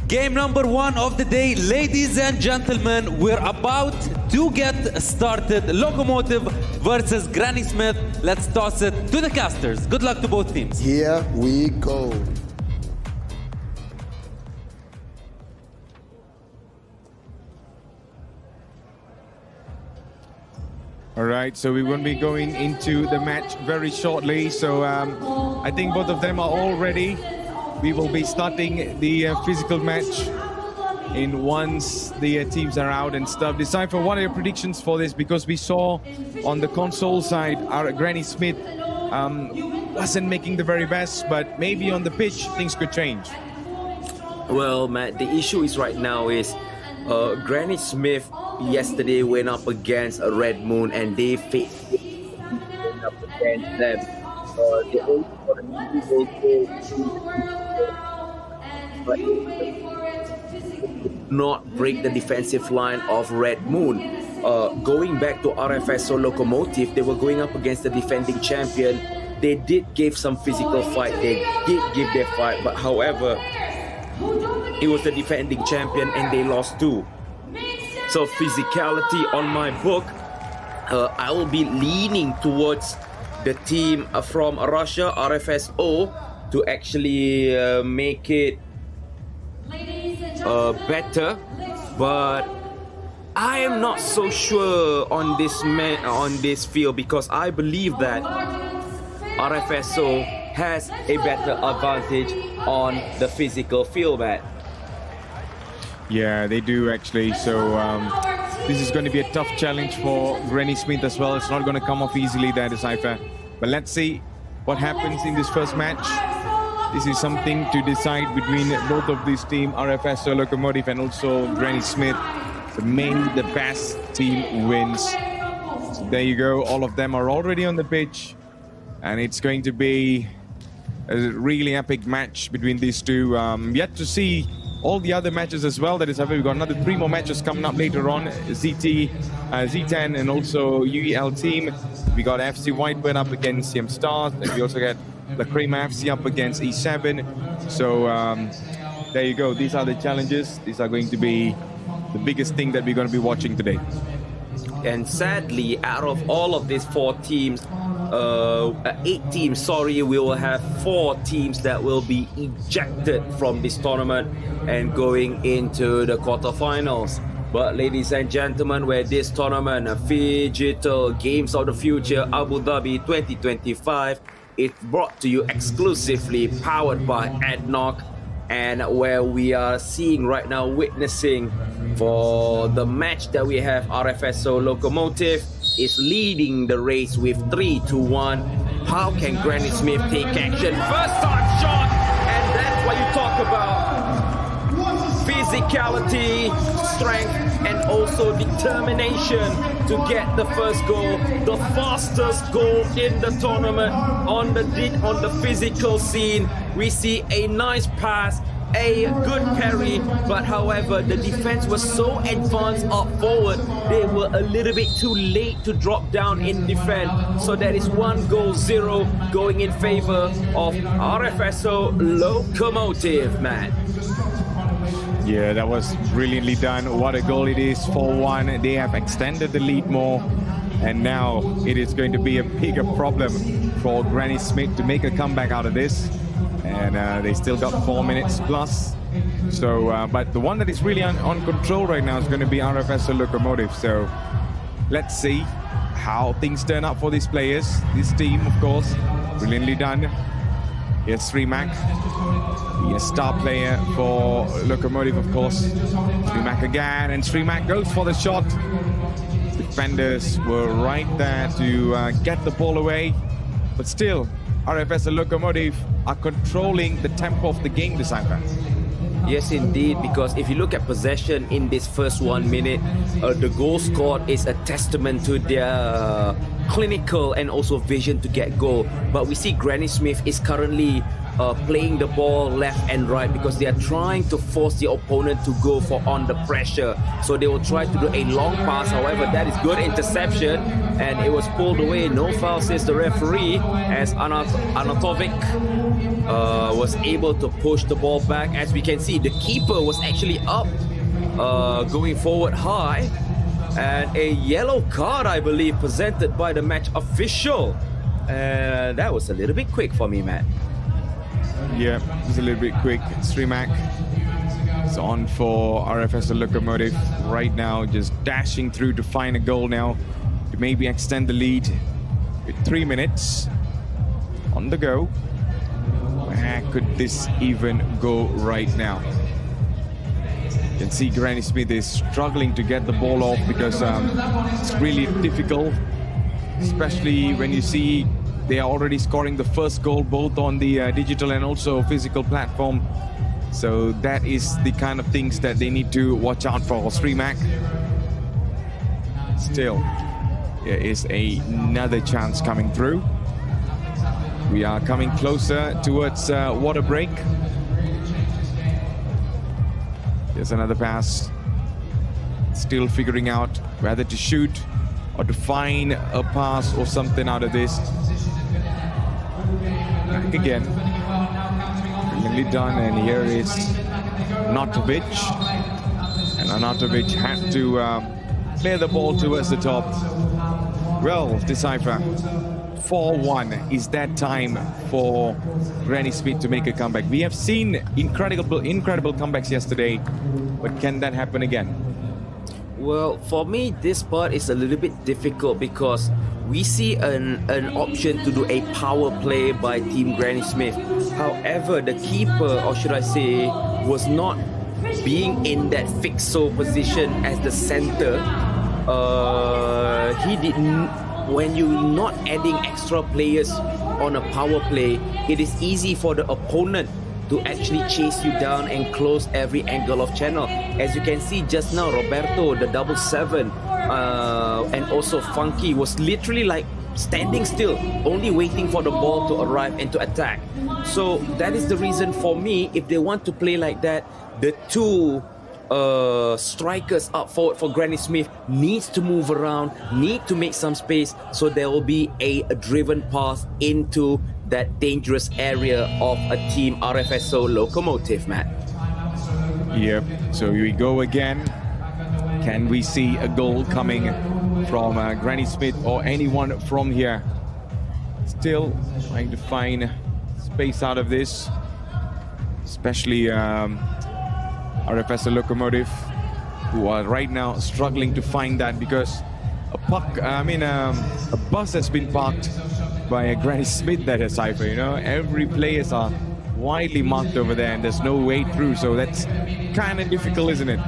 Game number 1 of the day, ladies and gentlemen, we're about to get started. Locomotive versus Granny Smith. Let's toss it to the casters. Good luck to both teams. Here we go. All right, so we will be going into the match very shortly. So I think both of them are all ready. We will be starting the physical match in once the teams are out and stuff. Decipher, what are your predictions for this? Because we saw on the console side, our Granny Smith wasn't making the very best, but maybe on the pitch, things could change. Well, Matt, the issue is right now is Granny Smith yesterday went up against a Red Moon, and they faced up against them. They only got a single goal, but not break the defensive line of Red Moon. Going back to RFSO Locomotive, they were going up against the defending champion. They did give some physical fight. They did give their fight, but however, it was the defending champion and they lost too. So physicality on my book, I will be leaning towards the team from Russia, RFSO, to actually make it better. But I am not so sure on this field, because I believe that RFSO has a better advantage on the physical field, Matt. Yeah, they do actually. So this is going to be a tough challenge for Granny Smith as well. It's not going to come off easily, that is Cypher. But let's see what happens in this first match. This is something to decide between both of these teams, RFSO Locomotive and also Granny Smith. So may the best team wins. So there you go. All of them are already on the pitch. And it's going to be a really epic match between these two. Yet to see all the other matches as well. That is, we've got another 3 more matches coming up later on. Z10 and also UEL team. We got FC Whitebird up against CM Stars, and we also got La Crema FC up against E7. So there you go. These are the challenges. These are going to be the biggest thing that we're going to be watching today. And sadly, out of all of these 8 teams, sorry, we will have 4 teams that will be ejected from this tournament and going into the quarterfinals. But ladies and gentlemen, where this tournament, Phygital Games of the Future Abu Dhabi 2025, is brought to you exclusively, powered by ADNOC, and where we are seeing right now, witnessing for the match that we have, RFSO Locomotive is leading the race with 3-1. How can Granny Smith take action? First time shot, and that's what you talk about. Physicality, strength, and also determination to get the first goal. The fastest goal in the tournament on the physical scene. We see a nice pass, a good parry, but however the defense was so advanced up forward, they were a little bit too late to drop down in defense. So that is 1-0 going in favor of RFSO Locomotive, man. Yeah, that was brilliantly done. What a goal it is, 4-1. They have extended the lead more, and now it is going to be a bigger problem for Granny Smith to make a comeback out of this. And they still got 4 minutes plus. So, but the one that is really on control right now is going to be RFSO Locomotive. So let's see how things turn out for these players. This team, of course, brilliantly done. Here's Srimak, the star player for Locomotive, of course. Srimak again, and Srimak goes for the shot. Defenders were right there to get the ball away, but still, RFSO Locomotive are controlling the tempo of the game this time. Yes, indeed, because if you look at possession in this first 1 minute, the goal scored is a testament to their clinical and also vision to get goal. But we see Granny Smith is currently playing the ball left and right because they are trying to force the opponent to go for under pressure. So they will try to do a long pass. However, that is good interception, and it was pulled away. No foul, says the referee, as Anatovic was able to push the ball back. As we can see, the keeper was actually up, going forward high, and a yellow card, I believe, presented by the match official. That was a little bit quick for me, Matt. Yeah, it was a little bit quick. Srimak is on for RFSO Locomotive right now, just dashing through to find a goal now to maybe extend the lead with 3 minutes on the go. Where could this even go right now? You can see Granny Smith is struggling to get the ball off because it's really difficult, especially when you see they are already scoring the first goal both on the digital and also physical platform. So that is the kind of things that they need to watch out for. Srimak. Still, there is another chance coming through. We are coming closer towards water break. There's another pass. Still figuring out whether to shoot or to find a pass or something out of this. Back again. Brilliantly done, and here is Notovic. And And Anatovic had to clear the ball towards the top. Well, Decipher, 4-1 is that time for Granny Smith to make a comeback. We have seen incredible comebacks yesterday, but can that happen again? Well, for me, this part is a little bit difficult because we see an option to do a power play by Team Granny Smith. However, the keeper, or should I say, was not being in that fixo position as the center. He didn't. When you're not adding extra players on a power play, it is easy for the opponent to actually chase you down and close every angle of channel. As you can see just now, Roberto, the 7-7, and also Funky was literally like standing still, only waiting for the ball to arrive and to attack. So that is the reason for me, if they want to play like that, the two strikers up forward for Granny Smith needs to move around, need to make some space, so there will be a driven pass into that dangerous area of a Team RFSO Locomotive, Matt. Yep, so here we go again. Can we see a goal coming from Granny Smith or anyone from here? Still trying to find space out of this, especially RFSO Locomotive, who are right now struggling to find that because a bus has been parked by a Granny Smith that is Cypher, you know. Every players are widely marked over there and there's no way through, so that's kind of difficult, isn't it?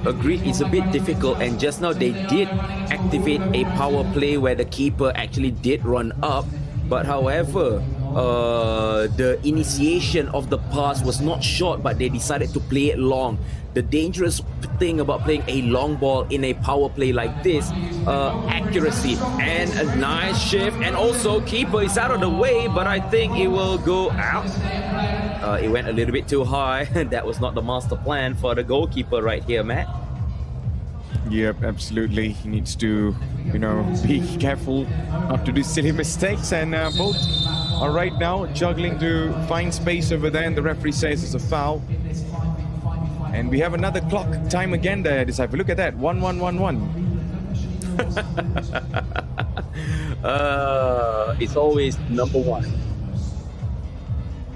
Agreed, it's a bit difficult, and just now they did activate a power play where the keeper actually did run up, but however, the initiation of the pass was not short, but they decided to play it long. The dangerous thing about playing a long ball in a power play like this, accuracy and a nice shift, and also keeper is out of the way, but I think it will go out. It went a little bit too high. That was not the master plan for the goalkeeper right here, Matt. Yep, absolutely. He needs to, you know, be careful not to do silly mistakes, and both are right now juggling to find space over there, and the referee says it's a foul. And we have another clock time again there, Disciple. Look at that, 1-1-1-1. It's always number one.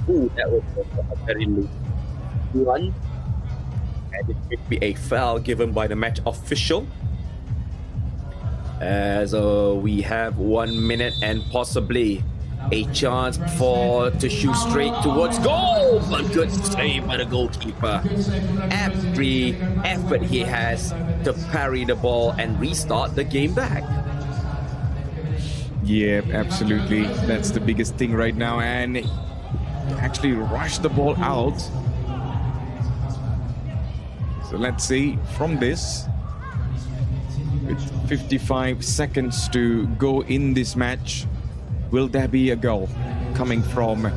Ooh, that was a very loose one. And it could be a foul given by the match official. As we have 1 minute and possibly a chance to shoot straight towards goal, but good save by the goalkeeper. Every effort he has to parry the ball and restart the game back. Yeah, absolutely. That's the biggest thing right now, and actually rush the ball out. So let's see from this. With 55 seconds to go in this match, will there be a goal coming from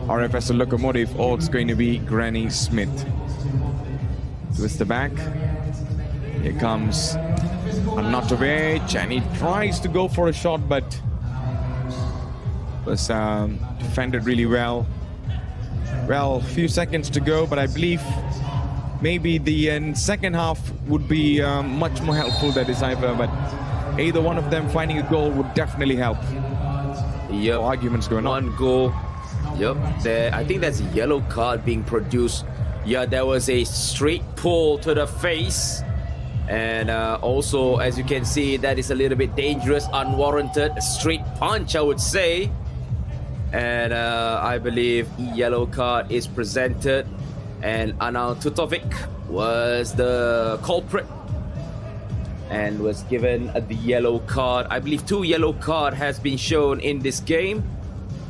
RFSO Locomotive, or it's going to be Granny Smith? Towards the back. Here comes Anatovic, and he tries to go for a shot, but was defended really well. Well, a few seconds to go, but I believe maybe the second half would be much more helpful than this either, but either one of them finding a goal would definitely help. Yep. No arguments going on. One goal. Yep. There, I think that's a yellow card being produced. Yeah, there was a straight pull to the face. And also, as you can see, that is a little bit dangerous, unwarranted. A straight punch, I would say. And I believe yellow card is presented. And Anal Tutovic was the culprit and was given the yellow card. I believe 2 yellow card has been shown in this game.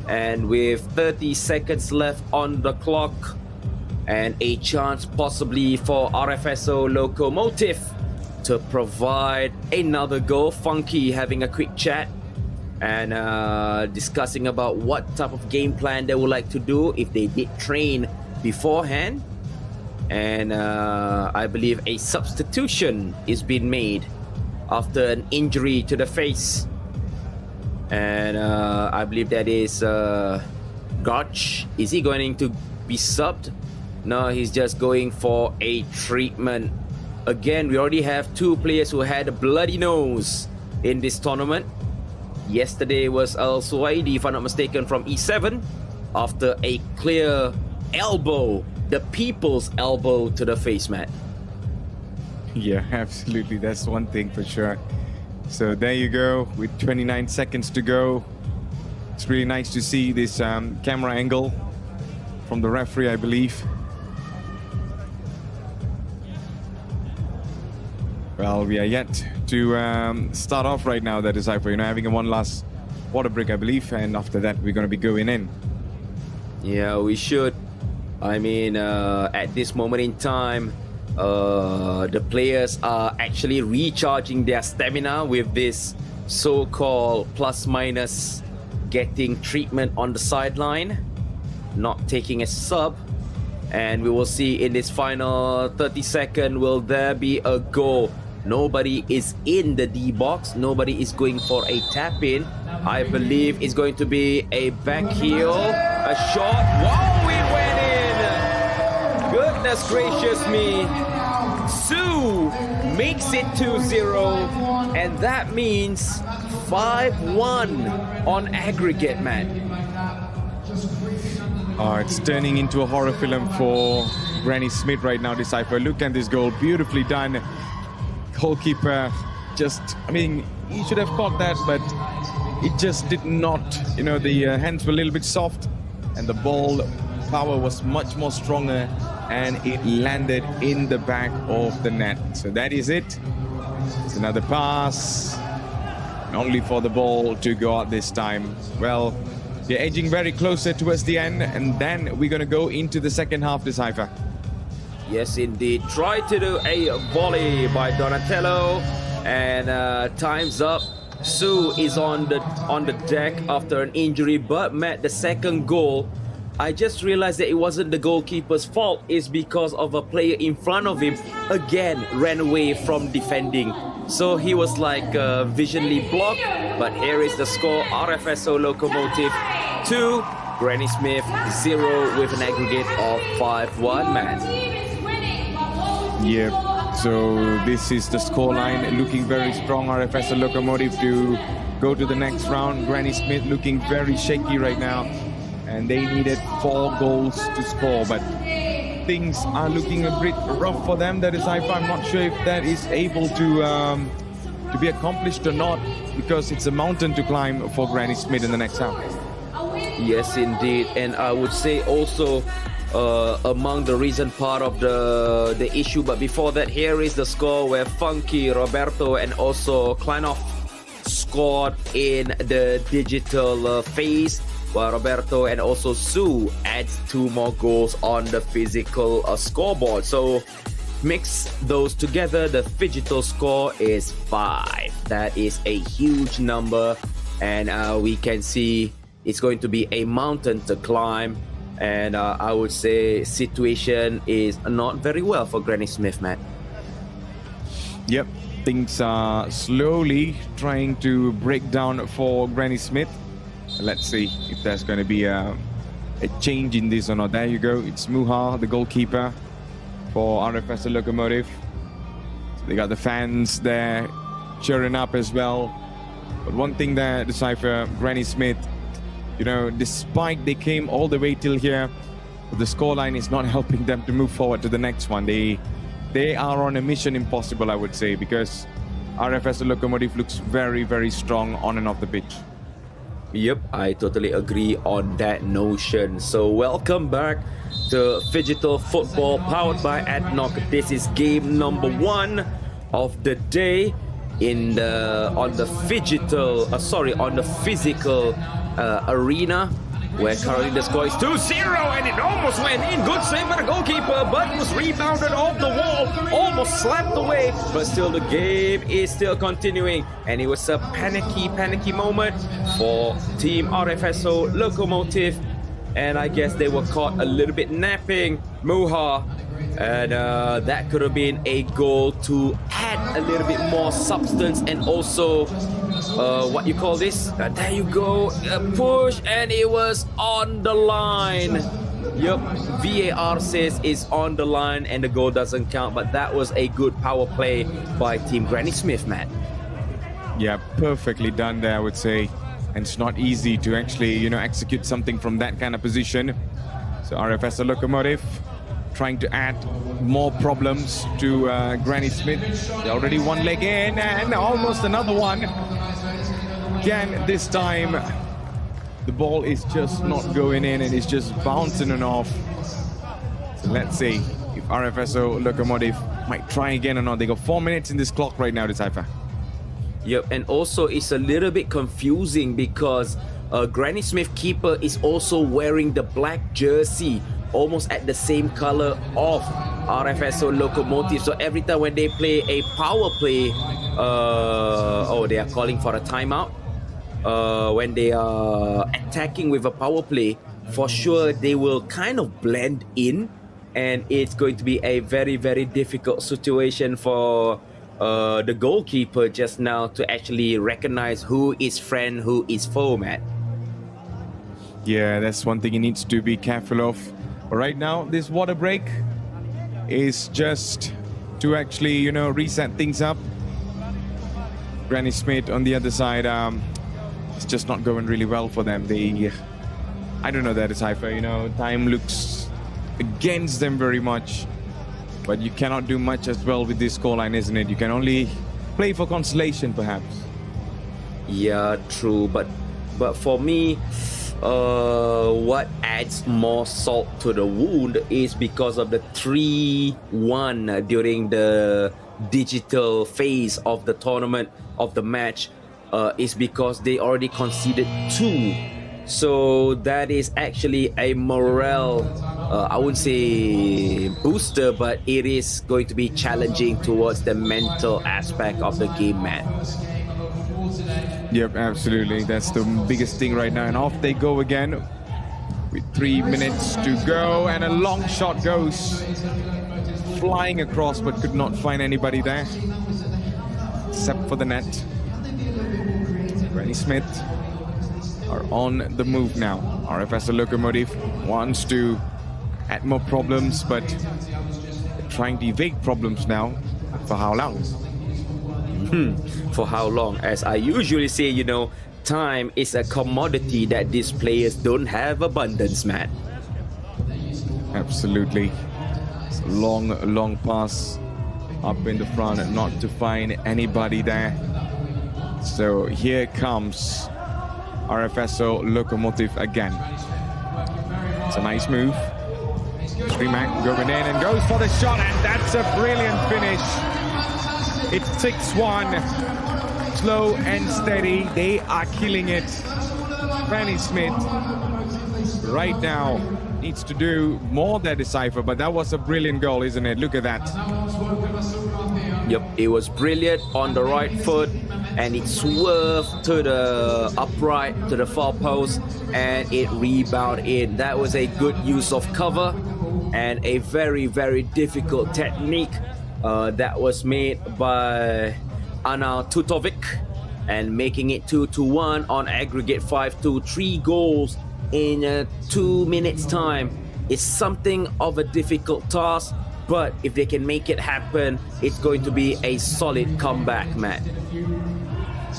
And with 30 seconds left on the clock and a chance possibly for RFSO Locomotive to provide another goal. Funky having a quick chat and discussing about what type of game plan they would like to do if they did train beforehand. And I believe a substitution is being made after an injury to the face. And I believe that is Gotch. Is he going to be subbed? No, he's just going for a treatment. Again, we already have 2 players who had a bloody nose in this tournament. Yesterday was Al Suwaidi, if I'm not mistaken, from E7 after a clear elbow, the people's elbow to the face, Matt. Yeah, absolutely. That's one thing for sure. So there you go, with 29 seconds to go. It's really nice to see this camera angle from the referee, I believe. Well, we are yet to start off right now, that is Cypher, having a one last water break, I believe, and after that we're going to be going in. Yeah, we should. I mean, at this moment in time, the players are actually recharging their stamina with this so-called plus-minus getting treatment on the sideline, not taking a sub. And we will see in this final 30 seconds, will there be a goal? Nobody is in the D box. Nobody is going for a tap in. I believe it's going to be a back heel, a shot. Wow, it went in. Goodness gracious me. Su makes it 2-0, and that means 5-1 on aggregate, man. It's turning into a horror film for Granny Smith right now, Decipher. Look at this goal, beautifully done. Goalkeeper just, I mean, he should have caught that, but it just did not. You know, the hands were a little bit soft, and the ball power was much more stronger, and it landed in the back of the net. So that is it. It's another pass, only for the ball to go out this time. Well, they're edging very closer towards the end, and then we're going to go into the second half, Decipher. Yes, indeed. Try to do a volley by Donatello, and time's up. Su is on the deck after an injury, but Matt, the second goal, I just realized that it wasn't the goalkeeper's fault. It's because of a player in front of him, again, ran away from defending. So he was like visually blocked, but here is the score. RFSO Locomotive 2, Granny Smith 0 with an aggregate of 5-1, man. Yeah, so this is the scoreline, looking very strong. RFSO Locomotive to go to the next round. Granny Smith looking very shaky right now, and they needed 4 goals to score, but things are looking a bit rough for them. That is, I'm not sure if that is able to be accomplished or not, because it's a mountain to climb for Granny Smith in the next half. Yes, indeed, and I would say also among the reason part of the issue, but before that, here is the score where Funky, Roberto, and also Kleinhoff scored in the digital phase, while Roberto and also Su adds 2 more goals on the physical scoreboard. So mix those together, the phygital score is 5. That is a huge number, and we can see it's going to be a mountain to climb. And I would say situation is not very well for Granny Smith, Matt. Yep, things are slowly trying to break down for Granny Smith. Let's see if there's going to be a change in this or not. There you go, it's Muha, the goalkeeper for RFSO Locomotive. So they got the fans there cheering up as well. But one thing that Decipher, Granny Smith, you know, despite they came all the way till here, the scoreline is not helping them to move forward to the next one. They are on a mission impossible, I would say, because RFSO Locomotive looks very, very strong on and off the pitch. Yep, I totally agree on that notion. So welcome back to Phygital Football powered by ADNOC. This is game number 1 of the day on the physical arena, where currently the score is 2-0, and it almost went in. Good save by the goalkeeper, but was rebounded off the wall, almost slapped away, but still the game is still continuing, and it was a panicky moment for Team RFSO Locomotive, and I guess they were caught a little bit napping. Muha, and that could have been a goal to add a little bit more substance, and also what you call this? There you go, a push, and it was on the line. Yep, VAR says it's on the line and the goal doesn't count, but that was a good power play by Team Granny Smith, Matt. Yeah, perfectly done there, I would say. And it's not easy to actually, you know, execute something from that kind of position. So RFS Locomotive trying to add more problems to Granny Smith. They already one leg in and almost another one. Again, this time the ball is just not going in and it's just bouncing and off. So let's see if RFSO Locomotive might try again or not. They got 4 minutes in this clock right now, Decipher. Yep, and also it's a little bit confusing because Granny Smith keeper is also wearing the black jersey, almost at the same color of RFSO Locomotive. So every time when they play a power play, they are calling for a timeout. When they are attacking with a power play, for sure they will kind of blend in, and it's going to be a very, very difficult situation for the goalkeeper just now to actually recognize who is friend, who is foe, Matt. Yeah, that's one thing he needs to be careful of. But right now, this water break is just to actually, you know, reset things up. Granny Smith on the other side, it's just not going really well for them. I don't know that, Decipher, you know, time looks against them very much. But you cannot do much as well with this scoreline, isn't it? You can only play for consolation, perhaps. Yeah, true. But for me, what adds more salt to the wound is because of the 3-1 during the digital phase of the tournament, of the match, is because they already conceded 2. So that is actually a morale, I wouldn't say booster, but it is going to be challenging towards the mental aspect of the game, man. Yep, absolutely. That's the biggest thing right now. And off they go again with 3 minutes to go. And a long shot goes flying across, but could not find anybody there except for the net. Granny Smith are on the move now. RFS Locomotive wants to add more problems, but trying to evade problems now. For how long? For how long? As I usually say, you know, time is a commodity that these players don't have abundance, man. Absolutely. It's a long pass up in the front and not to find anybody there. So here comes RFSO Locomotive again. It's a nice move. Streamac going in and goes for the shot, and that's a brilliant finish. It's 6-1. Slow and steady. They are killing it. Granny Smith right now needs to do more than Decipher, but that was a brilliant goal, isn't it? Look at that. Yep, it was brilliant on the right foot, and it swerved to the upright, to the far post, and it rebounded in. That was a good use of cover and a very, very difficult technique that was made by Ana Tutovic, and making it 2-1 on aggregate 5-2. 3 goals in 2 minutes time is something of a difficult task, but if they can make it happen, it's going to be a solid comeback, Matt.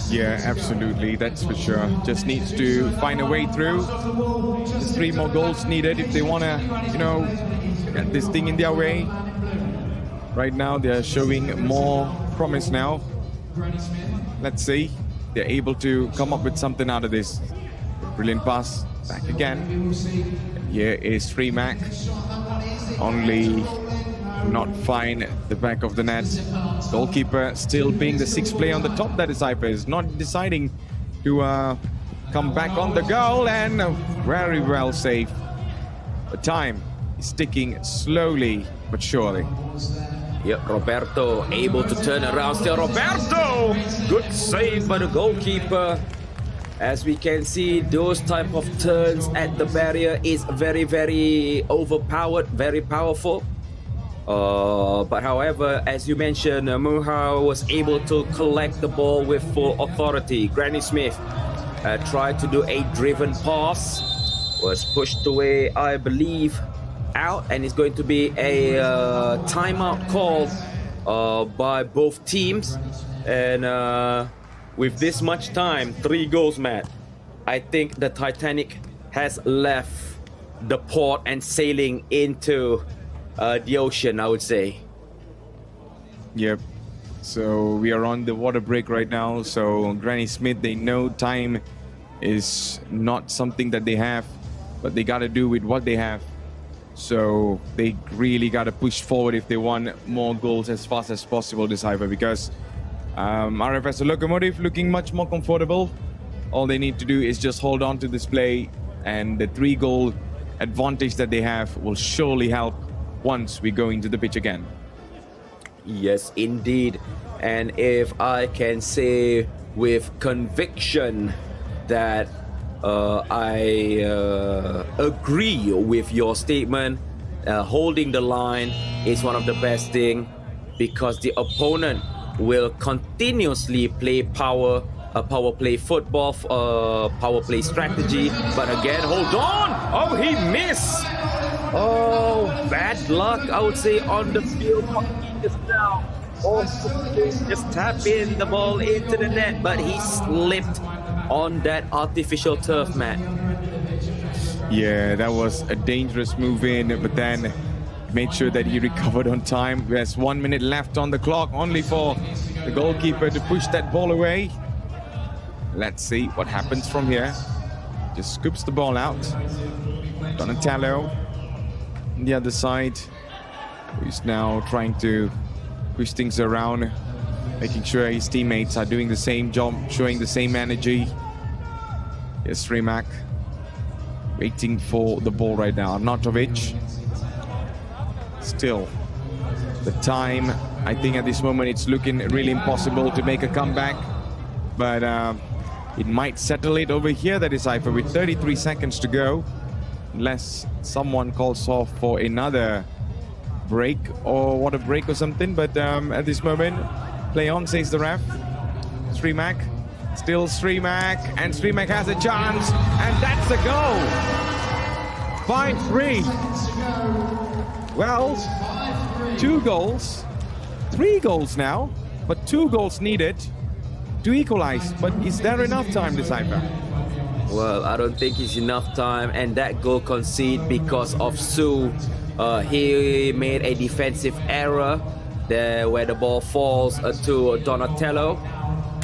Yeah, absolutely, that's for sure. Just needs to find a way through. There's 3 more goals needed if they want to, you know, get this thing in their way. Right now, they're showing more promise now. Let's see. They're able to come up with something out of this. Brilliant pass. Back again. And here is Streamac. Only not find the back of the net. Goalkeeper still being the 6th player on the top. That Decipher is not deciding to come back on the goal, and very well saved. The time is ticking slowly but surely. Yep, Roberto able to turn around still. Roberto! Good save by the goalkeeper. As we can see, those type of turns at the barrier is very, very overpowered, very powerful. But however, as you mentioned, Muha was able to collect the ball with full authority. Granny Smith tried to do a driven pass, was pushed away, I believe, out, and it's going to be a timeout called by both teams. And with this much time, 3 goals, Matt, I think the Titanic has left the port and sailing into the ocean, I would say. Yep. So we are on the water break right now. So Granny Smith, they know time is not something that they have, but they got to do with what they have. So they really got to push forward if they want more goals as fast as possible, Decipher, because RFS Locomotive looking much more comfortable. All they need to do is just hold on to this play, and the 3-goal advantage that they have will surely help once we go into the pitch again. Yes, indeed. And if I can say with conviction that I agree with your statement, holding the line is one of the best things, because the opponent will continuously play power play football, power play strategy. But again, hold on! Oh, he missed! Oh, bad luck, I would say, on the field. Just now, just tap in the ball into the net, but he slipped on that artificial turf, Matt. Yeah, that was a dangerous move in, but then made sure that he recovered on time. There's 1 minute left on the clock, only for the goalkeeper to push that ball away. Let's see what happens from here. Just scoops the ball out. Donatello on the other side, who's now trying to push things around, making sure his teammates are doing the same job, showing the same energy. Yes, Rimac waiting for the ball right now. Arnautovic. Still, the time, I think at this moment it's looking really impossible to make a comeback, but it might settle it over here, the Decipher, with 33 seconds to go, unless someone calls off for another break or water break or something. But at this moment, play on, says the ref. Srimak, still Srimak, and Srimak has a chance, and that's a goal. 5-3. Well, 2 goals, 3 goals now, but 2 goals needed to equalize. But is there enough time, Decipher? Well, I don't think it's enough time, and that goal conceded because of Su. He made a defensive error there where the ball falls to Donatello.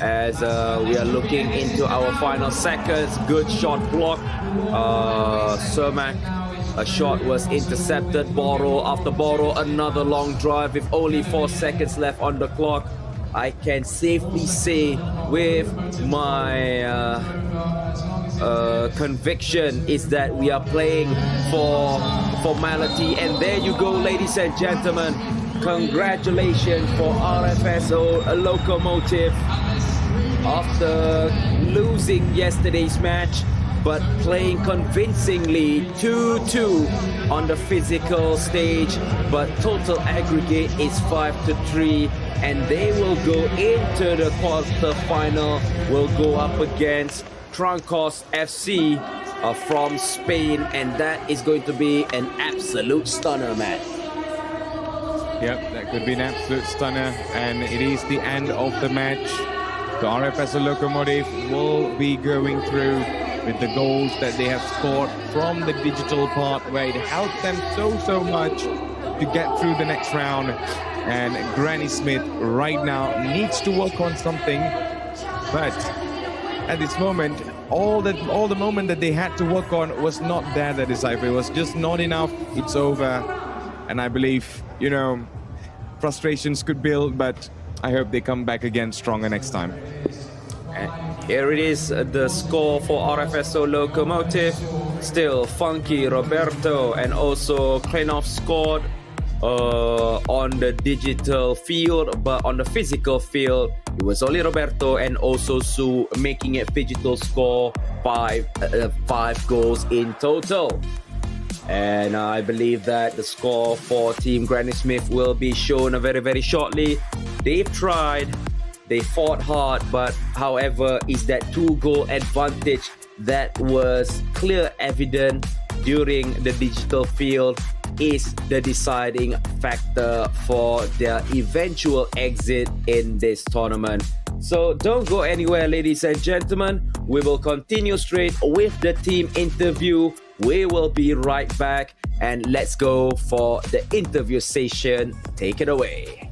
As we are looking into our final seconds, good shot block. Cermak, a shot was intercepted. Borrow after borrow, another long drive with only 4 seconds left on the clock. I can safely say with my conviction is that we are playing for formality. And there you go, ladies and gentlemen. Congratulations for RFSO Locomotive. After losing yesterday's match, but playing convincingly 2-2 on the physical stage, but total aggregate is 5-3, and they will go into the quarter-final, will go up against Trancos FC from Spain, and that is going to be an absolute stunner, Matt. Yep, that could be an absolute stunner, and it is the end of the match. The RFS Locomotive will be going through with the goals that they have scored from the digital part, where it helped them so much to get through the next round. And Granny Smith right now needs to work on something, but at this moment, all the moment that they had to work on was not there, the Decipher. It was just not enough. It's over, and I believe, you know, frustrations could build, but I hope they come back again stronger next time. Here it is, the score for RFSO Locomotive. Still Funky, Roberto, and also Krenov scored on the digital field, but on the physical field, it was only Roberto and also Su, making it phygital score 5 goals in total. And I believe that the score for Team Granny Smith will be shown very shortly. They've tried, they fought hard, but however, is that 2-goal advantage that was clear evident during the digital field is the deciding factor for their eventual exit in this tournament. So don't go anywhere, ladies and gentlemen. We will continue straight with the team interview. We will be right back, and let's go for the interview session. Take it away.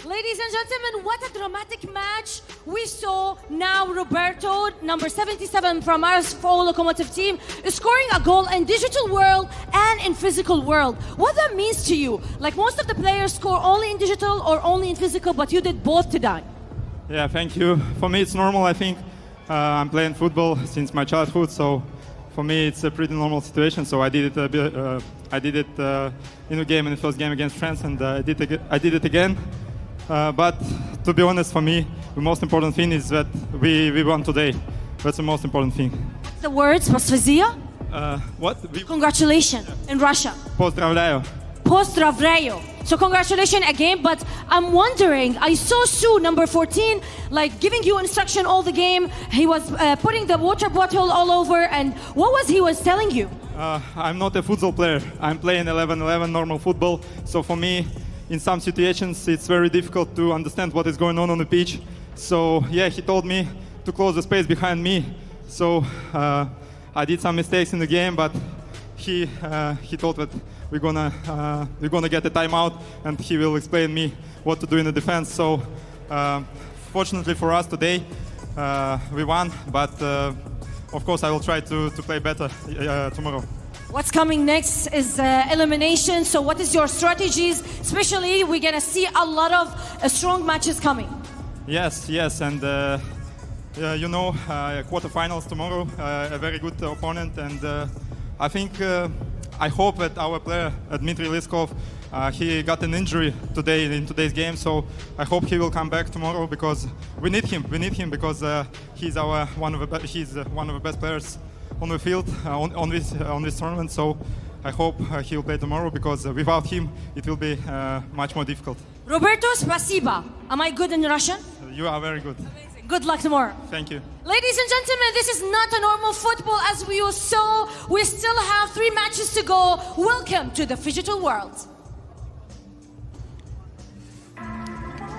Ladies and gentlemen, what a dramatic match we saw. Now Roberto, number 77 from our full Locomotive team, is scoring a goal in digital world and in physical world. What that means to you? Like most of the players score only in digital or only in physical, but you did both today. Yeah, thank you. For me, it's normal. I think I'm playing football since my childhood, so for me, it's a pretty normal situation. So I did it. I did it in a game, in the first game against France, and I did it again. But to be honest, for me, the most important thing is that we won today. That's the most important thing. The words, Pozdravia? What? Congratulations in Russia. Pozdravляю. Pozdravляю. So congratulations again, but I'm wondering, I saw Sue, number 14, like giving you instruction all the game. He was putting the water bottle all over, and what was he telling you? I'm not a futsal player. I'm playing 11-11 normal football. So for me, in some situations, it's very difficult to understand what is going on the pitch. So yeah, he told me to close the space behind me. So I did some mistakes in the game, but he told that we're gonna get a timeout, and he will explain me what to do in the defense. So fortunately for us today, we won. But of course, I will try to play better tomorrow. What's coming next is elimination. So what is your strategies? Especially, we're going to see a lot of strong matches coming. Yes, and you know, quarterfinals tomorrow, a very good opponent. And I think, I hope that our player, Dmitry Liskov, he got an injury today in today's game. So I hope he will come back tomorrow, because we need him. We need him because he's one of the best players on the field on this tournament. So I hope he will play tomorrow, because without him it will be much more difficult. Roberto, spasiba. Am I good in Russian? You are very good. Amazing. Good luck tomorrow. Thank you. Ladies and gentlemen, this is not a normal football as we saw. We still have 3 matches to go. Welcome to the phygital world.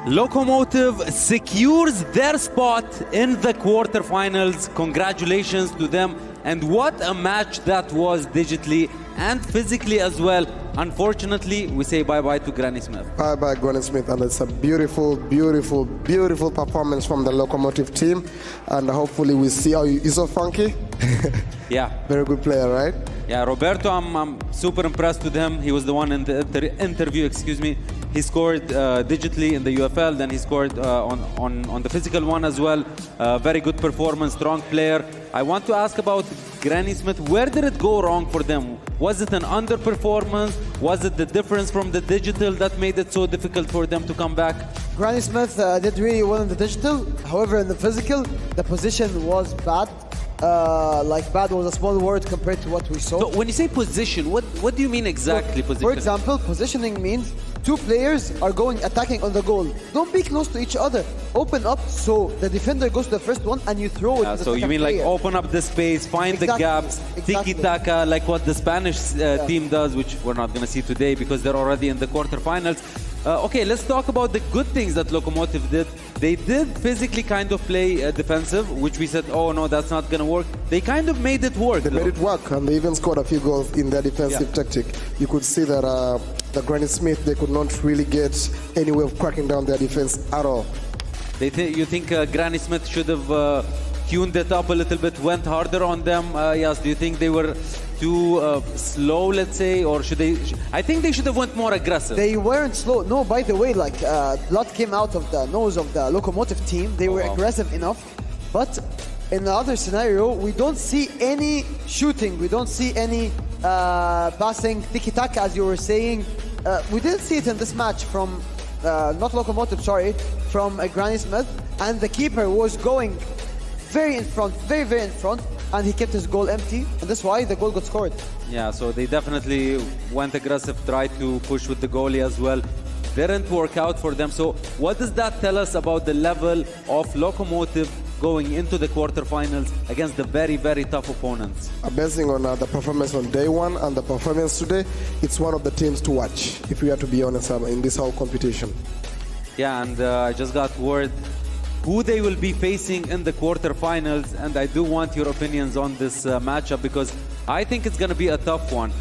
Locomotive secures their spot in the quarterfinals. Congratulations to them. And what a match that was, digitally and physically as well. Unfortunately, we say bye-bye to Granny Smith. Bye-bye, Granny Smith. And it's a beautiful, beautiful, beautiful performance from the Locomotive team. And hopefully we see how he's so funky. Yeah. Very good player, right? Yeah, Roberto, I'm super impressed with him. He was the one in the interview, excuse me. He scored digitally in the UFL, then he scored on the physical one as well. Very good performance, strong player. I want to ask about Granny Smith. Where did it go wrong for them? Was it an underperformance? Was it the difference from the digital that made it so difficult for them to come back? Granny Smith did really well in the digital. However, in the physical, the position was bad. Like bad was a small word compared to what we saw. So when you say position, what do you mean exactly? Position? For example, positioning means 2 players are attacking on the goal. Don't be close to each other. Open up so the defender goes to the first one and you throw it. To the so you mean player. like open up the space, find the gaps, tiki-taka, like what the Spanish team does, which we're not going to see today because they're already in the quarterfinals. Okay, let's talk about the good things that Locomotive did. They did physically kind of play defensive, which we said, oh no, that's not going to work. They kind of made it work. They made it work, and they even scored a few goals in their defensive tactic. You could see that the Granny Smith, they could not really get any way of cracking down their defense at all. You think Granny Smith should have tuned it up a little bit, went harder on them? Yes, do you think they were too slow, let's say, or should they? I think they should have went more aggressive. They weren't slow. No, by the way, like blood came out of the nose of the Locomotive team. They were aggressive enough, but in the other scenario, we don't see any shooting. We don't see any passing, tiki-taka, as you were saying. We didn't see it in this match from, not Locomotive, sorry, from Granny Smith. And the keeper was going very in front, very, very in front, and he kept his goal empty. And that's why the goal got scored. Yeah, so they definitely went aggressive, tried to push with the goalie as well. didn't work out for them. So what does that tell us about the level of Lokomotiv going into the quarterfinals against the very, very tough opponents? Basing on the performance on day one and the performance today, it's one of the teams to watch, if we are to be honest, in this whole competition. Yeah, and I just got word who they will be facing in the quarterfinals, and I do want your opinions on this matchup because I think it's going to be a tough one.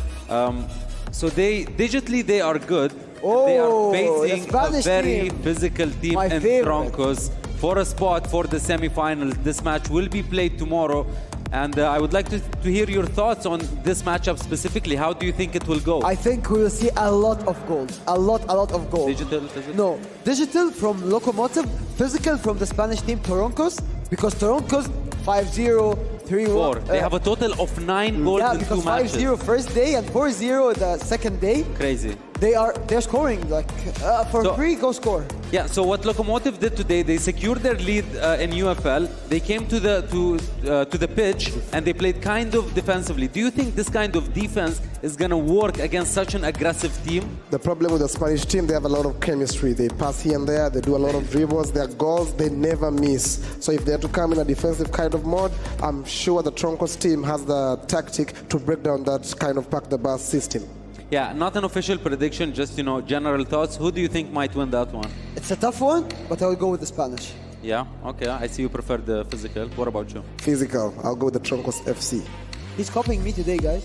So digitally they are good. They are facing a very physical team in Troncos for a spot for the semifinals. This match will be played tomorrow, and I would like to hear your thoughts on this matchup specifically. How do you think it will go? I think we will see a lot of goals. A lot of goals. Digital? No, digital from Lokomotiv, physical from the Spanish team Troncos, because Troncos 5-0, 3-1. They have a total of 9 goals in 2 matches. 5-0 first day and 4-0 the second day. Crazy. They're scoring like free, go score. Yeah. So what Lokomotiv did today, they secured their lead in UFL. They came to the pitch and they played kind of defensively. Do you think this kind of defense is gonna work against such an aggressive team? The problem with the Spanish team, they have a lot of chemistry. They pass here and there. They do a lot of dribbles. Their goals, they never miss. So if they have to come in a defensive kind of mode, I'm sure the Troncos team has the tactic to break down that kind of pack the bus system. Yeah, not an official prediction, just, you know, general thoughts. Who do you think might win that one? It's a tough one, but I will go with the Spanish. Yeah, okay. I see you prefer the physical. What about you? Physical. I'll go with the Troncos FC. He's copying me today, guys.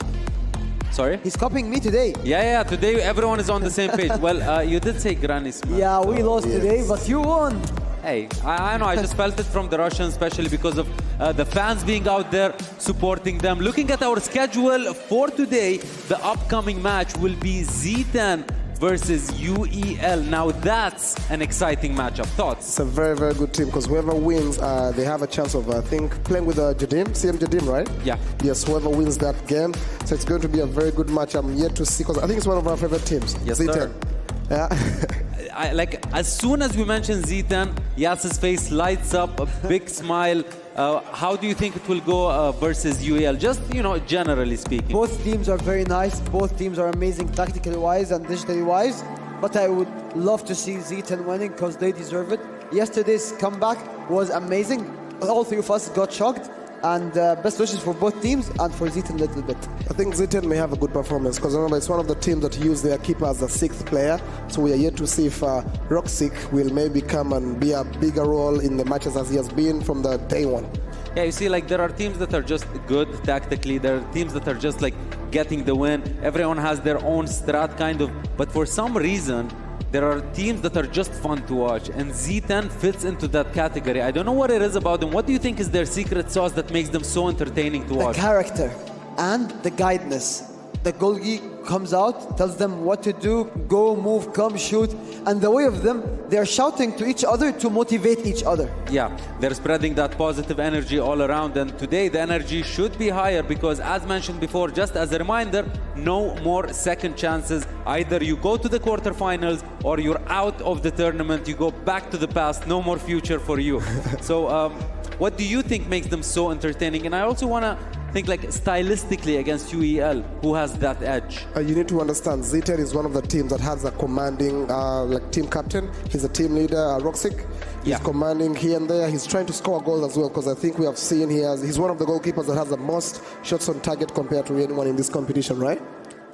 Sorry? He's copying me today. Yeah, today everyone is on the same page. Well, you did say Granny Smith. Yeah, we lost today, but you won. Hey, I know, I just felt it from the Russians, especially because of the fans being out there supporting them. Looking at our schedule for today, the upcoming match will be Z10 versus UEL. Now that's an exciting matchup. Thoughts? It's a very, very good team because whoever wins, they have a chance of, I think, playing with Jadim, CM Jadim, right? Yeah. Yes, whoever wins that game. So it's going to be a very good match. I'm yet to see because I think it's one of our favorite teams. Yes, Z10. Sir. Yeah. Like as soon as we mention Z10, Yas's face lights up, a big smile. How do you think it will go versus UEL? Just, you know, generally speaking. Both teams are very nice. Both teams are amazing tactically wise and digitally wise. But I would love to see Z10 winning because they deserve it. Yesterday's comeback was amazing. All three of us got shocked. And best wishes for both teams and for Z10 a little bit. I think Z10 may have a good performance because remember it's one of the teams that use their keeper as a 6th player. So we are yet to see if Roxic will maybe come and be a bigger role in the matches as he has been from the day one. Yeah, you see, like there are teams that are just good tactically. There are teams that are just like getting the win. Everyone has their own strat kind of. But for some reason, there are teams that are just fun to watch, and Z10 fits into that category. I don't know what it is about them. What do you think is their secret sauce that makes them so entertaining to watch? The character and the guidance. The goalie comes out, tells them what to do, go, move, come, shoot. And the way of them, they're shouting to each other to motivate each other. Yeah, they're spreading that positive energy all around. And today the energy should be higher because, as mentioned before, just as a reminder, no more second chances. Either you go to the quarterfinals or you're out of the tournament. You go back to the past. No more future for you. So what do you think makes them so entertaining? And I also want to think like stylistically against UEL, who has that edge? You need to understand, Z10 is one of the teams that has a commanding like team captain. He's a team leader, Roxic. He's commanding here and there. He's trying to score goals as well because I think we have seen he's one of the goalkeepers that has the most shots on target compared to anyone in this competition, right?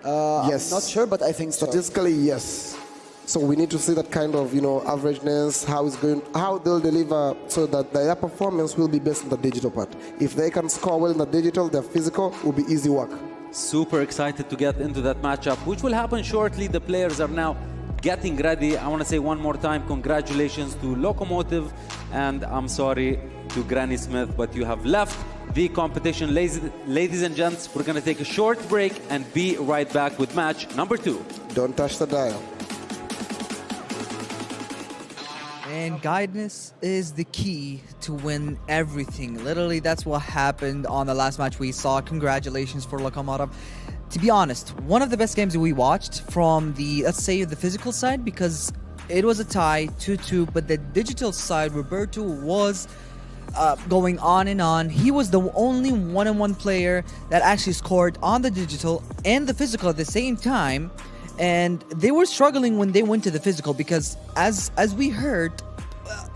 Yes. I'm not sure, but I think so. Statistically, yes. So we need to see that kind of, averageness, how they'll deliver so that their performance will be based on the digital part. If they can score well in the digital, their physical will be easy work. Super excited to get into that matchup, which will happen shortly. The players are now getting ready. I want to say one more time, congratulations to Lokomotiv, and I'm sorry to Granny Smith, but you have left the competition. Ladies and gents, we're going to take a short break and be right back with match number 2. Don't touch the dial. And guidance is the key to win everything. Literally, that's what happened on the last match we saw. Congratulations for Lokomotiv. To be honest, one of the best games that we watched from the, let's say, the physical side, because it was a tie, 2-2, but the digital side, Roberto was going on and on. He was the only one-on-one player that actually scored on the digital and the physical at the same time. and they were struggling when they went to the physical because, as we heard,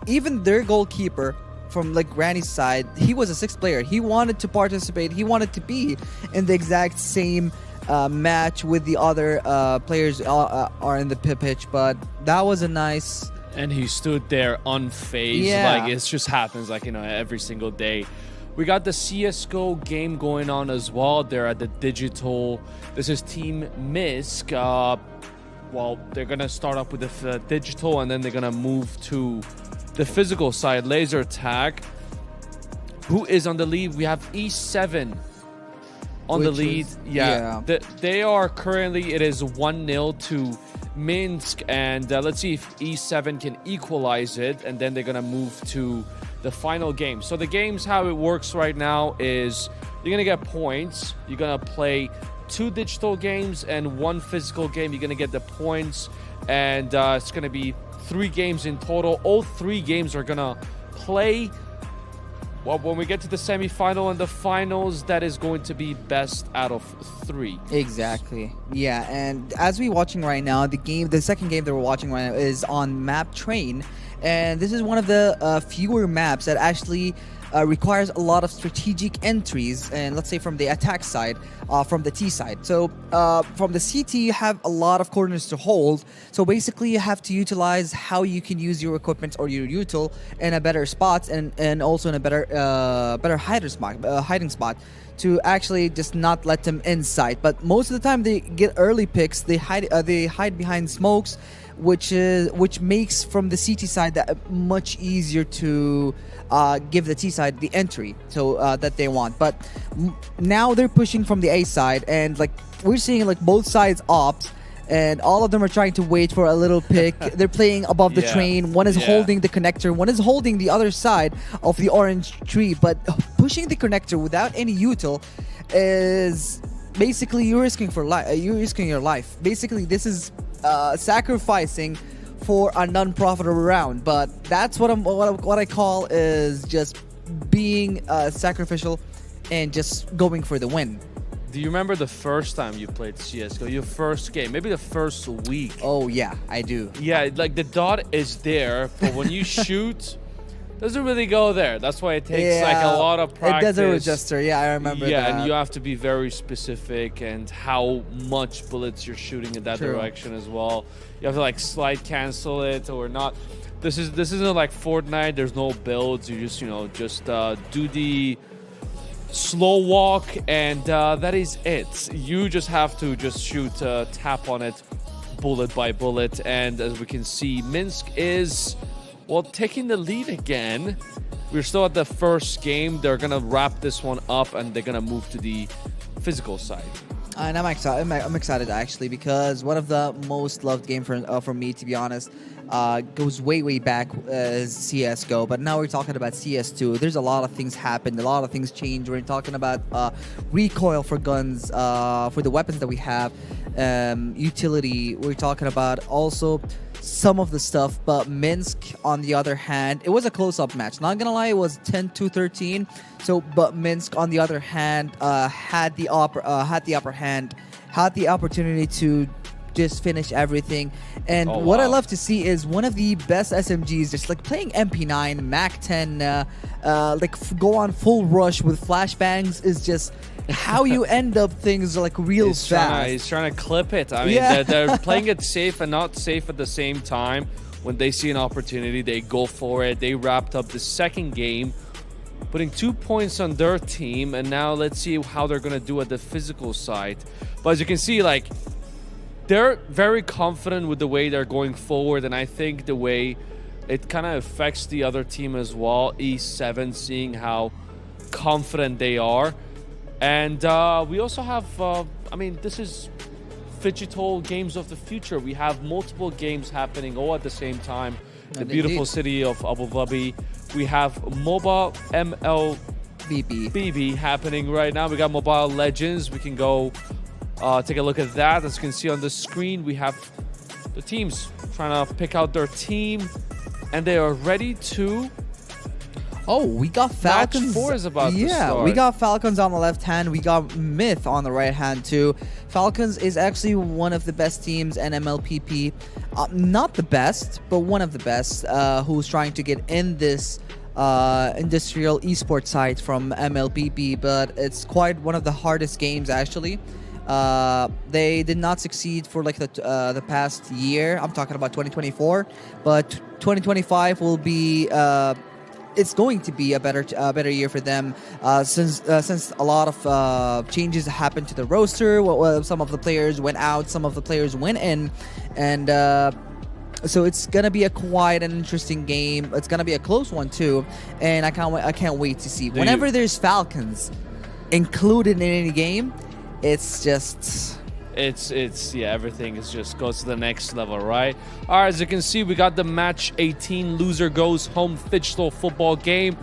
even their goalkeeper from like Granny's side, he was a sixth player. He wanted to participate. He wanted to be in the exact same match with the other players are in the pitch, but that was a nice. And he stood there unfazed. Yeah. Like, it just happens, like, every single day. We got the CSGO game going on as well. They're at the digital. This is Team Misk. Well, they're going to start up with the digital, and then they're going to move to the physical side. Laser Tag. Who is on the lead? We have E7 on the lead. They are currently, it is 1-0 to Minsk, and let's see if E7 can equalize it, and then they're gonna move to the final game. So the games, how it works right now is you're gonna get points. You're gonna play 2 digital games and 1 physical game. You're gonna get the points, and it's gonna be 3 games in total. All 3 games are gonna play. Well, when we get to the semi-final and the finals, that is going to be best out of 3. Exactly. Yeah, and as we're watching right now, the second game that we're watching right now is on Map Train, and this is one of the fewer maps that actually requires a lot of strategic entries, and let's say from the attack side, from the T side. So from the CT, you have a lot of corners to hold. So basically, you have to utilize how you can use your equipment or your util in a better spot, and also in a better hiding spot to actually just not let them inside. But most of the time, they get early picks. They hide behind smokes, which makes from the CT side that much easier to give the T side the entry that they want. But now they're pushing from the A side, and like we're seeing like both sides opt, and all of them are trying to wait for a little pick. They're playing above the train. One is holding the connector, one is holding the other side of the orange tree, but pushing the connector without any util is basically you're risking your life. Basically, this is sacrificing for a non-profitable round, but that's what I call is just being sacrificial and just going for the win. Do you remember the first time you played CSGO? Your first game, maybe the first week? Oh yeah, I do. Yeah, like the dot is there, but when you shoot, doesn't really go there. That's why it takes like a lot of practice. It doesn't register. Yeah, I remember that. Yeah, and you have to be very specific and how much bullets you're shooting in that direction as well. You have to like slide cancel it or not. This isn't like Fortnite. There's no builds. You just do the slow walk, and that is it. You just have to just shoot tap on it bullet by bullet, and as we can see, Minsk is taking the lead again. We're still at the first game. They're gonna wrap this one up, and they're gonna move to the physical side. And I'm excited actually, because one of the most loved game for me, to be honest, goes way back as CSGO, but now we're talking about CS2. There's a lot of things happened, a lot of things changed. We're talking about recoil for guns, for the weapons that we have, utility. We're talking about also some of the stuff, but Minsk, on the other hand, it was a close-up match. Not gonna lie, it was 10-13. So, but Minsk, on the other hand, had the upper hand, had the opportunity to just finish everything. And what I love to see is one of the best SMGs, just like playing MP9, MAC-10, go on full rush with flashbangs is just how you end up things like real fast. He's trying to clip it. I mean, they're playing it safe and not safe at the same time. When they see an opportunity, they go for it. They wrapped up the second game, putting 2 points on their team, and now let's see how they're going to do at the physical side. But as you can see, like, they're very confident with the way they're going forward, and I think the way it kind of affects the other team as well. E7, seeing how confident they are. And we also have, this is phygital games of the future. We have multiple games happening all at the same time. The beautiful city of Abu Dhabi. We have mobile MLBB happening right now. We got Mobile Legends. We can go take a look at that. As you can see on the screen, we have the teams trying to pick out their team, and they are ready to Oh, we got Falcons. Match 4 is about to Yeah, start. we got Falcons on the left hand. We got Myth on the right hand too. Falcons is actually one of the best teams in MLPP. Not the best, but one of the best. Who's trying to get in this industrial esports side from MLPP, but it's quite one of the hardest games actually. They did not succeed for like the past year. I'm talking about 2024, but 2025 will be. It's going to be a better year for them since a lot of changes happened to the roster. Some of the players went out, some of the players went in, and so it's gonna be a quite an interesting game. It's gonna be a close one too, and I can't wait to see. Whenever there's Falcons included in any game, it's just. It's yeah, everything is just goes to the next level, right? All right, as you can see, we got the match 18 loser goes home phygital football game.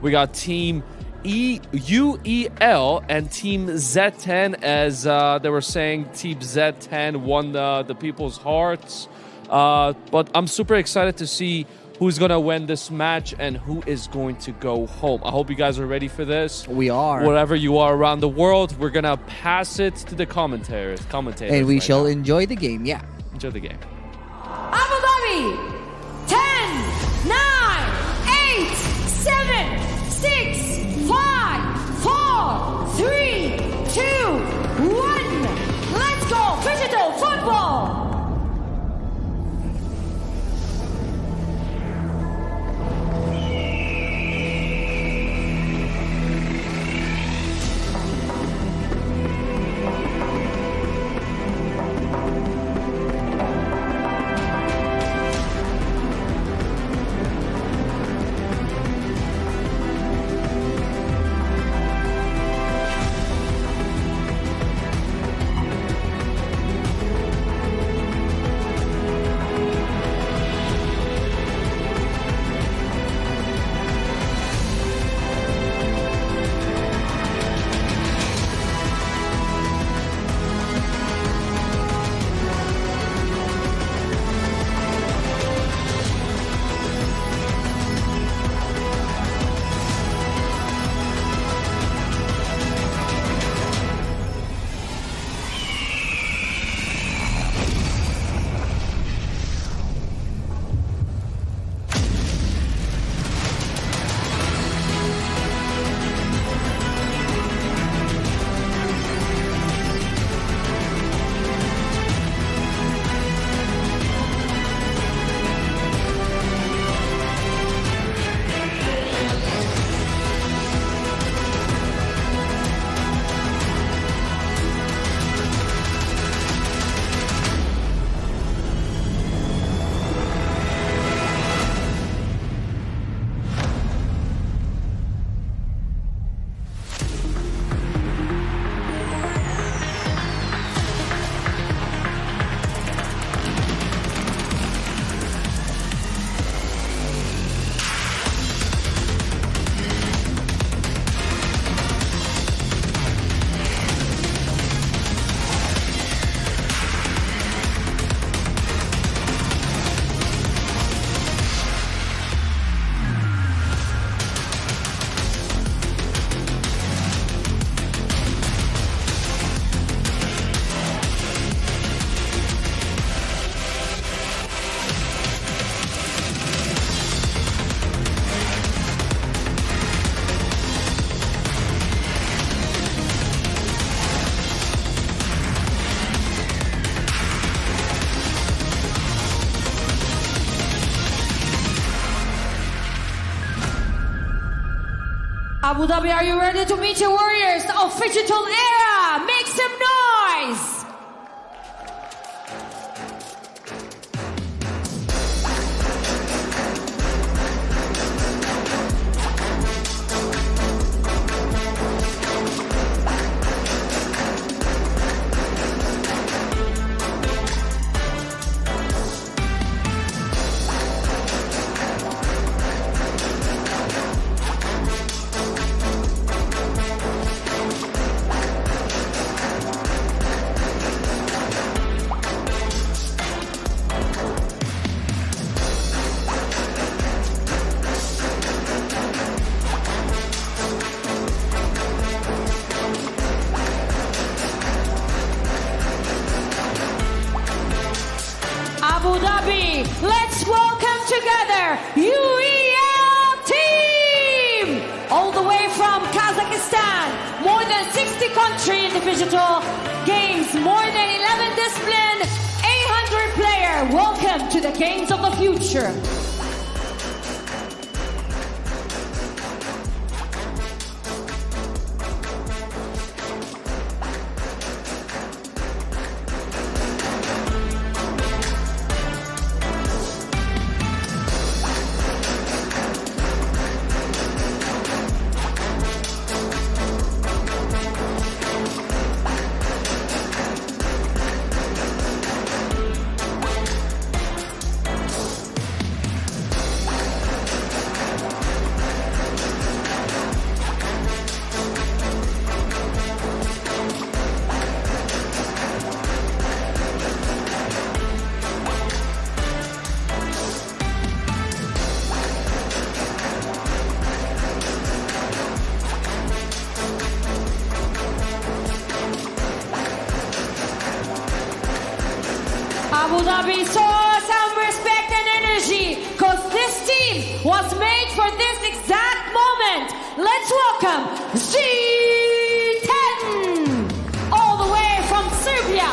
We got team UEL and team Z10, as they were saying, team Z10 won the people's hearts. But I'm super excited to see who's going to win this match and who is going to go home. I hope you guys are ready for this. We are. Wherever you are around the world, we're going to pass it to the commentators. And we shall enjoy the game, yeah. Enjoy the game. Abu Dhabi, 10, 9, 8, 7, 6, 5, 4, 3, 2, 1. Let's go, phygital football. Abu Dhabi, are you ready to meet your warriors of phygital era? Make some noise! UEL team! All the way from Kazakhstan, more than 60 country in the phygital games, more than 11 discipline, 800 player. Welcome to the games of the future. Abu Dhabi, show some respect and energy, because this team was made for this exact moment. Let's welcome G10, all the way from Serbia.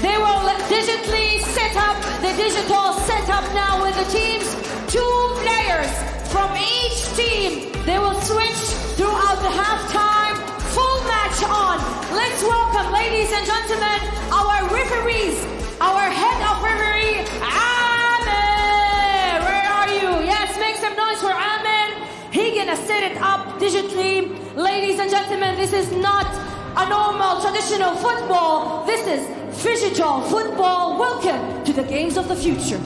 They will digitally set up the digital setup now with the teams. 2 players from each team. They will switch throughout the halftime. Full match on. Let's welcome, ladies and gentlemen, our referees, our head of referee, Amir. Where are you? Yes, make some noise for Amir. He gonna set it up digitally. Ladies and gentlemen, this is not a normal traditional football. This is phygital football. Welcome to the games of the future.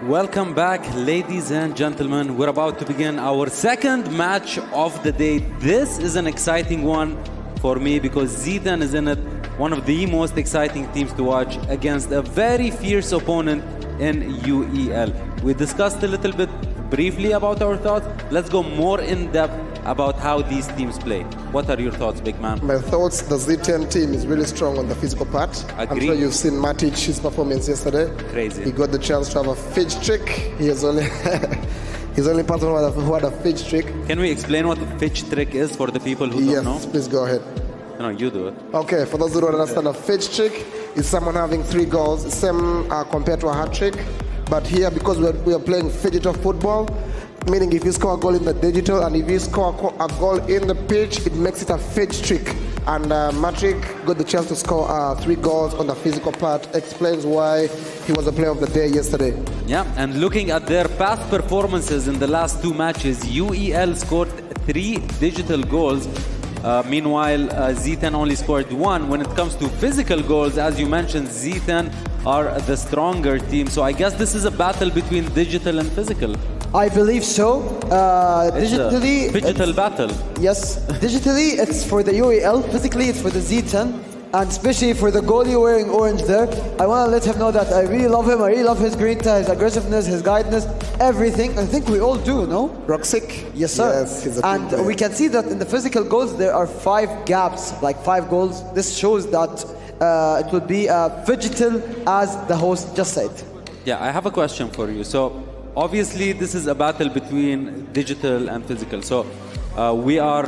Welcome back, ladies and gentlemen. We're about to begin our second match of the day. This is an exciting one for me because Z10 is in it, one of the most exciting teams to watch against a very fierce opponent in UEL. We discussed a little bit briefly about our thoughts. Let's go more in depth about how these teams play. What are your thoughts, big man? My thoughts, the Z10 team is really strong on the physical part. Agree. I'm sure you've seen Matic, his performance yesterday. Crazy. He got the chance to have a fidge trick. He is only he's only person who had a fidge trick. Can we explain what the fidge trick is for the people who don't know? Yes, please go ahead. No, you do it. Okay, for those who don't understand, a fidge trick is someone having 3 goals, same compared to a hat trick. But here, because we are playing phygital football, meaning if you score a goal in the digital and if you score a goal in the pitch, it makes it a fidge trick. And Matrick got the chance to score 3 goals on the physical part, explains why he was the player of the day yesterday. Yeah, and looking at their past performances in the last 2 matches, UEL scored 3 digital goals. Meanwhile, Z10 only scored 1. When it comes to physical goals, as you mentioned, Z10 are the stronger team. So I guess this is a battle between digital and physical. I believe so. Digitally, phygital battle. Yes, digitally it's for the UEL. Physically, it's for the Z10, and especially for the goalie wearing orange there. I want to let him know that I really love him. I really love his grinta, his aggressiveness, his guidance, everything. I think we all do, no? Roxic? Yes, sir. Yes, he's a and good player. we can see that in the physical goals there are 5 gaps, like 5 goals. This shows that it will be phygital, as the host just said. Yeah, I have a question for you. So obviously this is a battle between digital and physical. So we are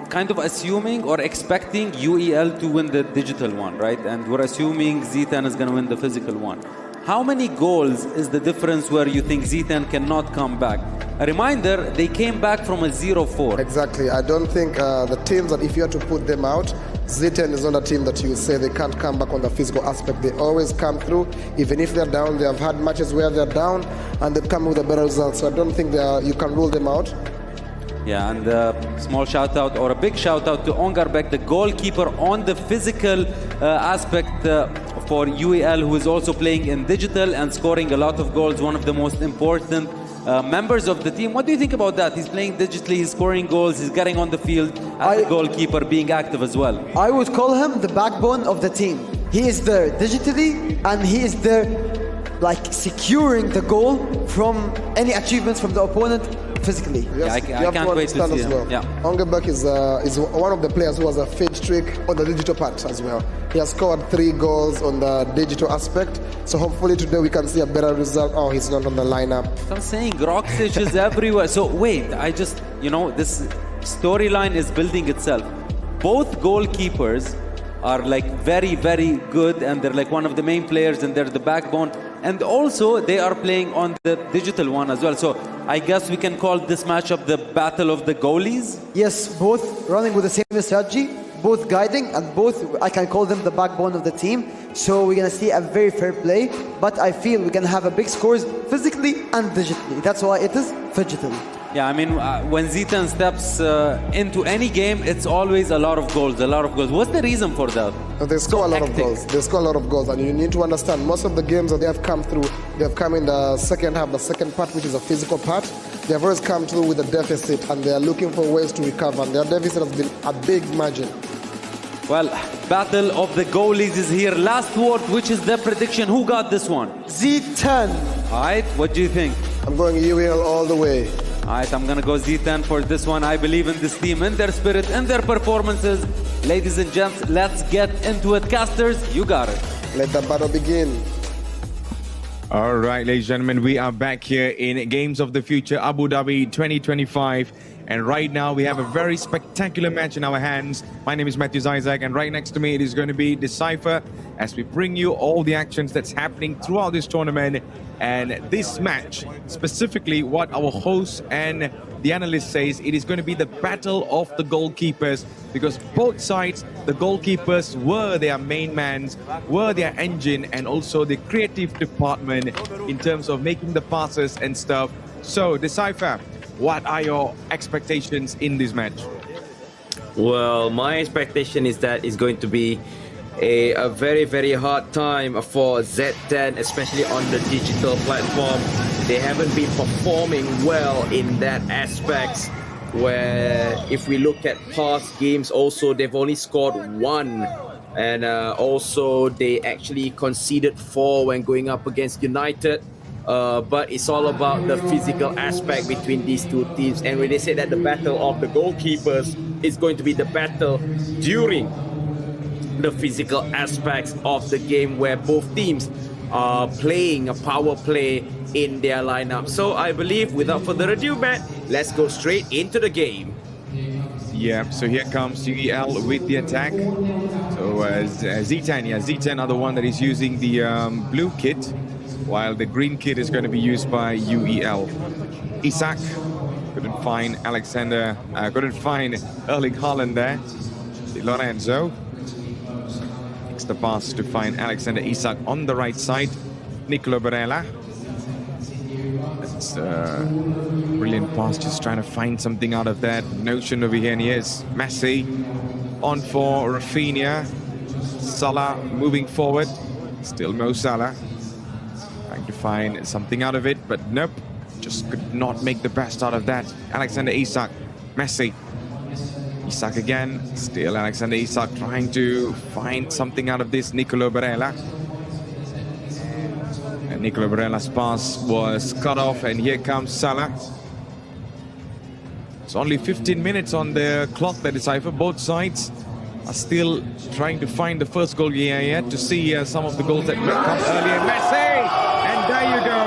kind of assuming or expecting UEL to win the digital one, right? And we're assuming Z10 is going to win the physical one. How many goals is the difference where you think Z10 cannot come back? A reminder, they came back from a 0-4. Exactly. I don't think the teams that if you had to put them out, Z10 is not a team that you would say they can't come back on the physical aspect. They always come through. Even if they're down, they have had matches where they're down and they've come with a better result. So I don't think you can rule them out. Yeah, and a small shout out or a big shout out to Ongarbek, the goalkeeper on the physical aspect for UEL, who is also playing in digital and scoring a lot of goals, one of the most important members of the team. What do you think about that? He's playing digitally, he's scoring goals, he's getting on the field as a goalkeeper, being active as well. I would call him the backbone of the team. He is there digitally and he is there like securing the goal from any achievements from the opponent. physically. Yes, I you have can't wait to understand see as him. well. Yeah. Ongebek is one of the players who has a fade streak on the digital part as well. He has scored 3 goals on the digital aspect. So hopefully today we can see a better result. Oh, he's not on the lineup. I'm saying Roxage is everywhere. So wait, this storyline is building itself. Both goalkeepers are like very, very good, and they're like one of the main players, and they're the backbone. And also they are playing on the digital one as well. So I guess we can call this matchup the battle of the goalies. Yes, both running with the same strategy, both guiding, and both, I can call them the backbone of the team. So we're going to see a very fair play, but I feel we're going to have a big scores physically and digitally. That's why it is phygital. Yeah, I mean, when Z10 steps into any game, it's always a lot of goals, What's the reason for that? They score a lot of goals. They score a lot of goals, and you need to understand most of the games that they have come through, they have come in the second half, the second part, which is a physical part. They have always come through with a deficit, and they are looking for ways to recover. And their deficit has been a big margin. Well, battle of the goalies is here. Last word, which is the prediction? Who got this one? Z10. All right, what do you think? I'm going UEL all the way. All right, I'm going to go Z10 for this one. I believe in this team, in their spirit, in their performances. Ladies and gents, let's get into it. Casters, you got it. Let the battle begin. All right, ladies and gentlemen, we are back here in Games of the Future Abu Dhabi 2025. And right now we have a very spectacular match in our hands. My name is Matthews Isaac, and right next to me it is going to be Decipher as we bring you all the actions that's happening throughout this tournament. And this match, specifically what our host and the analyst says, it is going to be the battle of the goalkeepers, because both sides, the goalkeepers were their main mans, were their engine, and also the creative department in terms of making the passes and stuff. So, Decipher, what are your expectations in this match? Well, my expectation is that it's going to be a very, very hard time for Z10, especially on the digital platform. They haven't been performing well in that aspect, where if we look at past games also, they've only scored 1. And also they actually conceded 4 when going up against United. But it's all about the physical aspect between these two teams. And when they say that the battle of the goalkeepers is going to be the battle during the physical aspects of the game, where both teams are playing a power play in their lineup. So I believe, without further ado, Matt, let's go straight into the game. Yeah, so here comes UEL with the attack. So Z10 are the one that is using the blue kit, while the green kit is going to be used by UEL. Isak couldn't find Erling Haaland there. Lorenzo takes the pass to find Alexander Isak on the right side. Nicolo Barella. That's a brilliant pass, just trying to find something out of that notion over here, and he is. Messi on for Rafinha. Salah moving forward. Still Mo Salah. Trying to find something out of it, but nope. Just could not make the best out of that. Alexander Isak. Messi. Isak again. Still Alexander Isak trying to find something out of this. Nicolo Barella. And Nicolo Barella's pass was cut off, and here comes Salah. It's only 15 minutes on the clock, that Decipher. Both sides are still trying to find the first goal here yet, to see some of the goals that might come earlier. Messi! And there you go.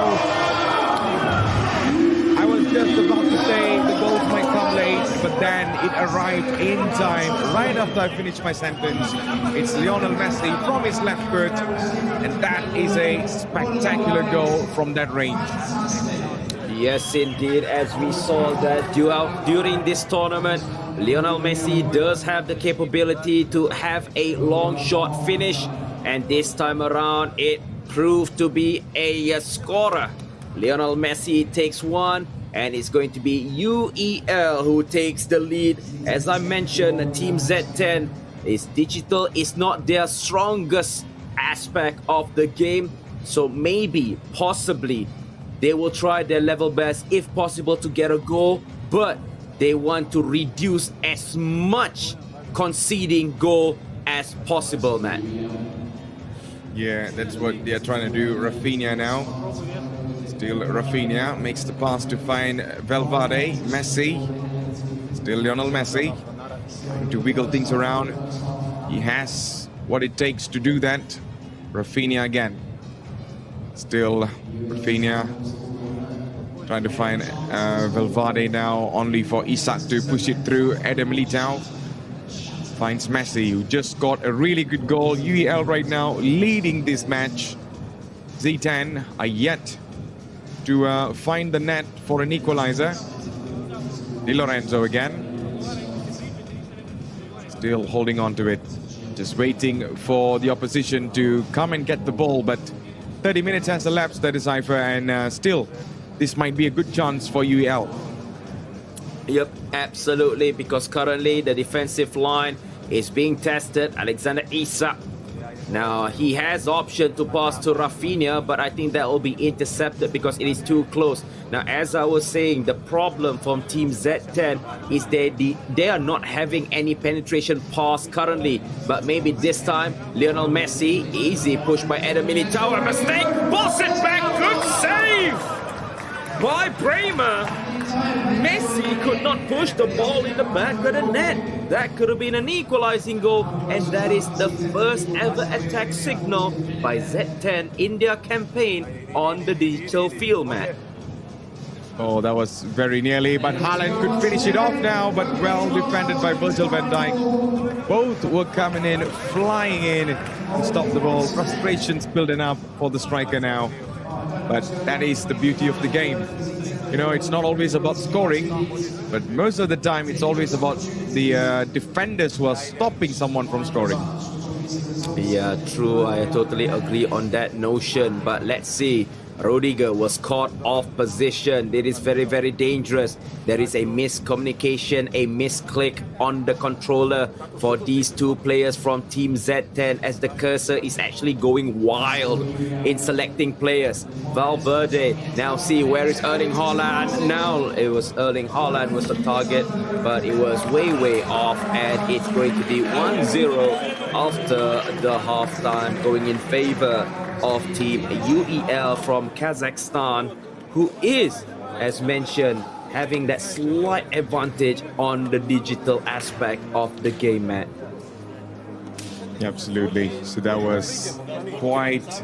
I was just about to say the goals might come late, but then it arrived in time, right after I finished my sentence. It's Lionel Messi from his left foot, and that is a spectacular goal from that range. Yes, indeed. As we saw that during this tournament, Lionel Messi does have the capability to have a long shot finish, and this time around it proved to be a scorer. Lionel Messi takes one, and it's going to be UEL who takes the lead. As I mentioned, Team Z10 is digital, is not their strongest aspect of the game, so maybe, possibly, they will try their level best, if possible, to get a goal, but they want to reduce as much conceding goal as possible, man. Yeah, that's what they're trying to do. Rafinha now. Still Rafinha makes the pass to find Valverde. Messi. Still Lionel Messi. Trying to wiggle things around. He has what it takes to do that. Rafinha again. Still Rafinha. Trying to find Valverde now, only for Isak to push it through. Eder Militao finds Messi, who just got a really good goal. UEL right now leading this match. Z10 are yet to find the net for an equalizer. Di Lorenzo again. Still holding on to it. Just waiting for the opposition to come and get the ball, but 30 minutes has elapsed, that is Cypher, and still, this might be a good chance for UEL. Yep, absolutely, because currently the defensive line is being tested. Alexander Isak. Now, he has option to pass to Rafinha, but I think that will be intercepted because it is too close. Now, as I was saying, the problem from Team Z10 is they are not having any penetration pass currently. But maybe this time, Lionel Messi, easy push by Eder Militao, a mistake, pulls it back, good save by Bremer. Messi could not push the ball in the back of the net. That could have been an equalizing goal, and that is the first ever attack signal by Z10 in their campaign on the digital field, Matt. Oh, that was very nearly, but Haaland could finish it off now, but well defended by Virgil van Dijk. Both were coming in, flying in to stop the ball. Frustrations building up for the striker now. But that is the beauty of the game. You know, it's not always about scoring, but most of the time it's always about the defenders who are stopping someone from scoring. Yeah, true. I totally agree on that notion. But let's see. Rudiger was caught off position. It is very, very dangerous. There is a miscommunication, a misclick on the controller for these two players from Team Z10 as the cursor is actually going wild in selecting players. Valverde, now see where is Erling Haaland. Now it was Erling Haaland was the target, but it was way, way off, and it's going to be 1-0 after the halftime, going in favor of Team UEL from Kazakhstan, who is, as mentioned, having that slight advantage on the digital aspect of the game, Matt. Absolutely. So that was quite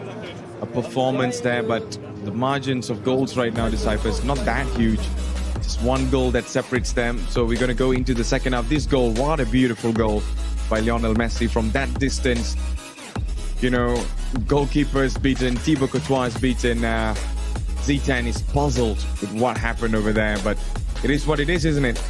a performance there, but the margins of goals right now, Decipher, is not that huge. Just one goal that separates them. So we're going to go into the second half. This goal, what a beautiful goal by Lionel Messi from that distance. You know, goalkeepers beaten, Thibaut Courtois is beaten. Z10 is puzzled with what happened over there, but it is what it is, isn't it?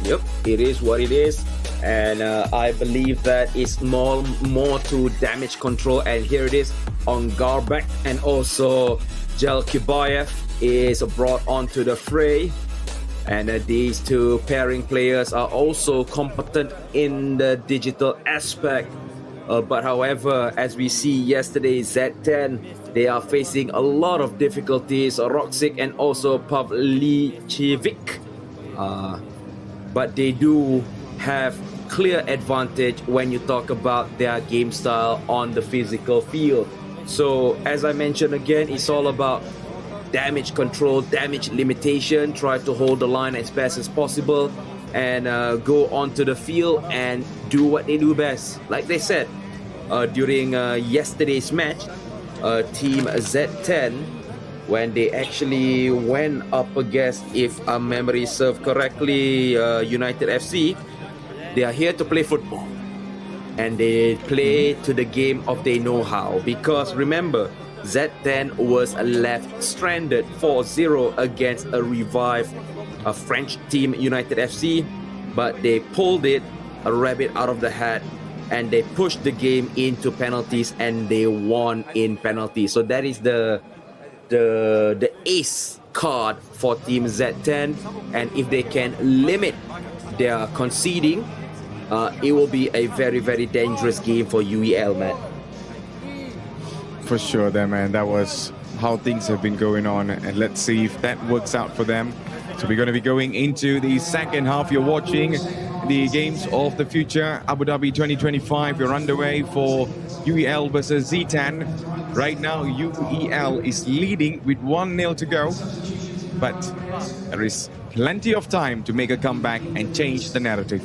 Yep, it is what it is. And I believe that it's more to damage control. And here it is on Garbek, and also Jel Kibayev is brought onto the fray. And these two pairing players are also competent in the digital aspect. But however, as we see yesterday, Z10, they are facing a lot of difficulties. Roxic and also Pavlicevic. But they do have clear advantage when you talk about their game style on the physical field. So as I mentioned again, it's all about damage control, damage limitation, try to hold the line as best as possible, and go onto the field and do what they do best. Like they said during yesterday's match, Team Z10, when they actually went up against, if our memory serves correctly, United FC, they are here to play football. And they play to the game of their know-how. Because remember, Z10 was left stranded 4-0 against a revived French team, United FC. But they pulled it, a rabbit out of the hat, and they pushed the game into penalties, and they won in penalties. So that is the ace card for Team Z10. And if they can limit their conceding, it will be a very, very dangerous game for UEL, man. For sure there, man. That was how things have been going on, and let's see if that works out for them. So we're going to be going into the second half. You're watching the games of the Future Abu Dhabi 2025. We're underway for UEL versus Z10. Right now, UEL is leading with 1-0 to go, but there is plenty of time to make a comeback and change the narrative.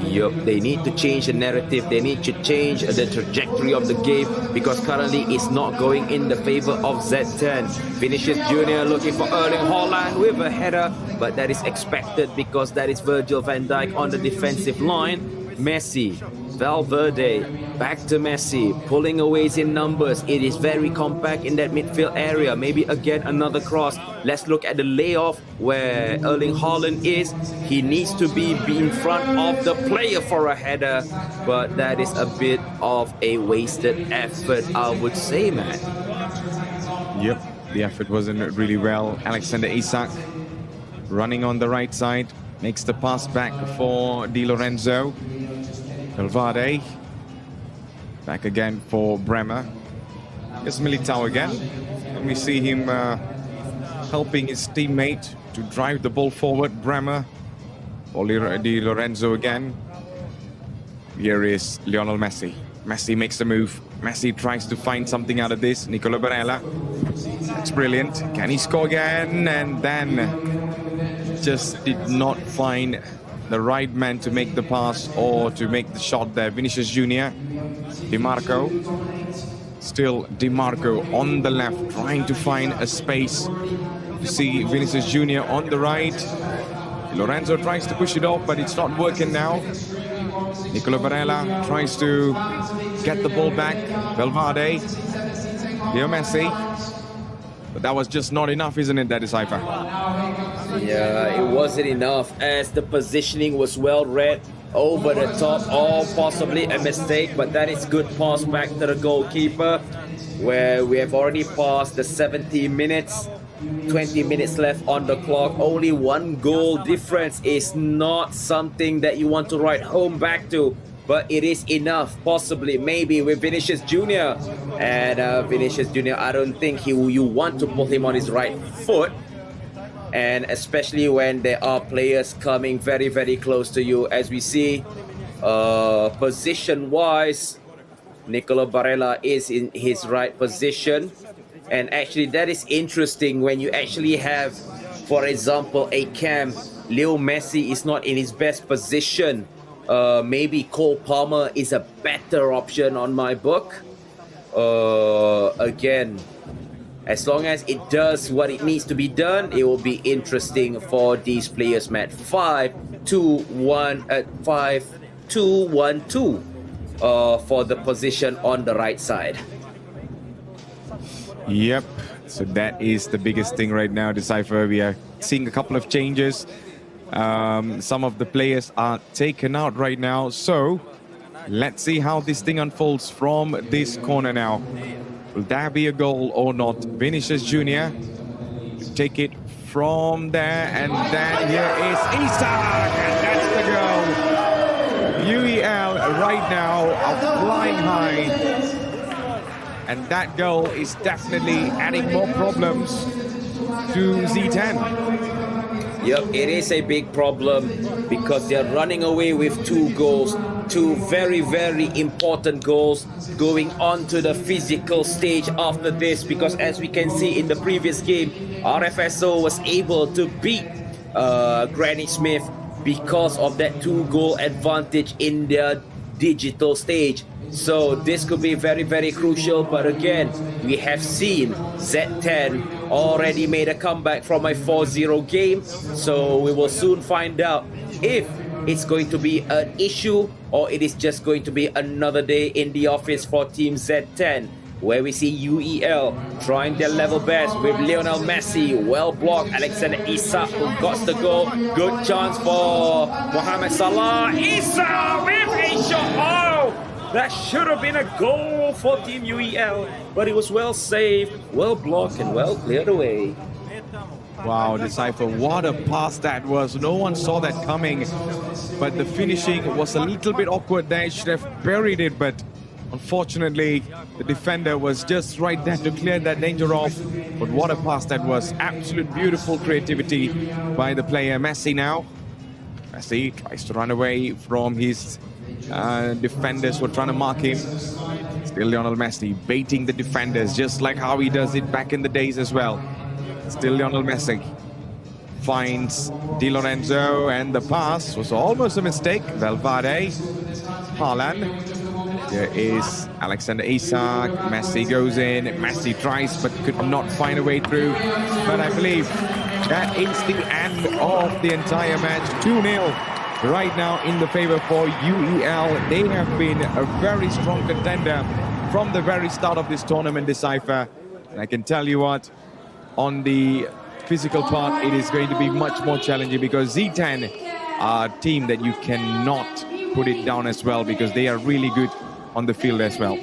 Yup, they need to change the narrative. They need to change the trajectory of the game because currently it's not going in the favor of Z10. Vinicius Jr. looking for Erling Haaland with a header, but that is expected because that is Virgil van Dijk on the defensive line. Messi, Valverde, back to Messi, pulling away in numbers. It is very compact in that midfield area. Maybe again another cross. Let's look at the layoff where Erling Haaland is. He needs to be in front of the player for a header, but that is a bit of a wasted effort, I would say, man. Yep, the effort wasn't really well. Alexander Isak running on the right side, makes the pass back for Di Lorenzo. Valverde back again for Bremer. It's Militao again, and we see him helping his teammate to drive the ball forward. Bremer for Di Lorenzo again. Here is Lionel Messi. Messi makes the move. Messi tries to find something out of this. Nicola Barella. It's brilliant. Can he score again? And then just did not find the right man to make the pass or to make the shot there. Vinicius Jr. Di Marco. Still Di Marco on the left, trying to find a space. You see Vinicius Jr. on the right. Lorenzo tries to push it off, but it's not working now. Nicola Barella tries to get the ball back. Valverde. Leo Messi. But that was just not enough, isn't it, that Decipher? Yeah, it wasn't enough as the positioning was well read, over the top, or possibly a mistake, but that is good pass back to the goalkeeper, where we have already passed the 70 minutes, 20 minutes left on the clock. Only one goal difference is not something that you want to write home back to, but it is enough, possibly, maybe with Vinicius Jr. And Vinicius Jr., I don't think you want to put him on his right foot, and especially when there are players coming very, very close to you. As we see, position-wise, Nicola Barella is in his right position. And actually, that is interesting when you actually have, for example, a cam. Leo Messi is not in his best position. Maybe Cole Palmer is a better option on my book. Again, as long as it does what it needs to be done, it will be interesting for these players, Matt. 5-2-1-2 for the position on the right side. Yep, so that is the biggest thing right now, Decipher. We are seeing a couple of changes. Some of the players are taken out right now, so let's see how this thing unfolds from this corner now. Will there be a goal or not? Vinicius Jr. take it from there, and then here is Isak, and that's the goal. UEL right now are flying high, and that goal is definitely adding more problems to Z10. Yep, it is a big problem because they're running away with 2 goals, 2 very, very important goals going on to the physical stage after this, because as we can see in the previous game, RFSO was able to beat Granny Smith because of that 2-goal advantage in their digital stage. So this could be very, very crucial, but again, we have seen Z10 already made a comeback from a 4-0 game, so we will soon find out if it's going to be an issue or it is just going to be another day in the office for Team Z10, where we see UEL trying their level best with Lionel Messi, well blocked, Alexander Isak who got the goal, good chance for Mohamed Salah, Isak with a shot, oh! That should have been a goal for Team UEL, but it was well saved, well blocked, and well cleared away. Wow, Decipher, what a pass that was. No one saw that coming, but the finishing was a little bit awkward there. He should have buried it, but unfortunately, the defender was just right there to clear that danger off. But what a pass that was. Absolute beautiful creativity by the player. Messi now. Messi tries to run away from his defenders were trying to mark him. Still Lionel Messi baiting the defenders, just like how he does it back in the days as well. Still Lionel Messi finds Di Lorenzo, and the pass was almost a mistake. Valverde, Haaland. There is Alexander Isak. Messi goes in. Messi tries but could not find a way through. But I believe that is the end of the entire match. 2-0 right now in the favor for UEL. They have been a very strong contender from the very start of this tournament, Decipher. And I can tell you what, on the physical part, it is going to be much more challenging because Z10 are a team that you cannot put it down as well because they are really good on the field as well.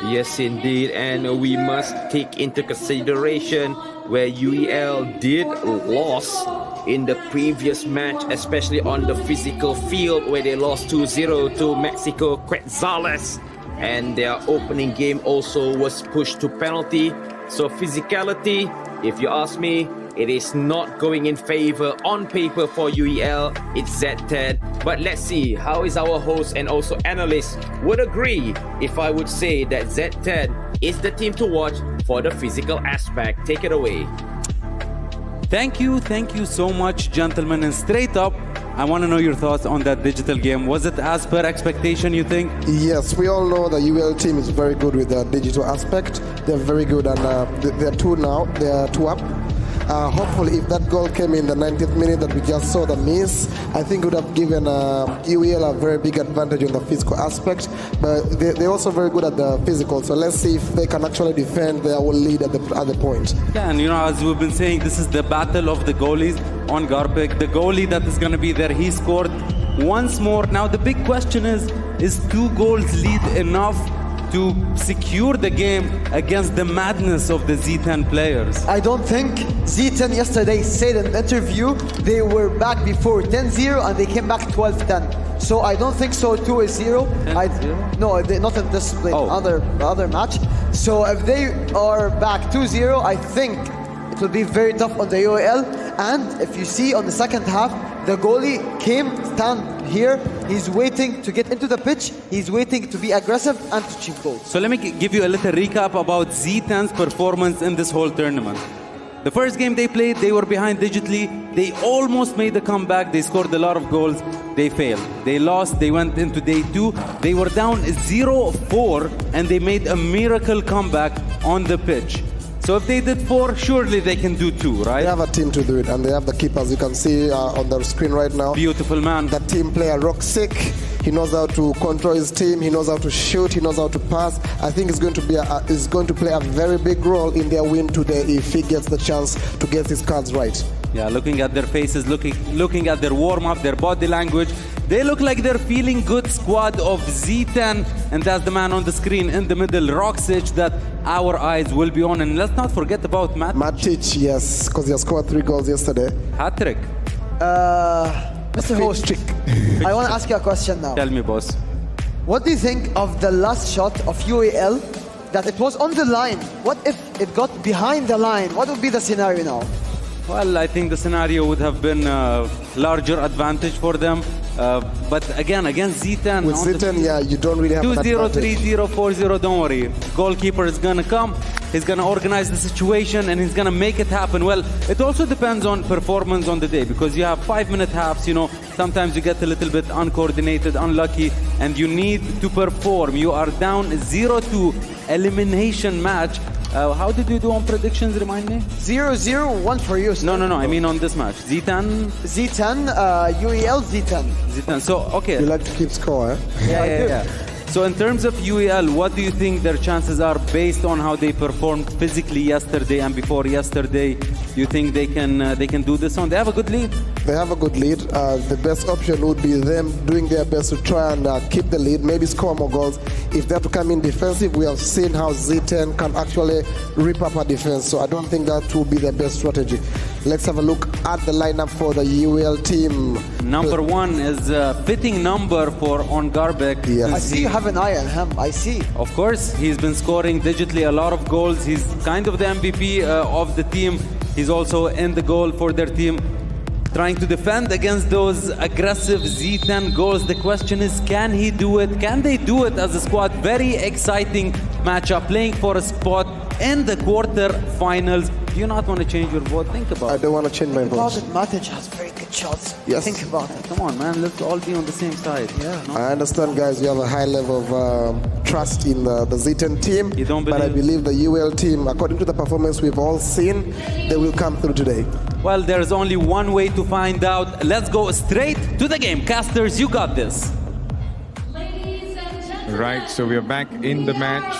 Yes, indeed, and we must take into consideration where UEL did lose in the previous match, especially on the physical field where they lost 2-0 to Mexico Quetzales, and their opening game also was pushed to penalty. So physicality, if you ask me, it is not going in favor on paper for UEL. It's Z10. But let's see how is our host and also analyst would agree if I would say that Z10 is the team to watch for the physical aspect. Take it away. Thank you so much, gentlemen. And straight up, I want to know your thoughts on that digital game. Was it as per expectation, you think? Yes, we all know the UL team is very good with the digital aspect. They're very good, and they're 2 now. They're 2 up. Hopefully, if that goal came in the 90th minute that we just saw the miss, I think it would have given UEL a very big advantage on the physical aspect. But they're also very good at the physical. So let's see if they can actually defend their lead at the point. Yeah, and as we've been saying, this is the battle of the goalies on Garpik. The goalie that is going to be there, he scored once more. Now the big question is 2 goals lead enough to secure the game against the madness of the Z10 players? I don't think Z10 yesterday said in an interview they were back before 10-0 and they came back 12-10. So I don't think so. 2-0. No, not in this other match. So if they are back 2-0, I think it will be very tough on the UAL. And if you see on the second half, the goalie stand here. He's waiting to get into the pitch. He's waiting to be aggressive and to chip goals. So let me give you a little recap about Z10's performance in this whole tournament. The first game they played, they were behind digitally. They almost made a comeback. They scored a lot of goals. They failed. They lost. They went into day 2. They were down 0-4 and they made a miracle comeback on the pitch. So if they did 4, surely they can do 2, right? They have a team to do it, and they have the keepers. You can see on the screen right now. Beautiful, man. The team player, Roxic. He knows how to control his team. He knows how to shoot. He knows how to pass. I think it's going to play a very big role in their win today if he gets the chance to get his cards right. Yeah, looking at their faces, looking at their warm-up, their body language, they look like they're feeling good squad of Z10, and that's the man on the screen in the middle, Roxic, that our eyes will be on. And let's not forget about Matic, yes, because he has scored 3 goals yesterday. Hat-trick. Mr. Host, I want to ask you a question now. Tell me, boss. What do you think of the last shot of UAL, that it was on the line? What if it got behind the line? What would be the scenario now? Well, I think the scenario would have been a larger advantage for them. But again, against Z10... With Z10, yeah, you don't really have 2-0, 3-0, 4-0, don't worry. Goalkeeper is going to come. He's going to organize the situation and he's going to make it happen. Well, it also depends on performance on the day because you have 5-minute halves, Sometimes you get a little bit uncoordinated, unlucky, and you need to perform. You are down 0-2 elimination match. How did you do on predictions, remind me? 0-0, 1 for you. No, I mean on this match. Z10? Z10, UEL, Z10. Z10, so, okay. You like to keep score, eh? Yeah. So in terms of UEL, what do you think their chances are based on how they performed physically yesterday and before yesterday? You think they can do this on? They have a good lead? They have a good lead. The best option would be them doing their best to try and keep the lead, maybe score more goals. If they have to come in defensive, we have seen how Z10 can actually rip up a defense. So I don't think that will be the best strategy. Let's have a look at the lineup for the UEL team. Number 1 is a fitting number for on Garbek. Yes. I see you have an eye on him. I see. Of course, he's been scoring digitally a lot of goals. He's kind of the MVP of the team. He's also in the goal for their team. trying to defend against those aggressive Z10 goals. The question is, can he do it? Can they do it as a squad? Very exciting matchup, playing for a spot in the quarter-finals. Do you not want to change your vote? Think about it. I don't want to change my vote. Matic has very good shots. Yes. Think about it. Come on, man. Let's all be on the same side. Yeah. No? I understand, guys, you have a high level of trust in the Z10 team. You don't but I believe the UL team, according to the performance we've all seen, they will come through today. Well, there's only one way to find out. Let's go straight to the game. Casters, you got this. Right, so we are back in the match.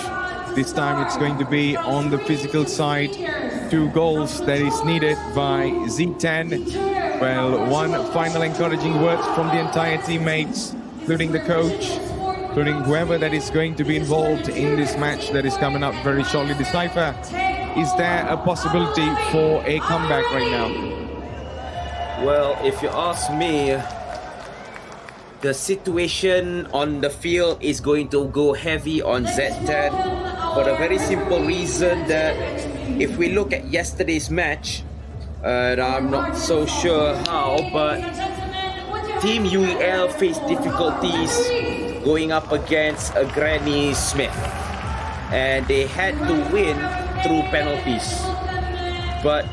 This time it's going to be on the physical side. 2 goals that is needed by Z10. Well, one final encouraging words from the entire teammates, including the coach, including whoever that is going to be involved in this match that is coming up very shortly. Decipher, is there a possibility for a comeback right now? Well, if you ask me, the situation on the field is going to go heavy on Z10 for the very simple reason that if we look at yesterday's match, I'm not so sure how, but Team UEL faced difficulties going up against a Granny Smith, and they had to win through penalties. But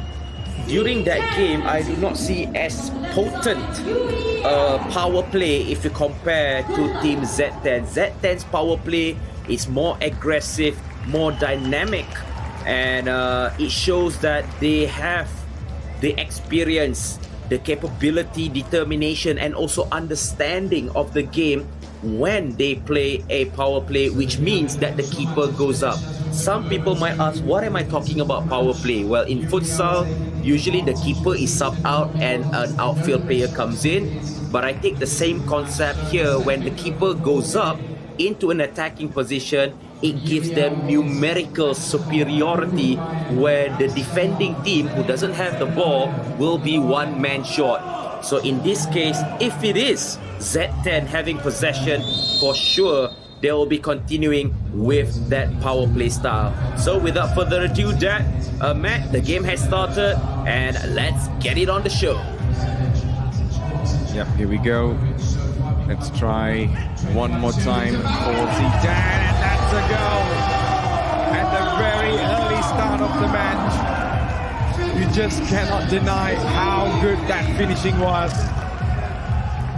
during that game, I do not see as potent power play if you compare to Team Z10. Z10's power play is more aggressive, more dynamic, and it shows that they have the experience, the capability, determination, and also understanding of the game when they play a power play, which means that the keeper goes up. Some people might ask, what am I talking about power play? Well, in futsal, usually the keeper is subbed out and an outfield player comes in. But I take the same concept here. When the keeper goes up into an attacking position, it gives them numerical superiority where the defending team who doesn't have the ball will be one-man short. So in this case, if it is Z10 having possession, for sure they will be continuing with that power play style. So without further ado, Matt, the game has started and let's get it on the show. Yep, here we go. Let's try one more time for Z10, and that's a goal. At the very early start of the match, you just cannot deny how good that finishing was.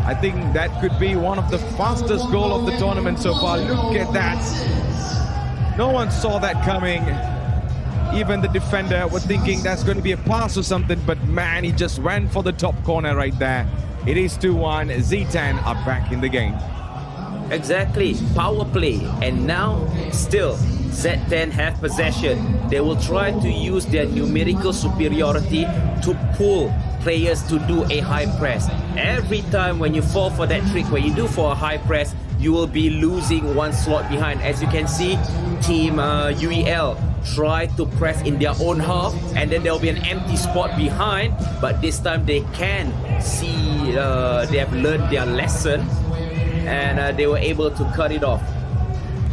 I think that could be one of the fastest goals of the tournament so far. Look at that. No one saw that coming. Even the defender was thinking that's going to be a pass or something, but man, he just ran for the top corner right there. It is 2-1. Z10 are back in the game. Exactly, power play, and now still Z10 have possession. They will try to use their numerical superiority to pull players to do a high press. Every time when you fall for that trick, when you do for a high press, you will be losing one slot behind. As you can see, Team UEL try to press in their own half, and then there will be an empty spot behind, but this time they can see they have learned their lesson, and they were able to cut it off.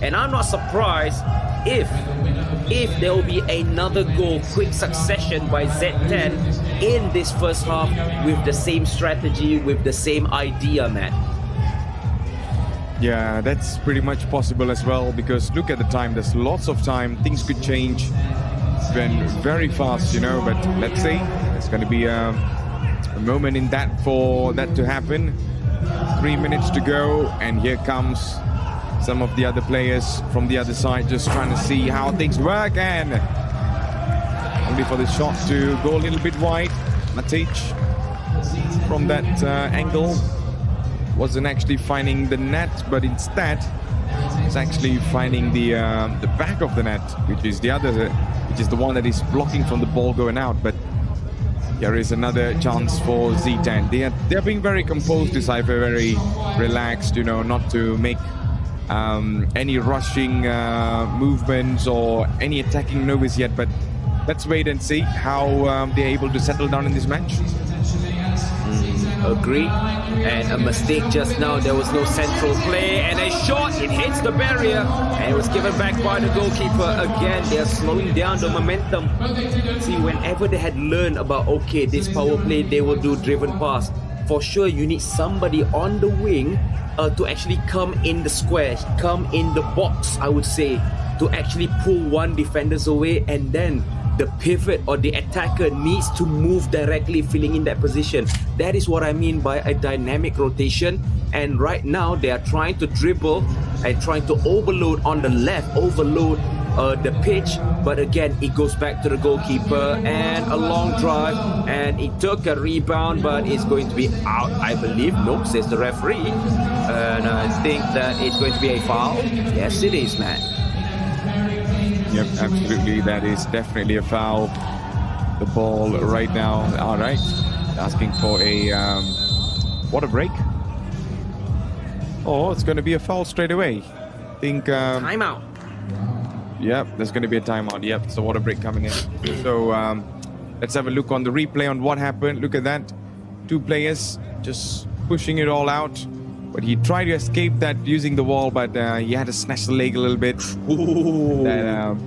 And I'm not surprised if there will be another goal, quick succession by Z10 in this first half with the same strategy, with the same idea, Matt. Yeah, that's pretty much possible as well, because look at the time, there's lots of time, things could change. It's been very fast, you know, but let's see. There's going to be a moment in that for that to happen. 3 minutes to go, and here comes some of the other players from the other side, just trying to see how things work, and only for the shot to go a little bit wide. Matic from that angle wasn't actually finding the net, but instead it's actually finding the back of the net, which is the one that is blocking from the ball going out. But there is another chance for Z10. They're being very composed, Decipher, very relaxed, you know, not to make any rushing movements or any attacking maneuvers yet. But let's wait and see how they're able to settle down in this match. Agree. And a mistake just now. There was no central play. And a shot. It hits the barrier. And it was given back by the goalkeeper. Again, they are slowing down the momentum. See, whenever they had learned about, okay, this power play, they will do driven pass. For sure, you need somebody on the wing to actually come in the square, come in the box, I would say, to actually pull one defenders away, and then the pivot or the attacker needs to move directly, filling in that position. That is what I mean by a dynamic rotation. And right now, they are trying to dribble and trying to overload on the left, overload the pitch, but again it goes back to the goalkeeper, and a long drive, and it took a rebound, but it's going to be out, I believe. Nope, says the referee, and I think that it's going to be a foul. Yes, it is, man. Yep, absolutely, that is definitely a foul. The ball right now, all right, asking for a water break. Oh, it's going to be a foul straight away. I think timeout. Yep, there's going to be a timeout. Yep, it's a water break coming in. So let's have a look on the replay on what happened. Look at that. Two players just pushing it all out. But he tried to escape that using the wall, but he had to snatch the leg a little bit. And,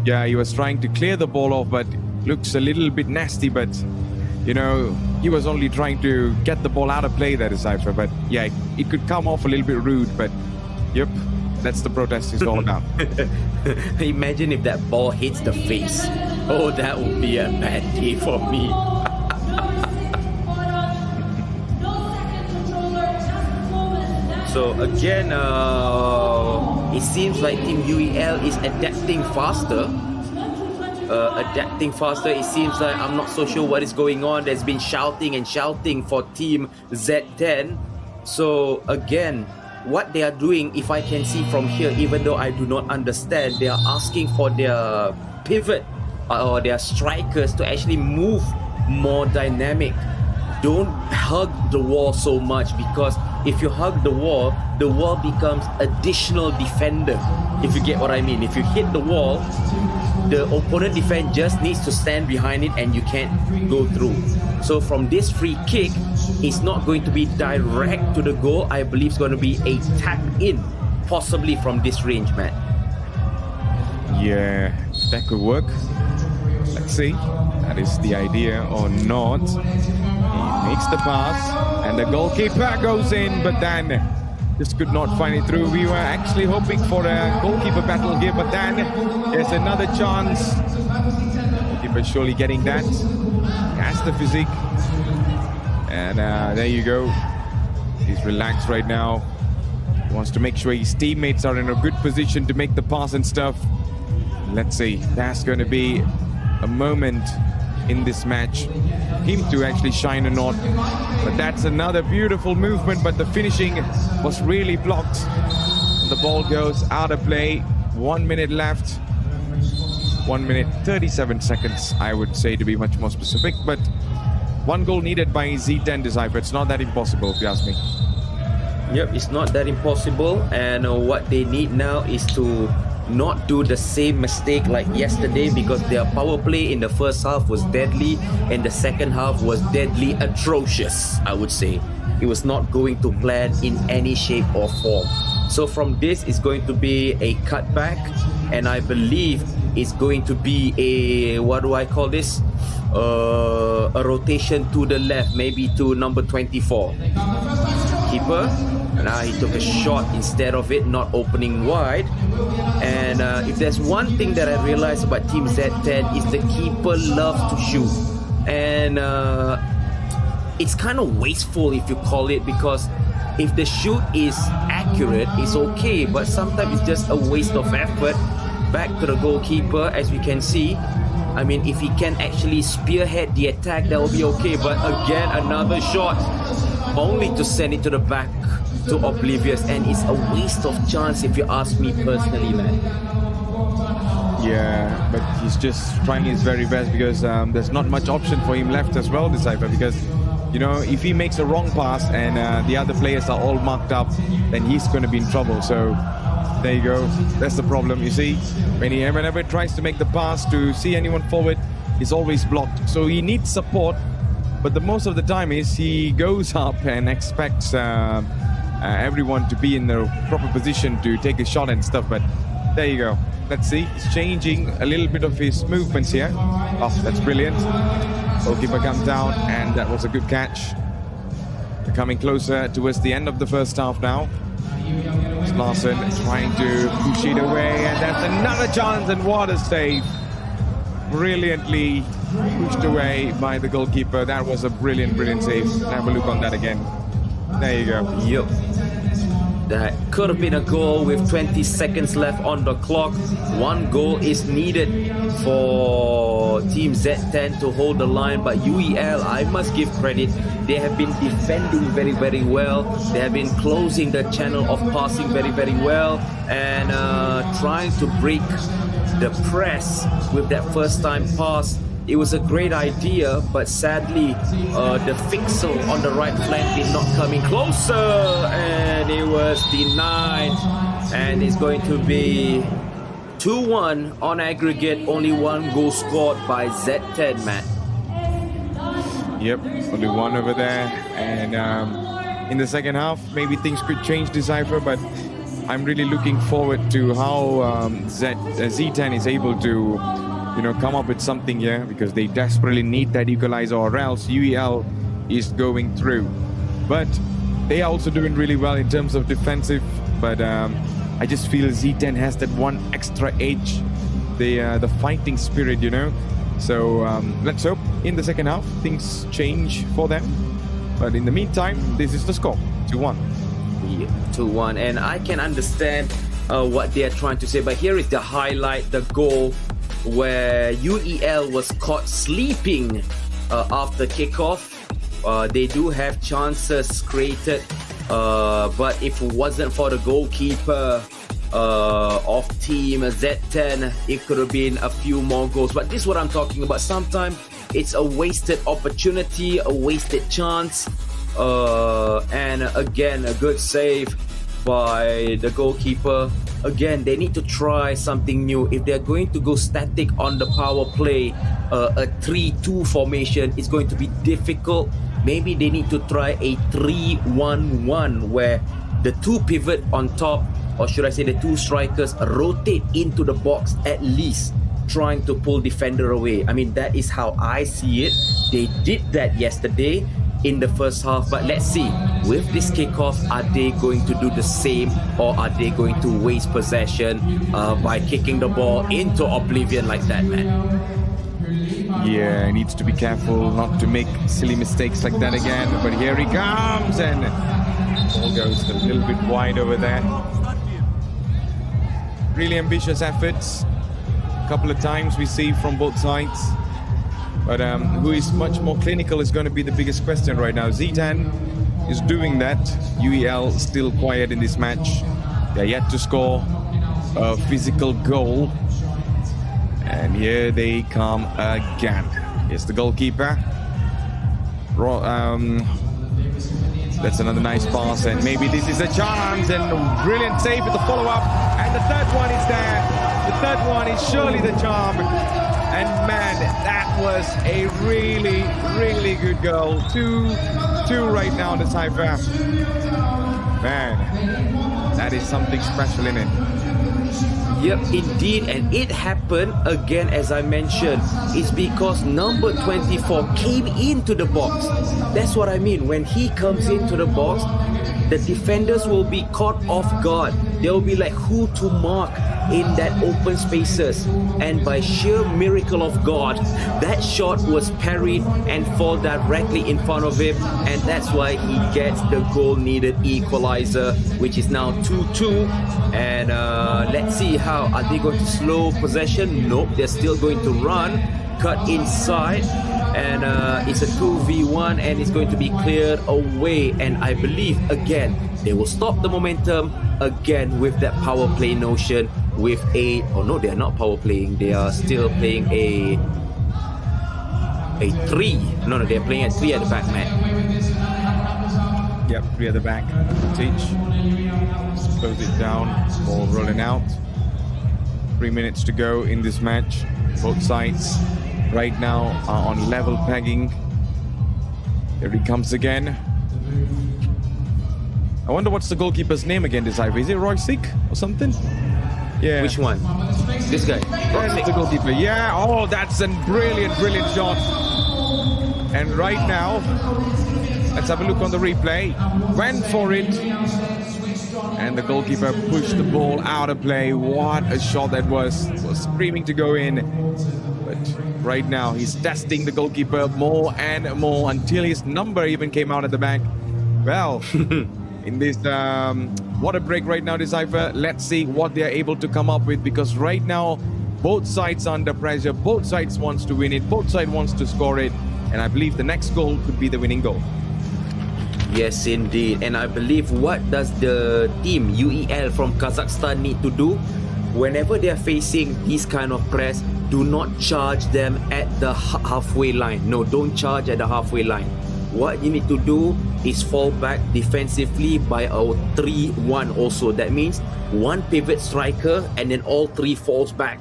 yeah, he was trying to clear the ball off, but looks a little bit nasty. But, you know, he was only trying to get the ball out of play, that is Cypher. But, yeah, it could come off a little bit rude, but, yep. That's the protest is all about. Imagine if that ball hits the face. Oh, that would be a bad day for me. So again, it seems like Team UEL is adapting faster. It seems like I'm not so sure what is going on. There's been shouting and shouting for Team Z10. So again, what they are doing, if I can see from here, even though I do not understand, they are asking for their pivot or their strikers to actually move more dynamic. Don't hug the wall so much, because if you hug the wall becomes additional defender, if you get what I mean. If you hit the wall, the opponent defense just needs to stand behind it and you can't go through. So from this free kick, it's not going to be direct to the goal. I believe it's going to be a tap in, possibly from this range, man. Yeah, that could work. Let's see. That is the idea or not. He makes the pass and the goalkeeper goes in, but then just could not find it through. We were actually hoping for a goalkeeper battle here, but then there's another chance. Goalkeeper surely getting that. He has the physique. And there you go. He's relaxed right now. He wants to make sure his teammates are in a good position to make the pass and stuff. Let's see. That's going to be a moment in this match. Him to actually shine or not. But that's another beautiful movement, but the finishing was really blocked. The ball goes out of play. 1 minute left. 1 minute 37 seconds, I would say, to be much more specific. But one goal needed by Z10 Decipher. It's not that impossible, if you ask me. Yep, it's not that impossible. And what they need now is to not do the same mistake like yesterday, because their power play in the first half was deadly and the second half was deadly atrocious, I would say. It was not going to plan in any shape or form. So from this, it's going to be a cutback, and I believe it's going to be a, what do I call this? A rotation to the left, maybe to number 24. Keeper. Now he took a shot instead of it, not opening wide. And if there's one thing that I realized about Team Z10 is the keeper loves to shoot. And it's kind of wasteful, if you call it, because if the shoot is accurate, it's okay, but sometimes it's just a waste of effort. Back to the goalkeeper, as we can see. I mean, if he can actually spearhead the attack, that will be okay. But again, another shot, only to send it to the back to Oblivious, and it's a waste of chance if you ask me personally, man. Yeah, but he's just trying his very best, because there's not much option for him left as well, Decipher, because, you know, if he makes a wrong pass and the other players are all marked up, then he's going to be in trouble. So there you go. That's the problem, you see. Whenever he tries to make the pass to see anyone forward, he's always blocked. So he needs support but the most of the time is he goes up and expects everyone to be in the proper position to take a shot and stuff. But there you go. Let's see. He's changing a little bit of his movements here. Oh, that's brilliant. Goalkeeper comes down, and that was a good catch. We're coming closer towards the end of the first half now. Larson trying to push it away, and that's another chance, and what a save. Brilliantly pushed away by the goalkeeper. That was a brilliant save. Have a look on that again. There you go. Yep. That could have been a goal with 20 seconds left on the clock. One goal is needed for Team Z10 to hold the line, but UEL, I must give credit. They have been defending very well. They have been closing the channel of passing very well, and trying to break the press with that first time pass. It was a great idea, but sadly, the fixer on the right flank did not come in closer, and it was denied. And it's going to be 2-1 on aggregate. Only one goal scored by Z10, Matt. Yep, only one over there. And in the second half, maybe things could change, Decipher, but I'm really looking forward to how Z10 is able to come up with something here, because they desperately need that equalizer, or else UEL is going through. But they are also doing really well in terms of defensive, but I just feel Z10 has that one extra edge, the fighting spirit, So let's hope in the second half things change for them. But in the meantime, this is the score, 2-1. Yeah, 2-1, and I can understand what they are trying to say, but here is the highlight, the goal, where UEL was caught sleeping after kickoff. They do have chances created, but if it wasn't for the goalkeeper of Team Z10, it could have been a few more goals. But this is what I'm talking about. Sometimes it's a wasted opportunity, a wasted chance, and again, a good save by the goalkeeper. Again, they need to try something new. If they're going to go static on the power play, a 3-2 formation is going to be difficult. Maybe they need to try a 3-1-1, where the two pivot on top, or should I say the two strikers, rotate into the box at least, trying to pull defender away. I mean, that is how I see it. They did that yesterday in the first half, but let's see, with this kickoff, are they going to do the same, or are they going to waste possession by kicking the ball into oblivion like that, man? Yeah, he needs to be careful not to make silly mistakes like that again. But here he comes, and ball goes a little bit wide over there. Really ambitious efforts. A couple of times we see from both sides. But who is much more clinical is going to be the biggest question right now. Z10 is doing that. UEL still quiet in this match. They're yet to score a physical goal. And here they come again. Here's the goalkeeper. That's another nice pass, and maybe this is a chance, and a brilliant save with the follow-up. And the third one is there. The third one is surely the charm. And man, that was a really good goal. 2-2 right now, the Cypher. Man, that is something special in it. Yep, indeed, and it happened again, as I mentioned. It's because number 24 came into the box. That's what I mean. When he comes into the box, the defenders will be caught off guard. They'll be like, who to mark in that open spaces, and by sheer miracle of God, that shot was parried and fall directly in front of him, and that's why he gets the goal needed equalizer, which is now 2-2. And let's see how, are they going to slow possession? Nope, they're still going to run, cut inside, and it's a 2v1, and it's going to be cleared away. And I believe again they will stop the momentum again with that power play notion, with a, oh no, they are not power playing, they are still playing a 3. No, they're playing a 3 at the back, man. Yep, 3 at the back. Teach. Close it down. Ball rolling out. 3 minutes to go in this match. Both sides right now are on level pegging. Here he comes again. I wonder what's the goalkeeper's name again, Decipher. Is it Roy Sick or something? Yeah. Which one? This guy. That's the goalkeeper. Yeah. Oh, that's a brilliant, brilliant shot. And right now, let's have a look on the replay. Went for it. And the goalkeeper pushed the ball out of play. What a shot that was. Was screaming to go in. But right now, he's testing the goalkeeper more and more until his number even came out at the back. Well, in this water break right now, Decipher, let's see what they are able to come up with, because right now, both sides are under pressure. Both sides wants to win it. Both sides wants to score it. And I believe the next goal could be the winning goal. Yes, indeed. And I believe what does the team UEL from Kazakhstan need to do? Whenever they are facing this kind of press, do not charge them at the halfway line. No, don't charge at the halfway line. What you need to do is fall back defensively by a 3-1 also. That means one pivot striker and then all three falls back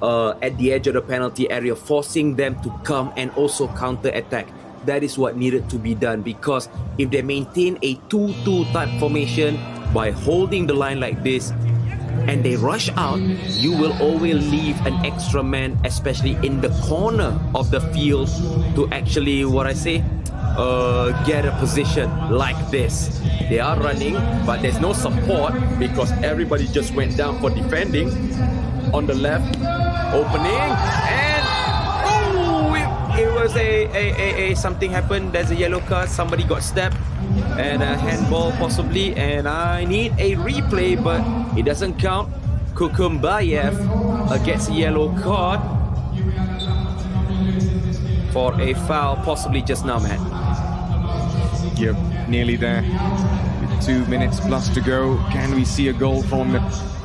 at the edge of the penalty area, forcing them to come and also counter-attack. That is what needed to be done, because if they maintain a 2-2 type formation by holding the line like this and they rush out, you will always leave an extra man, especially in the corner of the field, to actually, get a position like this. They are running, but there's no support because everybody just went down for defending. On the left, opening, and it was a something happened. There's a yellow card. Somebody got stabbed, and a handball possibly. And I need a replay, but it doesn't count. Kukumbayev gets a yellow card for a foul, possibly just now, man. Yep, nearly there. With 2 minutes plus to go. Can we see a goal from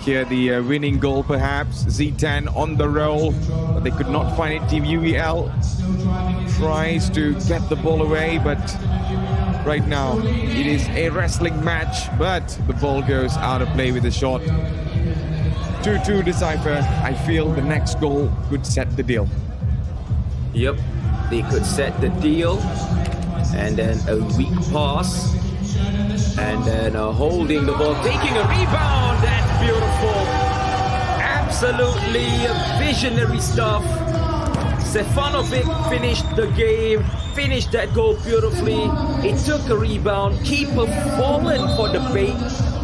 here? The winning goal, perhaps. Z10 on the roll, but they could not find it. Team UEL tries to get the ball away, but right now it is a wrestling match, but the ball goes out of play with a shot. 2-2 Decipher. I feel the next goal could set the deal. Yep, they could set the deal. And then a weak pass. And then holding the ball, taking a rebound. That's beautiful. Absolutely visionary stuff. Stefanovic finished the game, finished that goal beautifully. It took a rebound. Keeper fallen for the bait.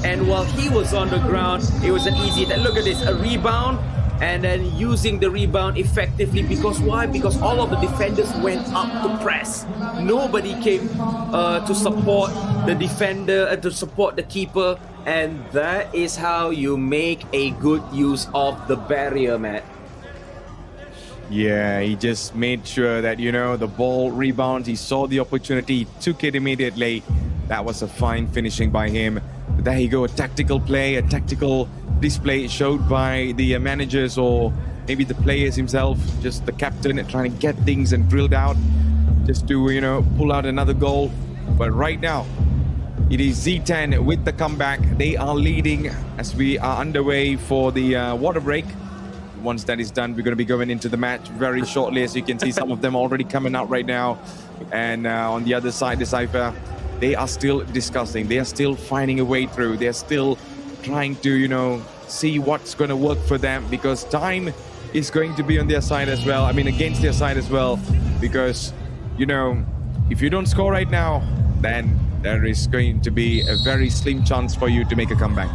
And while he was on the ground, it was an easy. Look at this, a rebound. And then using the rebound effectively, because why? Because all of the defenders went up to press. Nobody came to support the defender, to support the keeper, and that is how you make a good use of the barrier, Matt. Yeah, he just made sure that, the ball rebounds. He saw the opportunity, he took it immediately. That was a fine finishing by him. But there you go, a tactical play, a tactical display showed by the managers, or maybe the players himself, just the captain, trying to get things and drilled out just to, pull out another goal. But right now, it is Z10 with the comeback. They are leading as we are underway for the water break. Once that is done, we're going to be going into the match very shortly. As you can see, some of them already coming out right now. And on the other side, Decipher, they are still discussing. They are still finding a way through. They are still trying to, see what's going to work for them, because time is going to be on their side as well. I mean, against their side as well, because, if you don't score right now, then there is going to be a very slim chance for you to make a comeback.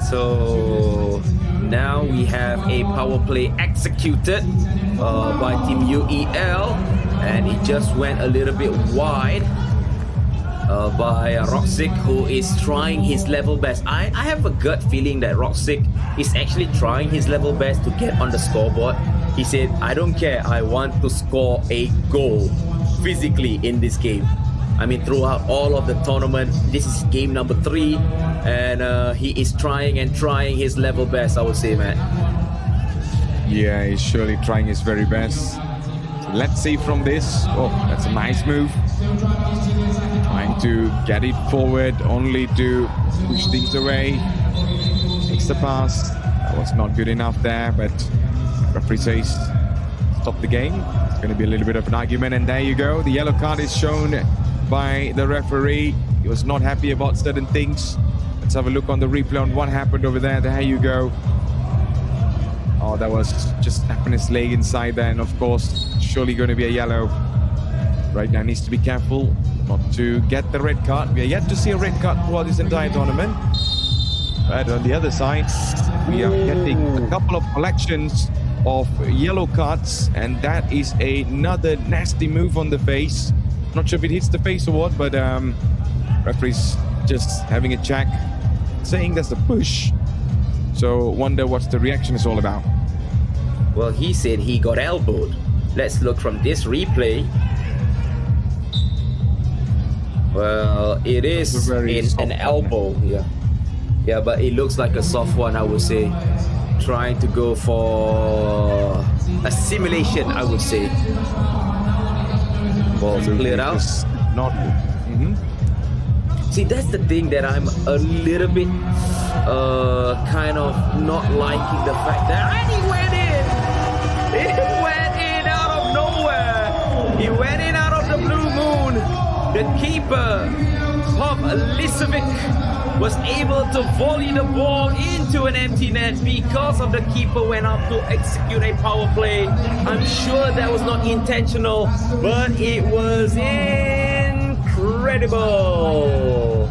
So now we have a power play executed by Team UEL, and it just went a little bit wide. By Roxic, who is trying his level best. I have a gut feeling that Roxic is actually trying his level best to get on the scoreboard. He said, I don't care, I want to score a goal physically in this game. I mean, throughout all of the tournament, this is game number 3, and he is trying his level best, I would say, man. Yeah, he's surely trying his very best. So let's see from this. Oh, that's a nice move. Trying to get it forward, only to push things away. Makes the pass. That was not good enough there, but referee says stop the game. It's going to be a little bit of an argument, and there you go. The yellow card is shown by the referee. He was not happy about certain things. Let's have a look on the replay on what happened over there. There you go. Oh, that was just tapping his leg inside there, and of course, surely going to be a yellow. Right now, needs to be careful not to get the red card. We are yet to see a red card throughout this entire tournament. But on the other side, we are getting a couple of collections of yellow cards, and that is another nasty move on the face. Not sure if it hits the face or what, but referee's just having a check, saying that's a push. So wonder what the reaction is all about. Well, he said he got elbowed. Let's look from this replay. Well, it is an elbow. Yeah, but it looks like a soft one, I would say. Trying to go for a simulation, I would say. Ball cleared out. Not. See, that's the thing that I'm a little bit kind of not liking the fact that he went in. It went in out of nowhere. He went in out of the blue moon. The keeper, Pop Lisevic, was able to volley the ball into an empty net because of the keeper went up to execute a power play. I'm sure that was not intentional, but it was incredible.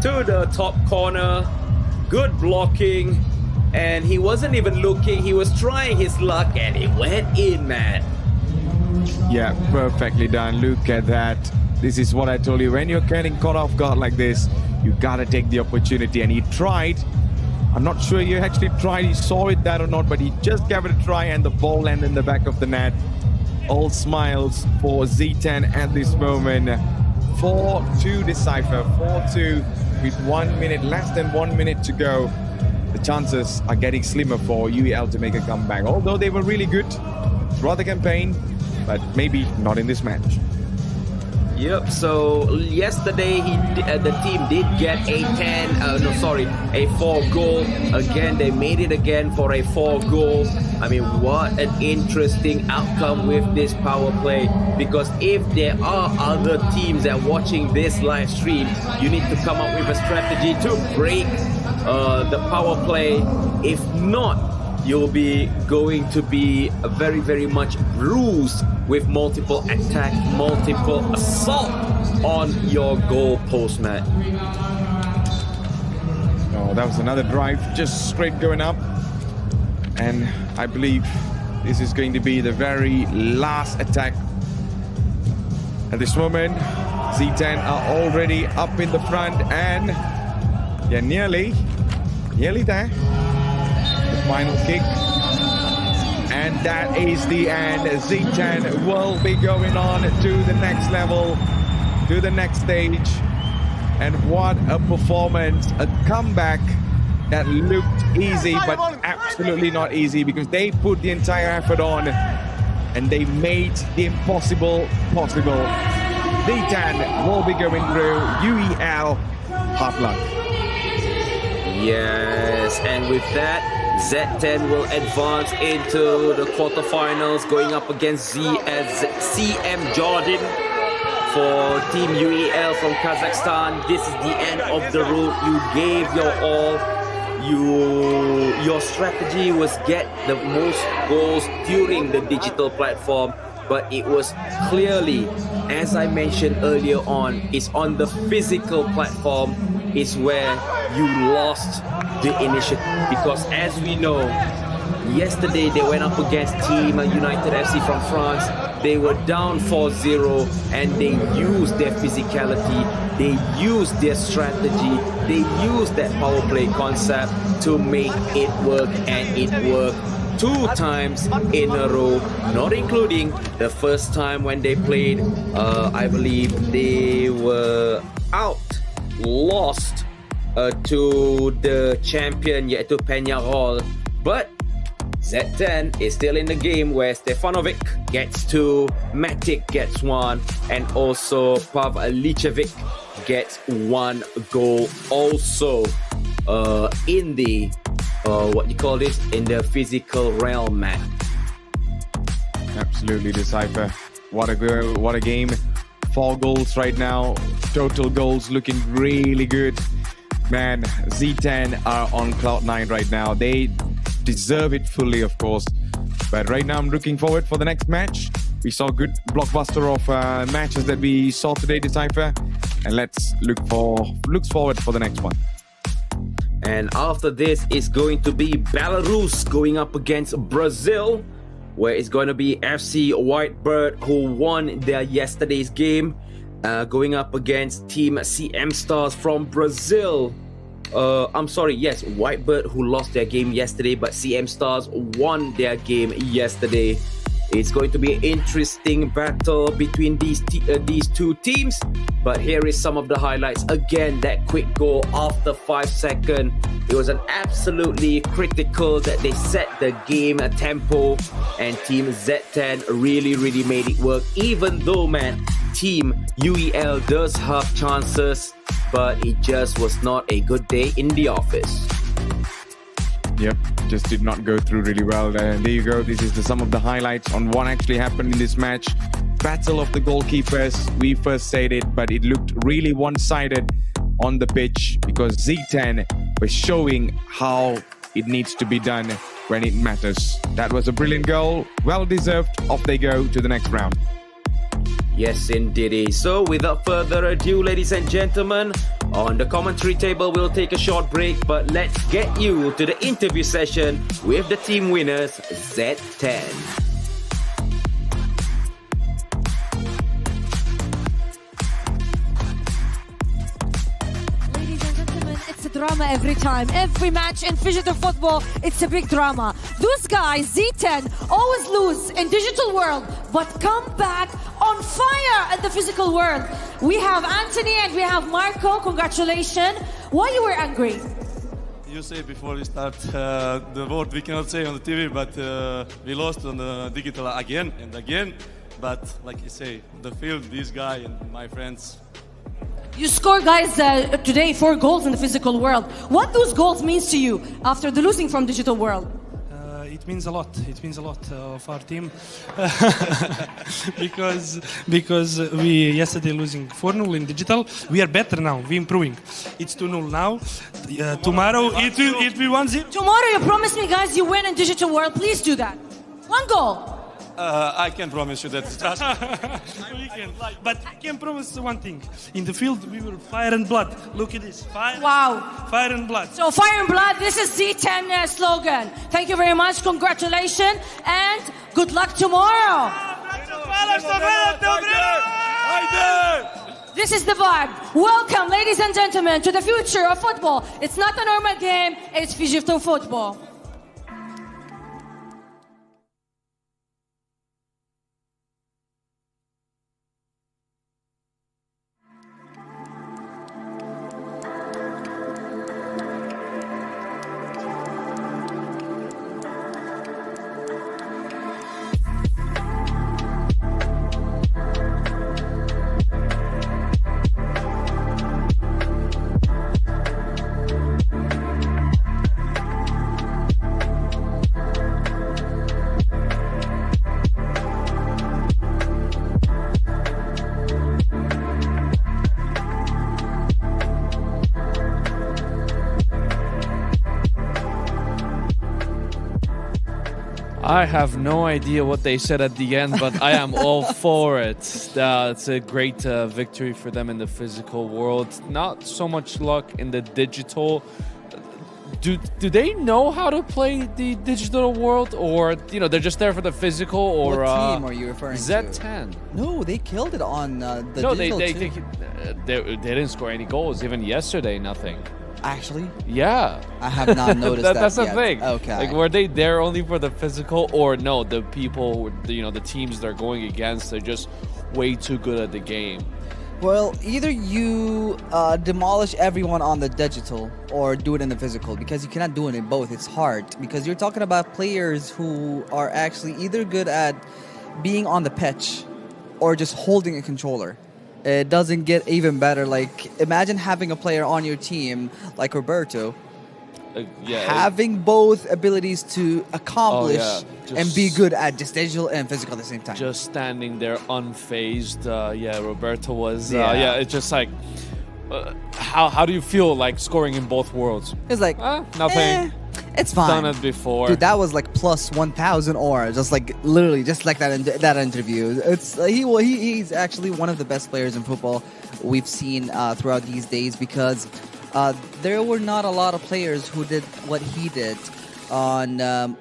To the top corner, good blocking, and he wasn't even looking, he was trying his luck, and it went in, man. Yeah, perfectly done. Look at that. This is what I told you. When you're getting caught off guard like this, you gotta take the opportunity, and he tried. I'm not sure he actually tried, he saw it that or not, but he just gave it a try, and the ball landed in the back of the net. All smiles for Z10 at this moment. 4-2 Decipher, 4-2 with 1 minute, less than 1 minute to go. The chances are getting slimmer for UEL to make a comeback, although they were really good throughout the campaign, but maybe not in this match. Yep, so yesterday the team did get a 4 goal. Again, they made it again for a 4 goal. I mean, what an interesting outcome with this power play. Because if there are other teams that are watching this live stream, you need to come up with a strategy to break the power play. If not, you'll be going to be very, very much bruised with multiple attacks, multiple assault on your goal post, man. Oh, that was another drive, just straight going up. And I believe this is going to be the very last attack. At this moment, Z10 are already up in the front, and yeah, nearly there. The final kick, and that is the end. Z10 will be going on to the next level, to the next stage. And what a performance, a comeback that looked easy, but absolutely not easy, because they put the entire effort on and they made the impossible possible. Z10 will be going through. UEL, hard luck. Yes, and with that, Z10 will advance into the quarterfinals, going up against CM Jordan for Team UEL from Kazakhstan. This is the end of the road. You gave your all. Your strategy was get the most goals during the digital platform, but it was clearly, as I mentioned earlier on, it's on the physical platform is where you lost the initiative. Because as we know, yesterday they went up against Team United FC from France. They were down 4-0 and they used their physicality, they used their strategy, they used that power play concept to make it work, and it worked 2 times in a row, not including the first time when they played. I believe they were lost to the champion, yaitu Peñarol. But Z10 is still in the game, where Stefanovic gets 2, Matic gets 1, and also Pavlicevic gets 1 goal also in the in the physical realm, man. Absolutely, Decipher. What a goal, what a game. 4 goals right now. Total goals looking really good. Man, Z10 are on Cloud9 right now. They deserve it fully, of course. But right now, I'm looking forward for the next match. We saw good blockbuster of matches that we saw today, Decipher. And let's looks forward for the next one. And after this, it's going to be Belarus going up against Brazil, where it's going to be FC Whitebird, who won their yesterday's game, going up against Team CM Stars from Brazil. I'm sorry, yes, Whitebird, who lost their game yesterday, but CM Stars won their game yesterday. It's going to be an interesting battle between these two teams. But here is some of the highlights. Again, that quick goal after 5 seconds. It was an absolutely critical that they set the game tempo. And Team Z10 really made it work. Even though, man, Team UEL does have chances. But it just was not a good day in the office. Yep, just did not go through really well. There you go. This is some of the highlights on what actually happened in this match. Battle of the goalkeepers. We first said it, but it looked really one-sided on the pitch because Z10 was showing how it needs to be done when it matters. That was a brilliant goal. Well deserved. Off they go to the next round. Yes, indeed. So without further ado, ladies and gentlemen, on the commentary table, we'll take a short break, but let's get you to the interview session with the team winners, Z10. Drama every time. Every match in phygital football, it's a big drama. Those guys, Z10, always lose in digital world, but come back on fire in the physical world. We have Anthony and we have Marco. Congratulations. Why you were angry? You say before we start the word we cannot say on the TV, but we lost on the digital again and again. But like you say, the field, this guy and my friends. You score, guys, today 4 goals in the physical world. What those goals means to you after the losing from digital world? It means a lot. It means a lot of our team because we yesterday losing 4-0 in digital. We are better now. We improving. It's 2-0 now. Tomorrow it will be 1-0. Tomorrow you promise me, guys, you win in digital world. Please do that. 1 goal. I can promise you that. But I can promise one thing. In the field, we were fire and blood. Look at this. Fire and blood. So fire and blood, this is Z10 slogan. Thank you very much. Congratulations. And good luck tomorrow. This is the vibe. Welcome, ladies and gentlemen, to the future of football. It's not a normal game. It's phygital football. I have no idea what they said at the end, but I am all for it. It's a great victory for them in the physical world. Not so much luck in the digital. Do they know how to play the digital world, or they're just there for the physical? Or what team are you referring to? Z10. No, they killed it on the digital they didn't score any goals even yesterday. Nothing. Actually? Yeah. I have not noticed that That's yet. the thing. Okay. Like, were they there only for the physical, or no, the people, the teams they're going against, they're just way too good at the game? Well, either you demolish everyone on the digital or do it in the physical, because you cannot do it in both. It's hard because you're talking about players who are actually either good at being on the pitch or just holding a controller. It doesn't get even better. Like, imagine having a player on your team like Roberto having both abilities to accomplish and be Just- good at just digital and physical at the same time. Just standing there unfazed. Roberto was. Yeah. It's just like, how do you feel like scoring in both worlds? It's like nothing. It's fine. Done it before. Dude, that was like plus 1,000 or just like literally just like that interview. It's he's actually one of the best players in football we've seen throughout these days because there were not a lot of players who did what he did on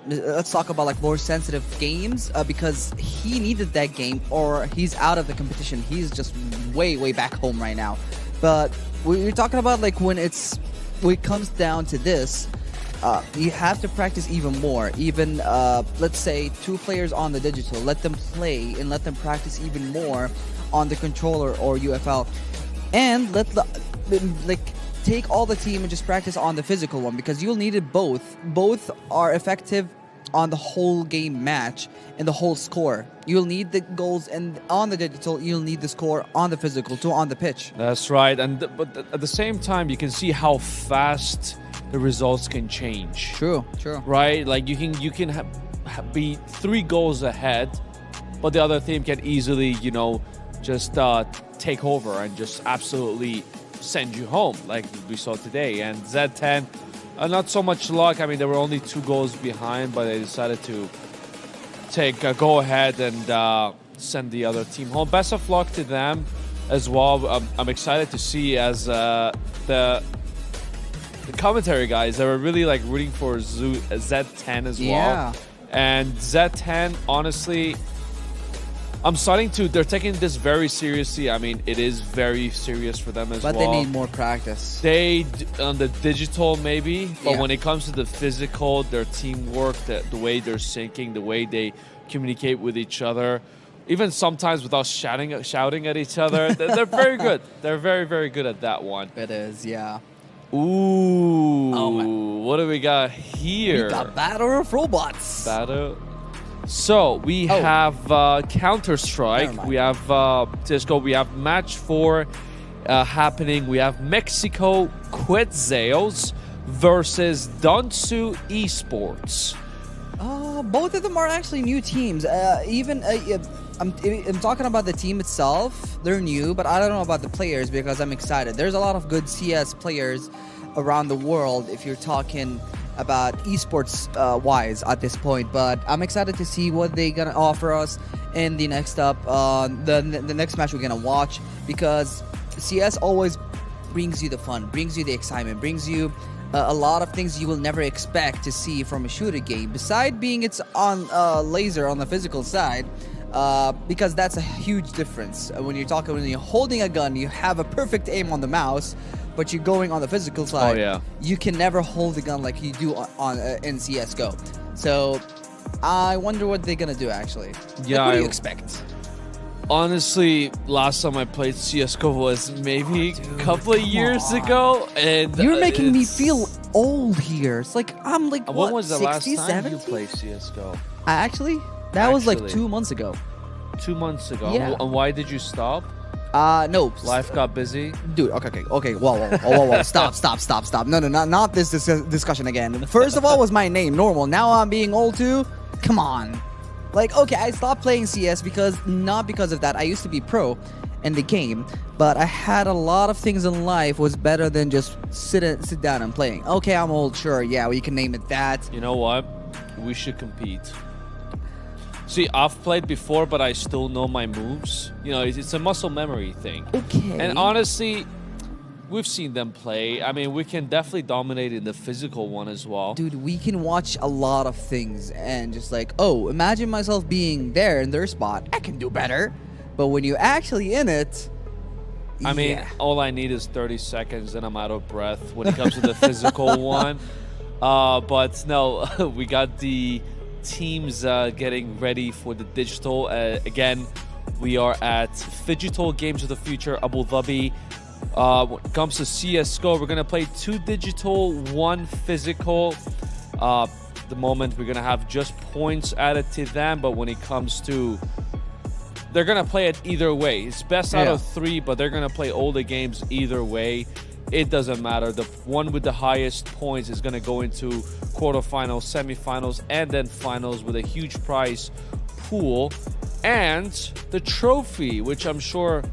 let's talk about like more sensitive games because he needed that game or he's out of the competition. He's just way back home right now. But we're talking about like when it comes down to this, you have to practice even more. Even let's say 2 players on the digital, let them play and let them practice even more on the controller or UFL, and take all the team and just practice on the physical one because you'll need it both. Both are effective on the whole game match and the whole score. You'll need the goals and on the digital, you'll need the score on the physical too on the pitch. That's right, but at the same time, you can see how fast the results can change. True. Right, like you can be 3 goals ahead, but the other team can easily, just take over and just absolutely send you home, like we saw today. And Z10, not so much luck. I mean, there were only 2 goals behind, but they decided to take a go ahead and send the other team home. Best of luck to them as well. I'm excited to see as the commentary guys, they were really like rooting for Z10 as well. Yeah. And Z10, honestly, they're taking this very seriously. I mean, it is very serious for them as well. But they need more practice. On the digital maybe, but Yeah. when it comes to the physical, their teamwork, the way they're syncing, the way they communicate with each other, even sometimes without shouting at each other, they're very good. They're very, very good at that one. It is, yeah. Ooh, what do we got here? We got Battle of Robots. So we have Counter-Strike, we have Cisco, we have Match 4 happening, we have Mexico Quetzales versus Dansu Esports. Both of them are actually new teams. I'm talking about the team itself. They're new, but I don't know about the players because I'm excited. There's a lot of good CS players around the world if you're talking about esports wise at this point, but I'm excited to see what they're gonna offer us in the next the next match we're gonna watch, because CS always brings you the fun, brings you the excitement, brings you a lot of things you will never expect to see from a shooter game, beside being it's on laser on the physical side, because that's a huge difference. When you're holding a gun, you have a perfect aim on the mouse, but you're going on the physical side, you can never hold the gun like you do in CSGO. So I wonder what they're gonna do actually. Yeah, what do you expect? Honestly, last time I played CSGO was maybe a couple of years ago, and you're making me feel old here. It's like I'm like when was the 60, last time 70? you played CSGO? That was like 2 months ago. 2 months ago. Yeah. And why did you stop? No. Life got busy. Dude, okay. Whoa. Stop. No, not this discussion again. First of all was my name, normal. Now I'm being old too. Come on. Like, okay, I stopped playing CS not because of that. I used to be pro in the game, but I had a lot of things in life was better than just sit down and playing. Okay, I'm old, sure. Yeah, we can name it that. You know what? We should compete. See, I've played before, but I still know my moves. You know, it's a muscle memory thing. Okay. And honestly, we've seen them play. I mean, we can definitely dominate in the physical one as well. Dude, we can watch a lot of things and just like, oh, imagine myself being there in their spot. I can do better. But when you're actually in it, I mean, all I need is 30 seconds and I'm out of breath when it comes to the physical one. But no, we got the teams getting ready for the digital. Again, we are at Phygital Games of the Future Abu Dhabi. When it comes to CSGO, we're going to play 2 digital, 1 physical. The moment we're going to have just points added to them, but when it comes to, they're going to play it either way. It's best out of 3, but they're going to play all the games either way. it doesn't matter. The one with the highest points is going to go into quarterfinals, semifinals, and then finals with a huge prize pool. And the trophy, which I'm sure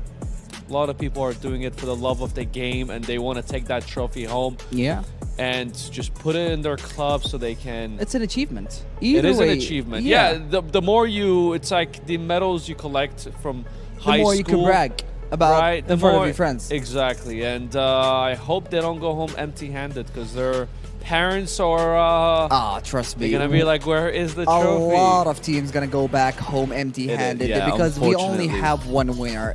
a lot of people are doing it for the love of the game and they want to take that trophy home. Yeah. And just put it in their club so they can... It's an achievement. It is an achievement. Yeah, the more you... It's like the medals you collect from high school. The more you can brag about right? in front of your friends. Exactly. And I hope they don't go home empty-handed because their parents are... trust me. They're going to be like, where is the trophy? A lot of teams going to go back home empty-handed because we only have one winner.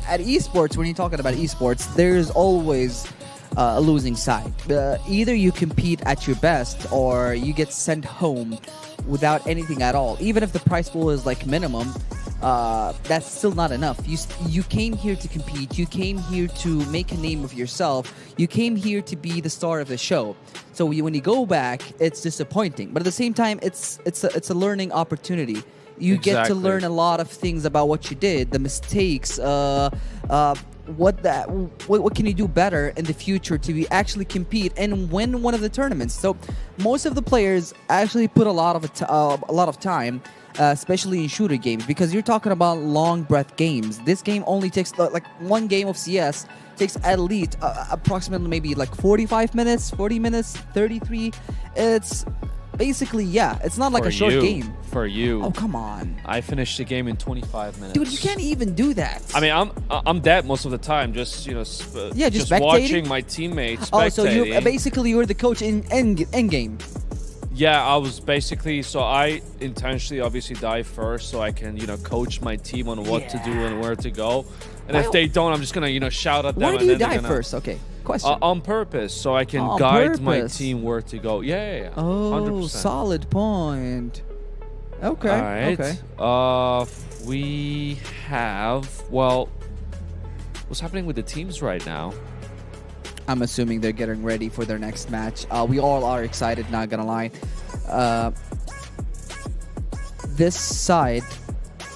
At esports, when you're talking about esports, there's always... a losing side. Either you compete at your best or you get sent home without anything at all. Even if the prize pool is like minimum, that's still not enough. You came here to compete. You came here to make a name of yourself. You came here to be the star of the show. So when you go back, it's disappointing. But at the same time, it's a learning opportunity. You get to learn a lot of things about what you did, the mistakes, what can you do better in the future to actually compete and win one of the tournaments. So most of the players actually put a lot of time, especially in shooter games, because you're talking about long breath games. This game only takes like one game of CS takes at least approximately maybe like 45 minutes, 40 minutes, 33. It's basically, it's not like a short game. For you. Oh, come on. I finished the game in 25 minutes. Dude, you can't even do that. I mean, I'm dead most of the time, just just watching my teammates. Oh, so you're the coach in end game. Yeah, I was basically, so I intentionally obviously die first so I can, coach my team on what to do and where to go. And if they don't, I'm just going to, shout at them. Why do you die first? Okay, question. On purpose, so I can guide my team where to go. Yeah. Oh, 100%. solid point. Okay. All right. Okay. We have, what's happening with the teams right now? I'm assuming they're getting ready for their next match. We all are excited, not gonna lie. This side,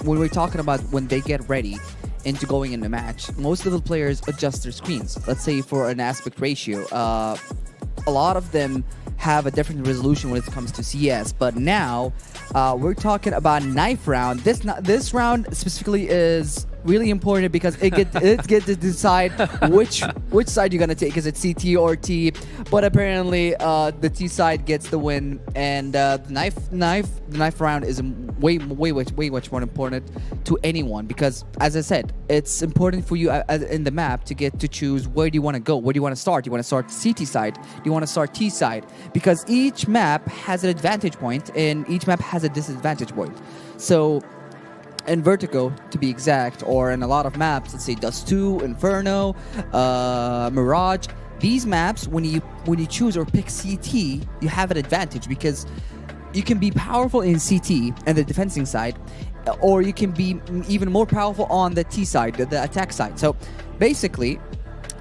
when we're talking about when they get ready into going in the match, most of the players adjust their screens. Let's say for an aspect ratio. A lot of them have a different resolution when it comes to CS, but now we're talking about knife round. This round specifically is really important because it gets to decide which side you're gonna take. Is it CT or T? But apparently the T side gets the win, and the knife round is way much more important to anyone because, as I said, it's important for you in the map to get to choose where do you want to go, where do you want to start. Do you want to start CT side? Do you want to start T side? Because each map has an advantage point and each map has a disadvantage point. So in Vertigo, to be exact, or in a lot of maps, let's say Dust 2, Inferno, Mirage, these maps, when you choose or pick CT, you have an advantage because you can be powerful in CT and the defending side, or you can be even more powerful on the T side, the attack side. So basically,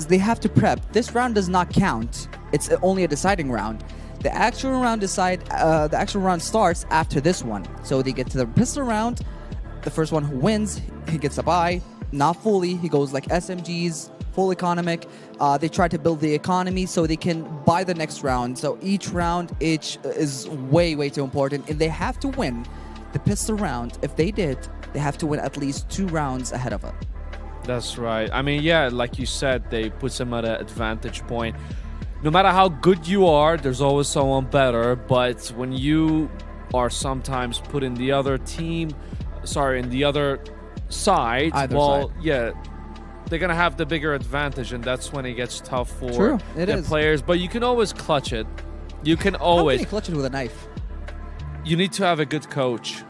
they have to prep. This round does not count. It's only a deciding round. The actual round starts after this one. So they get to the pistol round. The first one who wins, he gets a buy. Not fully, he goes like SMGs, full economic. They try to build the economy so they can buy the next round. So each round is way too important. And they have to win the pistol round. If they did, they have to win at least 2 rounds ahead of it. That's right. I mean, yeah, like you said, they put them at an advantage point. No matter how good you are, there's always someone better. But when you are sometimes put in the other team, in the other side, yeah, they're gonna have the bigger advantage, and that's when it gets tough for the players. But you can always clutch it. You can always. How can you clutch it with a knife? You need to have a good coach.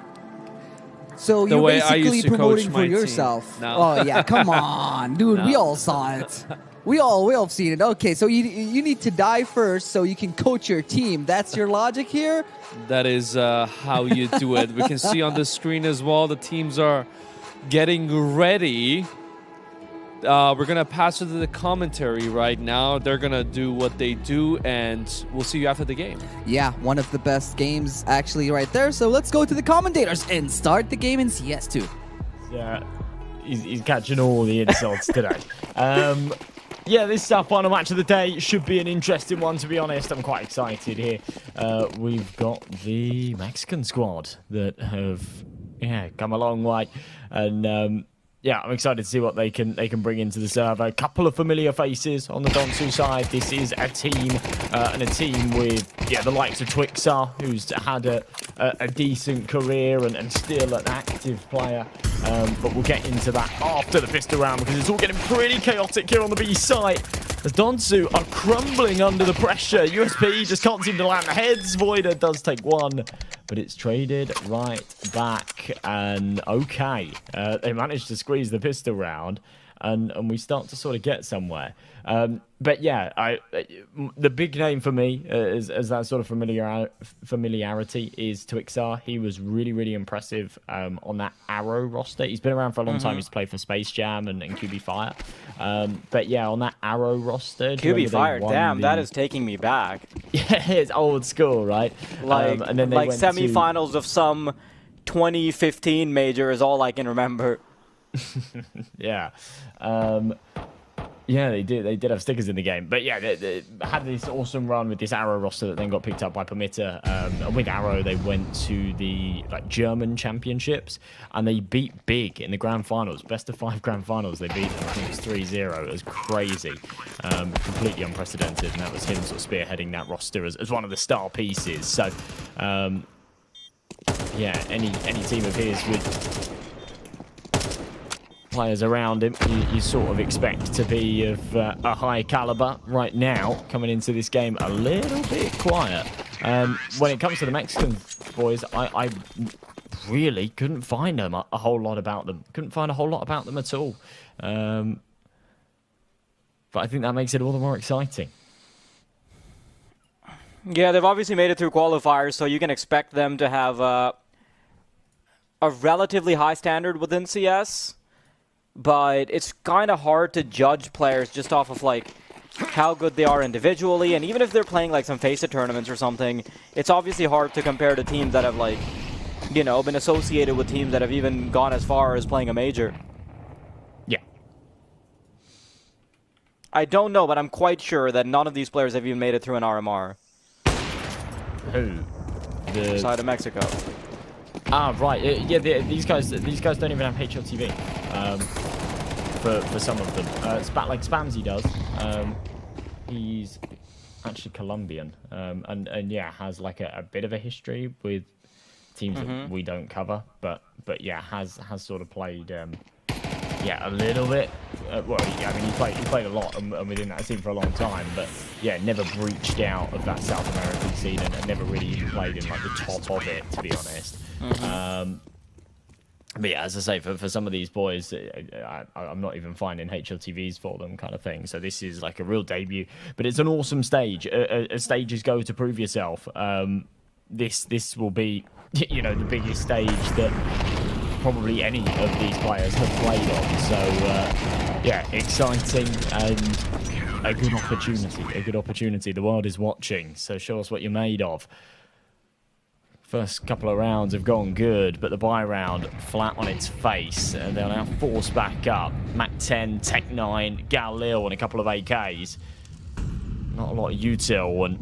So you're basically promoting for yourself. No. Oh yeah, come on, dude. No. We all saw it. We all have seen it. Okay, so you need to die first so you can coach your team. That's your logic here? That is how you do it. We can see on the screen as well, the teams are getting ready. We're going to pass it to the commentary right now. They're going to do what they do, and we'll see you after the game. Yeah, one of the best games actually right there. So let's go to the commentators and start the game in CS2. Yeah, he's catching all the insults today. Yeah, this is our final match of the day. Should be an interesting one, to be honest. I'm quite excited here. We've got the Mexican squad that have, come a long way. And, yeah, I'm excited to see what they can bring into the server. A couple of familiar faces on the Donsu side. This is a team, and a team with, the likes of Twixar, who's had a decent career and still an active player. But we'll get into that after the pistol round, because it's all getting pretty chaotic here on the B side. As Donsu are crumbling under the pressure. USP just can't seem to land the heads. Voida does take one, but it's traded right back. And okay, they managed to squeeze the pistol round, and we start to sort of get somewhere. But yeah, the big name for me as that sort of familiarity is Twixar. He was really, really impressive on that Arrow roster. He's been around for a long time. He's played for Space Jam and QB Fire. But yeah, on that Arrow roster, QB Fire, damn, that is taking me back. Yeah, it's old school, right? And then they went semifinals of some 2015 major is all I can remember. Yeah. Yeah, they did. They did have stickers in the game, but yeah, they had this awesome run with this Arrow roster that then got picked up by Permitter. And with Arrow, they went to the German championships, and they beat big in the grand finals. Best of 5 grand finals. They beat them. I think it was 3-0. It was crazy, completely unprecedented, and that was him sort of spearheading that roster as one of the star pieces. So, yeah, any team of his with players around him, you sort of expect to be of a high caliber. Right now, coming into this game, a little bit quiet. When it comes to the Mexican boys, I really couldn't find them a whole lot about them. Couldn't find a whole lot about them at all. But I think that makes it all the more exciting. Yeah, they've obviously made it through qualifiers, so you can expect them to have a relatively high standard within CS. But it's kind of hard to judge players just off of how good they are individually, and even if they're playing some FACEIT tournaments or something, it's obviously hard to compare to teams that have been associated with teams that have even gone as far as playing a major. Yeah. I don't know, but I'm quite sure that none of these players have even made it through an RMR. Who? The side of Mexico. Ah, right. Yeah, these guys don't even have HLTV. For some of them, Spamsy does. He's actually Colombian, and yeah, has a bit of a history with teams that we don't cover, but yeah, has sort of played a little bit. Well, yeah, I mean, he played a lot and within that scene for a long time, but yeah, never breached out of that South American scene and never really even played in the top of it, to be honest. But yeah, as I say, for some of these boys, I'm not even finding HLTVs for them, kind of thing. So this is a real debut, but it's an awesome stage. A stages go to prove yourself. This will be, the biggest stage that probably any of these players have played on. So yeah, exciting and a good opportunity. The world is watching, so show us what you're made of. First couple of rounds have gone good, but the buy round flat on its face, and they'll now force back up. Mac 10, Tech 9, Galil, and a couple of AKs. Not a lot of util, and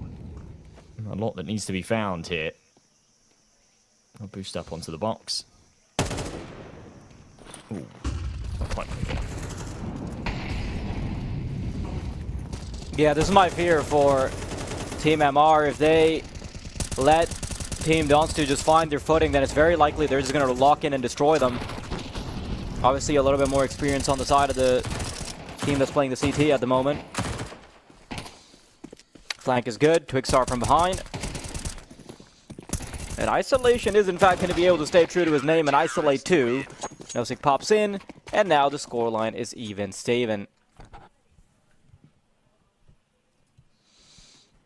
a lot that needs to be found here. I'll boost up onto the box. Ooh, not quite quick enough. Yeah, this is my fear for Team MR. If they let Team Donsu just find their footing, then it's very likely they're just going to lock in and destroy them. Obviously, a little bit more experience on the side of the team that's playing the CT at the moment. Flank is good. Twixar from behind. And Isolation is, in fact, going to be able to stay true to his name and isolate 2. Nosik pops in, and now the scoreline is even Steven.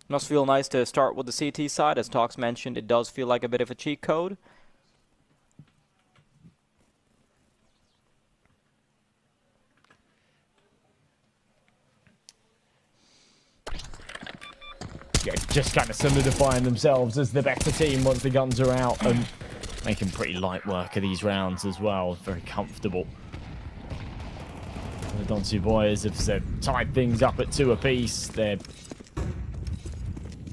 Must feel nice to start with the CT side. As Tox mentioned, it does feel like a bit of a cheat code. Yeah, just kind of solidifying themselves as the better team once the guns are out, and making pretty light work of these rounds as well. Very comfortable. The Donsu boys have tied things up at 2 apiece. They're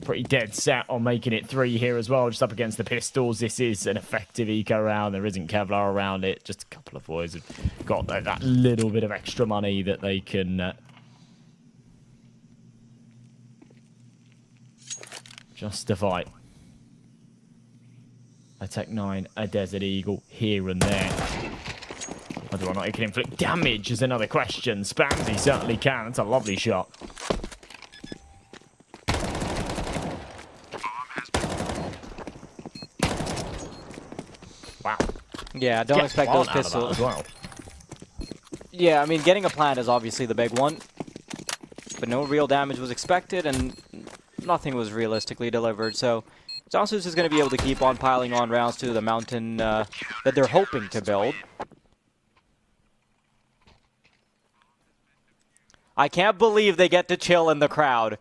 pretty dead set on making it 3 here as well, just up against the pistols. This is an effective eco round. There isn't Kevlar around it. Just a couple of boys have got that little bit of extra money that they can justify. A Tech 9, a Desert Eagle here and there. Whether or not it can inflict damage is another question. Spamsy certainly can. That's a lovely shot. Wow. Yeah, don't expect those pistols. As well. Yeah, I mean, getting a plant is obviously the big one. But no real damage was expected, and nothing was realistically delivered. So Zonsus is going to be able to keep on piling on rounds to the mountain that they're hoping to build. I can't believe they get to chill in the crowd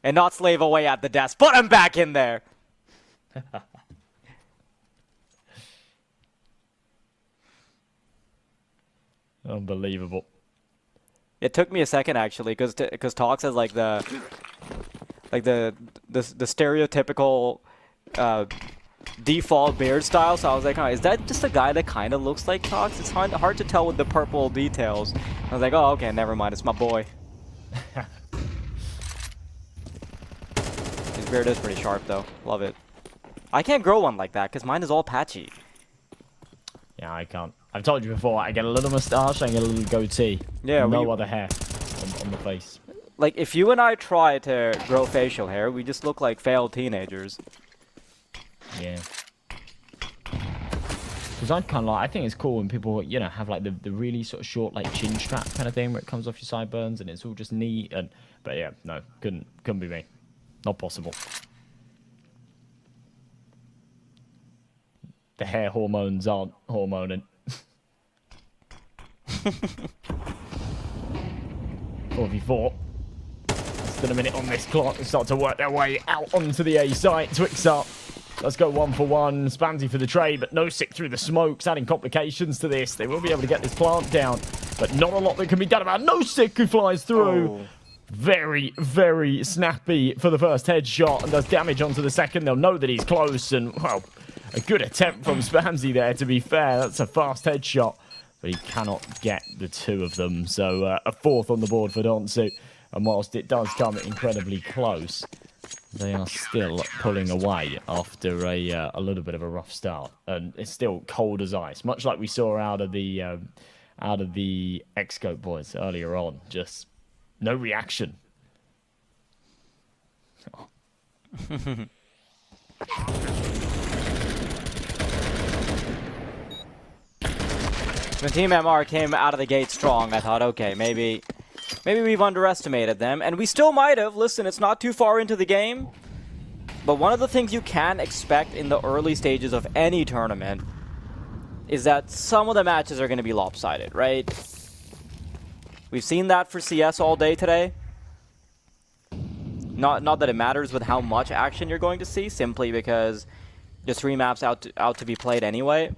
and not slave away at the desk. Put him back in there! Unbelievable. It took me a second actually, because Tox has like the stereotypical default beard style. So I was like, oh, is that just a guy that kind of looks like Tox? It's hard to tell with the purple details. I was like, oh, okay, never mind. It's my boy. His beard is pretty sharp though. Love it. I can't grow one like that because mine is all patchy. Yeah, I can't. I've told you before, I get a little moustache, I get a little goatee. Yeah, no other hair on the face. Like, if you and I try to grow facial hair, we just look like failed teenagers. Yeah. Because I kind of like, I think it's cool when people, you know, have like the really sort of short, like chin strap kind of thing where it comes off your sideburns and it's all just neat. And but yeah, no, couldn't be me. Not possible. The hair hormones aren't hormoning. 4v4. Still a minute on this clock. They start to work their way out onto the A site. Twix up. Let's go 1-for-1. Spansy for the trade, but no sick through the smokes, adding complications to this. They will be able to get this plant down, but not a lot that can be done about it. No sick who flies through. Oh. Very, very snappy for the first headshot and does damage onto the second. They'll know that he's close, and, well, a good attempt from Spamsy there, to be fair. That's a fast headshot, but he cannot get the 2 of them. So a 4th on the board for Donsu. And whilst it does come incredibly close, they are still pulling away after a little bit of a rough start. And it's still cold as ice, much like we saw out of the Xscope boys earlier on. Just no reaction. Oh. When Team MR came out of the gate strong, I thought, okay, maybe we've underestimated them, and we still might have. Listen, it's not too far into the game, but one of the things you can expect in the early stages of any tournament is that some of the matches are going to be lopsided, right? We've seen that for CS all day today. Not that it matters with how much action you're going to see, simply because there's 3 maps out to be played anyway.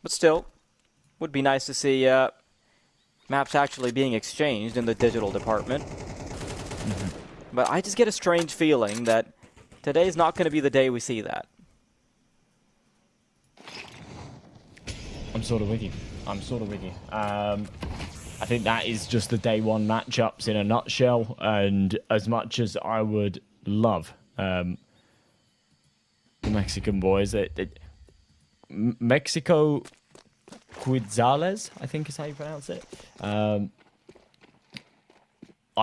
But still, would be nice to see maps actually being exchanged in the digital department. But I just get a strange feeling that today's not going to be the day we see that. I'm sort of with you. I think that is just the day 1 matchups in a nutshell. And as much as I would love the Mexican boys, Mexico Quetzales, I think is how you pronounce it. I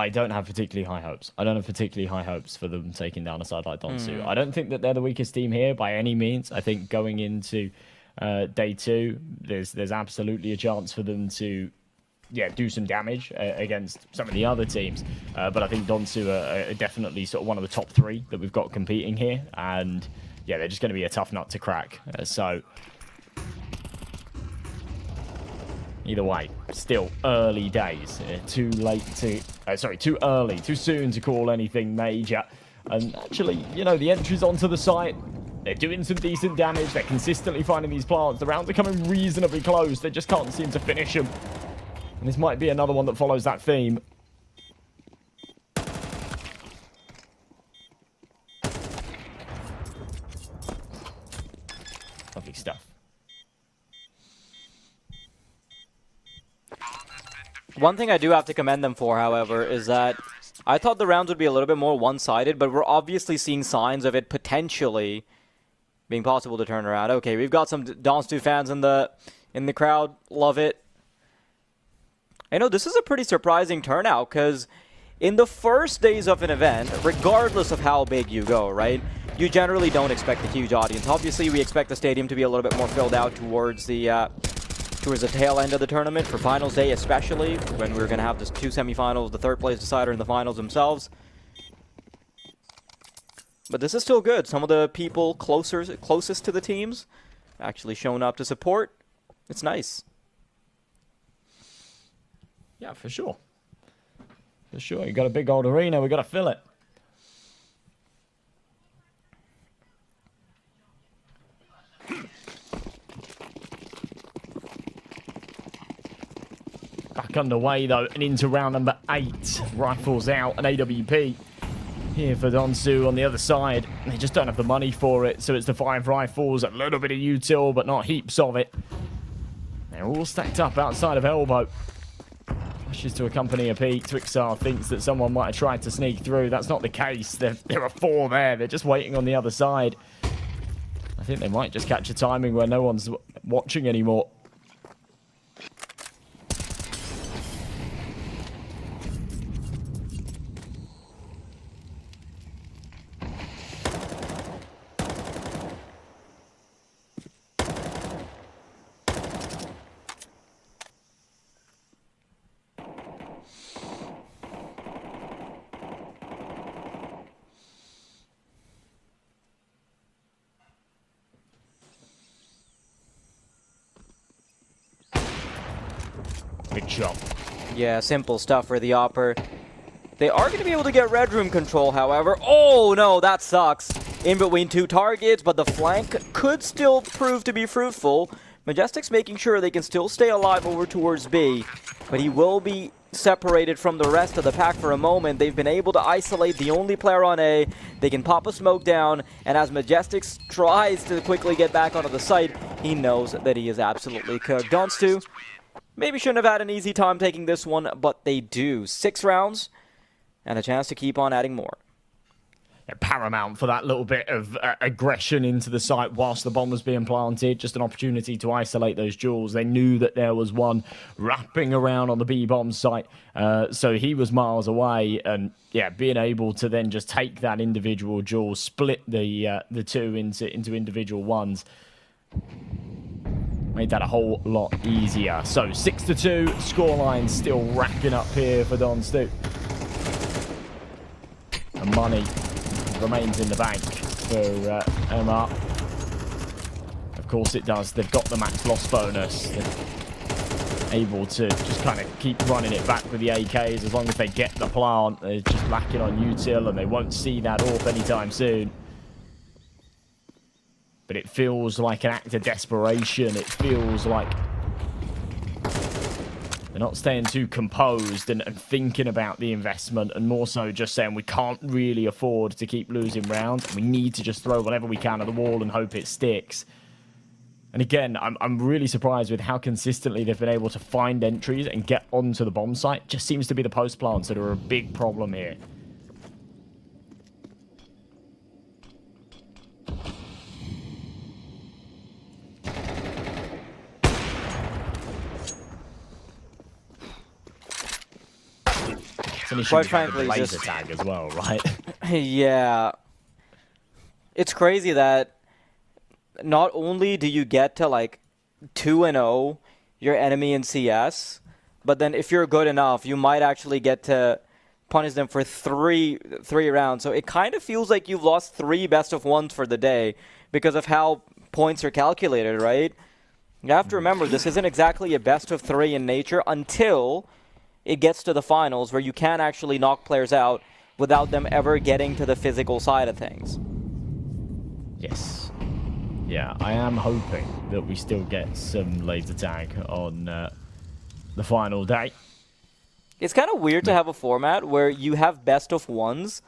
don't have particularly high hopes. I don't have particularly high hopes for them taking down a side like Donsu. I don't think that they're the weakest team here by any means. I think going into day 2, there's absolutely a chance for them to do some damage against some of the other teams. But I think Donsu are definitely sort of one of the top 3 that we've got competing here. And yeah, they're just going to be a tough nut to crack. So either way, still early days. Too soon to call anything major. And actually, you know, the entries onto the site, They're doing some decent damage. They're consistently finding these plants. The rounds are coming reasonably close. They just can't seem to finish them. And this might be another one that follows that theme. Lovely stuff. One thing I do have to commend them for, however, is that I thought the rounds would be a little bit more one-sided, but we're obviously seeing signs of it potentially being possible to turn around. Okay, we've got some Donstu fans in the crowd. Love it. I know this is a pretty surprising turnout, because in the first days of an event, regardless of how big you go, right, you generally don't expect a huge audience. Obviously, we expect the stadium to be a little bit more filled out towards the tail end of the tournament, for finals day especially, when we're going to have the 2 semifinals, the third place decider, and the finals themselves. But this is still good. Some of the people closest to the teams actually showing up to support. It's nice. Yeah, for sure. For sure. You got a big old arena. We got to fill it. Back underway, though, and into round number 8. Rifles out, an AWP here for Donsu on the other side. They just don't have the money for it, so it's the 5 rifles, a little bit of util, but not heaps of it. They're all stacked up outside of elbow. Flashes to accompany a peek. Twixar thinks that someone might have tried to sneak through. That's not the case. There are 4 there. They're just waiting on the other side. I think they might just catch a timing where no one's watching anymore. Good job. Yeah, simple stuff for the Opper. They are going to be able to get red room control, however. Oh, no, that sucks. In between 2 targets, but the flank could still prove to be fruitful. Majestic's making sure they can still stay alive over towards B, but he will be separated from the rest of the pack for a moment. They've been able to isolate the only player on A. They can pop a smoke down, and as Majestics tries to quickly get back onto the site, he knows that he is absolutely cooked. Donstu maybe shouldn't have had an easy time taking this one, but they do. 6 rounds and a chance to keep on adding more. Paramount for that little bit of aggression into the site whilst the bomb was being planted. Just an opportunity to isolate those jewels. They knew that there was one wrapping around on the B-bomb site, so he was miles away. And yeah, being able to then just take that individual jewel, split the 2 into individual ones, made that a whole lot easier. So 6-2, scoreline still racking up here for Donstu. And money remains in the bank for Omar. Of course it does. They've got the max loss bonus. They're able to just kind of keep running it back with the AKs as long as they get the plant. They're just lacking on util and they won't see that off anytime soon. But it feels like an act of desperation. It feels like they're not staying too composed and thinking about the investment, and more so just saying we can't really afford to keep losing rounds. We need to just throw whatever we can at the wall and hope it sticks. And again, I'm really surprised with how consistently they've been able to find entries and get onto the bomb site. Just seems to be the post plants that are a big problem here. Quite frankly, laser tag as well, right? Yeah. It's crazy that not only do you get to like 2-0 your enemy in CS, but then if you're good enough, you might actually get to punish them for three rounds. So it kind of feels like you've lost 3 best of 1s for the day because of how points are calculated, right? You have to remember, this isn't exactly a best of 3 in nature until it gets to the finals where you can actually knock players out without them ever getting to the physical side of things. Yes. Yeah, I am hoping that we still get some laser tag on the final day. It's kind of weird to have a format where you have best of ones,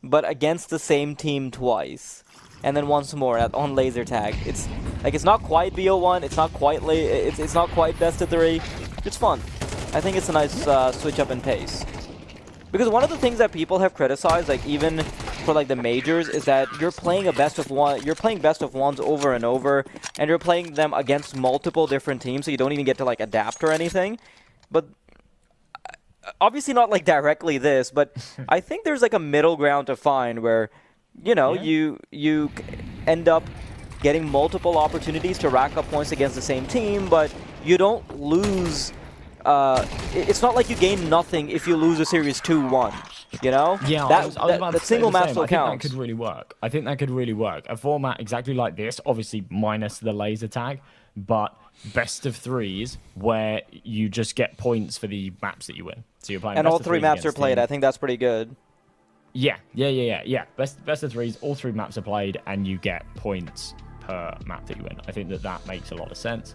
but against the same team twice, and then once more on laser tag. It's like it's not quite BO1, it's not quite it's not quite best of 3. It's fun. I think it's a nice switch up in pace. Because one of the things that people have criticized, like even for like the majors, is that you're playing a best of one. You're playing best of ones over and over, and you're playing them against multiple different teams, so you don't even get to like adapt or anything. But obviously not like directly this, but I think there's like a middle ground to find where, you know, you end up getting multiple opportunities to rack up points against the same team, but you don't lose. It's not like you gain nothing if you lose a series 2-1, you know? Yeah, that single match still counts. I think that could really work. I think that could really work. A format exactly like this, obviously minus the laser tag, but best of 3s where you just get points for the maps that you win. So you're playing and all 3 maps are played. I think that's pretty good. Yeah. Best of 3s, all 3 maps are played, and you get points per map that you win. I think that makes a lot of sense.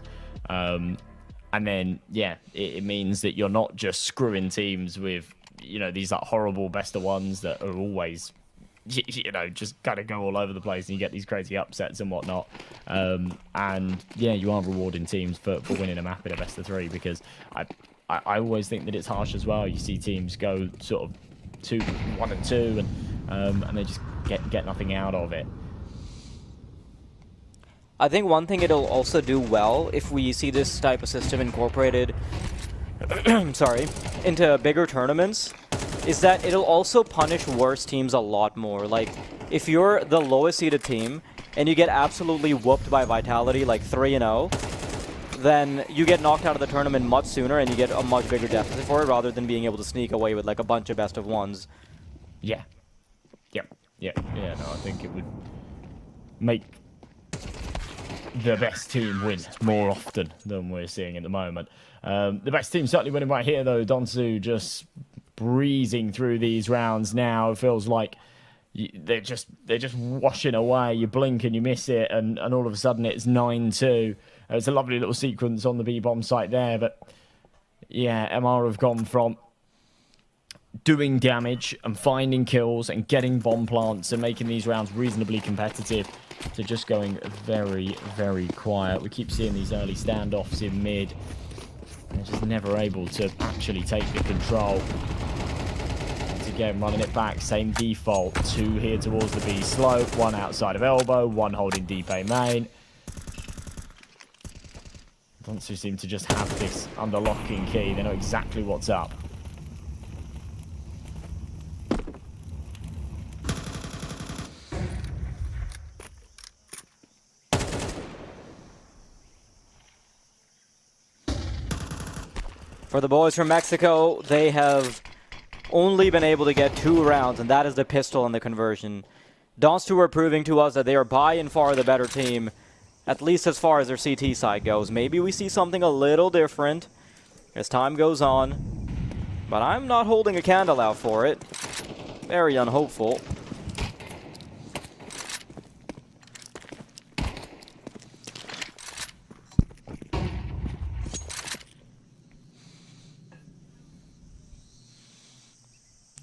And then, yeah, it means that you're not just screwing teams with, you know, these like horrible best of ones that are always, you know, just kind of go all over the place, and you get these crazy upsets and whatnot. And yeah, you are rewarding teams for winning a map in a best of 3, because I always think that it's harsh as well. You see teams go sort of 1 and 2, and they just get nothing out of it. I think one thing it'll also do well if we see this type of system incorporated into bigger tournaments is that it'll also punish worse teams a lot more. Like, if you're the lowest seeded team and you get absolutely whooped by Vitality, like 3-0, then you get knocked out of the tournament much sooner and you get a much bigger deficit for it, rather than being able to sneak away with like a bunch of best of ones. Yeah. No, I think it would make the best team win more often than we're seeing at the moment. The best team certainly winning right here, though. Donsu just breezing through these rounds now. It feels like they're just washing away. You blink and you miss it, and all of a sudden it's 9-2. It's a lovely little sequence on the B-bomb site there, but yeah, MR have gone from doing damage and finding kills and getting bomb plants and making these rounds reasonably competitive to just going very, very quiet. We keep seeing these early standoffs in mid. They're just never able to actually take the control. Once again, running it back, same default. 2 here towards the B slope, 1 outside of elbow, 1 holding deep A main. Donsu seem to just have this under lock and key. They know exactly what's up. For the boys from Mexico, they have only been able to get 2 rounds, and that is the pistol and the conversion. Donsu are proving to us that they are by and far the better team, at least as far as their CT side goes. Maybe we see something a little different as time goes on, but I'm not holding a candle out for it. Very unhopeful.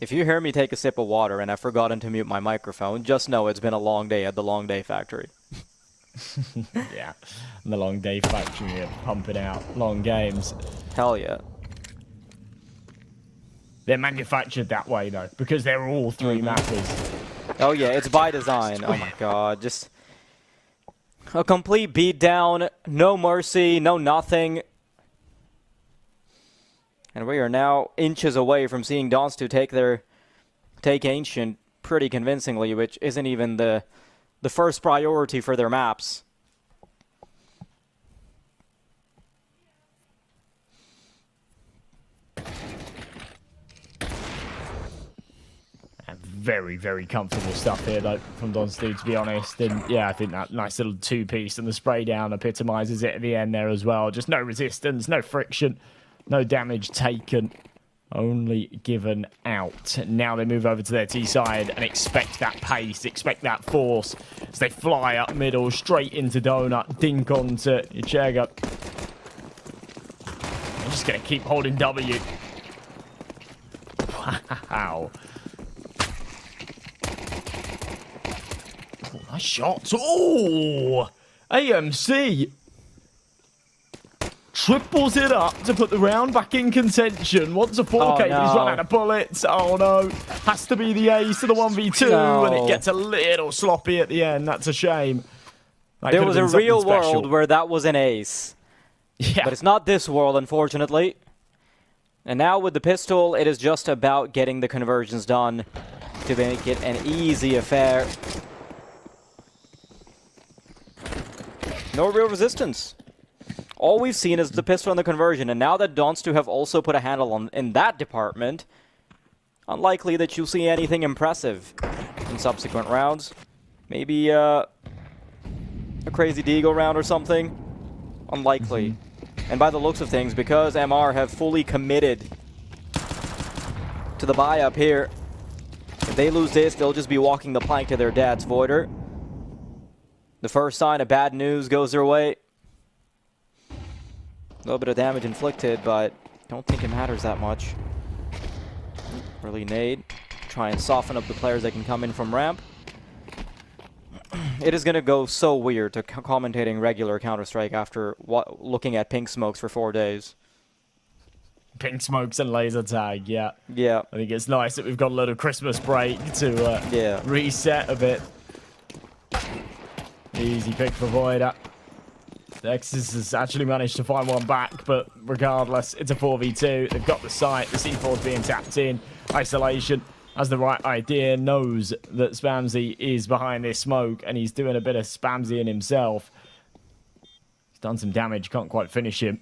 If you hear me take a sip of water and I've forgotten to mute my microphone, just know it's been a long day at the Long Day Factory. Yeah, the Long Day Factory are pumping out long games. Hell yeah. They're manufactured that way, though, because they're all 3 mappers. Oh yeah, it's by design. Oh my god, just a complete beatdown, no mercy, no nothing. And we are now inches away from seeing Donsu take Ancient pretty convincingly, which isn't even the first priority for their maps. Very, very comfortable stuff here, though, from Donsu, to be honest. And yeah, I think that nice little 2-piece and the spray down epitomizes it at the end there as well. Just no resistance, no friction, no damage taken. only given out. Now they move over to their T side and expect that pace, expect that force as they fly up middle, straight into Donut, dink onto Ichega. They're just going to keep holding W. Wow. Oh, nice shots. Oh! AMC triples it up to put the round back in contention. Wants a 4K, but he's run out of bullets. Oh no. Has to be the ace to the 1v2, and it gets a little sloppy at the end. That's a shame. There was a real world where that was an ace. Yeah. But it's not this world, unfortunately. And now with the pistol, it is just about getting the conversions done to make it an easy affair. No real resistance. All we've seen is the pistol and the conversion, and now that Don'ts2 have also put a handle on in that department, unlikely that you'll see anything impressive in subsequent rounds. Maybe a crazy Deagle round or something. Unlikely. And by the looks of things, because MR have fully committed to the buy-up here, if they lose this, they'll just be walking the plank to their dad's Voider. The first sign of bad news goes their way. A little bit of damage inflicted, but don't think it matters that much. Early nade. Try and soften up the players that can come in from ramp. It is going to go so weird to commentating regular Counter-Strike after looking at pink smokes for 4 days. Pink smokes and laser tag, yeah. Yeah. I think it's nice that we've got a little Christmas break to reset a bit. Easy pick for Voider. Nexus has actually managed to find one back, but regardless, it's a 4v2. They've got the sight. The C4's being tapped in. Isolation has the right idea, knows that Spamsy is behind this smoke, and he's doing a bit of Spamsying himself. He's done some damage, can't quite finish him.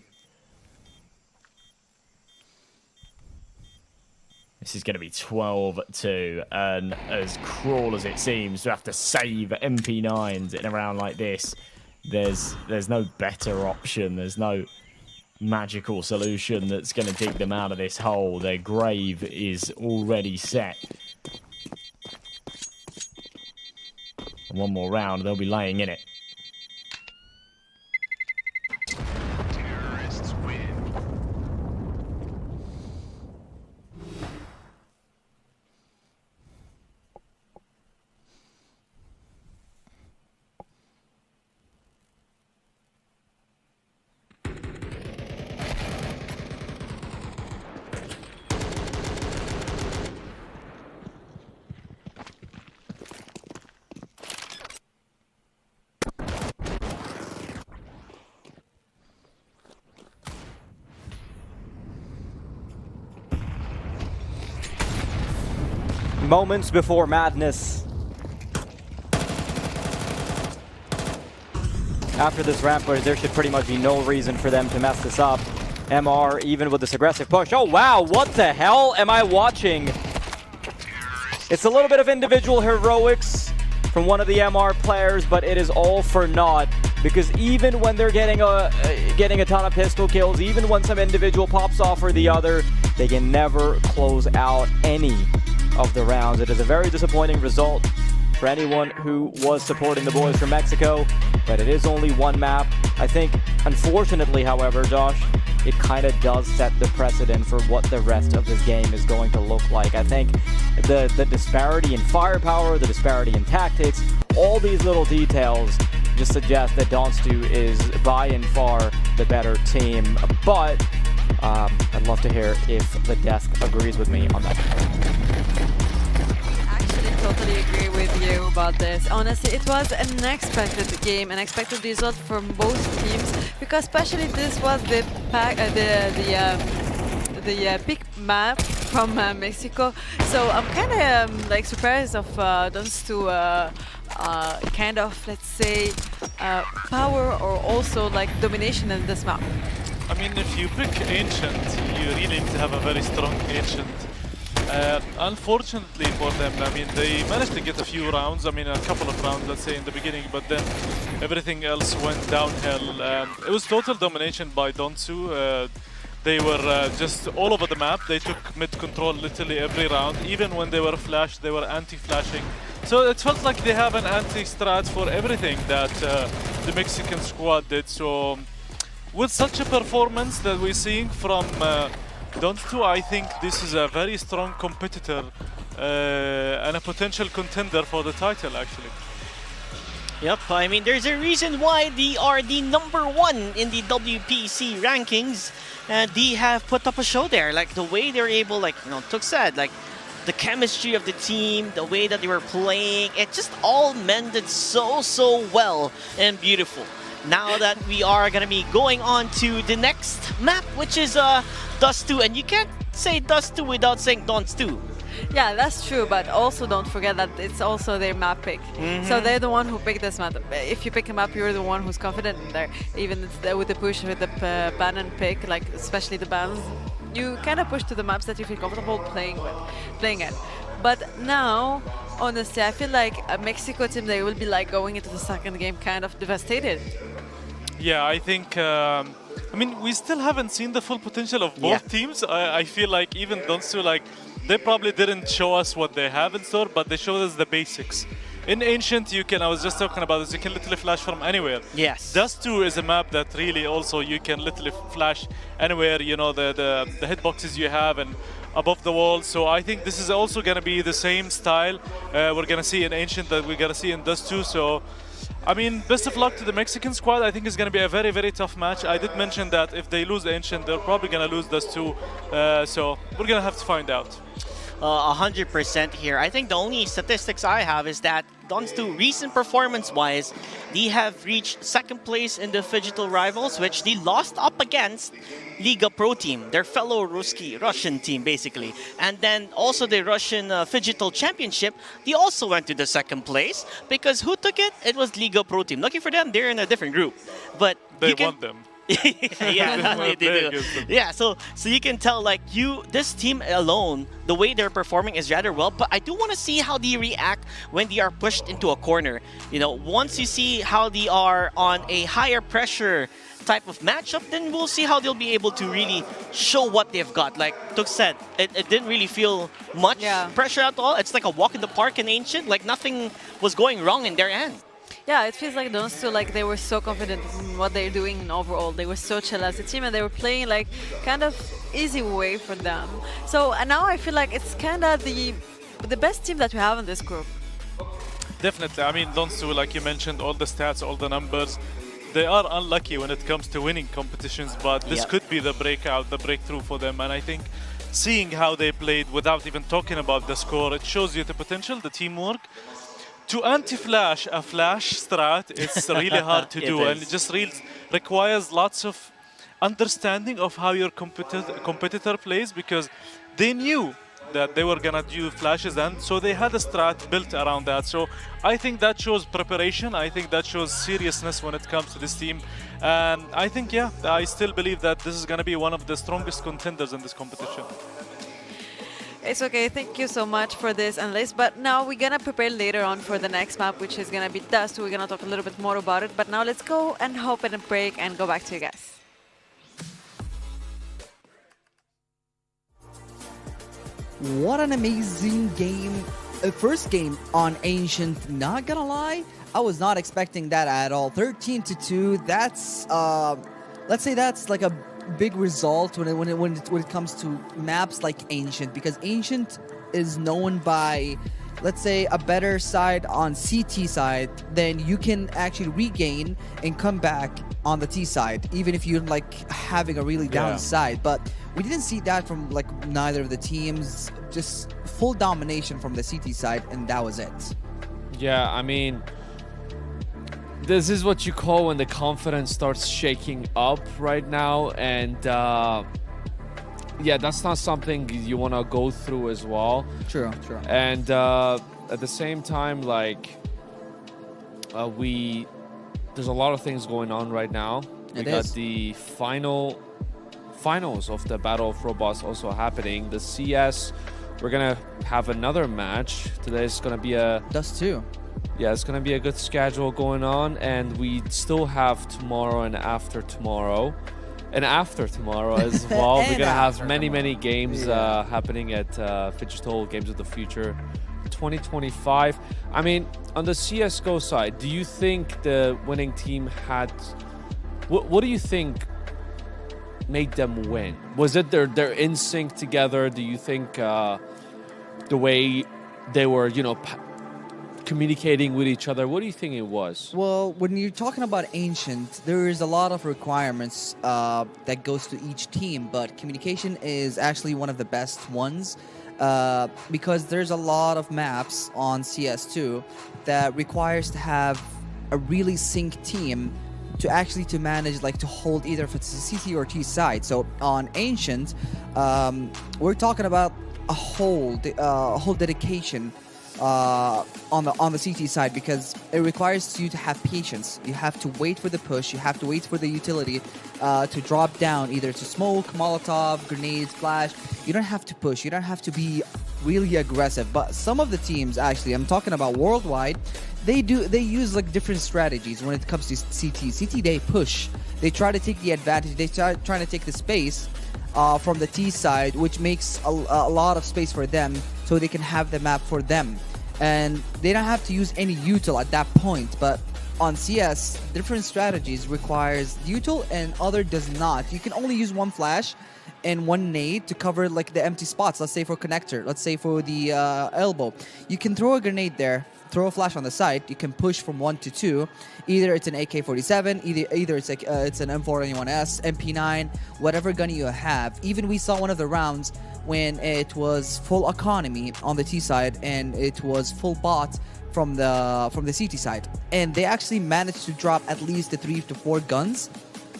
This is going to be 12-2, and as cruel as it seems to have to save MP9s in a round like this, there's no better option. There's no magical solution that's going to dig them out of this hole. Their grave is already set. And one more round, they'll be laying in it. Terrorists win. Moments before madness. After this ramp, there should pretty much be no reason for them to mess this up. MR, even with this aggressive push. Oh wow, what the hell am I watching? It's a little bit of individual heroics from one of the MR players, but it is all for naught. Because even when they're getting a ton of pistol kills, even when some individual pops off or the other, they can never close out any of the rounds. It is a very disappointing result for anyone who was supporting the boys from Mexico, but it is only one map. I think, unfortunately, however, Josh, it kind of does set the precedent for what the rest of this game is going to look like. I think the disparity in firepower, the disparity in tactics, all these little details just suggest that Don'ts2 is by and far the better team, but I'd love to hear if the desk agrees with me on that. Actually, totally agree with you about this. Honestly, it was an unexpected game, an unexpected result from both teams, because especially this was the big map from Mexico. So I'm kind of like surprised of Don'ts2 kind of, let's say, power or also like domination in this map. I mean, if you pick Ancient, you really need to have a very strong Ancient. Unfortunately for them, I mean, they managed to get a few rounds, I mean, a couple of rounds, let's say, in the beginning, but then everything else went downhill. It was total domination by Don'ts2. They were just all over the map. They took mid control literally every round. Even when they were flashed, they were anti-flashing. So it felt like they have an anti-strat for everything that the Mexican squad did. So with such a performance that we're seeing from Don'ts2, I think this is a very strong competitor and a potential contender for the title, actually. Yep, I mean, there's a reason why they are the #1 in the WPC rankings. And they have put up a show there. Like, the way they're able, like, you know, Tuk said, like, the chemistry of the team, the way that they were playing, it just all mended so well and beautiful. Now that we are going to be going on to the next map, which is Dust2. And you can't say Dust2 without saying Don'ts2. Yeah, that's true, but also don't forget that it's also their map pick. So they're the one who picked this map. If you pick a map, you're the one who's confident in there. Even with the push, with the ban and pick, like especially the bans, you kind of push to the maps that you feel comfortable playing at. But now, honestly, I feel like a Mexico team, they will be like going into the second game kind of devastated. Yeah, I think, I mean, we still haven't seen the full potential of both teams. I feel like even Don'ts2, like, they probably didn't show us what they have in store, but they showed us the basics. In Ancient, you can, I was just talking about this, you can literally flash from anywhere. Yes. Dust2 is a map that really also you can literally flash anywhere, you know, the hitboxes you have and above the wall. So I think this is also going to be the same style we're going to see in Ancient that we're going to see in Dust2. So, I mean, best of luck to the Mexican squad. I think it's going to be a very tough match. I did mention that if they lose Ancient, they're probably going to lose Dust2. So we're going to have to find out. 100% here. I think the only statistics I have is that Don'ts2, recent performance-wise, they have reached second place in the Phygital Rivals, which they lost up against Liga Pro team, their fellow Russian team, basically. And then also the Russian Phygital Championship, they also went to the second place, because who took it? It was Liga Pro team. Lucky for them, they're in a different group. But they won them. Yeah, they do. Yeah, so you can tell, like, this team alone, the way they're performing is rather well, but I do want to see how they react when they are pushed into a corner. You know, once you see how they are on a higher pressure type of matchup, then we'll see how they'll be able to really show what they've got. Like Tuk said, it didn't really feel much pressure at all. It's like a walk in the park in Ancient, like nothing was going wrong in their end. Yeah, it feels like Don'ts2, like they were so confident in what they're doing overall. They were so chill as a team and they were playing like kind of easy way for them. So and now I feel like it's kind of the best team that we have in this group. Definitely. I mean, Don'ts2, like you mentioned, all the stats, all the numbers, they are unlucky when it comes to winning competitions, but this could be the breakthrough for them. And I think seeing how they played without even talking about the score, it shows you the potential, the teamwork. To anti-flash a flash strat, it's really hard to do, and it just really requires lots of understanding of how your competitor plays, because they knew that they were gonna do flashes, and so they had a strat built around that. So I think that shows preparation. I think that shows seriousness when it comes to this team, and I think I still believe that this is gonna be one of the strongest contenders in this competition. It's okay, thank you so much for this analysis. But now we're gonna prepare later on for the next map, which is gonna be Dust. We're gonna talk a little bit more about it. But now let's go and hop in a break and go back to you guys. What an amazing game. First game on Ancient, not gonna lie. I was not expecting that at all. 13-2, that's, let's say that's like a big result when it comes to maps like Ancient, because Ancient is known by, let's say, a better side on CT side, then you can actually regain and come back on the T side, even if you're like having a really down side. But we didn't see that from like neither of the teams, just full domination from the CT side, and that was it. Yeah, I mean, this is what you call when the confidence starts shaking up right now, and yeah, that's not something you want to go through as well. True. And at the same time, like there's a lot of things going on right now. We got the finals of the Battle of Robots also happening. The CS, we're gonna have another match. Today's gonna be a Dust2. Yeah, it's gonna be a good schedule going on, and we still have tomorrow and after tomorrow. and after tomorrow as well. We're going to have many, tomorrow. many games happening at Phygital Games of the Future 2025. I mean, on the CSGO side, do you think the winning team had... What do you think made them win? Was it their instinct together? Do you think the way they were, you know, communicating with each other? What do you think it was? Well, when you're talking about Ancient, there is a lot of requirements that goes to each team, but communication is actually one of the best ones because there's a lot of maps on CS2 that requires to have a really synced team to manage, like, to hold either if it's the CT or T side. So on Ancient, we're talking about a whole dedication on the CT side, because it requires you to have patience. You have to wait for the push. You have to wait for the utility to drop down, either to smoke, Molotov, grenades, flash. You don't have to push. You don't have to be really aggressive. But some of the teams, actually, I'm talking about worldwide, they use like different strategies when it comes to CT. CT, they push. They try to take the advantage. They trying to take the space from the T side, which makes a lot of space for them, so they can have the map for them. And they don't have to use any util at that point. But on CS, different strategies requires util and other does not. You can only use one flash and one nade to cover like the empty spots. Let's say for connector, let's say for the elbow. You can throw a grenade there, throw a flash on the side. You can push from 1 to 2. Either it's an AK-47, either it's like it's an M4A1S, MP9, whatever gun you have. Even we saw one of the rounds when it was full economy on the T side and it was full bot from the CT side, and they actually managed to drop at least the 3 to 4 guns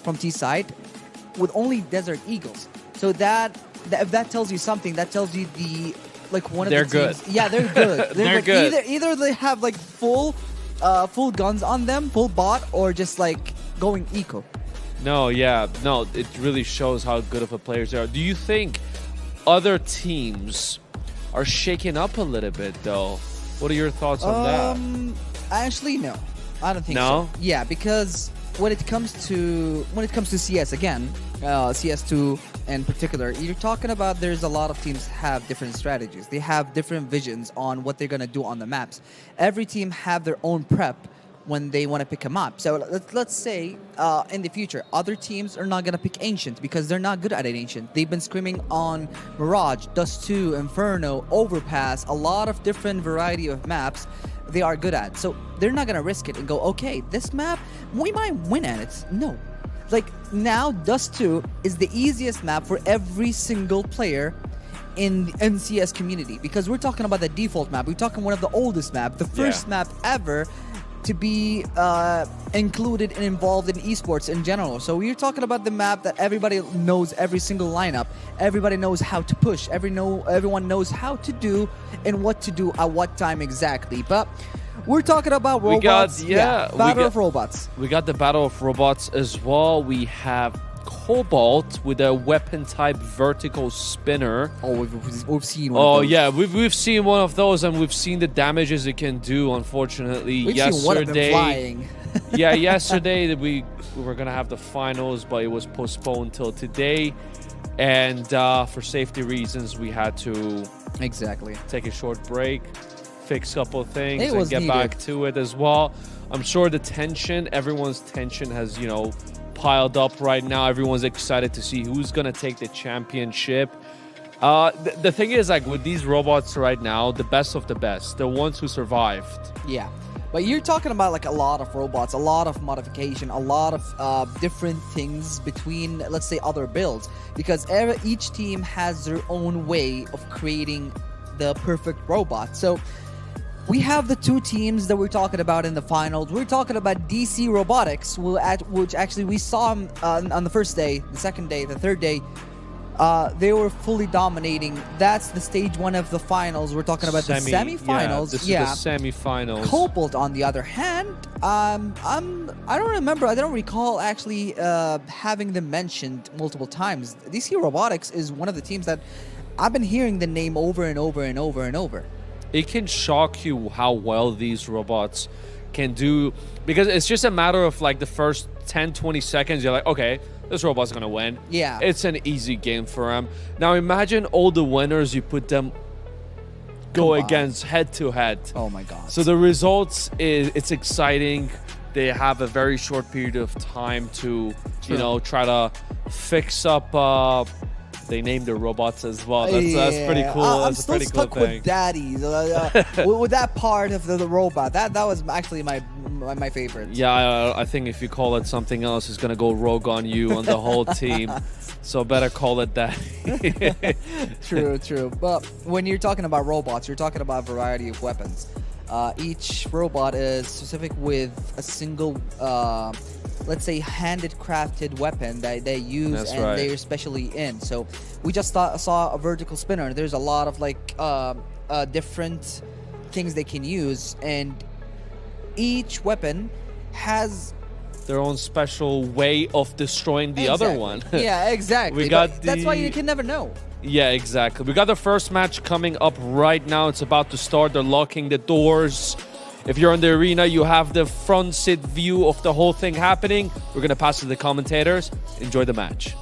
from T side with only Desert Eagles. So that if that tells you something, that tells you the one of they're the teams. good. Yeah, they're good. They're like good. Either they have like full guns on them, full bot, or just like going eco. No, yeah, no, it really shows how good of a players they are. Do you think other teams are shaking up a little bit, though? What are your thoughts on that? Actually, no, I don't think No? so. Yeah, because when it comes to CS again, CS2 in particular, you're talking about there's a lot of teams have different strategies. They have different visions on what they're gonna do on the maps. Every team have their own prep when they want to pick a map. So let's say in the future, other teams are not going to pick Ancient because they're not good at it Ancient. They've been screaming on Mirage, Dust 2, Inferno, Overpass, a lot of different variety of maps they are good at. So they're not going to risk it and go, okay, this map, we might win at it. No. Like now, Dust 2 is the easiest map for every single player in the NCS community, because we're talking about the default map. We're talking one of the oldest map, the first map ever to be included and involved in esports in general. So we're talking about the map that everybody knows every single lineup. Everybody knows how to push. Everyone knows how to do and what to do at what time exactly. But we're talking about robots. Battle of robots. We got the Battle of Robots as well. We have Cobalt with a weapon type vertical spinner. Oh, we've seen one of those. Yeah, we've seen one of those, and we've seen the damages it can do, unfortunately. We've seen one of them flying. Yeah, yesterday we were going to have the finals, but it was postponed till today. And for safety reasons, we had to take a short break, fix a couple of things, and get back to it as well. I'm sure the tension, everyone's tension has, piled up right now. Everyone's excited to see who's gonna take the championship. The thing is, like, with these robots right now, the best of the best, the ones who survived. Yeah, but you're talking about like a lot of robots, a lot of modification, a lot of different things between, let's say, other builds, because each team has their own way of creating the perfect robot. So we have the two teams that we're talking about in the finals. We're talking about DC Robotics, which actually we saw them on the first day, the second day, the third day. They were fully dominating. That's the stage 1 of the finals. We're talking about the semifinals. Yeah, this is the semifinals. Cobalt, on the other hand, I don't remember. I don't recall actually having them mentioned multiple times. DC Robotics is one of the teams that I've been hearing the name over and over and over and over. It can shock you how well these robots can do, because it's just a matter of like the first 10-20 seconds. You're like, okay, this robot's gonna win. Yeah. It's an easy game for him. Now imagine all the winners, you put them go against head to head. Oh my god. So the results it's exciting. They have a very short period of time to, you know, try to fix up. They named their robots as well. That's pretty cool. I'm That's a still pretty cool stuck thing. with Daddies. With that part of the robot, that was actually my favorite. Yeah, I think if you call it something else, it's gonna go rogue on you and the whole team. So better call it that. True. But when you're talking about robots, you're talking about a variety of weapons. Each robot is specific with a single, let's say, handed crafted weapon that they use. That's and right. they're specially in. So we just saw a vertical spinner. There's a lot of like different things they can use, and each weapon has their own special way of destroying the other one. Yeah, exactly. We got that's why you can never know. Yeah, exactly. We got the first match coming up right now. It's about to start. They're locking the doors. If you're in the arena, you have the front seat view of the whole thing happening. We're going to pass to the commentators. Enjoy the match.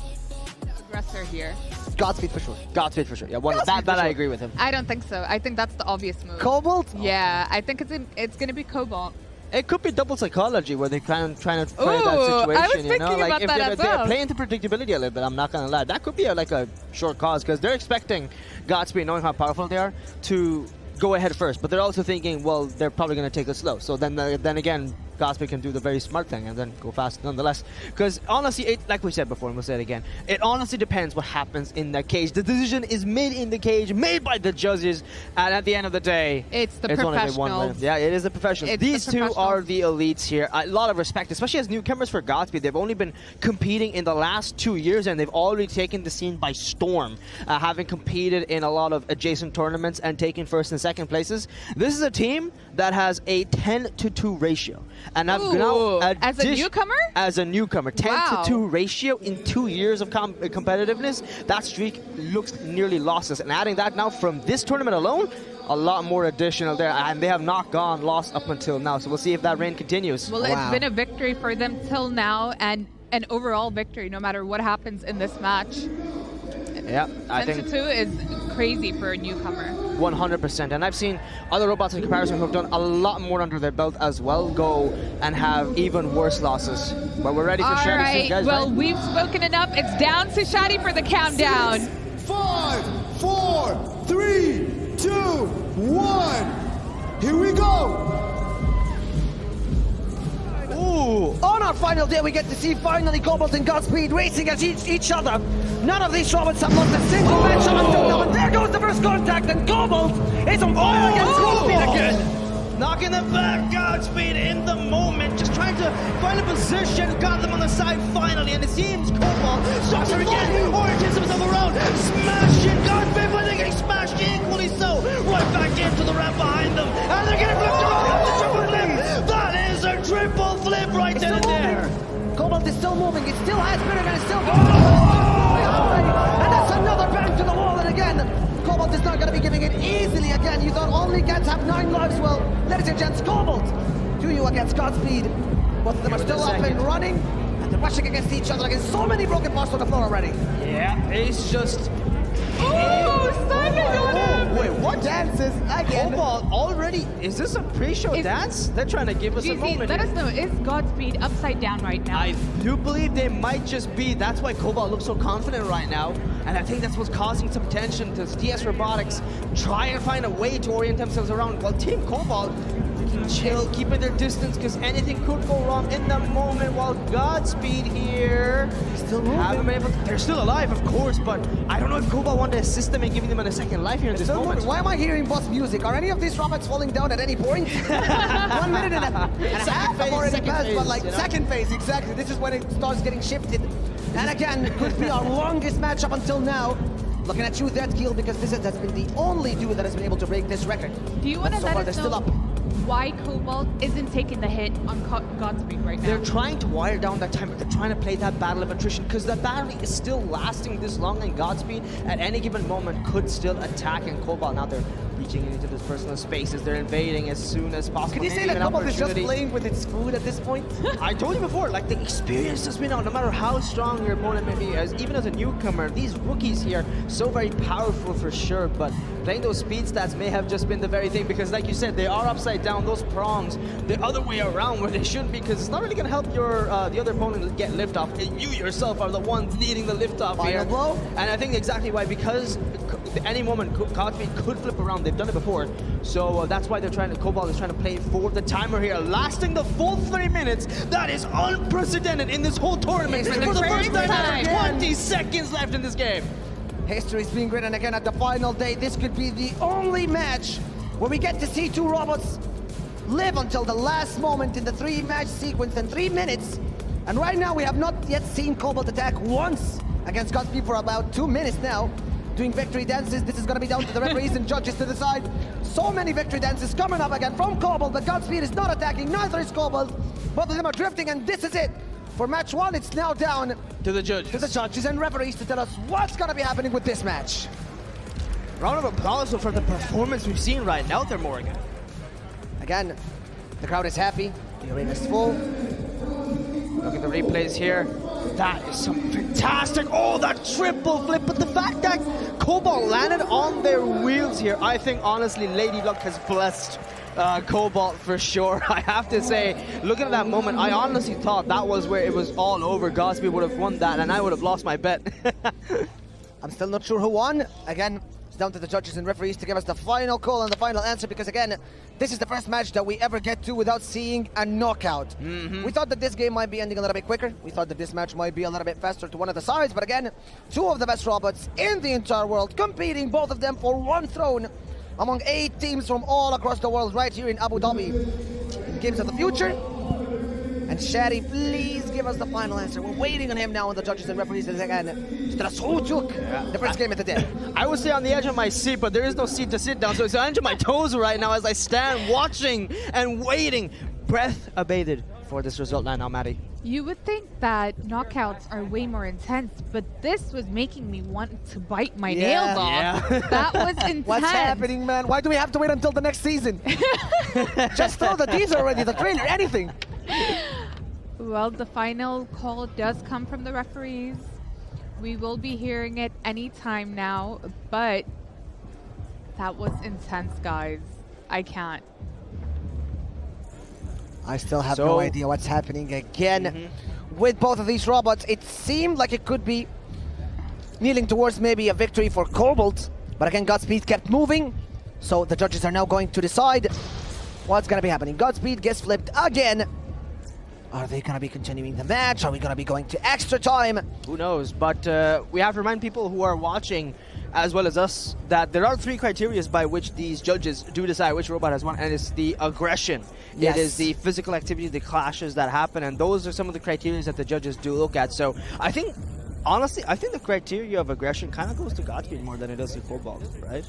Aggressor here. Godspeed for sure. Godspeed for sure. Yeah, that I agree with him. I don't think so. I think that's the obvious move. Cobalt? Yeah, I think it's going to be Cobalt. It could be double psychology where they're trying to play that situation. I was thinking like about if that as they're well. playing into predictability a little bit, I'm not gonna lie. That could be like a short cause because they're expecting Godspeed, knowing how powerful they are, to go ahead first. But they're also thinking, well, they're probably gonna take it slow. So then again, Godspeed can do the very smart thing and then go fast nonetheless. Because honestly, like we said before, and we'll say it again, it honestly depends what happens in that cage. The decision is made in the cage, made by the judges, and at the end of the day, it's the only one winner. professionals. Yeah, it is the professionals. These two are the elites here. A lot of respect, especially as newcomers for Godspeed. They've only been competing in the last 2 years, and they've already taken the scene by storm, having competed in a lot of adjacent tournaments and taken first and second places. This is a team that has a 10-to-2 ratio. And I've now as a newcomer? As a newcomer, 10-to-2 ratio in 2 years of competitiveness. That streak looks nearly lossless. And adding that now from this tournament alone, a lot more additional there. And they have not gone lost up until now. So we'll see if that reign continues. Well, it's been a victory for them till now, and an overall victory no matter what happens in this match. Yeah, I think 10-2 is crazy for a newcomer. 100%. And I've seen other robots in comparison who've done a lot more under their belt as well go and have even worse losses. But we're ready for Shadi. All right, guys, well, we've spoken enough. It's down to Shadi for the countdown. 5, 4, 3, 2, 1. Here we go. Ooh, on our final day, we get to see finally Cobalt and Godspeed racing at each other. None of these robots have lost a single match until now, and there goes the first contact, and Cobalt is on fire against Godspeed again. Knocking them back, Godspeed in the moment, just trying to find a position, got them on the side finally, and it seems Cobalt starts her again, origins himself around, smashing Godspeed, but they're getting smashed equally so, right back into the ramp behind them, and they're getting flipped around the triple flip. That is a triple flip right then and there. Cobalt is still moving, it still has spirit, and it's still going. And that's another bang to the wall, and again, Cobalt is not going to be giving it easily again. You thought only Gats have 9 lives. Well, ladies and gents, Cobalt, 2 against Godspeed. Both of them are still up and running, and they're rushing against each other against so many broken parts on the floor already. Yeah, it's just... Wait, what dances again? Cobalt already... Is this a pre-show dance? They're trying to give us a moment. Let us know, is Godspeed upside down right now? I do believe they might just be. That's why Cobalt looks so confident right now. And I think that's what's causing some tension to TS Robotics try and find a way to orient themselves around. While Team Cobalt can chill, keeping their distance, because anything could go wrong in the moment. While Godspeed here still moving. They're still alive, of course, but I don't know if Cobalt wanted to assist them in giving them a second life here in this moment. Why am I hearing boss music? Are any of these robots falling down at any point? 1 minute and a half have already passed, but like second phase, exactly. This is when it starts getting shifted. And again, could be our longest match up until now. Looking at you, that Gil, because this has been the only dude that has been able to break this record. Do you want to so let far, us they're know still up. why Cobalt isn't taking the hit on Godspeed right now? They're trying to wire down that time, but they're trying to play that battle of attrition because the battle is still lasting this long, and Godspeed at any given moment could still attack, and Cobalt now they're reaching into those personal spaces. They're invading as soon as possible. Can you say that Cobalt is just playing with its food at this point? I told you before, like the experience has been on, no matter how strong your opponent may be, even as a newcomer, these rookies here, so very powerful for sure, but playing those speed stats may have just been the very thing, because like you said, they are upside down, those prongs, the other way around where they shouldn't be, because it's not really going to help your the other opponent get liftoff. You yourself are the one leading the liftoff here. Blow. And I think exactly why, because at any moment Godspeed could flip around. They've done it before, so that's why they're trying to. Cobalt is trying to play for the timer here, lasting the full 3 minutes. That is unprecedented in this whole tournament. For the first time, 20 seconds left in this game. History's being written again at the final day. This could be the only match where we get to see two robots live until the last moment in the 3-match sequence in 3 minutes. And right now we have not yet seen Cobalt attack once against Godspeed for about 2 minutes now, doing victory dances. This is going to be down to the referees and judges to decide. So many victory dances coming up again from Cobalt, but Godspeed is not attacking, neither is Cobalt. Both of them are drifting, and this is it. For match 1, it's now down to the judges. To the judges and referees to tell us what's going to be happening with this match. Round of applause for the performance we've seen right now there, Morgan. Again, the crowd is happy. The arena is full. Look at the replays here. That is some fantastic. Oh, that triple flip. But the fact that Cobalt landed on their wheels here, I think honestly Lady Luck has blessed Cobalt for sure. I have to say, looking at that moment, I honestly thought that was where it was all over. Godspeed would have won that and I would have lost my bet. I'm still not sure who won. Again, it's down to the judges and referees to give us the final call and the final answer, because again, this is the first match that we ever get to without seeing a knockout. We thought that this game might be ending a little bit quicker. We thought that this match might be a little bit faster to one of the sides, but again, two of the best robots in the entire world competing, both of them for one throne among 8 teams from all across the world right here in Abu Dhabi in Games of the Future. And Shadi, please give us the final answer. We're waiting on him now, and the judges and referees again to tell us who took the first game of the day. I would say on the edge of my seat, but there is no seat to sit down, so it's on the edge of my toes right now as I stand watching and waiting, breath abated for this result now, Maddie. You would think that knockouts are way more intense, but this was making me want to bite my nails off. That was intense. What's happening, man? Why do we have to wait until the next season? Just throw the teaser already, the trailer, anything. Well, the final call does come from the referees. We will be hearing it any time now, but that was intense, guys. I can't. I still have no idea what's happening again. With both of these robots, it seemed like it could be kneeling towards maybe a victory for Cobalt, but again, Godspeed kept moving, so the judges are now going to decide what's going to be happening. Godspeed gets flipped again. Are they going to be continuing the match? Are we going to be going to extra time? Who knows, but we have to remind people who are watching, as well as us, that there are 3 criteria by which these judges do decide which robot has won, and it's the aggression. Yes. It is the physical activity, the clashes that happen, and those are some of the criteria that the judges do look at. So I think, honestly, I think the criteria of aggression kind of goes to Godspeed more than it does to Cobalt, right?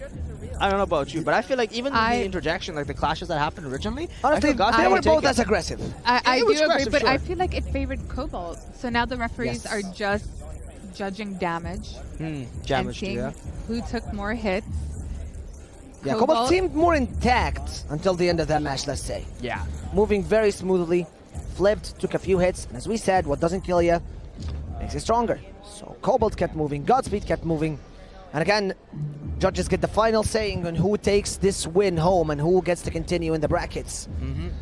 I don't know about you, but I feel like even the interjection, like the clashes that happened originally, honestly, they were both as aggressive. I do agree, but I feel like it favored Cobalt. So now the referees are just judging damage and seeing who took more hits. Yeah, Cobalt seemed more intact until the end of that match, let's say. Yeah. Moving very smoothly, flipped, took a few hits, and as we said, what doesn't kill you makes you stronger. So Cobalt kept moving, Godspeed kept moving, and again, judges get the final saying on who takes this win home and who gets to continue in the brackets.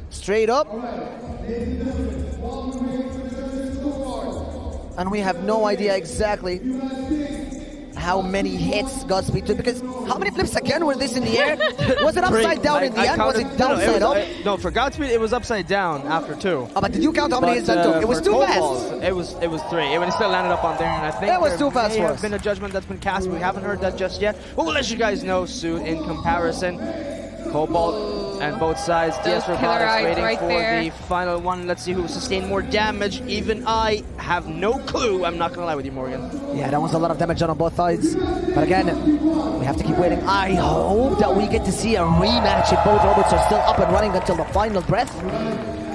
Straight up. And we have no idea exactly how many hits Godspeed took, because how many flips again were this in the air? Was it upside down in the end? Was it downside up? No, for Godspeed it was upside down after 2. Oh, but did you count how many hits that took? It was too fast. It was 3. It still landed up on there, and I think that was too fast for us. There has been a judgment that's been cast. We haven't heard that just yet. But we'll let you guys know soon. In comparison, Cobalt and both sides. DS Robotics waiting for the final one. Let's see who sustained more damage. Even I have no clue. I'm not gonna lie with you, Morgan. Yeah, that was a lot of damage on both sides. But again, we have to keep waiting. I hope that we get to see a rematch if both robots are still up and running until the final breath.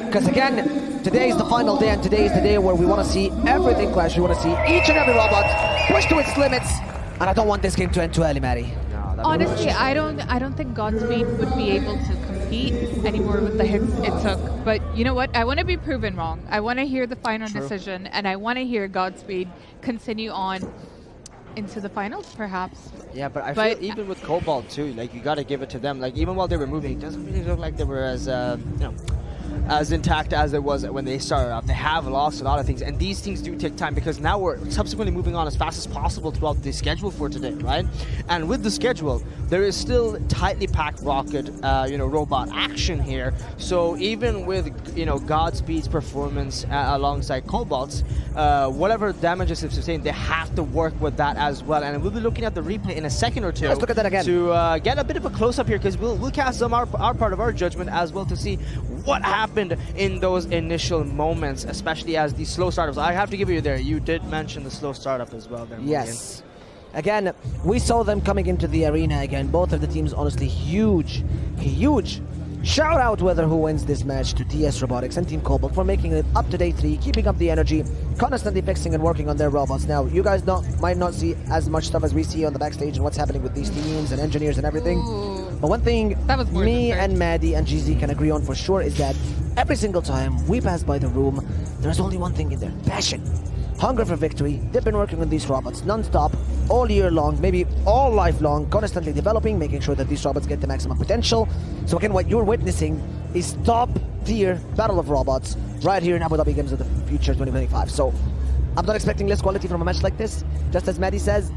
Because again, today is the final day, and today is the day where we want to see everything clash. We want to see each and every robot push to its limits. And I don't want this game to end too early, Maddie. Honestly, I don't think Godspeed would be able to compete anymore with the hits it took. But you know what? I want to be proven wrong. I want to hear the final decision, and I want to hear Godspeed continue on into the finals, perhaps. Yeah, but I feel even with Cobalt too, like you got to give it to them. Like even while they were moving, it doesn't really look like they were as as intact as it was when they started out. They have lost a lot of things, and these things do take time because now we're subsequently moving on as fast as possible throughout the schedule for today, right? And with the schedule, there is still tightly packed rocket, robot action here. So even with Godspeed's performance alongside Cobalt's, whatever damages they've sustained, they have to work with that as well. And we'll be looking at the replay in a second or two. Let's look at that again to get a bit of a close up here because we'll cast some our part of our judgment as well to see what happened in those initial moments, especially as the slow startups. I have to give you there. You did mention the slow startup as well there. Yes. Again, we saw them coming into the arena again. Both of the teams, honestly, huge. Shout out whether who wins this match to DS Robotics and Team Cobalt for making it up to day 3, keeping up the energy, constantly fixing and working on their robots. Now, you guys might not see as much stuff as we see on the backstage and what's happening with these teams and engineers and everything. But one thing me and Maddie and GZ can agree on for sure is that every single time we pass by the room, there's only one thing in there: passion. Hunger for victory. They've been working on these robots non-stop, all year long, maybe all life long, constantly developing, making sure that these robots get the maximum potential. So again, what you're witnessing is top-tier battle of robots right here in Abu Dhabi Games of the Future 2025. So I'm not expecting less quality from a match like this. Just as Maddie says,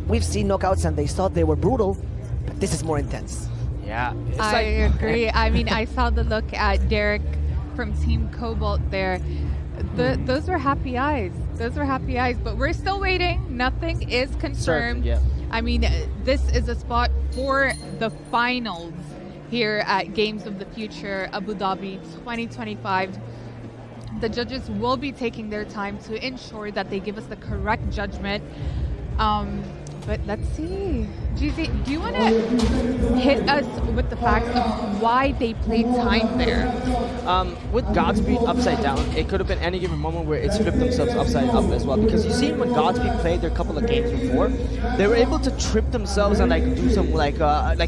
we've seen knockouts and they thought they were brutal, but this is more intense. Yeah. I agree. I mean, I saw the look at Derek from Team Cobalt there. Those were happy eyes. Those were happy eyes, but we're still waiting. Nothing is confirmed. I mean, this is a spot for the finals here at Games of the Future Abu Dhabi 2025. The judges will be taking their time to ensure that they give us the correct judgment. But let's see. GZ, do you want to hit us with the facts of why they played time there? With Godspeed upside down, it could have been any given moment where it's flipped themselves upside up as well. Because you see when Godspeed played their couple of games before, they were able to trip themselves and like do some like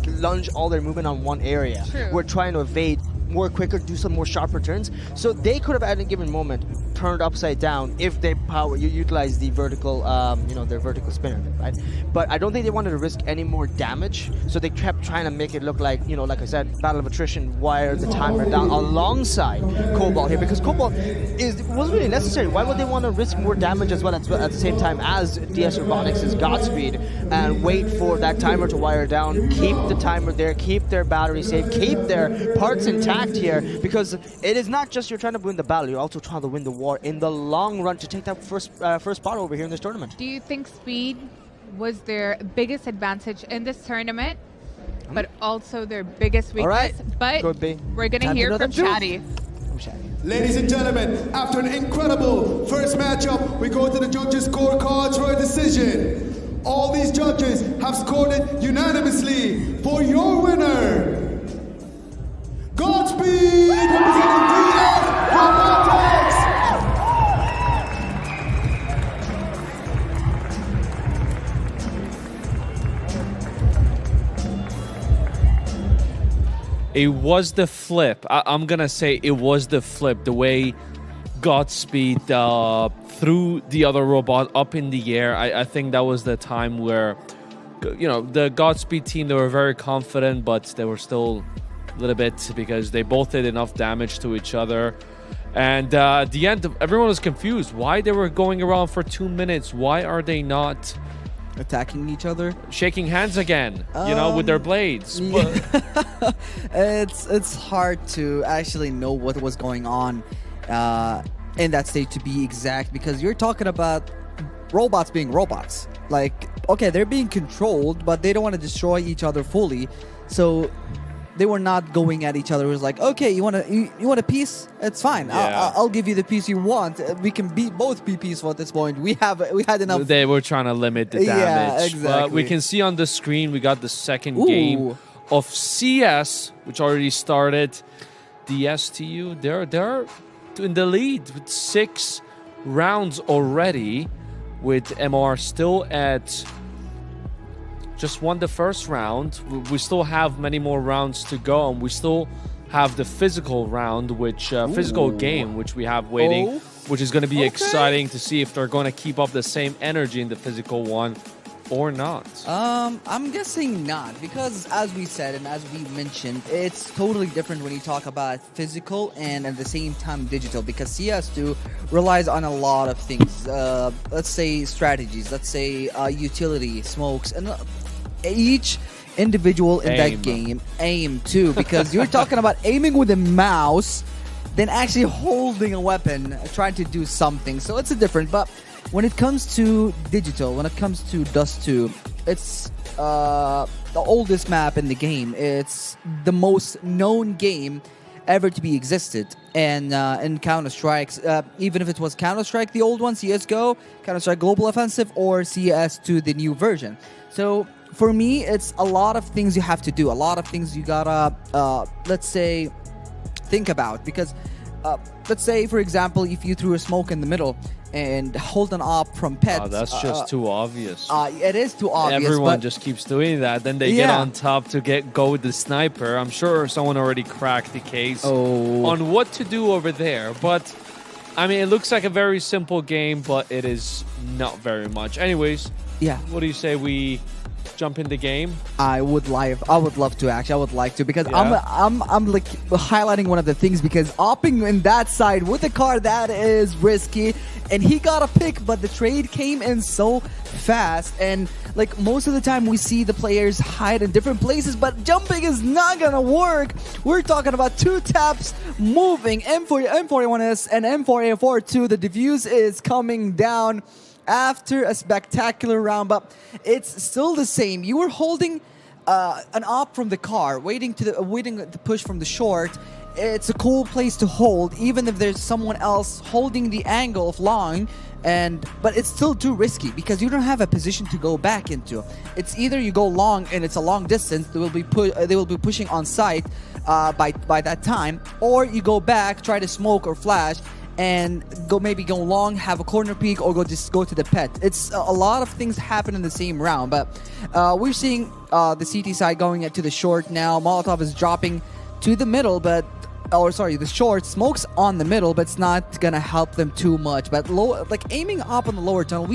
lunge all their movement on one area. True. We're trying to evade more quicker, do some more sharper turns. So they could have at any given moment turned upside down if they utilize the vertical, their vertical spinner, right? But I don't think they wanted to risk any more damage, so they kept trying to make it look like, like I said, battle of attrition, wire the timer down alongside Cobalt here, because Cobalt wasn't really necessary. Why would they want to risk more damage as well at the same time as DS Robotics' Godspeed and wait for that timer to wire down, keep the timer there, keep their battery safe, keep their parts intact here, because it is not just you're trying to win the battle, you're also trying to win the war in the long run to take that first spot over here in this tournament. Do you think speed was their biggest advantage in this tournament, but also their biggest weakness? All right. But could be. We're going to hear from Chatty. Ladies and gentlemen, after an incredible first matchup, we go to the judges' scorecards for a decision. All these judges have scored it unanimously for your winner. Godspeed representing GOTF Robotics. It was the flip. I'm going to say it was the flip. The way Godspeed threw the other robot up in the air. I think that was the time where, the Godspeed team, they were very confident, but they were still a little bit because they both did enough damage to each other. And at the end, everyone was confused. Why they were going around for 2 minutes? Why are they not attacking each other? Shaking hands again, with their blades. Yeah. It's hard to actually know what was going on in that state, to be exact, because you're talking about robots being robots. Like, okay, they're being controlled, but they don't want to destroy each other fully. So they were not going at each other. It was like, okay, you want a piece? It's fine. Yeah. I'll give you the piece you want. We can both be peaceful at this point. We had enough. They were trying to limit the damage. Yeah, exactly. We can see on the screen we got the second game of CS, which already started. The STU, they're in the lead with 6 rounds already, with MR still at just won the first round. We still have many more rounds to go, and we still have the physical round, which physical game, which we have waiting, which is going to be exciting to see if they're going to keep up the same energy in the physical one or not. I'm guessing not, because as we said and as we mentioned, it's totally different when you talk about physical and at the same time digital, because CS2 relies on a lot of things. Let's say strategies, let's say utility, smokes, and each individual in that game aim too, because you're talking about aiming with a mouse than actually holding a weapon trying to do something. So it's a different, but when it comes to digital, when it comes to Dust 2, it's the oldest map in the game. It's the most known game ever to be existed. And in Counter-Strike, even if it was Counter-Strike, the old one, CSGO, Counter-Strike Global Offensive, or CS2, the new version. So for me, it's a lot of things you have to do. A lot of things you gotta, let's say, think about. Because let's say, for example, if you threw a smoke in the middle and hold an op from pet. Oh, that's just too obvious. It is too obvious. Everyone just keeps doing that. Then they get on top to go with the sniper. I'm sure someone already cracked the case on what to do over there. But, I mean, it looks like a very simple game, but it is not very much. Anyways, what do you say we jump in the game? I would love to, actually. I would like to, because I'm like highlighting one of the things, because opping in that side with a car, that is risky. And he got a pick, but the trade came in so fast. And like most of the time we see the players hide in different places, but jumping is not gonna work. We're talking about 2 taps moving. M41S and M4A42. The diffuse is coming down after a spectacular round, but it's still the same. You were holding an op from the car, waiting to push from the short. It's a cool place to hold, even if there's someone else holding the angle of long, but it's still too risky because you don't have a position to go back into. It's either you go long and it's a long distance, they will be pushing on site by that time, or you go back, try to smoke or flash, and maybe go long, have a corner peek, or just go to the pet. It's a lot of things happen in the same round, but we're seeing the CT side going to the short now. Molotov is dropping to the middle, but the short smokes on the middle, but it's not gonna help them too much. But aiming up on the lower tunnel,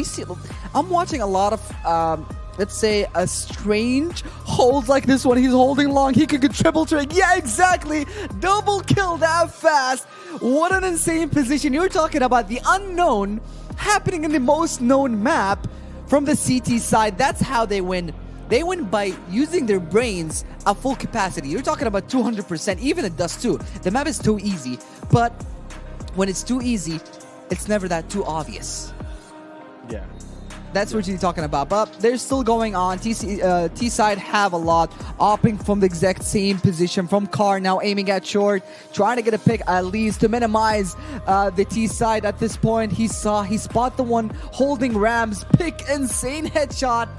I'm watching a lot of let's say a strange hold like this one. He's holding long, he could get triple trig. Yeah, exactly, double kill that fast. What an insane position. You're talking about the unknown happening in the most known map from the CT side. That's how they win. They win by using their brains at full capacity. You're talking about 200%, even at Dust 2. The map is too easy, but when it's too easy, it's never that too obvious. Yeah. That's what you're talking about, but they're still going on. T-side have a lot, opping from the exact same position from car, now aiming at short, trying to get a pick at least to minimize the T-side at this point. He spot the one holding Rams, pick, insane headshot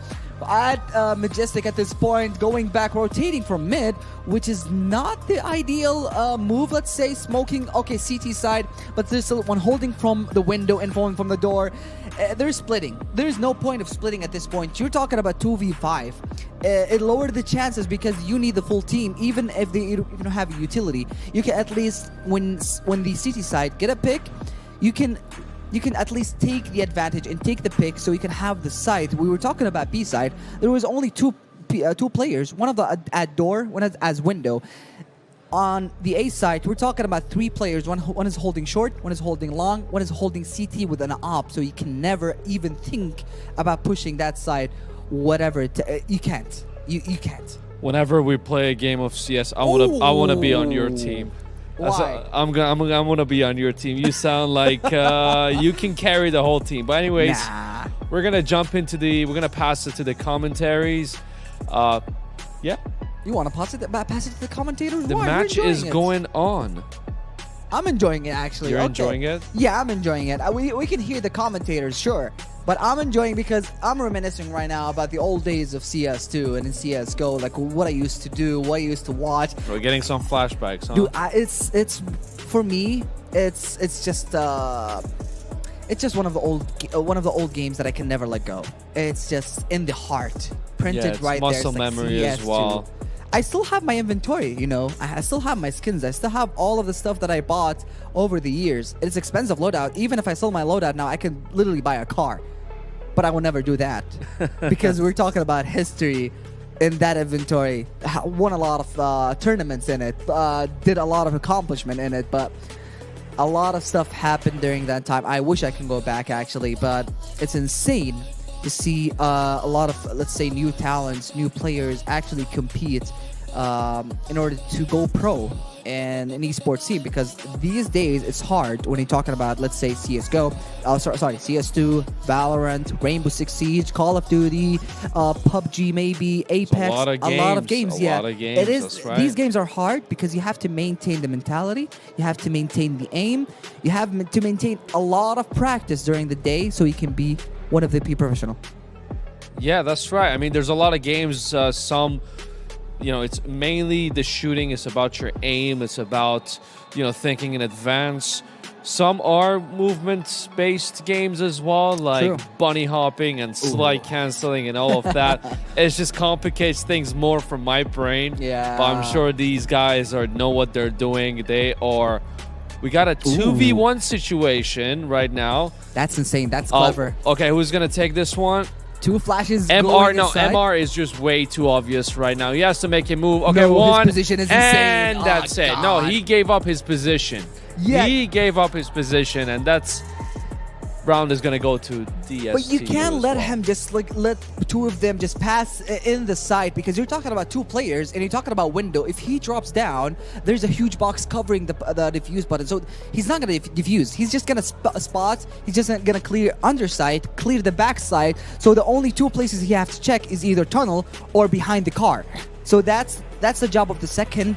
at Majestic at this point, going back, rotating from mid, which is not the ideal move, let's say. Smoking, CT side, but there's still one holding from the window and falling from the door. They're splitting. There's no point of splitting at this point. You're talking about 2v5. It lowered the chances because you need the full team. Even if you don't have a utility, you can at least, when the CT side get a pick, you can at least take the advantage and take the pick, so you can have the site. We were talking about B side. There was only two players. One of the at door, one as window. On the A side, we're talking about 3 players. One is holding short, one is holding long, one is holding CT with an op. So you can never even think about pushing that side. Whatever you can't. You can't. Whenever we play a game of CS, I wanna be on your team. Why? I'm gonna be on your team. You sound like you can carry the whole team. But anyways, we're gonna pass it to the commentaries. Yeah. You want to pass it to the commentators? The match is going on. I'm enjoying it, actually. You're enjoying it? Yeah, I'm enjoying it. We can hear the commentators, sure. But I'm enjoying because I'm reminiscing right now about the old days of CS2 and in CSGO, like what I used to do, what I used to watch. We're getting some flashbacks, huh? Dude, it's for me, it's just it's just one of the old games that I can never let go. It's just in the heart, printed Yeah, it's right muscle there. It's like memory as CS2. well. I still have my inventory, you know. I still have my skins. I still have all of the stuff that I bought over the years. It's expensive loadout. Even if I sell my loadout now, I can literally buy a car. But I will never do that because we're talking about history in that inventory. Won a lot of tournaments in it. Did a lot of accomplishment in it. But a lot of stuff happened during that time. I wish I can go back actually, but it's insane to see a lot of, let's say, new talents, new players actually compete in order to go pro in an esports scene, because these days it's hard when you're talking about, let's say, CSGO, CS2, Valorant, Rainbow Six Siege, Call of Duty, PUBG maybe, Apex, a lot of games. Yeah, lot of games, it is. that's right. These games are hard because you have to maintain the mentality, you have to maintain the aim, you have to maintain a lot of practice during the day so you can be one of the professional. Yeah, that's right. I mean, there's a lot of games. Some, you know, it's mainly the shooting. It's about your aim. It's about, you know, thinking in advance. Some are movement-based games as well, like True. bunny hopping and slide canceling and all of that. It just complicates things more for my brain. Yeah. But I'm sure these guys know what they're doing. They are. We got a 2v1 situation right now. That's insane. That's clever. Okay, who's gonna take this one? Two flashes. MR, going no, inside. MR is just way too obvious right now. He has to make a move. Okay, No, his one. position is insane. And that's Oh, it. No, God. he gave up his position. Yeah. He gave up his position, and that's round is gonna go to DST. But you can't as let well. him just like let two of them just pass in the side, because you're talking about two players and you're talking about window. If he drops down, there's a huge box covering the diffuse button, so he's not gonna diffuse. He's just gonna spot. He's just gonna clear underside, clear the backside. So the only two places he has to check is either tunnel or behind the car. So that's the job of the second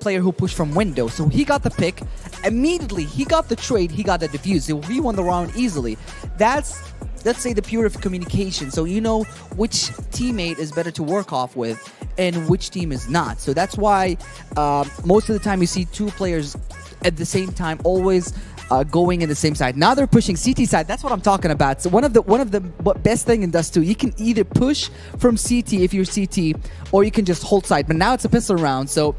player who pushed from window. So he got the pick immediately. He got the trade. He got the defuse. So he won the round easily. That's, let's say, the pure of communication. So you know which teammate is better to work off with and which team is not. So that's why most of the time you see two players at the same time always going in the same side. Now they're pushing CT side. That's what I'm talking about. So one of the best thing in Dust 2, you can either push from CT if you're CT, or you can just hold side. But now it's a pistol round, so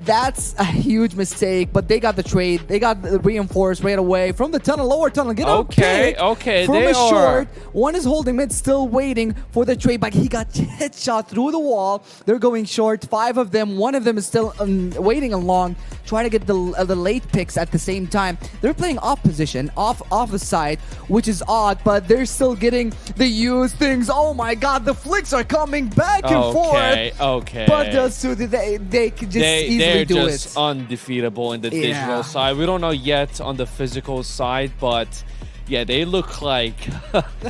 that's a huge mistake. But they got the trade. They got the reinforced right away from the tunnel, lower tunnel. Get on pick okay, from they a short. are. One is holding mid, still waiting for the trade, but he got headshot through the wall. They're going short. 5 of them. One of them is still waiting along, trying to get the late picks at the same time. They're playing off position, off the side, which is odd, but they're still getting the use things. Oh my God, the flicks are coming back and forth. Okay. But they could just easily do they're just it. undefeatable in the Yeah. digital side. We don't know yet on the physical side, but yeah, they look like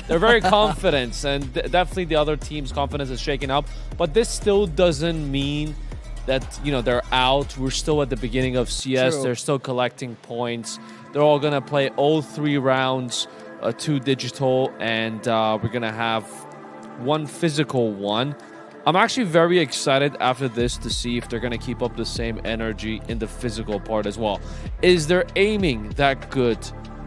they're very confident, and definitely the other team's confidence is shaking up. But this still doesn't mean that, you know, they're out. We're still at the beginning of CS. True. They're still collecting points. They're all gonna play all 3 rounds, 2 digital, and we're gonna have 1 physical one. I'm actually very excited after this to see if they're going to keep up the same energy in the physical part as well. Is their aiming that good?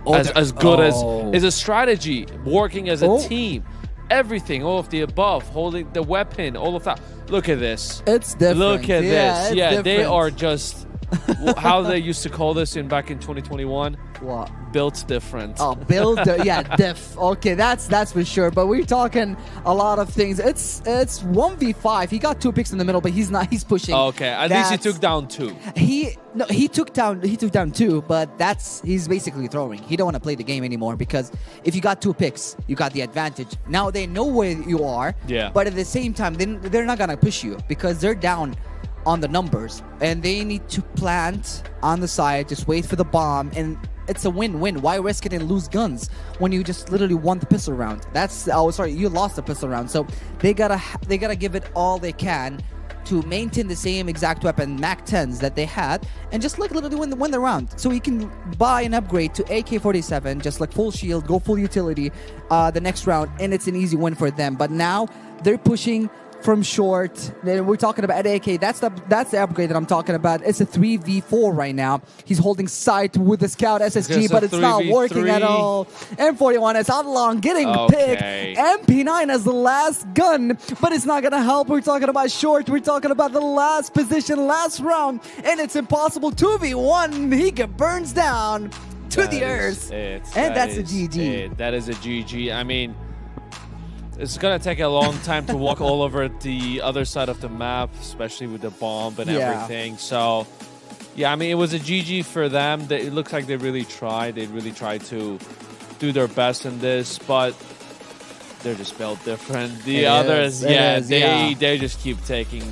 As good as... Is a strategy working as a team? Everything, all of the above, holding the weapon, all of that. Look at this. It's different. Look at this. It's Yeah, they different. are just... how they used to call this back in 2021? What? Built different. Oh, build, yeah, diff. Okay, that's for sure. But we're talking a lot of things. It's 1v5. He got 2 picks in the middle, but he's not. He's pushing. Okay, at least he took down 2. He took down 2, but he's basically throwing. He don't want to play the game anymore, because if you got 2 picks, you got the advantage. Now they know where you are. Yeah. But at the same time, they're not gonna push you because they're down on the numbers, and they need to plant on the side, just wait for the bomb, and it's a win-win. Why risk it and lose guns when you just literally won the pistol round? You lost the pistol round. So they gotta give it all they can to maintain the same exact weapon, Mac 10s that they had, and just like literally win the round. So you can buy an upgrade to AK-47, just like full shield, go full utility the next round, and it's an easy win for them. But now they're pushing from short. Then we're talking about AK. That's the upgrade that I'm talking about. It's a 3v4 right now. He's holding sight with the Scout SSG, but it's not working at all. M41 is Adlon getting picked. MP9 as the last gun, but it's not gonna help. We're talking about short. We're talking about the last position, last round, and it's impossible. 2v1. He burns down to the earth, and that's a GG. That is a GG. I mean, it's gonna take a long time to walk all over the other side of the map, especially with the bomb and everything. So, yeah, I mean, it was a GG for them. It looks like they really tried. They really tried to do their best in this, but they're just built different. The others, they just keep taking.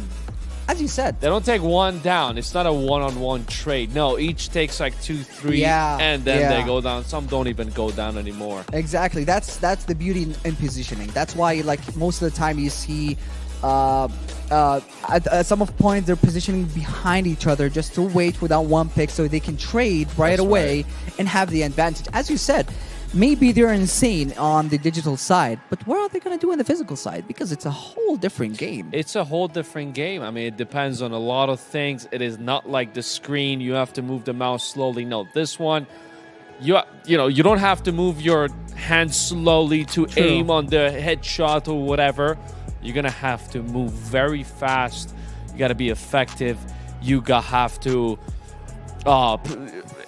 As you said, they don't take one down. It's not a one-on-one trade. No, each takes like 2, 3, and then they go down. Some don't even go down anymore. Exactly. That's the beauty in positioning. That's why, like, most of the time you see at some point they're positioning behind each other just to wait without one pick so they can trade right away and have the advantage. As you said, maybe they're insane on the digital side, but what are they going to do on the physical side? Because it's a whole different game. It's a whole different game. I mean, it depends on a lot of things. It is not like the screen. You have to move the mouse slowly. No, this one, you don't have to move your hand slowly to aim on the headshot or whatever. You're going to have to move very fast. You got to be effective. You have to...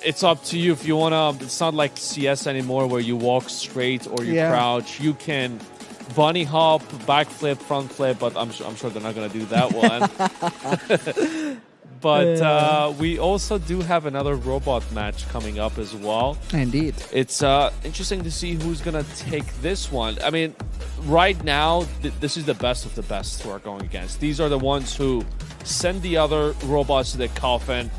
it's up to you if you want to. It's not like CS anymore where you walk straight or you crouch. You can bunny hop, backflip, front flip, but I'm sure they're not going to do that one. But we also do have another robot match coming up as well. Indeed. It's interesting to see who's going to take this one. I mean, right now, this is the best of the best who are going against. These are the ones who send the other robots to the coffin.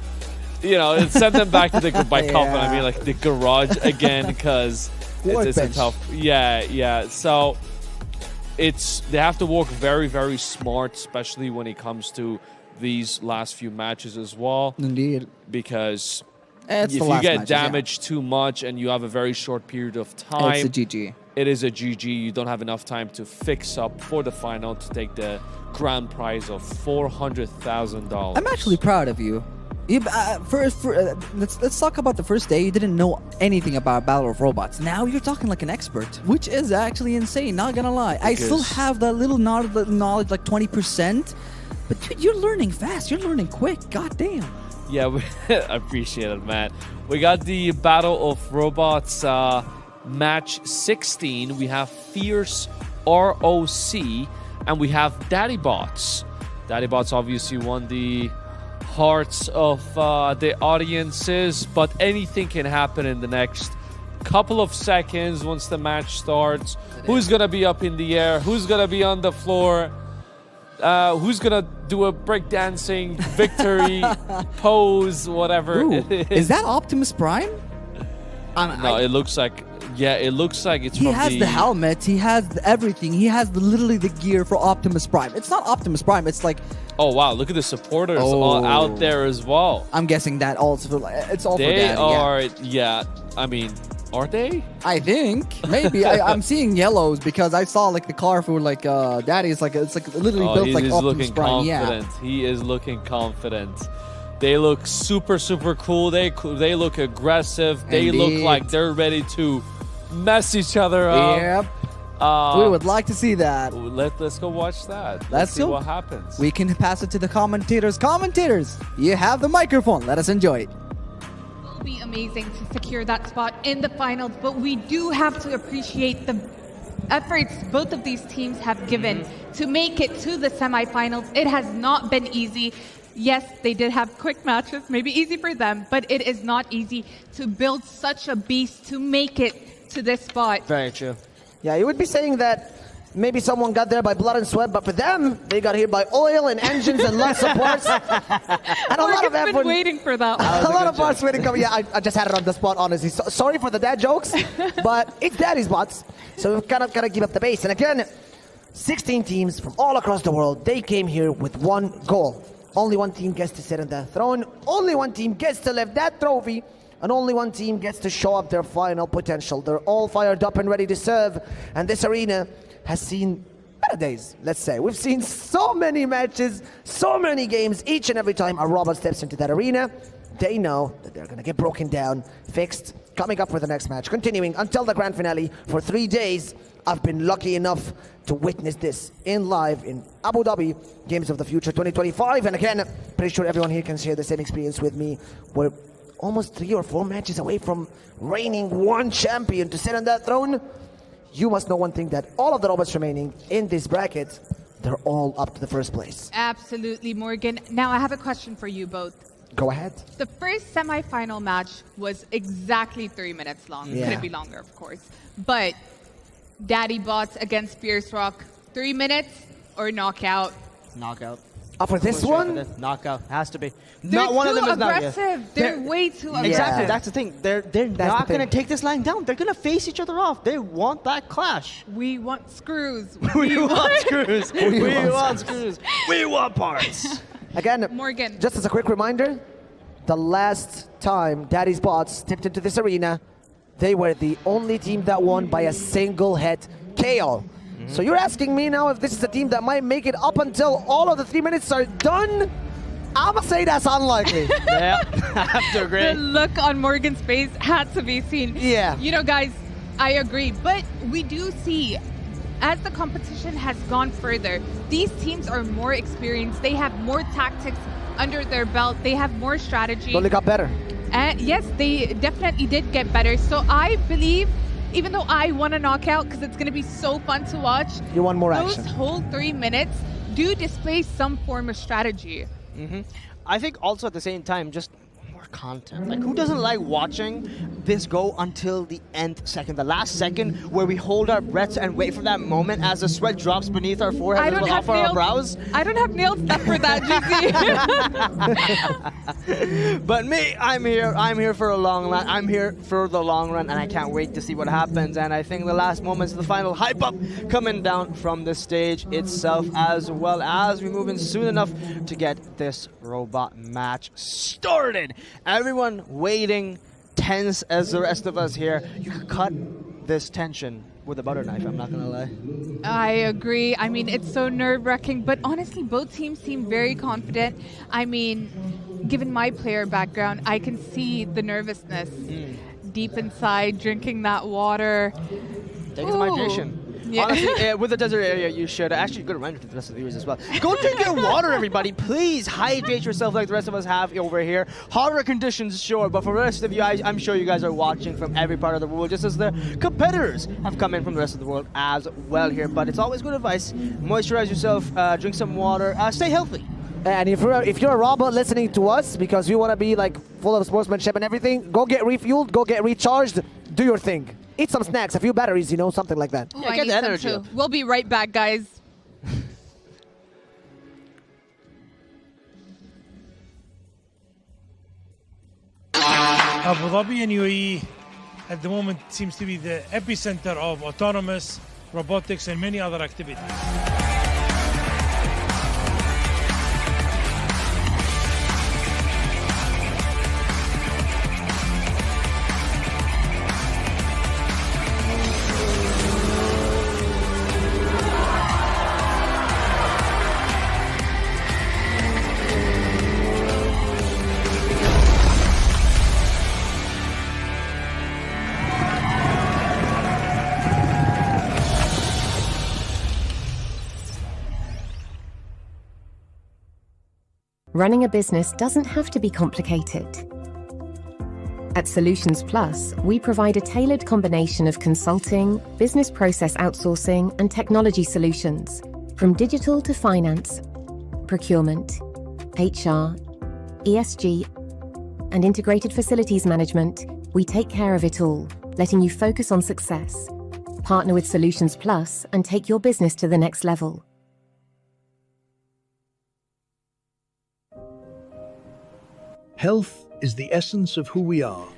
Send them back to the coffin. I mean, like the garage again, because it's a tough. Yeah. So they have to work very, very smart, especially when it comes to these last few matches as well. Indeed. Because if you get damaged too much and you have a very short period of time, it's a GG. It is a GG. You don't have enough time to fix up for the final to take the grand prize of $400,000. I'm actually proud of you. Let's talk about the first day. You didn't know anything about Battle of Robots. Now you're talking like an expert, which is actually insane, not gonna lie. I still have that little knowledge, like 20%, but dude, you're learning fast. You're learning quick. God damn. Yeah, I appreciate it, man. We got the Battle of Robots match 16. We have Fierce ROC, and we have DaddyBots. DaddyBots obviously won the hearts of the audiences, but anything can happen in the next couple of seconds once the match starts. Who's gonna be up in the air? Who's gonna be on the floor? Who's gonna do a breakdancing victory pose, whatever? Is that Optimus Prime? No, it looks like. Yeah, it looks like it's. He has the helmet. He has everything. He has literally the gear for Optimus Prime. It's not Optimus Prime. It's like. Oh wow! Look at the supporters all out there as well. I'm guessing that also. It's all for Daddy. They are. Yeah. I mean, are they? I think maybe. I'm seeing yellows because I saw like the car for like Daddy is like it's like literally built like Optimus Prime. Confident. Yeah. He is looking confident. They look super cool. They look aggressive. They look like they're ready to mess each other up. Yep. We would like to see that. Let's go watch that. Let's see what happens. We can pass it to the commentators. Commentators, you have the microphone. Let us enjoy it. It will be amazing to secure that spot in the finals, but we do have to appreciate the efforts both of these teams have given to make it to the semifinals. It has not been easy. Yes, they did have quick matches, maybe easy for them, but it is not easy to build such a beast to make it to this spot. Very true. Yeah, you would be saying that maybe someone got there by blood and sweat, but for them, they got here by oil and engines and lots of parts. And a lot of effort. Been waiting for that. A lot of parts waiting. Yeah, I just had it on the spot, honestly. So, sorry for the dad jokes, but it's Daddy's bots, so we've kind of got to keep up the pace. And again, 16 teams from all across the world, they came here with one goal. Only one team gets to sit on the throne. Only one team gets to lift that trophy. And only one team gets to show up their final potential. They're all fired up and ready to serve. And this arena has seen better days, let's say. We've seen so many matches, so many games. Each and every time a robot steps into that arena, they know that they're going to get broken down, fixed, coming up for the next match, continuing until the grand finale for 3 days. I've been lucky enough to witness this in live in Abu Dhabi, Games of the Future 2025. And again, pretty sure everyone here can share the same experience with me. We're almost 3 or 4 matches away from reigning one champion to sit on that throne. You must know one thing, that all of the robots remaining in this bracket, they're all up to the first place. Absolutely, Morgan. Now I have a question for you both. Go ahead. The first semi-final match was exactly 3 minutes long. Yeah. Couldn't be longer, of course. But Daddy Bots against Fierce Rock, 3 minutes or knockout? Knockout. For this one? Knockout. Has to be. They're Not one of them too is not yet. aggressive. They're way too aggressive. Exactly, that's the thing. They're not going to take this line down. They're going to face each other off. They want that clash. We want screws. We want screws. We want screws. We want parts. Again, Morgan. just as a quick reminder, the last time Daddy's Bots stepped into this arena, they were the only team that won by a single hit KO. So you're asking me now if this is a team that might make it up until all of the 3 minutes are done? I'ma say that's unlikely. Yeah, I have to agree. The look on Morgan's face had to be seen. Yeah. You know, guys, I agree. But we do see, as the competition has gone further, these teams are more experienced. They have more tactics under their belt. They have more strategy. Only got better. And yes, they definitely did get better. So I believe, even though I want a knockout because it's going to be so fun to watch, you want more those action. whole 3 minutes do display some form of strategy. I think also at the same time, just more content. Like, who doesn't like watching this go until the end second, the last second, where we hold our breaths and wait for that moment as the sweat drops beneath our forehead and off our brows? I don't have nails stuff for that, GC. But me, I'm here for a long run. I'm here for the long run, and I can't wait to see what happens. And I think the last moments of the final hype up coming down from the stage itself, as well as we move in soon enough to get this robot match started. Everyone waiting, tense as the rest of us here. You could cut this tension with a butter knife, I'm not gonna lie. I agree. I mean, it's so nerve-wracking, but honestly, both teams seem very confident. I mean, given my player background, I can see the nervousness deep inside, drinking that water. Take some hydration. Yeah. Honestly, with the desert area, you should. Actually, good reminder to the rest of the viewers as well. Go drink your water, everybody. Please hydrate yourself like the rest of us have over here. Hotter conditions, sure, but for the rest of you guys, I'm sure you guys are watching from every part of the world, just as the competitors have come in from the rest of the world as well here. But it's always good advice. Moisturize yourself, drink some water, stay healthy. And if you're a robot listening to us, because you want to be like full of sportsmanship and everything, go get refueled, go get recharged, do your thing. Eat some snacks, a few batteries, you know, something like that. Ooh, I need some too. We'll be right back, guys. Abu Dhabi and UAE at the moment seems to be the epicenter of autonomous robotics and many other activities. Running a business doesn't have to be complicated. At Solutions Plus, we provide a tailored combination of consulting, business process outsourcing, and technology solutions, from digital to finance, procurement, HR, ESG, and integrated facilities management. We take care of it all, letting you focus on success. Partner with Solutions Plus and take your business to the next level. Health is the essence of who we are.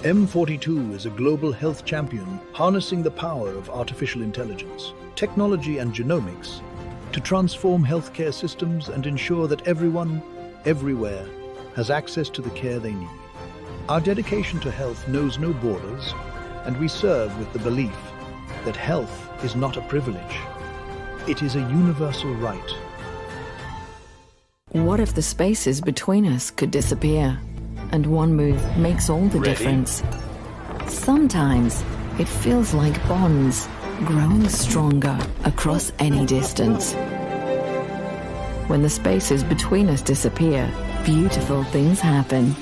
M42 is a global health champion harnessing the power of artificial intelligence, technology and genomics to transform healthcare systems and ensure that everyone, everywhere, has access to the care they need. Our dedication to health knows no borders, and we serve with the belief that health is not a privilege, It is a universal right. What if the spaces between us could disappear? And one move makes all the difference. Sometimes it feels like bonds growing stronger across any distance. When the spaces between us disappear, beautiful things happen.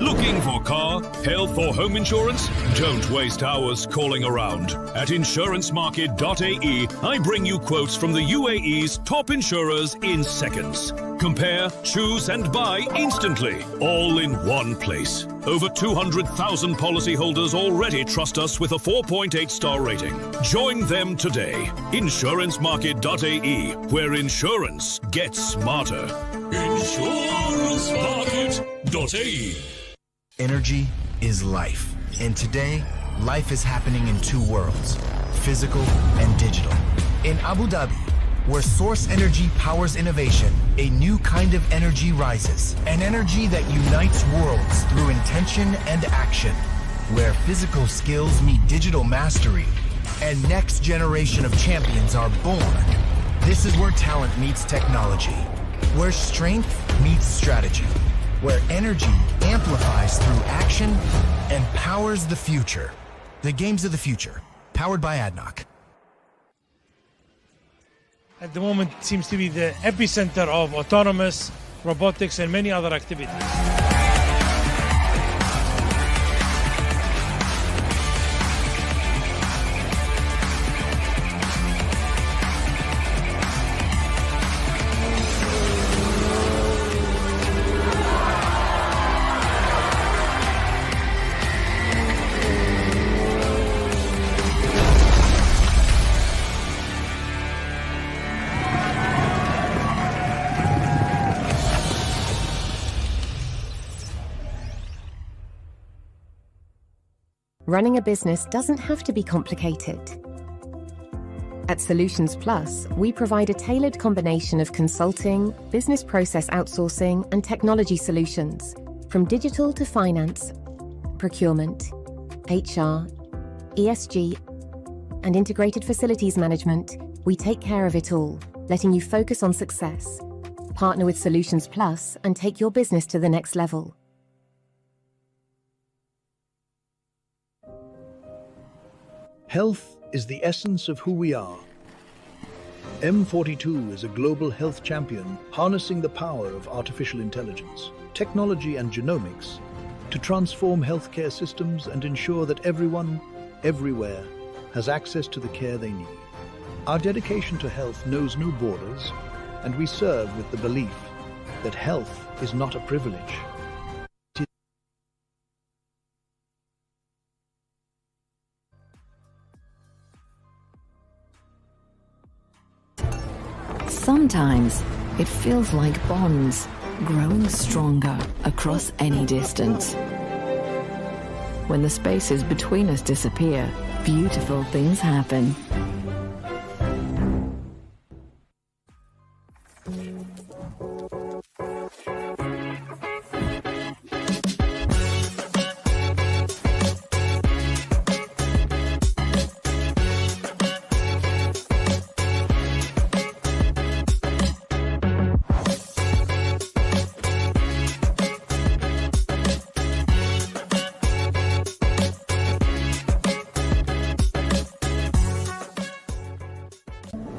Looking for car, health or home insurance? Don't waste hours calling around. At insurancemarket.ae, I bring you quotes from the UAE's top insurers in seconds. Compare, choose and buy instantly, all in one place. Over 200,000 policyholders already trust us with a 4.8 star rating. Join them today. Insurancemarket.ae, where insurance gets smarter. Insurancemarket.ae. Energy is life. And today, life is happening in two worlds, physical and digital. In Abu Dhabi, where source energy powers innovation, a new kind of energy rises. An energy that unites worlds through intention and action. Where physical skills meet digital mastery, and next generation of champions are born. This is where talent meets technology. Where strength meets strategy. Where energy amplifies through action and powers the future. The games of the future, powered by ADNOC. At the moment, it seems to be the epicenter of autonomous, robotics, and many other activities. Running a business doesn't have to be complicated. At Solutions Plus, we provide a tailored combination of consulting, business process outsourcing, and technology solutions, from digital to finance, procurement, HR, ESG, and integrated facilities management. We take care of it all, letting you focus on success. Partner with Solutions Plus and take your business to the next level. Health is the essence of who we are. M42 is a global health champion harnessing the power of artificial intelligence, technology and genomics to transform healthcare systems and ensure that everyone, everywhere, has access to the care they need. Our dedication to health knows no borders, and we serve with the belief that health is not a privilege. Sometimes it feels like bonds growing stronger across any distance. When the spaces between us disappear, beautiful things happen.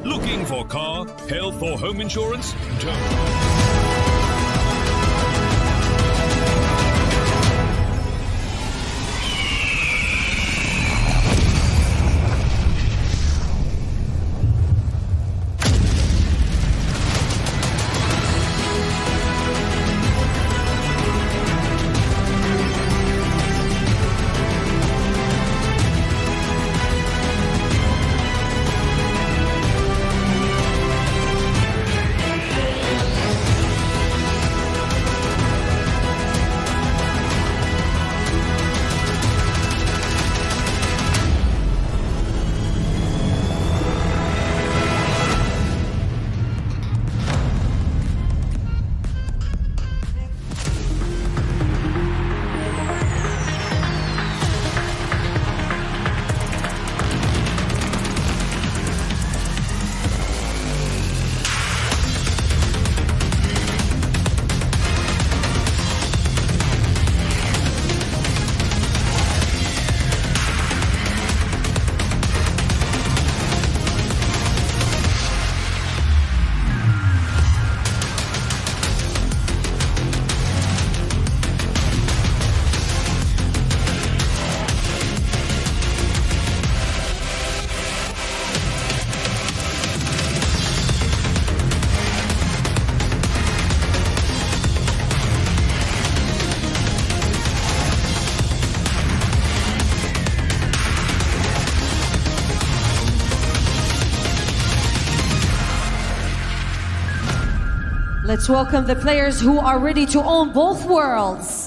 Looking for car, health or home insurance? Don't. Let's welcome the players who are ready to own both worlds.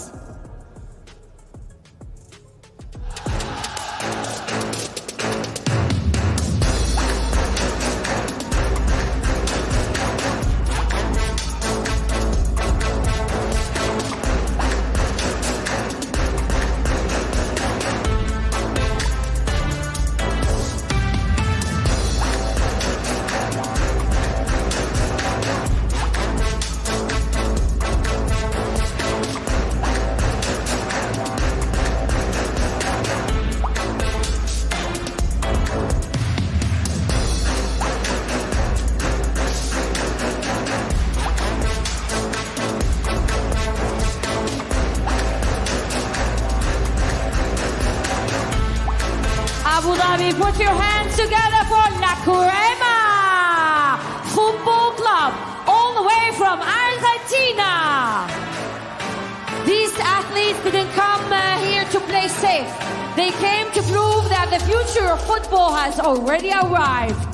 Abu Dhabi, put your hands together for La Crema Football Club, all the way from Argentina. These athletes didn't come here to play safe. They came to prove that the future of football has already arrived.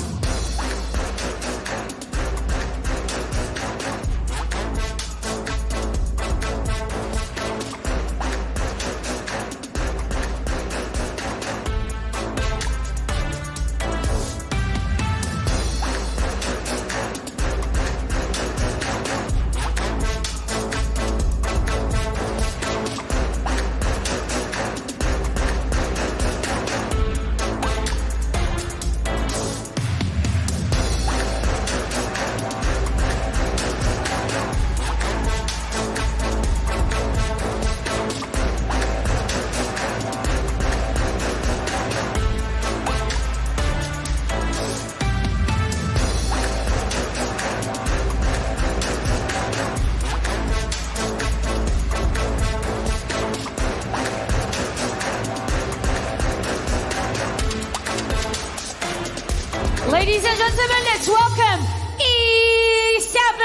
Ladies and gentlemen, let's welcome E7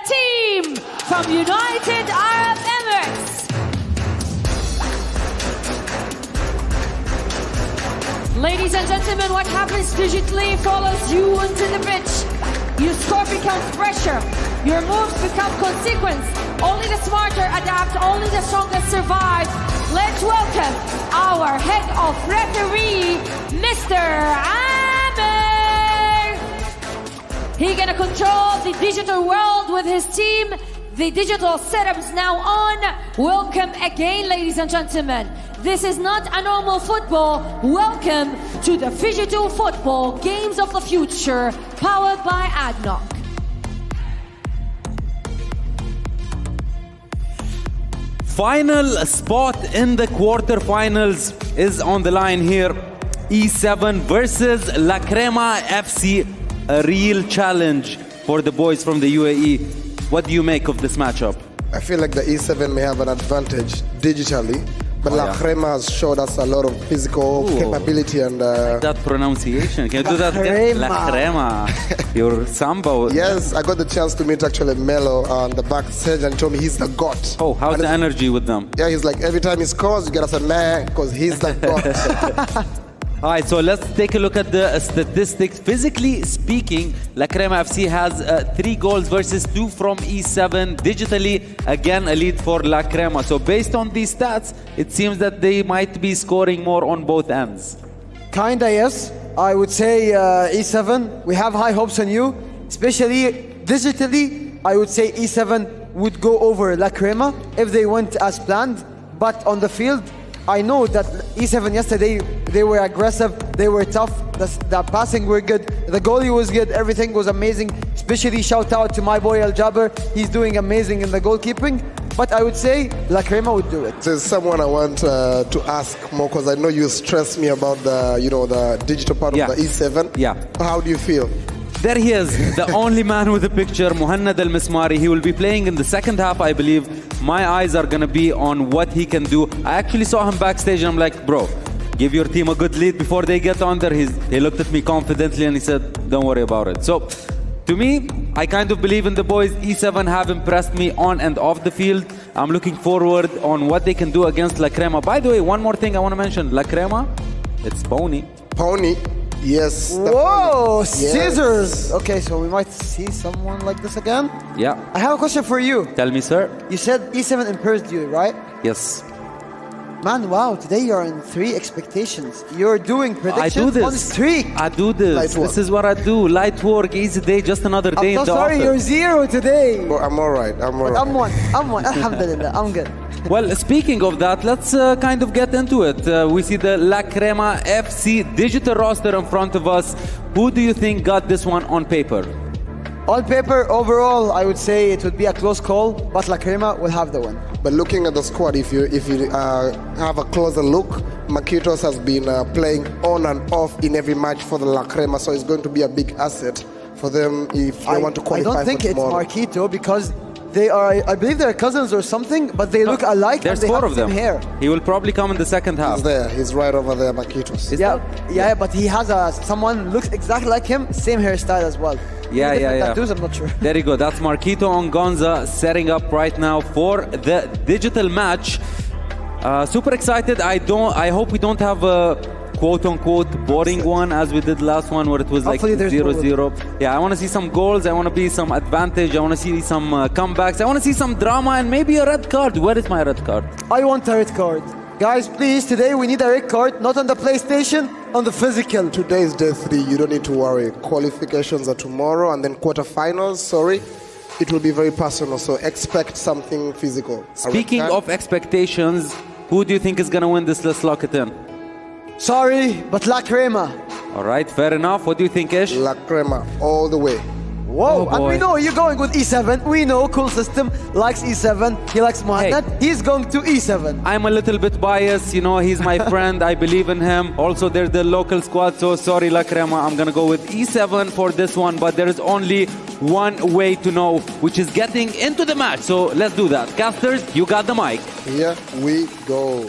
team from United Arab Emirates. Ladies and gentlemen, what happens digitally follows you into the pitch. Your score becomes pressure. Your moves become consequence. Only the smarter adapt, only the strongest survive. Let's welcome our head of referee, Mr. Amir. He's gonna control the digital world with his team. The digital setup is now on. Welcome again, ladies and gentlemen. This is not a normal football. Welcome to the Phygital Football Games of the Future, powered by ADNOC. Final spot in the quarterfinals is on the line here. E7 versus La Crema FC, a real challenge for the boys from the UAE. What do you make of this matchup? I feel like the E7 may have an advantage digitally, but La Crema has showed us a lot of physical capability and... that pronunciation, can you do that again? La Crema. Your samba. Yes, I got the chance to meet actually Melo on the backstage and told me he's the GOAT. Oh, how's the energy with them? Yeah, he's like, every time he scores, you get us a man, because he's the GOAT. All right, so let's take a look at the statistics. Physically speaking, La Crema FC has 3 goals versus 2 from E7. Digitally, again, a lead for La Crema. So based on these stats, it seems that they might be scoring more on both ends. Kinda, yes. I would say E7, we have high hopes on you. Especially digitally, I would say E7 would go over La Crema if they went as planned. But on the field, I know that E7 yesterday, they were aggressive, they were tough, the passing were good, the goalie was good, everything was amazing. Especially shout out to my boy El Jabber, he's doing amazing in the goalkeeping. But I would say La Crema would do it. There's someone I want to ask more, because I know you stressed me about the, the digital part of the E7. Yeah. How do you feel? There he is, the only man with the picture, Muhannad Al Mismari. He will be playing in the second half, I believe. My eyes are going to be on what he can do. I actually saw him backstage and I'm like, bro, give your team a good lead before they get on there. He looked at me confidently and he said, don't worry about it. So, to me, I kind of believe in the boys. E7 have impressed me on and off the field. I'm looking forward on what they can do against La Crema. By the way, one more thing I want to mention. La Crema, it's Pony. Pony. Yes. Whoa, Yes. scissors. Okay, so we might see someone like this again. Yeah. I have a question for you. Tell me, sir. You said E7 impressed you, right? Yes. Man, wow, today you're in 3 expectations. You're doing predictions I do this. on streak. I do this. Light work. This is what I do. Light work, easy day, just another day I'm in so the sorry, office. you're 0 today. Well, I'm all right. I'm all But right. I'm one. Alhamdulillah, I'm good. Well, speaking of that, let's kind of get into it. We see the La Crema FC digital roster in front of us. Who do you think got this one on paper? On paper, overall, I would say it would be a close call, but La Crema will have the win. But looking at the squad, if you have a closer look, Marquitos has been playing on and off in every match for the La Crema, so it's going to be a big asset for them if they want to qualify I don't think for it's tomorrow. Marquito because they are, I believe they're cousins or something, but they look alike. There's and they 4 have of them. the same hair. He will probably come in the second half. He's there. He's right over there, Marquitos. Yeah, but he has someone looks exactly like him, same hairstyle as well. Yeah, Maybe yeah, different yeah. Tattoos, I'm not sure. There you go. That's Marquito on Gonza setting up right now for the digital match. Super excited. I hope we don't have a quote-unquote boring one as we did last one where it was Hopefully like there's 0-0. Yeah, I want to see some goals. I want to be some advantage. I want to see some comebacks. I want to see some drama and maybe a red card. Where is my red card? I want a red card. Guys, please, today we need a red card, not on the PlayStation, on the physical. Today is day 3. You don't need to worry. Qualifications are tomorrow, and then quarterfinals. Sorry, it will be very personal. So expect something physical. Speaking of expectations, who do you think is going to win this? Let's lock it in. Sorry, but La Crema. All right, fair enough. What do you think, Ish? La Crema, all the way. Whoa, Oh, and we boy. know you're going with E7. We know Cool System likes E7. He likes Mohamed. He's going to E7. I'm a little bit biased, you know, he's my friend, I believe in him. Also, they're the local squad, so sorry, La Crema, I'm gonna go with E7 for this one, but there is only one way to know, which is getting into the match. So let's do that. Casters, you got the mic. Here we go.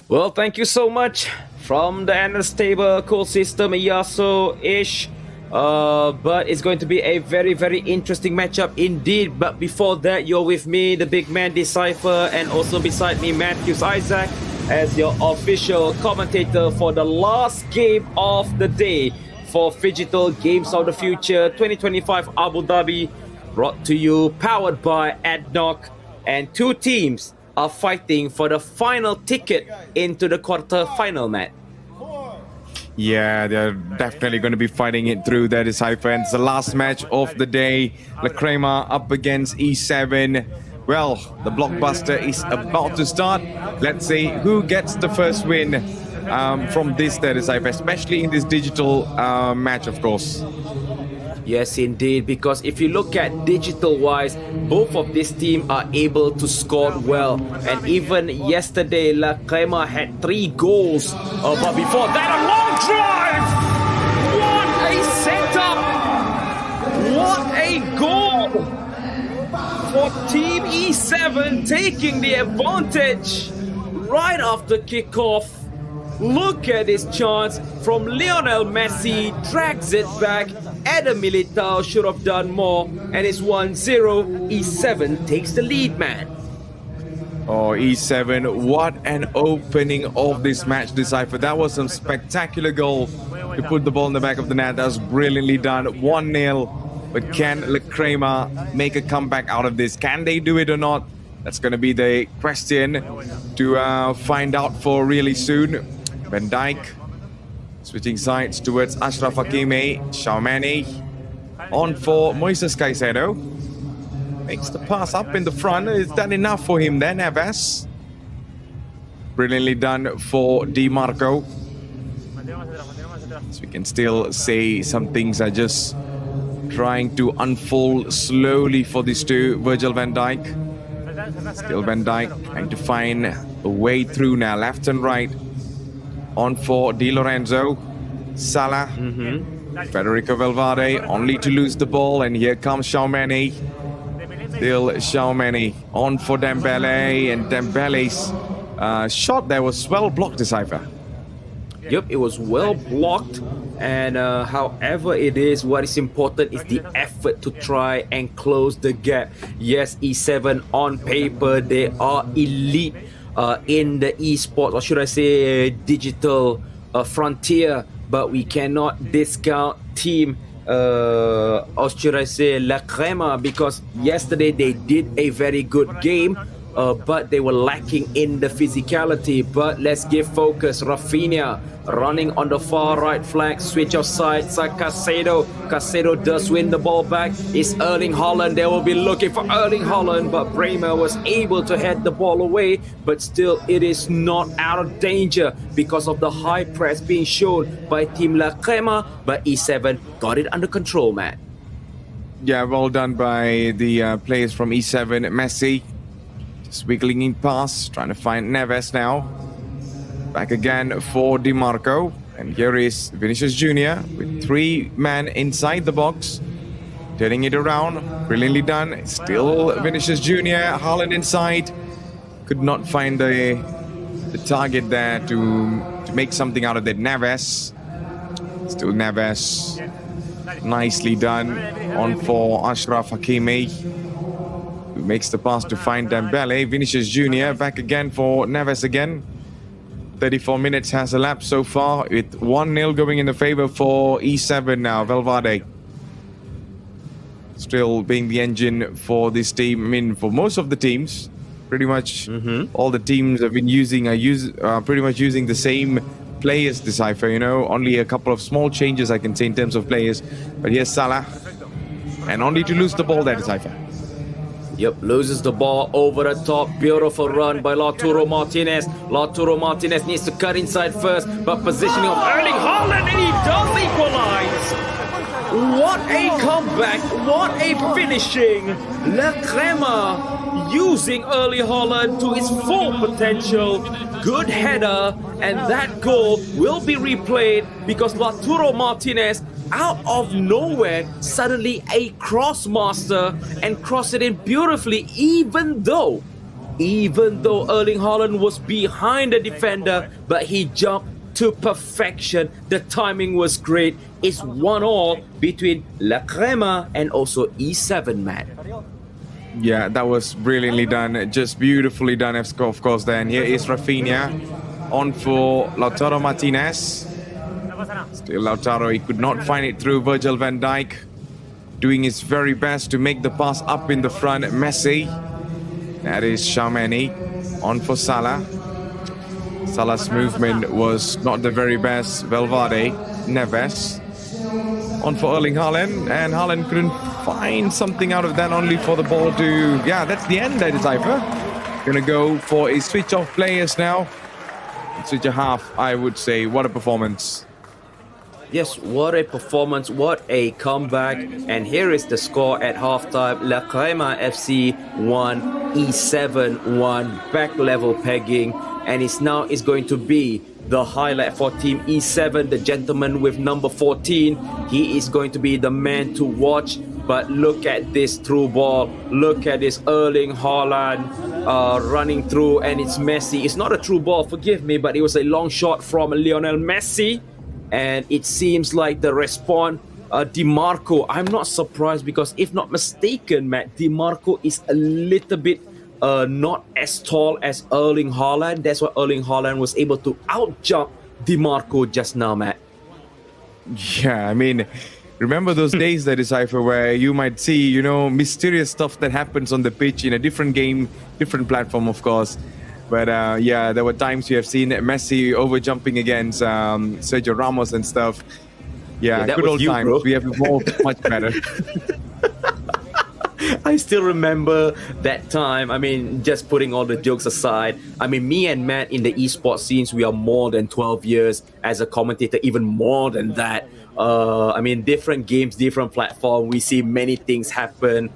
Well, thank you so much from the analyst table, Cool System, Yaso, Ish. But it's going to be a very, very interesting matchup indeed. But before that, you're with me, the big man Decipher, and also beside me, Matthews Isaac, as your official commentator for the last game of the day for Phygital Games of the Future 2025 Abu Dhabi, brought to you, powered by ADNOC, and 2 teams are fighting for the final ticket into the quarter-final match. Yeah, they're definitely going to be fighting it through there, Decipher. And it's the last match of the day. La Crema up against E7. Well, the blockbuster is about to start. Let's see who gets the first win from this there, Decipher, especially in this digital match, of course. Yes, indeed, because if you look at digital-wise, both of these teams are able to score well. And even yesterday, La Crema had 3 goals. But before that, a long drive! What a setup! What a goal! For Team E7 taking the advantage right after kickoff. Look at this chance from Lionel Messi, drags it back. Adam Militao should have done more, and it's 1-0. E7 takes the lead, man. Oh, E7, what an opening of this match, Decipher. That was some spectacular goal to put the ball in the back of the net. That was brilliantly done. 1-0. But can La Crema make a comeback out of this? Can they do it or not? That's going to be the question to find out for really soon. Van Dijk switching sides towards Ashraf Hakimi. Xiaomani on for Moises Caicedo. Makes the pass up in the front. Is that enough for him then, Abbas? Brilliantly done for Di Marco. So we can still say some things are just trying to unfold slowly for these two. Virgil van Dijk. Still Van Dijk trying to find a way through now, left and right. On for Di Lorenzo. Salah. Federico Valverde only to lose the ball, and here comes Xiaomani. Still Xiaomani on for Dembele, and Dembele's shot there was well blocked, Decipher. Yep, it was well blocked. And however it is, what is important is the effort to try and close the gap. Yes, E7 on paper, they are elite in the esports, or should I say digital Frontier, but we cannot discount team or should I say La Crema, because yesterday they did a very good game, but they were lacking in the physicality. But let's give focus. Rafinha running on the far right flank, switch of sides. Caicedo does win the ball back. It's Erling Haaland. They will be looking for Erling Haaland, but Bremer was able to head the ball away. But still, it is not out of danger because of the high press being shown by Team La Crema. But E7 got it under control, man. Yeah, well done by the players from E7. Messi just wiggling in pass, trying to find Neves now. Back again for DiMarco. And here is Vinicius Jr. with 3 men inside the box. Turning it around. Brilliantly done. Still Vinicius Jr. Haaland inside. Could not find the target there to make something out of it. Neves. Still Neves. Nicely done. On for Ashraf Hakimi, who makes the pass to find Dembele. Vinicius Jr. back again for Neves again. 34 minutes has elapsed so far, with 1-0 going in the favor for E7 now. Valverde still being the engine for this team. I mean, for most of the teams, pretty much all the teams have been pretty much using the same players, Decipher, you know. Only a couple of small changes I can say in terms of players. But here's Salah. And only to lose the ball there, Decipher. Yep, loses the ball over the top. Beautiful run by Lautaro Martinez. Lautaro Martinez needs to cut inside first, but positioning of Erling Haaland, and he does equalize. What a comeback, what a finishing. La Crema using Erling Haaland to his full potential. Good header, and that goal will be replayed because Lautaro Martinez, out of nowhere, suddenly a cross master and crossed it in beautifully, even though Erling Haaland was behind the defender, but he jumped to perfection. The timing was great. It's 1-1 between La Crema and also E7, man. Yeah, that was brilliantly done. Just beautifully done, of course, then. Here is Rafinha on for Lautaro Martinez. Still Lautaro, he could not find it through Virgil van Dijk. Doing his very best to make the pass up in the front. Messi. That is Shamani. On for Salah. Salah's movement was not the very best. Valverde. Neves. On for Erling Haaland. And Haaland couldn't find something out of that, only for the ball to... Yeah, that's the end there, Decipher. Gonna go for a switch off players now. Switch a half, I would say. What a performance. Yes, what a performance, what a comeback. And here is the score at halftime. La Crema FC 1, E7 1, back level pegging. And it's going to be the highlight for Team E7, the gentleman with number 14. He is going to be the man to watch. But look at this through ball. Look at this Erling Haaland running through, and it's Messi. It's not a true ball, forgive me, but it was a long shot from Lionel Messi. And it seems like the response, DiMarco, I'm not surprised because if not mistaken, Matt, DiMarco is a little bit not as tall as Erling Haaland. That's why Erling Haaland was able to outjump DiMarco just now, Matt. Yeah, I mean, remember those days that Decipher where you might see, you know, mysterious stuff that happens on the pitch in a different game, different platform, of course. But yeah, there were times we have seen Messi over-jumping against Sergio Ramos and stuff. Yeah, good old times. Bro. We have evolved much better. I still remember that time. I mean, just putting all the jokes aside, I mean, me and Matt in the esports scenes, we are more than 12 years as a commentator, even more than that. I mean, different games, different platform. We see many things happen.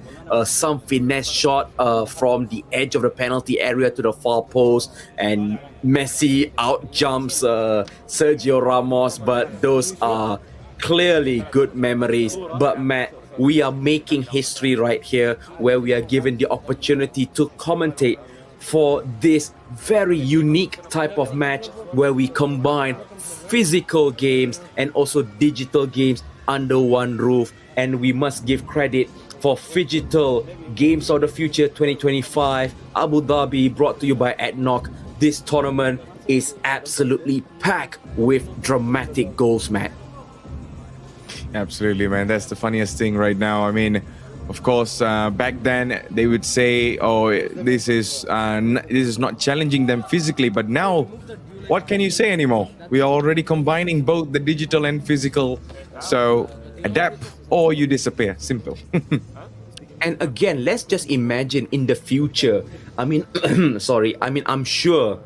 Some finesse shot from the edge of the penalty area to the far post, and Messi out jumps Sergio Ramos. But those are clearly good memories. But Matt, we are making history right here, where we are given the opportunity to commentate for this very unique type of match where we combine physical games and also digital games under one roof. And we must give credit for Phygital Games of the Future 2025 Abu Dhabi, brought to you by ADNOC. This tournament is absolutely packed with dramatic goals, Matt. Absolutely, man. That's the funniest thing right now. I mean, of course, back then they would say, "Oh, this is not challenging them physically." But now, what can you say anymore? We are already combining both the digital and physical. So adapt or you disappear. Simple. And again, let's just imagine in the future. I mean, I'm sure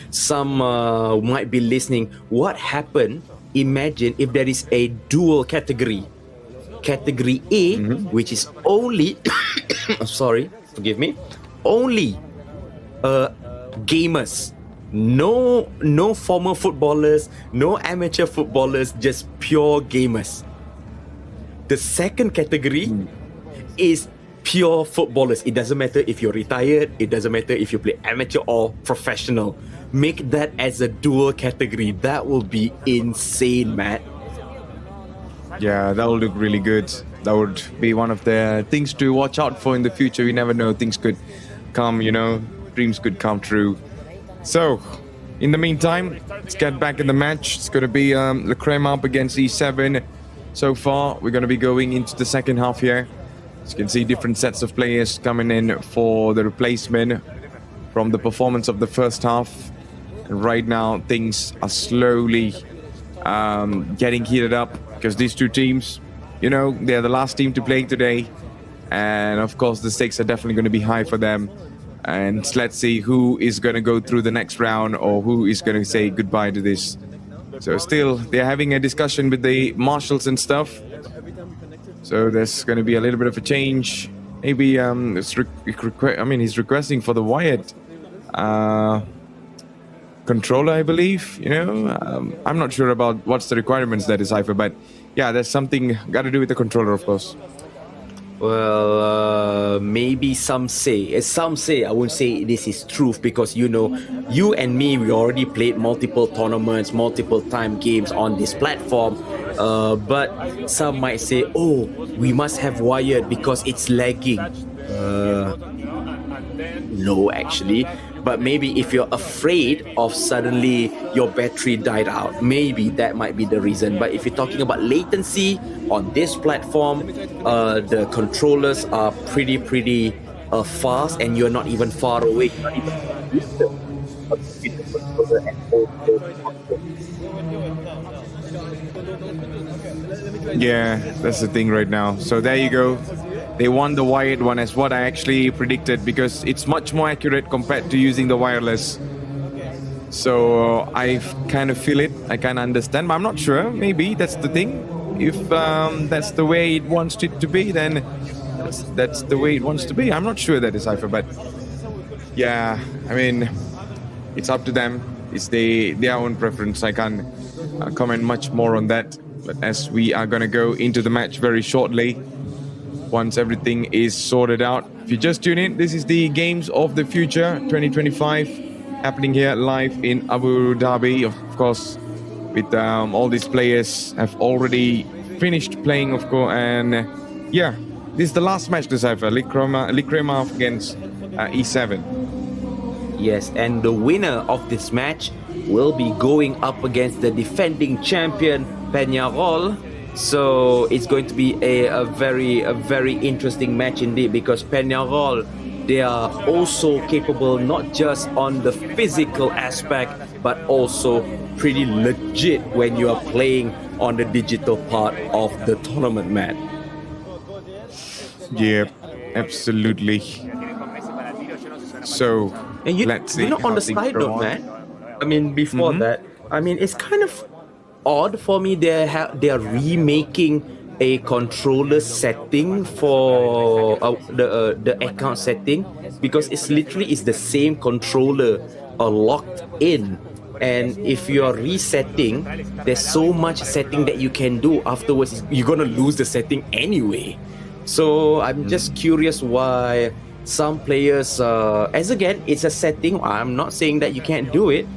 some might be listening. What happened? Imagine if there is a dual category. Category A, which is only, forgive me, only gamers. No former footballers, no amateur footballers, just pure gamers. The second category is pure footballers. It doesn't matter if you're retired, it doesn't matter if you play amateur or professional. Make that as a dual category. That will be insane, Matt. Yeah, that will look really good. That would be one of the things to watch out for in the future. You never know, things could come, dreams could come true. So, in the meantime, let's get back in the match. It's going to be La Crema up against E7. So far, we're going to be going into the second half here. As you can see, different sets of players coming in for the replacement from the performance of the first half. And right now, things are slowly getting heated up because these two teams, they're the last team to play today. And of course, the stakes are definitely going to be high for them. And let's see who is going to go through the next round or who is going to say goodbye to this. So still, they're having a discussion with the marshals and stuff. So there's going to be a little bit of a change. Maybe he's requesting for the wired controller, I believe. I'm not sure about what's the requirements that is Cypher, but yeah, there's something got to do with the controller, of course. Well, maybe some say, I won't say this is truth because you and me, we already played multiple tournaments, multiple time games on this platform. But some might say, oh, we must have wired because it's lagging. No, actually. But maybe if you're afraid of suddenly your battery died out, maybe that might be the reason. But if you're talking about latency on this platform, the controllers are pretty fast and you're not even far away. You're not even Yeah, that's the thing right now. So there you go. They won the wired one as what I actually predicted because it's much more accurate compared to using the wireless. So I kind of feel it. I kind of understand, but I'm not sure. Maybe that's the thing. If that's the way it wants it to be, then that's the way it wants to be. I'm not sure that is Cypher, but yeah, I mean, it's up to them. It's their own preference. I can't comment much more on that. But as we are going to go into the match very shortly, once everything is sorted out. If you just tune in, this is the Games of the Future 2025 happening here live in Abu Dhabi. Of course, with all these players have already finished playing, of course. And yeah, this is the last match to Cypher, La Crema against E7. Yes, and the winner of this match will be going up against the defending champion, Peñarol. So it's going to be a very interesting match indeed because Peñarol, they are also capable not just on the physical aspect but also pretty legit when you are playing on the digital part of the tournament, man. Yeah, absolutely. So and let's see. On the side note, man, I mean, before that, I mean, it's kind of odd for me. They're remaking a controller setting for the account setting because it's the same controller locked in. And if you're resetting, there's so much setting that you can do afterwards. You're gonna lose the setting anyway. So I'm just curious why some players, as again, it's a setting. I'm not saying that you can't do it,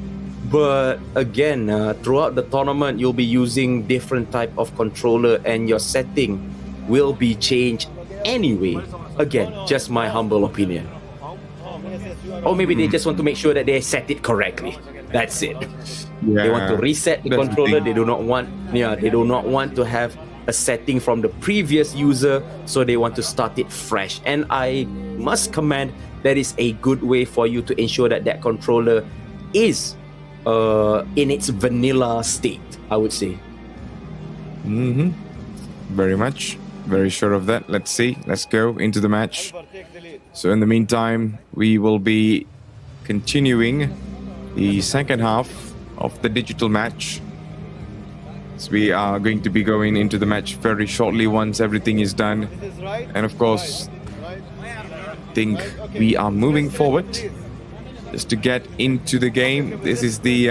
but again, throughout the tournament, you'll be using different type of controller and your setting will be changed anyway. Again, just my humble opinion. or maybe they just want to make sure that they set it correctly. That's it. Yeah, They want to reset the that's the controller. thing. They do not want to have a setting from the previous user, so they want to start it fresh. And I must commend that is a good way for you to ensure that that controller is in its vanilla state, I would say. Very much. Very sure of that. Let's see. Let's go into the match. So in the meantime, we will be continuing the second half of the digital match. So we are going to be going into the match very shortly once everything is done. And of course, I think we are moving forward just to get into the game. This is the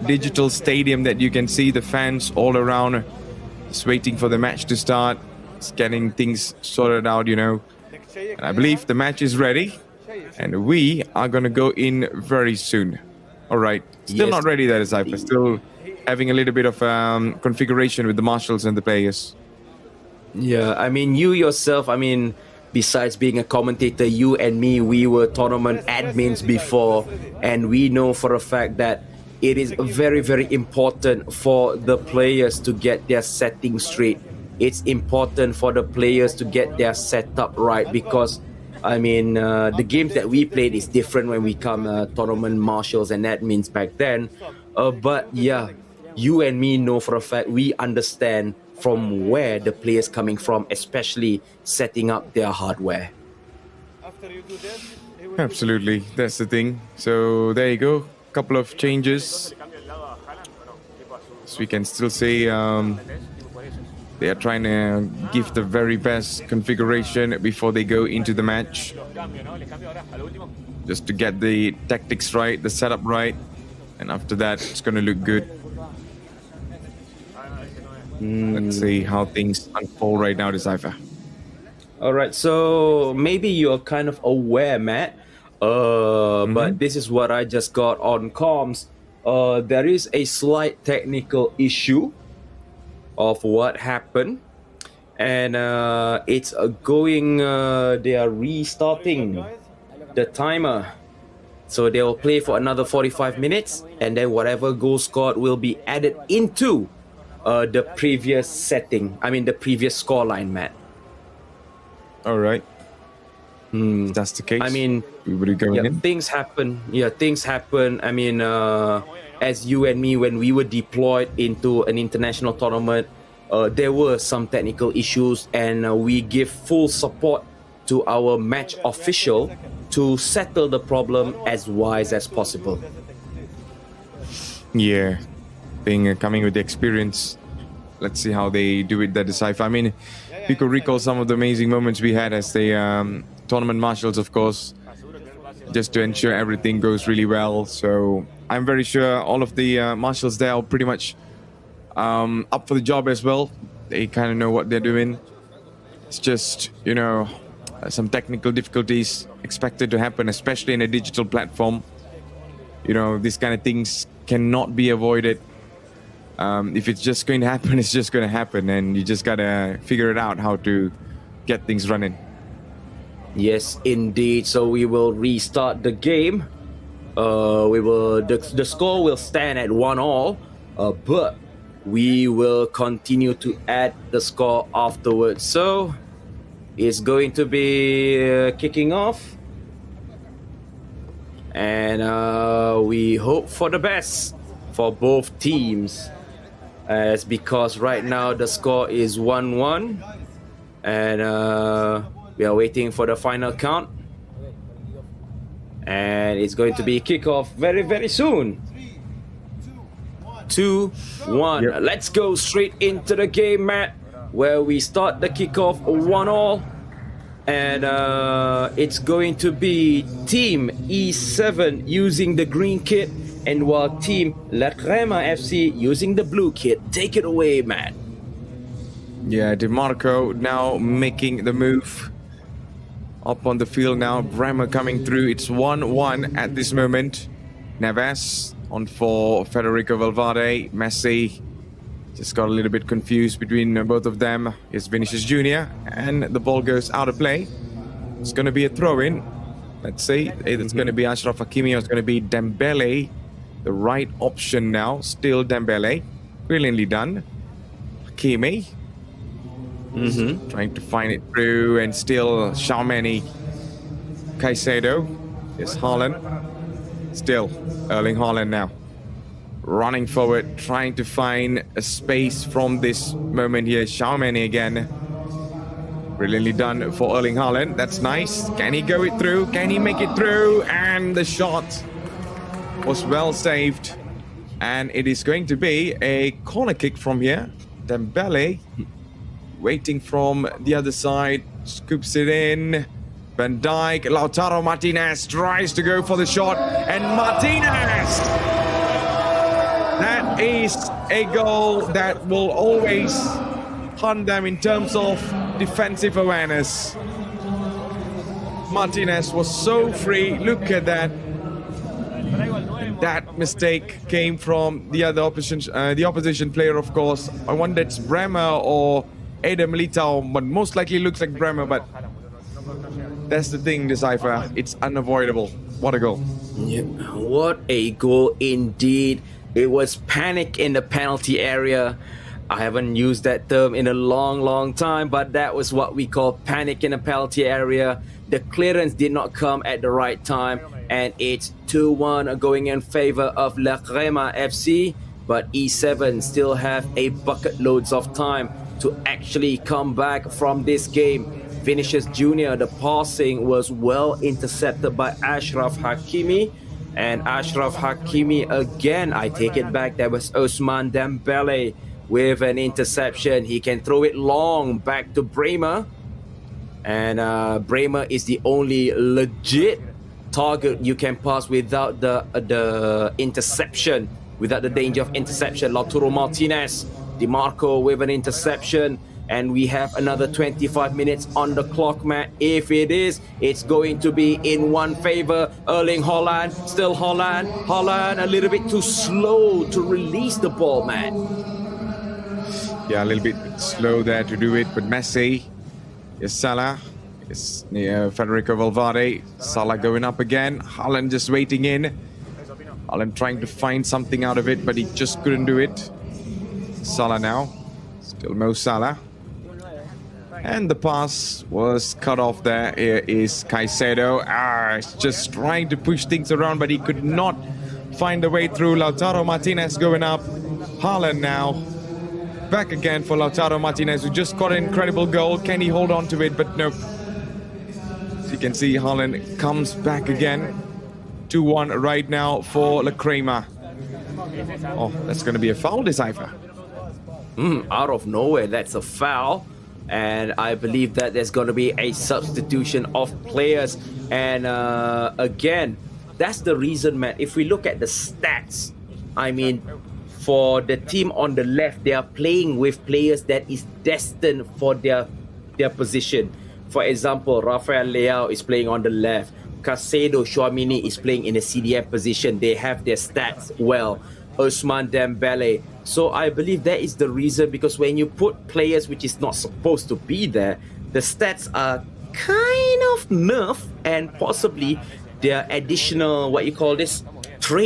digital stadium that you can see the fans all around, just waiting for the match to start. It's getting things sorted out, you know. And I believe the match is ready, and we are going to go in very soon. All right. Still Yes. not ready, that is Cypher. Still having a little bit of configuration with the marshals and the players. Yeah, I mean, you yourself, I mean, besides being a commentator, you and me, we were tournament admins before, and we know for a fact that it is very, very important for the players to get their settings straight. It's important for the players to get their setup right, because I mean, the games that we played is different when we come tournament marshals and admins back then. But yeah, you and me know for a fact, we understand from where the players coming from, especially setting up their hardware. Absolutely, that's the thing. So there you go, couple of changes. So we can still say they are trying to give the very best configuration before they go into the match, just to get the tactics right, the setup right, and after that it's going to look good. Let's see how things unfold right now, Decipher. All right, so maybe you're kind of aware, Matt, but this is what I just got on comms. There is a slight technical issue of what happened, and it's going, they are restarting the timer, so they will play for another 45 minutes, and then whatever goal scored will be added into the previous setting, I mean the previous scoreline, Matt. All right. If that's the case, I mean, we would go in. things happen. Yeah, things happen. I mean, as you and me, when we were deployed into an international tournament, there were some technical issues, and we give full support to our match official to settle the problem as wise as possible. Yeah, being coming with the experience. Let's see how they do it, that Decipher. I mean, you could recall some of the amazing moments we had as the tournament marshals, of course, just to ensure everything goes really well. So I'm very sure all of the marshals there are pretty much up for the job as well. They kind of know what they're doing. It's just, you know, some technical difficulties expected to happen, especially in a digital platform. You know, these kind of things cannot be avoided. If it's just going to happen, it's just going to happen, and you just gotta figure it out how to get things running. Yes, indeed. So we will restart the game. The score will stand at 1-1, but we will continue to add the score afterwards. So it's going to be kicking off, and we hope for the best for both teams, as because right now the score is 1-1, and we are waiting for the final count, and it's going to be kickoff very, very soon. 2-1. Yep. Let's go straight into the game, Matt, where we start the kickoff 1-1, and it's going to be Team E7 using the green kit, and while Team La Crema FC using the blue kit. Take it away, Matt. Yeah, DeMarco now making the move up on the field now. Bremer coming through. It's 1-1 at this moment. Neves on for Federico Valverde. Messi just got a little bit confused between both of them. It's Vinicius Jr. and the ball goes out of play. It's going to be a throw-in. Let's see. It's going to be Ashraf Hakimi or it's going to be Dembele. The right option now. Still Dembele. Brilliantly done. Hakimi. Trying to find it through, and still Xiaomeni. Caicedo. Yes, Haaland. Still Erling Haaland now. Running forward, trying to find a space from this moment here. Xiaomeni again. Brilliantly done for Erling Haaland. That's nice. Can he go it through? Can he make it through? And the shot was well saved. And it is going to be a corner kick from here. Dembele waiting from the other side. Scoops it in. Van Dijk. Lautaro Martinez tries to go for the shot. And Martinez! That is a goal that will always hunt them in terms of defensive awareness. Martinez was so free. Look at that. That mistake came from the opposition player, of course. I wonder it's Bremer or Adam Militao, but most likely looks like Bremer. But that's the thing, Decipher. It's unavoidable. What a goal. Yep. What a goal indeed. It was panic in the penalty area. I haven't used that term in a long time, but that was what we call panic in the penalty area. The clearance did not come at the right time, and it's 2-1 going in favor of La Crema FC. But E7 still have a bucket loads of time to actually come back from this game. Vinicius Jr., the passing was well intercepted by Ashraf Hakimi. And Ashraf Hakimi again, I take it back, that was Ousmane Dembele with an interception. He can throw it long back to Bremer. And Bremer is the only legit target you can pass without the interception, without the danger of interception. Lautaro Martinez, DiMarco with an interception. And we have another 25 minutes on the clock, man. If it is, it's going to be in one favor. Erling Haaland, still Haaland. Haaland a little bit too slow to release the ball, man. Yeah, a little bit slow there to do it, but Messi. Yes, Salah. Yes, Federico Valverde. Salah going up again. Haaland just waiting in. Haaland trying to find something out of it, but he just couldn't do it. Salah now. Still Mo Salah. And the pass was cut off there. Here is Caicedo. Just trying to push things around, but he could not find a way through. Lautaro Martinez going up. Haaland now. Back again for Lautaro Martinez, who just got an incredible goal. Can he hold on to it? But no. As you can see, Haaland comes back again. 2-1 right now for La Crema. Oh, that's going to be a foul, Decipher. Out of nowhere, that's a foul. And I believe that there's going to be a substitution of players. And again, that's the reason, man. If we look at the stats, I mean, for the team on the left, they are playing with players that is destined for their position. For example, Rafael Leao is playing on the left. Caicedo, Xiaomeni is playing in a CDM position. They have their stats well. Ousmane Dembele. So I believe that is the reason, because when you put players which is not supposed to be there, the stats are kind of nerfed, and possibly their additional, what you call this, trade